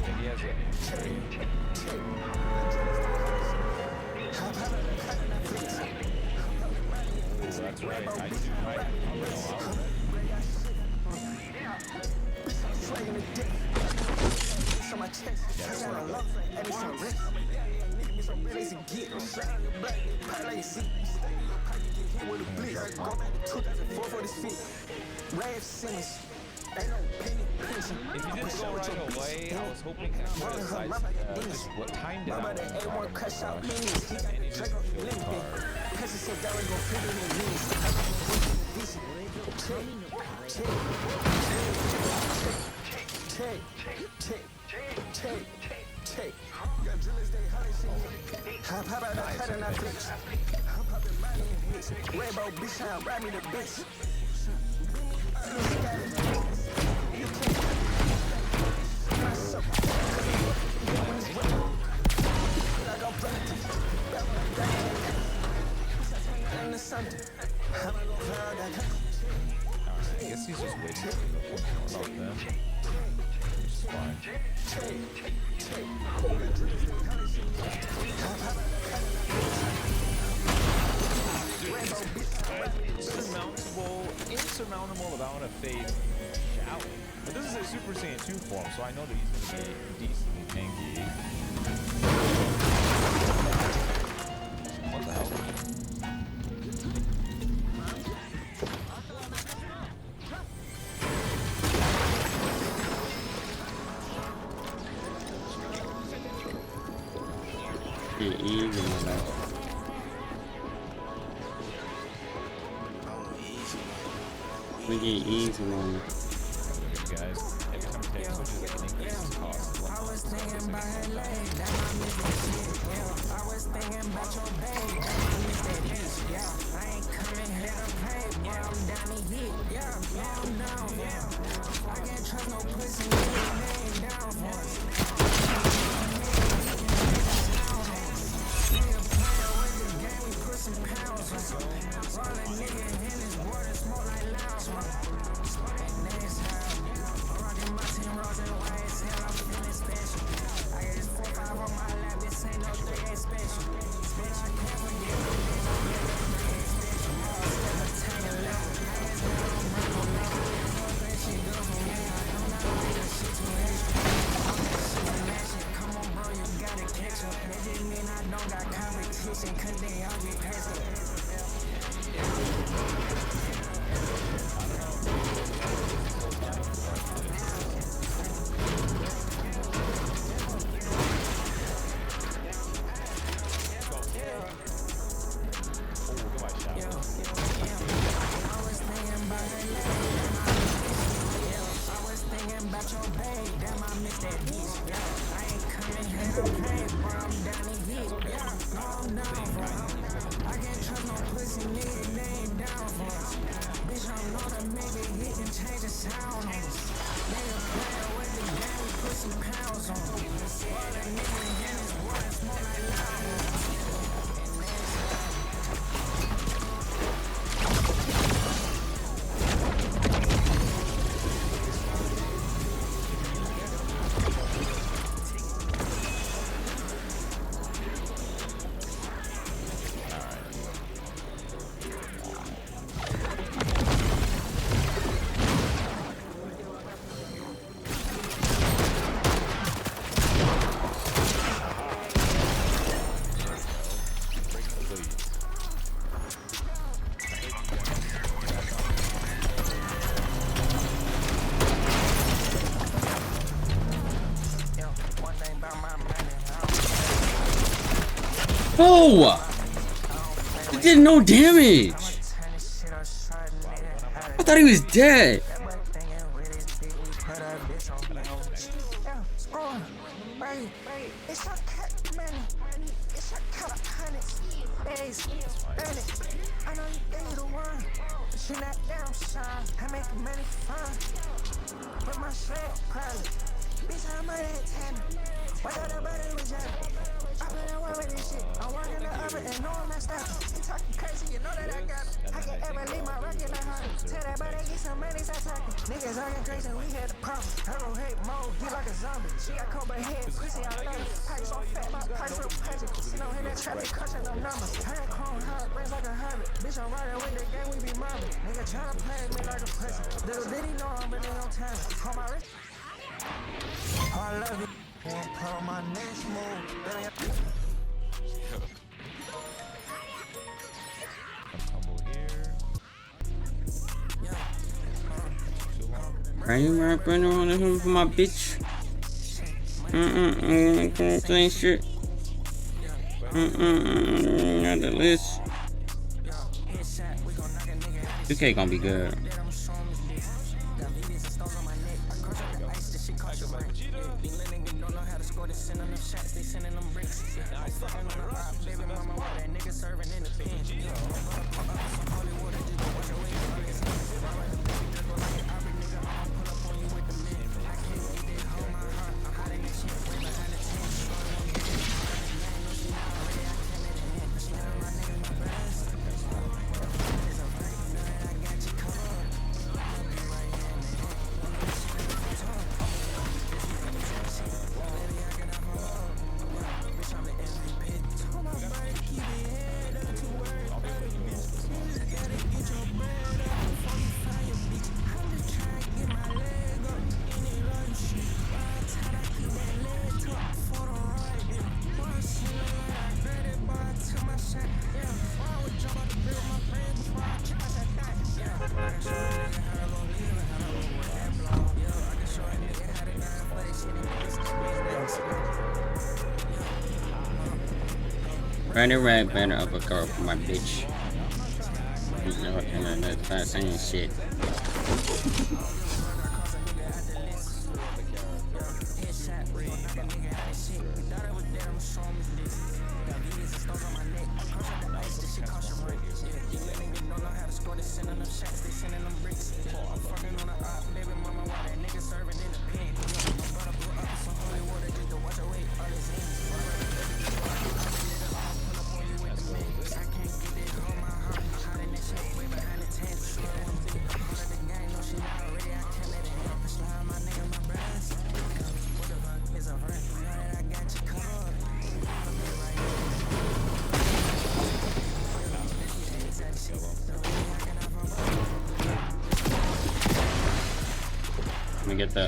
And he has it. Oh, that's right. I do, right? If you didn't go right away, I was hoping that you would have just what timed it out. And he just killed the card.
Rainbow bitch, ride me the bitch.
I guess he's just waiting for about them. Which is fine. Insurmountable amount of faith. Shallot. But this is a Super Saiyan 2 form, so I know that he's going to be decently tanky. What the hell?
get easy on that. We get easy on it.
Guys, every time Tech switches, like, an increase cost.
I was thinking about her leg, that my shit. Yeah, I was thinking about your babe, that my bitch. Yeah, I ain't coming here to play. Yeah, I'm down to hit. Yeah, I'm down. Yeah, I can't trust no pussy. Nigga down for us. Nigga playing with the game, we put some pounds on. Rolling nigga in his water, smoke like lounge one. Next time, I'm rocking my 10 rolls and white as hell, I'm feeling special. I got this 4-5 on my lap, this ain't no 3-8 special. Bitch, I can't forget my name, I'm getting 3-8 special. Step a tiny level, I guess now I'm running on level. That shit good for me, I don't know how that shit too extra. That shit and that shit, come on bro, you gotta catch up. That just mean I don't got competition, cause they all get past up.
Oh! He did no damage! I thought he was dead!
Niggas arguing crazy, we had the problem. I don't hate mode, he like a zombie. She got cold by head, pussy, I love it. Packs so fat, my packs real patchy. Sit on here, that traffic, crushing no numbers. I ain't chrome hard, brains like a habit. Bitch, I'm riding with the game, we be mobbing. Nigga tryna play me like a pussy. Little did he know I'm really on time. On my wrist. Oh, I love it. Can't put on my next move.
Are you rapping on him for my bitch? Saying shit. Not the list. 2K gonna be good. Running red banner of a girl for my bitch. You know, and then start saying shit. Get the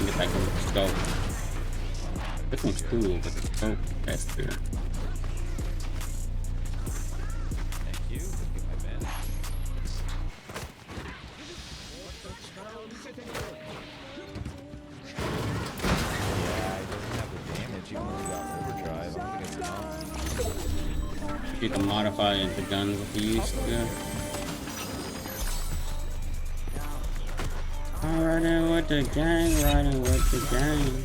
get that scope. This one's cool, but the scope, that's good.
Thank you. My man. Yeah, he doesn't have the damage even though he got overdrive. I don't think it's enough.
You can modify the guns if you used to. Riding with the gang, riding with the gang.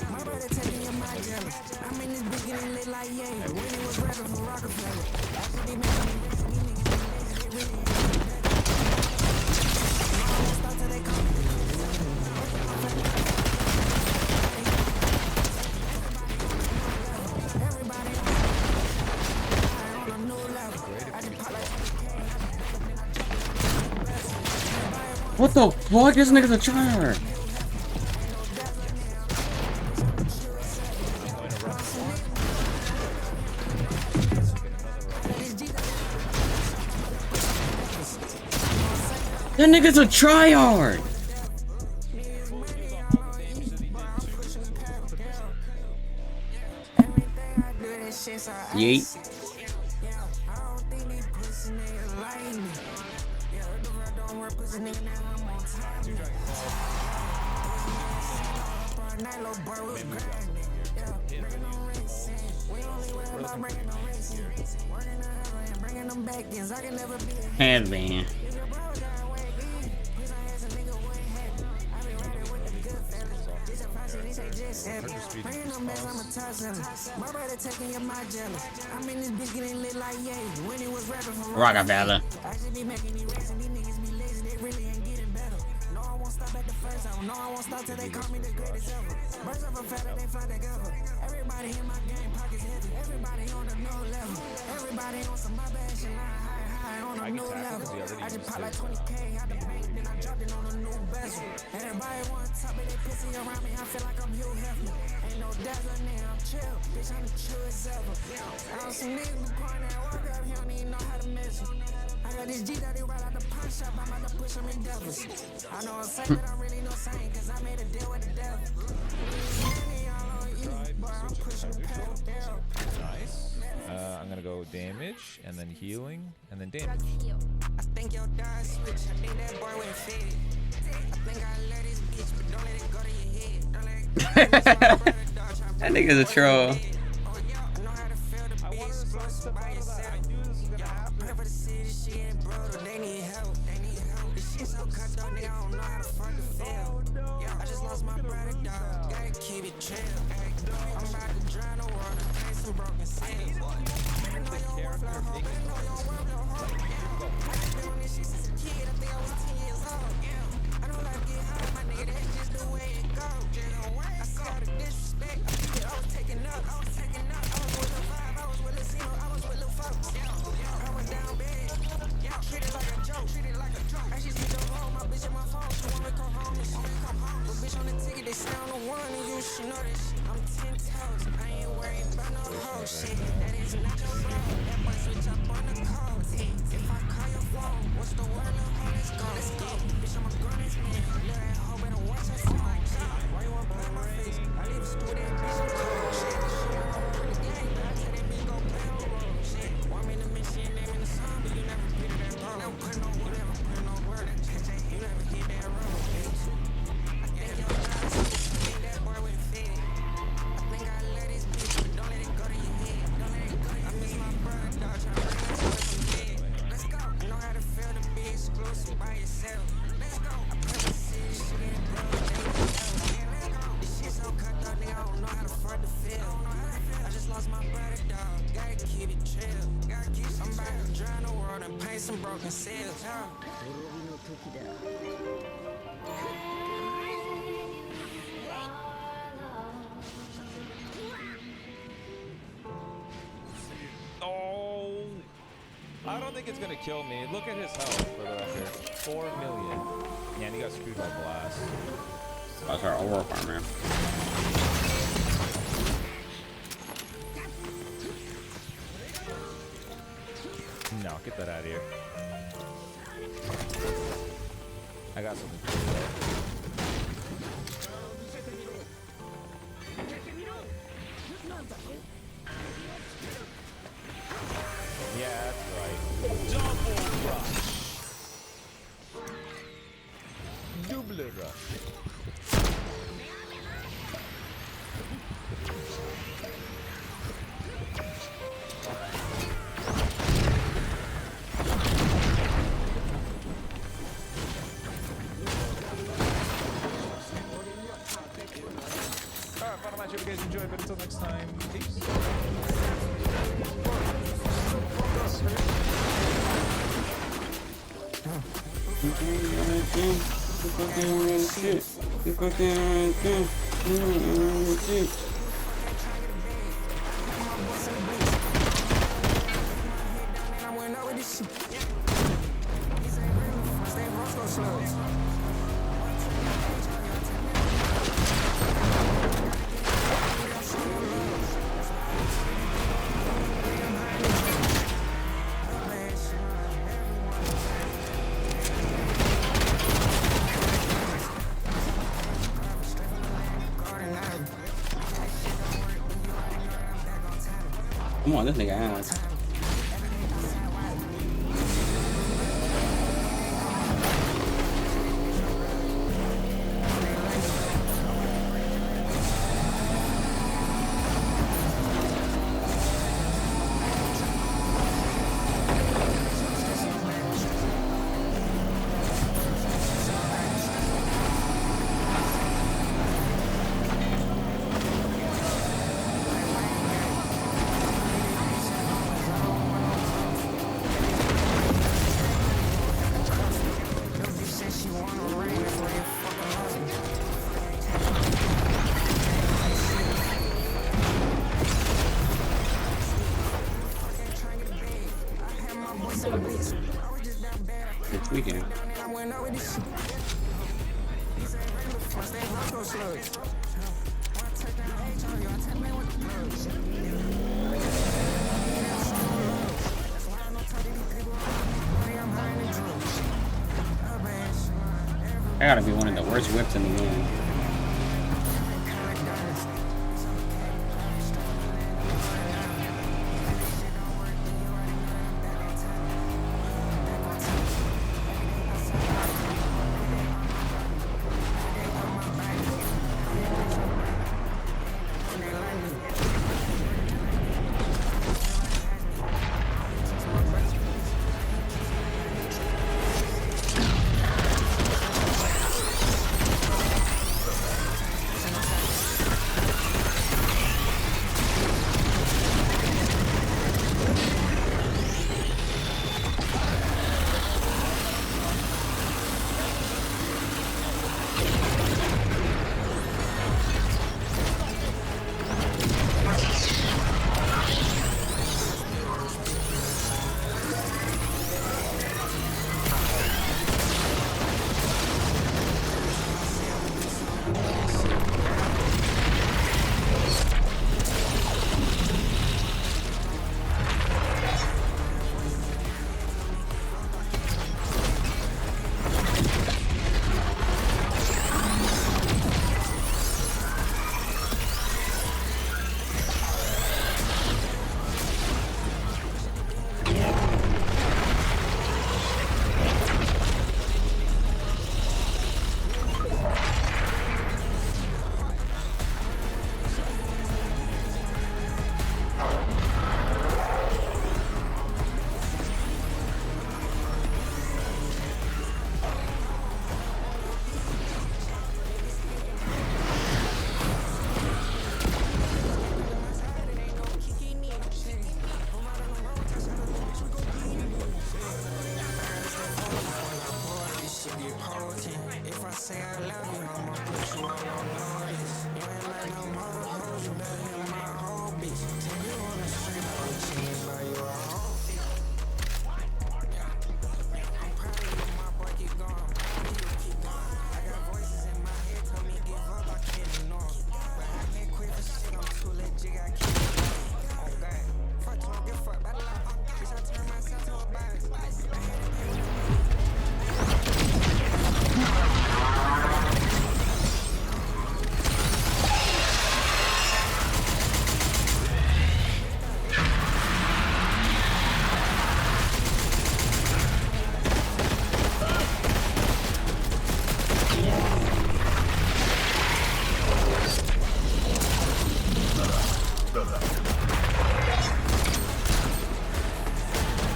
My brother taking in my jealous. I'm in this beginning lit like yeah. When it was rapping for Rockefeller. After they make me listen, these niggas be lazy, they really ain't start till they come. Everybody on a new level. I just pop like
what the fuck? This nigga's a tryhard. That nigga's a tryhard. Yeet. Headband. Rockefeller.
No, I won't stop till they call me the greatest ever. Birds of a feather, they fly together. Everybody in my game, pockets heavy. Everybody on the new level. Everybody on some my bad shit, high on a new level. I just pop like 20K out the bank, then I dropped it on a new bezel. Everybody want top of they pissy around me, I feel like I'm Hugh Hefner. Ain't no dazzler, nigga, I'm chill. Bitch, I'm the chillest ever. I don't see niggas who point that work up, he don't even know how to measure. I got this G that he right out the pawn shop, I'm about to push him in devils. I know I'm safe, but I really know saying, cause I made a deal with the devil.
Nice. I'm gonna go damage, and then healing, and then damage.
I think your dog switch, I think that boy went faded. I think I let his bitch, but don't let it go to your head. Don't let it go.
That nigga's a troll.
They need help. This shit so cut though, nigga, I don't know how to fucking feel. I just lost my brother, dog. Gotta keep it chill. I'm about to drown the world and pay some broken sails. I know your worth, I hope. I know your worth, I hope. I just been on this shit since a kid. I think I was 10 years old. I know life get hard, my nigga. That's just the way it goes. I see all the disrespect. I was taking up. I was with the vibe. I was with the zero. I was with the folks. I went down bad. Treat it like a joke. I just need to roll my bitch in my phone. She wanna come home and she wanna come home. But bitch on the ticket, they sound the one and you should know this shit. I'm 10 toes. I ain't worried about no whole shit. That is not your bro. That boy switch up on the code. If I call your phone, what's the word? Let's go. Bitch, I'm a grown-ass man. Little ass hoe better watch her song. Why you wanna play my face? I leave a stupid ass bitch on cold. Shit, I'm pretty gang, but I tell that bitch go play on road. Shit, want me to mention your name in the song, but you never put it that road. Never put no whatever, put no word. You never hit that road, bitch. I think your dog switch, I think that boy went faded. I think I let his bitch, but don't let it go to your head. I miss my brother, dog, tryna bring us to some bed. Let's go. You know how to feel to be exclusive by yourself. Let's go. I put the city shit in bro. This shit so cut up, nigga, I don't know how to fuck the feel. I just lost my brother, dog. Gotta keep it chill. I'm about to drown the world and paint some broken sails.
Oh, I don't think it's gonna kill me. Look at his health for the record. 4 million. Yeah, and he got screwed by blast.
That's our overfarm, man.
No, get that out of here. I got something for you though. Yeah, that's right. Double rush. Double rush. Alright, final match. Hope you guys enjoyed, but until next time, peace.
Come on, this nigga ass. It's weekend. I gotta be one of the worst whips in the game.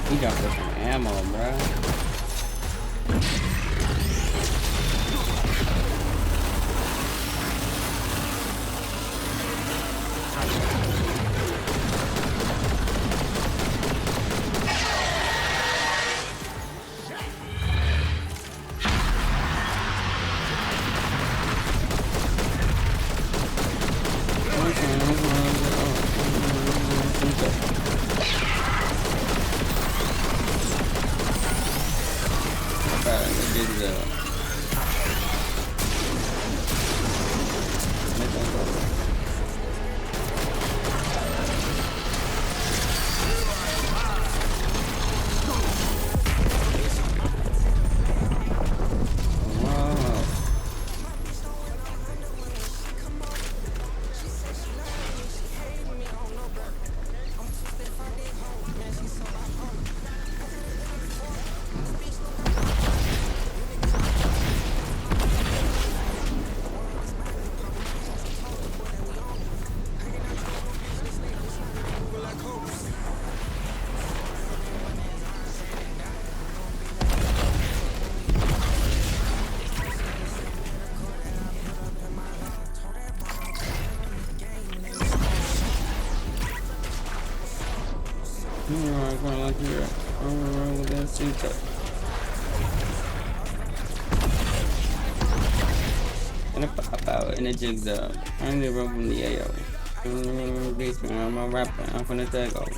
He got different ammo, bro. I'm going like here. I'm gonna run with that suit. And I pop out in the jigsaw. I need to run from the AO. I'm a rapper. I'm finna take over.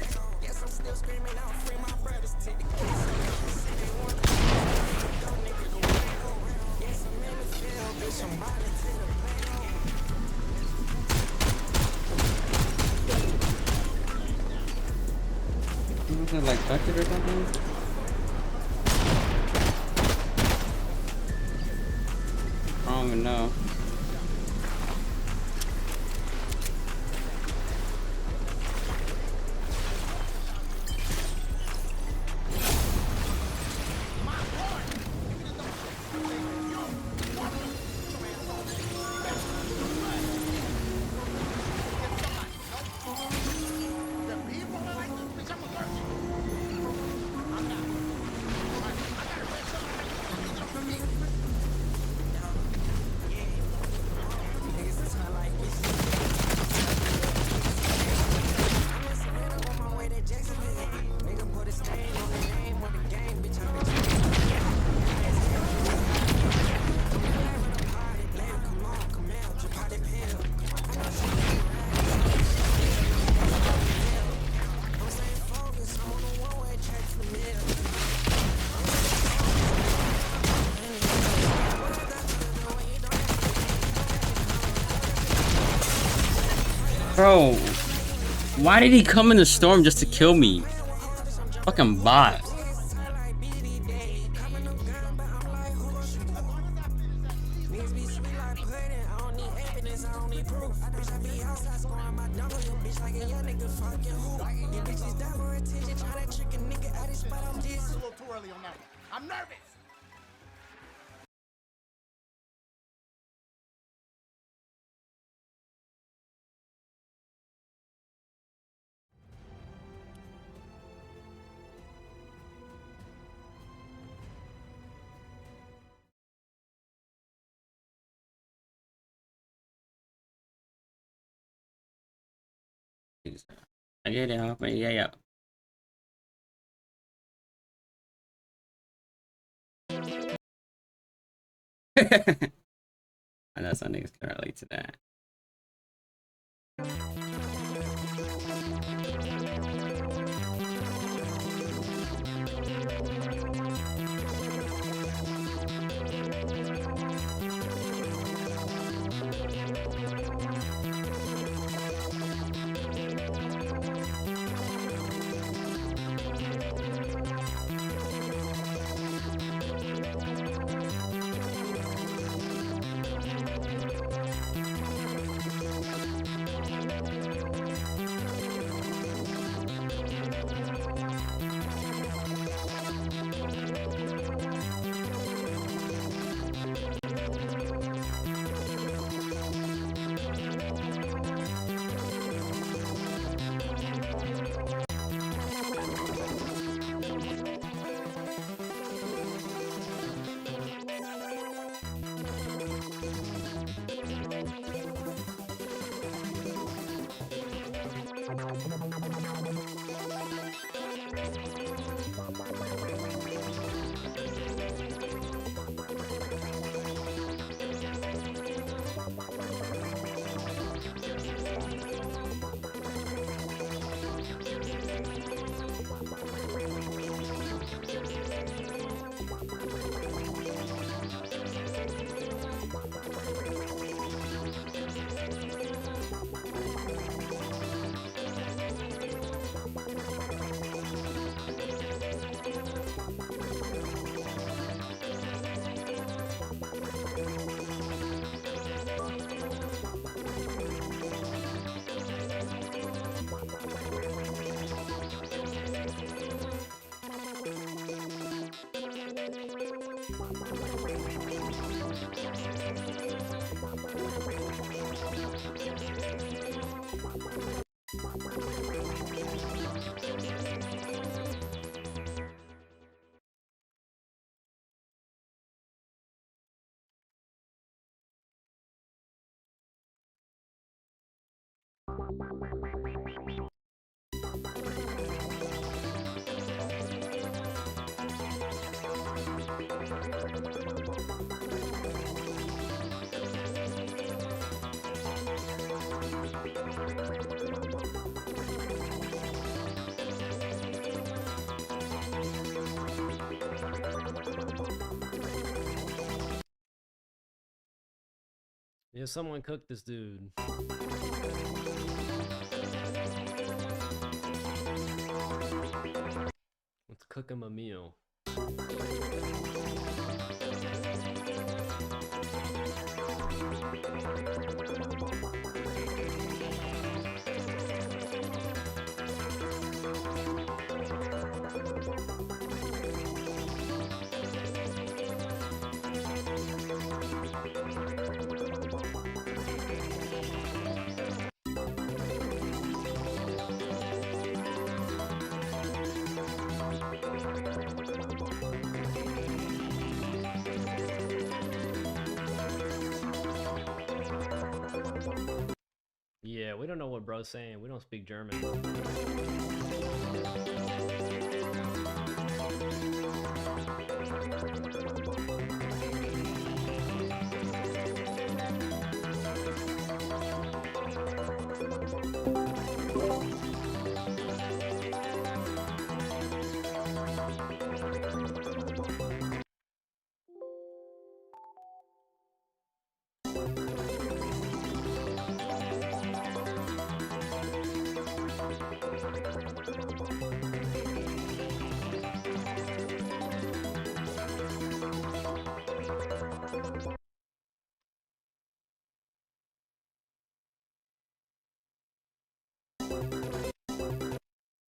Is it like touch it or something? I don't even know. Bro, why did he come in the storm just to kill me? Fucking bot.
I'm nervous.
I get it, but yeah. I know some niggas can relate to that.
Yeah, someone cook this dude. Let's cook him a meal. Yeah, we don't know what bro's saying. We don't speak German.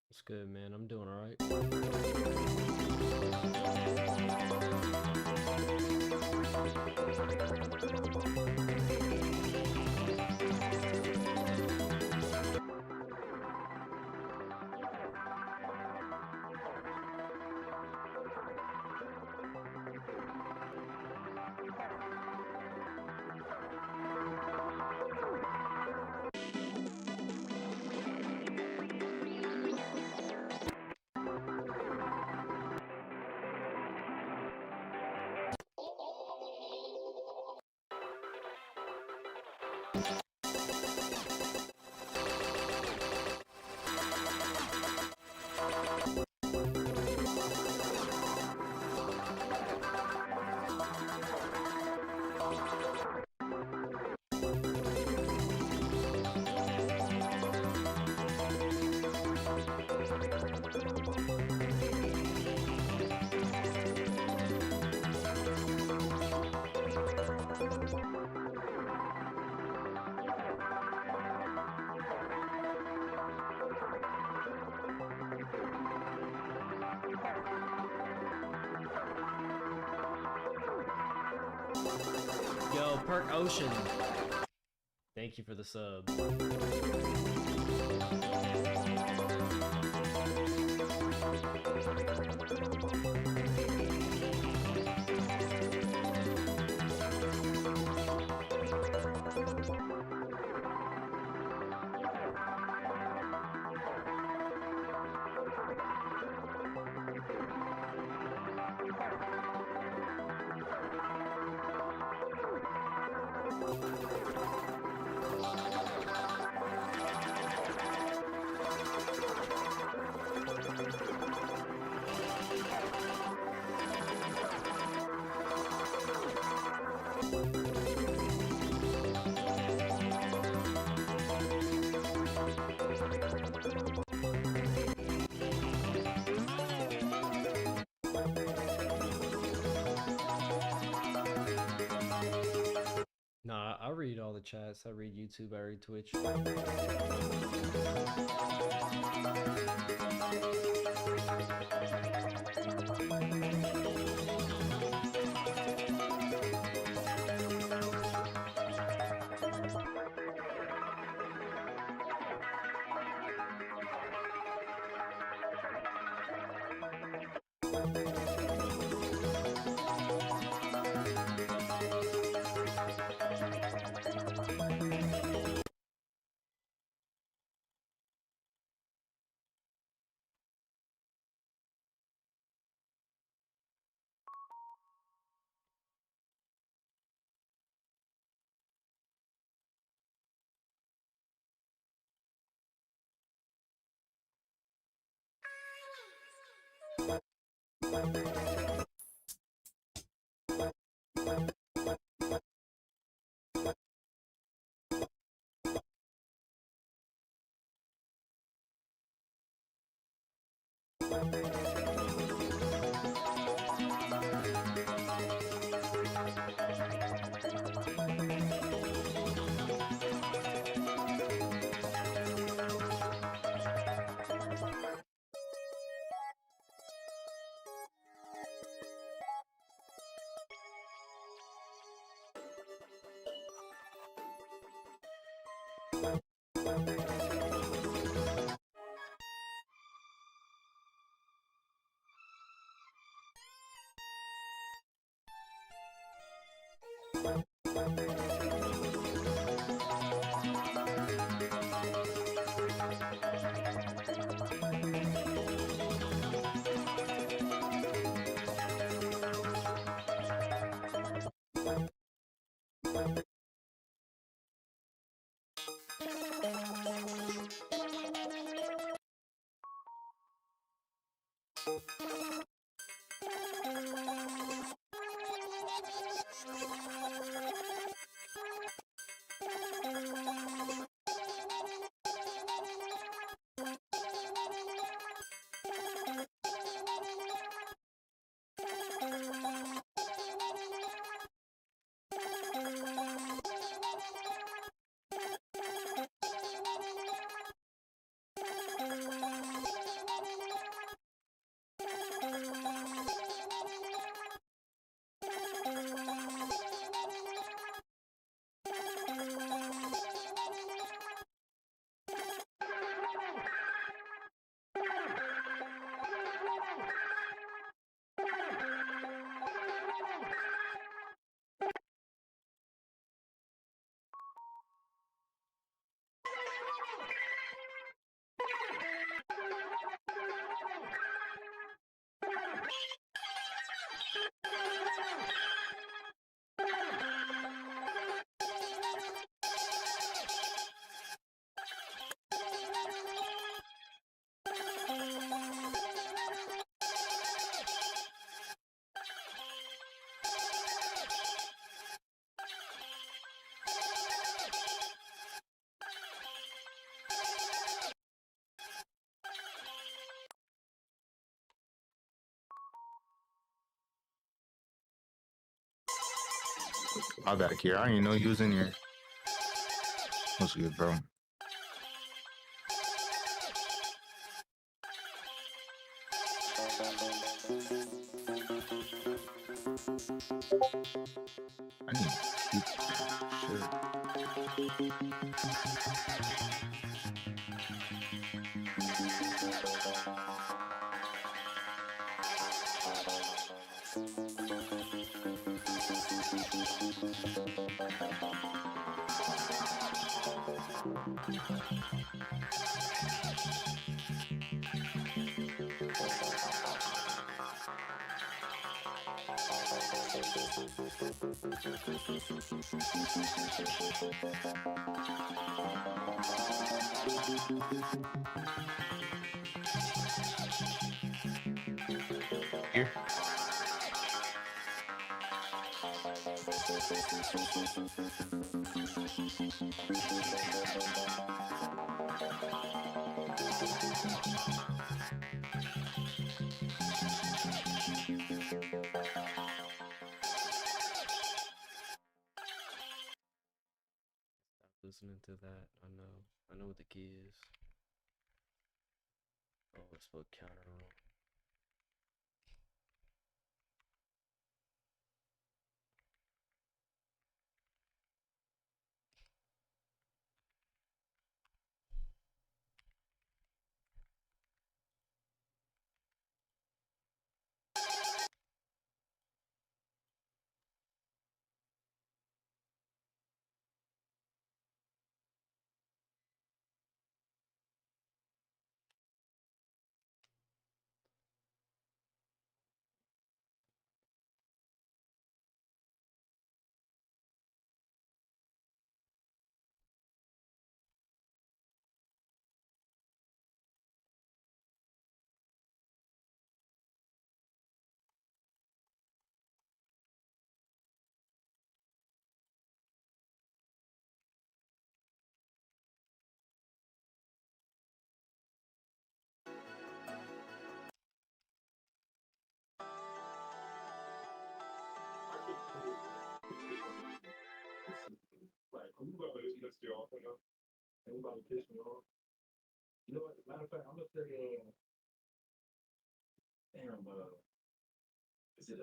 It's good, man. I'm doing all right. Yo, Perk Ocean. Thank you for the sub. Nah, I read all the chats. I read YouTube, I read Twitch.
I got Kira. I didn't even know you was in here. What's good, bro? I need here.
Listening to that, I know what the key is. Oh, it's spelled counter wrong.
Like, 괜ᴜᴇ is still off, you know? Anybody piss me off? You know what? Matter of fact, I'm gonna say, damn, is it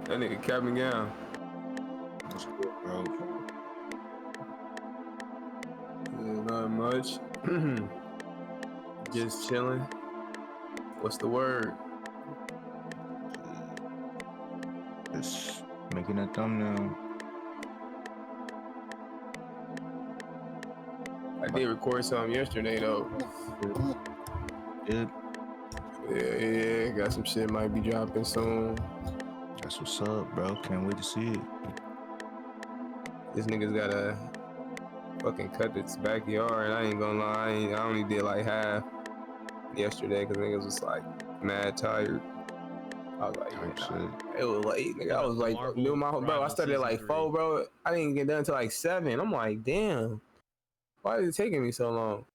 That nigga capped me down.
Just chilling. What's the word?
Just making a thumbnail.
I did record something yesterday though. Yeah, got some shit might be dropping soon.
That's what's up, bro. Can't wait to see it.
This nigga's gotta fucking cut this backyard. I ain't gonna lie, I only did like half yesterday because niggas was like mad tired. I was like, it was late, nigga. I was like, bro, I started at like 4, bro. I didn't get done until like 7. I'm like, damn, why is it taking me so long?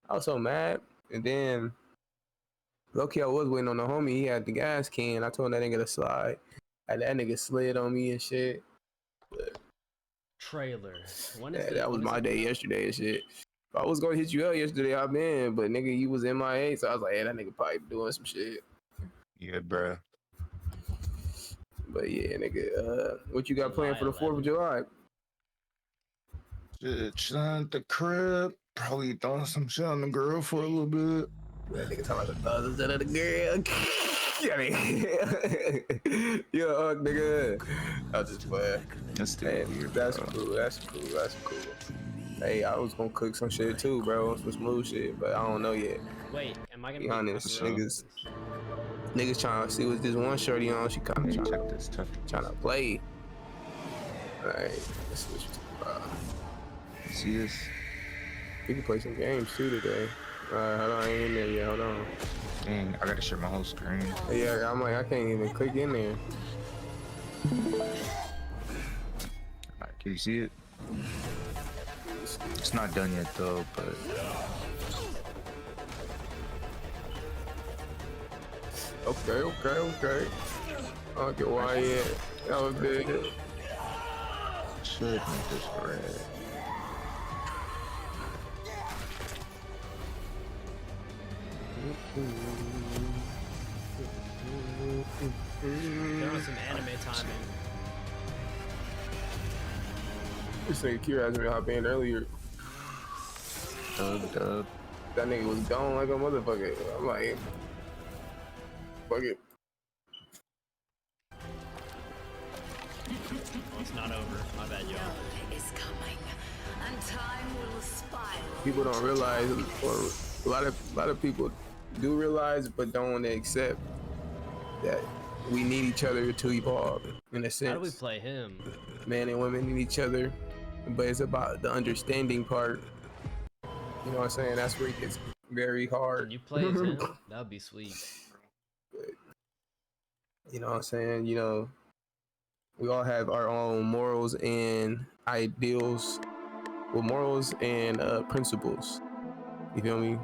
I was so mad. And then, low-key, I was waiting on the homie. He had the gas can. I told him that nigga to slide. And that nigga slid on me and shit. But,
Trailer.
That was my day yesterday and shit. If I was gonna hit you up yesterday, I've been, but nigga, you was MIA, so I was like, hey, that nigga probably doing some shit.
Yeah, bro.
But yeah, nigga, what you got planned for the 4th of July?
Shit, chilling at the crib. Probably throwing some shit on the girl for a little bit.
That nigga talking about the shit on the girl. You a hug, nigga. I'll just play.
That's weird,
that's cool. That's cool. That's cool. Hey, I was gonna cook some shit too, bro. Some smooth shit, but I don't know yet.
Wait, am I gonna
be honest? Niggas trying to see what this one shorty on. She kind of trying to play. Alright, let's switch to
see this.
We can play some games too today. Alright, hold on, I ain't in there yet. Hold on.
Dang, I gotta share my whole screen.
Yeah, I'm like, I can't even click in there.
Alright, can you see it? It's not done yet though, but
okay. Okay, why yet? That was big.
Should make this red.
There was some anime timing.
This nigga Kira asked me to hop in earlier.
Dub.
That nigga was gone like a motherfucker. I'm like, fuck it.
It's not over. My bad, y'all.
Is coming, and time will spiral.
People don't realize, or a lot of people do realize, but don't want to accept that we need each other to evolve. In a sense,
How do we play him?
Man and women need each other, but it's about the understanding part. You know what I'm saying? That's where it gets very hard.
Can you play as him? That would be sweet.
But, you know what I'm saying? You know, we all have our own morals and ideals. Well, morals and principles. You feel me?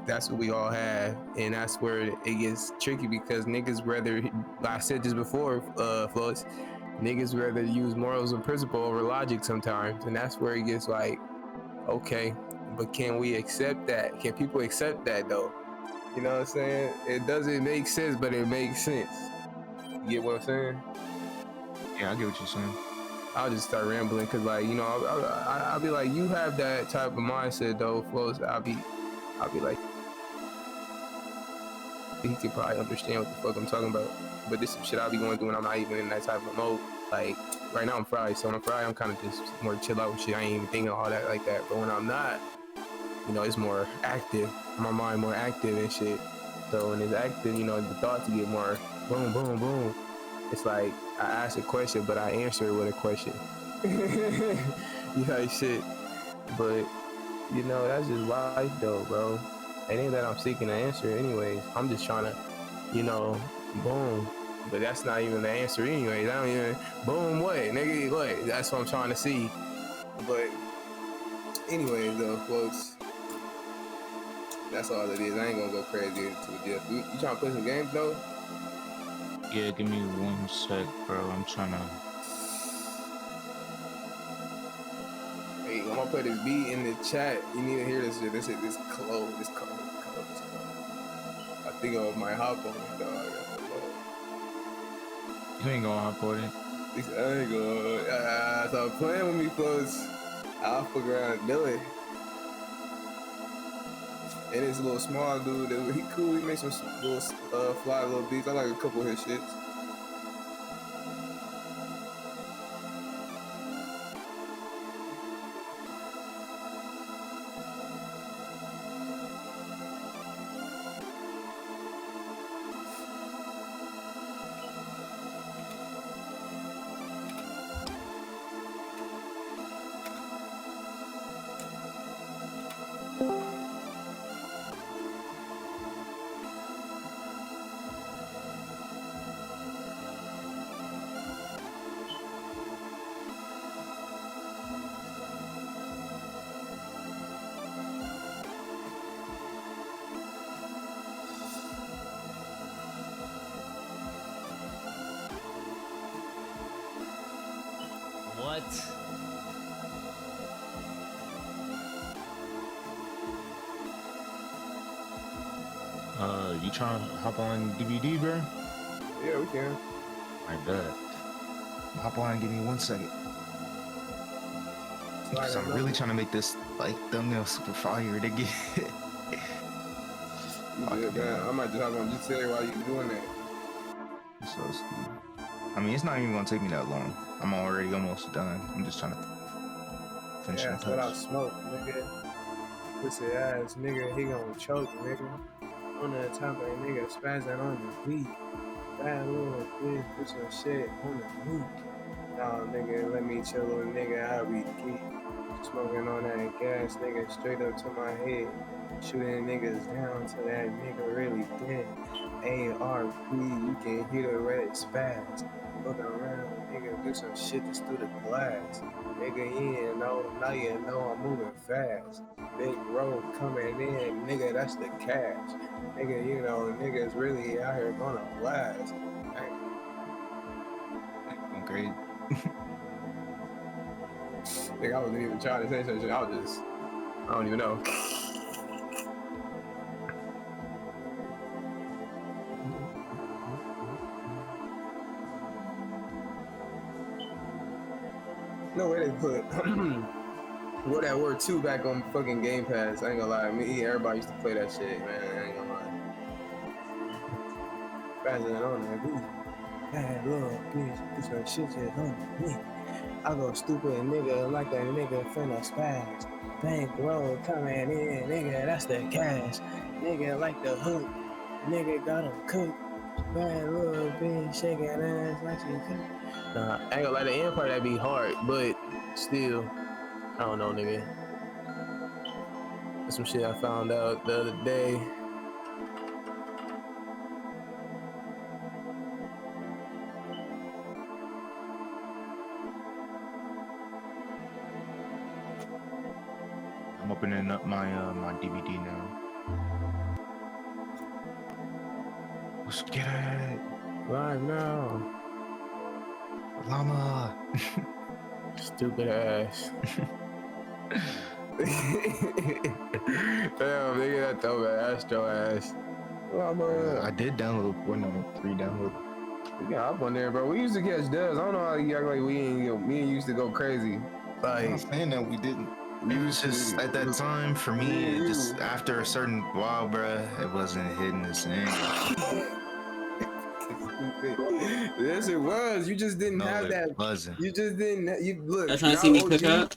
That's what we all have, and that's where it gets tricky because niggas rather, I said this before, Floats, niggas rather use morals and principle over logic sometimes, and that's where it gets like, okay, but can we accept that? Can people accept that though? You know what I'm saying? It doesn't make sense, but it makes sense. You get what I'm saying?
Yeah, I get what you're saying.
I'll just start rambling because, like, you know, I'll be like, you have that type of mindset though, Floats. I'll be like, he could probably understand what the fuck I'm talking about. But this is shit I'll be going through when I'm not even in that type of mode. Like, right now I'm fried, so when I'm fried, I'm kind of just more chill out with shit. I ain't even thinking all that like that. But when I'm not, you know, it's more active. My mind more active and shit. So when it's active, you know, the thoughts get more boom, boom, boom. It's like I ask a question, but I answer it with a question. You know, shit. But, you know, that's just life though, bro. It ain't that I'm seeking an answer anyways. I'm just trying to, you know, boom. But that's not even the answer anyways. I don't even, boom, what? Nigga, what? That's what I'm trying to see. But anyways though, folks, that's all it is. I ain't gonna go crazy into it. You trying to play some games though?
Yeah, give me 1 sec, bro. I'm trying to.
Hey, I'm gonna put this beat in the chat. You need to hear this shit. This cold. This cold. I think I might hop on it, dog.
You ain't gonna hop on it.
I ain't gonna. Stop playing with me, folks. I'll fuck around and do it. And this little small dude, he cool. He makes some little fly little beats. I like a couple of his shits.
What?
You trying to hop on DVD, bro?
Yeah, we can.
I bet. Hop on and give me 1 second. Because I'm really trying to make this like thumbnail super fire to get.
Yeah, man. I might just hop on just tell you why you doing that.
So stupid. I mean, it's not even gonna take me that long. I'm already almost done. I'm just trying to finish
Yeah,
the
that's what I
touch.
smoke, nigga. Pussy ass nigga, he gon' choke, nigga. On the top of that nigga, spazzing on the beat. Bad little bitch, put some shit on the beat. Nah, nigga, let me chill, little nigga, I'll be geek. Smoking on that gas, nigga, straight up to my head. Shooting niggas down till that nigga really dead. ARP, you can hear the red spaz. Look around, nigga, do some shit that's through the glass. Nigga, you know, now you know I'm moving fast. Big road coming in, nigga, that's the cash. Nigga, you know, niggas really out here gonna blast.
Going great.
Nigga, I wasn't even trying to say some shit. I don't even know. No way they put World at War 2 back on fucking Game Pass. I ain't gonna lie. Me, everybody used to play that shit, man. I ain't gonna lie. Faster than on that beat. Bad little bitch, do some shit just on me. I go stupid nigga like that nigga finna spaz. Bankroll coming in, nigga, that's the cash. Nigga like the hook, nigga got him cooked. Bad little bitch shaking ass like she cooked. Nah, I ain't gonna lie, the end part that be hard, but still, I don't know, nigga. That's some shit I found out the other day.
I'm opening up my my DVD now. Let's get it
right now.
Llama.
Stupid ass. Damn, nigga, that dumb ass, your ass. Llama.
I did download one of them, 3 download.
We got up on there, bro. We used to catch dubs. I don't know how you act like we ain't. Me and you used to go crazy. Like,
I'm not saying that we didn't. It was just at that time for me. It just after a certain while, bruh, it wasn't hitting the same.
Yes, it was. You just didn't have that.
Wasn't.
You just didn't. You look.
Y'all trying to see me cook up?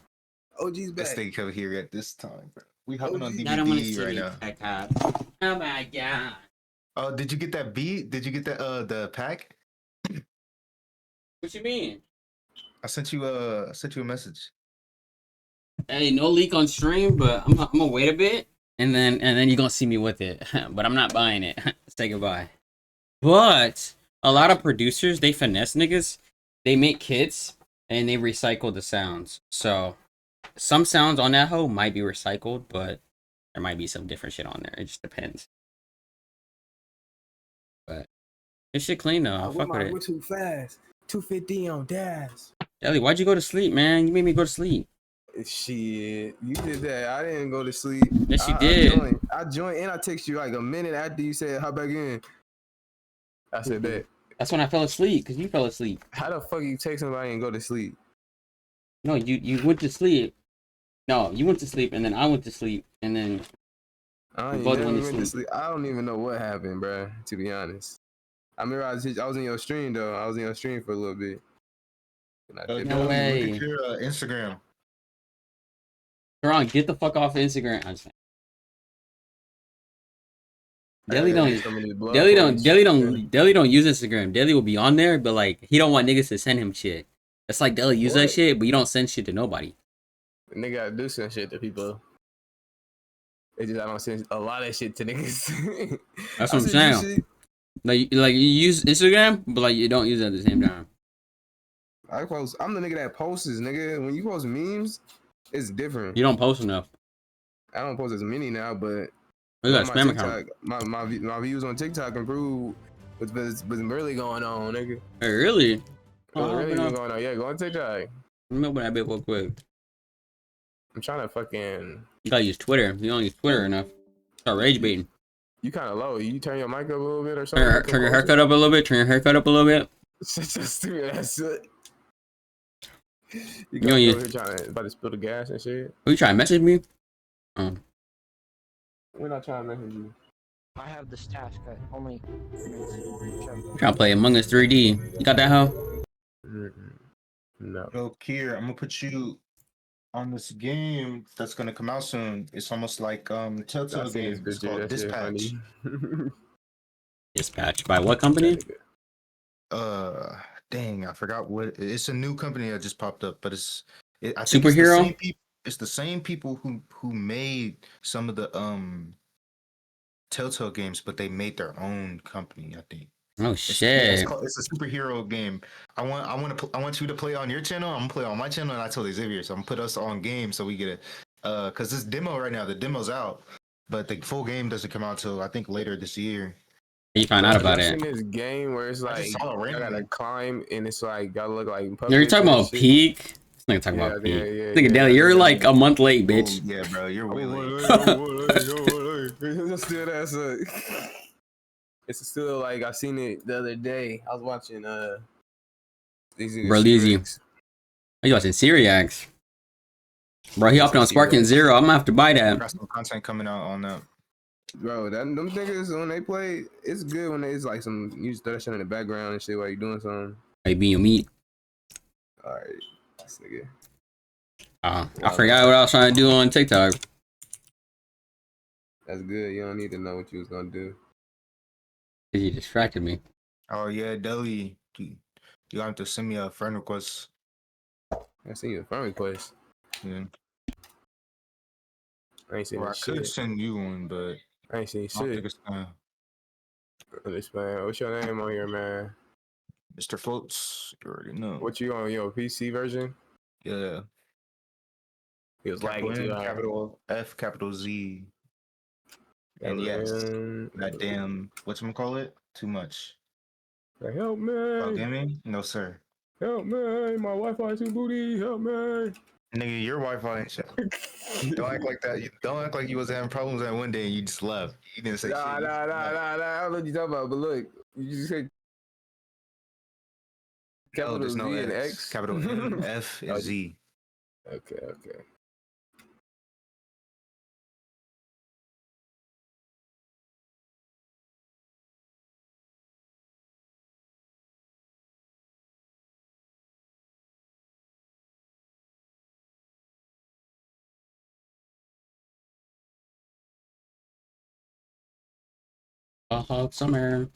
OG's back.
Let's stay over here at this time, bro. We hopping on
I don't want to
DVD
see
right
me
now.
cook up. Oh my god.
Oh, did you get that beat? Did you get that the pack?
What you mean?
I sent you a message.
Hey, no leak on stream, but I'm gonna wait a bit, and then you're gonna see me with it. But I'm not buying it. Say goodbye. But a lot of producers, they finesse niggas. They make kits and they recycle the sounds. So some sounds on that hoe might be recycled, but there might be some different shit on there. It just depends. But this shit clean though. I'll fuck with it.
We're too fast. 250 on dash.
Ellie, why'd you go to sleep, man? You made me go to sleep.
Shit, you did that. I didn't go to sleep.
Yes, you did.
I joined and I texted you like a minute after you said hop back in. I said that.
That's when I fell asleep, because you fell asleep.
How the fuck you text somebody and go to sleep?
No, you went to sleep. No, you went to sleep, and then I went to sleep, and then Vods went to sleep.
I don't even know what happened, bro. To be honest, I remember I was in your stream though. I was in your stream for a little bit.
No way.
Look at your Instagram.
Ron, get the fuck off Instagram. I'm just Daily don't use Instagram. Daily will be on there, but like he don't want niggas to send him shit. It's like Daily use that shit, but you don't send shit to nobody.
Nigga gotta do some shit to people. It's just I don't send a lot of shit to niggas.
That's what I'm saying. Like you use Instagram, but like you don't use it at the same time.
I'm the nigga that posts, nigga. When you post memes, it's different.
You don't post enough.
I don't post as many now, but
you got a spam account.
My views on TikTok improved. What's really going on, nigga?
Hey, really?
What's really going on? Yeah, go on TikTok.
Remember that bit real quick.
I'm trying to fucking.
You gotta use Twitter. You don't use Twitter enough. Start rage baiting.
You kind of low. You turn your mic up a little bit or something.
Turn your haircut up a little bit. Turn your haircut up a little bit.
Stupid ass shit. You
don't use.
About to spill the gas and shit.
Are you trying to message me?
We're not trying to message you.
I have the stash cut. Only.
Trying to play Among Us 3D. You got that, hoe?
No.
Yo, Kier, I'm gonna put you on this game that's gonna come out soon. It's almost like Telltale game. It's called Dispatch.
Dispatch by what company?
Dang, I forgot what. It's a new company that just popped up, but I think
Superhero.
It's the same people who made some of the Telltale games, but they made their own company. I think.
Oh shit!
It's a superhero game. I want you to play on your channel. I'm gonna play on my channel, and I told Xavier, so I'm gonna put us on game so we get it. Cause this demo right now, the demo's out, but the full game doesn't come out till I think later this year.
You find out about it.
In this game where it's like I gotta climb and it's like gotta look like.
You're talking about Peak. This nigga talking about Peak. Nigga, Daily, you're like a month late, bitch.
Oh, yeah, bro, you're way late.
It's still like I seen it the other day. I was watching
Bro, Leezy. Are you watching Syriacs? Bro, he hopped on Sparking Zero. I'm gonna have to buy that.
Got some content coming out on that.
Bro, them niggas when they play, it's good when it's like some you throw that shit in the background and shit while you doing something.
Hey, being your meat.
Alright, this nigga.
I forgot what I was trying to do on TikTok.
That's good. You don't need to know what you was gonna do.
You distracted me.
Oh yeah, Deli, you have to send me a friend request.
I sent you a friend request.
Yeah.
I ain't seen
I
shit.
could send you one, but
I ain't seen
I don't
shit.
think it's
Man, what's your name on here, man?
Mr. Floats. You already know.
What you on your PC version?
Yeah.
He was
Capital
lagging too
N,
high.
capital F, capital Z. And yes, that damn whatchamacallit? Too much.
Like, help me.
Oh, gaming? No, sir.
Help me. My Wi-Fi too booty. Help me.
Nigga, your Wi-Fi ain't shit. Don't act like that. Don't act like you was having problems that one day and you just left. You didn't say shit.
Nah. I don't know what you talking about, but look, you just said capital
there's no
Z and
X.
X.
Capital N, F, and Z.
Okay.
Hot summer.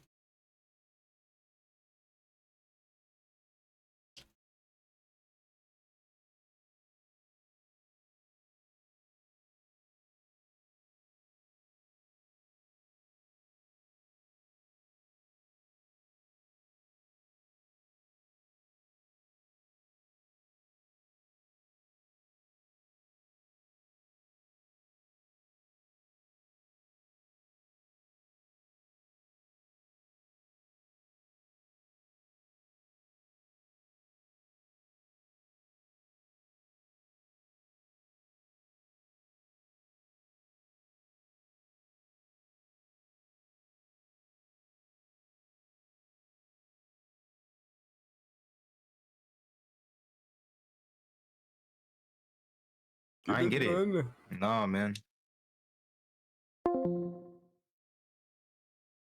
I ain't get it. Nah, man.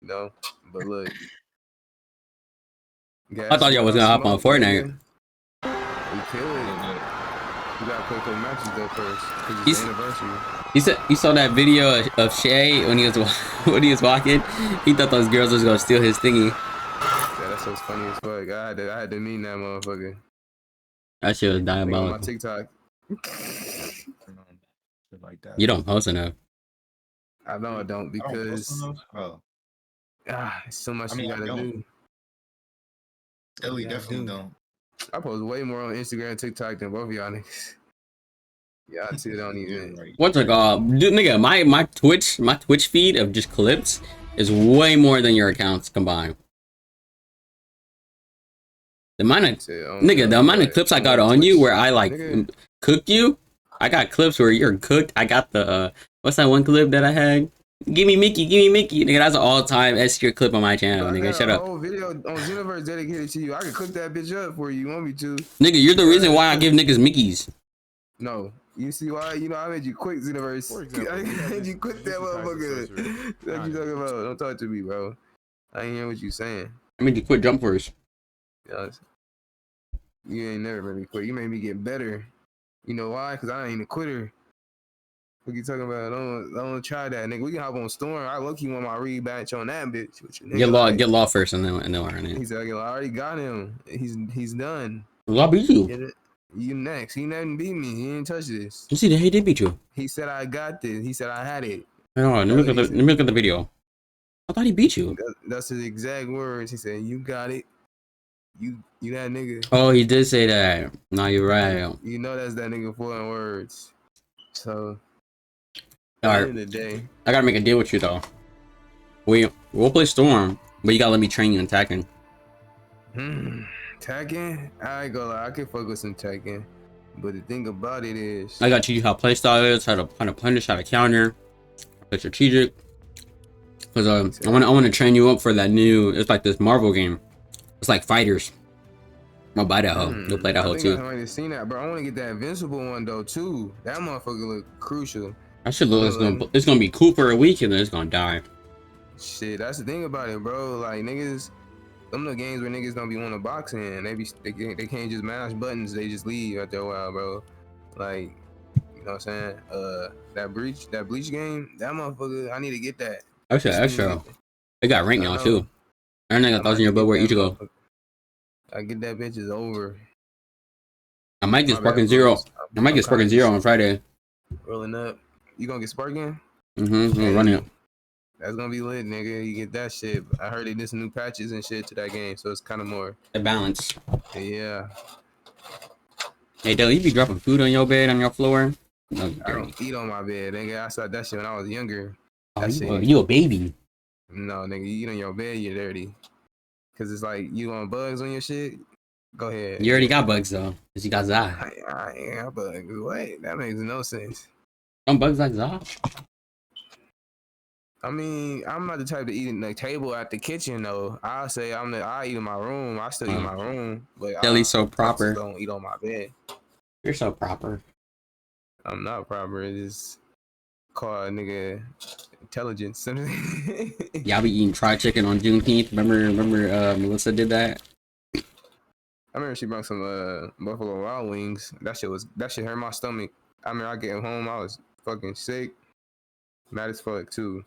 know. But look,
I thought y'all was gonna hop on Fortnite.
We could. You gotta play a couple matches though first, cause it's the anniversary.
You saw that video of Shay when he was walking. He thought those girls was gonna steal his thingy.
Yeah, that's so funny as fuck. I had to mean that motherfucker.
That shit was diabolical.
On my TikTok.
Like that.
You don't post enough.
I know I don't because it's so much you gotta do.
Ellie definitely don't.
I post way more on Instagram and TikTok than both of y'all niggas. Yeah, I see don't even.
What's it called? Dude, nigga, my Twitch feed of just clips is way more than your accounts combined. The amount of clips I got on you where I like cook you, I got clips where you're cooked. I got the what's that one clip that I had? Give me Mickey, nigga. That's an all-time S-tier clip on my channel, nigga. Shut up.
Whole video on Xenoverse dedicated to you. I could cook that bitch up for you. You want me to?
Nigga, you're the reason why I give niggas Mickeys.
No. You see why? You know I made you quit Xenoverse. I made you quit that motherfucker. What you talking about? Don't talk to me, bro. I ain't hearing what you saying.
I made you quit Jump Force.
Yes. You ain't never made me quit. You made me get better. You know why? Cause I ain't a quitter. What you talking about? Don't try that, nigga. We can hop on Storm. I look you want my rematch on that bitch.
Get law first, and then we're on it.
He's like, I already got him. He's done.
Law beat you.
You next. He didn't beat me. He didn't touch this.
You see that he did beat you.
He said I got this. He said I had it.
No, let me look at the video. I thought he beat you.
That's his exact words. He said, "You got it. You that nigga."
Oh, he did say that. No, you're right.
You know that's that nigga full in words. So.
All right.
At the end of the day,
I gotta make a deal with you though. We'll play Storm, but you gotta let me train you in Tekken.
Tekken? I ain't gonna lie, I can fuck with some Tekken. But the thing about it is,
I gotta teach you how playstyle is, how to punish, how to counter, play strategic. Cause I wanna train you up for that new. It's like this Marvel game. It's like fighters. I'll buy that hoe. You'll play that hoe too.
I already seen that, bro. I wanna get that Invincible one though too. That motherfucker look crucial.
That shit looks it's gonna be cool for a week and then it's gonna die.
Shit, that's the thing about it, bro. Like niggas, them the games where niggas don't be wanting to box in. They can't just mash buttons. They just leave after a while, bro. Like, you know what I'm saying? That bleach game, that motherfucker. I need to get that.
Extra. It got ranked now too. I got 1,000 your butt where Ichigo.
I get that bitch is over.
I might get Sparking Zero. I might get Sparking Zero on Friday.
Rolling up. You gonna get Sparking?
I'm gonna run it.
That's gonna be lit, nigga. You get that shit. I heard they did some new patches and shit to that game, so it's kind of more
a balance.
Yeah.
Hey, Dale, you be dropping food on your bed, on your floor? No,
I don't eat on my bed, nigga. I saw that shit when I was younger.
Oh, you a baby?
No, nigga. You eat on your bed, you're dirty. Cause it's like you want bugs on your shit. Go ahead.
You already got bugs though, cause you got Zah.
I ain't got bugs. Wait, that makes no sense.
Some bugs like Zah.
I mean, I'm not the type to eat in the table at the kitchen though. I'll say I eat in my room. I still eat in my room, but
Kelly's so proper.
I don't eat on my bed.
You're so proper.
I'm not proper. It's called nigga intelligence.
Y'all be eating fried chicken on Juneteenth. Remember Melissa did that?
I remember she brought some Buffalo Wild Wings. That shit hurt my stomach. I remember I came home, I was fucking sick. Mad as fuck too.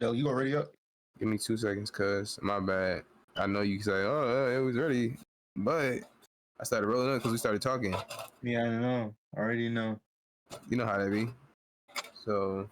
Yo, you already up?
Give me 2 seconds, cuz. My bad. I know you say, oh, it was ready. But I started rolling up because we started talking.
Yeah, I know. I already know.
You know how that be. So.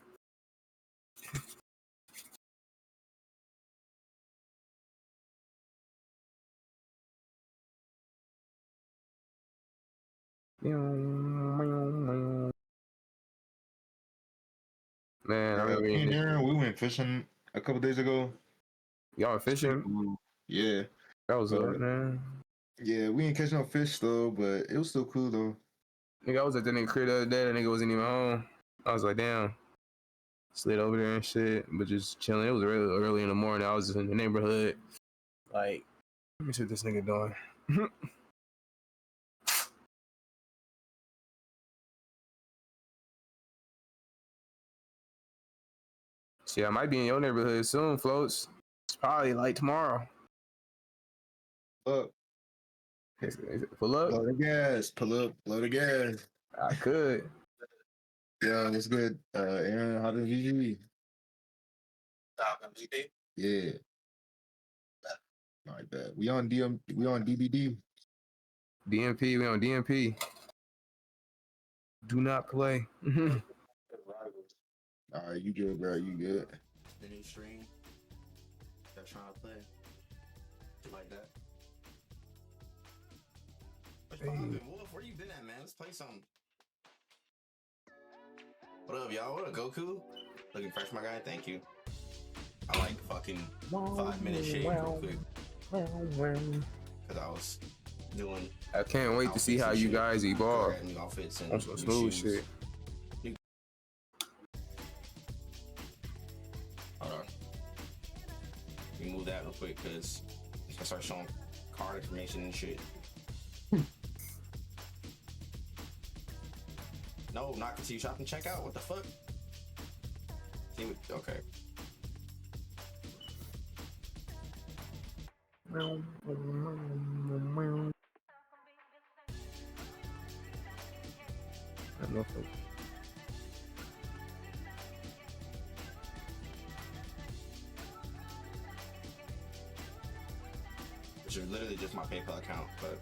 Man,
we went fishing a couple days ago.
Y'all fishing?
Yeah.
That was up, man.
Yeah, we ain't catch no fish though, but it was still cool though.
Nigga, I was at that nigga crib the other day. That nigga wasn't even home. I was like, damn. Slid over there and shit, but just chilling. It was really early in the morning. I was just in the neighborhood. Like, let me see what this nigga doing. See, I might be in your neighborhood soon, floats. It's probably like tomorrow.
Up.
Pull up.
Blow the gas. Pull up. Blow the gas.
I could.
Yeah, what's good? Aaron, how does VGB? Yeah. Like that. We on DBD.
DMP, we on DMP. Do not play.
All right, you good, bro? You good?
The new stream. They're trying to play. Like that. What's poppin', Wolf? Where you been at, man? Let's play something. What up, y'all? What up, Goku? Looking fresh, my guy. Thank you. I like fucking 5-minute shave real quick. Because I was doing.
I can't wait to see how you guys evolve on some smooth shit.
Hold on. We move that real quick because it's gonna start showing card information and shit. No, not continue shopping. Check out. What the fuck? See what? Okay. Which is literally just my PayPal account, but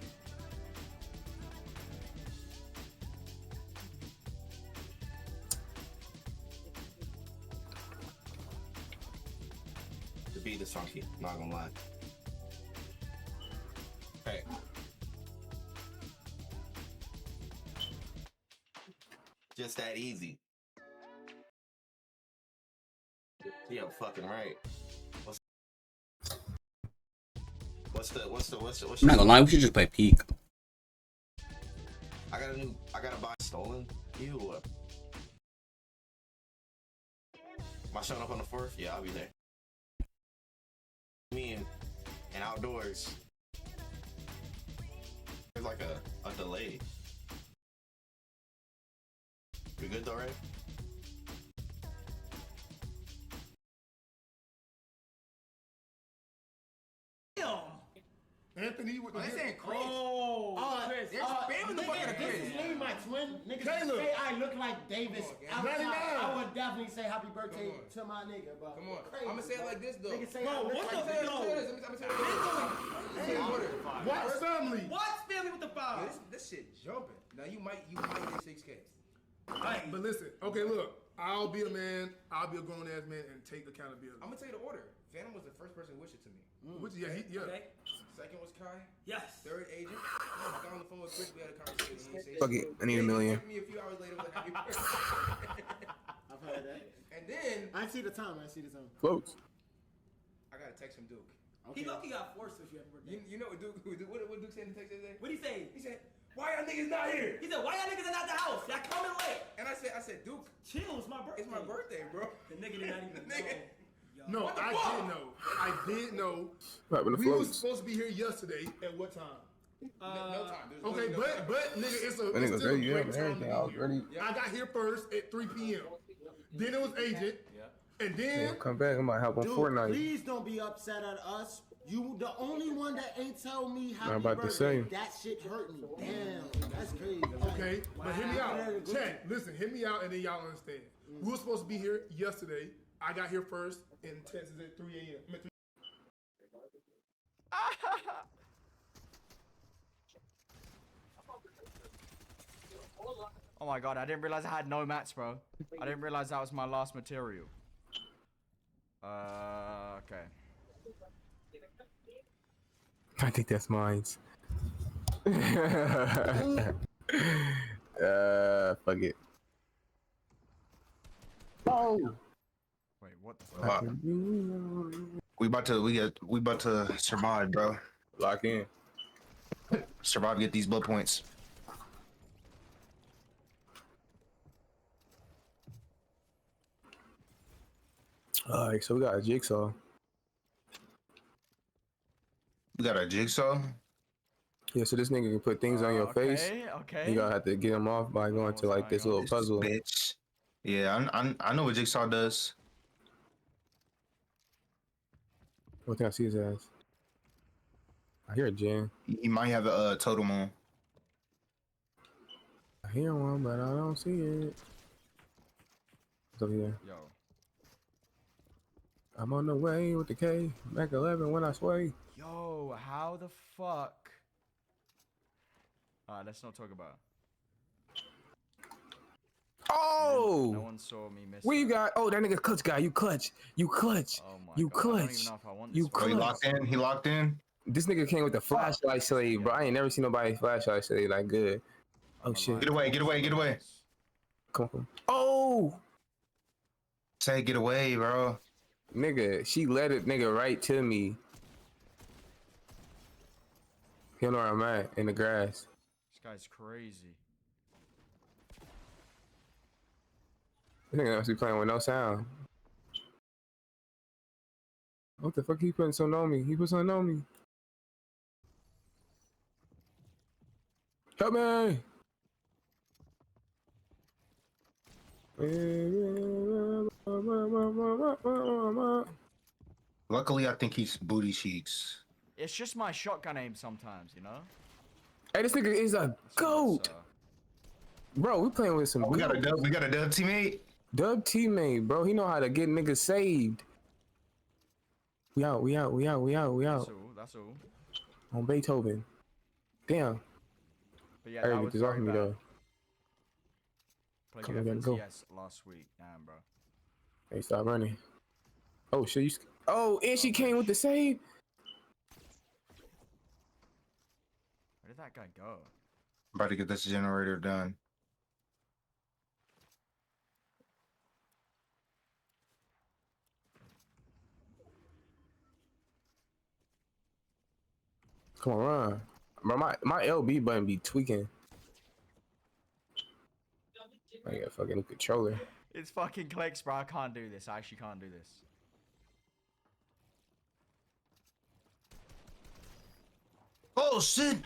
the beat is funky, not gonna lie. Okay. Just that easy. Yeah, fucking right. What's
I'm not gonna lie, we should just play Peak.
I gotta buy stolen. Ew. Am I showing up on the 4th? Yeah, I'll be there. Me and outdoors. There's like a delay. You good though, right?
Anthony with the
This ain't Chris.
Chris.
They're spamming the fuck out of Chris.
This is literally my twin. Niggas
Caleb.
say I look like Davis. Outside.
99.
I would definitely say happy birthday to my nigga, bro.
Come on.
Crazy,
I'm gonna say it like this though.
Niggas say I look
what
like
the
Davis.
I'm gonna tell you order.
What's family?
What's family with the 5? This shit jumping. Now you might get 6K.
Alright, but listen. Okay, look. I'll be a man. I'll be a grown ass man and take accountability.
I'm gonna tell you the order. Phantom was the first person to wish it to me.
Which yeah.
Okay. Second was Kai.
Yes.
Third agent. I got on the phone with Chris. We had a conversation.
Fuck it. I need $1 million.
Me a few hours later was like, happy birthday.
I've heard that.
And then
I see the time.
Floats.
I gotta text him Duke.
Okay. He lucky got forced if you happy birthday.
You know what Duke said in the text today?
What he say?
He said, "Why y'all niggas not here?"
He said, "Why y'all niggas are not at the house? Y'all coming late."
And I said, Duke,
chill. It's my birthday.
It's my birthday, bro.
The nigga did not even know.
No, I did know.
Right, but the
we was
floats.
supposed to be here yesterday at what time?
No time.
Okay, but nigga, it's
That nigga
still a
great, yeah,
great time
everything. I was
to
ready.
be here. I got here first at 3 p.m. Then it was agent. And then
Yeah, come back. I might hop on
Dude,
Fortnite.
please don't be upset at us. You the only one that ain't tell me happy
I'm about to
birthday.
say.
That shit hurt me. Damn, that's crazy.
Okay, but hear me out. Chat, listen, hear me out and then y'all understand. We were supposed to be here yesterday. I got here first and Texas at 3 a.m.
Oh my god, I didn't realize I had no mats, bro. I didn't realize that was my last material. Okay.
I think that's mine. Fuck it.
Oh.
Wait, what the fuck?
We about to survive, bro.
Lock in.
Survive, get these blood points.
Alright, so we got a jigsaw.
We got a jigsaw?
Yeah, so this nigga can put things on your face.
Okay.
You gotta have to get him off by going to like this little puzzle.
Bitch. Yeah, I know what jigsaw does.
I think I see his ass. I hear a gen.
He might have a totem on.
I hear one, but I don't see it. It's over here.
Yo.
I'm on the way with the K. Back 11 when I sway.
Yo, how the fuck? Alright, let's not talk about it.
Oh!
No one saw me miss.
What you got? Oh, that nigga clutch guy. You clutch. You clutch.
Oh my
you
God. I don't
clutch.
even know if I want
You
this
Oh,
clutch.
he locked in. He locked in.
This nigga came with the flashlight slave, bro. I ain't never seen nobody flashlight slave like good. Oh shit.
Get away. Get away. Get away.
Come on. Oh!
Say get away, bro.
Nigga, she led it nigga right to me. He don't know where I'm at, in the grass.
This guy's crazy.
This nigga must be playing with no sound. What the fuck he putting something on me? He put something on me. Help me!
Luckily, I think he's booty cheeks.
It's just my shotgun aim sometimes, you know?
Hey, this nigga is a goat! Bro, we playing with some
we got a dub teammate.
Dub teammate, bro. He know how to get niggas saved. We out.
That's all.
On Beethoven. Damn.
But yeah,
I gotta
that
get
was
this off
very
me
bad.
though.
Played
Come on, gotta go.
UFNTS last week. Damn, bro.
Hey, stop running. Oh shit, you. Oh, and she came with the save.
Where did that guy go?
I'm about to get this generator done.
Come on, run. Bro, my LB button be tweaking. I got a fucking controller.
It's fucking clicks, bro. I can't do this. I actually can't do this.
Oh shit!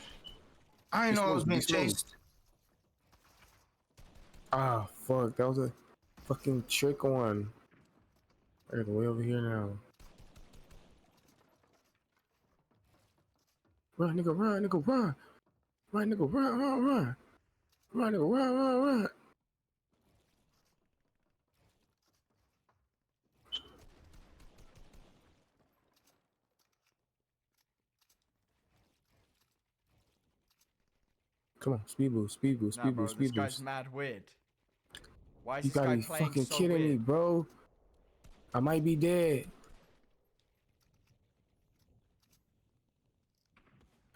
I didn't know I was being chased.
Ah, fuck. That was a fucking trick one. I gotta go way over here now. Run, nigga, run, nigga, run. Run, nigga, run, run, run. Run, nigga, run, run, run. Come on, speed boost, speed boost,
Nah,
speed
bro,
boost,
this
speed
guy's
boost.
mad weird. Why is
You
this guy
gotta be
playing
fucking
so
kidding
weird?
me, bro. I might be dead.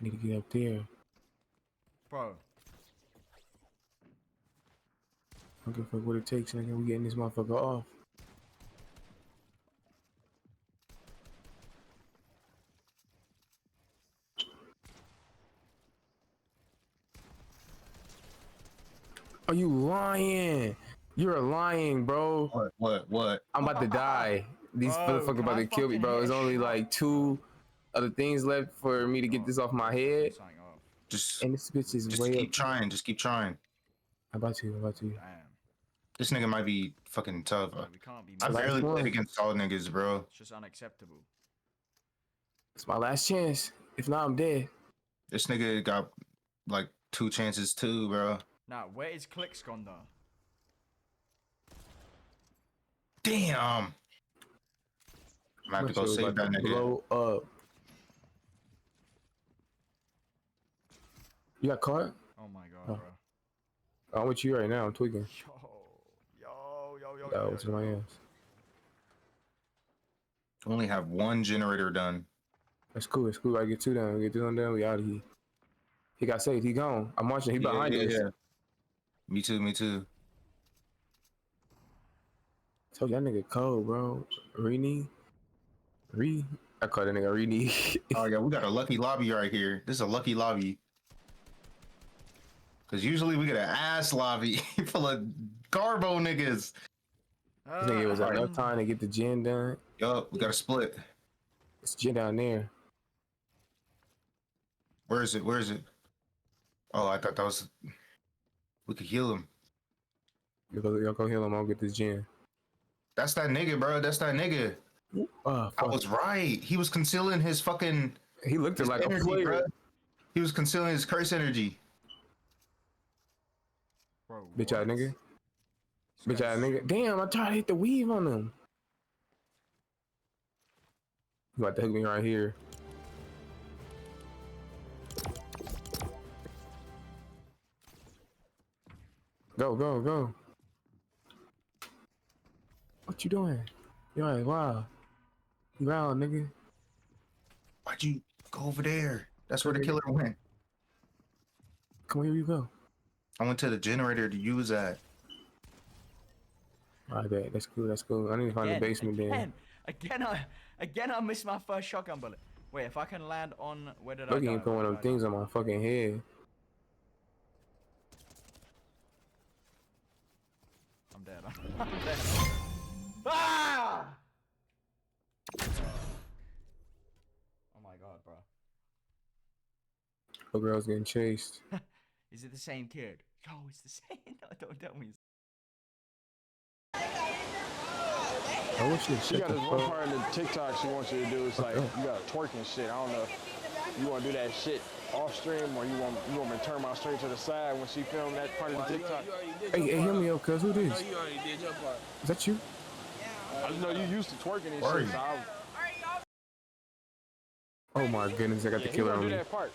I need to get up there.
Bro.
I don't give a fuck what it takes, nigga. We getting this motherfucker off. Are you lying? You're lying, bro.
What?
I'm about to die. These
Bro,
motherfuckers about to kill me, bro. There's only like 2 other things left for me to get this off my head.
Just
And this bitch is way
keep
up.
trying. Just keep trying.
I'm about to.
Damn.
This nigga might be fucking tough.
We can't be
I
Last
barely
one.
played against all niggas, bro.
It's just unacceptable.
It's my last chance. If not, I'm dead.
This nigga got like 2 chances too, bro.
Now, where is clicks gone though?
Damn. I'm gonna have to go save that nigga.
Blow up. You got caught?
Oh my god,
Oh.
bro.
I'm with you right now. I'm tweaking.
Yo.
That was my ass.
Only have 1 generator done.
That's cool. It's cool. I get 2 done. We get 2 done. We out of here. He got saved. He gone. I'm watching. He behind us.
Yeah. Me too.
Told y'all nigga cold, bro. I call that nigga Rini.
Oh yeah, we got a lucky lobby right here. This is a lucky lobby. Cause usually we get an ass lobby full of garbo niggas.
This nigga was enough time to get the gen done.
Yup, we got a split.
It's gen down there.
Where is it? Oh, I thought that was. We could heal him.
Y'all go heal him. I'll get this gen.
That's that nigga, bro. That's that nigga.
Oh,
I was right. He was concealing his fucking.
He looked
his
like
energy,
a player.
bruh. He was concealing his curse energy.
Bro,
Bitch ass nigga. Bitch ass nigga. Damn, I tried to hit the weave on him. You about to hook me right here. Go, go, go. What you doing? You're like, wow. You out, nigga.
Why'd you go over there? That's where the killer went.
Come here, you go.
I went to the generator to use that.
I bet. That's cool. That's cool. I need to find the basement then.
Again, I missed my first shotgun bullet. Wait, if I can land on where did
Look,
I
you
die?
ain't put one of them things on my fucking head.
I'm dead. I'm dead. Ah! Oh my god, bro.
The girl's getting chased.
Is it the same kid? Yo, it's the same. No, don't tell me.
I wish you
She got this one part in the TikTok she wants you to do. It's like you got twerking shit. I don't know if you want to do that shit off stream or you want me to turn my stream to the side when she filmed that part of the TikTok.
Hey, hear me up, cuz. Who this?
No, you already did your part.
Is that you?
I just know you used to twerking and
Word.
shit. So
Oh my goodness, I got the killer on
do
me.
that part.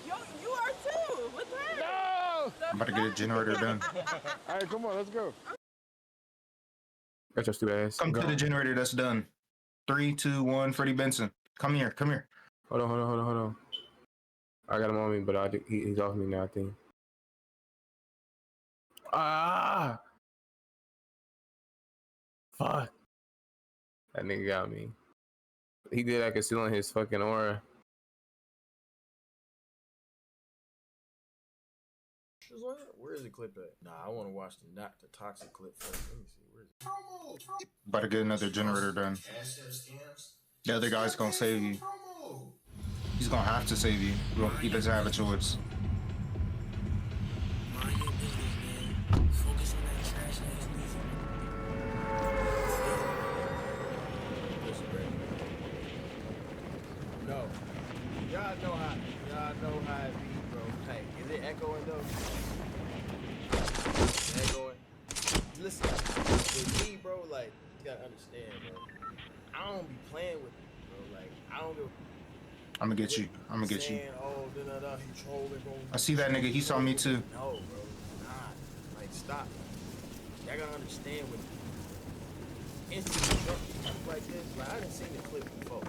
Yo, you are too. What's that?
No!
I'm about to get a generator done.
All right, come on, let's go.
Got your stupid ass.
Come to the generator that's done. 3, 2, 1, Freddie Benson. Come here, come here.
Hold on. I got him on me, but he's off me now, I think. Ah! Fuck. That nigga got me. He did that concealing his fucking aura.
Where is the clip at? Nah, I want to watch the toxic clip first. Let me see. Where is it?
About to get another generator done. The other guy's gonna save you. He's gonna have to save you. He doesn't have a choice.
No. Y'all know how it be, bro. Hey, is it echoing though? Echoing. Listen, with me, bro, like, you gotta understand, bro. I don't be playing with it, bro. Like, I don't give
I'm gonna get you. I'm gonna get you.
saying, oh, he trolling, bro.
I see that nigga. He saw me too.
No, bro. Nah. Like, stop. Y'all gotta understand with instant jump stuff like this. Like, I done seen the clip before.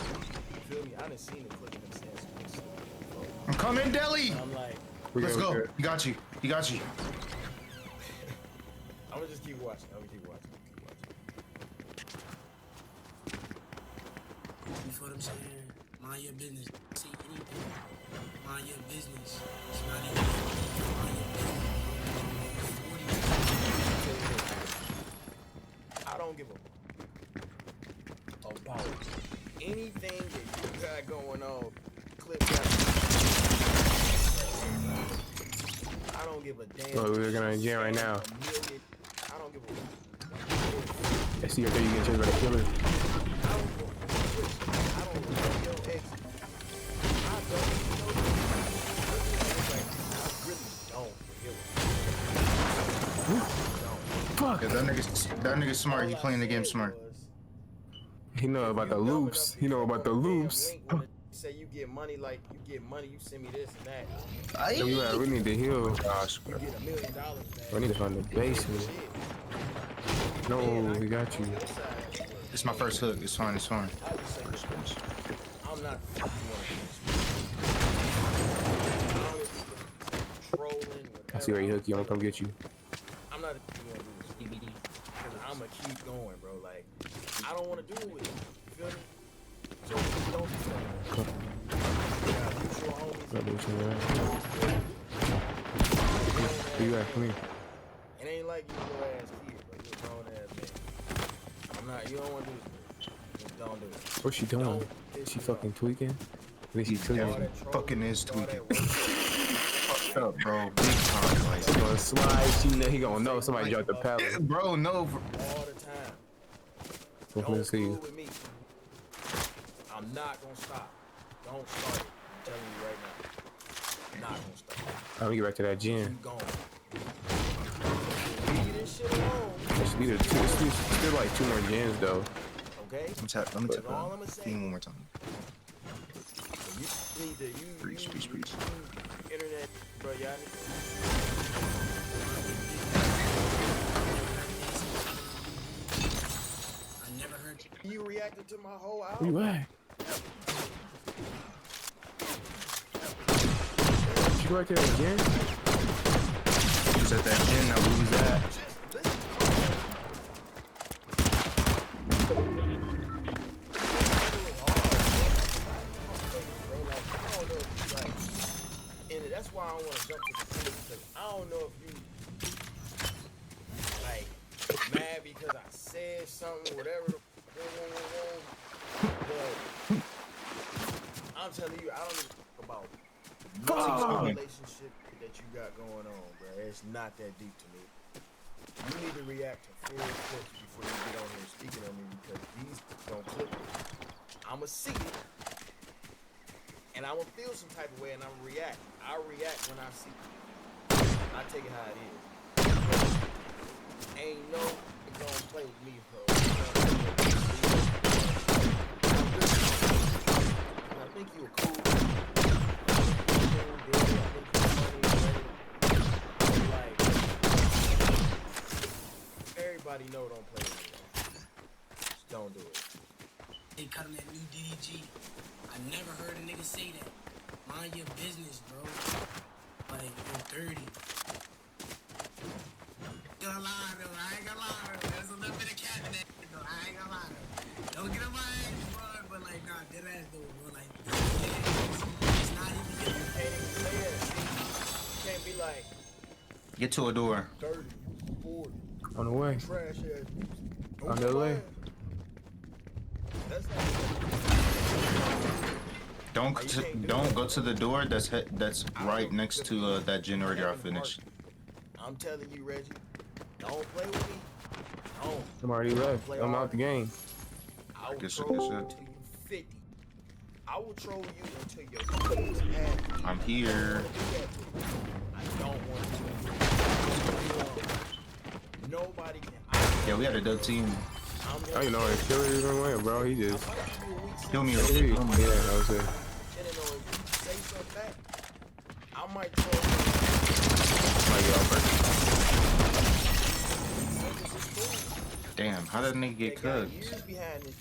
You feel me? I done seen the clip of them saying some stuff before.
I'm coming, Deli.
And I'm like,
Let's go. He got you. He got you.
I'm gonna just keep watching.
Before them saying, mind your business. See anything. Mind your business. It's not even mind your business.
I don't give a about anything that you got going on. Clip got. I don't give a damn.
Oh, we're gonna jam right now.
I don't give a.
I see you there, you get chased by the killer.
Fuck. Yeah, that nigga's smart. He playing the game smart.
He know about the loops. He know about the loops.
Say you get money, like you get money, you send me this and that.
Yeah, we need to heal.
Gosh,
you get $1 million back.
We need to find the basement. No, we got you.
It's my first hook. It's fine. It's fine.
I'm not
I see where he hooked you. I'm gonna come get you.
I'm not doing this. I'm gonna keep going, bro. Like, I don't want to do it with you. You feel me? So don't do that.
Where you at? Come here.
It ain't like you little ass kid, bro. You a grown ass man. I'm not. You don't want to do this, bro. Just don't do it.
What's she doing? She fucking tweaking? At least she tweaking.
Fucking is tweaking. Fucked up, bro. Big time. Like,
She gonna slide. He gonna know somebody dropped the pallet.
Bro, no.
All the time.
Let's see.
With me. I'm not gonna stop. Don't start it. I'm telling you right now. I'm not gonna stop.
I'm gonna get back to that gym.
Keep going. Leave this shit alone.
It's still like 2 more gyms though.
Okay?
Let me tap
all I'm gonna say.
one more time.
You need to
Preach.
internet, bro. Y'all
I never heard
you reacted to my whole
Where
album.
you at? You go back to that gym?
He was at that gym that we was at.
And that's why I don't want to jump to conclusions, because I don't know if you like mad because I said something, whatever. But I'm telling you, I don't even think about no relationship that you got going on, bro. It's not that deep to me. You need to react to full clips before you get on here speaking on me, because these don't clip me. I'ma see it, and I'ma feel some type of way, and I'ma react. I react when I see it. I take it how it is. Ain't no gonna play with me, bro. I think you were cool. Everybody know don't play with me. Just don't do it.
They cut him that new DDG. I never heard a nigga say that. Mind your business, bro. Like, you're 30. Gonna lie, though. I ain't gonna lie, though. There's a little bit of cat in that, though. I ain't gonna lie, though. Don't get on my ass, bro. But, like, nah, dead ass, though, bro. Like, it's not even
You can't even say that. You can't be like
Get to a door.
30, 40.
On the way.
Trash ass.
On the way.
That's
Don't go to the door that's right next to that generator I finished.
I'm telling you, Reggie, don't play with me. Don't.
I'm already left. I'm out the game.
I will
Good shit,
troll
good
you
shit.
until you 50. I will troll you until your face ass.
I'm here.
I don't want to. Nobody can.
Yeah, we had a dub team.
I don't know if Kirito even win, bro. He just
Kill me.
Yeah, that was it.
Say something back. I might troll
Damn, how did that nigga get cooked?
years behind this.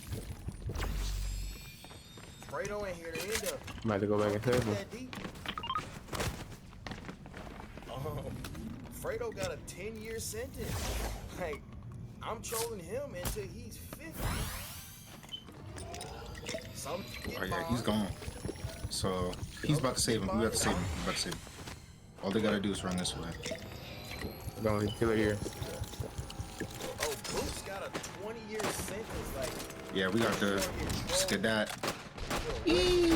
Fredo ain't here to end up.
I'm about to go back and save him.
That deep. Fredo got a 10-year sentence. Like, I'm trolling him until he's 50.
Oh yeah, he's gone. So he's about to save him. We got to save him. We about to save him. All they gotta do is run this way.
Don't kill it here.
Oh, Bruce got a 20-year sentence. Like,
Yeah, we got the skedat.
He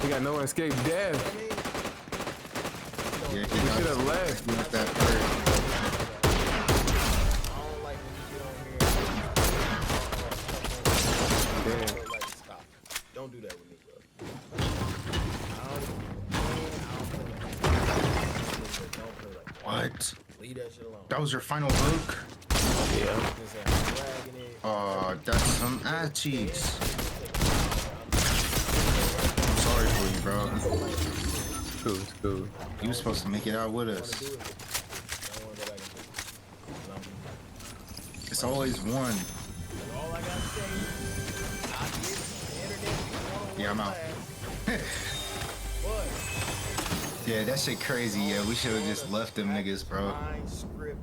got no escape death.
Yeah,
He should have left.
He got that bird.
Don't do that with me, bro.
What?
Leave that shit alone.
That was your final look?
Yeah.
Oh, that's some ass cheeks. I'm sorry for you, bro.
Cool, cool.
You were supposed to make it out with us. It's always one.
All I gotta say, I get internet.
Yeah, I'm out. Yeah, that shit crazy. Yeah, we should have just left them niggas, bro.
Script.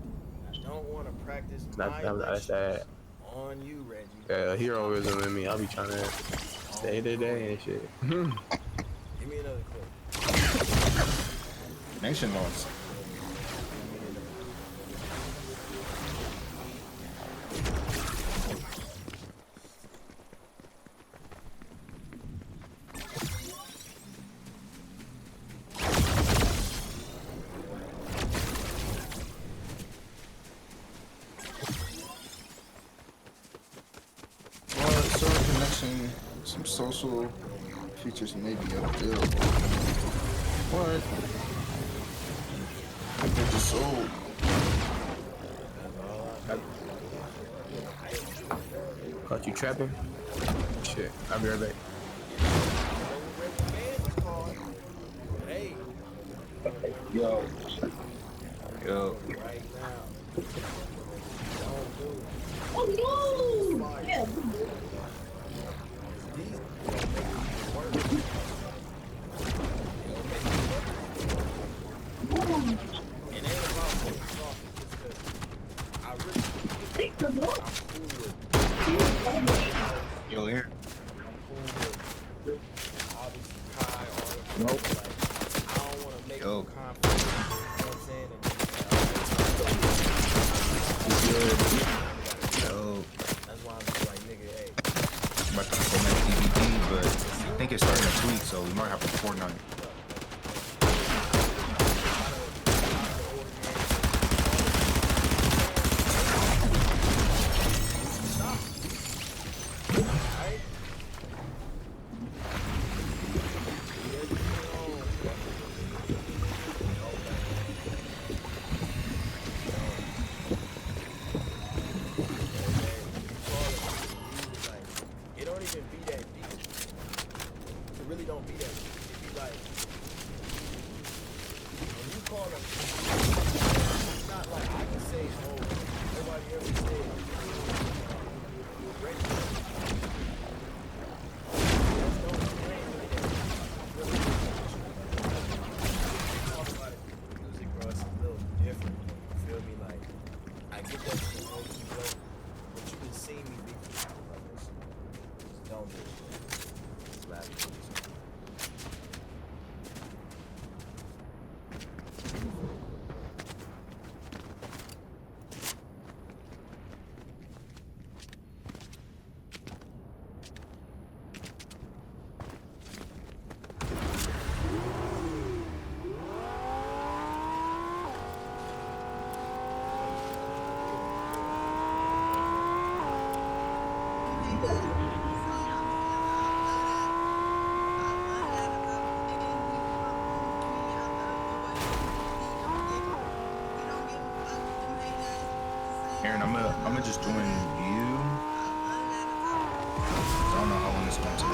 I don't want to practice
That's that.
on you, Reggie.
Yeah, heroism in me. I'll be trying to stay today and shit.
Give me another clip.
Nation lost. Sword connection Some social features may be available. What? They're just sold.
Caught you trapping? Shit, I'll be right back.
Hey.
Yo. Yo.
Right now.
Oh no! Yeah.
Yo, here.
Nope.
Yo. Yo.
That's why I'm just like, nigga, hey.
I'm about to go make DVD, but I think it's starting next week, so we might have a Fortnite.
It don't even be that deep. It really don't be that deep. It be like, when you call them, it's not like I can say, oh, nobody ever said, ready. Talk about it. Music, bro, it's a little different. You feel me? Like, I get that from the OG, bro. But you can see me be like this. Just don't do it. Just laugh at me.
Aaron, I'm gonna just join you. I don't know how long it's going to take.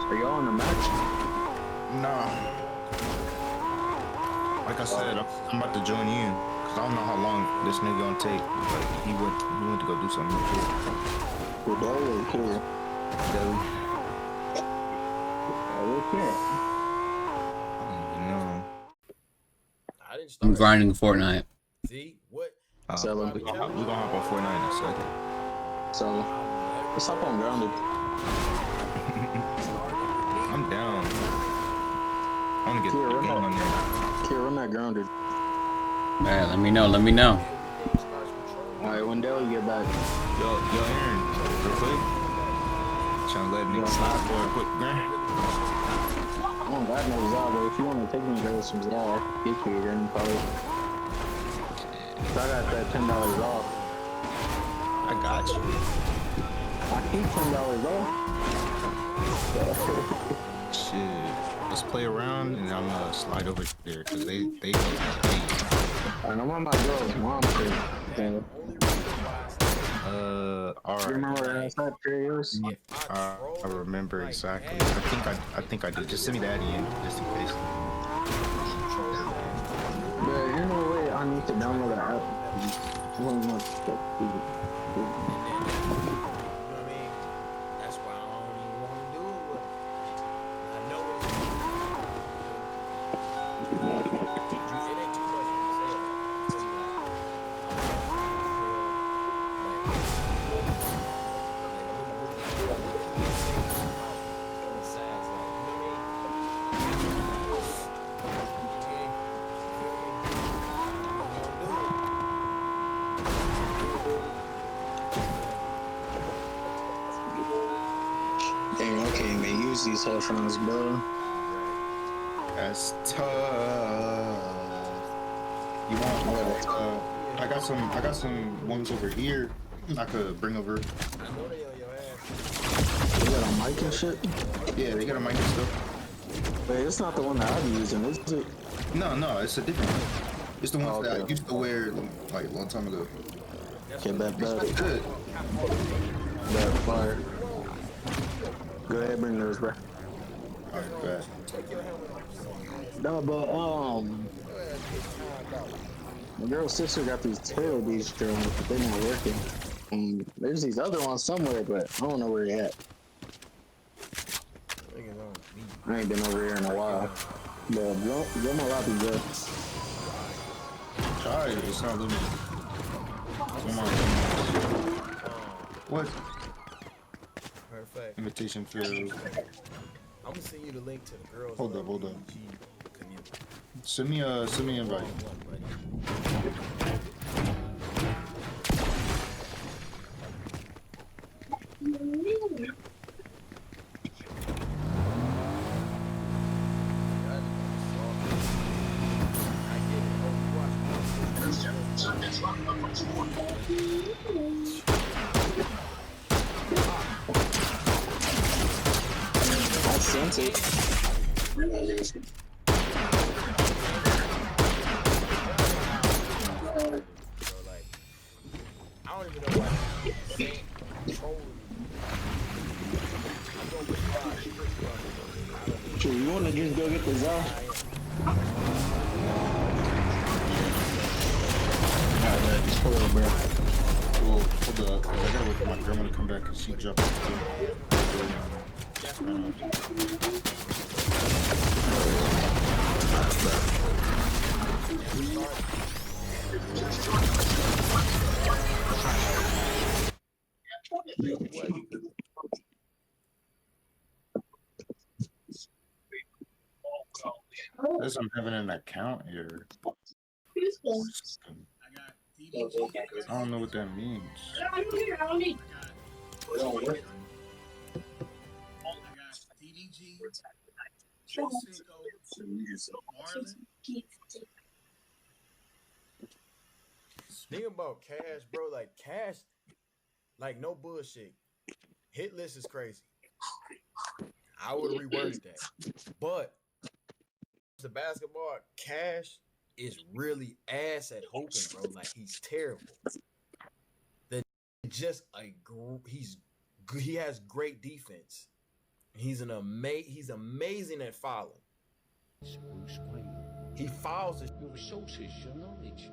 Are y'all in the match?
Nah. Like I said, I'm about to join you. Cause I don't know how long this nigga gonna take. But he went to go do something real quick.
We're done here.
I didn't
I'm
start.
grinding Fortnite.
See? What?
So,
we gonna hop on Fortnite in a second.
So, let's hop on Grounded.
I'm down. I wanna get
Here,
the game on there.
Here, run that Grounded.
Alright, let me know.
Alright, when Dale you get back.
Yo, Aaron, real quick. Trying to let niggas slide for a quick grand.
I don't got no Zah, but if you want to take me to some Zah, get you here and probably. So I got that $10 off.
I got you.
I keep $10 off.
Shit. Let's play around and I'm gonna slide over there because they
And I'm on my girl's mom's thing.
Alright.
You remember LazayASAP yours?
I remember exactly. I think I did. Just send me the addy in, just in case.
But you know way I need to download the app.
That's why I don't even want to do it. I know it ain't too much to say.
these headphones, bro.
That's tough. You want? I got some ones over here. I could bring over.
They got a mic and shit?
Yeah, they got a mic and stuff.
Wait, it's not the one that I'm using, is it?
No, it's a different one. It's the ones that I used to wear like a long time ago.
Okay, bet.
Good.
Bet, fire. Go ahead, bring those, bro.
Alright, bet.
No, but, my girl's sister got these tail beach drones, but they're not working. There's these other ones somewhere, but I don't know where they're at. I ain't been over here in a while. But go my lobby, bro.
Try it, it's not limited. Come on. What?
Perfect.
Invitation for.
I'm gonna send you the link to the girls.
Hold up. Send me an invite.
I sent it.
I don't even know why.
So you wanna just go get the Zah? Alright, just pull over, bro.
Cool. Hold up. I gotta wait for my grandma to come back because she dropped the Unless I'm having an account here. I don't know what that means.
Think about cash, bro. Like cash, like no bullshit. Hit list is crazy. I would have reworded that, but the basketball cash is really ass at hoping, bro. Like he's terrible. He has great defense. He's amazing at fouling. He fouls.
Your resources, your knowledge.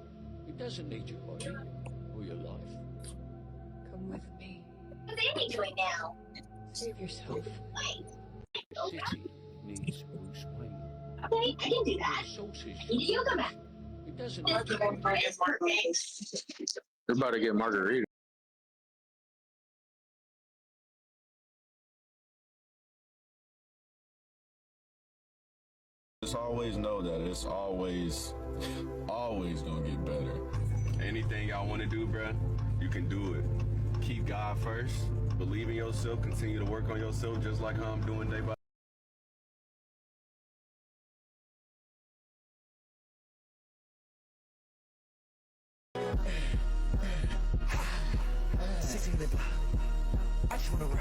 It doesn't need your body or your life.
Come with me. What's Andy doing now? Save yourself. Wait.
City needs Bruce Wayne.
Okay, I can do that.
Resources.
You come back.
It doesn't
Don't
need
give him for his markings.
They're about to get margarita.
Just always know that it's always gonna get better. Anything y'all want to do, bruh, you can do it. Keep God first. Believe in yourself. Continue to work on yourself, just like how I'm doing day by day.
I just wanna ride.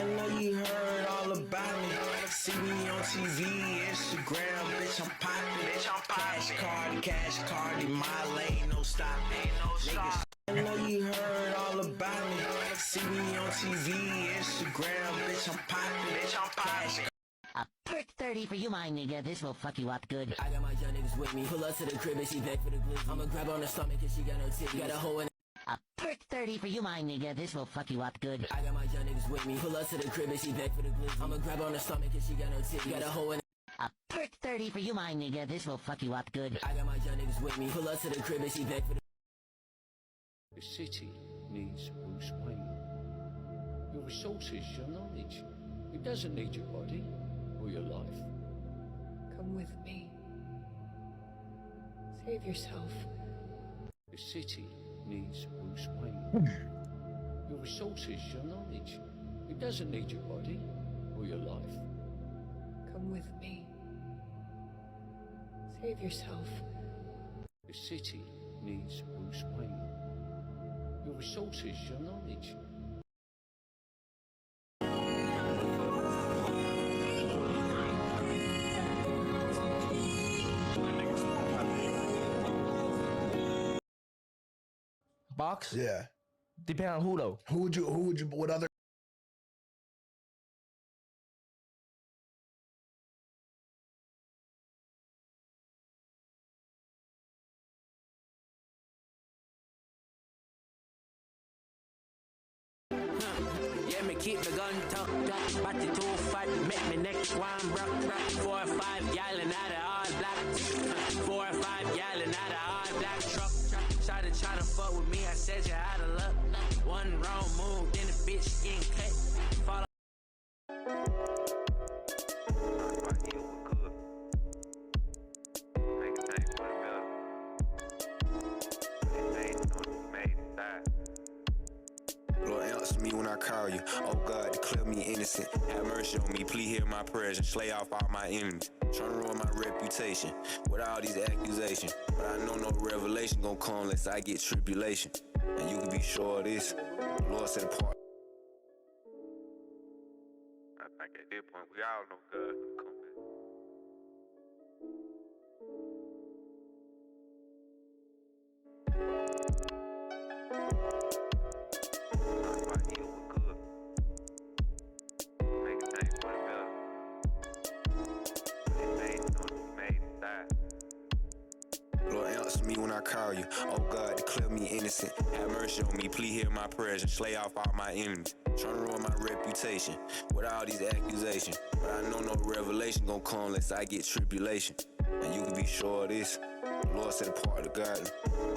I know you heard all about me. See me on TV, Instagram, bitch, I'm poppin'. Cash card in my lane, no stop. Niggas, I know you heard all about me. See me on TV, Instagram, bitch, I'm poppin'.
A perk 30 for you, my nigga. This will fuck you up good.
I got my young niggas with me. Pull up to the crib and she back for the glizzy. I'ma grab on the stomach and she got no titty. Got a hole in
A A perk 30 for you, my nigga. This will fuck you up good.
I got my young niggas with me. Pull up to the crib and she back for the glizzy. I'ma grab on the stomach and she got no titties. Got a hole in
A perk 30 for you, my nigga. This will fuck you up good.
I got my young niggas with me. Pull up to the crib and she back for the
The city needs Bruce Wayne. Your resources, your knowledge. It doesn't need your body or your life.
Come with me. Save yourself.
The city needs Bruce Wayne. Your resources, your knowledge. It doesn't need your body or your life.
Come with me. Save yourself.
The city needs Bruce Wayne. Your resources, your knowledge.
Box?
Yeah.
Depend on who though.
Who would you? What other?
Yeah, me keep the gun tucked up. Body too fat, make me neck one broke. 4 or 5 yelling at it all black. 4 or 5 yelling at it all black truck. Started trying to fuck with me, I said you out of luck. One wrong move, then the bitch getting cut. Fall
Lord, answer me when I call you. Oh God, declare me innocent. Have mercy on me, please hear my prayers and slay off all my enemies. Trying to ruin my reputation with all these accusations. But I know no revelation gonna come unless I get tribulation. And you can be sure of this. The Lord set apart.
I think at this point we all know God will come back.
Lord, answer me when I call you. Oh God, declare me innocent. Have mercy on me, please hear my prayers and slay off all my enemies. Trying to ruin my reputation with all these accusations. But I know no revelation gonna come unless I get tribulation. And you can be sure of this. The Lord set apart the godly.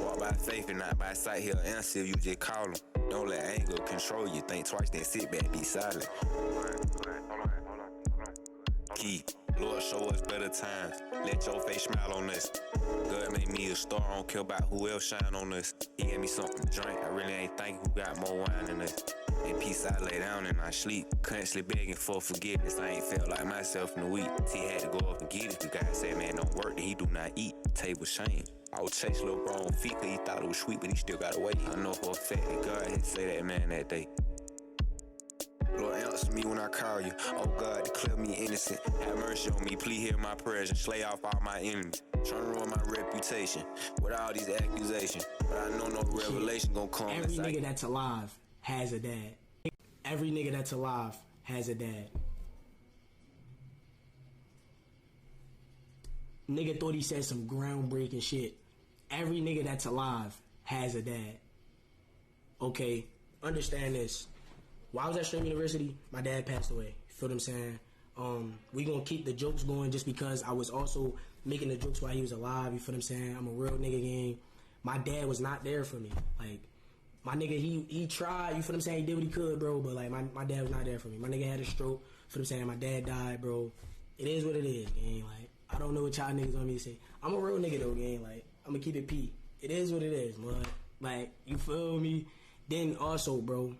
Walk by faith and not by sight. He'll answer if you just call him. Don't let anger control you. Think twice, then sit back, be silent. Key. Lord, show us better times. Let your face smile on us. God made me a star, I don't care about who else shine on us. He gave me something to drink, I really ain't thinking who got more wine than us. In peace I lay down and I sleep, constantly begging for forgiveness. I ain't felt like myself in a week. T had to go up and get it, the guy said, man, don't work, that he do not eat. Table shame. I would chase little bro on feet, cause he thought it was sweet, but he still got away. I know for a fact that God had to say that man that day. Lord, answer me when I call you. Oh God, declare me innocent. Have mercy on me, please hear my prayers and slay off all my enemies. Trying to ruin my reputation with all these accusations. But I know no revelation gonna come.
Every nigga that's alive has a dad. Every nigga that's alive has a dad. Nigga thought he said some groundbreaking shit. Every nigga that's alive has a dad. Okay, understand this. While I was at Stream University, my dad passed away. You feel what I'm saying? We gonna keep the jokes going just because I was also making the jokes while he was alive. You feel what I'm saying? I'm a real nigga gang. My dad was not there for me. Like, my nigga, he tried. You feel what I'm saying? He did what he could, bro. But like, my dad was not there for me. My nigga had a stroke. You feel what I'm saying? My dad died, bro. It is what it is, gang. Like, I don't know what y'all niggas want me to say. I'm a real nigga though, gang. Like, I'm gonna keep it P. It is what it is, man. Like, you feel me? Then also, bro,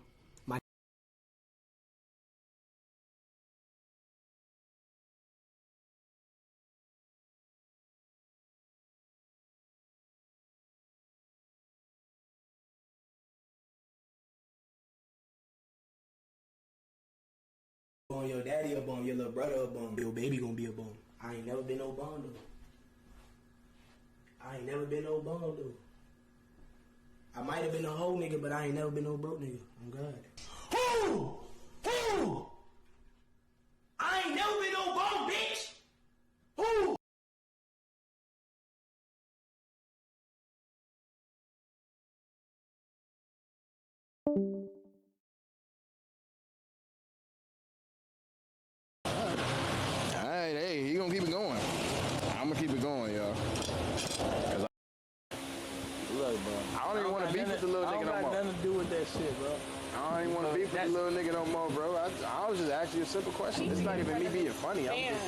on your daddy a bum, your little brother a bum, your baby gonna be a bum. I ain't never been no bum though. I ain't never been no bum though. I might have been a whole nigga, but I ain't never been no broke nigga. I'm God. Who? I ain't never been no bum, bitch. Who?
that little nigga no more, bro. I was just asking you a simple question. It's not even me being funny. I'm just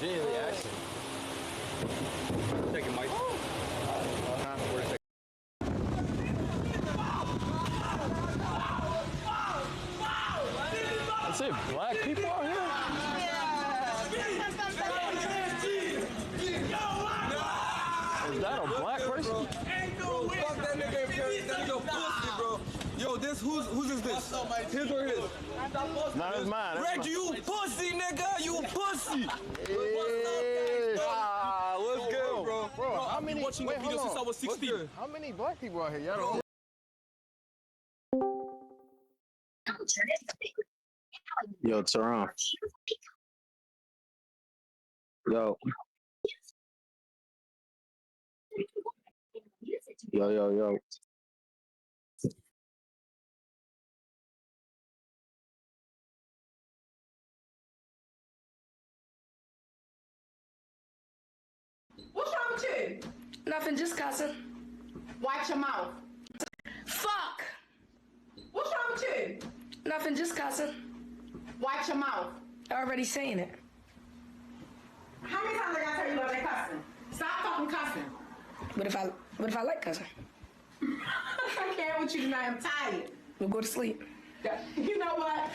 genuinely asking.
Take it, Mike.
Is it black people out here? Is that a black person?
Fuck that nigga, that nigga pussy, bro. Yo, whose is this? His or his?
No, it's mine.
Reggie, you pussy, nigga. You pussy. What's good, bro?
Bro, how many?
Watching your videos since I was 16.
How many black people out here? Y'all don't.
Yo, Tehran. Yo. Yo.
What's wrong with you? Nothing, just cussing. Watch your mouth. Fuck! What's wrong with you? Nothing, just cussing. Watch your mouth. Already saying it. How many times I gotta tell you about that cussing? Stop fucking cussing. What if I like cussing? I can't with you tonight. I'm tired. We'll go to sleep. You know what?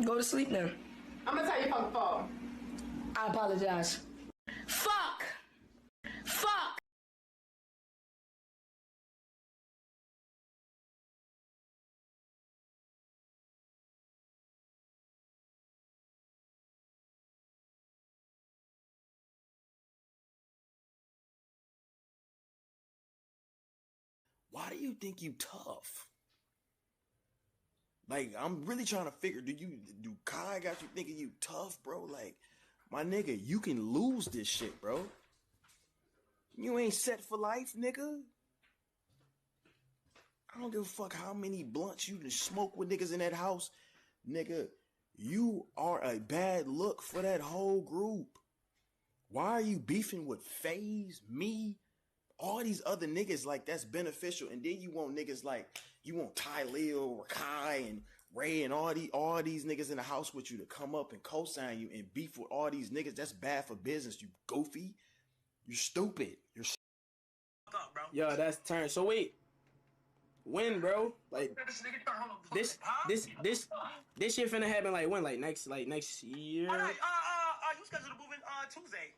Go to sleep then. I'm gonna tell you fucking phone. I apologize. Fuck! Fuck!
Why do you think you tough? Like, I'm really trying to figure, do Kai got you thinking you tough, bro? Like, my nigga, you can lose this shit, bro. You ain't set for life, nigga. I don't give a fuck how many blunts you just smoke with niggas in that house. Nigga, you are a bad look for that whole group. Why are you beefing with FaZe, me, all these other niggas like that's beneficial? And then you want niggas like, you want Ty Lil, Rakai, and Ray, and all these niggas in the house with you to come up and co-sign you and beef with all these niggas. That's bad for business, you goofy. You're stupid. You're
up, bro. Yo, that's turn. So wait. When, bro? Like this shit finna happen like when? Like next year?
All right, you scheduled to move in Tuesday.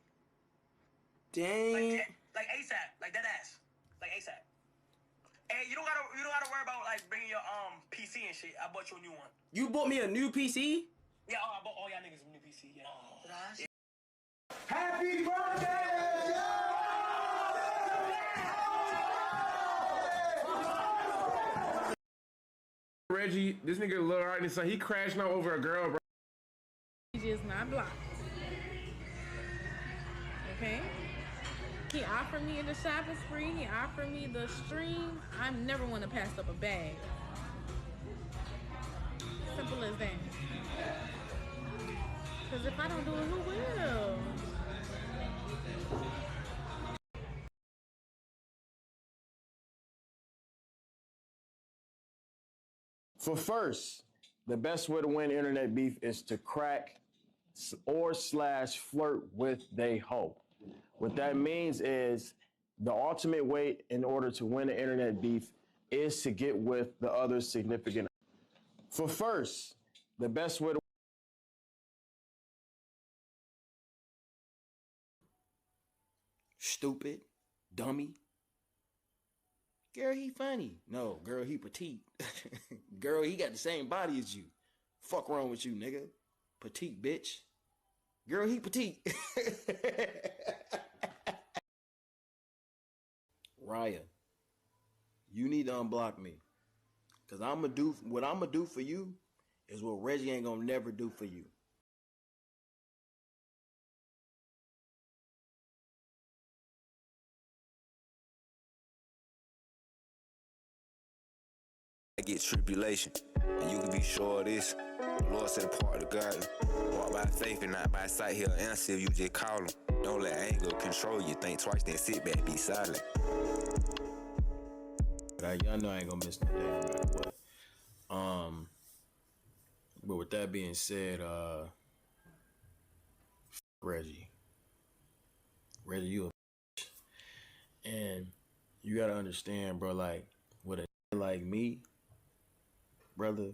Dang.
Like ASAP, like that ass, like ASAP. And you don't gotta worry about like bringing your PC and shit. I bought you a new one.
You bought me a new PC?
Yeah, I bought all y'all niggas a new PC. Yeah. Yeah.
Happy birthday!
Reggie, this nigga Lil Artney, so he crashing out over a girl, bro.
He is not blocked. Okay? He offered me the shopping spree. He offered me the stream. I never want to pass up a bag. Simple as that. Because if I don't do it, who will?
For first, the best way to win internet beef is to crack or / flirt with they hoe. What that means is the ultimate way in order to win an internet beef is to get with the other significant. For first, the best way to
stupid, dummy. Girl, he funny. No, girl, he petite. Girl, he got the same body as you. Fuck wrong with you, nigga. Petite bitch. Girl, he petite. Raya, you need to unblock me. Cause what I'm gonna do for you is what Reggie ain't gonna never do for you.
I get tribulation, and you can be sure of this. The Lord set apart the garden. Walk by faith and not by sight. He'll answer if you just call him. Don't let anger control you. Think twice, then sit back, be silent.
But y'all know I ain't gonna miss no day no matter what. But with that being said, Reggie, you a bitch. And you gotta understand, bro, like, with a like me, brother,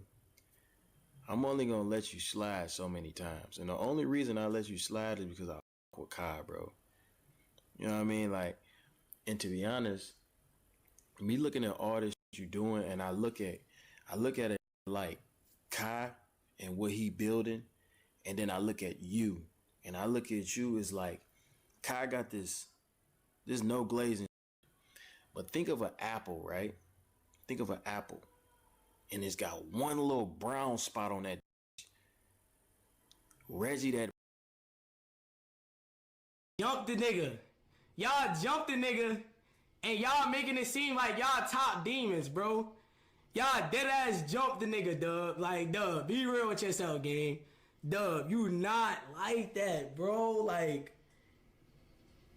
I'm only gonna let you slide so many times. And the only reason I let you slide is because I fuck with Kai, bro. You know what I mean? Like, and to be honest, me looking at all this shit you doing, and I look at it like Kai and what he building, and then I look at you, and I look at you as like Kai got this no glazing, but think of an apple, right? Think of an apple, and it's got one little brown spot on that. Reggie, that
jumped the nigga. Y'all jumped the nigga, and y'all making it seem like y'all top demons, bro. Y'all dead ass jumped the nigga, Dub. Like, Dub, be real with yourself, gang. Dub, you not like that, bro. Like,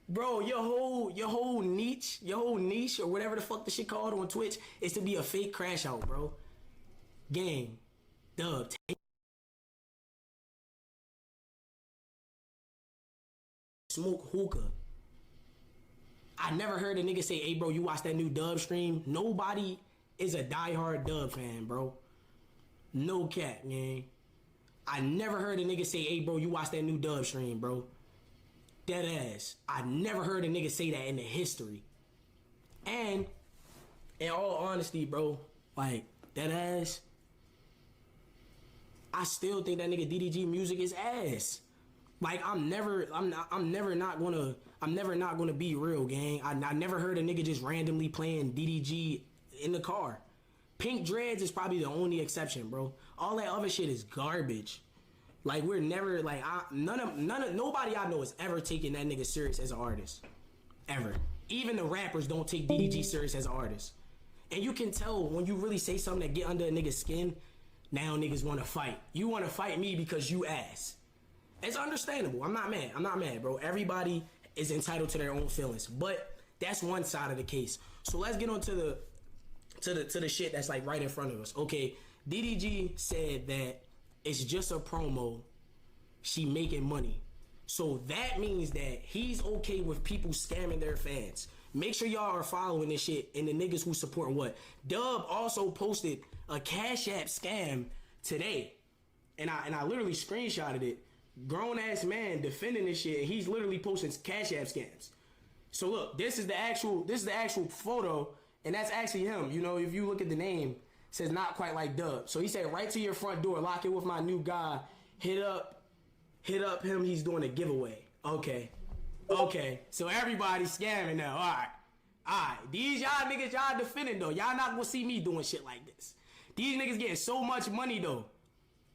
bro, your whole niche, or whatever the fuck the shit called on Twitch, is to be a fake crash out, bro. Gang, Dub, take smoke hookah. I never heard a nigga say, hey, bro, you watch that new Dub stream? Nobody is a diehard Dub fan, bro. No cap, man. I never heard a nigga say, hey, bro, you watch that new Dub stream, bro. Dead ass. I never heard a nigga say that in the history. And, in all honesty, bro, like, dead ass, I still think that nigga DDG music is ass. Like, I'm never not gonna be real, gang. I never heard a nigga just randomly playing DDG in the car. Pink Dreads is probably the only exception, bro. All that other shit is garbage. Like, we're never, like, nobody I know is ever taking that nigga serious as an artist. Ever. Even the rappers don't take DDG serious as an artist. And you can tell when you really say something that get under a nigga's skin, now niggas wanna fight. You wanna fight me because you ass. It's understandable. I'm not mad, bro. Everybody is entitled to their own feelings. But that's one side of the case. So let's get on to the shit that's like right in front of us. Okay, DDG said that it's just a promo. She making money. So that means that he's okay with people scamming their fans. Make sure y'all are following this shit and the niggas who support what. Dub also posted a Cash App scam today. And I literally screenshotted it. Grown ass man defending this shit. He's literally posting Cash App scams. So look, this is the actual photo, and that's actually him. You know, if you look at the name, it says not quite like Dub. So he said, right to your front door, lock it with my new guy. Hit up him. He's doing a giveaway. Okay. So everybody's scamming now. All right. These y'all niggas y'all defending though. Y'all not gonna see me doing shit like this. These niggas getting so much money though.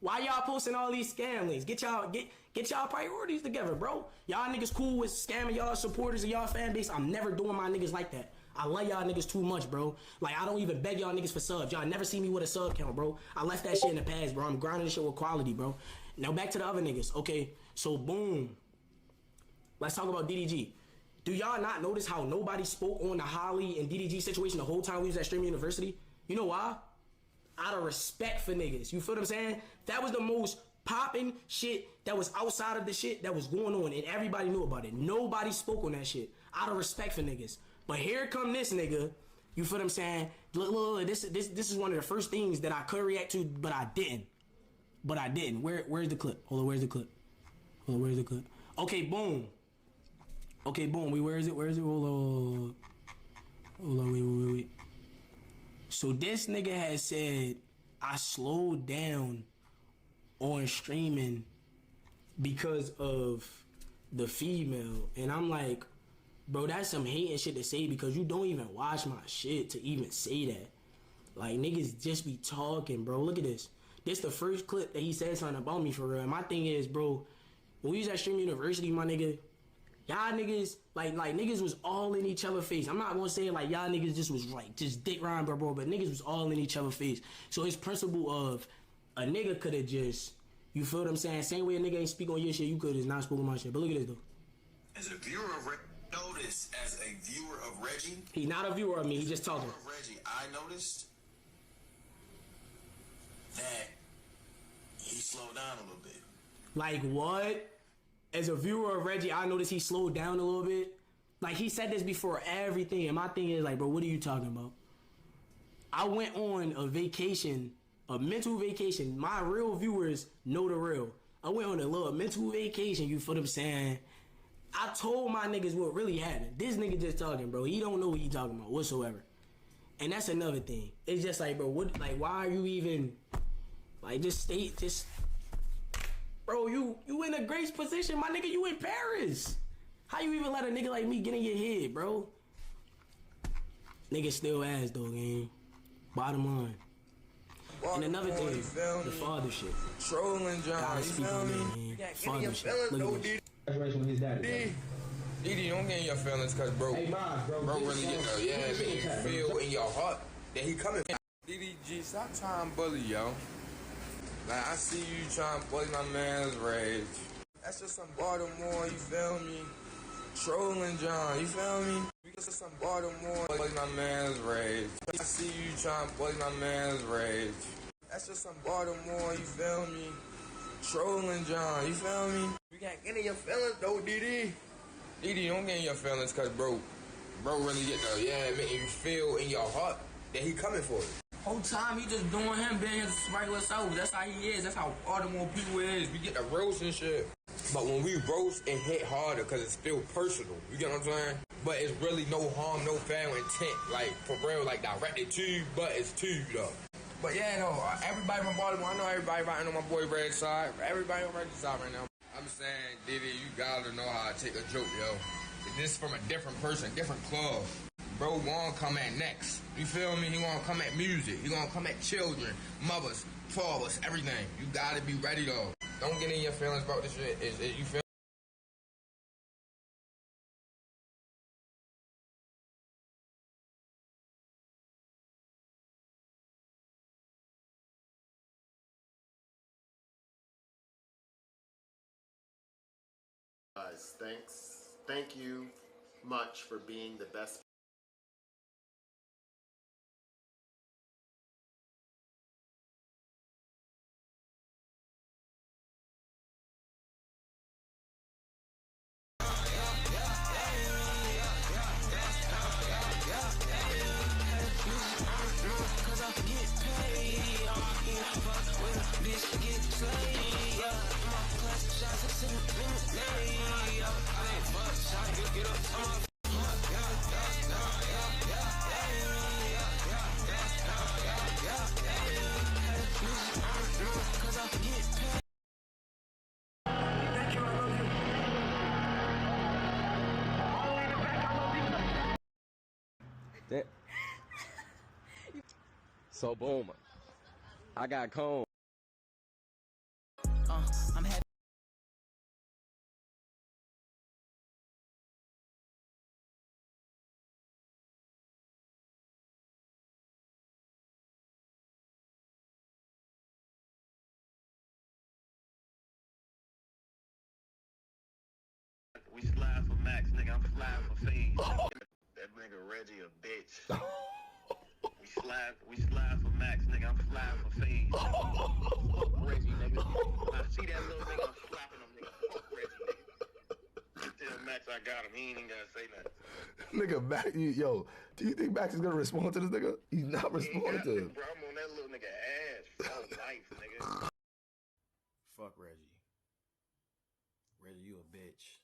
Why y'all posting all these scam links? Get y'all priorities together, bro. Y'all niggas cool with scamming y'all supporters and y'all fan base. I'm never doing my niggas like that. I love y'all niggas too much, bro. Like, I don't even beg y'all niggas for subs. Y'all never see me with a sub count, bro. I left that shit in the past, bro. I'm grinding this shit with quality, bro. Now back to the other niggas. Okay, so boom. Let's talk about DDG. Do y'all not notice how nobody spoke on the Holly and DDG situation the whole time we was at Stream University? You know why? Out of respect for niggas. You feel what I'm saying? That was the most popping shit that was outside of the shit that was going on, and everybody knew about it. Nobody spoke on that shit out of respect for niggas. But here come this nigga. You feel what I'm saying? Look, this is one of the first things that I could react to, but I didn't. Where's the clip? Hold on, where's the clip? Okay, boom. Where is it? Hold on, wait. So this nigga has said I slowed down on streaming because of the female. And I'm like, bro, that's some hating shit to say because you don't even watch my shit to even say that. Like, niggas just be talking, bro. Look at this. This the first clip that he said something about me for real. And my thing is, bro, when we was at Stream University, my nigga, y'all niggas, like niggas was all in each other's face. I'm not gonna say like y'all niggas just was like just dick riding, bro, but niggas was all in each other's face. So his principle of a nigga could have just, you feel what I'm saying? Same way a nigga ain't speak on your shit, you could have not spoken on my shit. But look at this though.
As a viewer of notice, as a viewer of Reggie,
he's not a viewer of me. He's just talking.
Reggie, I noticed that he slowed down a little bit.
Like what? As a viewer of Reggie, I noticed he slowed down a little bit. Like he said this before everything, and my thing is like, bro, what are you talking about? I went on a vacation, a mental vacation. My real viewers know the real. I went on a little mental vacation, you feel what I'm saying? I told my niggas what really happened. This nigga just talking, bro. He don't know what he talking about whatsoever. And that's another thing. It's just like, bro, what, like, why are you even, like, bro, you in a great position, my nigga, you in Paris. How you even let a nigga like me get in your head, bro? Nigga still ass, though, gang. Bottom line. And another thing, the father shit.
Trolling John,
gotta speak on that, man. Father shit. Look at this.
Congratulations with his daddy. Didi, don't get in your feelings, cause bro,
hey, Ma, bro
really get the make you feel in your heart that he coming. Didi G, stop trying to bully, yo. Like I see you trying to bully my man's rage. That's just some Baltimore, you feel me? Trolling John, you feel me? That's just some Baltimore, bully my man's rage. I see you trying to bully my man's rage. That's just some Baltimore, you feel me? Trolling John, you feel me? You can't get in your feelings though, Didi. Didi, don't get in your feelings, cause bro really get the make you feel in your heart that he coming for you. Whole time he just doing him, being his regular self. That's how he is. That's how Baltimore people is. We get the roast and shit. But when we roast, it hit harder because it's still personal. You get what I'm saying? But it's really no harm, no foul intent. Like, for real, like, directed to you, but it's to you, though. But yeah, no, everybody from Baltimore, I know everybody riding on my boy Red's side. Everybody on Red's side right now. I'm saying, Diddy, you gotta know how to take a joke, yo. This is from a different person, different club. Bro won't come at next. You feel me? He won't come at music. He won't come at children, mothers, fathers, everything. You gotta be ready, though. Don't get in your feelings about this shit. You feel
Guys, thank you much for being the best.
So boom, I got comb.
I'm happy.
We slide for Max, nigga. I'm sliding for Fade. That nigga Reggie a bitch. We slide for Max, nigga. I'm sliding for Fade. Fuck Reggie, nigga. When I see that little nigga, I'm slapping him, nigga. Fuck Reggie, nigga. Tell Max I got him. He ain't even gotta say nothing.
Nigga, Max, yo, do you think Max is gonna respond to this nigga? He's not responding to him.
Bro, I'm on that little nigga ass for life, nigga.
Fuck Reggie. Reggie, you a bitch.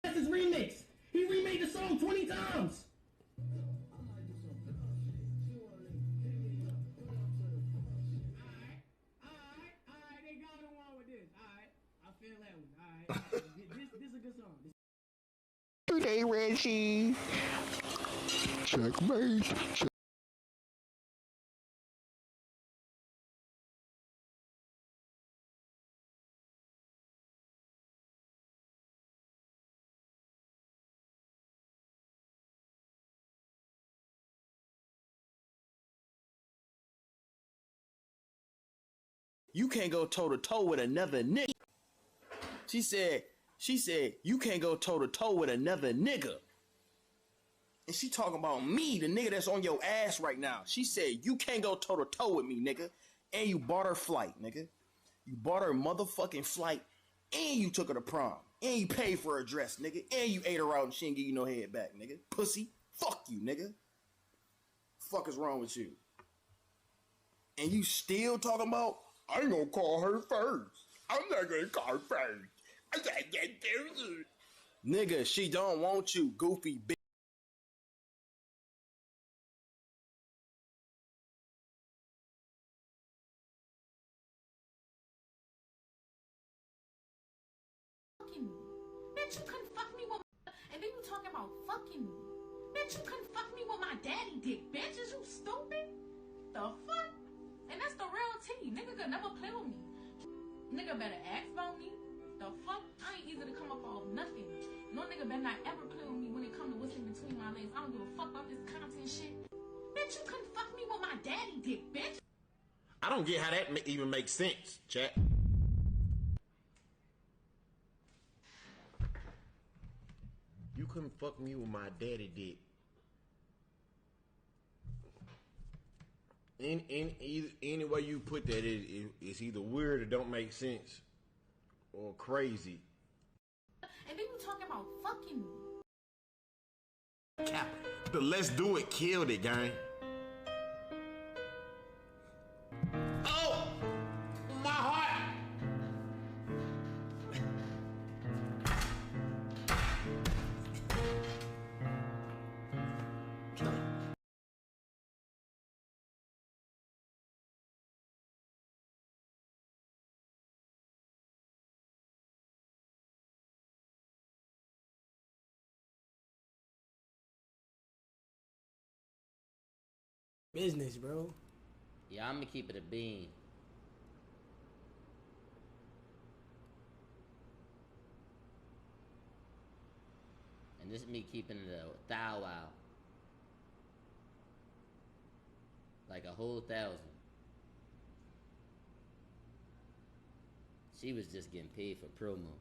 That's his remix. He remade the song 20 times. Alright, they got no wrong with this. Alright, I feel that one. Alright, this is a good song.
Hey, Reggie. Checkmate.
You can't go toe to toe with another nigga. She said, you can't go toe to toe with another nigga. And she talking about me, the nigga that's on your ass right now. She said, you can't go toe to toe with me, nigga. And you bought her flight, nigga. You bought her motherfucking flight, and you took her to prom. And you paid for her dress, nigga. And you ate her out and she didn't give you no head back, nigga. Pussy. Fuck you, nigga. Fuck is wrong with you? And you still talking about, I ain't gonna call her first. I'm not gonna call her first. I gotta get there. Nigga, she don't want you, goofy bitch.
Bitch, you couldn't fuck me with my... And then you talking about fucking me. Bitch, you couldn't fuck me with my daddy dick. Bitch, is you stupid? The fuck? And that's the real tea. Nigga could never play with me. Nigga better ask about me. The fuck? I ain't easy to come up off nothing. No nigga better not ever play with me when it come to what's in between my legs. I don't give a fuck about this content shit. Bitch, you couldn't fuck me with my daddy dick, bitch.
I don't get how that even makes sense, chat. You couldn't fuck me with my daddy dick. Any way you put that, it's either weird or don't make sense or crazy.
And then you talking about fucking me.
Cap, the let's do it killed it, gang. Oh, my heart.
Business, bro.
Yeah, I'm gonna keep it a bean. And this is me keeping it a thou out. Like a whole 1,000. She was just getting paid for promo.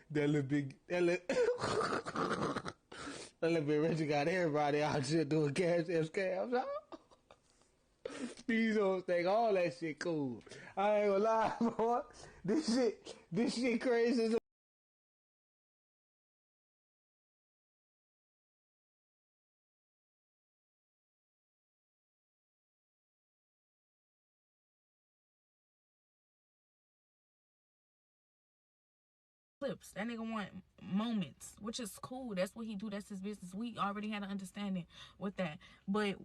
That little big Richard got everybody out here doing cash scams. These hoes think all that shit cool. I ain't gonna lie, boy. This shit crazy as a
clips. That nigga want moments, which is cool. That's what he do. That's his business. We already had an understanding with that. But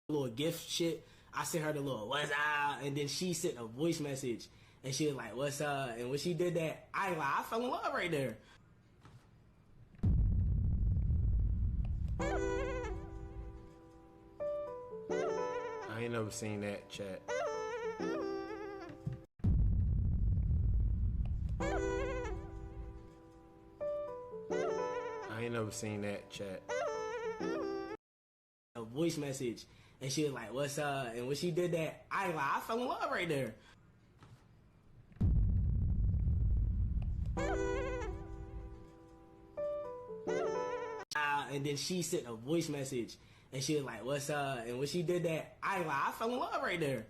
little gift shit, I sent her the little what's up, and then she sent a voice message, and she was like, what's up? And when she did that, I ain't lie, I fell in love right there.
I ain't never seen that, chat. I ain't never seen that, chat.
A voice message, and she was like, what's up? And when she did that, I ain't lie, I fell in love right there. And then she sent a voice message, and she was like, what's up? And when she did that, I ain't lie, I fell in love right there.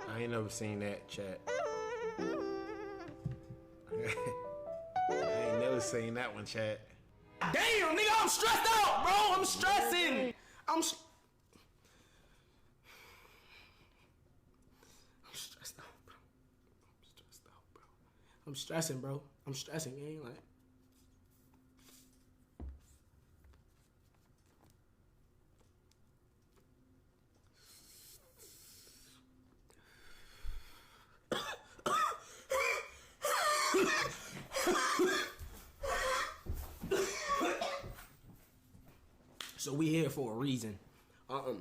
I ain't never seen that, chat. I ain't never seen that one, chat.
Damn, nigga, I'm stressed out, bro. I'm stressing. I'm stressed out, bro. I'm stressing, bro. I'm stressing, gang. Like, So we here for a reason. I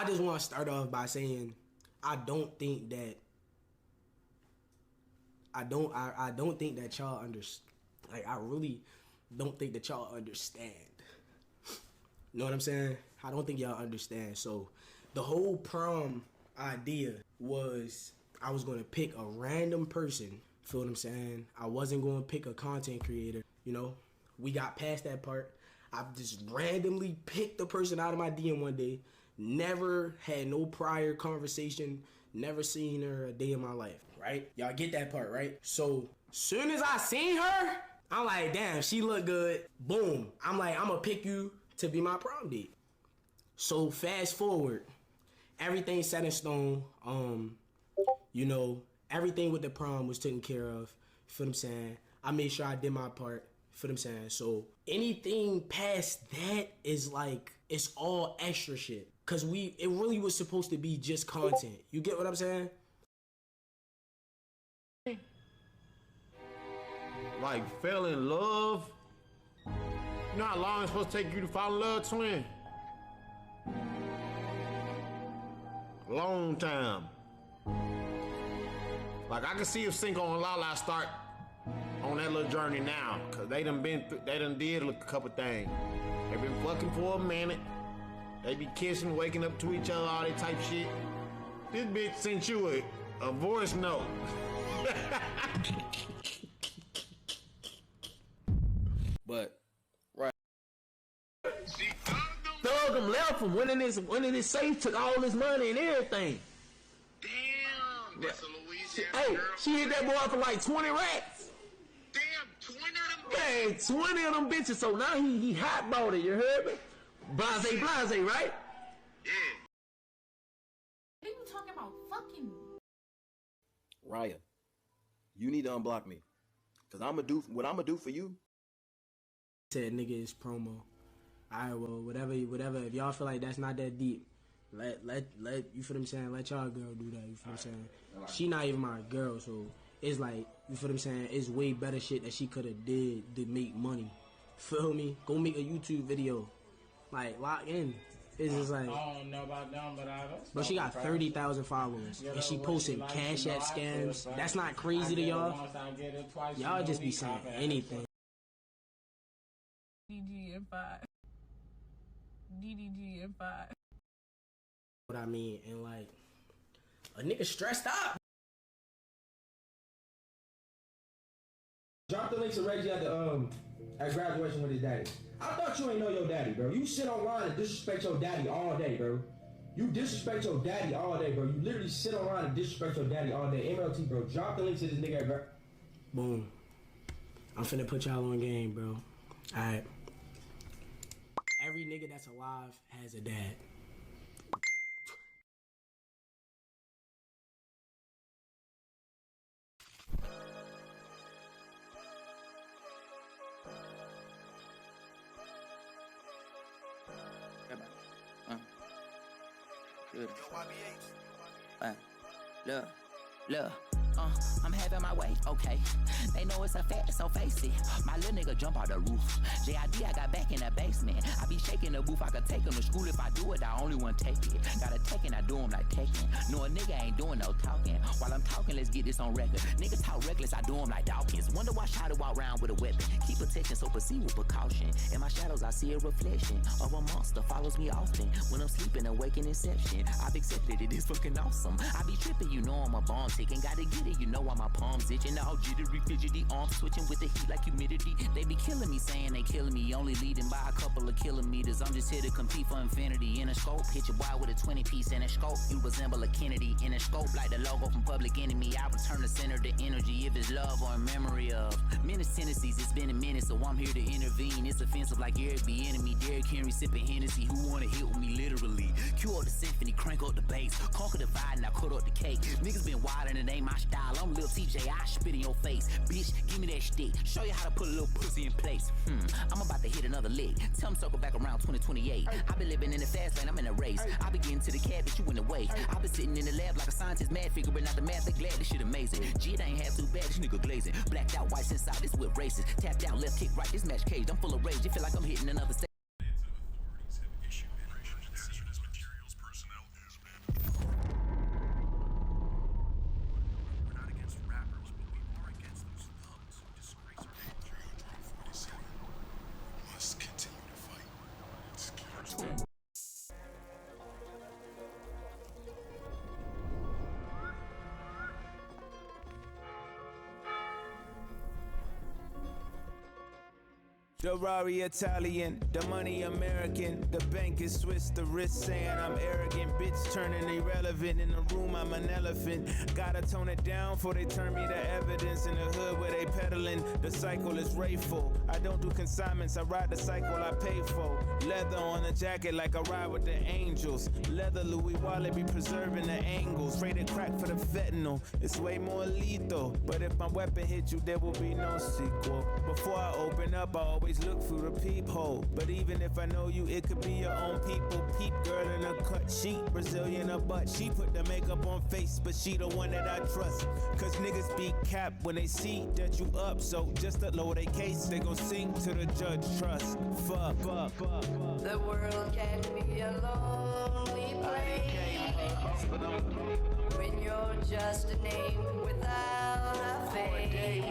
just want to start off by saying I don't think that y'all understand. Like, I really don't think that y'all understand. You know what I'm saying? I don't think y'all understand. So the whole prom idea was I was going to pick a random person. Feel what I'm saying? I wasn't going to pick a content creator. You know, we got past that part. I just randomly picked the person out of my DM one day. Never had no prior conversation. Never seen her a day in my life, right? Y'all get that part, right? So soon as I seen her, I'm like, damn, she look good. Boom. I'm like, I'm going to pick you to be my prom date. So fast forward, everything set in stone. You know, everything with the prom was taken care of. Feel what I'm saying? I made sure I did my part. Feel what I'm saying? So anything past that is like, it's all extra shit. Cause it really was supposed to be just content. You get what I'm saying?
Like, fell in love. You know how long it's supposed to take you to fall in love, twin? Long time. Like, I can see if Cinco and Lala start on that little journey now, cause they done did a couple things. They been fucking for a minute. They be kissing, waking up to each other, all that type shit. This bitch sent you a voice note.
But right. Thug him, left him, went in his safe, took all his money and everything.
Damn, that's a Louisiana
Hey,
girl.
she hit that boy for like 20 racks.
Damn, 20 of them.
Man, 20 of them bitches. So now he hot-bought it, you heard me? Blase, right?
Yeah.
What are you talking about? Fucking.
Raya, you need to unblock me. Cause I'ma do what I'ma do for you.
Said nigga is promo. Alright, well, whatever. If y'all feel like that's not that deep, let you feel what I'm saying? Let y'all girl do that. You feel what I'm saying? She not even my girl, so it's like, you feel what I'm saying? It's way better shit that she could have did to make money. Feel me? Go make a YouTube video. Like, lock in. It's just like,
I don't know about them,
but she got 30,000 followers and she posting Cash App scams. That's not crazy to y'all. Y'all just be saying anything.
DDG and 5. DDG and 5.
What I mean, and like, a nigga stressed out.
Drop the links to Reggie at graduation with his daddy. I thought you ain't know your daddy, bro. You sit online and disrespect your daddy all day, bro. You disrespect your daddy all day, bro. You literally sit online and disrespect your daddy all day. MLT, bro. Drop the links to this nigga, bro.
Boom. I'm finna put y'all on game, bro. Alright. Every nigga that's alive has a dad.
Look, I'm having my way, okay. They know it's a fact, so face it. My little nigga jump out the roof. JID, I got back in the basement. I be shaking the booth, I could take him to school. If I do it, I only want to take it. Gotta take it, I do him like taking. No, a nigga ain't doing no talking. While I'm talking, let's get this on record. Niggas talk reckless, I do him like Dawkins. Wonder why Shadow walk around with a weapon. Keep attention, so proceed with precaution. In my shadows, I see a reflection of a monster follows me often. When I'm sleeping, awaken inception. I've accepted it, it's fucking awesome. I be tripping, you know I'm a bomb ticking. Gotta get it, you know why my palms itching. All jittery, fidgety, arms switching with the heat like humidity. They be killing me, saying they killing me, only leading by a couple of kilometers. I'm just here to compete for infinity. In a scope, hit your boy with a 20-piece in a scope. You resemble a Kennedy in a scope, like the logo from Public Enemy. I return to center the energy, if it's love or a memory of menace tendencies. It's been a minute, so I'm here to intervene. It's offensive like Eric B. Enemy. Derrick Henry sipping Hennessy. Who wanna hit with me literally? Cue up the symphony, crank up the bass, conquer the vibe, and I cut up the cake. Niggas been wild and it ain't my style. I'm Lil TJ, I spit in your face. Bitch, give me that stick. Show you how to put a little pussy in place. I'm about to hit another lick. Tell them circle back around 2028. I been living in the fast lane, I'm in a race. I been getting to the cab, but you in the way. I been sitting in the lab like a scientist, mad figuring out the math. They glad this shit amazing. G, it ain't half too bad, this nigga glazing. Blacked out, whites inside, this whip racist. Tapped out, left kick, right, this match caged. I'm full of rage, it feel like I'm hitting another stage.
The Rari Italian, the money American, the bank is Swiss, the wrist saying I'm arrogant, bitch turning irrelevant, in the room I'm an elephant, gotta tone it down before they turn me to evidence, in the hood where they peddling, the cycle is rayful, I don't do consignments, I ride the cycle I pay for, leather on the jacket like I ride with the angels, leather Louis Wallet be preserving the angles, rated crack for the fentanyl, it's way more lethal, but if my weapon hit you there will be no sequel, before I open up I always look through the peephole. But even if I know you, it could be your own people. Peep girl in a cut sheet, Brazilian a butt. She put the makeup on face, but she the one that I trust. Cause niggas be capped when they see that you up. So just to lower their case, they gon' sing to the judge trust. Fuck.
The world can be a lonely place when you're just a name without a face.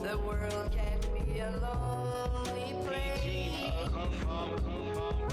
The world can be a lonely place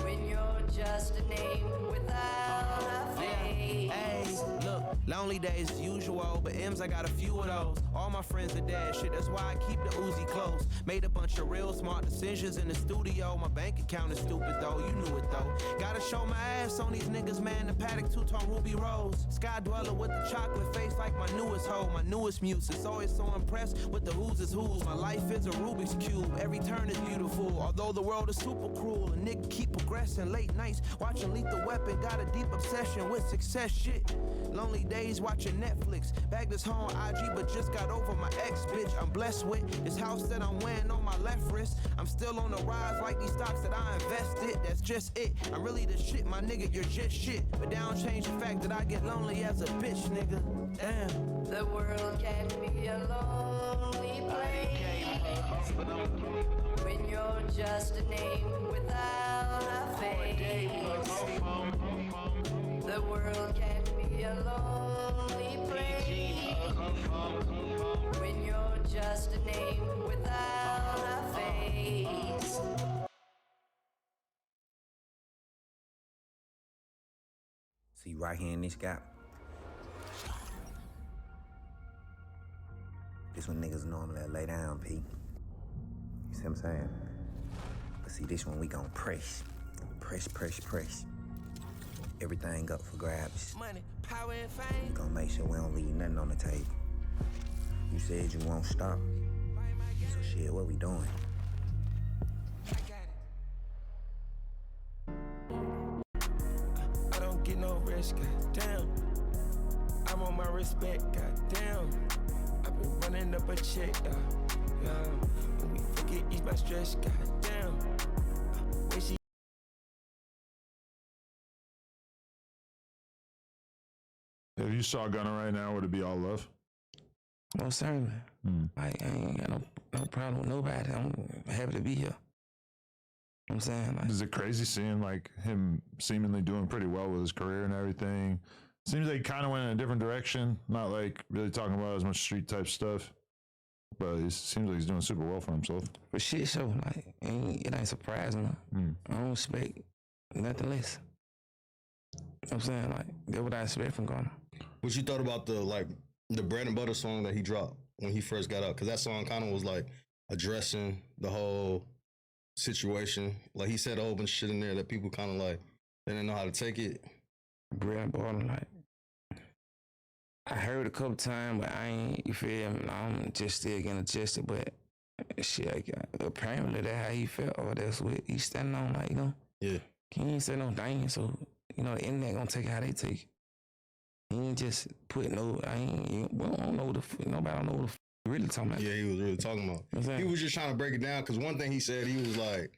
when you're just a name without a face.
Hey, look, lonely days as usual, but M's I got a few of those. All my friends are dead, shit, that's why I keep the Uzi close. Made a bunch of real smart decisions in the studio. My bank account is stupid though, you knew it though. Gotta show my ass on these niggas, man. The paddock two-tone ruby rose. Sky dweller with the chocolate face like my newest hoe, my newest muse. It's always so impressed with the who's is who's. My life is a Rubik's Cube, every turn is beautiful. Although the world is super cruel, a nigga keep progressing. Late nights watching Lethal Weapon, got a deep obsession with success shit. Lonely days watching Netflix, bagged this home IG but just got over my ex bitch. I'm blessed with this house that I'm wearing on my left wrist. I'm still on the rise like these stocks that I invested. That's just it, I'm really the shit, my nigga, you're just shit. But that don't change the fact that I get lonely as a bitch, nigga. Damn.
The world can be a lonely place when you're just a name without a face. The world can be a lonely place when you're just a name without a face.
See right here in this gap. This one niggas normally lay down, P. You see what I'm saying? But see, this one we gon' press. Press. Everything up for grabs.
Money, power, and fame.
We gon' make sure we don't leave nothing on the table. You said you won't stop. So shit, what we doing?
I don't get no rest, goddamn. I want my respect, goddamn. I've been running up a check, yeah. When we forget, ease my stress, goddamn. When she
If you saw Gunna right now, would it be all love?
Most certainly. Like, I ain't got no problem with nobody. I'm happy to be here. You know what I'm saying? Like,
Is it crazy seeing like him seemingly doing pretty well with his career and everything? Seems like he kind of went in a different direction, not like really talking about as much street type stuff, but it seems like he's doing super well for himself.
for shit show, like, it ain't surprising. I don't expect nothing less. You know what I'm saying? Like, that's what I expect from Gunna.
What you thought about the Bread and Butter song that he dropped when he first got up? Because that song kind of was like addressing the whole situation. Like, he said a whole bunch of shit in there that people kind of like, they didn't know how to take it.
Bread and Butter, like, I heard a couple times, but I ain't, you feel me? I'm just still getting adjusted, but shit, apparently that's how he felt, or that's what he's standing on, like, you know?
Yeah.
He ain't say no thing, so, you know, the internet gonna take it how they take it. He ain't just put no, we don't know nobody don't know what the he really talking about.
Yeah, he was really talking about.
You know what I'm saying?
He was just trying to break it down, because one thing he said, he was like,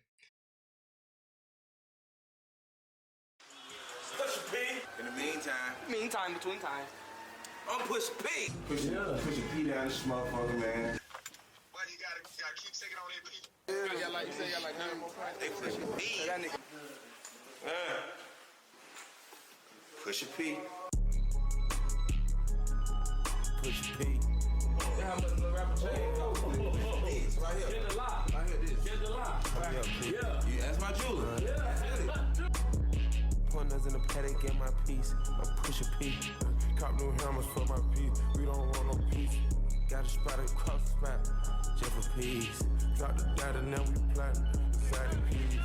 Push P. In the meantime, between times, I'm Push P. Push P down this motherfucker, man.
Why you gotta keep singing on that P?
Yeah, y'all like, you say y'all like hearing more price? They Push P. That nigga. Push P.
Push P. Yeah, how much the rapper change?
This, right here.
Get the lie.
Right here, this.
Get the lie.
Right here, yeah. You ask my jeweler.
Yeah. Pointers in the paddock, get my piece. I push a P. Cop new hammers for my piece. We don't want no peace. Got a spot across the spot, just for peace. Drop the data, now we plotting inside the peas.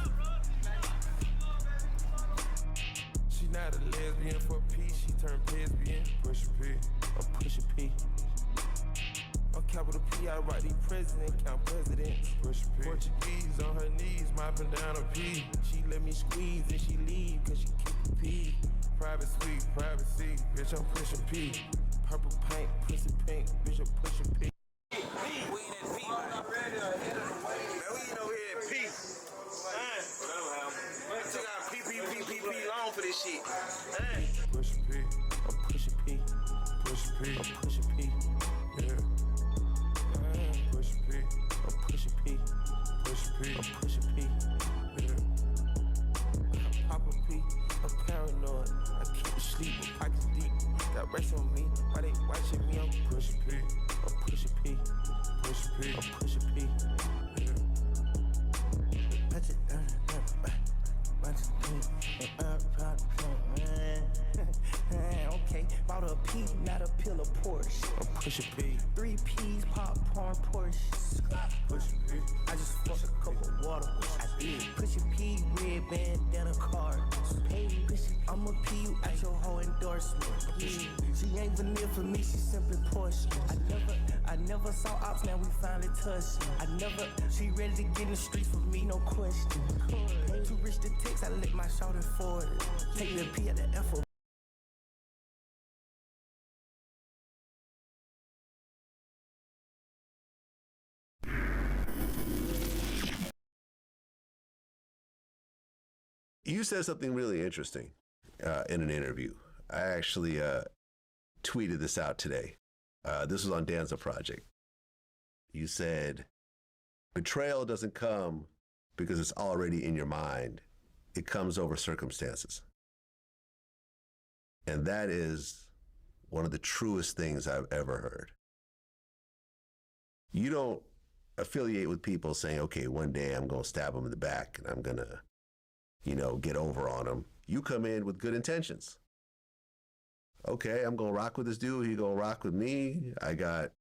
She not a lesbian for peace, she turned lesbian. Push a P, or push a P. On capital P, I write the president, count presidents. Push a P. Portuguese on her knees, mopping down a P. She let me squeeze and she leave, cause she keep a P. Private suite, privacy, bitch, I'm pushing P. Purple paint, pussy pink, bitch, I'm pushing P.
Man, we ain't over here at peace. I took out P long for this shit.
Push a P, I'm pushing P. Push a P, I'm pushing P. Yeah. Push a P, I'm pushing P. Push a P, I'm pushing P. Yeah. Pop a P, I'm paranoid. I keep it sleep with pockets deep. Got rest on me, why they watching me? I'm pushing P, I'm pushing P. Push a P, I'm pushing P. Yeah.
Okay, bought a P, not a pill of Porsche.
I'm pushing P.
3 P's, popcorn, Porsche.
Push a P.
I just fucked a cup of water. I did. Push a P, red bandana card. Hey, I'ma P you at your whole endorsement. Yeah. She ain't vanilla for me, she simply Porsche. I never saw ops, now we finally touched. She ready to get in the streets for me, no question. Too rich to text, I let my shoulder forward. Take the P at the F.
You said something really interesting in an interview. I actually tweeted this out today. This was on Danza Project. You said, betrayal doesn't come because it's already in your mind. It comes over circumstances. And that is one of the truest things I've ever heard. You don't affiliate with people saying, okay, one day I'm going to stab them in the back and I'm going to, get over on them. You come in with good intentions. Okay, I'm going to rock with this dude. He's going to rock with me. I got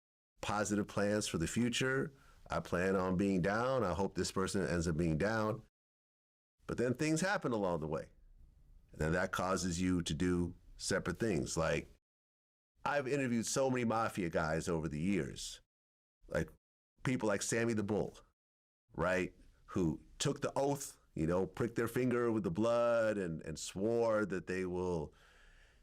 positive plans for the future. I plan on being down. I hope this person ends up being down. But then things happen along the way. And then that causes you to do separate things. Like, I've interviewed so many mafia guys over the years. Like, people like Sammy the Bull, right? Who took the oath, pricked their finger with the blood and swore that they will,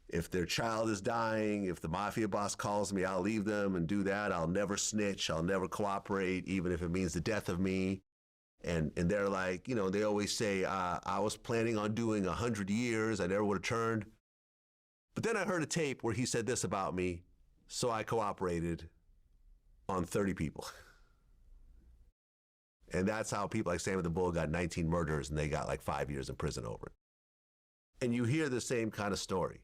if their child is dying, if the mafia boss calls me, I'll leave them and do that. I'll never snitch. I'll never cooperate, even if it means the death of me. And they're like, they always say, I was planning on doing 100 years. I never would have turned. But then I heard a tape where he said this about me, so I cooperated on 30 people. And that's how people like Sammy the Bull got 19 murders and they got like 5 years in prison over it. And you hear the same kind of story,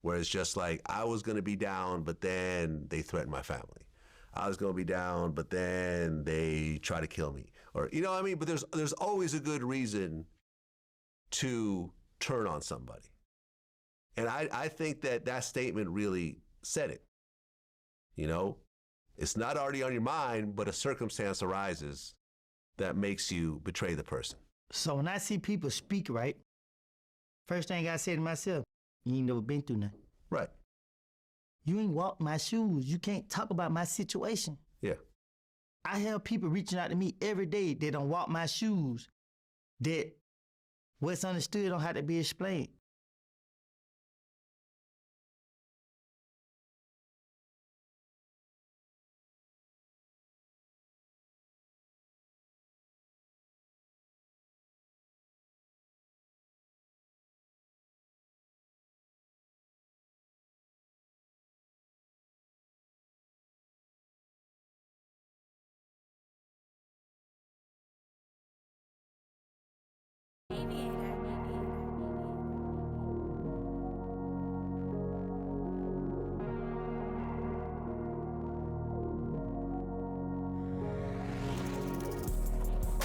where it's just like, I was going to be down, but then they threatened my family. I was going to be down, but then they try to kill me. Or, but there's always a good reason to turn on somebody. And I think that statement really said it. It's not already on your mind, but a circumstance arises that makes you betray the person.
So when I see people speak, right, first thing I say to myself, you ain't never been through nothing.
Right.
You ain't walked my shoes. You can't talk about my situation.
Yeah.
I have people reaching out to me every day that don't walk my shoes, that what's understood don't have to be explained.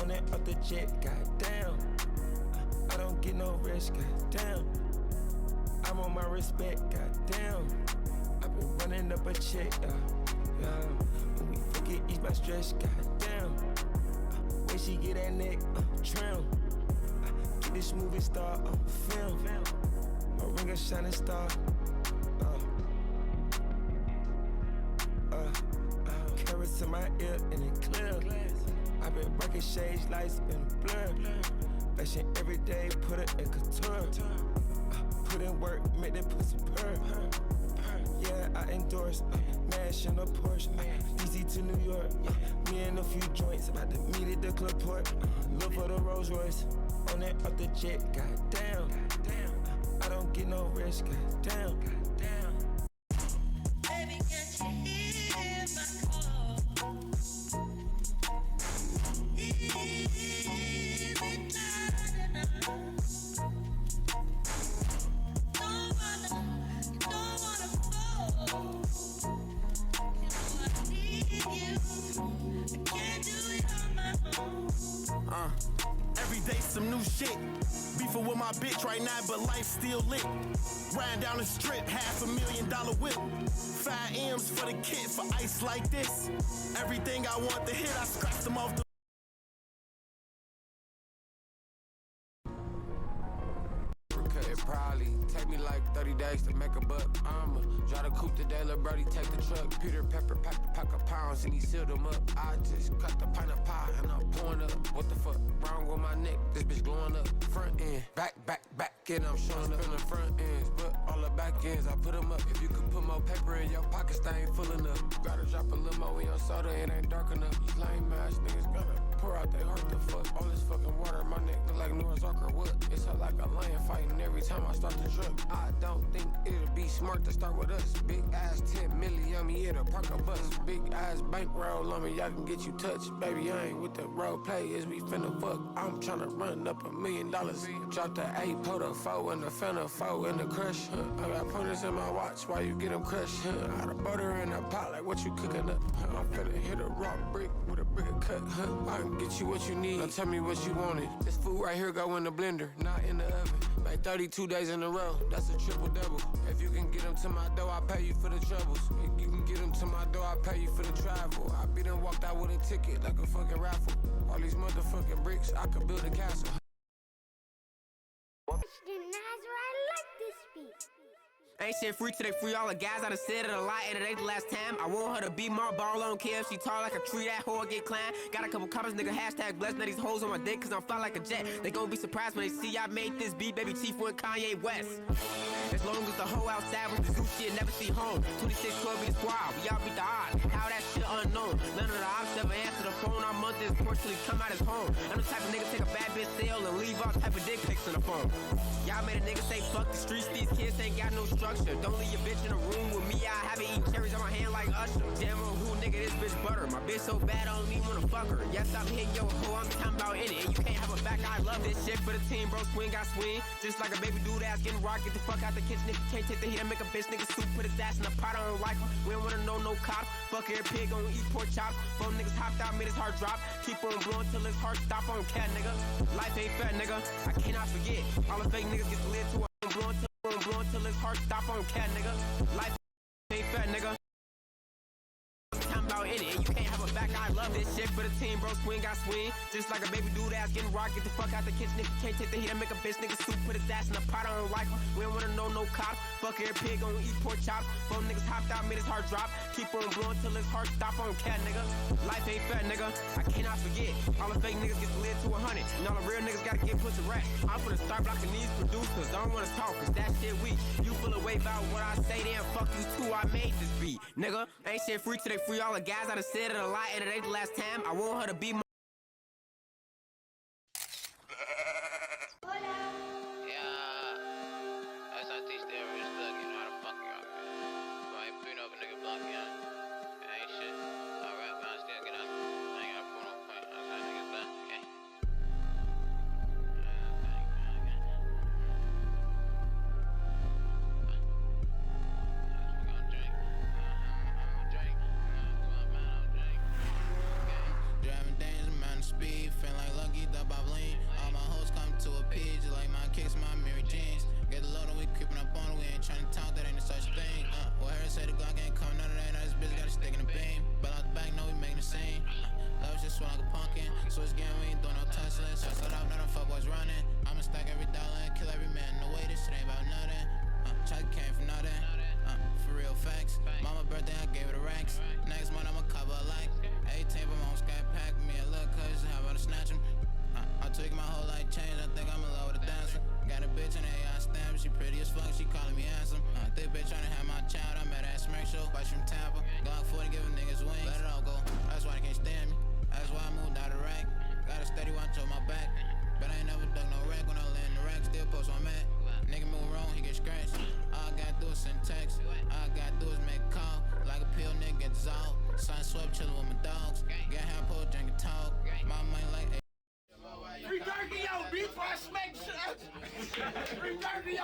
On that up the jet, goddamn. I don't get no rest, goddamn. I'm on my respect, goddamn. I've been running up a check, When we forget ease my stress, goddamn. When she get that neck, trim. Get this movie star on film. My ring a shining star. Carrots in my ear and it clear. I been working shades, lights been blurred. Fashion every day, put it in couture. Put in work, make that pussy purr. Yeah, I endorse. Mash in a Porsche. Easy to New York. Me and a few joints. About to meet at the club port. Look for the Rolls Royce. On that up the jet. Goddamn. I don't get no rest. Goddamn.
Baby, can't you hear my call?
Every day some new shit. Beefing with my bitch right now, but life still lit. Riding down the strip, $500,000 whip. 5 M's for the kid for ice like this. Everything I want to hit, I scratched them off the.
It probably take me like 30 days to make a buck. I'ma drive the coupe today, lil' brody take the truck. Peter Pepper packed a pack of pounds and he sealed them up. I just cut the pint of pie and I'm pouring up. What the fuck wrong with my neck? This bitch glowing up. Front end, back, and I'm showing up. Feeling front ends, but all the back ends, I put them up. If you could put more paper in your pockets, they ain't full enough. Gotta drop a little more in your soda, it ain't dark enough. These lame ass niggas gotta pour out their heart to fuck. All this fucking water, my neck look like Noah's Ark or what? It's like a lion fighting every time I start the truck. I don't think it'll be smart to start with us. Big ass 10 million on me, it'll park a bus. Big ass bankroll on me, y'all can get you touched. Baby, I ain't with the role play, is we finna fuck. I'm tryna run up $1 million. Drop the 8, put a 4 in the finna 4 in the crush. I got pointers in my watch, why you get them crushed? I got a butter in a pot, like what you cooking up? I'm finna hit a raw brick with a brick cut. I can get you what you need, now tell me what you wanted. This food right here go in the blender, not in the oven. Like 32 days in a row, that's a triple double. If you can get them to my door, I pay you for the troubles. If you can get them to my door, I pay you for the travel. I be done walked out with a ticket like a fucking raffle. All these motherfucking bricks, I could build a castle.
Ain't shit free till they free all the guys. I done said it a lot and it ain't the last time. I want her to be my ball on Kev. She tall like a tree, that whore get climbed. Got a couple comments, nigga, hashtag blessed. Now these hoes on my dick cause I'm fly like a jet. They gon' be surprised when they see I made this beat. Baby Chief went Kanye West. As long as the hoe outside with the zoo shit never see home. 2612 be the squad, we all beat the odds. How that shit unknown. None of the ops ever answer the phone. Our month is portionally come out his home. I'm the type of nigga take a bad bitch sale and leave all type of dick pics in the phone. Y'all made a nigga say fuck the streets. These kids ain't got no structure. Don't leave your bitch in a room with me. I have it eating cherries on my hand like Usher. Damn on who nigga this bitch butter. My bitch so bad I don't even wanna fuck her. Yes, I'm hitting your hoe, I'm talking about in it. And you can't have a back, I love this shit for the team, bro. Swing, got swing. Just like a baby dude ass getting rocked. Get the fuck out the kitchen if you can't take the heat and make a bitch nigga soup. Put his ass in the pot, I don't like him. We don't wanna know no cops. Fuck every pig, gon' eat pork chops. 4 niggas hopped out, made his heart drop. Keep on blowing till his heart stop on cat, nigga. Life ain't fair, nigga. I cannot forget. All the fake niggas get lit to I'm blowing till his heart stop on cat, nigga. Life ain't fair, nigga. Time about in it, and you can't have a back. I love this shit for the team, bro. Swing, got swing. Just like a baby dude ass getting rocked. Get the fuck out the kitchen if you can't take the heat and make a bitch nigga soup. Put his ass in the pot, I don't like him. We don't wanna know no cops. Fuck every pig, gon' eat pork chops. 4 niggas hopped out, made his heart drop. Keep on blowing till his heart stop on cat, nigga. Life ain't fair, nigga. I cannot forget. All the fake niggas get slid to 100. And all the real niggas gotta get put to rest. I'm finna start blocking these producers. I don't wanna talk, cause that shit weak. You feel away about what I say, then fuck you too. I made this beat, nigga. Ain't shit free till they free all the guys. I done said it a lot and it ain't the last time. I want her to be my
Driving things
fuck, she calling me handsome. Thick bitch tryna have my child, I'm at that smirk show. Watch from Tampa, Glock 40 giving niggas wings. Let it all go, that's why they can't stand me. That's why I moved out of rank. Got a steady watch on my back. But I ain't never dug no rank when I land in the rack. Still post on Matt. Nigga move wrong, he get scratched. All I gotta do is send text. All I gotta do is make a call. Like a pill, nigga get dissolved. Sun swept, chillin' with my dogs. Get hand pulled, drink a talk. My mind like
Free 괱ᴇᴅ, bitch, before I smack shit. Free 괱ᴇᴅ.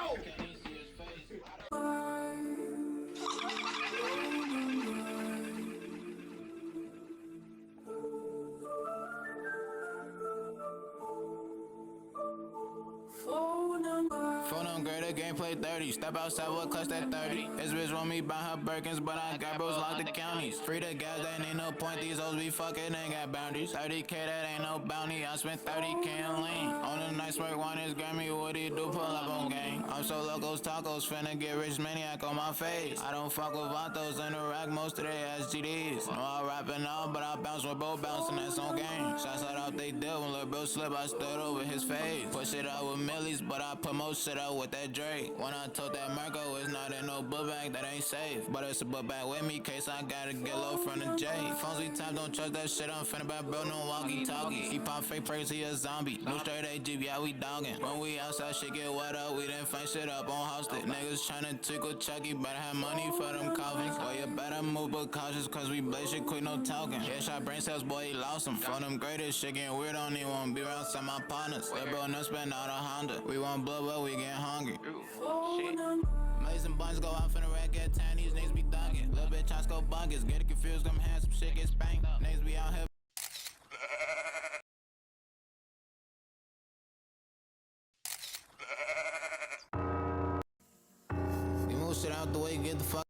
Phone on greater gameplay 30. Step outside, what clutch that 30. This bitch want me buy her Birkins, but I got bros locked the counties. Free the guys, that ain't no point. These hoes be fucking, ain't got boundaries. 30K, that ain't no bounty. I spent 30K in lean. On the night smirk, one is Grammy. What he do? Pull up on game. I'm so locos, tacos, finna get rich maniac on my face. I don't fuck with vatos in the rack, most of they SGDs. No, I rapping out, but I bounce with both bouncing, that's on game. Shots out they deal when Lil Bro slip, I stood over his face. Push it out with millies, but I put most shit out with that Drake. When I told that Marco, it's not in no book bag, that ain't safe. But it's a book bag with me, case I gotta get low from the J. Phones we time, don't trust that shit, I'm finna back bro, no walkie-talkie. He pop fake praise, he a zombie. New straight AG, yeah, we dogging. When we outside, shit get wet up, we didn't find shit up on hosted. Niggas tryna tickle Chucky, better have money for them coffins. Boy, you better move but cautious, cause we blaze shit quick, no talking. Yeah, shot brain cells, boy, he lost him. For them greatest, shit getting weird, don't even wanna be around some of my partners. Lil' bro, no spend out a Honda. We want blood, but we get hungry. Mason buns go out for the rack at 10, these niggas be thuggin'. Little bitch tryna go bunkers, get it confused, come hands, some shit get spanked. Niggas be out here. You move shit out the way, get the fuck.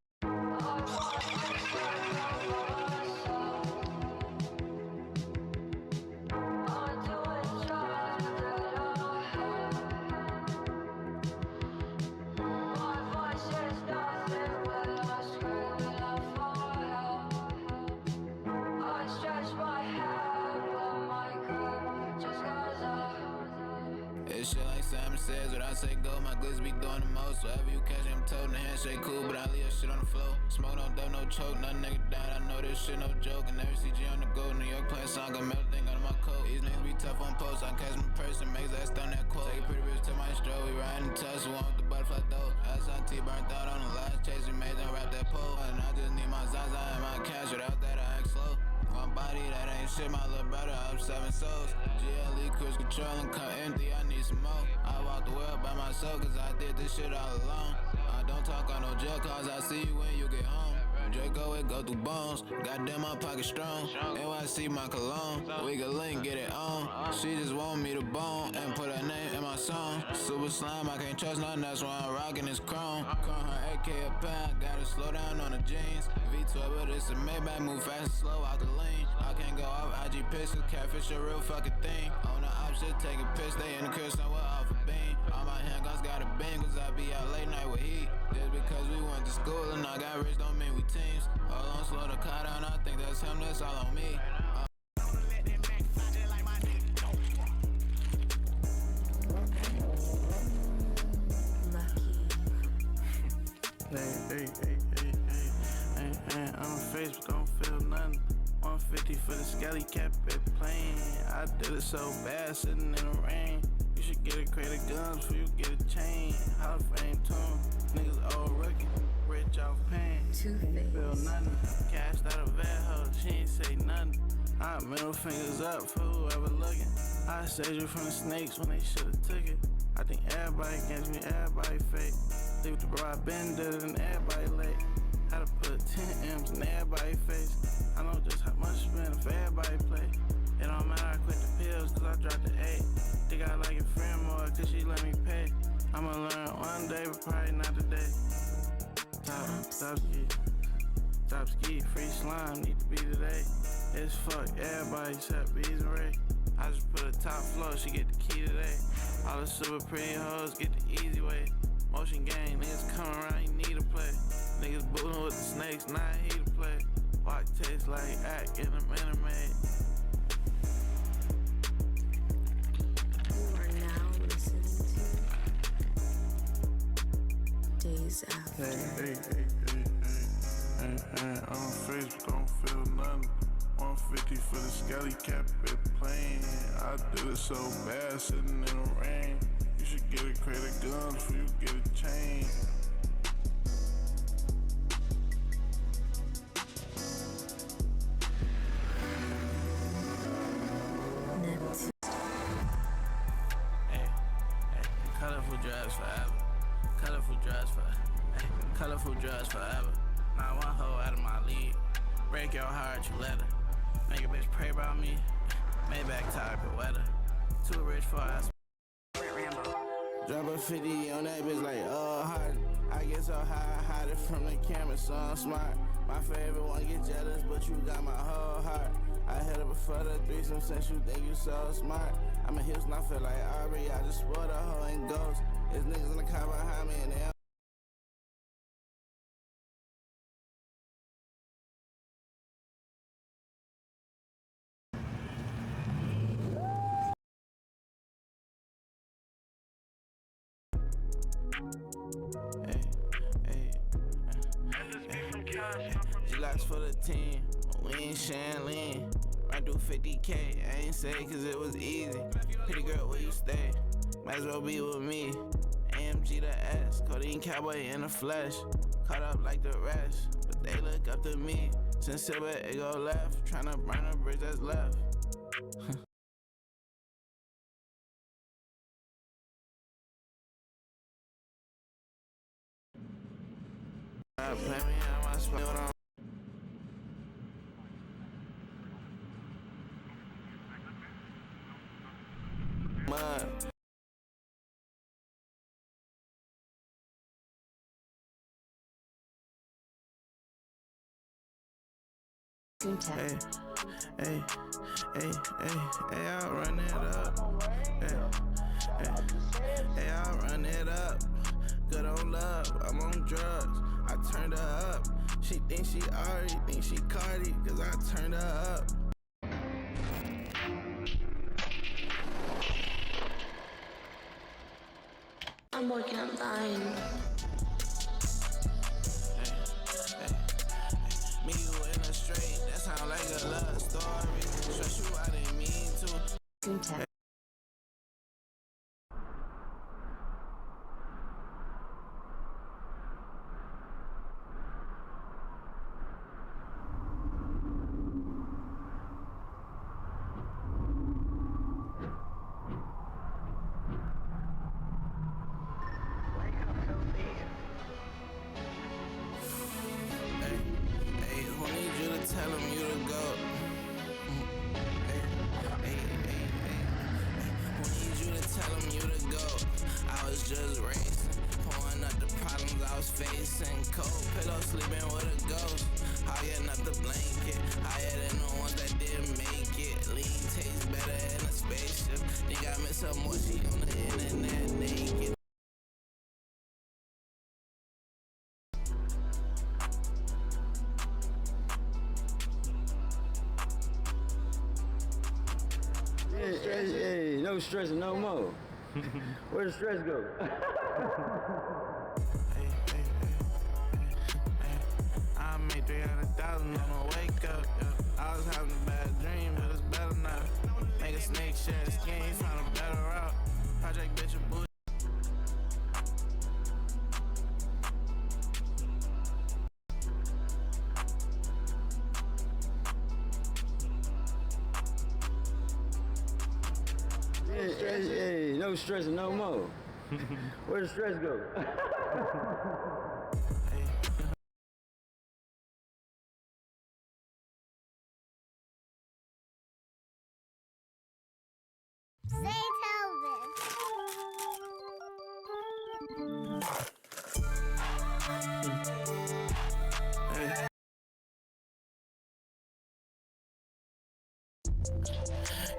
It's shit like Simon says, when I say go, my glitz be doing the most. Whatever you catch, I'm told the handshake cool, but I leave that shit on the floor. Smoke don't dope, no choke, nothing nigga died, I know this shit no joke. And every CG on the go, New York playing song, got everything under my coat. These niggas be tough on posts, I catch my person, makes that stun that quote. Take a pretty bitch to my stroke, we riding touch, we want the butterfly though. SIT burnt out on the last chase, we made them wrap that pole. And I just need my Zaza and my cash, without that I act slow. One body, that ain't shit, my little brother, up 7 souls. GLE, cruise control, and come empty, I need some more. I walk the world by myself, cause I did this shit all alone. I don't talk on no jail cause I see you when you get home. Draco, it go through bones, goddamn my pocket strong. NYC, my cologne, we can link, get it on. She just want me to bone, and put her name in my song. Super slime, I can't trust nothing, that's why I'm rocking this chrome. Call her AK a pound, gotta slow down on the jeans. V12, but it's a Maybach, move fast and slow out the lane. I can't go off IG pistol, catfish a real fucking thing. On the option, take a piss, they in the crib somewhere off a beam. All my handguns got a bang, cause I be out late night with heat. Just because we went to school and I got rich don't mean we teams. Hold on, slow the car down, I think that's him, that's all on me.
Hey, I'm a face, but don't feel nothing. 150 for the scally cap at plane. I did it so bad, sitting in the rain. You should get a crate of guns before you get a chain. Hall of Fame tune, niggas old rookie, rich off pain. Feel nothing, cashed out a vet hoe, she ain't say nothing. I middle fingers up for whoever looking. I saved you from the snakes when they should've took it. I think everybody against me, everybody fake. Leave the bro, I been did it and everybody late. Had to put 10 M's in everybody's face. I know just how much spend if everybody play. It don't matter, I quit the pills cause I dropped the 8. Think I like a friend more cause she let me pay. I'ma learn one day, but probably not today. Top ski, free slime, need to be today. It's fuck everybody except Bees and Ray. I just put a top floor, she get the key today. All the super pretty hoes get the easy way. Motion gang, niggas come around, you need to play. Niggas bootin' with the snakes, not he to play. Walk taste like act in a minute made.
You are now listening to
days after.
Hey, on Facebook, don't feel nothing. 150 for the skelly cap it playing. I did it so bad, sitting in the rain. You should get a crate of guns before you get a chain.
Colorful drugs forever. Colorful drugs forever. Colorful drugs forever. Not one hoe out of my league. Break your heart, you let her. Make a bitch pray about me. Maybach type of weather. Too rich for us. Drop a 50 on that bitch like, hard. I get so high, I hide it from the camera, so I'm smart. My favorite one get jealous, but you got my whole heart. I hit her before the threesome since you think you so smart. I'm a Houston, I feel like Aubrey. I just spoiled a hoe and ghost. There's niggas in the car behind me and they all G-Locks for the team, we ain't sharing lean. Run through 50K, I ain't say cause it was easy. Pretty girl, where you stay? Might as well be with me. AMG to S, codeine cowboy in the flesh. Caught up like the rest, but they look up to me. Since silver, it go left. Tryna burn a bridge that's left. Play me on my spot. Mud. Hey, I'll run it up. Hey, I'll run it up. Good on love, I'm on drugs. I turned her up. She thinks she Ari, thinks she Cardi, cause I turned her up.
I'm working on dying.
Me, you in a straight, that sound like a love story. Stress you, I didn't mean to.
Hey, no stressing no more. Where the stress go?
I made 300,000 on a wake up. I was having a bad dream, but it's better now. Make a snake share the skin, find a better route. Project bitch a bullshit.
Hey, no stressing no more. Where the stress go?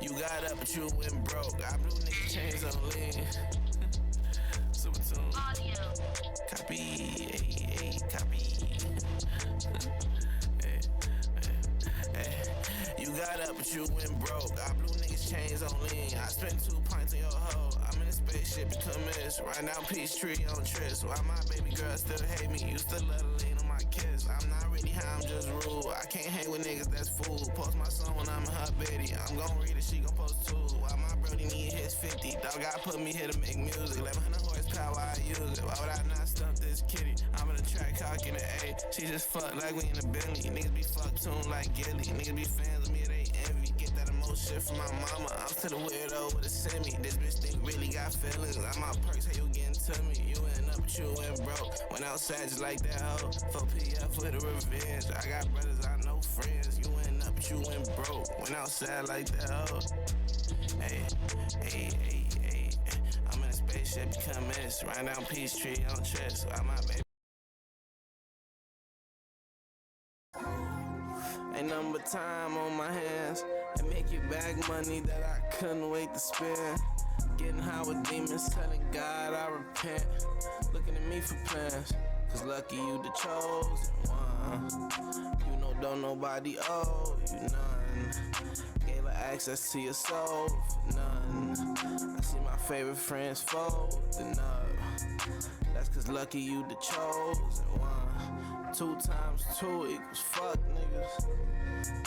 You got up, but you went broke. I blew nigga chains on lean. Super tune. Copy, copy. You got up, but you went broke. I blew niggas chains on lean. I spent 2 pints on your hoe. I'm in a spaceship.
spaceship become miss. Right now, Peachtree on trips. Why my baby girl still hate me? Used to let her lean on my kiss. I'm not really high, I'm just rude. I can't hang with niggas that's fool. Post my song when I'm in her biddy. I'm gon' read it, she gon' post too. Why my brody need his 50? Dog got put me here to make music. 1100 horsepower, I use it. Why would I not stump this kitty? I'm in a track cock in the A. She just fuck like we in the Bentley. Niggas be fucked tuned like Gilly. Niggas be fans of me, they envy. Get that emotion from my mama. I'm to the weirdo with a semi. This bitch think really got feelings. I'm out perks, how you getting to me? You went up, but you went broke. Went outside just like that hoe. For PF with a revenge. I got brothers, I know friends. You went up, but you went broke. Went outside like that hoe. Hey, hey, hey, hey. I'm in a spaceship, become miss. Right down Peachtree on chest. Why my baby? Ain't nothing but time on my hands. And make you back money that I couldn't wait to spend. Getting high with demons, telling God I repent. Looking at me for plans, cause lucky you the chosen one. You know don't nobody owe you none. Gave her access to your soul for none. I see my favorite friends folding up. That's cause lucky you the chosen one. 2 times 2 equals fuck niggas.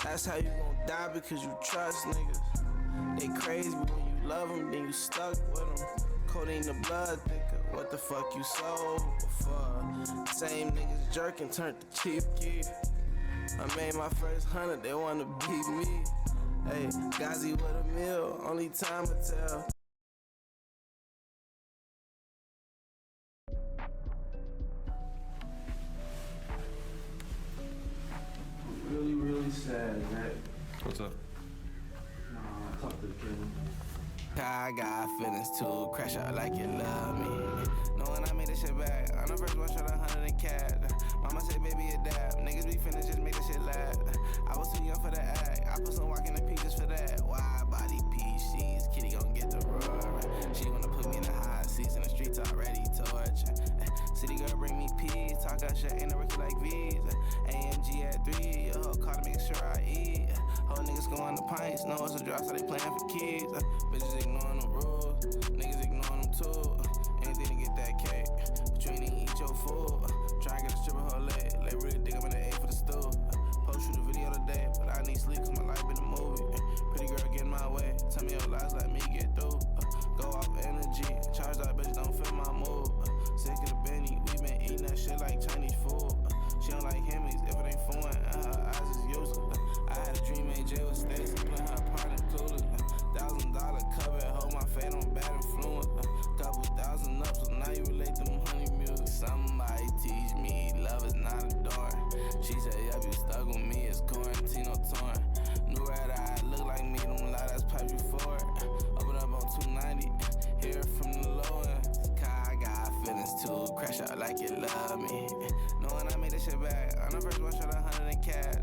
That's how you gon' die because you trust niggas. They crazy, but when you love them, then you stuck with them. Codeine the blood thicker, what the fuck you sold for? Same niggas jerking turned to chief key. I made my first 100, they wanna beat me. Hey, Gazi with a meal, only time will tell.
Really sad, right?
What's up?
Nah, I talked to the kid.
I got feelings too, crash out like you love me. Knowing I made this shit back, on the first one shot 100 in cash. Mama said, baby, adapt. Niggas be finished, just make this shit last. I was too young for the act, I put some walk in the pieces for that. Wide body PCs, kitty gon' get the roar. She wanna put me in the hot seats in the streets already torch. City girl bring me peas, talk that shit, ain't a rookie like V's. AMG at 3, your hoe call to make sure I eat. Whole niggas going to pints, know it's a drop, so they playing for kids. Bitches ignoring the rules, niggas ignoring them too. Anything to get that cake, but you ain't even eat your food. Try and get a stripper whole leg, they really think I'm in the A for the stool. Post shoot a video today, but I need sleep cause my life been a movie. Pretty girl get in my way, tell me your lies, let me get through. Go off energy, charge that bitch, don't feel my mood. Sick of the Benny, we been eating that shit like Chinese food. She don't like Hemis, if it ain't foreign, her eyes is useless. I had a dream AJ with Stacy, playing her part included. $1,000 cover, hold my fate on bad influence. Couple thousand up, so now you relate to honey music. Somebody teach me, love is not a door. She said, yup, you stuck with me, it's quarantine or torn. New red eye, look like me, them light that's pipe you for it. Open up on 290, hear it from the low end. I got feelings too, crash out like you love me. Knowing I made this shit back, on the first one shot 100 in cash.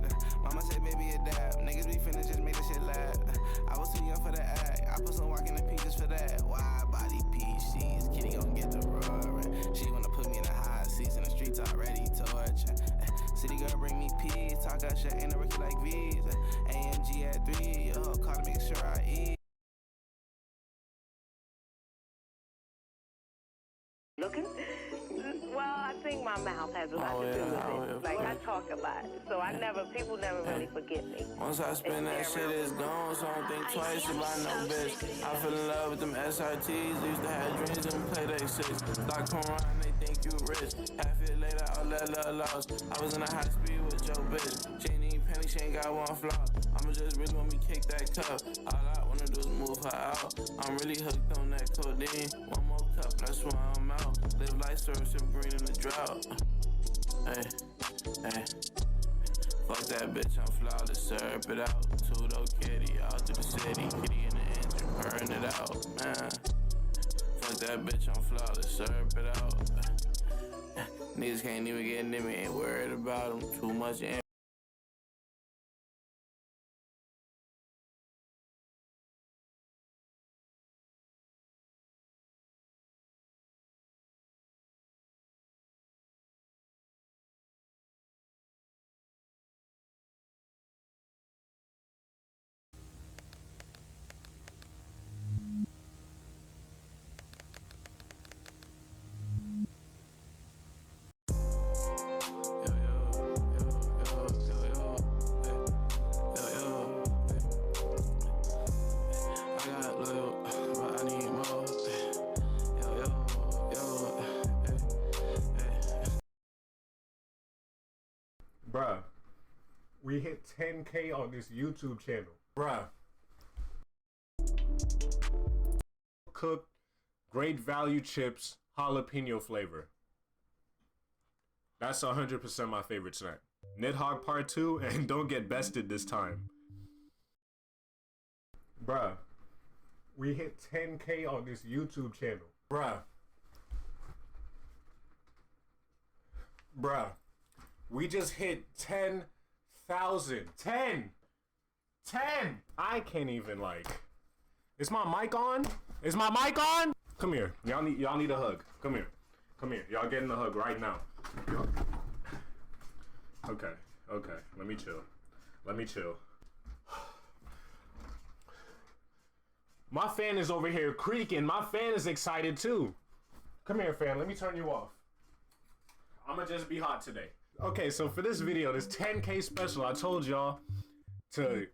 Mama said, baby, adapt. Niggas be finished, just make this shit last. I was too young for the act, I put some walk in the pieces for that. Wide body PCs, kitty gon' get the roaring. She wanna put me in the hot seats in the streets already torture. City girl bring me peas, talk that shit, ain't a rookie like V's. AMG at 3, your hoe call to make sure I eat.
Looking? Well, I think my mouth has a lot to do with it. Like I talk a lot, so people never really forget me.
Once I spend that shit, it's gone, so I don't think twice about no bitch. I fell in love with them SRTs, used to have dreams and play they six. Stock come around, they think you rich. Half year later, all that love lost. I was in a high speed with your bitch. She ain't even penny, she ain't got one flaw. I'ma just really want me kick that cup. All I wanna do is move her out. I'm really hooked on that codeine. One more cup, that's why I'm out. Live life, serve some green in the drought. Hey, hey. Fuck that bitch, I'm flawless, syrup it out. 괱ᴜᴘᴘ, out through the city. Kitty in the engine, burn it out, man. Fuck that bitch, I'm flawless, syrup it out. Niggas can't even get near me, ain't worried about them. Too much energy.
Bruh, we hit 10K on this YouTube channel. Bruh. Cooked, great value chips, jalapeno flavor. That's 100% my favorite snack. Nidhogg Part 2, and don't get bested this time. Bruh, we hit 10K on this YouTube channel. Bruh. Bruh, we just hit 10,000. 10! I can't even, like... Is my mic on? Is my mic on? Come here. Y'all need a hug. Come here. Come here. Y'all getting a hug right now. Okay. Let me chill. My fan is over here creaking. My fan is excited too. Come here, fan. Let me turn you off. I'ma just be hot today. Okay, so for this video, this 10K special, I told y'all to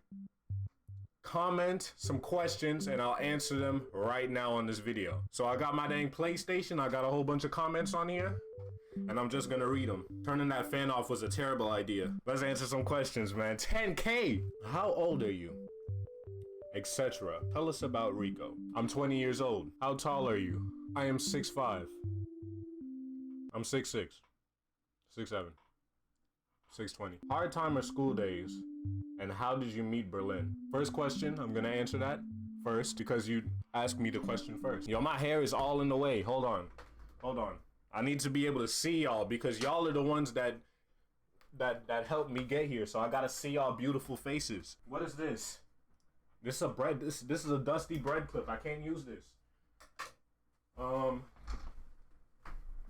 comment some questions and I'll answer them right now on this video. So I got my dang PlayStation. I got a whole bunch of comments on here and I'm just gonna read them. Turning that fan off was a terrible idea. Let's answer some questions, man. 10K! How old are you? Etc. Tell us about Rico. I'm 20 years old. How tall are you? I am 6'5". I'm 6'6". 6'7". 6'20". Hard time or school days? And how did you meet Berlin? First question, I'm gonna answer that first because you asked me the question first. Yo, my hair is all in the way. Hold on. I need to be able to see y'all because y'all are the ones that helped me get here. So I gotta see y'all beautiful faces. What is this? This is a bread. This is a dusty bread clip. I can't use this. Bro,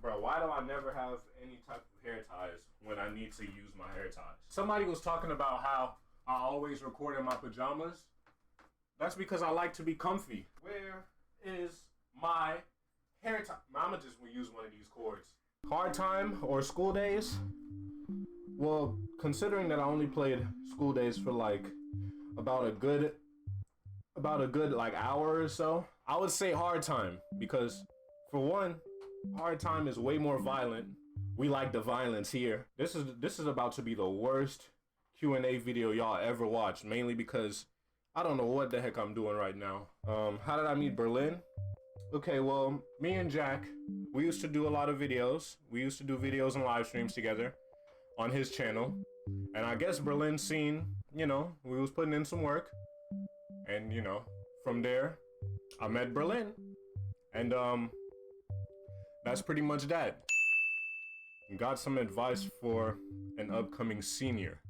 why do I never have any type of hair ties when I need to use my hair ties? Somebody was talking about how I always record in my pajamas. That's because I like to be comfy. Where is my hair tie? I'ma just use one of these cords. Hard time or school days? Well, considering that I only played school days for like about a good like hour or so, I would say hard time because for one, hard time is way more violent. We like the violence here. This is about to be the worst Q&A video y'all ever watched, mainly because I don't know what the heck I'm doing right now. How did I meet Berlin? Okay, well, me and Jack, we used to do a lot of videos. We used to do videos and live streams together on his channel. And I guess Berlin seen, you know, we was putting in some work. And, you know, from there, I met Berlin. And, that's pretty much that. Got some advice for an upcoming senior.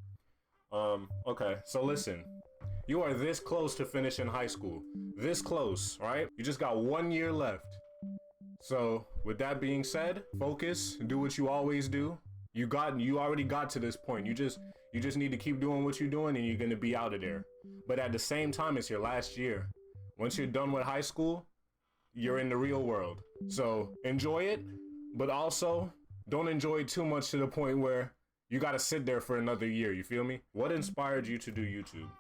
Okay, so listen. You are this close to finishing high school. This close, right? You just got 1 year left. So, with that being said, focus, do what you always do. You already got to this point. You just need to keep doing what you're doing and you're gonna be out of there. But at the same time, it's your last year. Once you're done with high school, you're in the real world. So enjoy it, but also don't enjoy it too much to the point where you gotta sit there for another year, you feel me? What inspired you to do YouTube?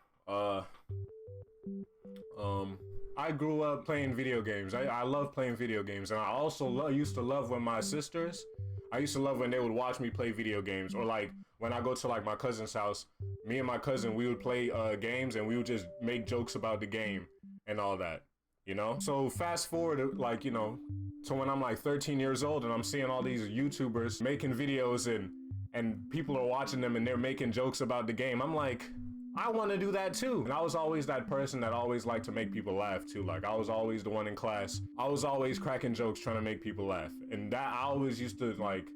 I grew up playing video games. I love playing video games, and I also used to love when my sisters, I used to love when they would watch me play video games, or like when I go to like my cousin's house, me and my cousin, we would play games and we would just make jokes about the game and all that, you know? So fast forward, like, you know, to when I'm like 13 years old and I'm seeing all these YouTubers making videos and people are watching them and they're making jokes about the game. I'm like, I want to do that too. And I was always that person that always liked to make people laugh too. Like I was always the one in class. I was always cracking jokes trying to make people laugh. And that I always used to like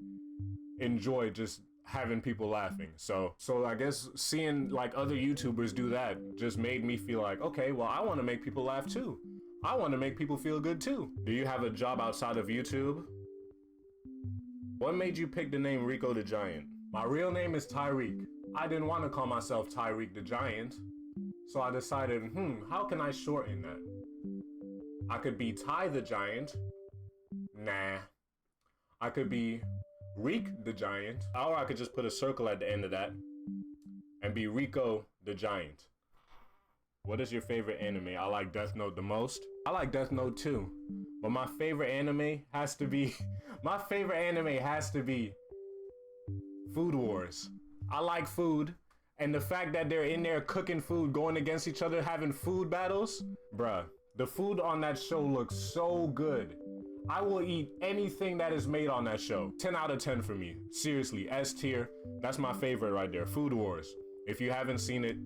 enjoy just having people laughing. So I guess seeing like other YouTubers do that just made me feel like, okay, well, I want to make people laugh too. I want to make people feel good too. Do you have a job outside of YouTube? What made you pick the name Rico the Giant? My real name is Tyreek. I didn't want to call myself Tyreek the Giant, so I decided, how can I shorten that? I could be Ty the Giant. Nah. I could be Reek the Giant, or I could just put a circle at the end of that and be Rico the Giant. What is your favorite anime? I like Death Note the most. I like Death Note too, but my favorite anime has to be Food Wars. I like food. And the fact that they're in there cooking food, going against each other, having food battles, bruh, the food on that show looks so good. I will eat anything that is made on that show. 10 out of 10 for me. Seriously, S tier. That's my favorite right there. Food Wars. If you haven't seen it,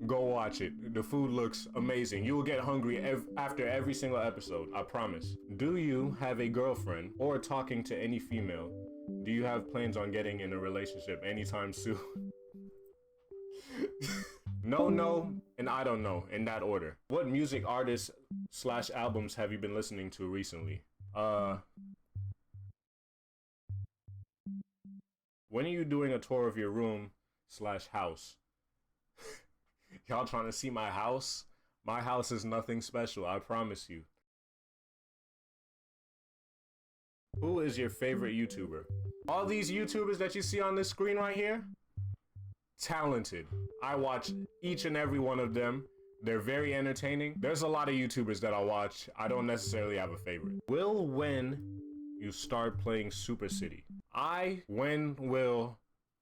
go watch it. The food looks amazing. You will get hungry after every single episode, I promise. Do you have a girlfriend or talking to any female? Do you have plans on getting in a relationship anytime soon? No, and I don't know, in that order. What music artists / albums have you been listening to recently? When are you doing a tour of your room / house? Y'all trying to see my house? My house is nothing special, I promise you. Who is your favorite YouTuber? All these YouTubers that you see on this screen right here, talented. I watch each and every one of them. They're very entertaining. There's a lot of YouTubers that I watch. I don't necessarily have a favorite. When you start playing Super City? Will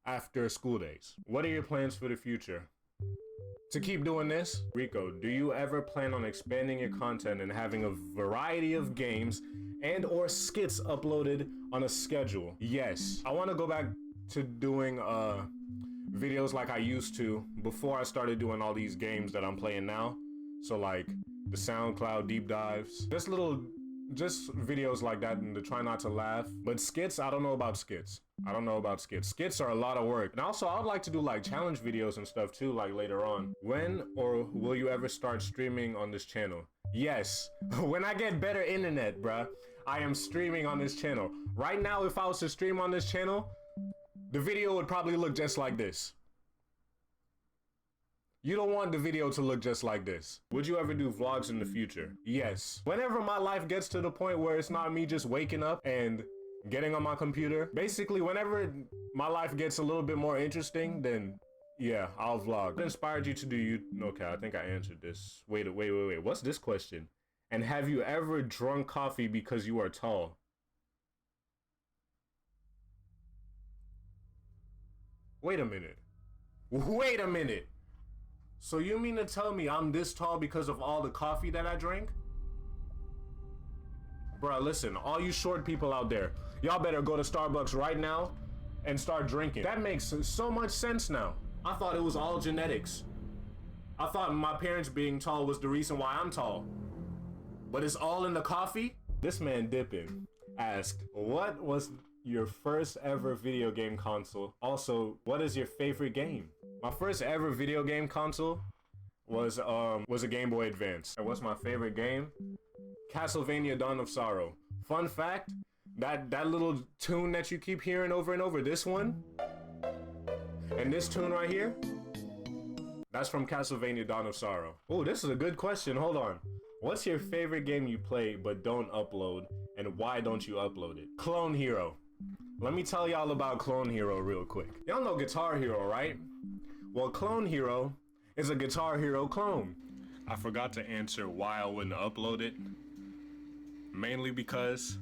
after school days. What are your plans for the future? To keep doing this? Rico, do you ever plan on expanding your content and having a variety of games and or skits uploaded on a schedule? Yes. I want to go back to doing videos like I used to before I started doing all these games that I'm playing now. So like the SoundCloud deep dives, just videos like that, and to try not to laugh. But skits, I don't know about skits. Skits are a lot of work. And also I would like to do like challenge videos and stuff too, like later on. When or will you ever start streaming on this channel? Yes, when I get better internet, bruh, I am streaming on this channel. Right now, if I was to stream on this channel, the video would probably look just like this. You don't want the video to look just like this. Would you ever do vlogs in the future? Yes. Whenever my life gets to the point where it's not me just waking up and getting on my computer, basically whenever my life gets a little bit more interesting, then yeah, I'll vlog. What inspired you to do you? Okay, I think I answered this. Wait. What's this question? And have you ever drunk coffee because you are tall? Wait a minute. So you mean to tell me I'm this tall because of all the coffee that I drank? Bruh, listen, all you short people out there, y'all better go to Starbucks right now and start drinking. That makes so much sense now. I thought it was all genetics. I thought my parents being tall was the reason why I'm tall. But it's all in the coffee? This man Dippin' asked, what was your first ever video game console? Also, what is your favorite game? My first ever video game console was a Game Boy Advance. And what's my favorite game? Castlevania Dawn of Sorrow. Fun fact, that little tune that you keep hearing over and over, this one, and this tune right here, that's from Castlevania Dawn of Sorrow. Oh, this is a good question. Hold on. What's your favorite game you play but don't upload, and why don't you upload it? Clone Hero. Let me tell y'all about Clone Hero real quick. Y'all know Guitar Hero, right? Well, Clone Hero is a Guitar Hero clone. I forgot to answer why I wouldn't upload it. Mainly because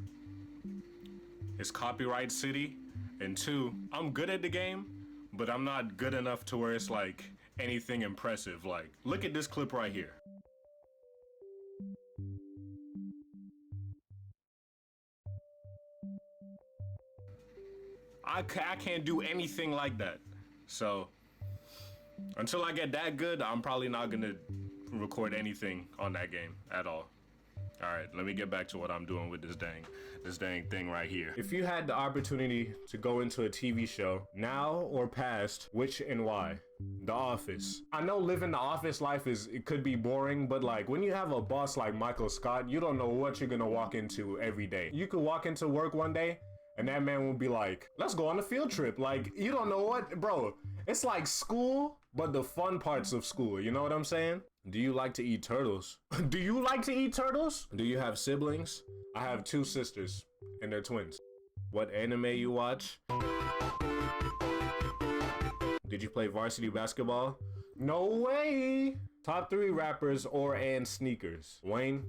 it's copyright city, and 2, I'm good at the game, but I'm not good enough to where it's like anything impressive. Like, look at this clip right here. I can't do anything like that. So until I get that good, I'm probably not gonna record anything on that game at all. All right, let me get back to what I'm doing with this dang thing right here. If you had the opportunity to go into a TV show, now or past, which and why? The Office. I know living the office life it could be boring, but like when you have a boss like Michael Scott, you don't know what you're gonna walk into every day. You could walk into work one day and that man will be like, let's go on a field trip. Like, you don't know what, bro. It's like school, but the fun parts of school. You know what I'm saying? Do you like to eat turtles? Do you like to eat turtles? Do you have siblings? I have 2 sisters, and they're twins. What anime you watch? Did you play varsity basketball? No way! Top 3 rappers and sneakers. Wayne,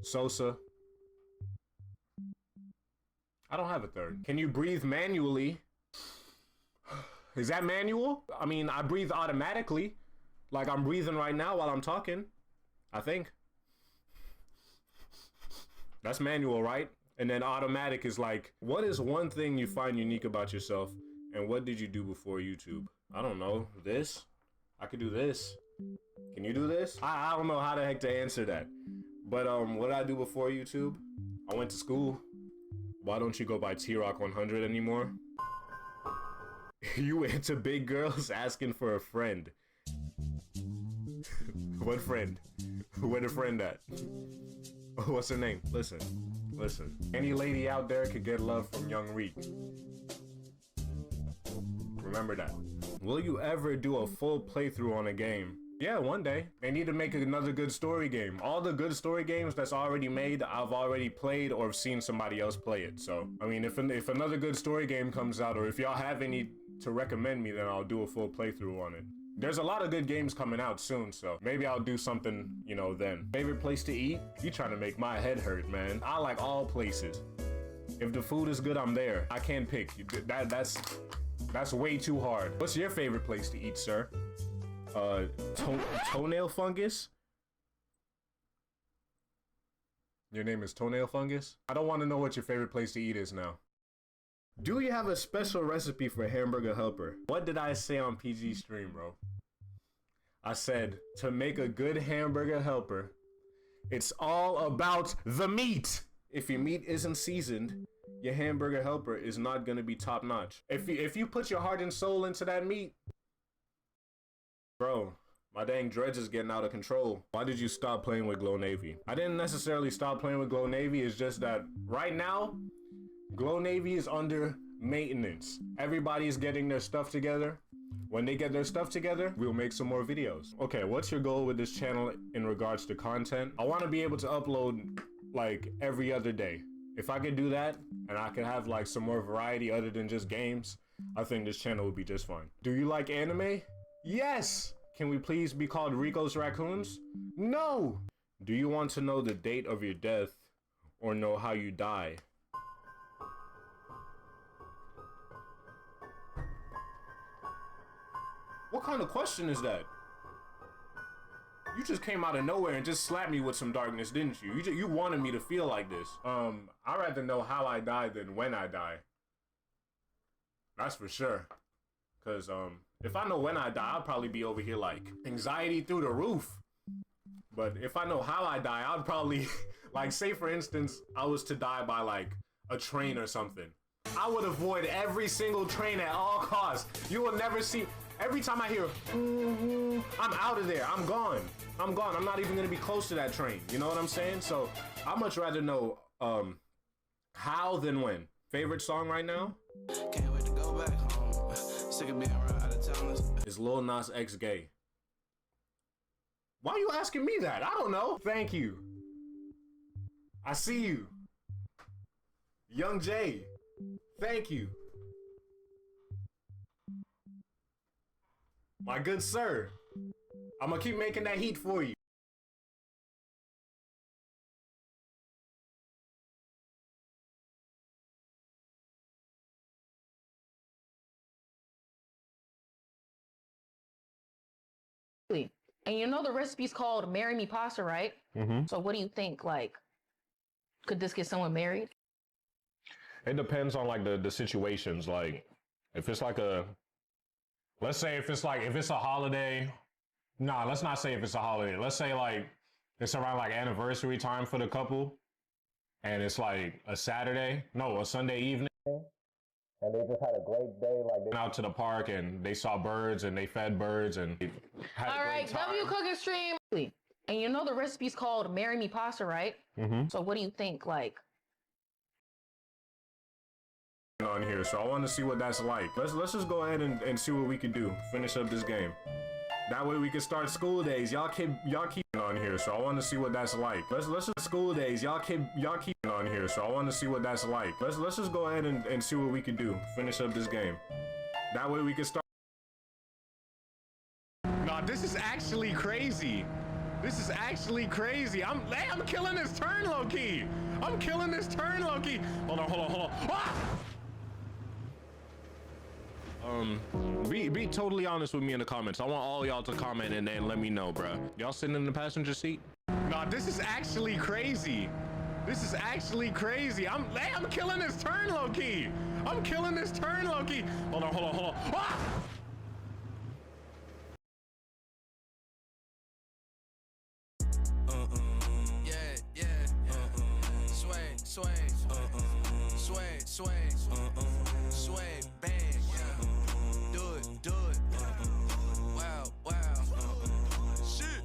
Sosa. I don't have a third. Can you breathe manually? Is that manual? I mean, I breathe automatically. Like I'm breathing right now while I'm talking. I think. That's manual, right? And then automatic is like, what is one thing you find unique about yourself? And what did you do before YouTube? I don't know. This? I could do this. Can you do this? I don't know how the heck to answer that. But what did I do before YouTube? I went to school. Why don't you go by T-Rock 100 anymore? You went to big girls asking for a friend. What friend? Where the friend at? What's her name? Listen. Any lady out there could get love from Young Reek. Remember that. Will you ever do a full playthrough on a game? Yeah, one day. They need to make another good story game. All the good story games that's already made, I've already played or seen somebody else play it. So, I mean, if another good story game comes out, or if y'all have any to recommend me, then I'll do a full playthrough on it. There's a lot of good games coming out soon, so maybe I'll do something, you know, then. Favorite place to eat? You trying to make my head hurt, man. I like all places. If the food is good, I'm there. I can't pick. That's way too hard. What's your favorite place to eat, sir? Toenail fungus? Your name is Toenail Fungus? I don't want to know what your favorite place to eat is now. Do you have a special recipe for hamburger helper? What did I say on PG stream, bro? I said, to make a good hamburger helper, it's all about the meat. If your meat isn't seasoned, your hamburger helper is not gonna be top notch. If you put your heart and soul into that meat, bro, my dang dreads is getting out of control. Why did you stop playing with 괂ᴇ? I didn't necessarily stop playing with 괂ᴇ. It's just that right now, 괂ᴇ is under maintenance. Everybody is getting their stuff together. When they get their stuff together, we'll make some more videos. Okay, what's your goal with this channel in regards to content? I want to be able to upload like every other day. If I could do that, and I could have like some more variety other than just games, I think this channel would be just fine. Do you like anime? Yes! Can we please be called Rico's Raccoons? No! Do you want to know the date of your death or know how you die? What kind of question is that? You just came out of nowhere and just slapped me with some darkness, didn't you? You wanted me to feel like this. I'd rather know how I die than when I die. That's for sure. Cause if I know when I die, I'll probably be over here like anxiety through the roof. But if I know how I die, I'd probably like, say for instance, I was to die by like a train or something. I would avoid every single train at all costs. You will never see. Every time I hear, I'm out of there. I'm gone. I'm gone. I'm not even gonna be close to that train. You know what I'm saying? So I'd much rather know how than when. Favorite song right now?
Can't wait to go back home. Sick of being around out of town.
Is Lil Nas X gay? Why are you asking me that? I don't know. Thank you. I see you. Young Jay. Thank you. My good sir. I'm gonna keep making that heat for you.
And you know the recipe's called Marry Me Pasta, right?
Mm-hmm.
So what do you think? Like, could this get someone married?
It depends on like the situations. Like, if it's like a, let's say if it's a holiday. Nah, let's not say if it's a holiday. Let's say like it's around like anniversary time for the couple, and it's like a Sunday evening. And they just had a great day, like they went out to the park and they saw birds and they fed birds and had
All right, W Cooking Stream. And you know the recipe's called Marry Me Pasta, right?
Mm-hmm.
So what do you think? Like,
on here, so I want to see what that's like. Let's just go ahead and see what we can do. Finish up this game. That way we can start school days. Y'all keep on here, so I want to see what that's like. Let's just school days. Y'all keep on here, so I want to see what that's like. Let's just go ahead and see what we can do. Finish up this game. That way we can start. Nah, this is actually crazy. This is actually crazy. I'm killing this turn low key. I'm killing this turn low key. Hold on. Ah! Be totally honest with me in the comments. I want all y'all to comment and then let me know, bro. Y'all sitting in the passenger seat? Nah, this is actually crazy. This is actually crazy. I'm killing this turn, low-key. I'm killing this turn, low-key. Hold on. Ah!
Sway, bang, do it, wow, shit,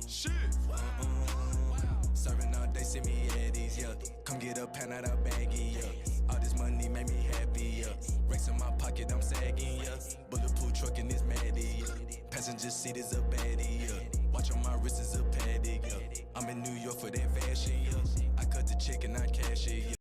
serving all day, see me at these, yeah, come get a pan out of baggie, yeah, all this money make me happy, yeah, racks in my pocket, I'm sagging, yeah, bulletproof truck in this Maddie, yeah, passenger seat is a baddie, yeah, watch on my wrist is a paddock, yeah, I'm in New York for that fashion, yeah, I cut the check and I cash it, yeah.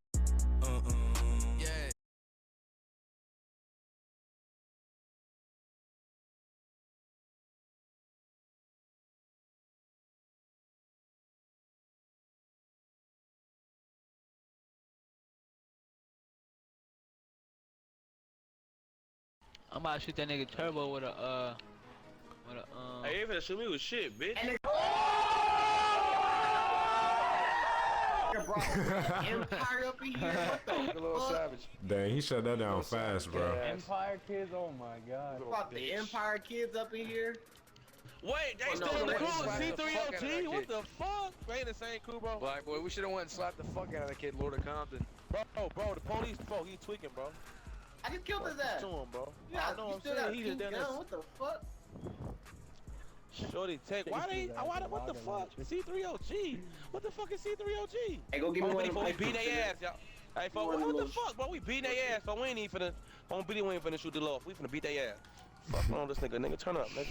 I'm about to shoot that nigga Turbo with a
Hey, you finna shoot me with shit, bitch.
Empire up in here. What the
little
fuck?
savage.
Dang, he shut that down fast, bro.
Empire kids, oh my god. Fuck the Empire kids up in here.
Wait, they still in the crew C3OG? What the fuck? They in the same crew, bro.
Black boy, we should have went and slapped the fuck out of that kid, Lord of Compton.
Bro, the police, he tweaking, bro.
I just killed his ass.
To him, bro.
Yeah,
I know
you
I'm
still
saying.
got
He
a
just
pink
done
gun.
this.
What the fuck?
Shorty, take. What the fuck? C3OG? What the fuck is C3OG?
Hey, go give me one of them.
We beat their ass, y'all. Hey, folks, what the fuck, bro? We beat their ass, so we ain't even finna. On BD, we ain't finna shoot the loft. We finna beat their ass. Fuck on this nigga. Nigga, turn up, nigga.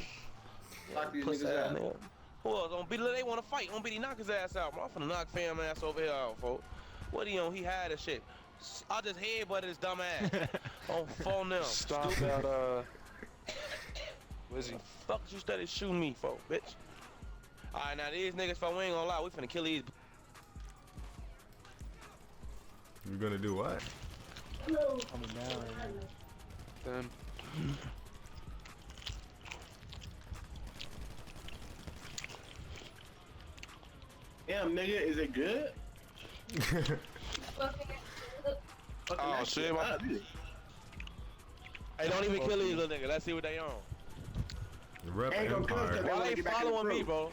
Lock these
Pussy
niggas
ass
out.
nigga. Who else? On BD, they wanna fight. On BD, knock his ass out, bro. I'm finna knock fam ass over here out, folks. What he on? He had this shit. I just headbutted his dumb ass. On phone now.
Stop
Stupid.
that, Wizzy.
Fuck you started shooting me, folks, bitch. Alright, now these niggas, we ain't gonna lie, we finna kill these.
You gonna do what?
Coming down right now.
Then.
Damn, nigga, is it good?
Oh shit, my. Hey, don't even kill these little niggas. Let's see what they on.
Rep Empire.
Why they following me, bro?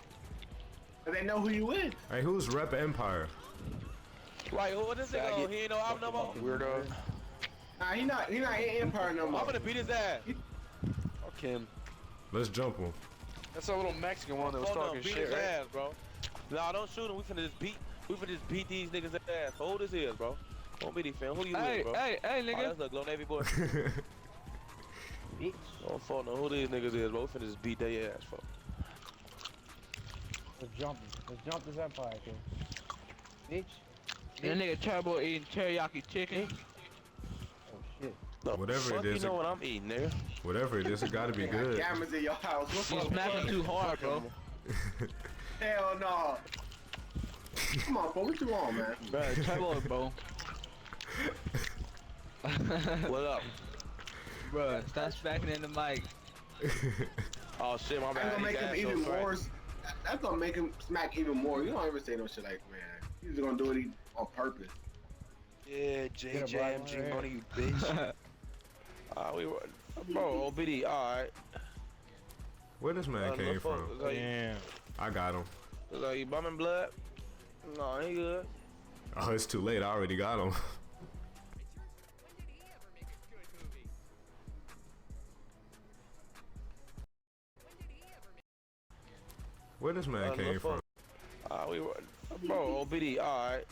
Cause they know who you is.
Hey, who's Rep Empire?
Right, what this nigga on? He ain't no out no more?
Weirdo.
Nah, he not in Empire no more.
I'm gonna beat his ass.
Fuck him.
Let's jump him.
That's a little Mexican one that was talking
beat
shit,
his
right?
ass, bro. Nah, don't shoot him. We finna just beat these niggas ass. Who this is, bro? Don't be these fam. Who you is, bro?
Hey, nigga.
Oh, that's a glow navy boy.
Bitch.
Don't fuck know who these niggas is, bro. We finna just beat their ass, bro.
Let's jump this Empire, kid. Bitch.
That nigga Turbo eating teriyaki chicken.
Oh shit.
No,
Whatever it is,
you know what I'm eating, nigga.
Whatever it is, it gotta be good.
Cameras in your house.
You smacking too hard, bro.
Hell no. Come on, bro. What you on, man?
Bro, Turbo, bro.
What up?
Bro, stop smacking in the mic.
Oh shit, my bad.
That's gonna make him even more. That's gonna make him smack even more. You don't ever say no shit like, man. He's just gonna do it on purpose.
Yeah, JJMG money, you bitch. We were, bro, OBD, alright.
Where this man came from?
Damn.
I got him.
Like, you bumming blood? No, he good.
Oh, it's too late. I already got him. Where this man came from?
We were, bro, OBD, alright.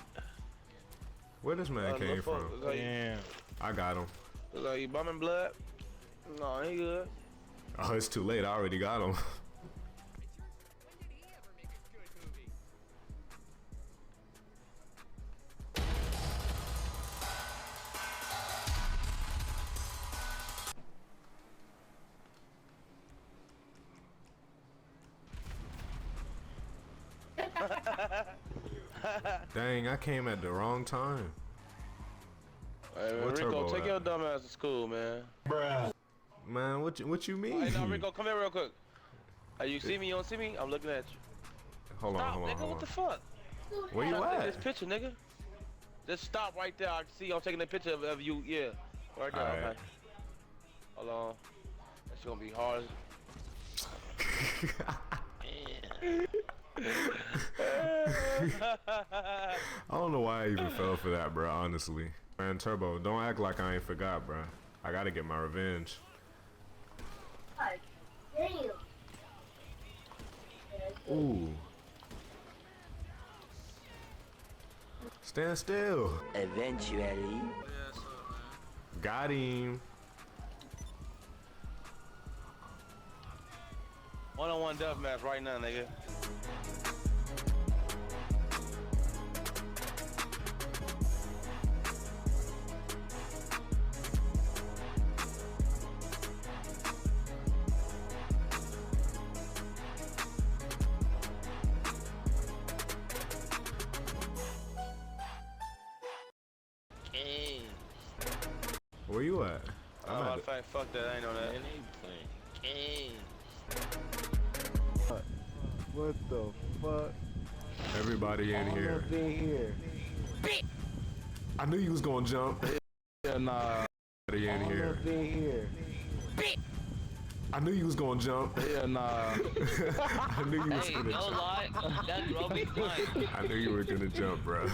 Where this man came from?
Damn.
I got him.
Like, you bumming blood? No, he good.
Oh, it's too late. I already got him. Dang, I came at the wrong time.
Hey, man,
What
Rico,
Turbo
take
at?
your dumb ass to school, man.
Bruh. Man, what you mean?
Hey, no, Rico, come here real quick. You see me? You don't see me? I'm looking at you.
Hold on,
Stop,
hold on,
nigga.
hold
What
on.
the fuck?
Where you
Take
at?
this picture, nigga. Just stop right there. I can see I'm taking a picture of you. Yeah, right there.
All right.
Okay. Hold on. That's gonna be hard.
I don't know why I even fell for that, bro. Honestly, man, Turbo, don't act like I ain't forgot, bro. I gotta get my revenge. Ooh. Stand still.
Eventually.
Got him.
One-on-one deathmatch right now, nigga.
Where you at?
I'm at the... Fuck that, I ain't on that.
What the fuck?
Everybody in here. I knew you was gonna jump.
Yeah, nah.
Everybody in here. I knew you was gonna jump.
Yeah, nah.
I knew you was
Hey,
gonna
no
jump.
lie. That drove me fine.
I knew you were gonna jump, bro.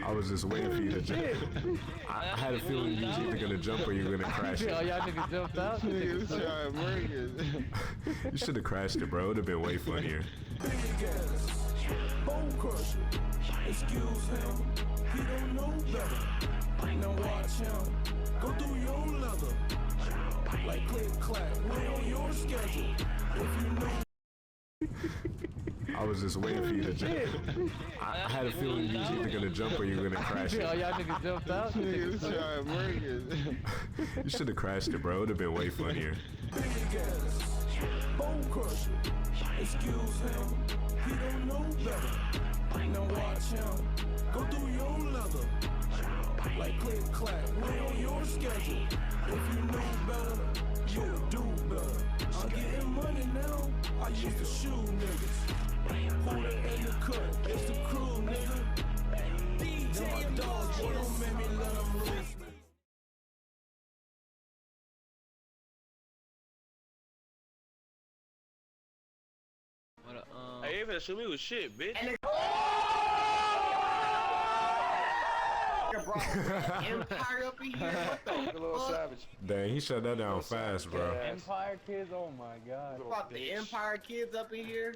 I was just waiting for you to jump. I had a feeling you was either gonna jump or you were gonna crash it.
Oh, y'all niggas jumped out? Niggas trying to break it.
You should have crashed it, bro. It would have been way funnier.
Bone crusher. Excuse him. He don't know better. Now watch him. Go through your leather. Like click clack. We're on your schedule. If you know.
I was just waiting for you to jump. I had a feeling you was either gonna jump or you were gonna crash it.
Oh, y'all niggas jumped out? Niggas trying to break it.
You should have crashed it, bro. It would have been way funnier.
Bone crusher. Excuse him. He don't know better. Now watch him. Go through your leather. Like click clack. We're on your schedule. If you know better, you'll do better. I'm getting money now. I used to shoot niggas. Who the in the cut? It's the crew, nigga. DJ my dogs, boy, don't make me let them loose.
Hey, you finna shoot me with shit, bitch.
Empire up in here. What the
little
fuck?
savage.
Dang, he shut that down fast, bro.
Empire kids, oh my god.
Fuck the Empire kids up in here.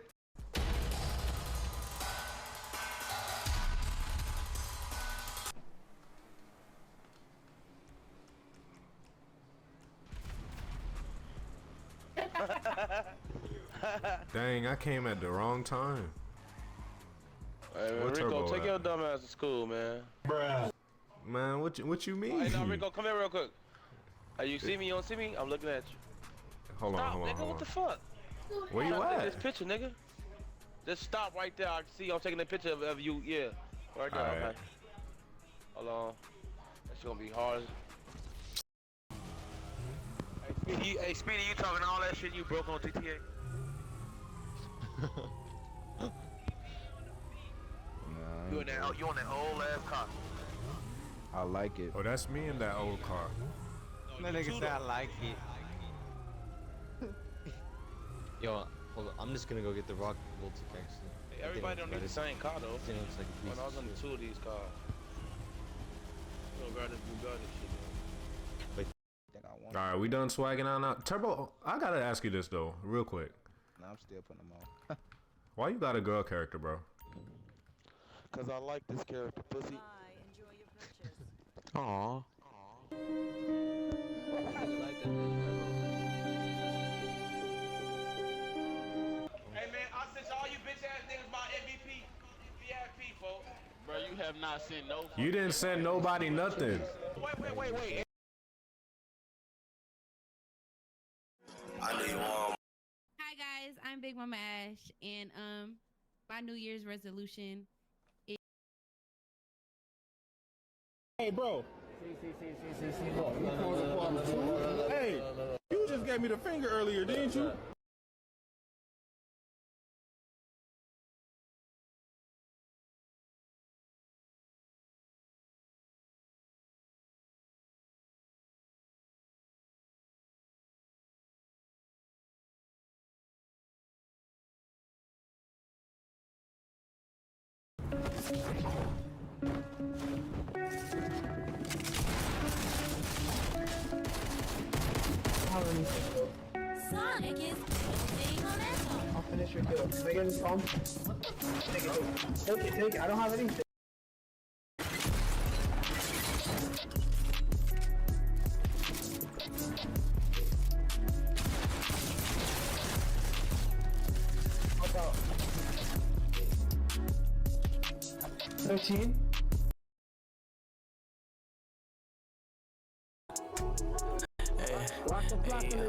Dang, I came at the wrong time.
Hey, man,
Where
Rico,
Turbo
take
at?
your dumb ass to school, man.
Bruh. Man, what you mean?
Hey, no, Rico, come here real quick. You see me? You don't see me? I'm looking at you.
Hold on,
Stop,
hold on,
nigga.
hold
What
on.
the fuck?
Where you
Take
at?
this picture, nigga. Just stop right there. I can see I'm taking a picture of you. Yeah, right there.
All right.
Okay. Hold on. That's gonna be hard. Hey, Speedy, you talking all that shit you broke on GTA? You on that old ass car?
I like it.
Oh, that's me in that old car.
That nigga said I like it. Yo, hold on. I'm just gonna go get the rock multi actually.
Hey, everybody don't need the same car though.
It looks like a piece
When I was
of
on
shit.
two of these cars. You don't grab this Bugatti shit,
All right, we done swagging out now. Turbo, I gotta ask you this though, real quick.
Nah, I'm still putting them on.
Why you got a girl character, bro?
Cause I like this character, pussy.
Aww.
Hey man, I sent all you bitch ass niggas my MVP, VIP, folks.
Bro, you have not sent no.
You didn't send nobody nothing.
Wait.
Hi guys, I'm Big Mama Ash, and my New Year's resolution is.
Hey, bro,
Hey, you just gave me the finger earlier, didn't you?
Sonic is being on that.
I'll finish your kill. Can I get this bomb? Take it, take it. I don't have anything. Watch out. 13.
Hey, I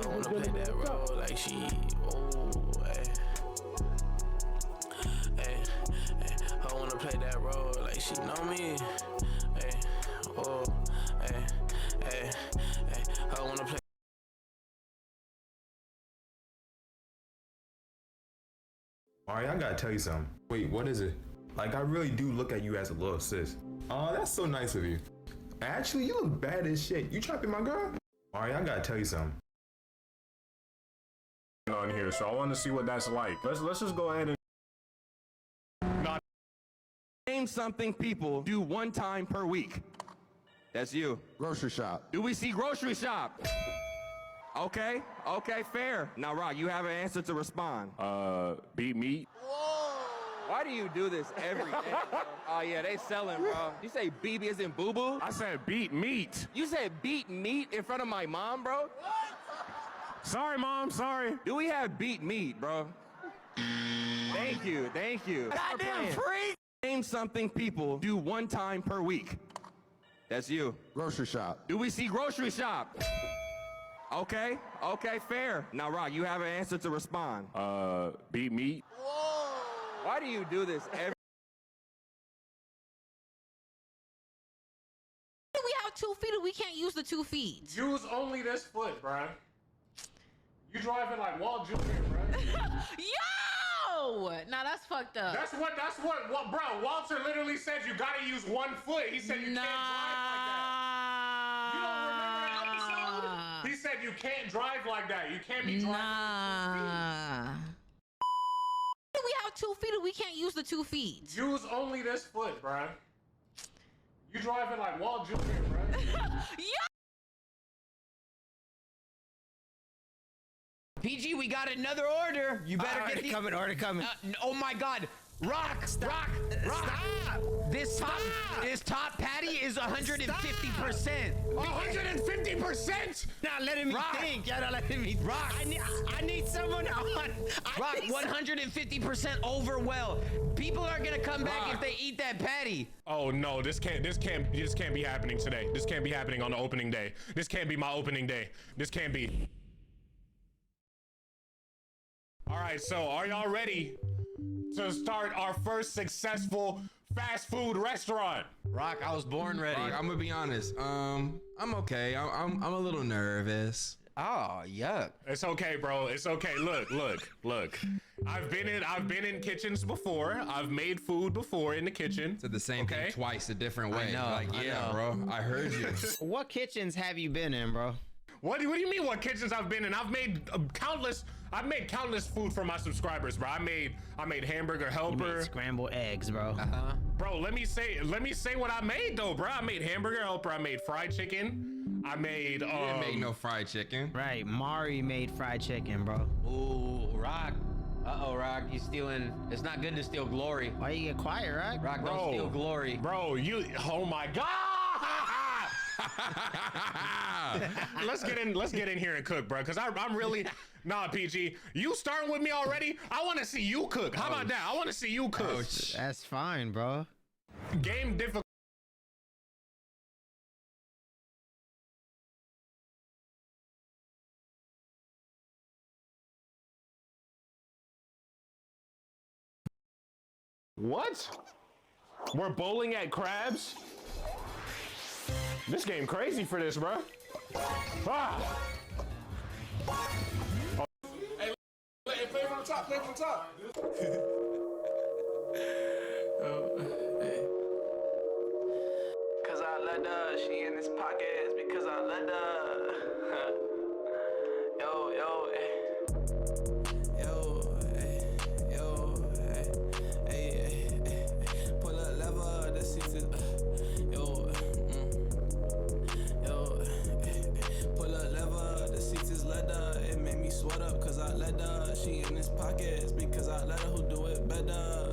wanna play that role like she, hey, I wanna play that role like she know me, hey, I wanna play.
Alright, I gotta tell you something. Wait, what is it? Like, I really do look at you as a little sis. Oh, that's so nice of you. Actually, you look bad as shit. You trapping my girl? Alright, I gotta tell you something.
On here, so I want to see what that's like. Let's just go ahead and
Name something people do one time per week. That's you.
Grocery shop.
Do we see grocery shop? Okay, fair. Now, Rock, you have an answer to respond.
Beat meat.
Why do you do this every day, bro? Oh, yeah, they selling, bro. You say BB as in boo-boo?
I said beat meat.
You said beat meat in front of my mom, bro?
Sorry, Mom, sorry.
Do we have beat meat, bro? Thank you.
Goddamn freak!
Name something people do one time per week. That's you.
Grocery shop.
Do we see grocery shop? Okay, fair. Now, Rock, you have an answer to respond.
Beat meat.
Why do you do this every...
We have 2 feet and we can't use the 2 feet.
Use only this foot, bruh. You driving like Walt Jr., bruh.
Yo! Nah, that's fucked up.
That's what, bro, Walter literally said you gotta use one foot. He said you can't drive like that. You don't remember that episode? He said you can't drive like that. You can't be driving.
We have 2 feet and we can't use the 2 feet.
Use only this foot, bruh. You driving like Walt Jr., bruh.
Yo!
PG, we got another order. You better get the
Order coming.
oh my God. Rock.
Stop.
This top patty is 150%.
150%?
Not letting me think. You're not letting me.
Rock.
I need someone on.
Rock, 150% over well. People are gonna come back if they eat that patty.
Oh no, this can't be happening today. This can't be happening on the opening day. This can't be my opening day. This can't be. All right, so are y'all ready to start our first successful fast food restaurant?
Rock, I was born ready. Rock, I'm gonna be honest. I'm okay. I'm a little nervous.
Oh, yuck.
It's okay, bro. It's okay. Look. I've been in kitchens before. I've made food before in the kitchen.
Said the same thing twice a different way.
I know.
Bro. I heard you.
What kitchens have you been in, bro?
What do you mean? What kitchens I've been in? I've made countless food for my subscribers, bro. I made hamburger helper.
You made scrambled eggs, bro.
Bro, let me say what I made though, bro. I made hamburger helper. I made fried chicken. I made.
You didn't make no fried chicken.
Right, Mari made fried chicken, bro.
Ooh, Rock. Uh-oh, Rock, you stealing. It's not good to steal glory.
Why you get quiet, Rock?
Rock, don't steal glory.
Bro, oh my God. Let's get in here and cook, bro. Because I'm really PG. You starting with me already? I want to see you cook. How about that? I want to see you cook.
That's fine, bro.
Game difficult. What? We're bowling at crabs? This game crazy for this, bro. Ah.
Hey, play from the top, play from the top.
Cause I let her, she in his pockets because I let her. Yo, yo, yo, hey, pull a lever, the seats is, pull a lever, the seats is leather. It made me sweat up cause I let her. She in his pockets because I let her. Who do it better?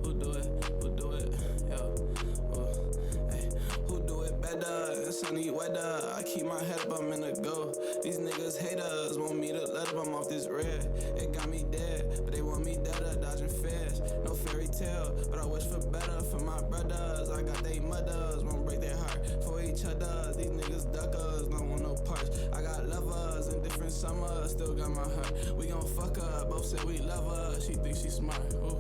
Who do it? Who do it better? Sunny weather, I keep my head up, I'm in a go. These niggas haters want me to let up, I'm off this red. It got me dead, but they want me deader, dodging fears. No fairy tale, but I wish for better for my brothers. I got they mothers, won't break their heart for each other. These niggas duckers, don't want no parts. I got lovers in different summers, still got my heart. We gon' fuck her, both said we love her. She thinks she's smart. Ooh.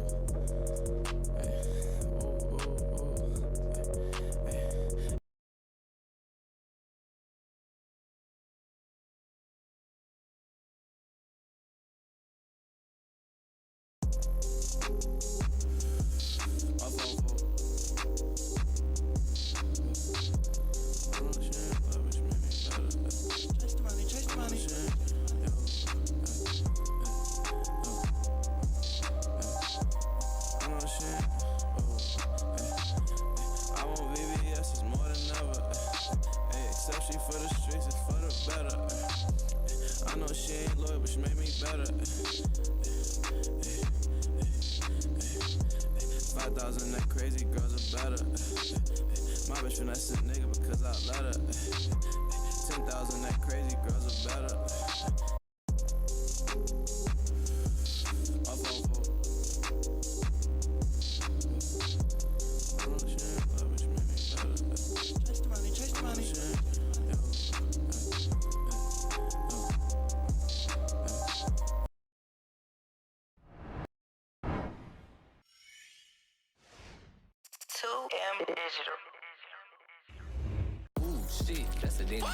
Ooh, shit, that's a damn G.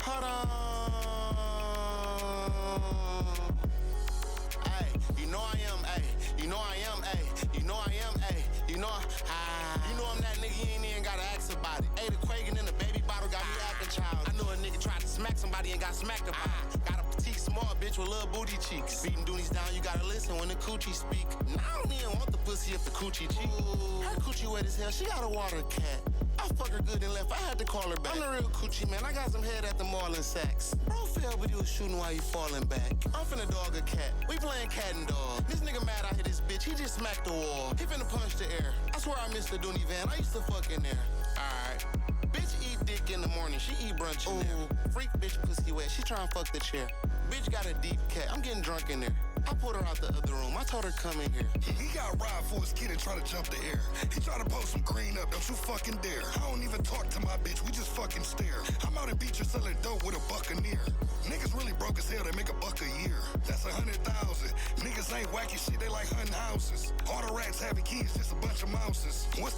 Hold on. Hey, you know I am, hey. You know I am, hey. You know I am, hey. You know I'm that nigga, you ain't even gotta ask about it. Hey, the Quagan in the baby bottle got me acting child. I know a nigga tried to smack somebody and got smacked about it. Got a petite small bitch with little booty cheeks. Beating duties down, you gotta listen when the coochie speak. Now I don't even want the pussy if the coochie cheek. Her coochie wet as hell, she got a water cat. I fuck her good and left, I had to call her back. I'm the real coochie man, I got some head at the mall in Saks. Bro fell, but he was shooting while he falling back. I'm finna dog a cat, we playing cat and dog. This nigga mad I hit this bitch, he just smacked the wall. He finna punch the air, I swear I missed the Dooney van, I used to fuck in there. Alright, bitch eat dick in the morning, she eat brunch in there. Freak bitch pussy wet, she tryna fuck the chair. Bitch got a deep cat, I'm getting drunk in there. I pulled her out the other room, I told her come in here.
He got robbed for his kid and try to jump the air. He try to post some green up, don't you fucking dare. I don't even talk to my bitch, we just fucking stare. I'm out in Beecher selling dope with a buccaneer. Niggas really broke as hell, they make $1 a year. That's 100,000. Niggas ain't wacky shit, they like hunting houses. All the rats having kids, just a bunch of mouses. Once